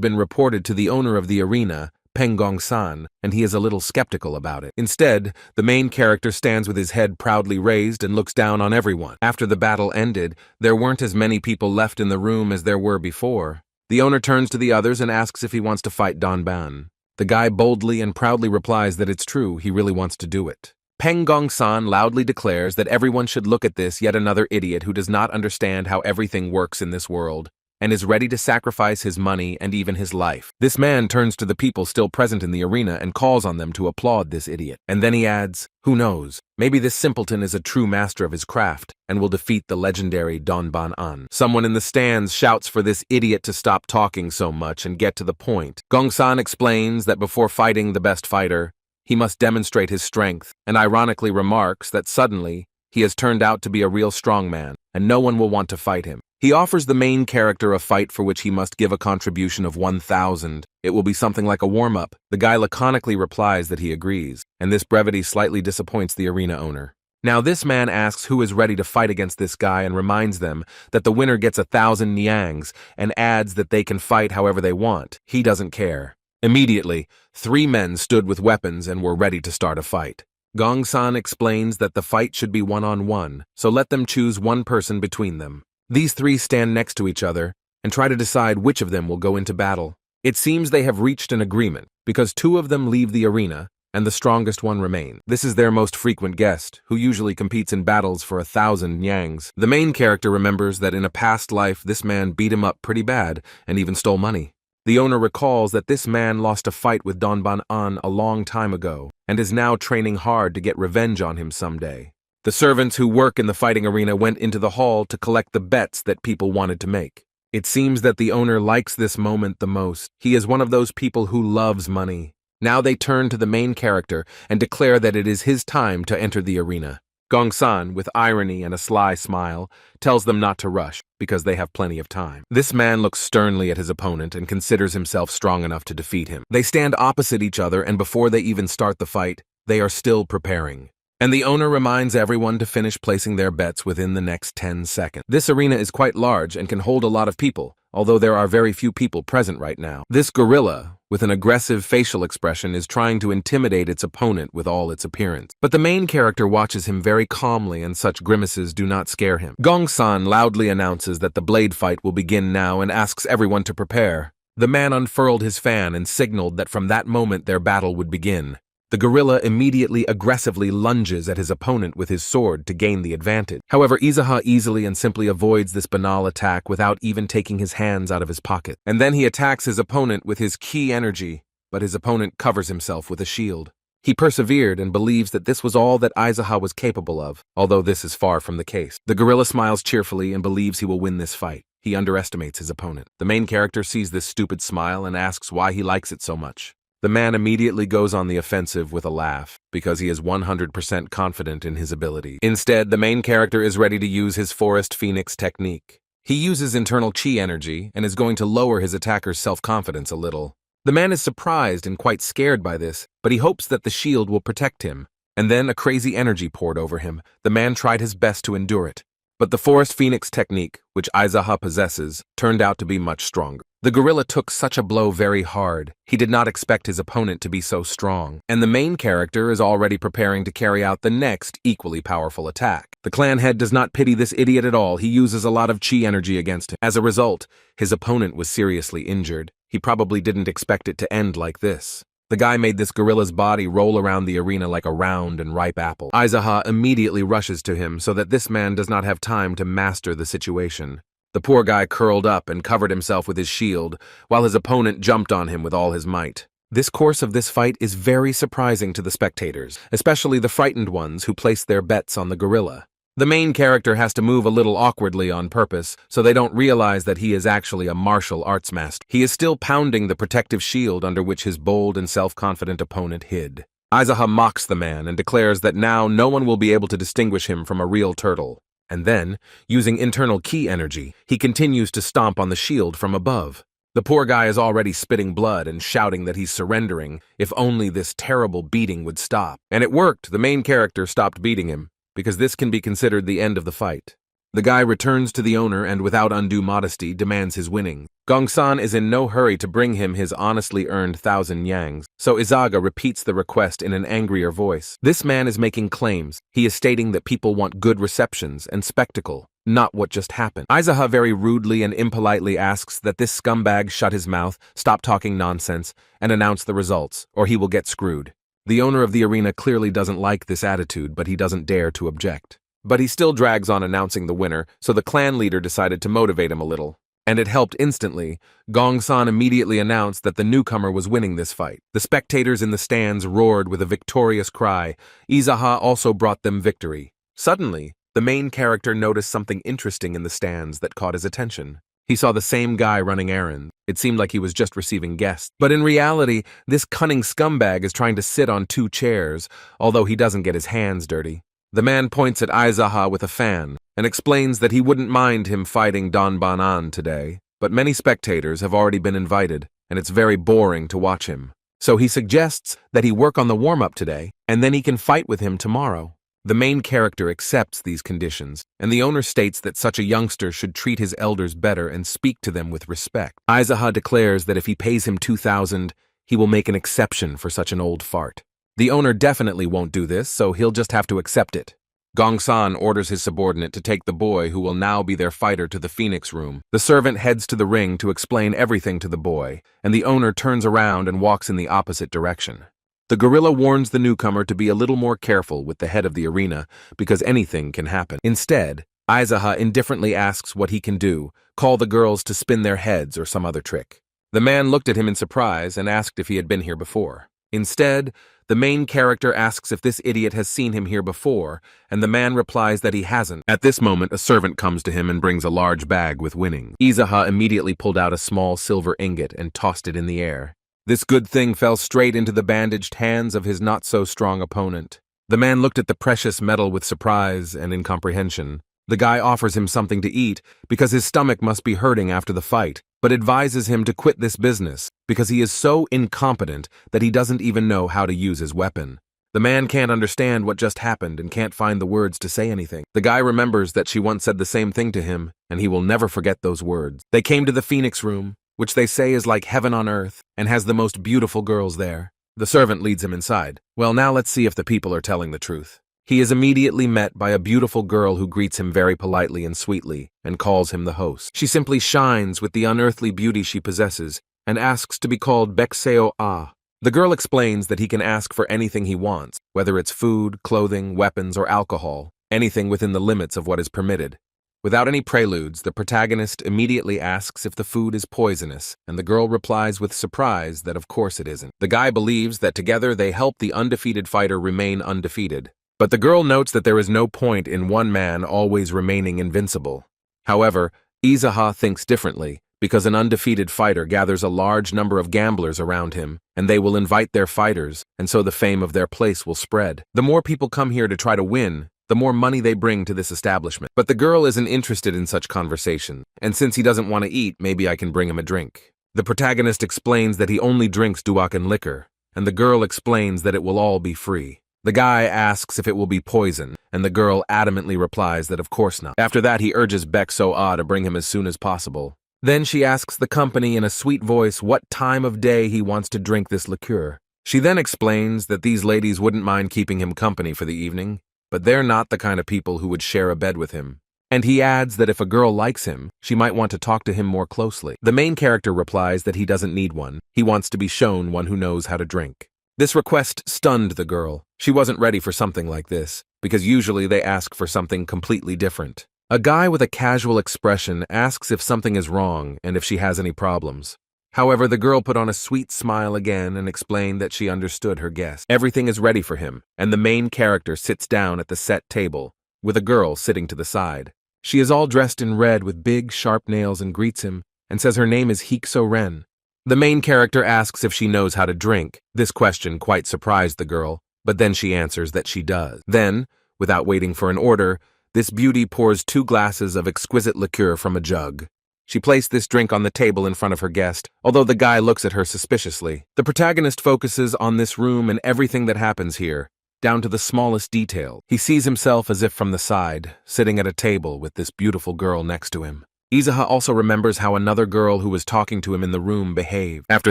been reported to the owner of the arena, Penggong-san, and he is a little skeptical about it. Instead, the main character stands with his head proudly raised and looks down on everyone. After the battle ended, there weren't as many people left in the room as there were before. The owner turns to the others and asks if he wants to fight Donban. The guy boldly and proudly replies that it's true, he really wants to do it. Penggong-san loudly declares that everyone should look at this yet another idiot who does not understand how everything works in this world, and is ready to sacrifice his money and even his life. This man turns to the people still present in the arena and calls on them to applaud this idiot. And then he adds, who knows, maybe this simpleton is a true master of his craft and will defeat the legendary Donban An. Someone in the stands shouts for this idiot to stop talking so much and get to the point. Gongsan explains that before fighting the best fighter, he must demonstrate his strength, and ironically remarks that suddenly he has turned out to be a real strongman, and no one will want to fight him. He offers the main character a fight for which he must give a contribution of 1,000. It will be something like a warm-up. The guy laconically replies that he agrees, and this brevity slightly disappoints the arena owner. Now this man asks who is ready to fight against this guy and reminds them that the winner gets 1,000 niangs and adds that they can fight however they want. He doesn't care. Immediately, 3 men stood with weapons and were ready to start a fight. Gongsan explains that the fight should be one-on-one, so let them choose one person between them. These 3 stand next to each other and try to decide which of them will go into battle. It seems they have reached an agreement because 2 of them leave the arena and the strongest one remains. This is their most frequent guest, who usually competes in battles for 1,000 niangs. The main character remembers that in a past life this man beat him up pretty bad and even stole money. The owner recalls that this man lost a fight with Donban An a long time ago and is now training hard to get revenge on him someday. The servants who work in the fighting arena went into the hall to collect the bets that people wanted to make. It seems that the owner likes this moment the most. He is one of those people who loves money. Now they turn to the main character and declare that it is his time to enter the arena. Gongsan, with irony and a sly smile, tells them not to rush because they have plenty of time. This man looks sternly at his opponent and considers himself strong enough to defeat him. They stand opposite each other, and before they even start the fight, they are still preparing. And the owner reminds everyone to finish placing their bets within the next 10 seconds. This arena is quite large and can hold a lot of people, although there are very few people present right now. This gorilla, with an aggressive facial expression, is trying to intimidate its opponent with all its appearance. But the main character watches him very calmly, and such grimaces do not scare him. Gongsan loudly announces that the blade fight will begin now and asks everyone to prepare. The man unfurled his fan and signaled that from that moment their battle would begin. The gorilla immediately aggressively lunges at his opponent with his sword to gain the advantage. However, Izaha easily and simply avoids this banal attack without even taking his hands out of his pocket. And then he attacks his opponent with his ki energy, but his opponent covers himself with a shield. He persevered and believes that this was all that Aizaha was capable of, although this is far from the case. The gorilla smiles cheerfully and believes he will win this fight. He underestimates his opponent. The main character sees this stupid smile and asks why he likes it so much. The man immediately goes on the offensive with a laugh, because he is 100% confident in his ability. Instead, the main character is ready to use his Forest Phoenix technique. He uses internal chi energy and is going to lower his attacker's self-confidence a little. The man is surprised and quite scared by this, but he hopes that the shield will protect him. And then a crazy energy poured over him. The man tried his best to endure it. But the Forest Phoenix technique, which Aizaha possesses, turned out to be much stronger. The gorilla took such a blow very hard. He did not expect his opponent to be so strong. And the main character is already preparing to carry out the next equally powerful attack. The clan head does not pity this idiot at all. He uses a lot of chi energy against him. As a result, his opponent was seriously injured. He probably didn't expect it to end like this. The guy made this gorilla's body roll around the arena like a round and ripe apple. Aizaha immediately rushes to him so that this man does not have time to master the situation. The poor guy curled up and covered himself with his shield, while his opponent jumped on him with all his might. This course of this fight is very surprising to the spectators, especially the frightened ones who place their bets on the gorilla. The main character has to move a little awkwardly on purpose, so they don't realize that he is actually a martial arts master. He is still pounding the protective shield under which his bold and self-confident opponent hid. Aizaha mocks the man and declares that now no one will be able to distinguish him from a real turtle. And then, using internal ki energy, he continues to stomp on the shield from above. The poor guy is already spitting blood and shouting that he's surrendering, if only this terrible beating would stop. And it worked. The main character stopped beating him, because this can be considered the end of the fight. The guy returns to the owner and without undue modesty demands his winning. Gongsan is in no hurry to bring him his honestly earned 1,000 yangs, so Izaga repeats the request in an angrier voice. This man is making claims. He is stating that people want good receptions and spectacle, not what just happened. Aizaha very rudely and impolitely asks that this scumbag shut his mouth, stop talking nonsense, and announce the results, or he will get screwed. The owner of the arena clearly doesn't like this attitude, but he doesn't dare to object. But he still drags on announcing the winner, so the clan leader decided to motivate him a little. And it helped instantly. Gongsan immediately announced that the newcomer was winning this fight. The spectators in the stands roared with a victorious cry. Izaha also brought them victory. Suddenly, the main character noticed something interesting in the stands that caught his attention. He saw the same guy running errands. It seemed like he was just receiving guests. But in reality, this cunning scumbag is trying to sit on 2 chairs, although he doesn't get his hands dirty. The man points at Aizaha with a fan and explains that he wouldn't mind him fighting Don Banan today, but many spectators have already been invited, and it's very boring to watch him. So he suggests that he work on the warm-up today, and then he can fight with him tomorrow. The main character accepts these conditions, and the owner states that such a youngster should treat his elders better and speak to them with respect. Aizaha declares that if he pays him 2,000, he will make an exception for such an old fart. The owner definitely won't do this, so he'll just have to accept it. Gongsan orders his subordinate to take the boy who will now be their fighter to the Phoenix room. The servant heads to the ring to explain everything to the boy, and the owner turns around and walks in the opposite direction. The gorilla warns the newcomer to be a little more careful with the head of the arena, because anything can happen. Instead, Aizaha indifferently asks what he can do, call the girls to spin their heads or some other trick. The man looked at him in surprise and asked if he had been here before. Instead, the main character asks if this idiot has seen him here before, and the man replies that he hasn't. At this moment, a servant comes to him and brings a large bag with winnings. Aizaha immediately pulled out a small silver ingot and tossed it in the air. This good thing fell straight into the bandaged hands of his not-so-strong opponent. The man looked at the precious metal with surprise and incomprehension. The guy offers him something to eat because his stomach must be hurting after the fight, but advises him to quit this business because he is so incompetent that he doesn't even know how to use his weapon. The man can't understand what just happened and can't find the words to say anything. The guy remembers that she once said the same thing to him, and he will never forget those words. They came to the Phoenix room, which they say is like heaven on earth and has the most beautiful girls there. The servant leads him inside. Well, now let's see if the people are telling the truth. He is immediately met by a beautiful girl who greets him very politely and sweetly and calls him the host. She simply shines with the unearthly beauty she possesses and asks to be called Bekseo Ah. The girl explains that he can ask for anything he wants, whether it's food, clothing, weapons, or alcohol, anything within the limits of what is permitted. Without any preludes, the protagonist immediately asks if the food is poisonous, and the girl replies with surprise that of course it isn't. The guy believes that together they help the undefeated fighter remain undefeated. But the girl notes that there is no point in one man always remaining invincible. However, Izaha thinks differently, because an undefeated fighter gathers a large number of gamblers around him, and they will invite their fighters, and so the fame of their place will spread. The more people come here to try to win, the more money they bring to this establishment. But the girl isn't interested in such conversation, and since he doesn't want to eat, maybe I can bring him a drink. The protagonist explains that he only drinks duok and liquor, and the girl explains that it will all be free. The guy asks if it will be poison, and the girl adamantly replies that of course not. After that, he urges Baek So-ah to bring him as soon as possible. Then she asks the company in a sweet voice what time of day he wants to drink this liqueur. She then explains that these ladies wouldn't mind keeping him company for the evening, but they're not the kind of people who would share a bed with him. And he adds that if a girl likes him, she might want to talk to him more closely. The main character replies that he doesn't need one. He wants to be shown one who knows how to drink. This request stunned the girl. She wasn't ready for something like this, because usually they ask for something completely different. A guy with a casual expression asks if something is wrong and if she has any problems. However, the girl put on a sweet smile again and explained that she understood her guest. Everything is ready for him, and the main character sits down at the set table, with a girl sitting to the side. She is all dressed in red with big, sharp nails and greets him, and says her name is Hikso-ren. The main character asks if she knows how to drink. This question quite surprised the girl, but then she answers that she does. Then, without waiting for an order, this beauty pours 2 glasses of exquisite liqueur from a jug. She placed this drink on the table in front of her guest, although the guy looks at her suspiciously. The protagonist focuses on this room and everything that happens here, down to the smallest detail. He sees himself as if from the side, sitting at a table with this beautiful girl next to him. Izaha also remembers how another girl who was talking to him in the room behaved. After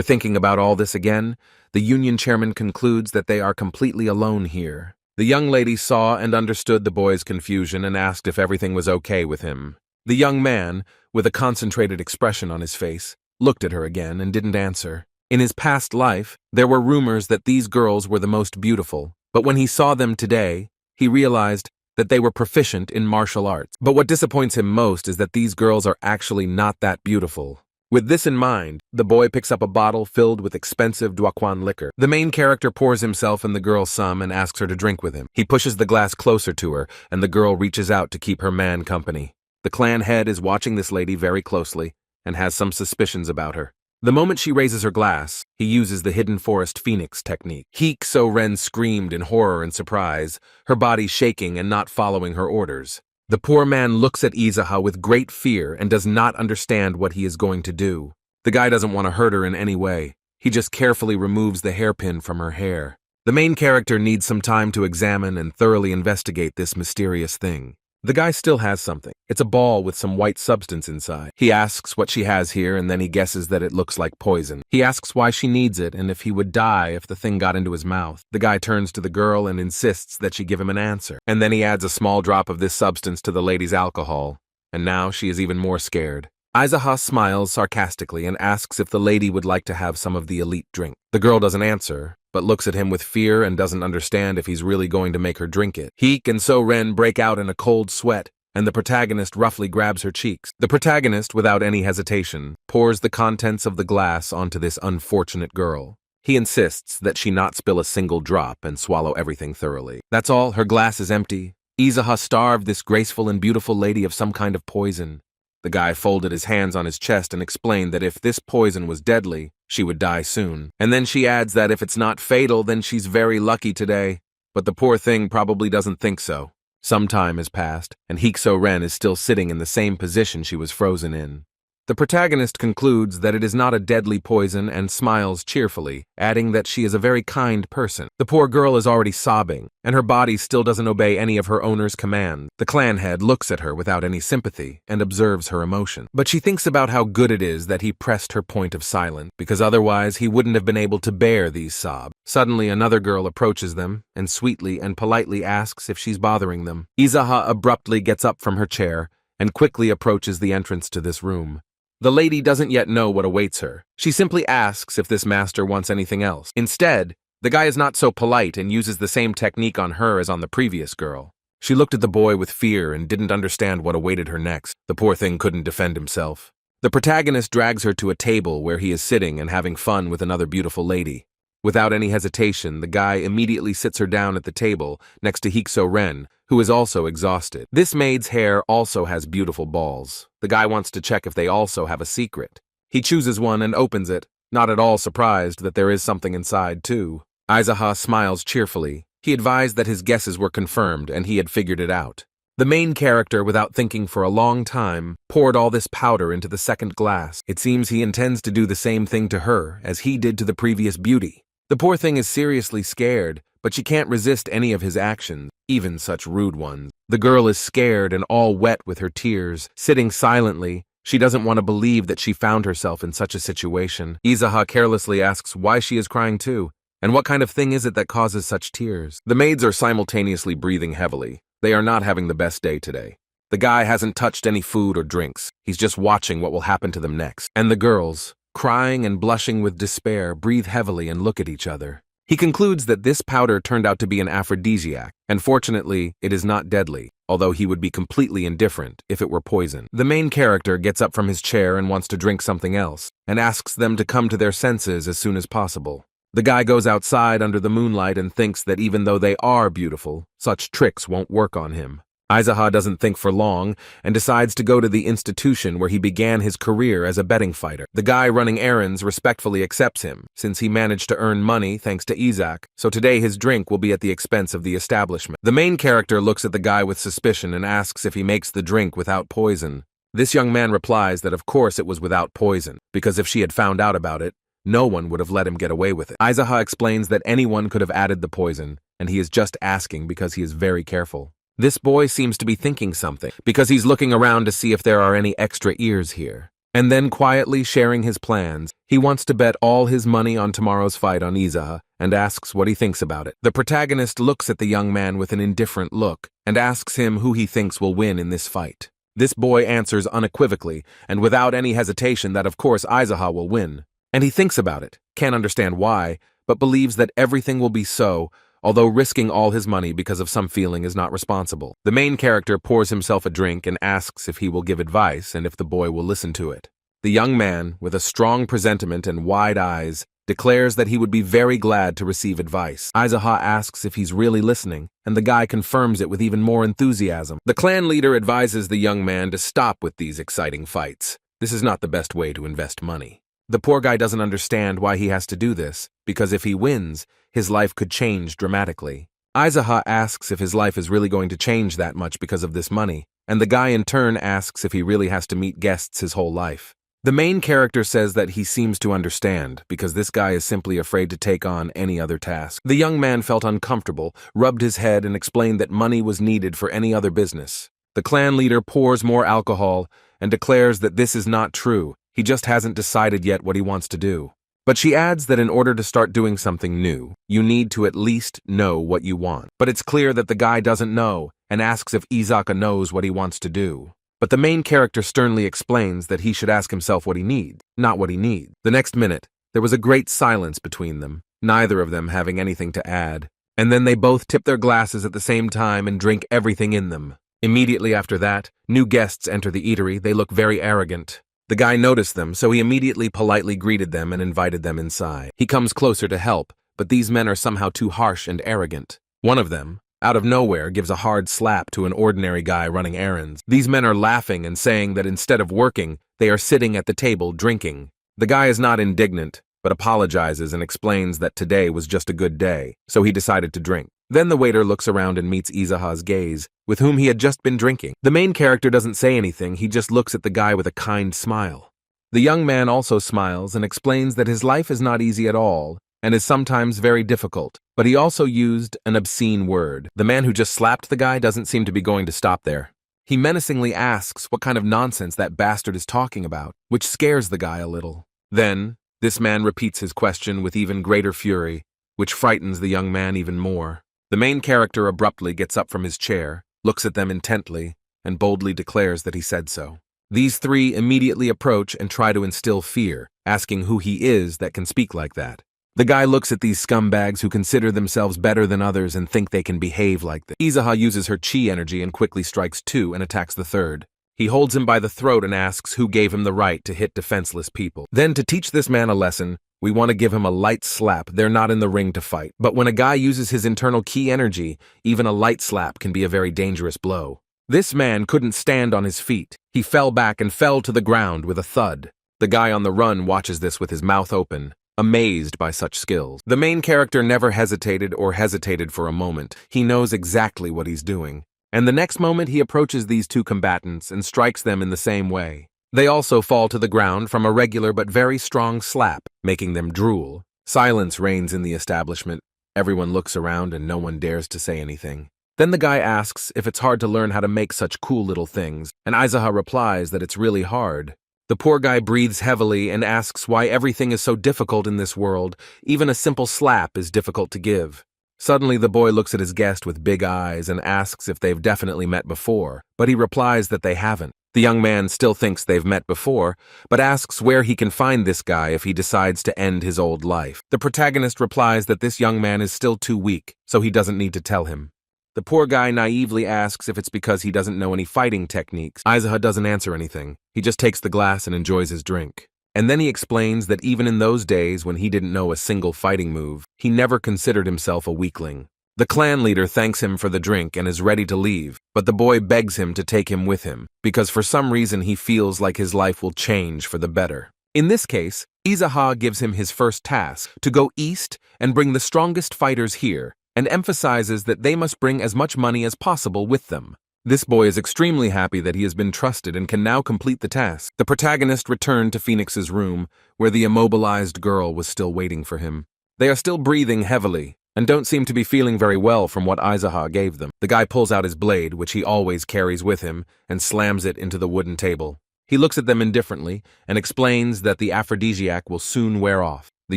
thinking about all this again, the union chairman concludes that they are completely alone here. The young lady saw and understood the boy's confusion and asked if everything was okay with him. The young man, with a concentrated expression on his face, looked at her again and didn't answer. In his past life, there were rumors that these girls were the most beautiful, but when he saw them today, he realized that they were proficient in martial arts. But what disappoints him most is that these girls are actually not that beautiful. With this in mind, the boy picks up a bottle filled with expensive duokwan liquor. The main character pours himself and the girl some and asks her to drink with him. He pushes the glass closer to her, and the girl reaches out to keep her man company. The clan head is watching this lady very closely and has some suspicions about her. The moment she raises her glass, he uses the Hidden Forest Phoenix technique. Hikso-ren screamed in horror and surprise, her body shaking and not following her orders. The poor man looks at Izaha with great fear and does not understand what he is going to do. The guy doesn't want to hurt her in any way. He just carefully removes the hairpin from her hair. The main character needs some time to examine and thoroughly investigate this mysterious thing. The guy still has something. It's a ball with some white substance inside. He asks what she has here, and then he guesses that it looks like poison. He asks why she needs it and if he would die if the thing got into his mouth. The guy turns to the girl and insists that she give him an answer. And then he adds a small drop of this substance to the lady's alcohol. And now she is even more scared. Izaha smiles sarcastically and asks if the lady would like to have some of the elite drink. The girl doesn't answer, but looks at him with fear and doesn't understand if he's really going to make her drink it. Hik and So-ren break out in a cold sweat, and the protagonist roughly grabs her cheeks. The protagonist, without any hesitation, pours the contents of the glass onto this unfortunate girl. He insists that she not spill a single drop and swallow everything thoroughly. That's all, her glass is empty. Izaha starved this graceful and beautiful lady of some kind of poison. The guy folded his hands on his chest and explained that if this poison was deadly, she would die soon. And then she adds that if it's not fatal, then she's very lucky today. But the poor thing probably doesn't think so. Some time has passed, and Hikso-ren is still sitting in the same position she was frozen in. The protagonist concludes that it is not a deadly poison and smiles cheerfully, adding that she is a very kind person. The poor girl is already sobbing, and her body still doesn't obey any of her owner's command. The clan head looks at her without any sympathy and observes her emotion. But she thinks about how good it is that he pressed her point of silence, because otherwise he wouldn't have been able to bear these sobs. Suddenly another girl approaches them and sweetly and politely asks if she's bothering them. Izaha abruptly gets up from her chair and quickly approaches the entrance to this room. The lady doesn't yet know what awaits her. She simply asks if this master wants anything else. Instead, the guy is not so polite and uses the same technique on her as on the previous girl. She looked at the boy with fear and didn't understand what awaited her next. The poor thing couldn't defend himself. The protagonist drags her to a table where he is sitting and having fun with another beautiful lady. Without any hesitation, the guy immediately sits her down at the table next to Hikso Ren, who is also exhausted. This maid's hair also has beautiful balls. The guy wants to check if they also have a secret. He chooses one and opens it, not at all surprised that there is something inside too. Aizaha smiles cheerfully. He advised that his guesses were confirmed and he had figured it out. The main character, without thinking for a long time, poured all this powder into the second glass. It seems he intends to do the same thing to her as he did to the previous beauty. The poor thing is seriously scared, but she can't resist any of his actions, even such rude ones. The girl is scared and all wet with her tears, sitting silently. She doesn't want to believe that she found herself in such a situation. Izaha carelessly asks why she is crying too, and what kind of thing is it that causes such tears. The maids are simultaneously breathing heavily. They are not having the best day today. The guy hasn't touched any food or drinks. He's just watching what will happen to them next. And the girls, crying and blushing with despair, breathe heavily and look at each other. He concludes that this powder turned out to be an aphrodisiac, and fortunately, it is not deadly, although he would be completely indifferent if it were poison. The main character gets up from his chair and wants to drink something else, and asks them to come to their senses as soon as possible. The guy goes outside under the moonlight and thinks that even though they are beautiful, such tricks won't work on him. Aizaha doesn't think for long and decides to go to the institution where he began his career as a betting fighter. The guy running errands respectfully accepts him, since he managed to earn money thanks to Izak, so today his drink will be at the expense of the establishment. The main character looks at the guy with suspicion and asks if he makes the drink without poison. This young man replies that of course it was without poison, because if she had found out about it, no one would have let him get away with it. Aizaha explains that anyone could have added the poison, and he is just asking because he is very careful. This boy seems to be thinking something, because he's looking around to see if there are any extra ears here. And then quietly sharing his plans, he wants to bet all his money on tomorrow's fight on Aizaha, and asks what he thinks about it. The protagonist looks at the young man with an indifferent look, and asks him who he thinks will win in this fight. This boy answers unequivocally, and without any hesitation that of course Aizaha will win. And he thinks about it, can't understand why, but believes that everything will be so, although risking all his money because of some feeling is not responsible. The main character pours himself a drink and asks if he will give advice and if the boy will listen to it. The young man, with a strong presentiment and wide eyes, declares that he would be very glad to receive advice. Aizaha asks if he's really listening, and the guy confirms it with even more enthusiasm. The clan leader advises the young man to stop with these exciting fights. This is not the best way to invest money. The poor guy doesn't understand why he has to do this, because if he wins, his life could change dramatically. Aizaha asks if his life is really going to change that much because of this money, and the guy in turn asks if he really has to meet guests his whole life. The main character says that he seems to understand, because this guy is simply afraid to take on any other task. The young man felt uncomfortable, rubbed his head, and explained that money was needed for any other business. The clan leader pours more alcohol and declares that this is not true. He just hasn't decided yet what he wants to do. But she adds that in order to start doing something new, you need to at least know what you want. But it's clear that the guy doesn't know, and asks if Izaka knows what he wants to do. But the main character sternly explains that he should ask himself what he needs, not what he needs. The next minute, there was a great silence between them, neither of them having anything to add. And then they both tip their glasses at the same time and drink everything in them. Immediately after that, new guests enter the eatery. They look very arrogant. The guy noticed them, so he immediately politely greeted them and invited them inside. He comes closer to help, but these men are somehow too harsh and arrogant. One of them, out of nowhere, gives a hard slap to an ordinary guy running errands. These men are laughing and saying that instead of working, they are sitting at the table drinking. The guy is not indignant, but apologizes and explains that today was just a good day, so he decided to drink. Then the waiter looks around and meets Izaha's gaze, with whom he had just been drinking. The main character doesn't say anything, he just looks at the guy with a kind smile. The young man also smiles and explains that his life is not easy at all, and is sometimes very difficult, but he also used an obscene word. The man who just slapped the guy doesn't seem to be going to stop there. He menacingly asks what kind of nonsense that bastard is talking about, which scares the guy a little. Then, this man repeats his question with even greater fury, which frightens the young man even more. The main character abruptly gets up from his chair, looks at them intently, and boldly declares that he said so. These three immediately approach and try to instill fear, asking who he is that can speak like that. The guy looks at these scumbags who consider themselves better than others and think they can behave like this. Izaha uses her chi energy and quickly strikes two and attacks the third. He holds him by the throat and asks who gave him the right to hit defenseless people. Then, to teach this man a lesson, we want to give him a light slap. They're not in the ring to fight. But when a guy uses his internal ki energy, even a light slap can be a very dangerous blow. This man couldn't stand on his feet. He fell back and fell to the ground with a thud. The guy on the run watches this with his mouth open, amazed by such skills. The main character never hesitated for a moment. He knows exactly what he's doing. And the next moment he approaches these two combatants and strikes them in the same way. They also fall to the ground from a regular but very strong slap, making them drool. Silence reigns in the establishment. Everyone looks around and no one dares to say anything. Then the guy asks if it's hard to learn how to make such cool little things, and Izaha replies that it's really hard. The poor guy breathes heavily and asks why everything is so difficult in this world. Even a simple slap is difficult to give. Suddenly the boy looks at his guest with big eyes and asks if they've definitely met before, but he replies that they haven't. The young man still thinks they've met before, but asks where he can find this guy if he decides to end his old life. The protagonist replies that this young man is still too weak, so he doesn't need to tell him. The poor guy naively asks if it's because he doesn't know any fighting techniques. Izaha doesn't answer anything. He just takes the glass and enjoys his drink. And then he explains that even in those days when he didn't know a single fighting move, he never considered himself a weakling. The clan leader thanks him for the drink and is ready to leave, but the boy begs him to take him with him, because for some reason he feels like his life will change for the better. In this case, Izaha gives him his first task, to go east and bring the strongest fighters here, and emphasizes that they must bring as much money as possible with them. This boy is extremely happy that he has been trusted and can now complete the task. The protagonist returned to Phoenix's room, where the immobilized girl was still waiting for him. They are still breathing heavily, and don't seem to be feeling very well from what Izaha gave them. The guy pulls out his blade, which he always carries with him, and slams it into the wooden table. He looks at them indifferently, and explains that the aphrodisiac will soon wear off. The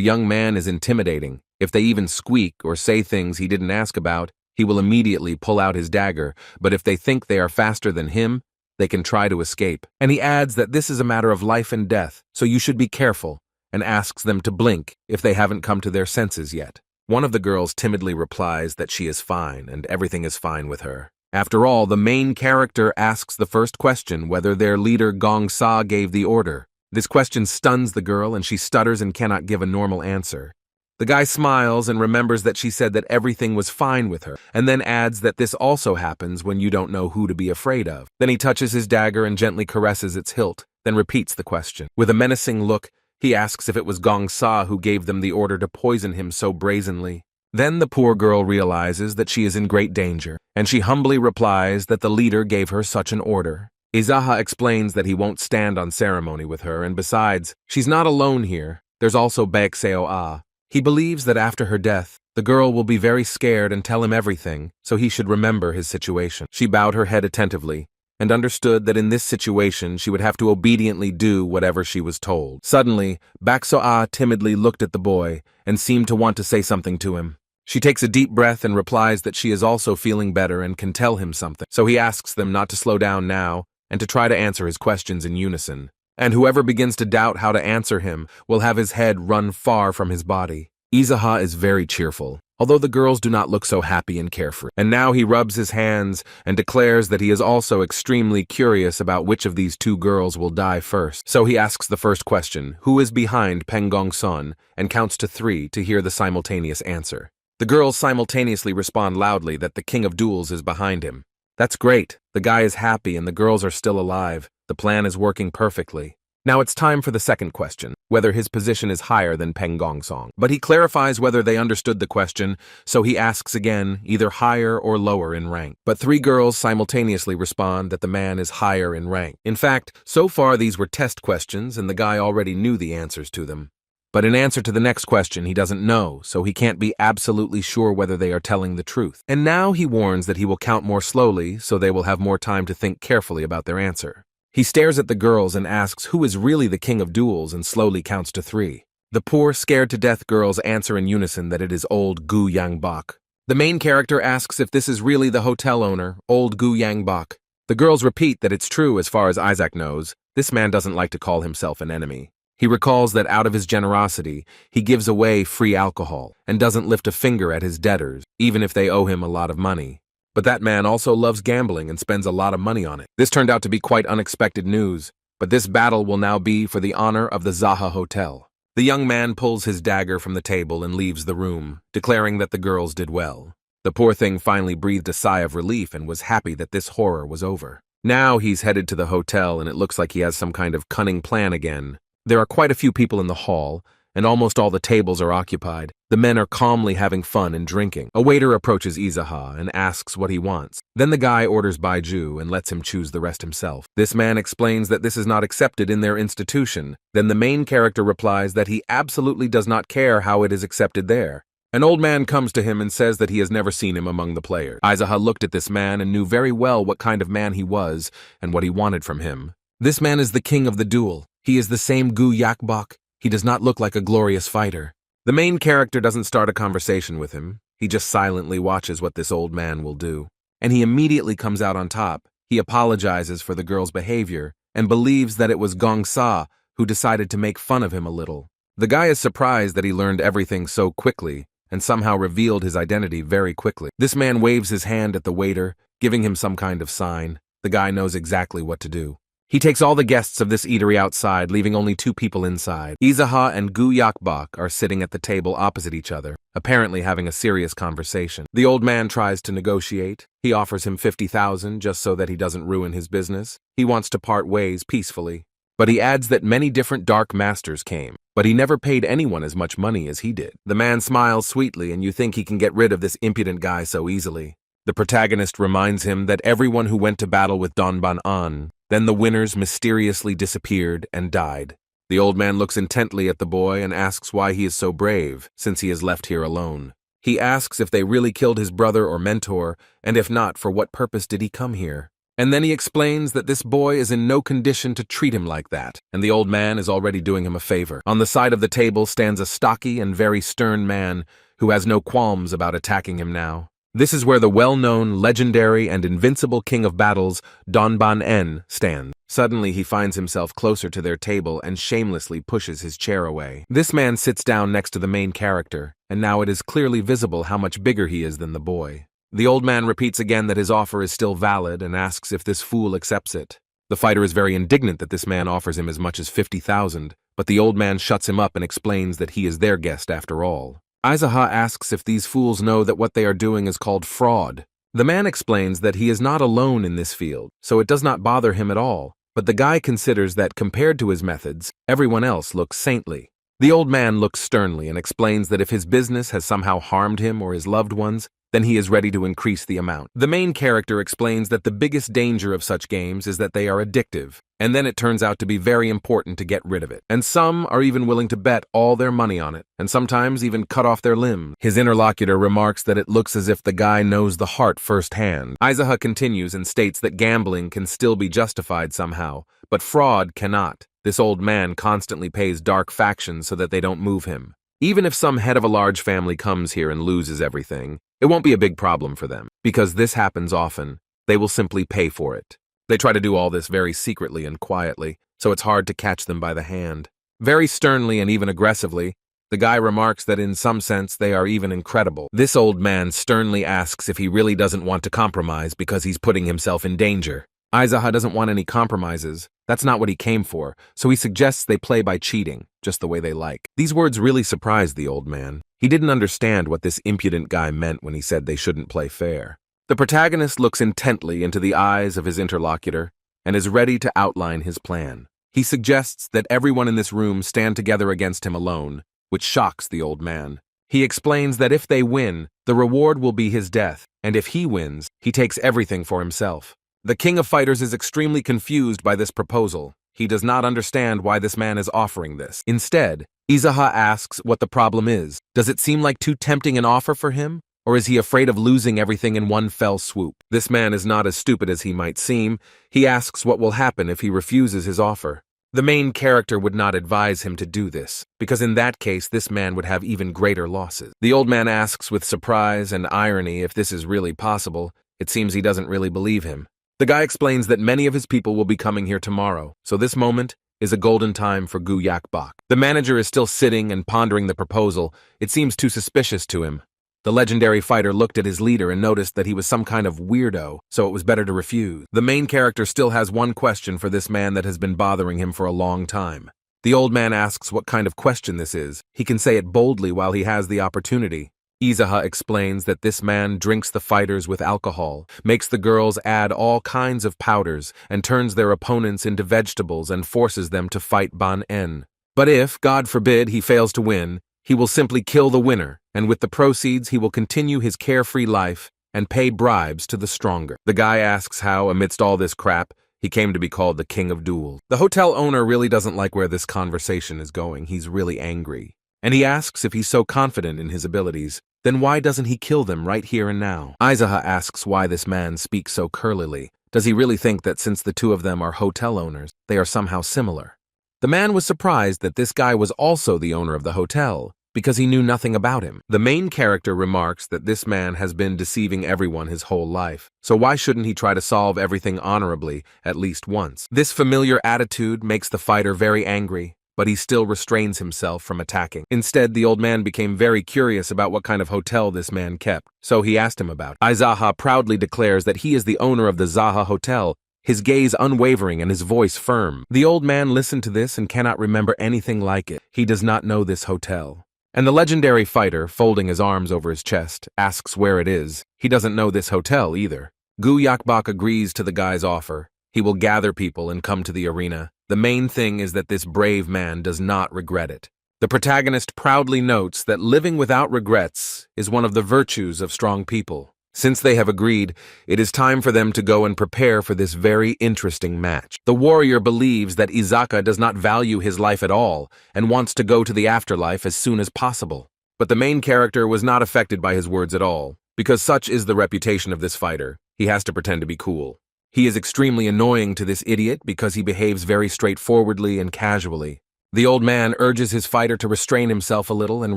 young man is intimidating. If they even squeak or say things he didn't ask about, he will immediately pull out his dagger, but if they think they are faster than him, they can try to escape. And he adds that this is a matter of life and death, so you should be careful, and asks them to blink if they haven't come to their senses yet. One of the girls timidly replies that she is fine and everything is fine with her. After all, the main character asks the first question whether their leader Gong Sa gave the order. This question stuns the girl and she stutters and cannot give a normal answer. The guy smiles and remembers that she said that everything was fine with her, and then adds that this also happens when you don't know who to be afraid of. Then he touches his dagger and gently caresses its hilt, then repeats the question. With a menacing look, he asks if it was Gong Sa who gave them the order to poison him so brazenly. Then the poor girl realizes that she is in great danger, and she humbly replies that the leader gave her such an order. Izaha explains that he won't stand on ceremony with her, and besides, she's not alone here. There's also Baek-seo-ah. He believes that after her death, the girl will be very scared and tell him everything, so he should remember his situation. She bowed her head attentively, and understood that in this situation she would have to obediently do whatever she was told. Suddenly, Baek-seo-ah timidly looked at the boy, and seemed to want to say something to him. She takes a deep breath and replies that she is also feeling better and can tell him something, so he asks them not to slow down now, and to try to answer his questions in unison. And whoever begins to doubt how to answer him will have his head run far from his body. Izaha is very cheerful, although the girls do not look so happy and carefree. And now he rubs his hands and declares that he is also extremely curious about which of these two girls will die first. So he asks the first question, who is behind Peng Gongsun, and counts to 3 to hear the simultaneous answer. The girls simultaneously respond loudly that the king of duels is behind him. That's great. The guy is happy and the girls are still alive. The plan is working perfectly. Now it's time for the second question, whether his position is higher than Peng Gongsun. But he clarifies whether they understood the question, so he asks again, either higher or lower in rank. But 3 girls simultaneously respond that the man is higher in rank. In fact, so far these were test questions and the guy already knew the answers to them. But in answer to the next question, he doesn't know, so he can't be absolutely sure whether they are telling the truth. And now he warns that he will count more slowly, so they will have more time to think carefully about their answer. He stares at the girls and asks who is really the king of duels and slowly counts to 3. The poor, scared-to-death girls answer in unison that it is old Gu Yangbok. The main character asks if this is really the hotel owner, old Gu Yangbok. The girls repeat that it's true as far as Isaac knows. This man doesn't like to call himself an enemy. He recalls that out of his generosity, he gives away free alcohol and doesn't lift a finger at his debtors, even if they owe him a lot of money. But that man also loves gambling and spends a lot of money on it. This turned out to be quite unexpected news, but this battle will now be for the honor of the Zaha Hotel. The young man pulls his dagger from the table and leaves the room, declaring that the girls did well. The poor thing finally breathed a sigh of relief and was happy that this horror was over. Now he's headed to the hotel and it looks like he has some kind of cunning plan again. There are quite a few people in the hall, and almost all the tables are occupied. The men are calmly having fun and drinking. A waiter approaches Izaha and asks what he wants. Then the guy orders baiju and lets him choose the rest himself. This man explains that this is not accepted in their institution. Then the main character replies that he absolutely does not care how it is accepted there. An old man comes to him and says that he has never seen him among the players. Izaha looked at this man and knew very well what kind of man he was and what he wanted from him. This man is the king of the duel. He is the same Gu Yakbok. He does not look like a glorious fighter. The main character doesn't start a conversation with him. He just silently watches what this old man will do. And he immediately comes out on top. He apologizes for the girl's behavior and believes that it was Gong Sa who decided to make fun of him a little. The guy is surprised that he learned everything so quickly and somehow revealed his identity very quickly. This man waves his hand at the waiter, giving him some kind of sign. The guy knows exactly what to do. He takes all the guests of this eatery outside, leaving only 2 people inside. Izaha and Gu Yakbok are sitting at the table opposite each other, apparently having a serious conversation. The old man tries to negotiate. He offers him 50,000 just so that he doesn't ruin his business. He wants to part ways peacefully. But he adds that many different dark masters came, but he never paid anyone as much money as he did. The man smiles sweetly and you think he can get rid of this impudent guy so easily. The protagonist reminds him that everyone who went to battle with Donban An, then the winners mysteriously disappeared and died. The old man looks intently at the boy and asks why he is so brave, since he is left here alone. He asks if they really killed his brother or mentor, and if not, for what purpose did he come here? And then he explains that this boy is in no condition to treat him like that, and the old man is already doing him a favor. On the side of the table stands a stocky and very stern man who has no qualms about attacking him now. This is where the well-known, legendary, and invincible king of battles, Donban En, stands. Suddenly he finds himself closer to their table and shamelessly pushes his chair away. This man sits down next to the main character, and now it is clearly visible how much bigger he is than the boy. The old man repeats again that his offer is still valid and asks if this fool accepts it. The fighter is very indignant that this man offers him as much as 50,000, but the old man shuts him up and explains that he is their guest after all. Izaha asks if these fools know that what they are doing is called fraud. The man explains that he is not alone in this field, so it does not bother him at all, but the guy considers that compared to his methods, everyone else looks saintly. The old man looks sternly and explains that if his business has somehow harmed him or his loved ones, then he is ready to increase the amount. The main character explains that the biggest danger of such games is that they are addictive, and then it turns out to be very important to get rid of it. And some are even willing to bet all their money on it, and sometimes even cut off their limbs. His interlocutor remarks that it looks as if the guy knows the heart firsthand. Izaha continues and states that gambling can still be justified somehow, but fraud cannot. This old man constantly pays dark factions so that they don't move him. Even if some head of a large family comes here and loses everything, it won't be a big problem for them, because this happens often. They will simply pay for it. They try to do all this very secretly and quietly, so it's hard to catch them by the hand. Very sternly and even aggressively, the guy remarks that in some sense they are even incredible. This old man sternly asks if he really doesn't want to compromise because he's putting himself in danger. Izaha doesn't want any compromises. That's not what he came for, so he suggests they play by cheating, just the way they like. These words really surprised the old man. He didn't understand what this impudent guy meant when he said they shouldn't play fair. The protagonist looks intently into the eyes of his interlocutor and is ready to outline his plan. He suggests that everyone in this room stand together against him alone, which shocks the old man. He explains that if they win, the reward will be his death, and if he wins, he takes everything for himself. The King of Fighters is extremely confused by this proposal. He does not understand why this man is offering this. Instead, Izaha asks what the problem is. Does it seem like too tempting an offer for him? Or is he afraid of losing everything in one fell swoop? This man is not as stupid as he might seem. He asks what will happen if he refuses his offer. The main character would not advise him to do this, because in that case this man would have even greater losses. The old man asks with surprise and irony if this is really possible. It seems he doesn't really believe him. The guy explains that many of his people will be coming here tomorrow, so this moment is a golden time for Gu Yakbok. The manager is still sitting and pondering the proposal. It seems too suspicious to him. The legendary fighter looked at his leader and noticed that he was some kind of weirdo, so it was better to refuse. The main character still has one question for this man that has been bothering him for a long time. The old man asks what kind of question this is. He can say it boldly while he has the opportunity. Izaha explains that this man drinks the fighters with alcohol, makes the girls add all kinds of powders, and turns their opponents into vegetables and forces them to fight Ban-En. But if, God forbid, he fails to win, he will simply kill the winner, and with the proceeds he will continue his carefree life and pay bribes to the stronger. The guy asks how, amidst all this crap, he came to be called the King of Duel. The hotel owner really doesn't like where this conversation is going. He's really angry. And he asks if he's so confident in his abilities, then why doesn't he kill them right here and now? Izaha asks why this man speaks so curlily. Does he really think that since the two of them are hotel owners, they are somehow similar? The man was surprised that this guy was also the owner of the hotel, because he knew nothing about him. The main character remarks that this man has been deceiving everyone his whole life, so why shouldn't he try to solve everything honorably at least once? This familiar attitude makes the fighter very angry, but he still restrains himself from attacking. Instead, the old man became very curious about what kind of hotel this man kept, so he asked him about it. Izaha proudly declares that he is the owner of the Zaha Hotel, his gaze unwavering and his voice firm. The old man listened to this and cannot remember anything like it. He does not know this hotel. And the legendary fighter, folding his arms over his chest, asks where it is. He doesn't know this hotel either. Gu Yakbok agrees to the guy's offer. He will gather people and come to the arena. The main thing is that this brave man does not regret it. The protagonist proudly notes that living without regrets is one of the virtues of strong people. Since they have agreed, it is time for them to go and prepare for this very interesting match. The warrior believes that Izaka does not value his life at all and wants to go to the afterlife as soon as possible. But the main character was not affected by his words at all. Because such is the reputation of this fighter, he has to pretend to be cool. He is extremely annoying to this idiot because he behaves very straightforwardly and casually. The old man urges his fighter to restrain himself a little and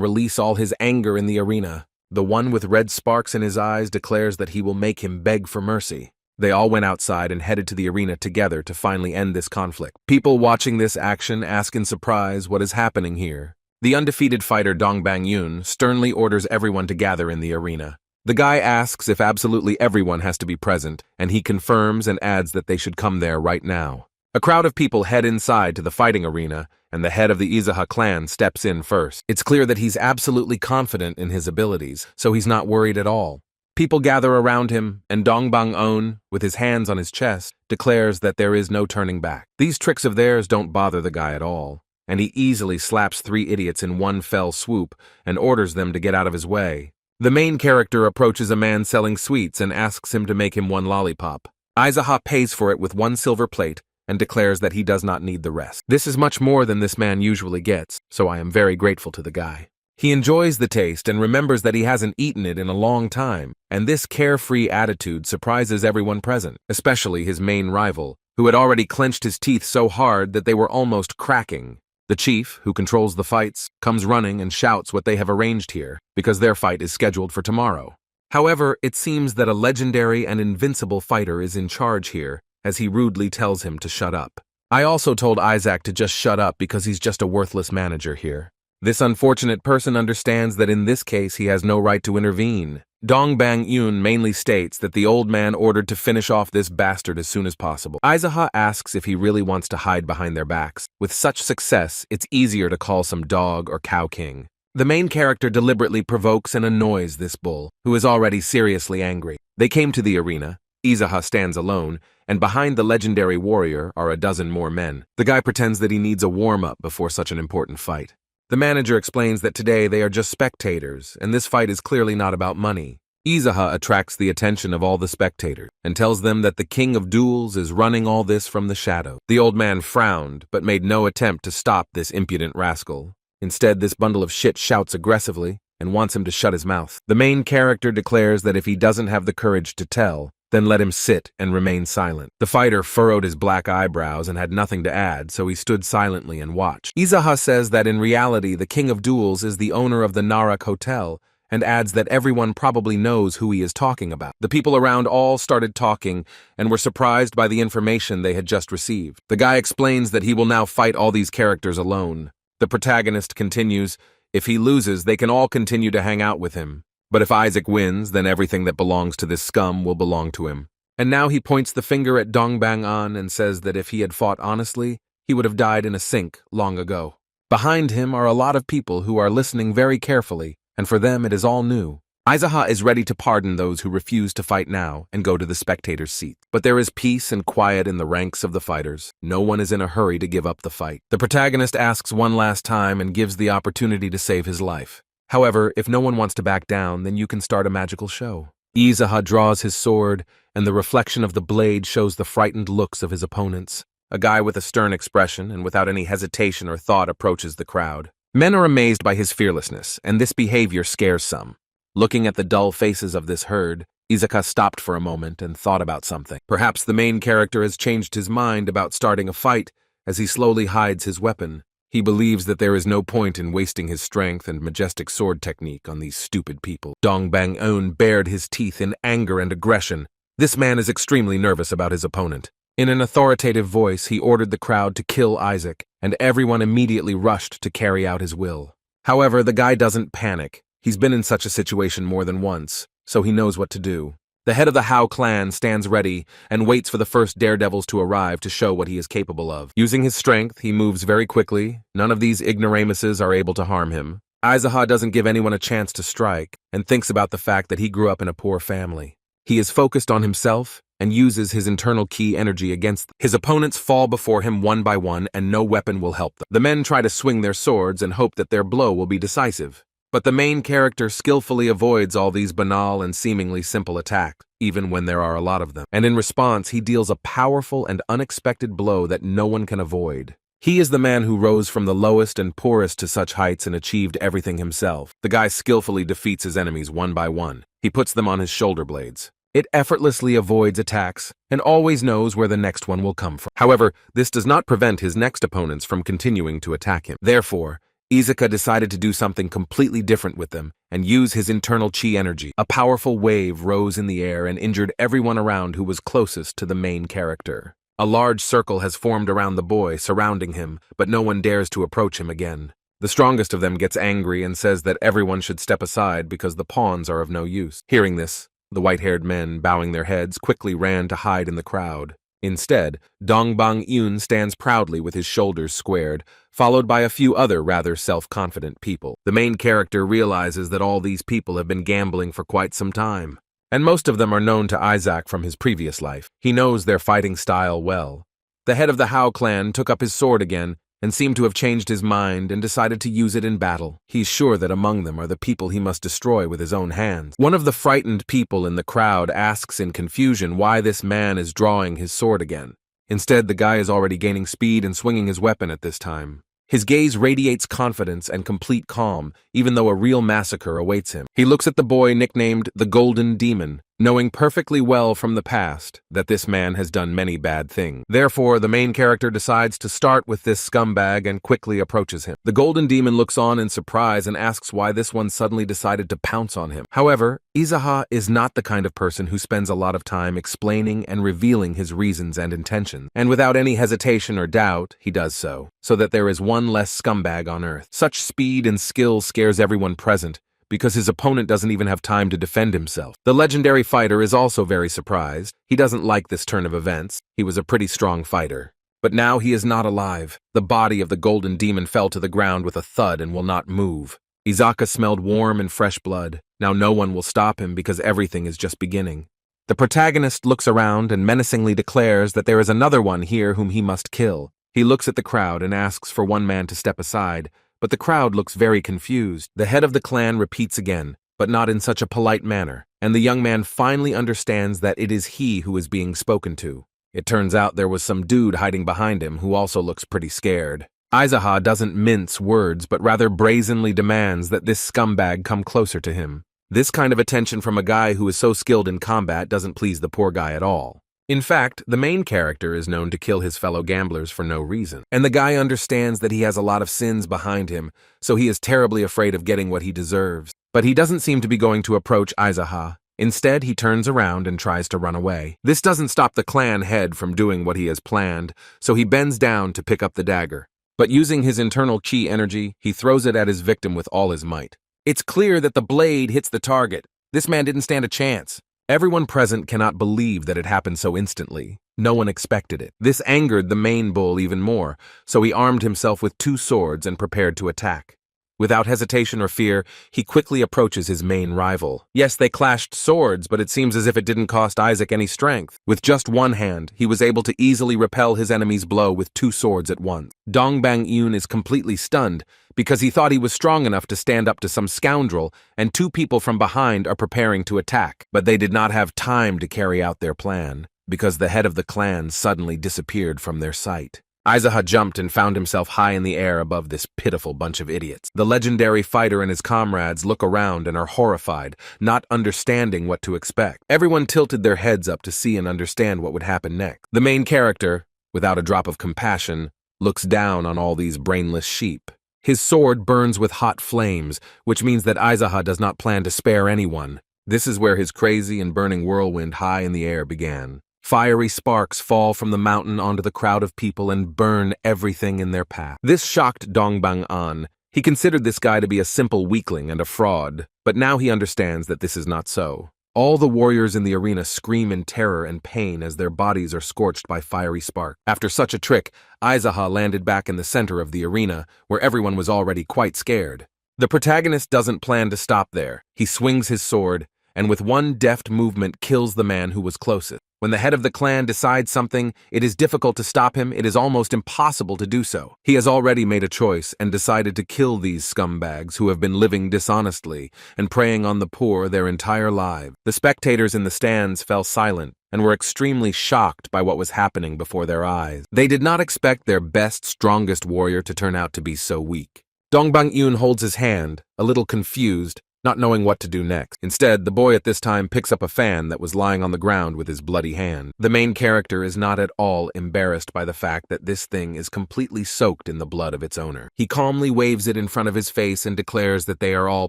release all his anger in the arena. The one with red sparks in his eyes declares that he will make him beg for mercy. They all went outside and headed to the arena together to finally end this conflict. People watching this action ask in surprise what is happening here. The undefeated fighter Dong Bang Yoon sternly orders everyone to gather in the arena. The guy asks if absolutely everyone has to be present, and he confirms and adds that they should come there right now. A crowd of people head inside to the fighting arena, and the head of the Izaha clan steps in first. It's clear that he's absolutely confident in his abilities, so he's not worried at all. People gather around him, and Dong Bang On, with his hands on his chest, declares that there is no turning back. These tricks of theirs don't bother the guy at all, and he easily slaps 3 idiots in one fell swoop and orders them to get out of his way. The main character approaches a man selling sweets and asks him to make him 1 lollipop. Izaha pays for it with 1 silver plate and declares that he does not need the rest. This is much more than this man usually gets, so I am very grateful to the guy. He enjoys the taste and remembers that he hasn't eaten it in a long time, and this carefree attitude surprises everyone present, especially his main rival, who had already clenched his teeth so hard that they were almost cracking. The chief, who controls the fights, comes running and shouts what they have arranged here, because their fight is scheduled for tomorrow. However, it seems that a legendary and invincible fighter is in charge here, as he rudely tells him to shut up. I also told Isaac to just shut up because he's just a worthless manager here. This unfortunate person understands that in this case he has no right to intervene. Dong Bang Yoon mainly states that the old man ordered to finish off this bastard as soon as possible. Izaha asks if he really wants to hide behind their backs. With such success, it's easier to call some dog or cow king. The main character deliberately provokes and annoys this bull, who is already seriously angry. They came to the arena. Izaha stands alone, and behind the legendary warrior are a dozen more men. The guy pretends that he needs a warm-up before such an important fight. The manager explains that today they are just spectators, and this fight is clearly not about money. Izaha attracts the attention of all the spectators, and tells them that the king of duels is running all this from the shadow. The old man frowned, but made no attempt to stop this impudent rascal. Instead, this bundle of shit shouts aggressively, and wants him to shut his mouth. The main character declares that if he doesn't have the courage to tell, then let him sit and remain silent. The fighter furrowed his black eyebrows and had nothing to add, so he stood silently and watched. Izaha says that in reality the king of duels is the owner of the Narak Hotel, and adds that everyone probably knows who he is talking about. The people around all started talking and were surprised by the information they had just received. The guy explains that he will now fight all these characters alone. The protagonist continues, if he loses, they can all continue to hang out with him. But if Isaac wins, then everything that belongs to this scum will belong to him. And now he points the finger at Dongbang-an and says that if he had fought honestly, he would have died in a sink long ago. Behind him are a lot of people who are listening very carefully, and for them it is all new. Aizaha is ready to pardon those who refuse to fight now and go to the spectator's seat. But there is peace and quiet in the ranks of the fighters. No one is in a hurry to give up the fight. The protagonist asks one last time and gives the opportunity to save his life. However, if no one wants to back down, then you can start a magical show. Aizaha draws his sword, and the reflection of the blade shows the frightened looks of his opponents. A guy with a stern expression and without any hesitation or thought approaches the crowd. Men are amazed by his fearlessness, and this behavior scares some. Looking at the dull faces of this herd, Izaka stopped for a moment and thought about something. Perhaps the main character has changed his mind about starting a fight as he slowly hides his weapon. He believes that there is no point in wasting his strength and majestic sword technique on these stupid people. Dongbang-un bared his teeth in anger and aggression. This man is extremely nervous about his opponent. In an authoritative voice, he ordered the crowd to kill Isaac, and everyone immediately rushed to carry out his will. However, the guy doesn't panic. He's been in such a situation more than once, so he knows what to do. The head of the Howl clan stands ready and waits for the first daredevils to arrive to show what he is capable of. Using his strength, he moves very quickly. None of these ignoramuses are able to harm him. Aizaha doesn't give anyone a chance to strike and thinks about the fact that he grew up in a poor family. He is focused on himself and uses his internal ki energy against them. His opponents fall before him one by one and no weapon will help them. The men try to swing their swords and hope that their blow will be decisive. But the main character skillfully avoids all these banal and seemingly simple attacks, even when there are a lot of them. And in response, he deals a powerful and unexpected blow that no one can avoid. He is the man who rose from the lowest and poorest to such heights and achieved everything himself. The guy skillfully defeats his enemies one by one. He puts them on his shoulder blades. It effortlessly avoids attacks and always knows where the next one will come from. However, this does not prevent his next opponents from continuing to attack him. Therefore, Izaka decided to do something completely different with them and use his internal chi energy. A powerful wave rose in the air and injured everyone around who was closest to the main character. A large circle has formed around the boy, surrounding him, but no one dares to approach him again. The strongest of them gets angry and says that everyone should step aside because the pawns are of no use. Hearing this, the white-haired men, bowing their heads, quickly ran to hide in the crowd. Instead, Dongbang-un stands proudly with his shoulders squared, followed by a few other rather self-confident people. The main character realizes that all these people have been gambling for quite some time, and most of them are known to Isaac from his previous life. He knows their fighting style well. The head of the Howl clan took up his sword again and seemed to have changed his mind and decided to use it in battle. He's sure that among them are the people he must destroy with his own hands. One of the frightened people in the crowd asks in confusion why this man is drawing his sword again. Instead, the guy is already gaining speed and swinging his weapon at this time. His gaze radiates confidence and complete calm, even though a real massacre awaits him. He looks at the boy nicknamed the Golden Demon, knowing perfectly well from the past that this man has done many bad things. Therefore, the main character decides to start with this scumbag and quickly approaches him. The Golden Demon looks on in surprise and asks why this one suddenly decided to pounce on him. However, Aizaha is not the kind of person who spends a lot of time explaining and revealing his reasons and intentions, and without any hesitation or doubt, he does so that there is one less scumbag on Earth. Such speed and skill scares everyone present, because his opponent doesn't even have time to defend himself. The legendary fighter is also very surprised. He doesn't like this turn of events. He was a pretty strong fighter. But now he is not alive. The body of the Golden Demon fell to the ground with a thud and will not move. Izaka smelled warm and fresh blood. Now no one will stop him because everything is just beginning. The protagonist looks around and menacingly declares that there is another one here whom he must kill. He looks at the crowd and asks for one man to step aside, but the crowd looks very confused. The head of the clan repeats again, but not in such a polite manner, and the young man finally understands that it is he who is being spoken to. It turns out there was some dude hiding behind him who also looks pretty scared. Aizaha doesn't mince words, but rather brazenly demands that this scumbag come closer to him. This kind of attention from a guy who is so skilled in combat doesn't please the poor guy at all. In fact, the main character is known to kill his fellow gamblers for no reason, and the guy understands that he has a lot of sins behind him, so he is terribly afraid of getting what he deserves. But he doesn't seem to be going to approach Aizaha. Instead, he turns around and tries to run away. This doesn't stop the clan head from doing what he has planned, so he bends down to pick up the dagger. But using his internal chi energy, he throws it at his victim with all his might. It's clear that the blade hits the target. This man didn't stand a chance. Everyone present cannot believe that it happened so instantly. No one expected it. This angered the main bull even more, so he armed himself with 2 swords and prepared to attack. Without hesitation or fear, he quickly approaches his main rival. Yes, they clashed swords, but it seems as if it didn't cost Isaac any strength. With just one hand, he was able to easily repel his enemy's blow with 2 swords at once. Dongbang Yun is completely stunned because he thought he was strong enough to stand up to some scoundrel, and 2 people from behind are preparing to attack. But they did not have time to carry out their plan, because the head of the clan suddenly disappeared from their sight. Aizaha jumped and found himself high in the air above this pitiful bunch of idiots. The legendary fighter and his comrades look around and are horrified, not understanding what to expect. Everyone tilted their heads up to see and understand what would happen next. The main character, without a drop of compassion, looks down on all these brainless sheep. His sword burns with hot flames, which means that Aizaha does not plan to spare anyone. This is where his crazy and burning whirlwind high in the air began. Fiery sparks fall from the mountain onto the crowd of people and burn everything in their path. This shocked Dongbang An. He considered this guy to be a simple weakling and a fraud, but now he understands that this is not so. All the warriors in the arena scream in terror and pain as their bodies are scorched by fiery sparks. After such a trick, Aizaha landed back in the center of the arena, where everyone was already quite scared. The protagonist doesn't plan to stop there. He swings his sword, and with one deft movement kills the man who was closest. When the head of the clan decides something, it is difficult to stop him. It is almost impossible to do so. He has already made a choice and decided to kill these scumbags who have been living dishonestly and preying on the poor their entire lives. The spectators in the stands fell silent and were extremely shocked by what was happening before their eyes. They did not expect their best, strongest warrior to turn out to be so weak. Dongbang Yun holds his hand, a little confused, not knowing what to do next. Instead, the boy at this time picks up a fan that was lying on the ground with his bloody hand. The main character is not at all embarrassed by the fact that this thing is completely soaked in the blood of its owner. He calmly waves it in front of his face and declares that they are all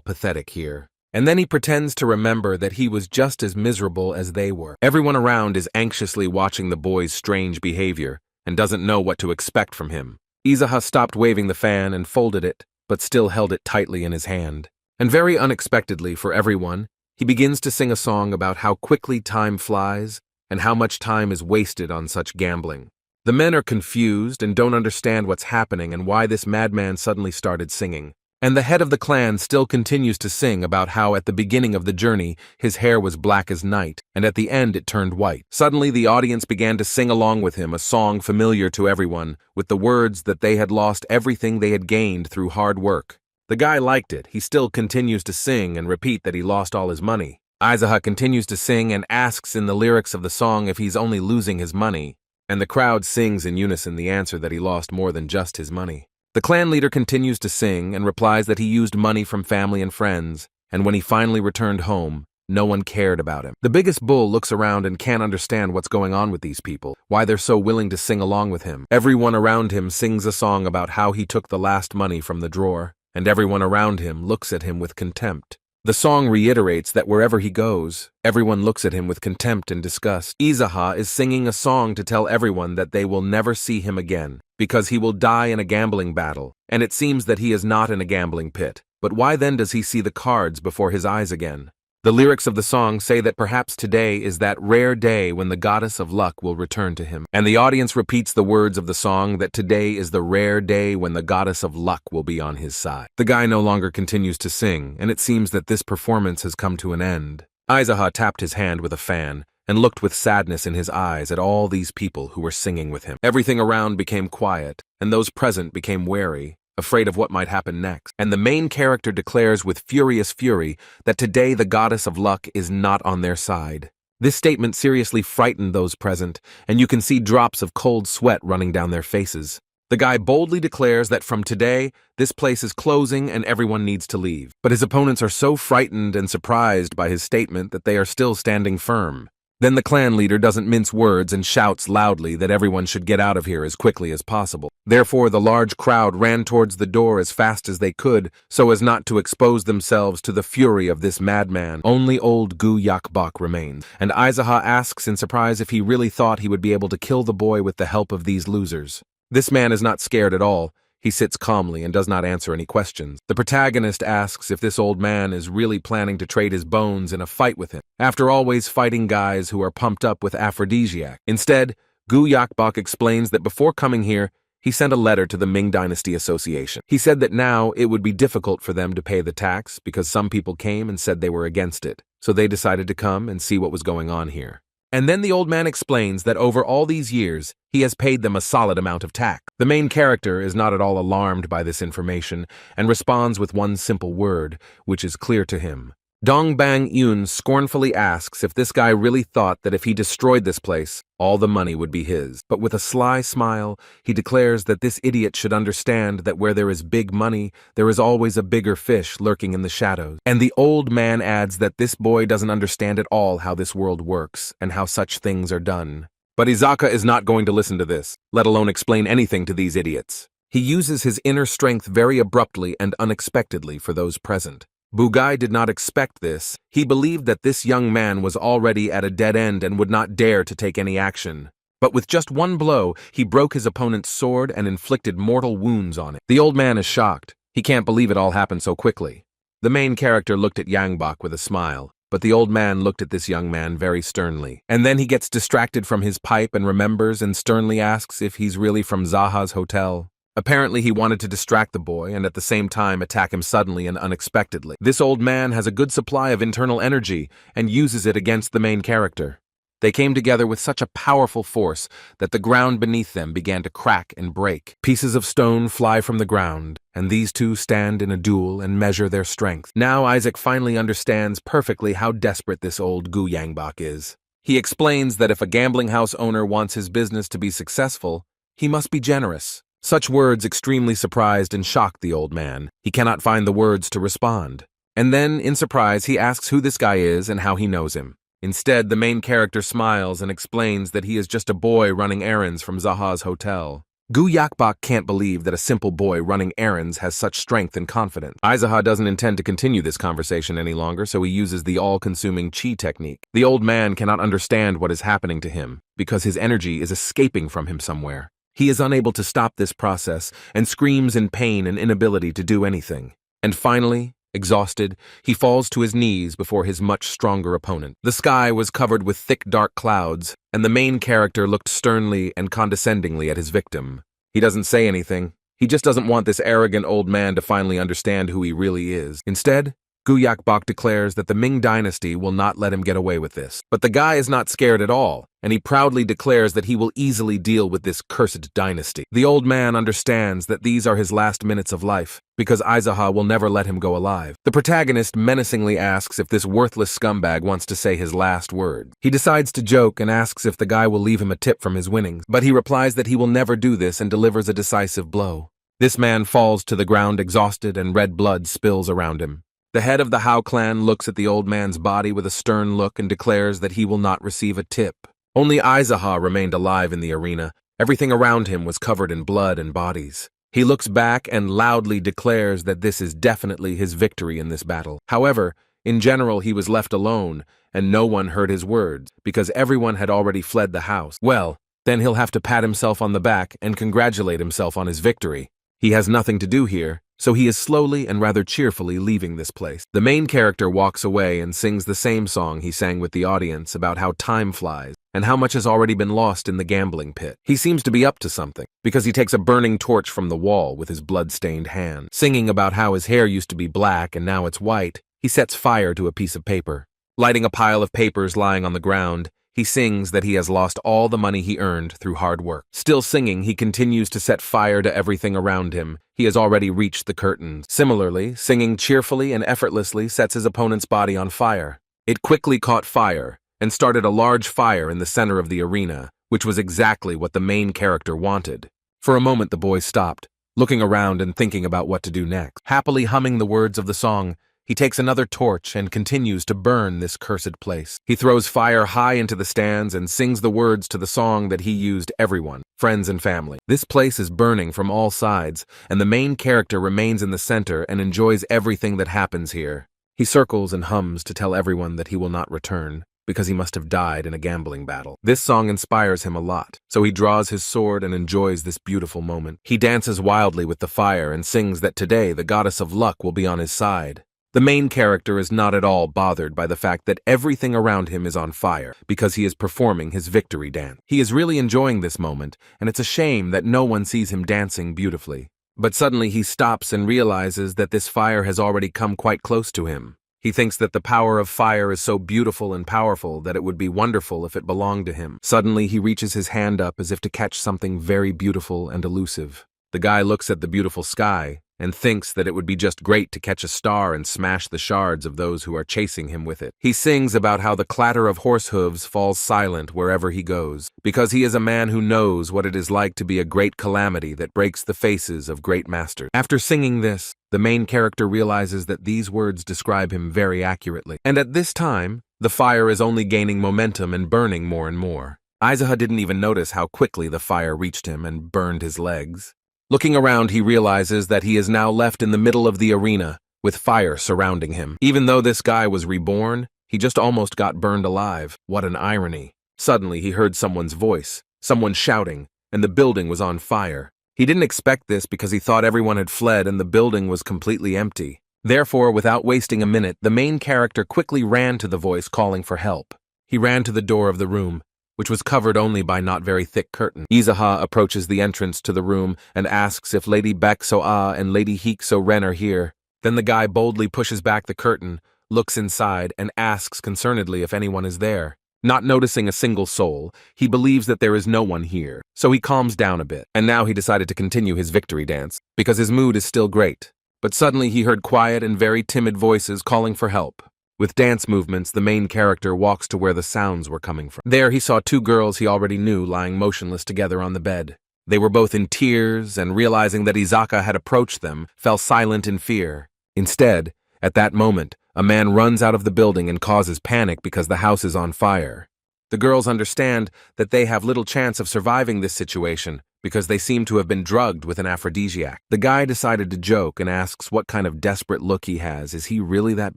pathetic here. And then he pretends to remember that he was just as miserable as they were. Everyone around is anxiously watching the boy's strange behavior and doesn't know what to expect from him. Aizaha stopped waving the fan and folded it, but still held it tightly in his hand. And very unexpectedly for everyone, he begins to sing a song about how quickly time flies and how much time is wasted on such gambling. The men are confused and don't understand what's happening and why this madman suddenly started singing. And the head of the clan still continues to sing about how at the beginning of the journey his hair was black as night, and at the end it turned white. Suddenly the audience began to sing along with him a song familiar to everyone, with the words that they had lost everything they had gained through hard work. The guy liked it. He still continues to sing and repeat that he lost all his money. Aizaha continues to sing and asks in the lyrics of the song if he's only losing his money, and the crowd sings in unison the answer that he lost more than just his money. The clan leader continues to sing and replies that he used money from family and friends, and when he finally returned home, no one cared about him. The biggest bull looks around and can't understand what's going on with these people, why they're so willing to sing along with him. Everyone around him sings a song about how he took the last money from the drawer, and everyone around him looks at him with contempt. The song reiterates that wherever he goes, everyone looks at him with contempt and disgust. Aizaha is singing a song to tell everyone that they will never see him again, because he will die in a gambling battle, and it seems that he is not in a gambling pit. But why then does he see the cards before his eyes again? The lyrics of the song say that perhaps today is that rare day when the goddess of luck will return to him. And the audience repeats the words of the song that today is the rare day when the goddess of luck will be on his side. The guy no longer continues to sing, and it seems that this performance has come to an end. Aizaha tapped his hand with a fan and looked with sadness in his eyes at all these people who were singing with him. Everything around became quiet, and those present became wary, afraid of what might happen next. And the main character declares with furious fury that today the goddess of luck is not on their side. This statement seriously frightened those present, and you can see drops of cold sweat running down their faces. The guy boldly declares that from today, this place is closing and everyone needs to leave. But his opponents are so frightened and surprised by his statement that they are still standing firm. Then the clan leader doesn't mince words and shouts loudly that everyone should get out of here as quickly as possible. Therefore, the large crowd ran towards the door as fast as they could so as not to expose themselves to the fury of this madman. Only old Gu Yakbok remains, and Aizaha asks in surprise if he really thought he would be able to kill the boy with the help of these losers. This man is not scared at all. He sits calmly and does not answer any questions. The protagonist asks if this old man is really planning to trade his bones in a fight with him, after always fighting guys who are pumped up with aphrodisiac. Instead, Gu Yakbok explains that before coming here, he sent a letter to the Ming Dynasty Association. He said that now it would be difficult for them to pay the tax because some people came and said they were against it, so they decided to come and see what was going on here. And then the old man explains that over all these years, he has paid them a solid amount of tax. The main character is not at all alarmed by this information and responds with one simple word, which is clear to him. Dong Bang Yun scornfully asks if this guy really thought that if he destroyed this place, all the money would be his. But with a sly smile, he declares that this idiot should understand that where there is big money, there is always a bigger fish lurking in the shadows. And the old man adds that this boy doesn't understand at all how this world works and how such things are done. But Izaka is not going to listen to this, let alone explain anything to these idiots. He uses his inner strength very abruptly and unexpectedly for those present. Bugai did not expect this. He believed that this young man was already at a dead end and would not dare to take any action. But with just one blow, he broke his opponent's sword and inflicted mortal wounds on it. The old man is shocked. He can't believe it all happened so quickly. The main character looked at Yangbok with a smile, but the old man looked at this young man very sternly. And then he gets distracted from his pipe and remembers and sternly asks if he's really from Zaha's hotel. Apparently he wanted to distract the boy and at the same time attack him suddenly and unexpectedly. This old man has a good supply of internal energy and uses it against the main character. They came together with such a powerful force that the ground beneath them began to crack and break. Pieces of stone fly from the ground, and these two stand in a duel and measure their strength. Now Isaac finally understands perfectly how desperate this old Gu Yangbok is. He explains that if a gambling house owner wants his business to be successful, he must be generous. Such words extremely surprised and shocked the old man. He cannot find the words to respond. And then, in surprise, he asks who this guy is and how he knows him. Instead, the main character smiles and explains that he is just a boy running errands from Zaha's hotel. Gu Yakbok can't believe that a simple boy running errands has such strength and confidence. Aizaha doesn't intend to continue this conversation any longer, so he uses the all-consuming chi technique. The old man cannot understand what is happening to him, because his energy is escaping from him somewhere. He is unable to stop this process and screams in pain and inability to do anything. And finally, exhausted, he falls to his knees before his much stronger opponent. The sky was covered with thick dark clouds, and the main character looked sternly and condescendingly at his victim. He doesn't say anything. He just doesn't want this arrogant old man to finally understand who he really is. Instead, Gu Yakbok declares that the Ming Dynasty will not let him get away with this. But the guy is not scared at all, and he proudly declares that he will easily deal with this cursed dynasty. The old man understands that these are his last minutes of life, because Aizaha will never let him go alive. The protagonist menacingly asks if this worthless scumbag wants to say his last word. He decides to joke and asks if the guy will leave him a tip from his winnings, but he replies that he will never do this and delivers a decisive blow. This man falls to the ground exhausted and red blood spills around him. The head of the Howl clan looks at the old man's body with a stern look and declares that he will not receive a tip. Only Aizaha remained alive in the arena. Everything around him was covered in blood and bodies. He looks back and loudly declares that this is definitely his victory in this battle. However, in general he was left alone, and no one heard his words, because everyone had already fled the house. Well, then he'll have to pat himself on the back and congratulate himself on his victory. He has nothing to do here, so he is slowly and rather cheerfully leaving this place. The main character walks away and sings the same song he sang with the audience about how time flies and how much has already been lost in the gambling pit. He seems to be up to something, because he takes a burning torch from the wall with his blood-stained hand. Singing about how his hair used to be black and now it's white, he sets fire to a piece of paper. Lighting a pile of papers lying on the ground, he sings that he has lost all the money he earned through hard work. Still singing, he continues to set fire to everything around him. He has already reached the curtains. Similarly, singing cheerfully and effortlessly sets his opponent's body on fire. It quickly caught fire and started a large fire in the center of the arena, which was exactly what the main character wanted. For a moment the boy stopped, looking around and thinking about what to do next. Happily humming the words of the song, he takes another torch and continues to burn this cursed place. He throws fire high into the stands and sings the words to the song that he used everyone, friends and family. This place is burning from all sides, and the main character remains in the center and enjoys everything that happens here. He circles and hums to tell everyone that he will not return, because he must have died in a gambling battle. This song inspires him a lot, so he draws his sword and enjoys this beautiful moment. He dances wildly with the fire and sings that today the goddess of luck will be on his side. The main character is not at all bothered by the fact that everything around him is on fire, because he is performing his victory dance. He is really enjoying this moment, and it's a shame that no one sees him dancing beautifully. But suddenly he stops and realizes that this fire has already come quite close to him. He thinks that the power of fire is so beautiful and powerful that it would be wonderful if it belonged to him. Suddenly, he reaches his hand up as if to catch something very beautiful and elusive. The guy looks at the beautiful sky and thinks that it would be just great to catch a star and smash the shards of those who are chasing him with it. He sings about how the clatter of horse hooves falls silent wherever he goes, because he is a man who knows what it is like to be a great calamity that breaks the faces of great masters. After singing this, the main character realizes that these words describe him very accurately. And at this time, the fire is only gaining momentum and burning more and more. Aizaha didn't even notice how quickly the fire reached him and burned his legs. Looking around, he realizes that he is now left in the middle of the arena, with fire surrounding him. Even though this guy was reborn, he just almost got burned alive. What an irony. Suddenly, he heard someone's voice, someone shouting, and the building was on fire. He didn't expect this because he thought everyone had fled and the building was completely empty. Therefore, without wasting a minute, the main character quickly ran to the voice calling for help. He ran to the door of the room, which was covered only by not very thick curtain. Aizaha approaches the entrance to the room and asks if Lady Baek So-ah and Lady Heek So-ren are here. Then the guy boldly pushes back the curtain, looks inside, and asks concernedly if anyone is there. Not noticing a single soul, he believes that there is no one here, so he calms down a bit, and now he decided to continue his victory dance, because his mood is still great. But suddenly he heard quiet and very timid voices calling for help. With dance movements, the main character walks to where the sounds were coming from. There he saw two girls he already knew lying motionless together on the bed. They were both in tears, and realizing that Izaka had approached them, fell silent in fear. Instead, at that moment, a man runs out of the building and causes panic because the house is on fire. The girls understand that they have little chance of surviving this situation because they seem to have been drugged with an aphrodisiac. The guy decided to joke and asks what kind of desperate look he has. Is he really that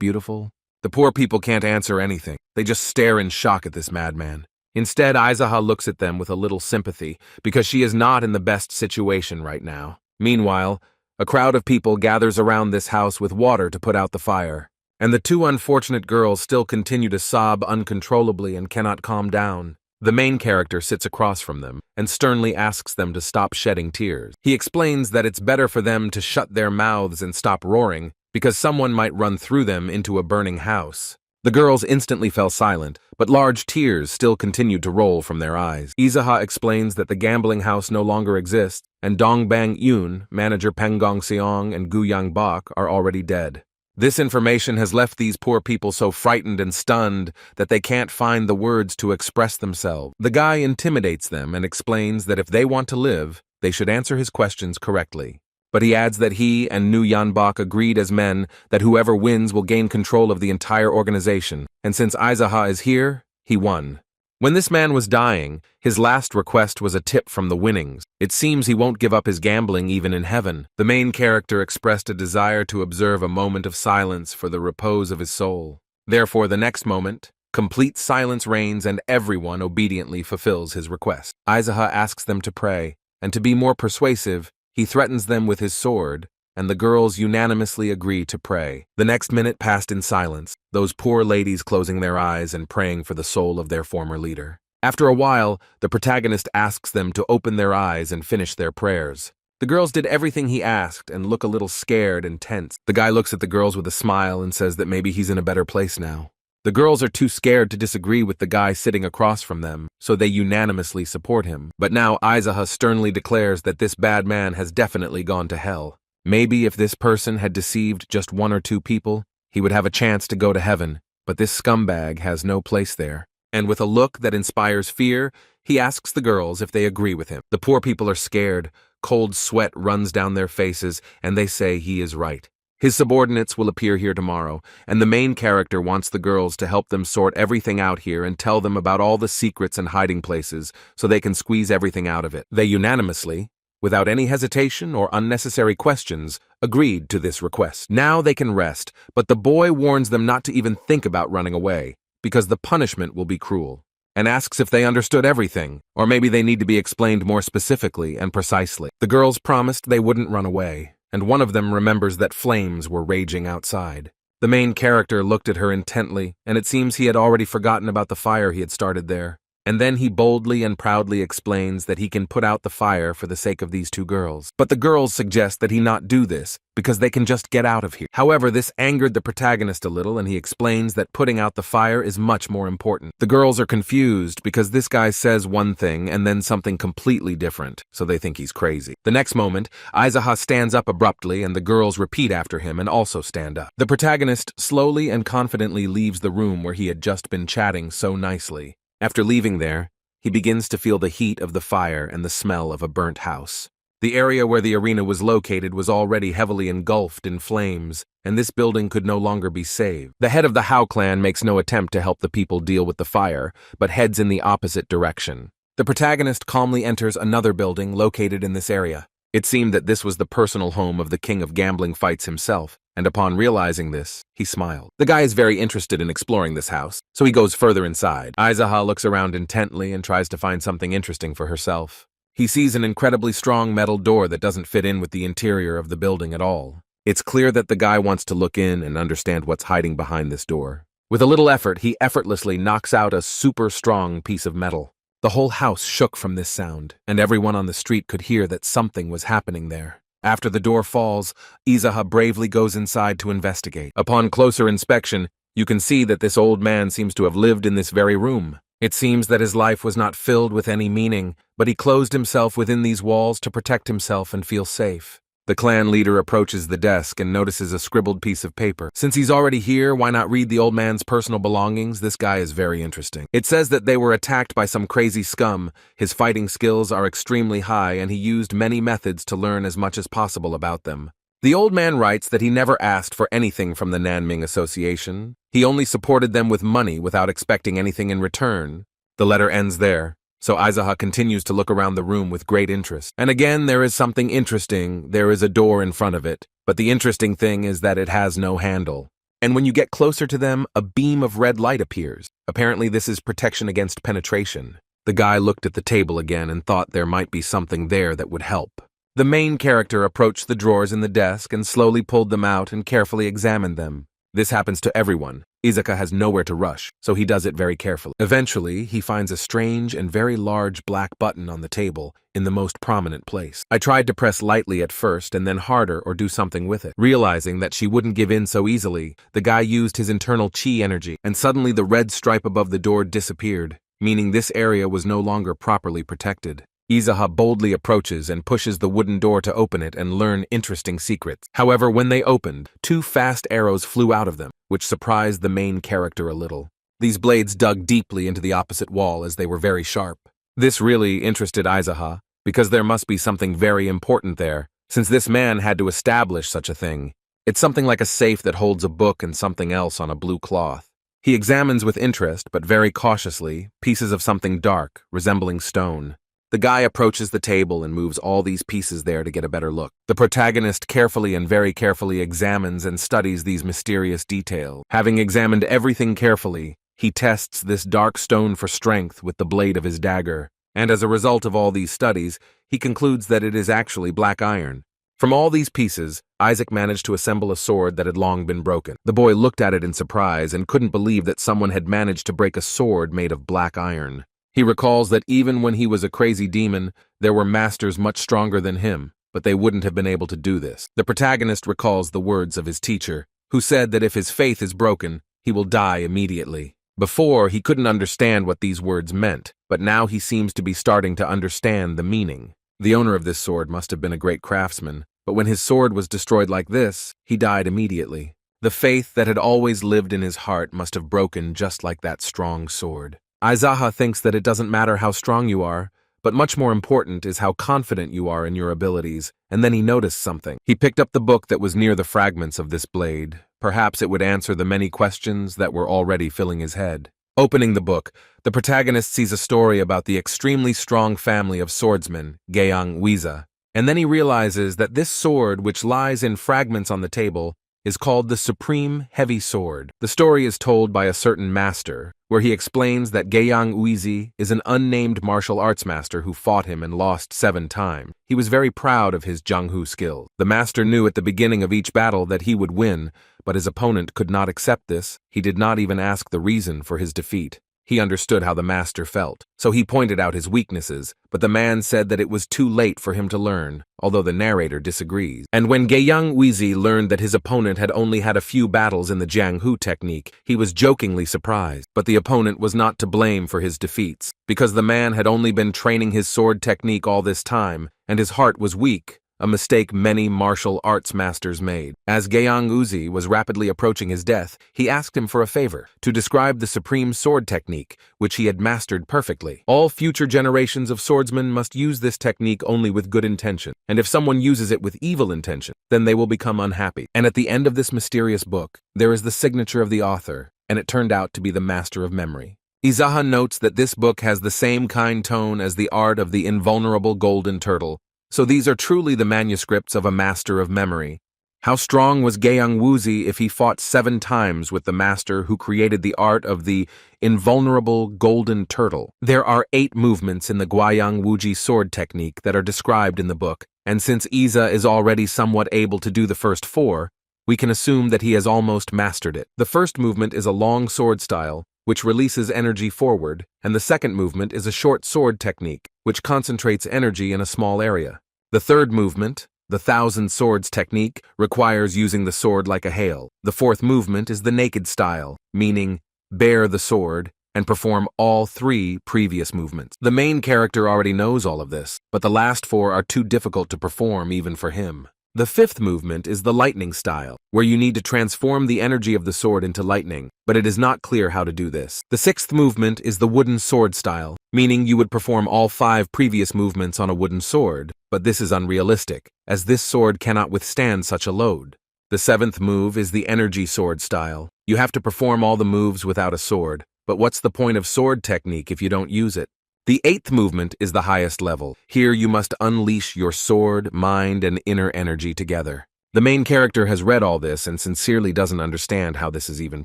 beautiful? The poor people can't answer anything. They just stare in shock at this madman. Instead, Aizaha looks at them with a little sympathy because she is not in the best situation right now. Meanwhile, a crowd of people gathers around this house with water to put out the fire. And the two unfortunate girls still continue to sob uncontrollably and cannot calm down. The main character sits across from them and sternly asks them to stop shedding tears. He explains that it's better for them to shut their mouths and stop roaring because someone might run through them into a burning house. The girls instantly fell silent, but large tears still continued to roll from their eyes. Aizaha explains that the gambling house no longer exists, and Dong Bang Yoon, manager Peng Gong Seong, and Gu Yang Bok are already dead. This information has left these poor people so frightened and stunned that they can't find the words to express themselves. The guy intimidates them and explains that if they want to live, they should answer his questions correctly. But he adds that he and Nu Yanbok agreed as men that whoever wins will gain control of the entire organization, and since Aizaha is here, he won. When this man was dying, his last request was a tip from the winnings. It seems he won't give up his gambling even in heaven. The main character expressed a desire to observe a moment of silence for the repose of his soul. Therefore, the next moment, complete silence reigns and everyone obediently fulfills his request. Aizaha asks them to pray, and to be more persuasive, he threatens them with his sword, and the girls unanimously agree to pray. The next minute passed in silence, those poor ladies closing their eyes and praying for the soul of their former leader. After a while, the protagonist asks them to open their eyes and finish their prayers. The girls did everything he asked and look a little scared and tense. The guy looks at the girls with a smile and says that maybe he's in a better place now. The girls are too scared to disagree with the guy sitting across from them, so they unanimously support him. But now Aizaha sternly declares that this bad man has definitely gone to hell. Maybe if this person had deceived just one or two people, he would have a chance to go to heaven, but this scumbag has no place there. And with a look that inspires fear, he asks the girls if they agree with him. The poor people are scared, cold sweat runs down their faces, and they say he is right. His subordinates will appear here tomorrow, and the main character wants the girls to help them sort everything out here and tell them about all the secrets and hiding places so they can squeeze everything out of it. They unanimously, without any hesitation or unnecessary questions, agreed to this request. Now they can rest, but the boy warns them not to even think about running away, because the punishment will be cruel, and asks if they understood everything, or maybe they need to be explained more specifically and precisely. The girls promised they wouldn't run away, and one of them remembers that flames were raging outside. The main character looked at her intently, and it seems he had already forgotten about the fire he had started there. And then he boldly and proudly explains that he can put out the fire for the sake of these two girls. But the girls suggest that he not do this, because they can just get out of here. However, this angered the protagonist a little, and he explains that putting out the fire is much more important. The girls are confused because this guy says one thing and then something completely different, so they think he's crazy. The next moment, Aizaha stands up abruptly, and the girls repeat after him and also stand up. The protagonist slowly and confidently leaves the room where he had just been chatting so nicely. After leaving there, he begins to feel the heat of the fire and the smell of a burnt house. The area where the arena was located was already heavily engulfed in flames, and this building could no longer be saved. The head of the Howl clan makes no attempt to help the people deal with the fire, but heads in the opposite direction. The protagonist calmly enters another building located in this area. It seemed that this was the personal home of the king of gambling fights himself, and upon realizing this, he smiled. The guy is very interested in exploring this house, so he goes further inside. Aizaha looks around intently and tries to find something interesting for herself. He sees an incredibly strong metal door that doesn't fit in with the interior of the building at all. It's clear that the guy wants to look in and understand what's hiding behind this door. With a little effort, he effortlessly knocks out a super strong piece of metal. The whole house shook from this sound, and everyone on the street could hear that something was happening there. After the door falls, Aizaha bravely goes inside to investigate. Upon closer inspection, you can see that this old man seems to have lived in this very room. It seems that his life was not filled with any meaning, but he closed himself within these walls to protect himself and feel safe. The clan leader approaches the desk and notices a scribbled piece of paper. Since he's already here, why not read the old man's personal belongings? This guy is very interesting. It says that they were attacked by some crazy scum. His fighting skills are extremely high, and he used many methods to learn as much as possible about them. The old man writes that he never asked for anything from the Nanming Association. He only supported them with money without expecting anything in return. The letter ends there. So Aizaha continues to look around the room with great interest. And again, there is something interesting. There is a door in front of it, but the interesting thing is that it has no handle. And when you get closer to them, a beam of red light appears. Apparently, this is protection against penetration. The guy looked at the table again and thought there might be something there that would help. The main character approached the drawers in the desk and slowly pulled them out and carefully examined them. This happens to everyone. Izaka has nowhere to rush, so he does it very carefully. Eventually, he finds a strange and very large black button on the table in the most prominent place. I tried to press lightly at first and then harder or do something with it. Realizing that she wouldn't give in so easily, the guy used his internal chi energy, and suddenly the red stripe above the door disappeared, meaning this area was no longer properly protected. Aizaha boldly approaches and pushes the wooden door to open it and learn interesting secrets. However, when they opened, 2 fast arrows flew out of them, which surprised the main character a little. These blades dug deeply into the opposite wall as they were very sharp. This really interested Aizaha, because there must be something very important there, since this man had to establish such a thing. It's something like a safe that holds a book and something else on a blue cloth. He examines with interest, but very cautiously, pieces of something dark, resembling stone. The guy approaches the table and moves all these pieces there to get a better look. The protagonist carefully and very carefully examines and studies these mysterious details. Having examined everything carefully, he tests this dark stone for strength with the blade of his dagger, and as a result of all these studies, he concludes that it is actually black iron. From all these pieces, Isaac managed to assemble a sword that had long been broken. The boy looked at it in surprise and couldn't believe that someone had managed to break a sword made of black iron. He recalls that even when he was a crazy demon, there were masters much stronger than him, but they wouldn't have been able to do this. The protagonist recalls the words of his teacher, who said that if his faith is broken, he will die immediately. Before, he couldn't understand what these words meant, but now he seems to be starting to understand the meaning. The owner of this sword must have been a great craftsman, but when his sword was destroyed like this, he died immediately. The faith that had always lived in his heart must have broken just like that strong sword. Aizaha thinks that it doesn't matter how strong you are, but much more important is how confident you are in your abilities. And then he noticed something. He picked up the book that was near the fragments of this blade. Perhaps it would answer the many questions that were already filling his head. Opening the book, the protagonist sees a story about the extremely strong family of swordsmen, Gyeong Wiza, and then he realizes that this sword, which lies in fragments on the table, is called the Supreme Heavy Sword. The story is told by a certain master, where he explains that Gyeong Wiza is an unnamed martial arts master who fought him and lost 7 times. He was very proud of his Junghu skill. The master knew at the beginning of each battle that he would win, but his opponent could not accept this. He did not even ask the reason for his defeat. He understood how the master felt, so he pointed out his weaknesses, but the man said that it was too late for him to learn, although the narrator disagrees. And when Gyeong Wiza learned that his opponent had only had a few battles in the Janghu technique, he was jokingly surprised. But the opponent was not to blame for his defeats, because the man had only been training his sword technique all this time, and his heart was weak, a mistake many martial arts masters made. As Gyeong Wiza was rapidly approaching his death, he asked him for a favor, to describe the supreme sword technique, which he had mastered perfectly. All future generations of swordsmen must use this technique only with good intention, and if someone uses it with evil intention, then they will become unhappy. And at the end of this mysterious book, there is the signature of the author, and it turned out to be the Master of Memory. Izaha notes that this book has the same kind tone as the art of the invulnerable golden turtle, so these are truly the manuscripts of a master of memory. How strong was Gyeong Wiza if he fought 7 times with the master who created the art of the invulnerable golden turtle? There are 8 movements in the Gyeong Wiza sword technique that are described in the book, and since Iza is already somewhat able to do the first 4, we can assume that he has almost mastered it. The first movement is a long sword style, which releases energy forward, and the second movement is a short sword technique, which concentrates energy in a small area. The third movement, the Thousand Swords technique, requires using the sword like a hail. The fourth movement is the naked style, meaning bear the sword and perform all 3 previous movements. The main character already knows all of this, but the last 4 are too difficult to perform even for him. The fifth movement is the lightning style, where you need to transform the energy of the sword into lightning, but it is not clear how to do this. The sixth movement is the wooden sword style, meaning you would perform all 5 previous movements on a wooden sword, but this is unrealistic, as this sword cannot withstand such a load. The seventh move is the energy sword style. You have to perform all the moves without a sword, but what's the point of sword technique if you don't use it? The 8th movement is the highest level. Here you must unleash your sword, mind, and inner energy together. The main character has read all this and sincerely doesn't understand how this is even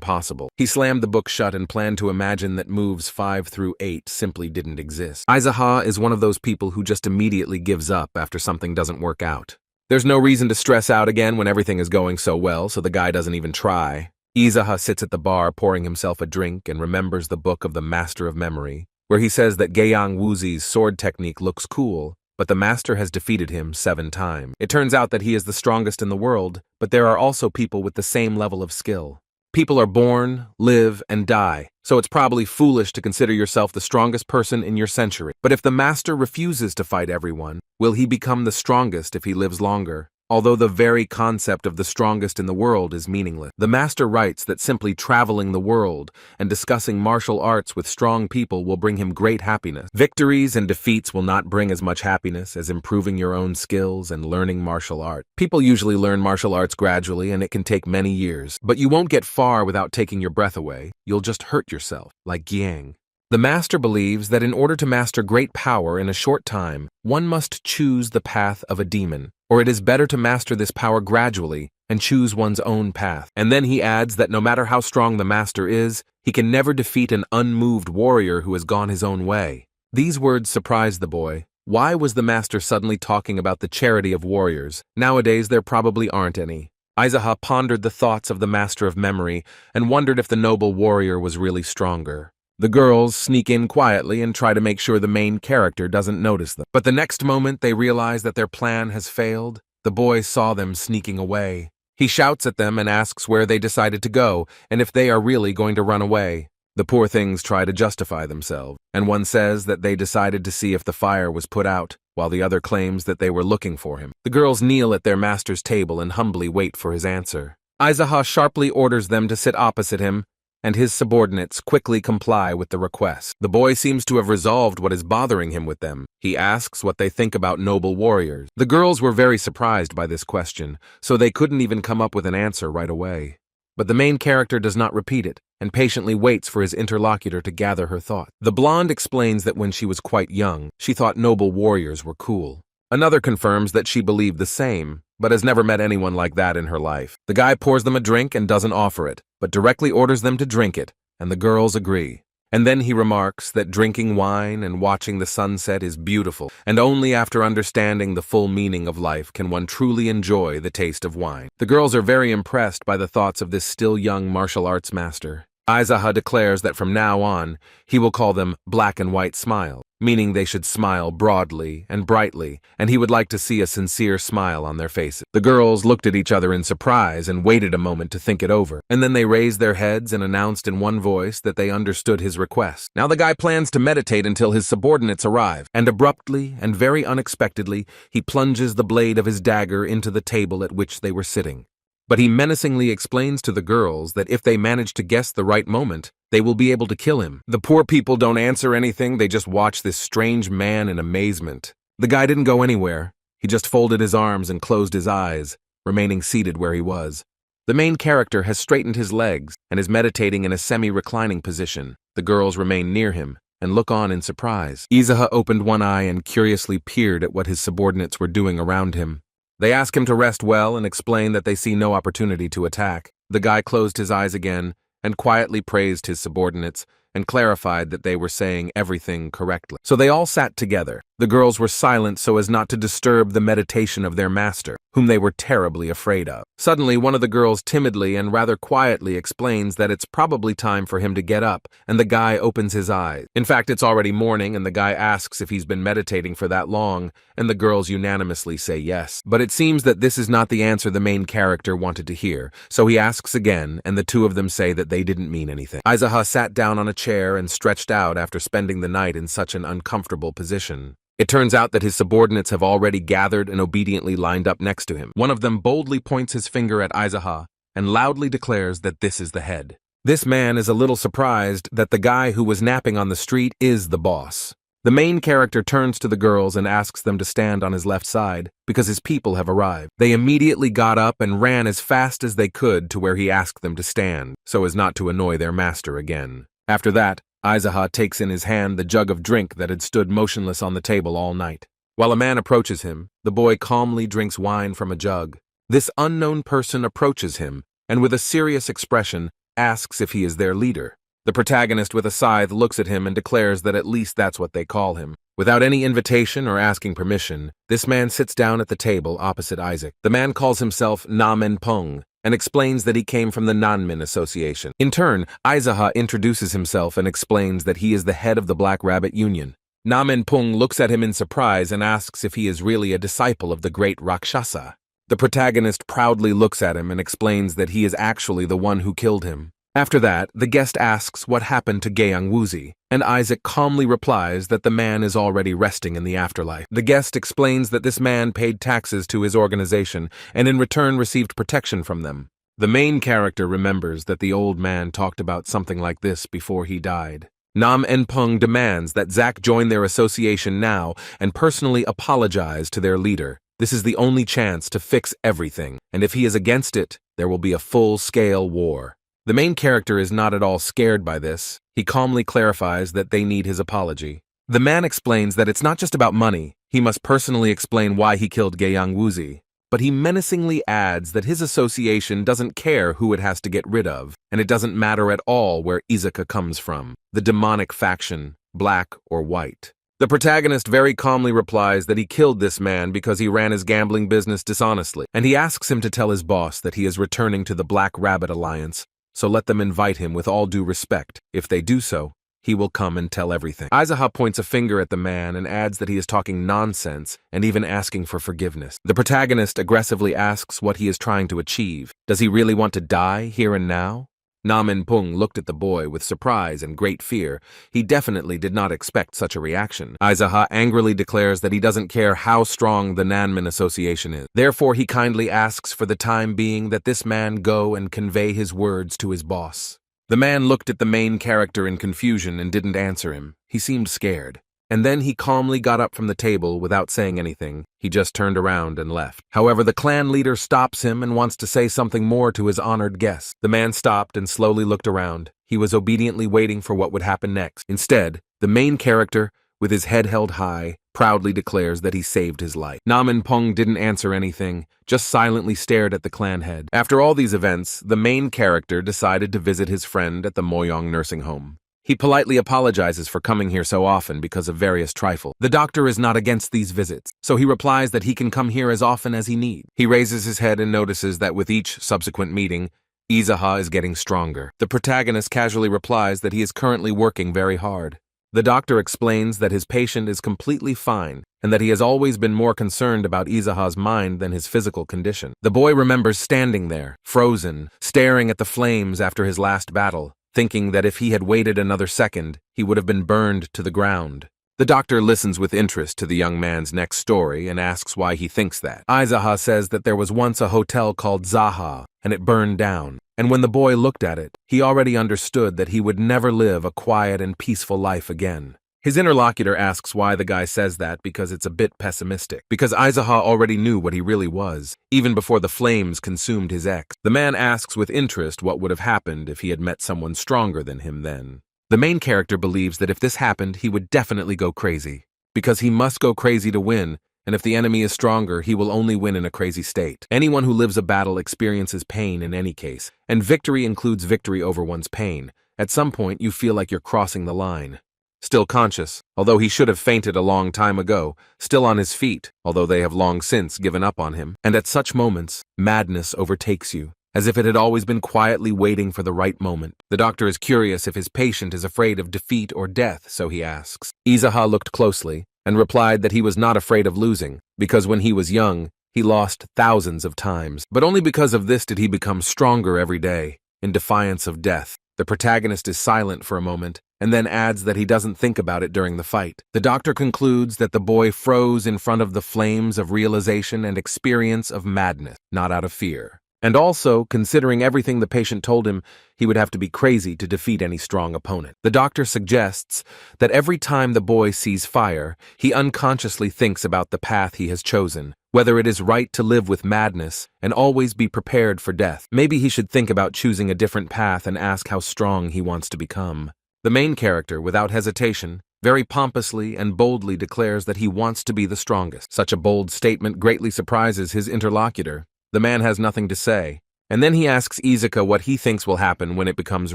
possible. He slammed the book shut and planned to imagine that moves 5 through 8 simply didn't exist. Izaha is one of those people who just immediately gives up after something doesn't work out. There's no reason to stress out again when everything is going so well, so the guy doesn't even try. Izaha sits at the bar pouring himself a drink and remembers the book of the Master of Memory, where he says that Gyeong Wiza's sword technique looks cool, but the master has defeated him 7 times. It turns out that he is the strongest in the world, but there are also people with the same level of skill. People are born, live, and die, so it's probably foolish to consider yourself the strongest person in your century. But if the master refuses to fight everyone, will he become the strongest if he lives longer? Although the very concept of the strongest in the world is meaningless. The master writes that simply traveling the world and discussing martial arts with strong people will bring him great happiness. Victories and defeats will not bring as much happiness as improving your own skills and learning martial art. People usually learn martial arts gradually and it can take many years, but you won't get far without taking your breath away. You'll just hurt yourself, like Gyang. The master believes that in order to master great power in a short time, one must choose the path of a demon, or it is better to master this power gradually and choose one's own path. And then he adds that no matter how strong the master is, he can never defeat an unmoved warrior who has gone his own way. These words surprised the boy. Why was the master suddenly talking about the charity of warriors? Nowadays there probably aren't any. Izaha pondered the thoughts of the Master of Memory and wondered if the noble warrior was really stronger. The girls sneak in quietly and try to make sure the main character doesn't notice them. But the next moment they realize that their plan has failed. The boy saw them sneaking away. He shouts at them and asks where they decided to go and if they are really going to run away. The poor things try to justify themselves, and one says that they decided to see if the fire was put out, while the other claims that they were looking for him. The girls kneel at their master's table and humbly wait for his answer. Izaha sharply orders them to sit opposite him, and his subordinates quickly comply with the request. The boy seems to have resolved what is bothering him with them. He asks what they think about noble warriors. The girls were very surprised by this question, so they couldn't even come up with an answer right away. But the main character does not repeat it, and patiently waits for his interlocutor to gather her thought. The blonde explains that when she was quite young, she thought noble warriors were cool. Another confirms that she believed the same, but has never met anyone like that in her life. The guy pours them a drink and doesn't offer it, but directly orders them to drink it, and the girls agree. And then he remarks that drinking wine and watching the sunset is beautiful, and only after understanding the full meaning of life can one truly enjoy the taste of wine. The girls are very impressed by the thoughts of this still young martial arts master. Aizaha declares that from now on, he will call them black and white smile, meaning they should smile broadly and brightly, and he would like to see a sincere smile on their faces. The girls looked at each other in surprise and waited a moment to think it over, and then they raised their heads and announced in one voice that they understood his request. Now the guy plans to meditate until his subordinates arrive, and abruptly and very unexpectedly, he plunges the blade of his dagger into the table at which they were sitting. But he menacingly explains to the girls that if they manage to guess the right moment, they will be able to kill him. The poor people don't answer anything, they just watch this strange man in amazement. The guy didn't go anywhere. He just folded his arms and closed his eyes, remaining seated where he was. The main character has straightened his legs and is meditating in a semi-reclining position. The girls remain near him and look on in surprise. Izaha opened one eye and curiously peered at what his subordinates were doing around him. They ask him to rest well and explain that they see no opportunity to attack. The guy closed his eyes again and quietly praised his subordinates and clarified that they were saying everything correctly. So they all sat together. The girls were silent so as not to disturb the meditation of their master, whom they were terribly afraid of. Suddenly, one of the girls timidly and rather quietly explains that it's probably time for him to get up, and the guy opens his eyes. In fact, it's already morning, and the guy asks if he's been meditating for that long, and the girls unanimously say yes. But it seems that this is not the answer the main character wanted to hear, so he asks again, and the two of them say that they didn't mean anything. Aizaha sat down on a chair and stretched out after spending the night in such an uncomfortable position. It turns out that his subordinates have already gathered and obediently lined up next to him. One of them boldly points his finger at Aizaha and loudly declares that this is the head. This man is a little surprised that the guy who was napping on the street is the boss. The main character turns to the girls and asks them to stand on his left side because his people have arrived. They immediately got up and ran as fast as they could to where he asked them to stand, so as not to annoy their master again. After that, Aizaha takes in his hand the jug of drink that had stood motionless on the table all night. While a man approaches him, the boy calmly drinks wine from a jug. This unknown person approaches him and with a serious expression asks if he is their leader. The protagonist with a scythe looks at him and declares that at least that's what they call him. Without any invitation or asking permission, this man sits down at the table opposite Isaac. The man calls himself Namen Pung and explains that he came from the Nanmin Association. In turn, Aizaha introduces himself and explains that he is the head of the Black Rabbit Union. Namen Pung looks at him in surprise and asks if he is really a disciple of the great Rakshasa. The protagonist proudly looks at him and explains that he is actually the one who killed him. After that, the guest asks what happened to Gyeong Woozi, and Isaac calmly replies that the man is already resting in the afterlife. The guest explains that this man paid taxes to his organization and in return received protection from them. The main character remembers that the old man talked about something like this before he died. Nam En Pung demands that Zack join their association now and personally apologize to their leader. This is the only chance to fix everything, and if he is against it, there will be a full-scale war. The main character is not at all scared by this. He calmly clarifies that they need his apology. The man explains that it's not just about money. He must personally explain why he killed Gyeong Woozi. But he menacingly adds that his association doesn't care who it has to get rid of, and it doesn't matter at all where Izaka comes from, the demonic faction, black or white. The protagonist very calmly replies that he killed this man because he ran his gambling business dishonestly, and he asks him to tell his boss that he is returning to the Black Rabbit Alliance. So let them invite him with all due respect. If they do so, he will come and tell everything. Aizaha points a finger at the man and adds that he is talking nonsense and even asking for forgiveness. The protagonist aggressively asks what he is trying to achieve. Does he really want to die here and now? Namen Pung looked at the boy with surprise and great fear. He definitely did not expect such a reaction. Aizaha angrily declares that he doesn't care how strong the Nanmin Association is. Therefore, he kindly asks for the time being that this man go and convey his words to his boss. The man looked at the main character in confusion and didn't answer him. He seemed scared. And then he calmly got up from the table without saying anything. He just turned around and left. However, the clan leader stops him and wants to say something more to his honored guest. The man stopped and slowly looked around. He was obediently waiting for what would happen next. Instead, the main character, with his head held high, proudly declares that he saved his life. Nam Pong didn't answer anything, just silently stared at the clan head. After all these events, the main character decided to visit his friend at the Moyong nursing home. He politely apologizes for coming here so often because of various trifles. The doctor is not against these visits, so he replies that he can come here as often as he needs. He raises his head and notices that with each subsequent meeting, Izaha is getting stronger. The protagonist casually replies that he is currently working very hard. The doctor explains that his patient is completely fine and that he has always been more concerned about Izaha's mind than his physical condition. The boy remembers standing there, frozen, staring at the flames after his last battle, thinking that if he had waited another second, he would have been burned to the ground. The doctor listens with interest to the young man's next story and asks why he thinks that. Izaha says that there was once a hotel called Zaha, and it burned down. And when the boy looked at it, he already understood that he would never live a quiet and peaceful life again. His interlocutor asks why the guy says that because it's a bit pessimistic. Because Izaha already knew what he really was, even before the flames consumed his ex. The man asks with interest what would have happened if he had met someone stronger than him then. The main character believes that if this happened, he would definitely go crazy. Because he must go crazy to win, and if the enemy is stronger, he will only win in a crazy state. Anyone who lives a battle experiences pain in any case, and victory includes victory over one's pain. At some point, you feel like you're crossing the line. Still conscious, although he should have fainted a long time ago, still on his feet, although they have long since given up on him. And at such moments, madness overtakes you, as if it had always been quietly waiting for the right moment. The doctor is curious if his patient is afraid of defeat or death, so he asks. Izaha looked closely and replied that he was not afraid of losing, because when he was young, he lost thousands of times. But only because of this did he become stronger every day, in defiance of death. The protagonist is silent for a moment, and then adds that he doesn't think about it during the fight. The doctor concludes that the boy froze in front of the flames of realization and experience of madness, not out of fear. And also, considering everything the patient told him, he would have to be crazy to defeat any strong opponent. The doctor suggests that every time the boy sees fire, he unconsciously thinks about the path he has chosen, whether it is right to live with madness and always be prepared for death. Maybe he should think about choosing a different path and ask how strong he wants to become. The main character, without hesitation, very pompously and boldly declares that he wants to be the strongest. Such a bold statement greatly surprises his interlocutor. The man has nothing to say, and then he asks Izuka what he thinks will happen when it becomes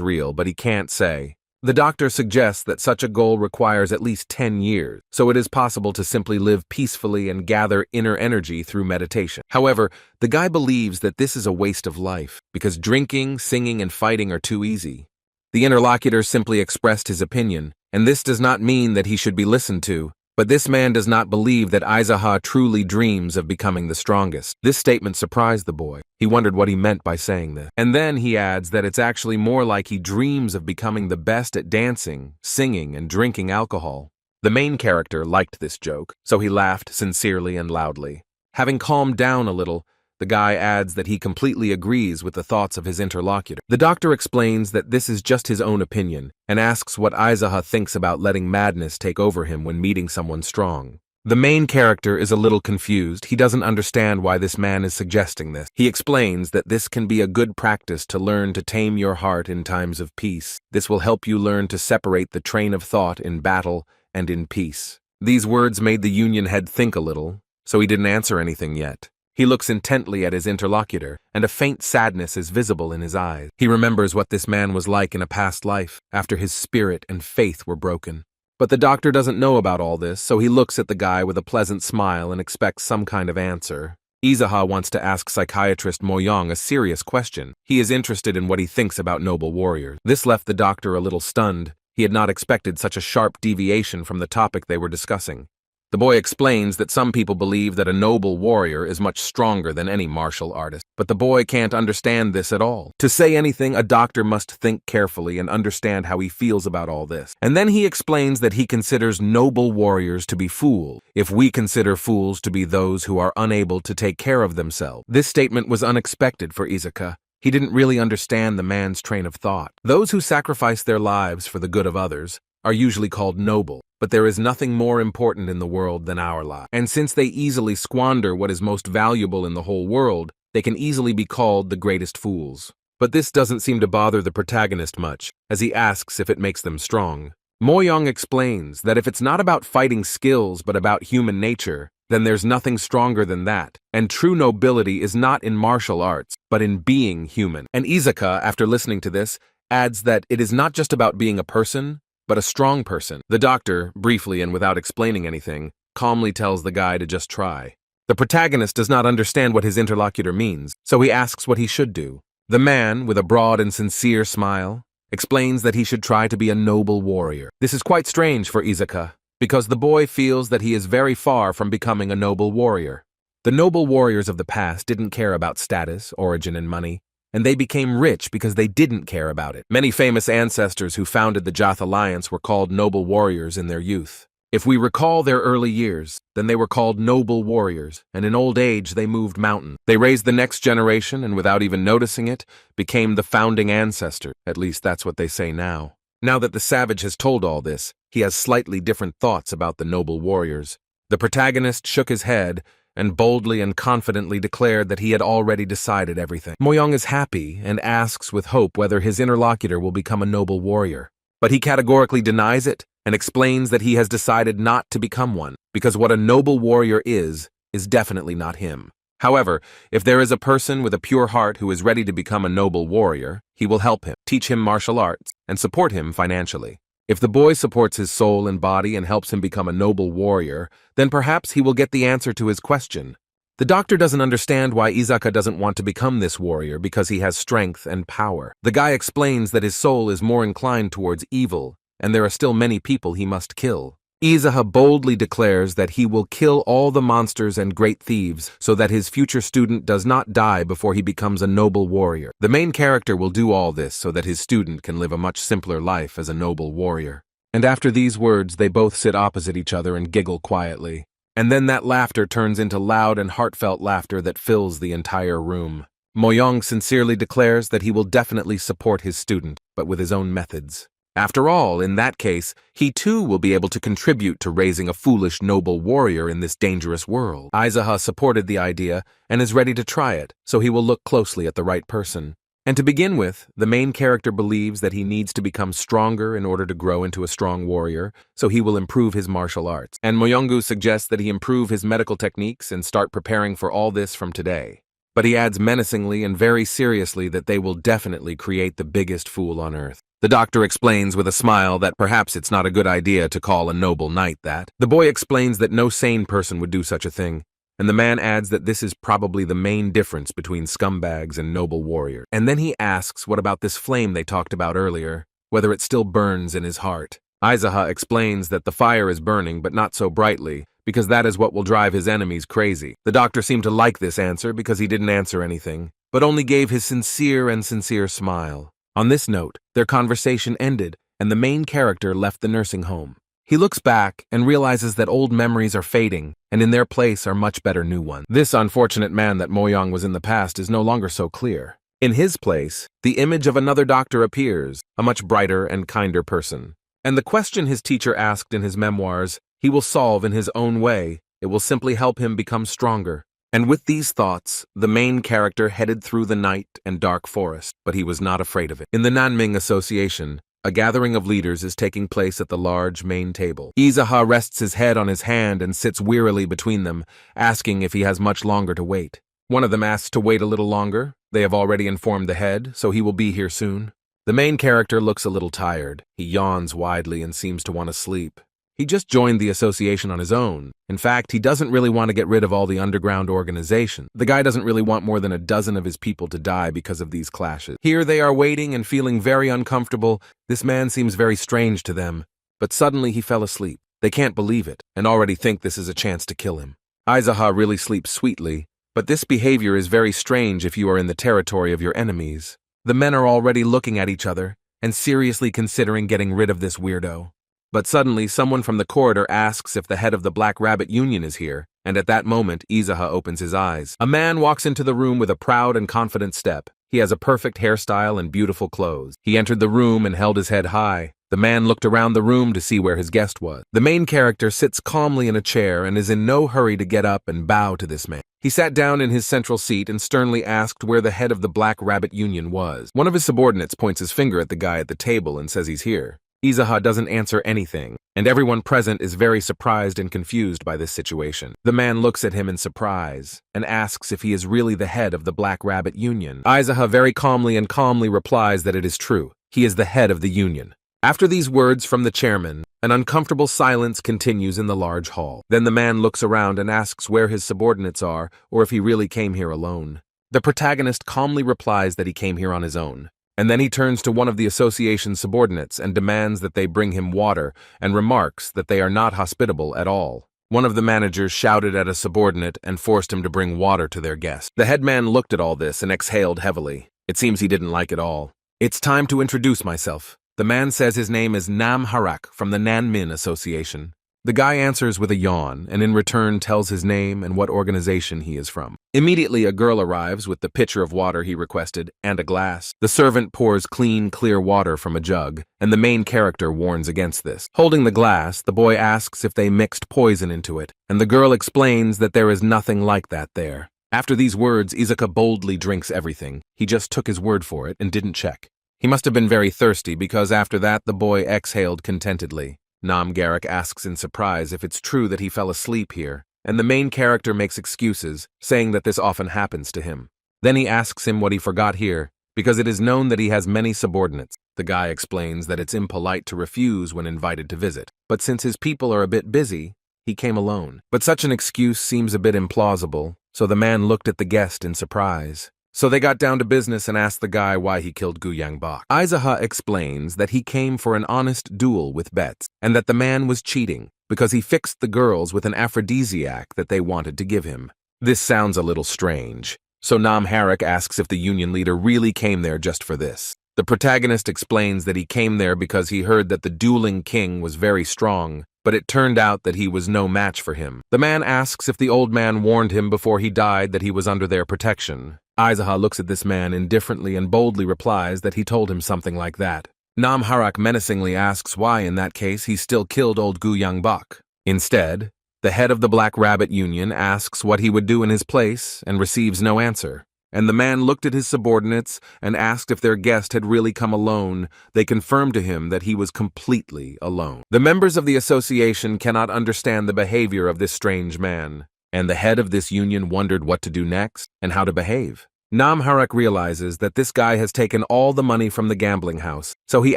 real, but he can't say. The doctor suggests that such a goal requires at least 10 years, so it is possible to simply live peacefully and gather inner energy through meditation. However, the guy believes that this is a waste of life, because drinking, singing, and fighting are too easy. The interlocutor simply expressed his opinion, and this does not mean that he should be listened to. But this man does not believe that Izaha truly dreams of becoming the strongest. This statement surprised the boy. He wondered what he meant by saying this. And then he adds that it's actually more like he dreams of becoming the best at dancing, singing, and drinking alcohol. The main character liked this joke, so he laughed sincerely and loudly. Having calmed down a little, the guy adds that he completely agrees with the thoughts of his interlocutor. The doctor explains that this is just his own opinion and asks what Izaha thinks about letting madness take over him when meeting someone strong. The main character is a little confused. He doesn't understand why this man is suggesting this. He explains that this can be a good practice to learn to tame your heart in times of peace. This will help you learn to separate the train of thought in battle and in peace. These words made the Union head think a little, so he didn't answer anything yet. He looks intently at his interlocutor, and a faint sadness is visible in his eyes. He remembers what this man was like in a past life, after his spirit and faith were broken. But the doctor doesn't know about all this, so he looks at the guy with a pleasant smile and expects some kind of answer. Izaha wants to ask psychiatrist Moyong a serious question. He is interested in what he thinks about noble warriors. This left the doctor a little stunned. He had not expected such a sharp deviation from the topic they were discussing. The boy explains that some people believe that a noble warrior is much stronger than any martial artist, but the boy can't understand this at all. To say anything, a doctor must think carefully and understand how he feels about all this. And then he explains that he considers noble warriors to be fools, if we consider fools to be those who are unable to take care of themselves. This statement was unexpected for Izuka. He didn't really understand the man's train of thought. Those who sacrifice their lives for the good of others are usually called noble, but there is nothing more important in the world than our lives. And since they easily squander what is most valuable in the whole world, they can easily be called the greatest fools. But this doesn't seem to bother the protagonist much, as he asks if it makes them strong. Moyong explains that if it's not about fighting skills but about human nature, then there's nothing stronger than that, and true nobility is not in martial arts, but in being human. And Izaka, after listening to this, adds that it is not just about being a person, but a strong person. The doctor, briefly and without explaining anything, calmly tells the guy to just try. The protagonist does not understand what his interlocutor means, so he asks what he should do. The man, with a broad and sincere smile, explains that he should try to be a noble warrior. This is quite strange for Izaka, because the boy feels that he is very far from becoming a noble warrior. The noble warriors of the past didn't care about status, origin, and money, and they became rich because they didn't care about it. Many famous ancestors who founded the Jath Alliance were called noble warriors in their youth. If we recall their early years, then they were called noble warriors, and in old age they moved mountains. They raised the next generation, and without even noticing it, became the founding ancestor. At least that's what they say now. Now that the savage has told all this, he has slightly different thoughts about the noble warriors. The protagonist shook his head and boldly and confidently declared that he had already decided everything. Moyong is happy and asks with hope whether his interlocutor will become a noble warrior. But he categorically denies it and explains that he has decided not to become one, because what a noble warrior is definitely not him. However, if there is a person with a pure heart who is ready to become a noble warrior, he will help him, teach him martial arts, and support him financially. If the boy supports his soul and body and helps him become a noble warrior, then perhaps he will get the answer to his question. The doctor doesn't understand why Izaka doesn't want to become this warrior because he has strength and power. The guy explains that his soul is more inclined towards evil, and there are still many people he must kill. Izaka boldly declares that he will kill all the monsters and great thieves so that his future student does not die before he becomes a noble warrior. The main character will do all this so that his student can live a much simpler life as a noble warrior. And after these words, they both sit opposite each other and giggle quietly. And then that laughter turns into loud and heartfelt laughter that fills the entire room. Moyong sincerely declares that he will definitely support his student, but with his own methods. After all, in that case, he too will be able to contribute to raising a foolish noble warrior in this dangerous world. Izaka supported the idea and is ready to try it, so he will look closely at the right person. And to begin with, the main character believes that he needs to become stronger in order to grow into a strong warrior, so he will improve his martial arts. And Moyongu suggests that he improve his medical techniques and start preparing for all this from today. But he adds menacingly and very seriously that they will definitely create the biggest fool on earth. The doctor explains with a smile that perhaps it's not a good idea to call a noble knight that. The boy explains that no sane person would do such a thing, and the man adds that this is probably the main difference between scumbags and noble warriors. And then he asks what about this flame they talked about earlier, whether it still burns in his heart. Izaka explains that the fire is burning, but not so brightly, because that is what will drive his enemies crazy. The doctor seemed to like this answer because he didn't answer anything, but only gave his sincere smile. On this note, their conversation ended, and the main character left the nursing home. He looks back and realizes that old memories are fading, and in their place are much better new ones. This unfortunate man that Moyong was in the past is no longer so clear. In his place, the image of another doctor appears, a much brighter and kinder person. And the question his teacher asked in his memoirs, he will solve in his own way. It will simply help him become stronger. And with these thoughts, the main character headed through the night and dark forest, but he was not afraid of it. In the Nanming Association, a gathering of leaders is taking place at the large main table. Izaka rests his head on his hand and sits wearily between them, asking if he has much longer to wait. One of them asks to wait a little longer. They have already informed the head, so he will be here soon. The main character looks a little tired. He yawns widely and seems to want to sleep. He just joined the association on his own. In fact, he doesn't really want to get rid of all the underground organization. The guy doesn't really want more than a dozen of his people to die because of these clashes. Here they are waiting and feeling very uncomfortable. This man seems very strange to them. But suddenly he fell asleep. They can't believe it, and already think this is a chance to kill him. Izaka really sleeps sweetly, but this behavior is very strange if you are in the territory of your enemies. The men are already looking at each other and seriously considering getting rid of this weirdo. But suddenly, someone from the corridor asks if the head of the Black Rabbit Union is here, and at that moment, Izaka opens his eyes. A man walks into the room with a proud and confident step. He has a perfect hairstyle and beautiful clothes. He entered the room and held his head high. The man looked around the room to see where his guest was. The main character sits calmly in a chair and is in no hurry to get up and bow to this man. He sat down in his central seat and sternly asked where the head of the Black Rabbit Union was. One of his subordinates points his finger at the guy at the table and says he's here. Izaha doesn't answer anything, and everyone present is very surprised and confused by this situation. The man looks at him in surprise and asks if he is really the head of the Black Rabbit Union. Izaha very calmly replies that it is true. He is the head of the union. After these words from the chairman, an uncomfortable silence continues in the large hall. Then the man looks around and asks where his subordinates are or if he really came here alone. The protagonist calmly replies that he came here on his own. And then he turns to one of the association's subordinates and demands that they bring him water and remarks that they are not hospitable at all. One of the managers shouted at a subordinate and forced him to bring water to their guest. The headman looked at all this and exhaled heavily. It seems he didn't like it all. It's time to introduce myself. The man says his name is Nam Harak from the Nanmin Association. The guy answers with a yawn and in return tells his name and what organization he is from. Immediately a girl arrives with the pitcher of water he requested and a glass. The servant pours clean, clear water from a jug, and the main character warns against this. Holding the glass, the boy asks if they mixed poison into it, and the girl explains that there is nothing like that there. After these words, Izuka boldly drinks everything. He just took his word for it and didn't check. He must have been very thirsty because after that the boy exhaled contentedly. Nam Garak asks in surprise if it's true that he fell asleep here, and the main character makes excuses, saying that this often happens to him. Then he asks him what he forgot here, because it is known that he has many subordinates. The guy explains that it's impolite to refuse when invited to visit, but since his people are a bit busy, he came alone. But such an excuse seems a bit implausible, so the man looked at the guest in surprise. So they got down to business and asked the guy why he killed Guyang Bok. Izaha explains that he came for an honest duel with bets, and that the man was cheating because he fixed the girls with an aphrodisiac that they wanted to give him. This sounds a little strange, so Nam Harak asks if the union leader really came there just for this. The protagonist explains that he came there because he heard that the dueling king was very strong, but it turned out that he was no match for him. The man asks if the old man warned him before he died that he was under their protection. Izaha looks at this man indifferently and boldly replies that he told him something like that. Nam Harak menacingly asks why, in that case, he still killed old Guyang Bok. Instead, the head of the Black Rabbit Union asks what he would do in his place and receives no answer. And the man looked at his subordinates and asked if their guest had really come alone. They confirmed to him that he was completely alone. The members of the association cannot understand the behavior of this strange man, and the head of this union wondered what to do next and how to behave. Nam Harak realizes that this guy has taken all the money from the gambling house, so he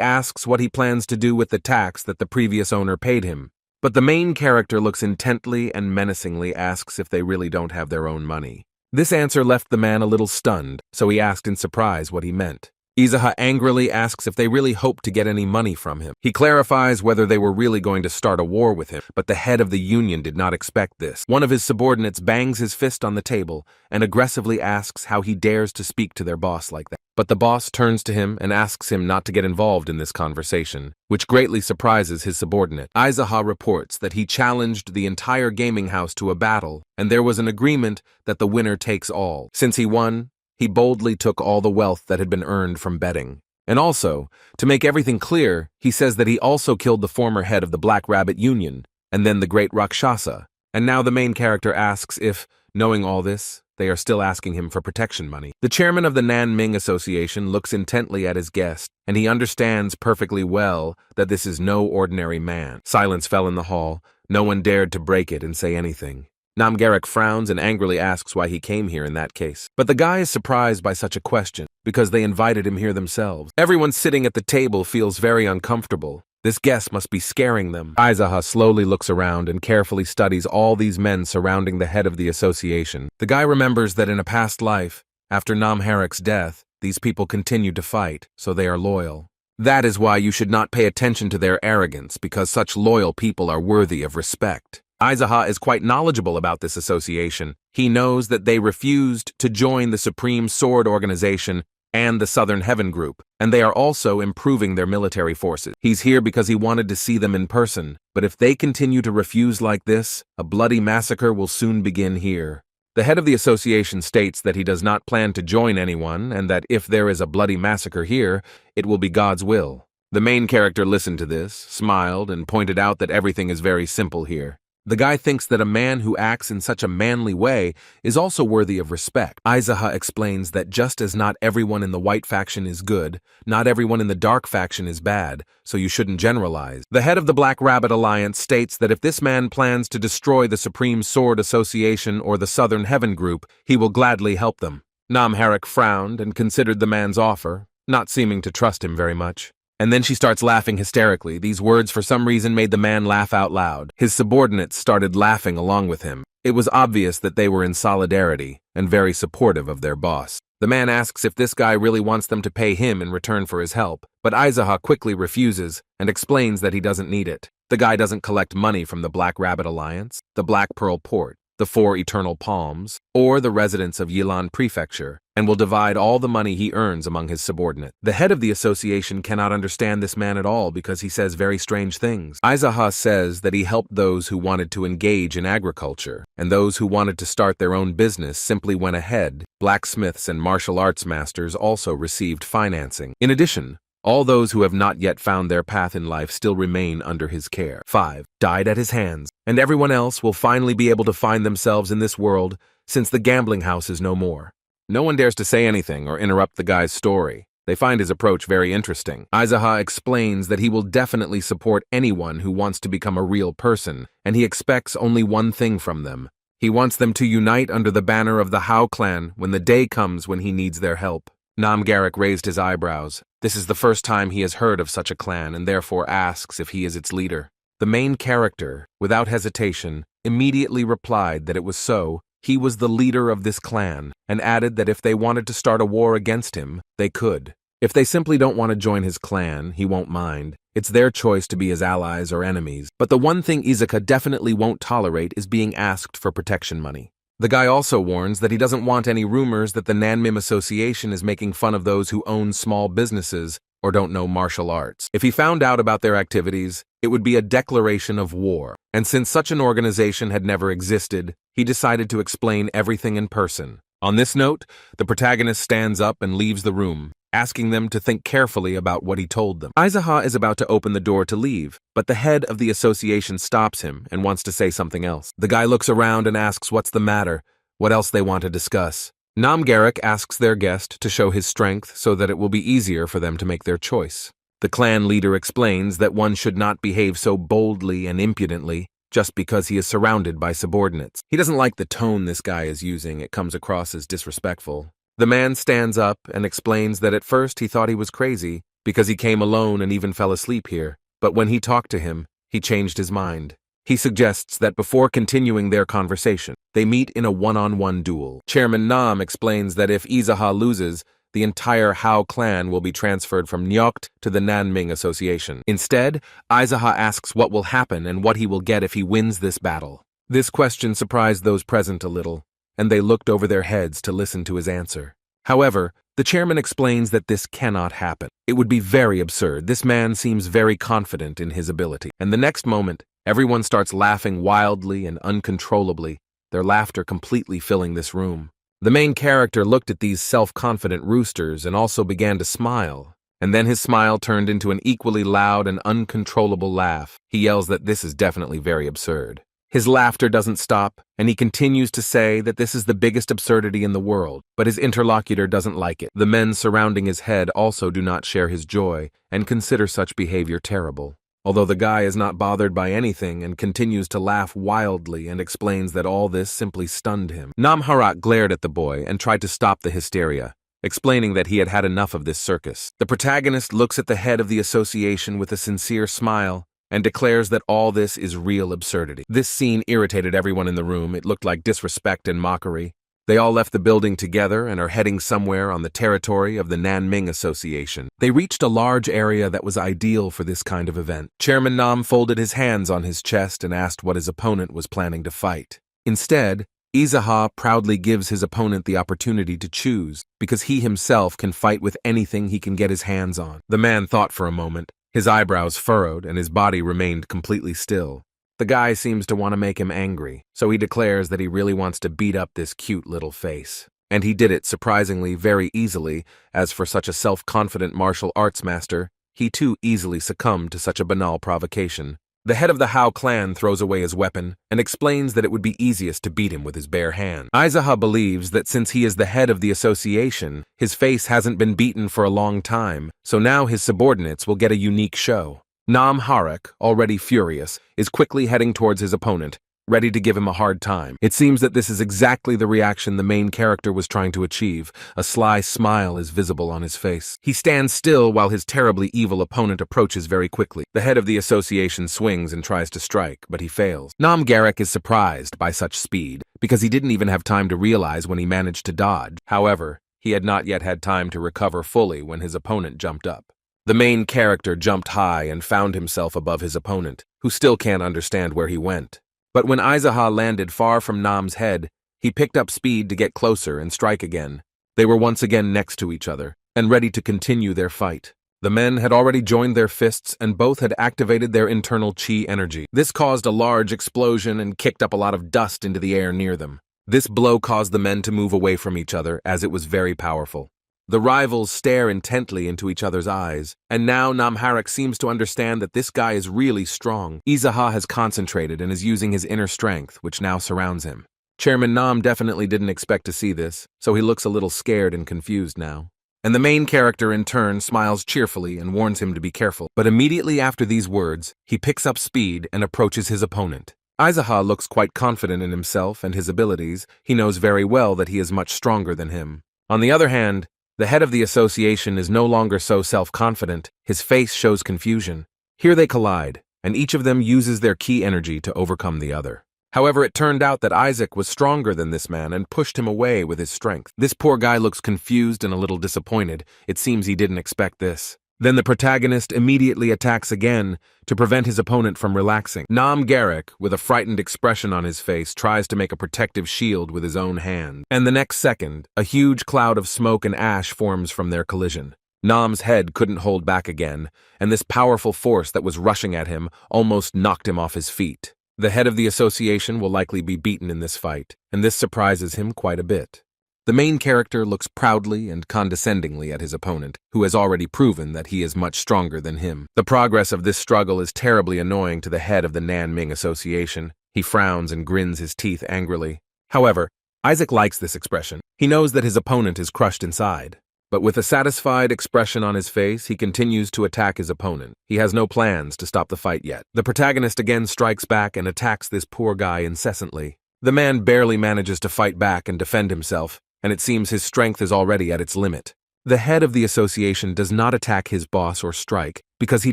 asks what he plans to do with the tax that the previous owner paid him. But the main character looks intently and menacingly asks if they really don't have their own money. This answer left the man a little stunned, so he asked in surprise what he meant. Izaha angrily asks if they really hoped to get any money from him. He clarifies whether they were really going to start a war with him, but the head of the union did not expect this. One of his subordinates bangs his fist on the table and aggressively asks how he dares to speak to their boss like that. But the boss turns to him and asks him not to get involved in this conversation, which greatly surprises his subordinate. Izaha reports that he challenged the entire gaming house to a battle, and there was an agreement that the winner takes all. Since he won, he boldly took all the wealth that had been earned from betting. And also, to make everything clear, he says that he also killed the former head of the Black Rabbit Union, and then the great Rakshasa. And now the main character asks if, knowing all this, they are still asking him for protection money. The chairman of the Nanming Association looks intently at his guest, and he understands perfectly well that this is no ordinary man. Silence fell in the hall. No one dared to break it and say anything. Nam Garak frowns and angrily asks why he came here in that case. But the guy is surprised by such a question, because they invited him here themselves. Everyone sitting at the table feels very uncomfortable. This guest must be scaring them. Izaha slowly looks around and carefully studies all these men surrounding the head of the association. The guy remembers that in a past life, after Nam Harak's death, these people continued to fight, so they are loyal. That is why you should not pay attention to their arrogance, because such loyal people are worthy of respect. Izaha is quite knowledgeable about this association. He knows that they refused to join the Supreme Sword Organization and the Southern Heaven Group, and they are also improving their military forces. He's here because he wanted to see them in person, but if they continue to refuse like this, a bloody massacre will soon begin here. The head of the association states that he does not plan to join anyone and that if there is a bloody massacre here, it will be God's will. The main character listened to this, smiled, and pointed out that everything is very simple here. The guy thinks that a man who acts in such a manly way is also worthy of respect. Izaha explains that just as not everyone in the white faction is good, not everyone in the dark faction is bad, so you shouldn't generalize. The head of the Black Rabbit Alliance states that if this man plans to destroy the Supreme Sword Association or the Southern Heaven Group, he will gladly help them. Namharak frowned and considered the man's offer, not seeming to trust him very much. And then she starts laughing hysterically. These words for some reason made the man laugh out loud. His subordinates started laughing along with him. It was obvious that they were in solidarity and very supportive of their boss. The man asks if this guy really wants them to pay him in return for his help, but Izaha quickly refuses and explains that he doesn't need it. The guy doesn't collect money from the Black Rabbit Alliance, the Black Pearl Port, the Four Eternal Palms, or the residents of Yilan Prefecture, and will divide all the money he earns among his subordinates. The head of the association cannot understand this man at all because he says very strange things. Izaha says that he helped those who wanted to engage in agriculture, and those who wanted to start their own business simply went ahead. Blacksmiths and martial arts masters also received financing. In addition, all those who have not yet found their path in life still remain under his care. 5. Died at his hands, and everyone else will finally be able to find themselves in this world since the gambling house is no more. No one dares to say anything or interrupt the guy's story. They find his approach very interesting. Izaha explains that he will definitely support anyone who wants to become a real person, and he expects only one thing from them. He wants them to unite under the banner of the Howl clan when the day comes when he needs their help. Namgarak raised his eyebrows. This is the first time he has heard of such a clan and therefore asks if he is its leader. The main character, without hesitation, immediately replied that it was so. He was the leader of this clan, and added that if they wanted to start a war against him, they could. If they simply don't want to join his clan, he won't mind. It's their choice to be his allies or enemies. But the one thing Izuka definitely won't tolerate is being asked for protection money. The guy also warns that he doesn't want any rumors that the Nanmim Association is making fun of those who own small businesses or don't know martial arts. If he found out about their activities, it would be a declaration of war. And since such an organization had never existed, he decided to explain everything in person. On this note, the protagonist stands up and leaves the room, asking them to think carefully about what he told them. Izaha is about to open the door to leave, but the head of the association stops him and wants to say something else. The guy looks around and asks what's the matter, what else they want to discuss. Namgarak asks their guest to show his strength so that it will be easier for them to make their choice. The clan leader explains that one should not behave so boldly and impudently just because he is surrounded by subordinates. He doesn't like the tone this guy is using. It comes across as disrespectful. The man stands up and explains that at first he thought he was crazy because he came alone and even fell asleep here, but when he talked to him, he changed his mind. He suggests that before continuing their conversation, they meet in a one-on-one duel. Chairman Nam explains that if Izaha loses, the entire Howl clan will be transferred from Nyokt to the Nanming Association. Instead, Izaha asks what will happen and what he will get if he wins this battle. This question surprised those present a little, and they looked over their heads to listen to his answer. However, the chairman explains that this cannot happen. It would be very absurd. This man seems very confident in his ability. And the next moment, everyone starts laughing wildly and uncontrollably, their laughter completely filling this room. The main character looked at these self-confident roosters and also began to smile. And then his smile turned into an equally loud and uncontrollable laugh. He yells that this is definitely very absurd. His laughter doesn't stop, and he continues to say that this is the biggest absurdity in the world, but his interlocutor doesn't like it. The men surrounding his head also do not share his joy and consider such behavior terrible. Although the guy is not bothered by anything and continues to laugh wildly and explains that all this simply stunned him. Namharak glared at the boy and tried to stop the hysteria, explaining that he had had enough of this circus. The protagonist looks at the head of the association with a sincere smile and declares that all this is real absurdity. This scene irritated everyone in the room. It looked like disrespect and mockery. They all left the building together and are heading somewhere on the territory of the Nanming Association. They reached a large area that was ideal for this kind of event. Chairman Nam folded his hands on his chest and asked what his opponent was planning to fight. Instead, Izaha proudly gives his opponent the opportunity to choose, because he himself can fight with anything he can get his hands on. The man thought for a moment. His eyebrows furrowed and his body remained completely still. The guy seems to want to make him angry, so he declares that he really wants to beat up this cute little face. And he did it surprisingly very easily, as for such a self-confident martial arts master, he too easily succumbed to such a banal provocation. The head of the Howl clan throws away his weapon and explains that it would be easiest to beat him with his bare hand. Aizaha believes that since he is the head of the association, his face hasn't been beaten for a long time, so now his subordinates will get a unique show. Nam Harak, already furious, is quickly heading towards his opponent, ready to give him a hard time. It seems that this is exactly the reaction the main character was trying to achieve. A sly smile is visible on his face. He stands still while his terribly evil opponent approaches very quickly. The head of the association swings and tries to strike, but he fails. Nam Garak is surprised by such speed, because he didn't even have time to realize when he managed to dodge. However, he had not yet had time to recover fully when his opponent jumped up. The main character jumped high and found himself above his opponent, who still can't understand where he went. But when Aizaha landed far from Nam's head, he picked up speed to get closer and strike again. They were once again next to each other, and ready to continue their fight. The men had already joined their fists and both had activated their internal chi energy. This caused a large explosion and kicked up a lot of dust into the air near them. This blow caused the men to move away from each other, as it was very powerful. The rivals stare intently into each other's eyes, and now Namharak seems to understand that this guy is really strong. Aizaha has concentrated and is using his inner strength, which now surrounds him. Chairman Nam definitely didn't expect to see this, so he looks a little scared and confused now. And the main character in turn smiles cheerfully and warns him to be careful. But immediately after these words, he picks up speed and approaches his opponent. Aizaha looks quite confident in himself and his abilities. He knows very well that he is much stronger than him. On the other hand, the head of the association is no longer so self-confident. His face shows confusion. Here they collide, and each of them uses their ki energy to overcome the other. However, it turned out that Isaac was stronger than this man and pushed him away with his strength. This poor guy looks confused and a little disappointed. It seems he didn't expect this. Then the protagonist immediately attacks again to prevent his opponent from relaxing. Nam Garak, with a frightened expression on his face, tries to make a protective shield with his own hand. And the next second, a huge cloud of smoke and ash forms from their collision. Nam's head couldn't hold back again, and this powerful force that was rushing at him almost knocked him off his feet. The head of the association will likely be beaten in this fight, and this surprises him quite a bit. The main character looks proudly and condescendingly at his opponent, who has already proven that he is much stronger than him. The progress of this struggle is terribly annoying to the head of the Nanming Association. He frowns and grins his teeth angrily. However, Isaac likes this expression. He knows that his opponent is crushed inside. But with a satisfied expression on his face, he continues to attack his opponent. He has no plans to stop the fight yet. The protagonist again strikes back and attacks this poor guy incessantly. The man barely manages to fight back and defend himself, and it seems his strength is already at its limit. The head of the association does not attack his boss or strike, because he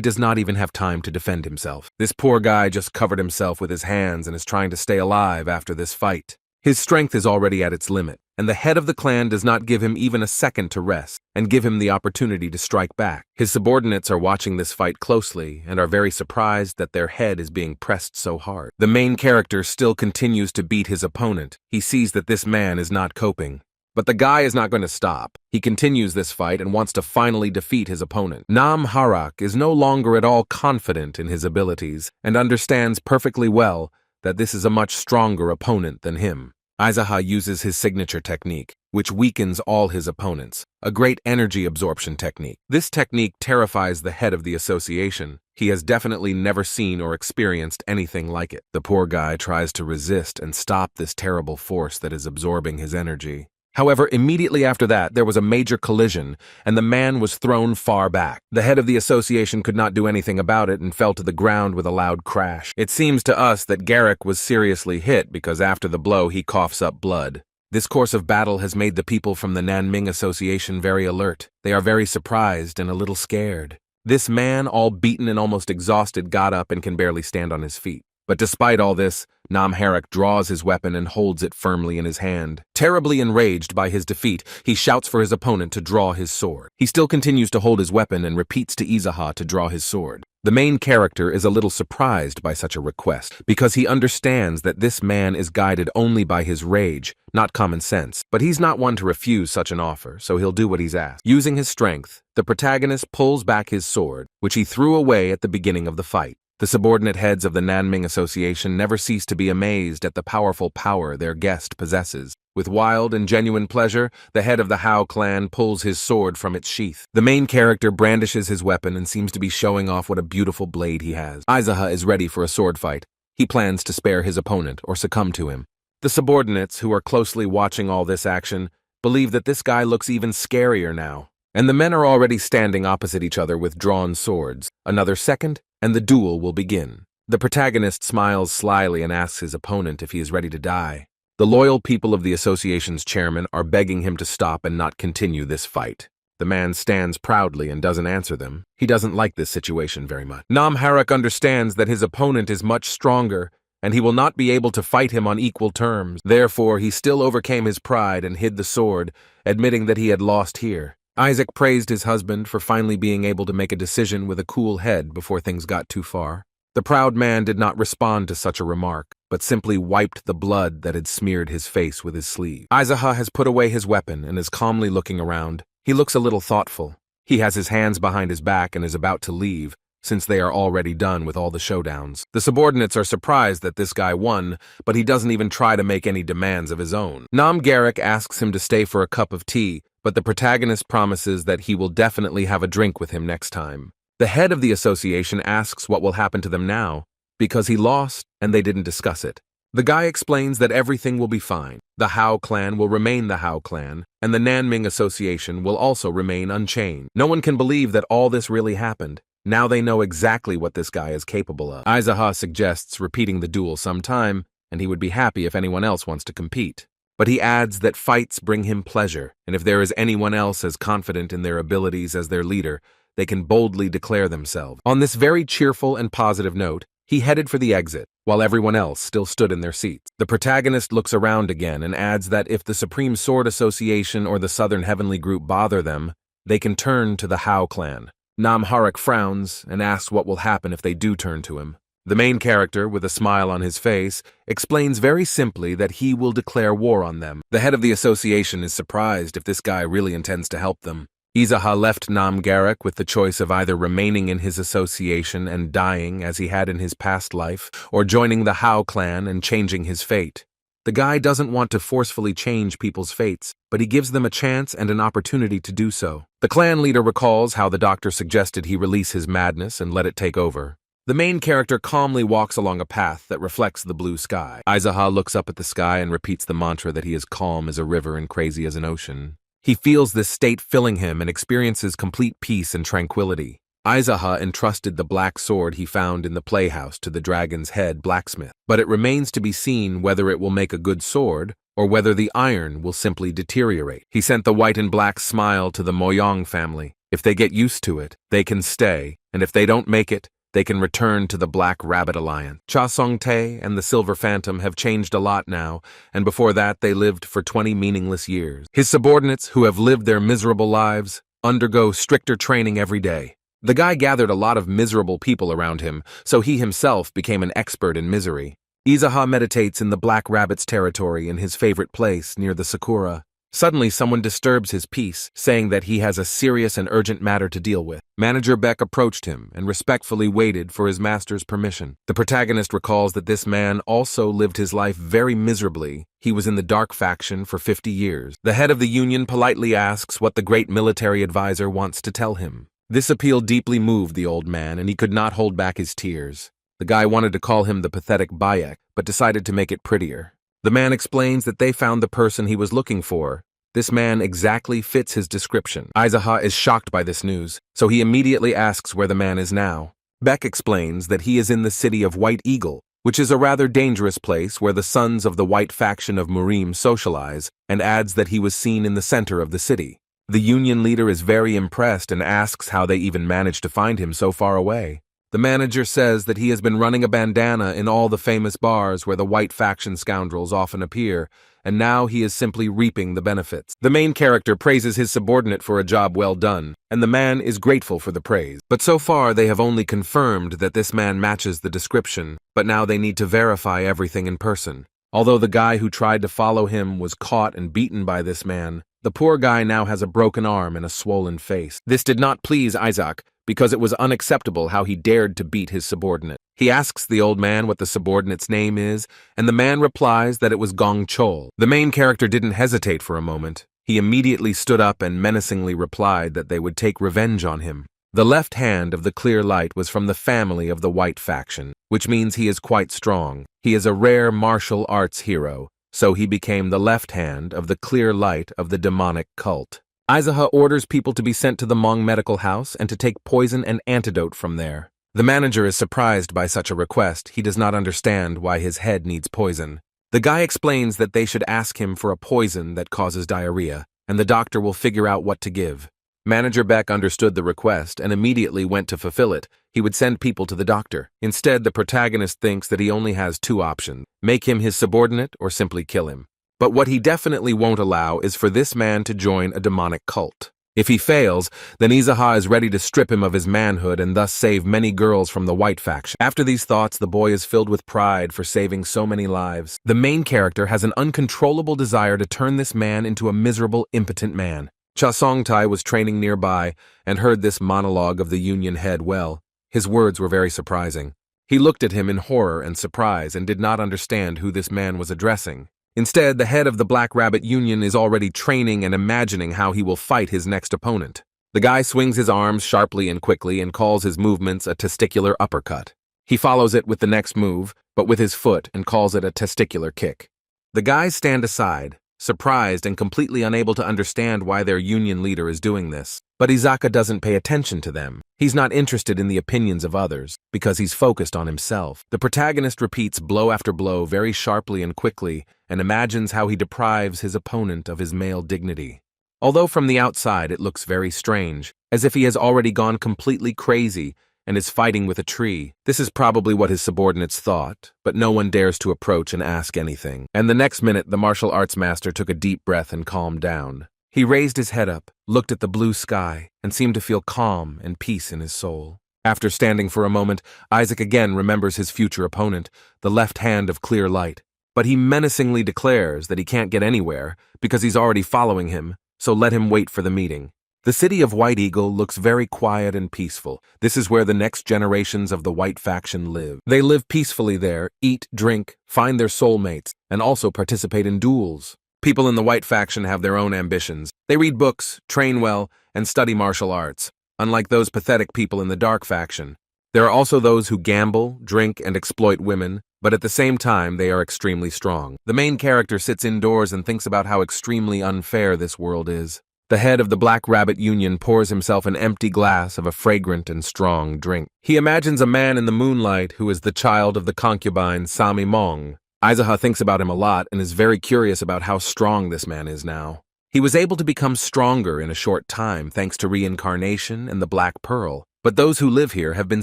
does not even have time to defend himself. This poor guy just covered himself with his hands and is trying to stay alive after this fight. His strength is already at its limit, and the head of the clan does not give him even a second to rest and give him the opportunity to strike back. His subordinates are watching this fight closely and are very surprised that their head is being pressed so hard. The main character still continues to beat his opponent. He sees that this man is not coping. But the guy is not going to stop. He continues this fight and wants to finally defeat his opponent. Nam Harak is no longer at all confident in his abilities and understands perfectly well that this is a much stronger opponent than him. Aizaha uses his signature technique, which weakens all his opponents, a great energy absorption technique. This technique terrifies the head of the association. He has definitely never seen or experienced anything like it. The poor guy tries to resist and stop this terrible force that is absorbing his energy. However, immediately after that, there was a major collision, and the man was thrown far back. The head of the association could not do anything about it and fell to the ground with a loud crash. It seems to us that Garak was seriously hit because after the blow he coughs up blood. This course of battle has made the people from the Nanming Association very alert. They are very surprised and a little scared. This man, all beaten and almost exhausted, got up and can barely stand on his feet. But despite all this, Namharak draws his weapon and holds it firmly in his hand. Terribly enraged by his defeat, he shouts for his opponent to draw his sword. He still continues to hold his weapon and repeats to Aizaha to draw his sword. The main character is a little surprised by such a request, because he understands that this man is guided only by his rage, not common sense. But he's not one to refuse such an offer, so he'll do what he's asked. Using his strength, the protagonist pulls back his sword, which he threw away at the beginning of the fight. The subordinate heads of the Nanming Association never cease to be amazed at the powerful power their guest possesses. With wild and genuine pleasure, the head of the Howl clan pulls his sword from its sheath. The main character brandishes his weapon and seems to be showing off what a beautiful blade he has. Aizaha is ready for a sword fight. He plans to spare his opponent or succumb to him. The subordinates, who are closely watching all this action, believe that this guy looks even scarier now. And the men are already standing opposite each other with drawn swords. Another second, and the duel will begin. The protagonist smiles slyly and asks his opponent if he is ready to die. The loyal people of the association's chairman are begging him to stop and not continue this fight. The man stands proudly and doesn't answer them. He doesn't like this situation very much. Namharak understands that his opponent is much stronger, and he will not be able to fight him on equal terms. Therefore, he still overcame his pride and hid the sword, admitting that he had lost here. Isaac praised his husband for finally being able to make a decision with a cool head before things got too far. The proud man did not respond to such a remark, but simply wiped the blood that had smeared his face with his sleeve. Aizaha has put away his weapon and is calmly looking around. He looks a little thoughtful. He has his hands behind his back and is about to leave, since they are already done with all the showdowns. The subordinates are surprised that this guy won, but he doesn't even try to make any demands of his own. Nam Garrick asks him to stay for a cup of tea, but the protagonist promises that he will definitely have a drink with him next time. The head of the association asks what will happen to them now, because he lost and they didn't discuss it. The guy explains that everything will be fine. The Howl clan will remain the Howl clan, and the Nanming Association will also remain unchanged. No one can believe that all this really happened. Now they know exactly what this guy is capable of. Aizaha suggests repeating the duel sometime, and he would be happy if anyone else wants to compete. But he adds that fights bring him pleasure, and if there is anyone else as confident in their abilities as their leader, they can boldly declare themselves. On this very cheerful and positive note, he headed for the exit, while everyone else still stood in their seats. The protagonist looks around again and adds that if the Supreme Sword Association or the Southern Heavenly Group bother them, they can turn to the Howl clan. Namharak frowns and asks what will happen if they do turn to him. The main character, with a smile on his face, explains very simply that he will declare war on them. The head of the association is surprised if this guy really intends to help them. Aizaha left Nam Garrick with the choice of either remaining in his association and dying as he had in his past life, or joining the Howl clan and changing his fate. The guy doesn't want to forcefully change people's fates, but he gives them a chance and an opportunity to do so. The clan leader recalls how the doctor suggested he release his madness and let it take over. The main character calmly walks along a path that reflects the blue sky. Aizaha looks up at the sky and repeats the mantra that he is calm as a river and crazy as an ocean. He feels this state filling him and experiences complete peace and tranquility. Aizaha entrusted the black sword he found in the playhouse to the dragon's head blacksmith, but it remains to be seen whether it will make a good sword or whether the iron will simply deteriorate. He sent the white and black smile to the Moyong family. If they get used to it, they can stay, and if they don't make it, they can return to the Black Rabbit Alliance. Cha Song-tae and the Silver Phantom have changed a lot now, and before that they lived for 20 meaningless years. His subordinates, who have lived their miserable lives, undergo stricter training every day. The guy gathered a lot of miserable people around him, so he himself became an expert in misery. Aizaha meditates in the Black Rabbit's territory in his favorite place near the Sakura. Suddenly, someone disturbs his peace, saying that he has a serious and urgent matter to deal with. Manager Beck approached him and respectfully waited for his master's permission. The protagonist recalls that this man also lived his life very miserably. He was in the dark faction for 50 years. The head of the union politely asks what the great military advisor wants to tell him. This appeal deeply moved the old man, and he could not hold back his tears. The guy wanted to call him the pathetic Bayek, but decided to make it prettier. The man explains that they found the person he was looking for. This man exactly fits his description. Aizaha is shocked by this news, so he immediately asks where the man is now. Beck explains that he is in the city of White Eagle, which is a rather dangerous place where the sons of the white faction of Murim socialize, and adds that he was seen in the center of the city. The union leader is very impressed and asks how they even managed to find him so far away. The manager says that he has been running a bandana in all the famous bars where the white faction scoundrels often appear, and now he is simply reaping the benefits. The main character praises his subordinate for a job well done, and the man is grateful for the praise. But so far they have only confirmed that this man matches the description, but now they need to verify everything in person. Although the guy who tried to follow him was caught and beaten by this man, the poor guy now has a broken arm and a swollen face. This did not please Isaac, because it was unacceptable how he dared to beat his subordinate. He asks the old man what the subordinate's name is, and the man replies that it was Gong Chol. The main character didn't hesitate for a moment. He immediately stood up and menacingly replied that they would take revenge on him. The left hand of the clear light was from the family of the white faction, which means he is quite strong. He is a rare martial arts hero, so he became the left hand of the clear light of the demonic cult. Izaha orders people to be sent to the Hmong medical house and to take poison and antidote from there. The manager is surprised by such a request. He does not understand why his head needs poison. The guy explains that they should ask him for a poison that causes diarrhea, and the doctor will figure out what to give. Manager Beck understood the request and immediately went to fulfill it. He would send people to the doctor. Instead, the protagonist thinks that he only has two options: make him his subordinate or simply kill him. But what he definitely won't allow is for this man to join a demonic cult. If he fails, then Izaha is ready to strip him of his manhood and thus save many girls from the white faction. After these thoughts, the boy is filled with pride for saving so many lives. The main character has an uncontrollable desire to turn this man into a miserable, impotent man. Cha Songtai was training nearby and heard this monologue of the Union head well. His words were very surprising. He looked at him in horror and surprise and did not understand who this man was addressing. Instead, the head of the Black Rabbit Union is already training and imagining how he will fight his next opponent. The guy swings his arms sharply and quickly and calls his movements a testicular uppercut. He follows it with the next move, but with his foot, and calls it a testicular kick. The guys stand aside, surprised and completely unable to understand why their union leader is doing this. But Izaka doesn't pay attention to them. He's not interested in the opinions of others, because he's focused on himself. The protagonist repeats blow after blow very sharply and quickly, and imagines how he deprives his opponent of his male dignity. Although from the outside it looks very strange, as if he has already gone completely crazy and is fighting with a tree. This is probably what his subordinates thought, but no one dares to approach and ask anything. And the next minute, the martial arts master took a deep breath and calmed down. He raised his head up, looked at the blue sky, and seemed to feel calm and peace in his soul. After standing for a moment, Isaac again remembers his future opponent, the left hand of clear light. But he menacingly declares that he can't get anywhere because he's already following him, so let him wait for the meeting. The city of White Eagle looks very quiet and peaceful. This is where the next generations of the white faction live. They live peacefully there, eat, drink, find their soulmates, and also participate in duels. People in the white faction have their own ambitions. They read books, train well, and study martial arts, unlike those pathetic people in the dark faction. There are also those who gamble, drink, and exploit women, but at the same time they are extremely strong. The main character sits indoors and thinks about how extremely unfair this world is. The head of the Black Rabbit Union pours himself an empty glass of a fragrant and strong drink. He imagines a man in the moonlight who is the child of the concubine Sami Mong. Izaha thinks about him a lot and is very curious about how strong this man is now. He was able to become stronger in a short time thanks to reincarnation and the Black Pearl. But those who live here have been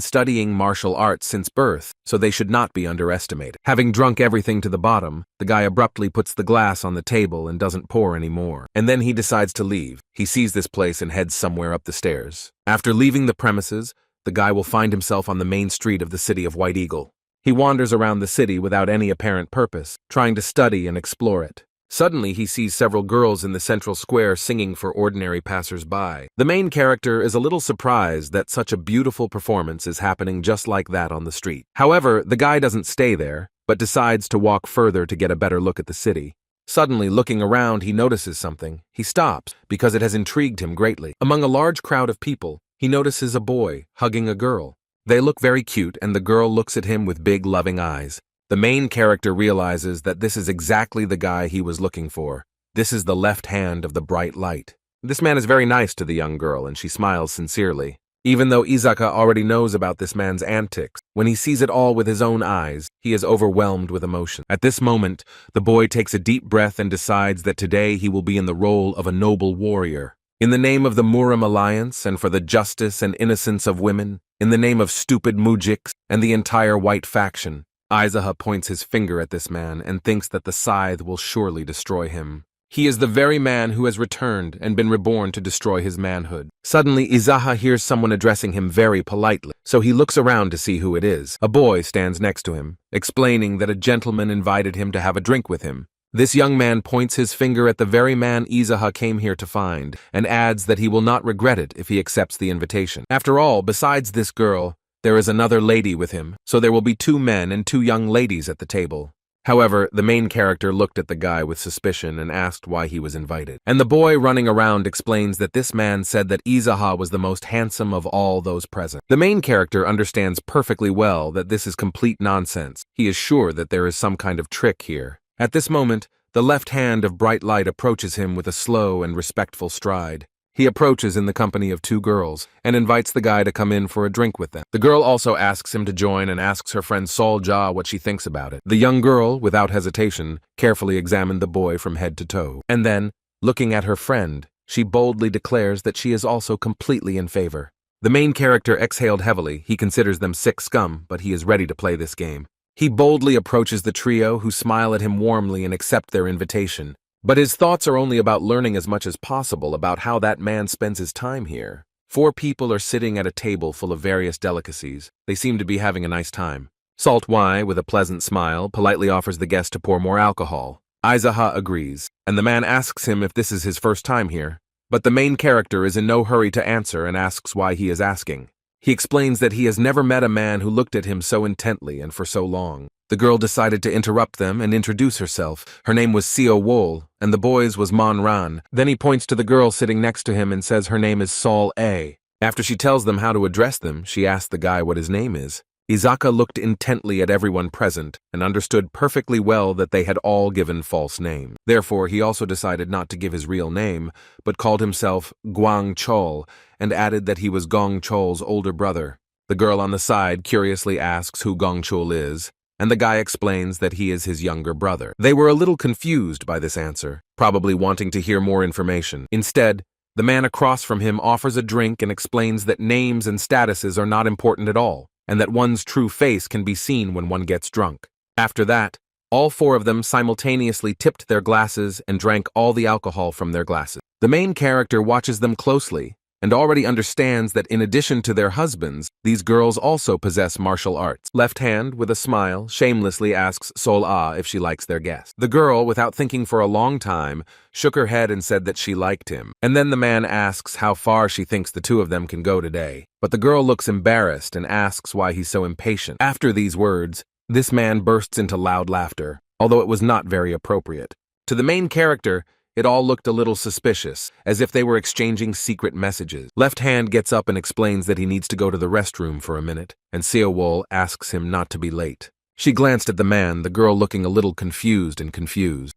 studying martial arts since birth, so they should not be underestimated. Having drunk everything to the bottom, the guy abruptly puts the glass on the table and doesn't pour any more. And then he decides to leave. He sees this place and heads somewhere up the stairs. After leaving the premises, the guy will find himself on the main street of the city of White Eagle. He wanders around the city without any apparent purpose, trying to study and explore it. Suddenly, he sees several girls in the central square singing for ordinary passers-by. The main character is a little surprised that such a beautiful performance is happening just like that on the street. However, the guy doesn't stay there, but decides to walk further to get a better look at the city. Suddenly, looking around, he notices something. He stops, because it has intrigued him greatly. Among a large crowd of people, he notices a boy hugging a girl. They look very cute, and the girl looks at him with big, loving eyes. The main character realizes that this is exactly the guy he was looking for. This is the left hand of the bright light. This man is very nice to the young girl, and she smiles sincerely. Even though Izaka already knows about this man's antics, when he sees it all with his own eyes, he is overwhelmed with emotion. At this moment, the boy takes a deep breath and decides that today he will be in the role of a noble warrior. In the name of the Muram Alliance and for the justice and innocence of women, in the name of stupid mujiks and the entire white faction, Izaha points his finger at this man and thinks that the scythe will surely destroy him. He is the very man who has returned and been reborn to destroy his manhood. Suddenly, Izaha hears someone addressing him very politely, so he looks around to see who it is. A boy stands next to him, explaining that a gentleman invited him to have a drink with him. This young man points his finger at the very man Izaha came here to find, and adds that he will not regret it if he accepts the invitation. After all, besides this girl, There is another lady with him, so there will be 2 men and 2 young ladies at the table. However, the main character looked at the guy with suspicion and asked why he was invited. And the boy running around explains that this man said that Izaha was the most handsome of all those present. The main character understands perfectly well that this is complete nonsense. He is sure that there is some kind of trick here. At this moment, the left hand of bright light approaches him with a slow and respectful stride. He approaches in the company of 2 girls and invites the guy to come in for a drink with them. The girl also asks him to join and asks her friend Sol Ja what she thinks about it. The young girl, without hesitation, carefully examined the boy from head to toe. And then, looking at her friend, she boldly declares that she is also completely in favor. The main character exhaled heavily. He considers them sick scum, but he is ready to play this game. He boldly approaches the trio, who smile at him warmly and accept their invitation. But his thoughts are only about learning as much as possible about how that man spends his time here. 4 people are sitting at a table full of various delicacies. They seem to be having a nice time. Salt Y, with a pleasant smile, politely offers the guest to pour more alcohol. Izaha agrees, and the man asks him if this is his first time here. But the main character is in no hurry to answer and asks why he is asking. He explains that he has never met a man who looked at him so intently and for so long. The girl decided to interrupt them and introduce herself. Her name was Seo Wol, and the boy's was Mon Ran. Then he points to the girl sitting next to him and says her name is Sol A. After she tells them how to address them, she asks the guy what his name is. Izaka looked intently at everyone present and understood perfectly well that they had all given false names. Therefore, he also decided not to give his real name, but called himself Guang Chol and added that he was Gong Chol's older brother. The girl on the side curiously asks who Gong Chol is, and the guy explains that he is his younger brother. They were a little confused by this answer, probably wanting to hear more information. Instead, the man across from him offers a drink and explains that names and statuses are not important at all, and that one's true face can be seen when one gets drunk. After that, all 4 of them simultaneously tipped their glasses and drank all the alcohol from their glasses. The main character watches them closely and already understands that in addition to their husbands, these girls also possess martial arts. Left Hand, with a smile, shamelessly asks Sol Ah if she likes their guest. The girl, without thinking for a long time, shook her head and said that she liked him. And then the man asks how far she thinks the 2 of them can go today. But the girl looks embarrassed and asks why he's so impatient. After these words, this man bursts into loud laughter, although it was not very appropriate. To the main character, it all looked a little suspicious, as if they were exchanging secret messages. Left Hand gets up and explains that he needs to go to the restroom for a minute, and Seo Wol asks him not to be late. She glanced at the man, the girl looking a little confused.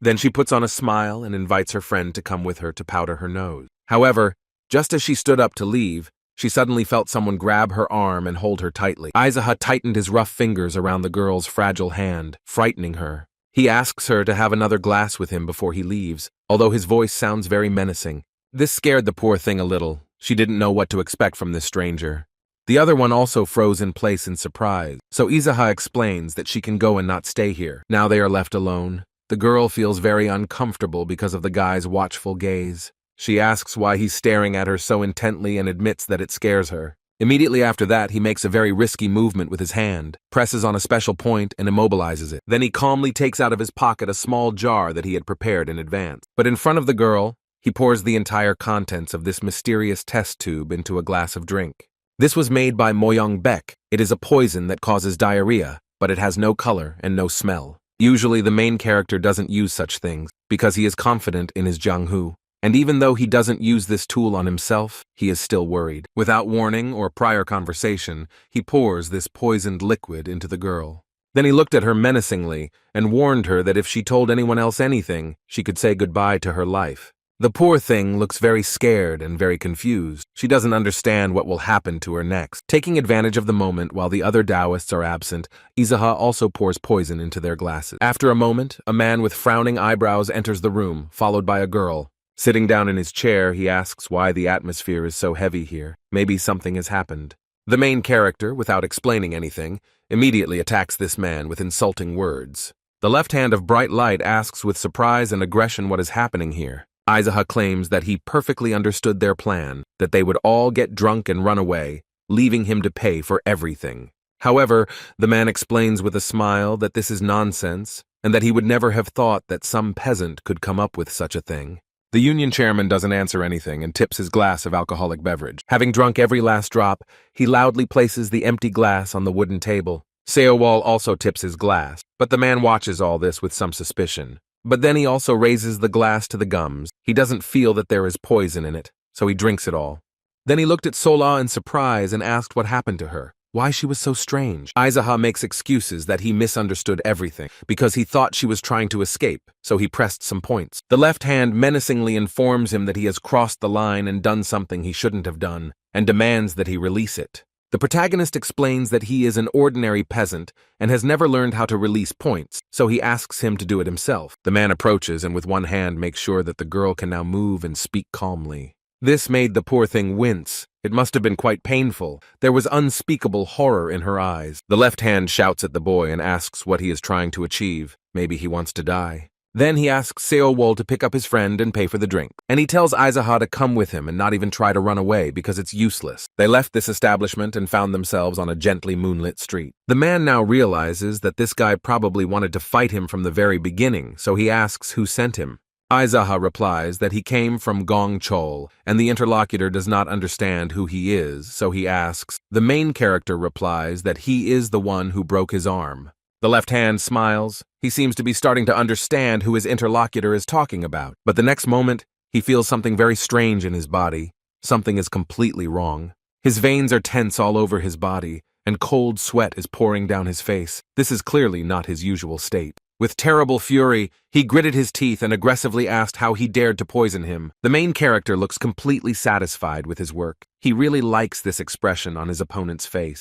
Then she puts on a smile and invites her friend to come with her to powder her nose. However, just as she stood up to leave, she suddenly felt someone grab her arm and hold her tightly. Izaha tightened his rough fingers around the girl's fragile hand, frightening her. He asks her to have another glass with him before he leaves, although his voice sounds very menacing. This scared the poor thing a little. She didn't know what to expect from this stranger. The other one also froze in place in surprise, so Izaha explains that she can go and not stay here. Now they are left alone. The girl feels very uncomfortable because of the guy's watchful gaze. She asks why he's staring at her so intently and admits that it scares her. Immediately after that, he makes a very risky movement with his hand, presses on a special point, and immobilizes it. Then he calmly takes out of his pocket a small jar that he had prepared in advance. But in front of the girl, he pours the entire contents of this mysterious test tube into a glass of drink. This was made by Moyong Bek. It is a poison that causes diarrhea, but it has no color and no smell. Usually the main character doesn't use such things because he is confident in his Jianghu. And even though he doesn't use this tool on himself, he is still worried. Without warning or prior conversation, he pours this poisoned liquid into the girl. Then he looked at her menacingly and warned her that if she told anyone else anything, she could say goodbye to her life. The poor thing looks very scared and very confused. She doesn't understand what will happen to her next. Taking advantage of the moment while the other Taoists are absent, Izaha also pours poison into their glasses. After a moment, a man with frowning eyebrows enters the room, followed by a girl. Sitting down in his chair, he asks why the atmosphere is so heavy here. Maybe something has happened. The main character, without explaining anything, immediately attacks this man with insulting words. The left hand of bright light asks with surprise and aggression what is happening here. Izaha claims that he perfectly understood their plan, that they would all get drunk and run away, leaving him to pay for everything. However, the man explains with a smile that this is nonsense, and that he would never have thought that some peasant could come up with such a thing. The union chairman doesn't answer anything and tips his glass of alcoholic beverage. Having drunk every last drop, he loudly places the empty glass on the wooden table. Seowal also tips his glass, but the man watches all this with some suspicion. But then he also raises the glass to the gums. He doesn't feel that there is poison in it, so he drinks it all. Then he looked at Sola in surprise and asked what happened to her, why she was so strange. Aizaha makes excuses that he misunderstood everything because he thought she was trying to escape, so he pressed some points. The left hand menacingly informs him that he has crossed the line and done something he shouldn't have done, and demands that he release it. The protagonist explains that he is an ordinary peasant and has never learned how to release points, so he asks him to do it himself. The man approaches and with one hand makes sure that the girl can now move and speak calmly. This made the poor thing wince. It must have been quite painful. There was unspeakable horror in her eyes. The left hand shouts at the boy and asks what he is trying to achieve. Maybe he wants to die. Then he asks Seowal to pick up his friend and pay for the drink. And he tells Aizaha to come with him and not even try to run away because it's useless. They left this establishment and found themselves on a gently moonlit street. The man now realizes that this guy probably wanted to fight him from the very beginning, so he asks who sent him. Aizaha replies that he came from Gongchol, and the interlocutor does not understand who he is, so he asks. The main character replies that he is the one who broke his arm. The left hand smiles. He seems to be starting to understand who his interlocutor is talking about, but the next moment, he feels something very strange in his body. Something is completely wrong. His veins are tense all over his body, and cold sweat is pouring down his face. This is clearly not his usual state. With terrible fury, he gritted his teeth and aggressively asked how he dared to poison him. The main character looks completely satisfied with his work. He really likes this expression on his opponent's face.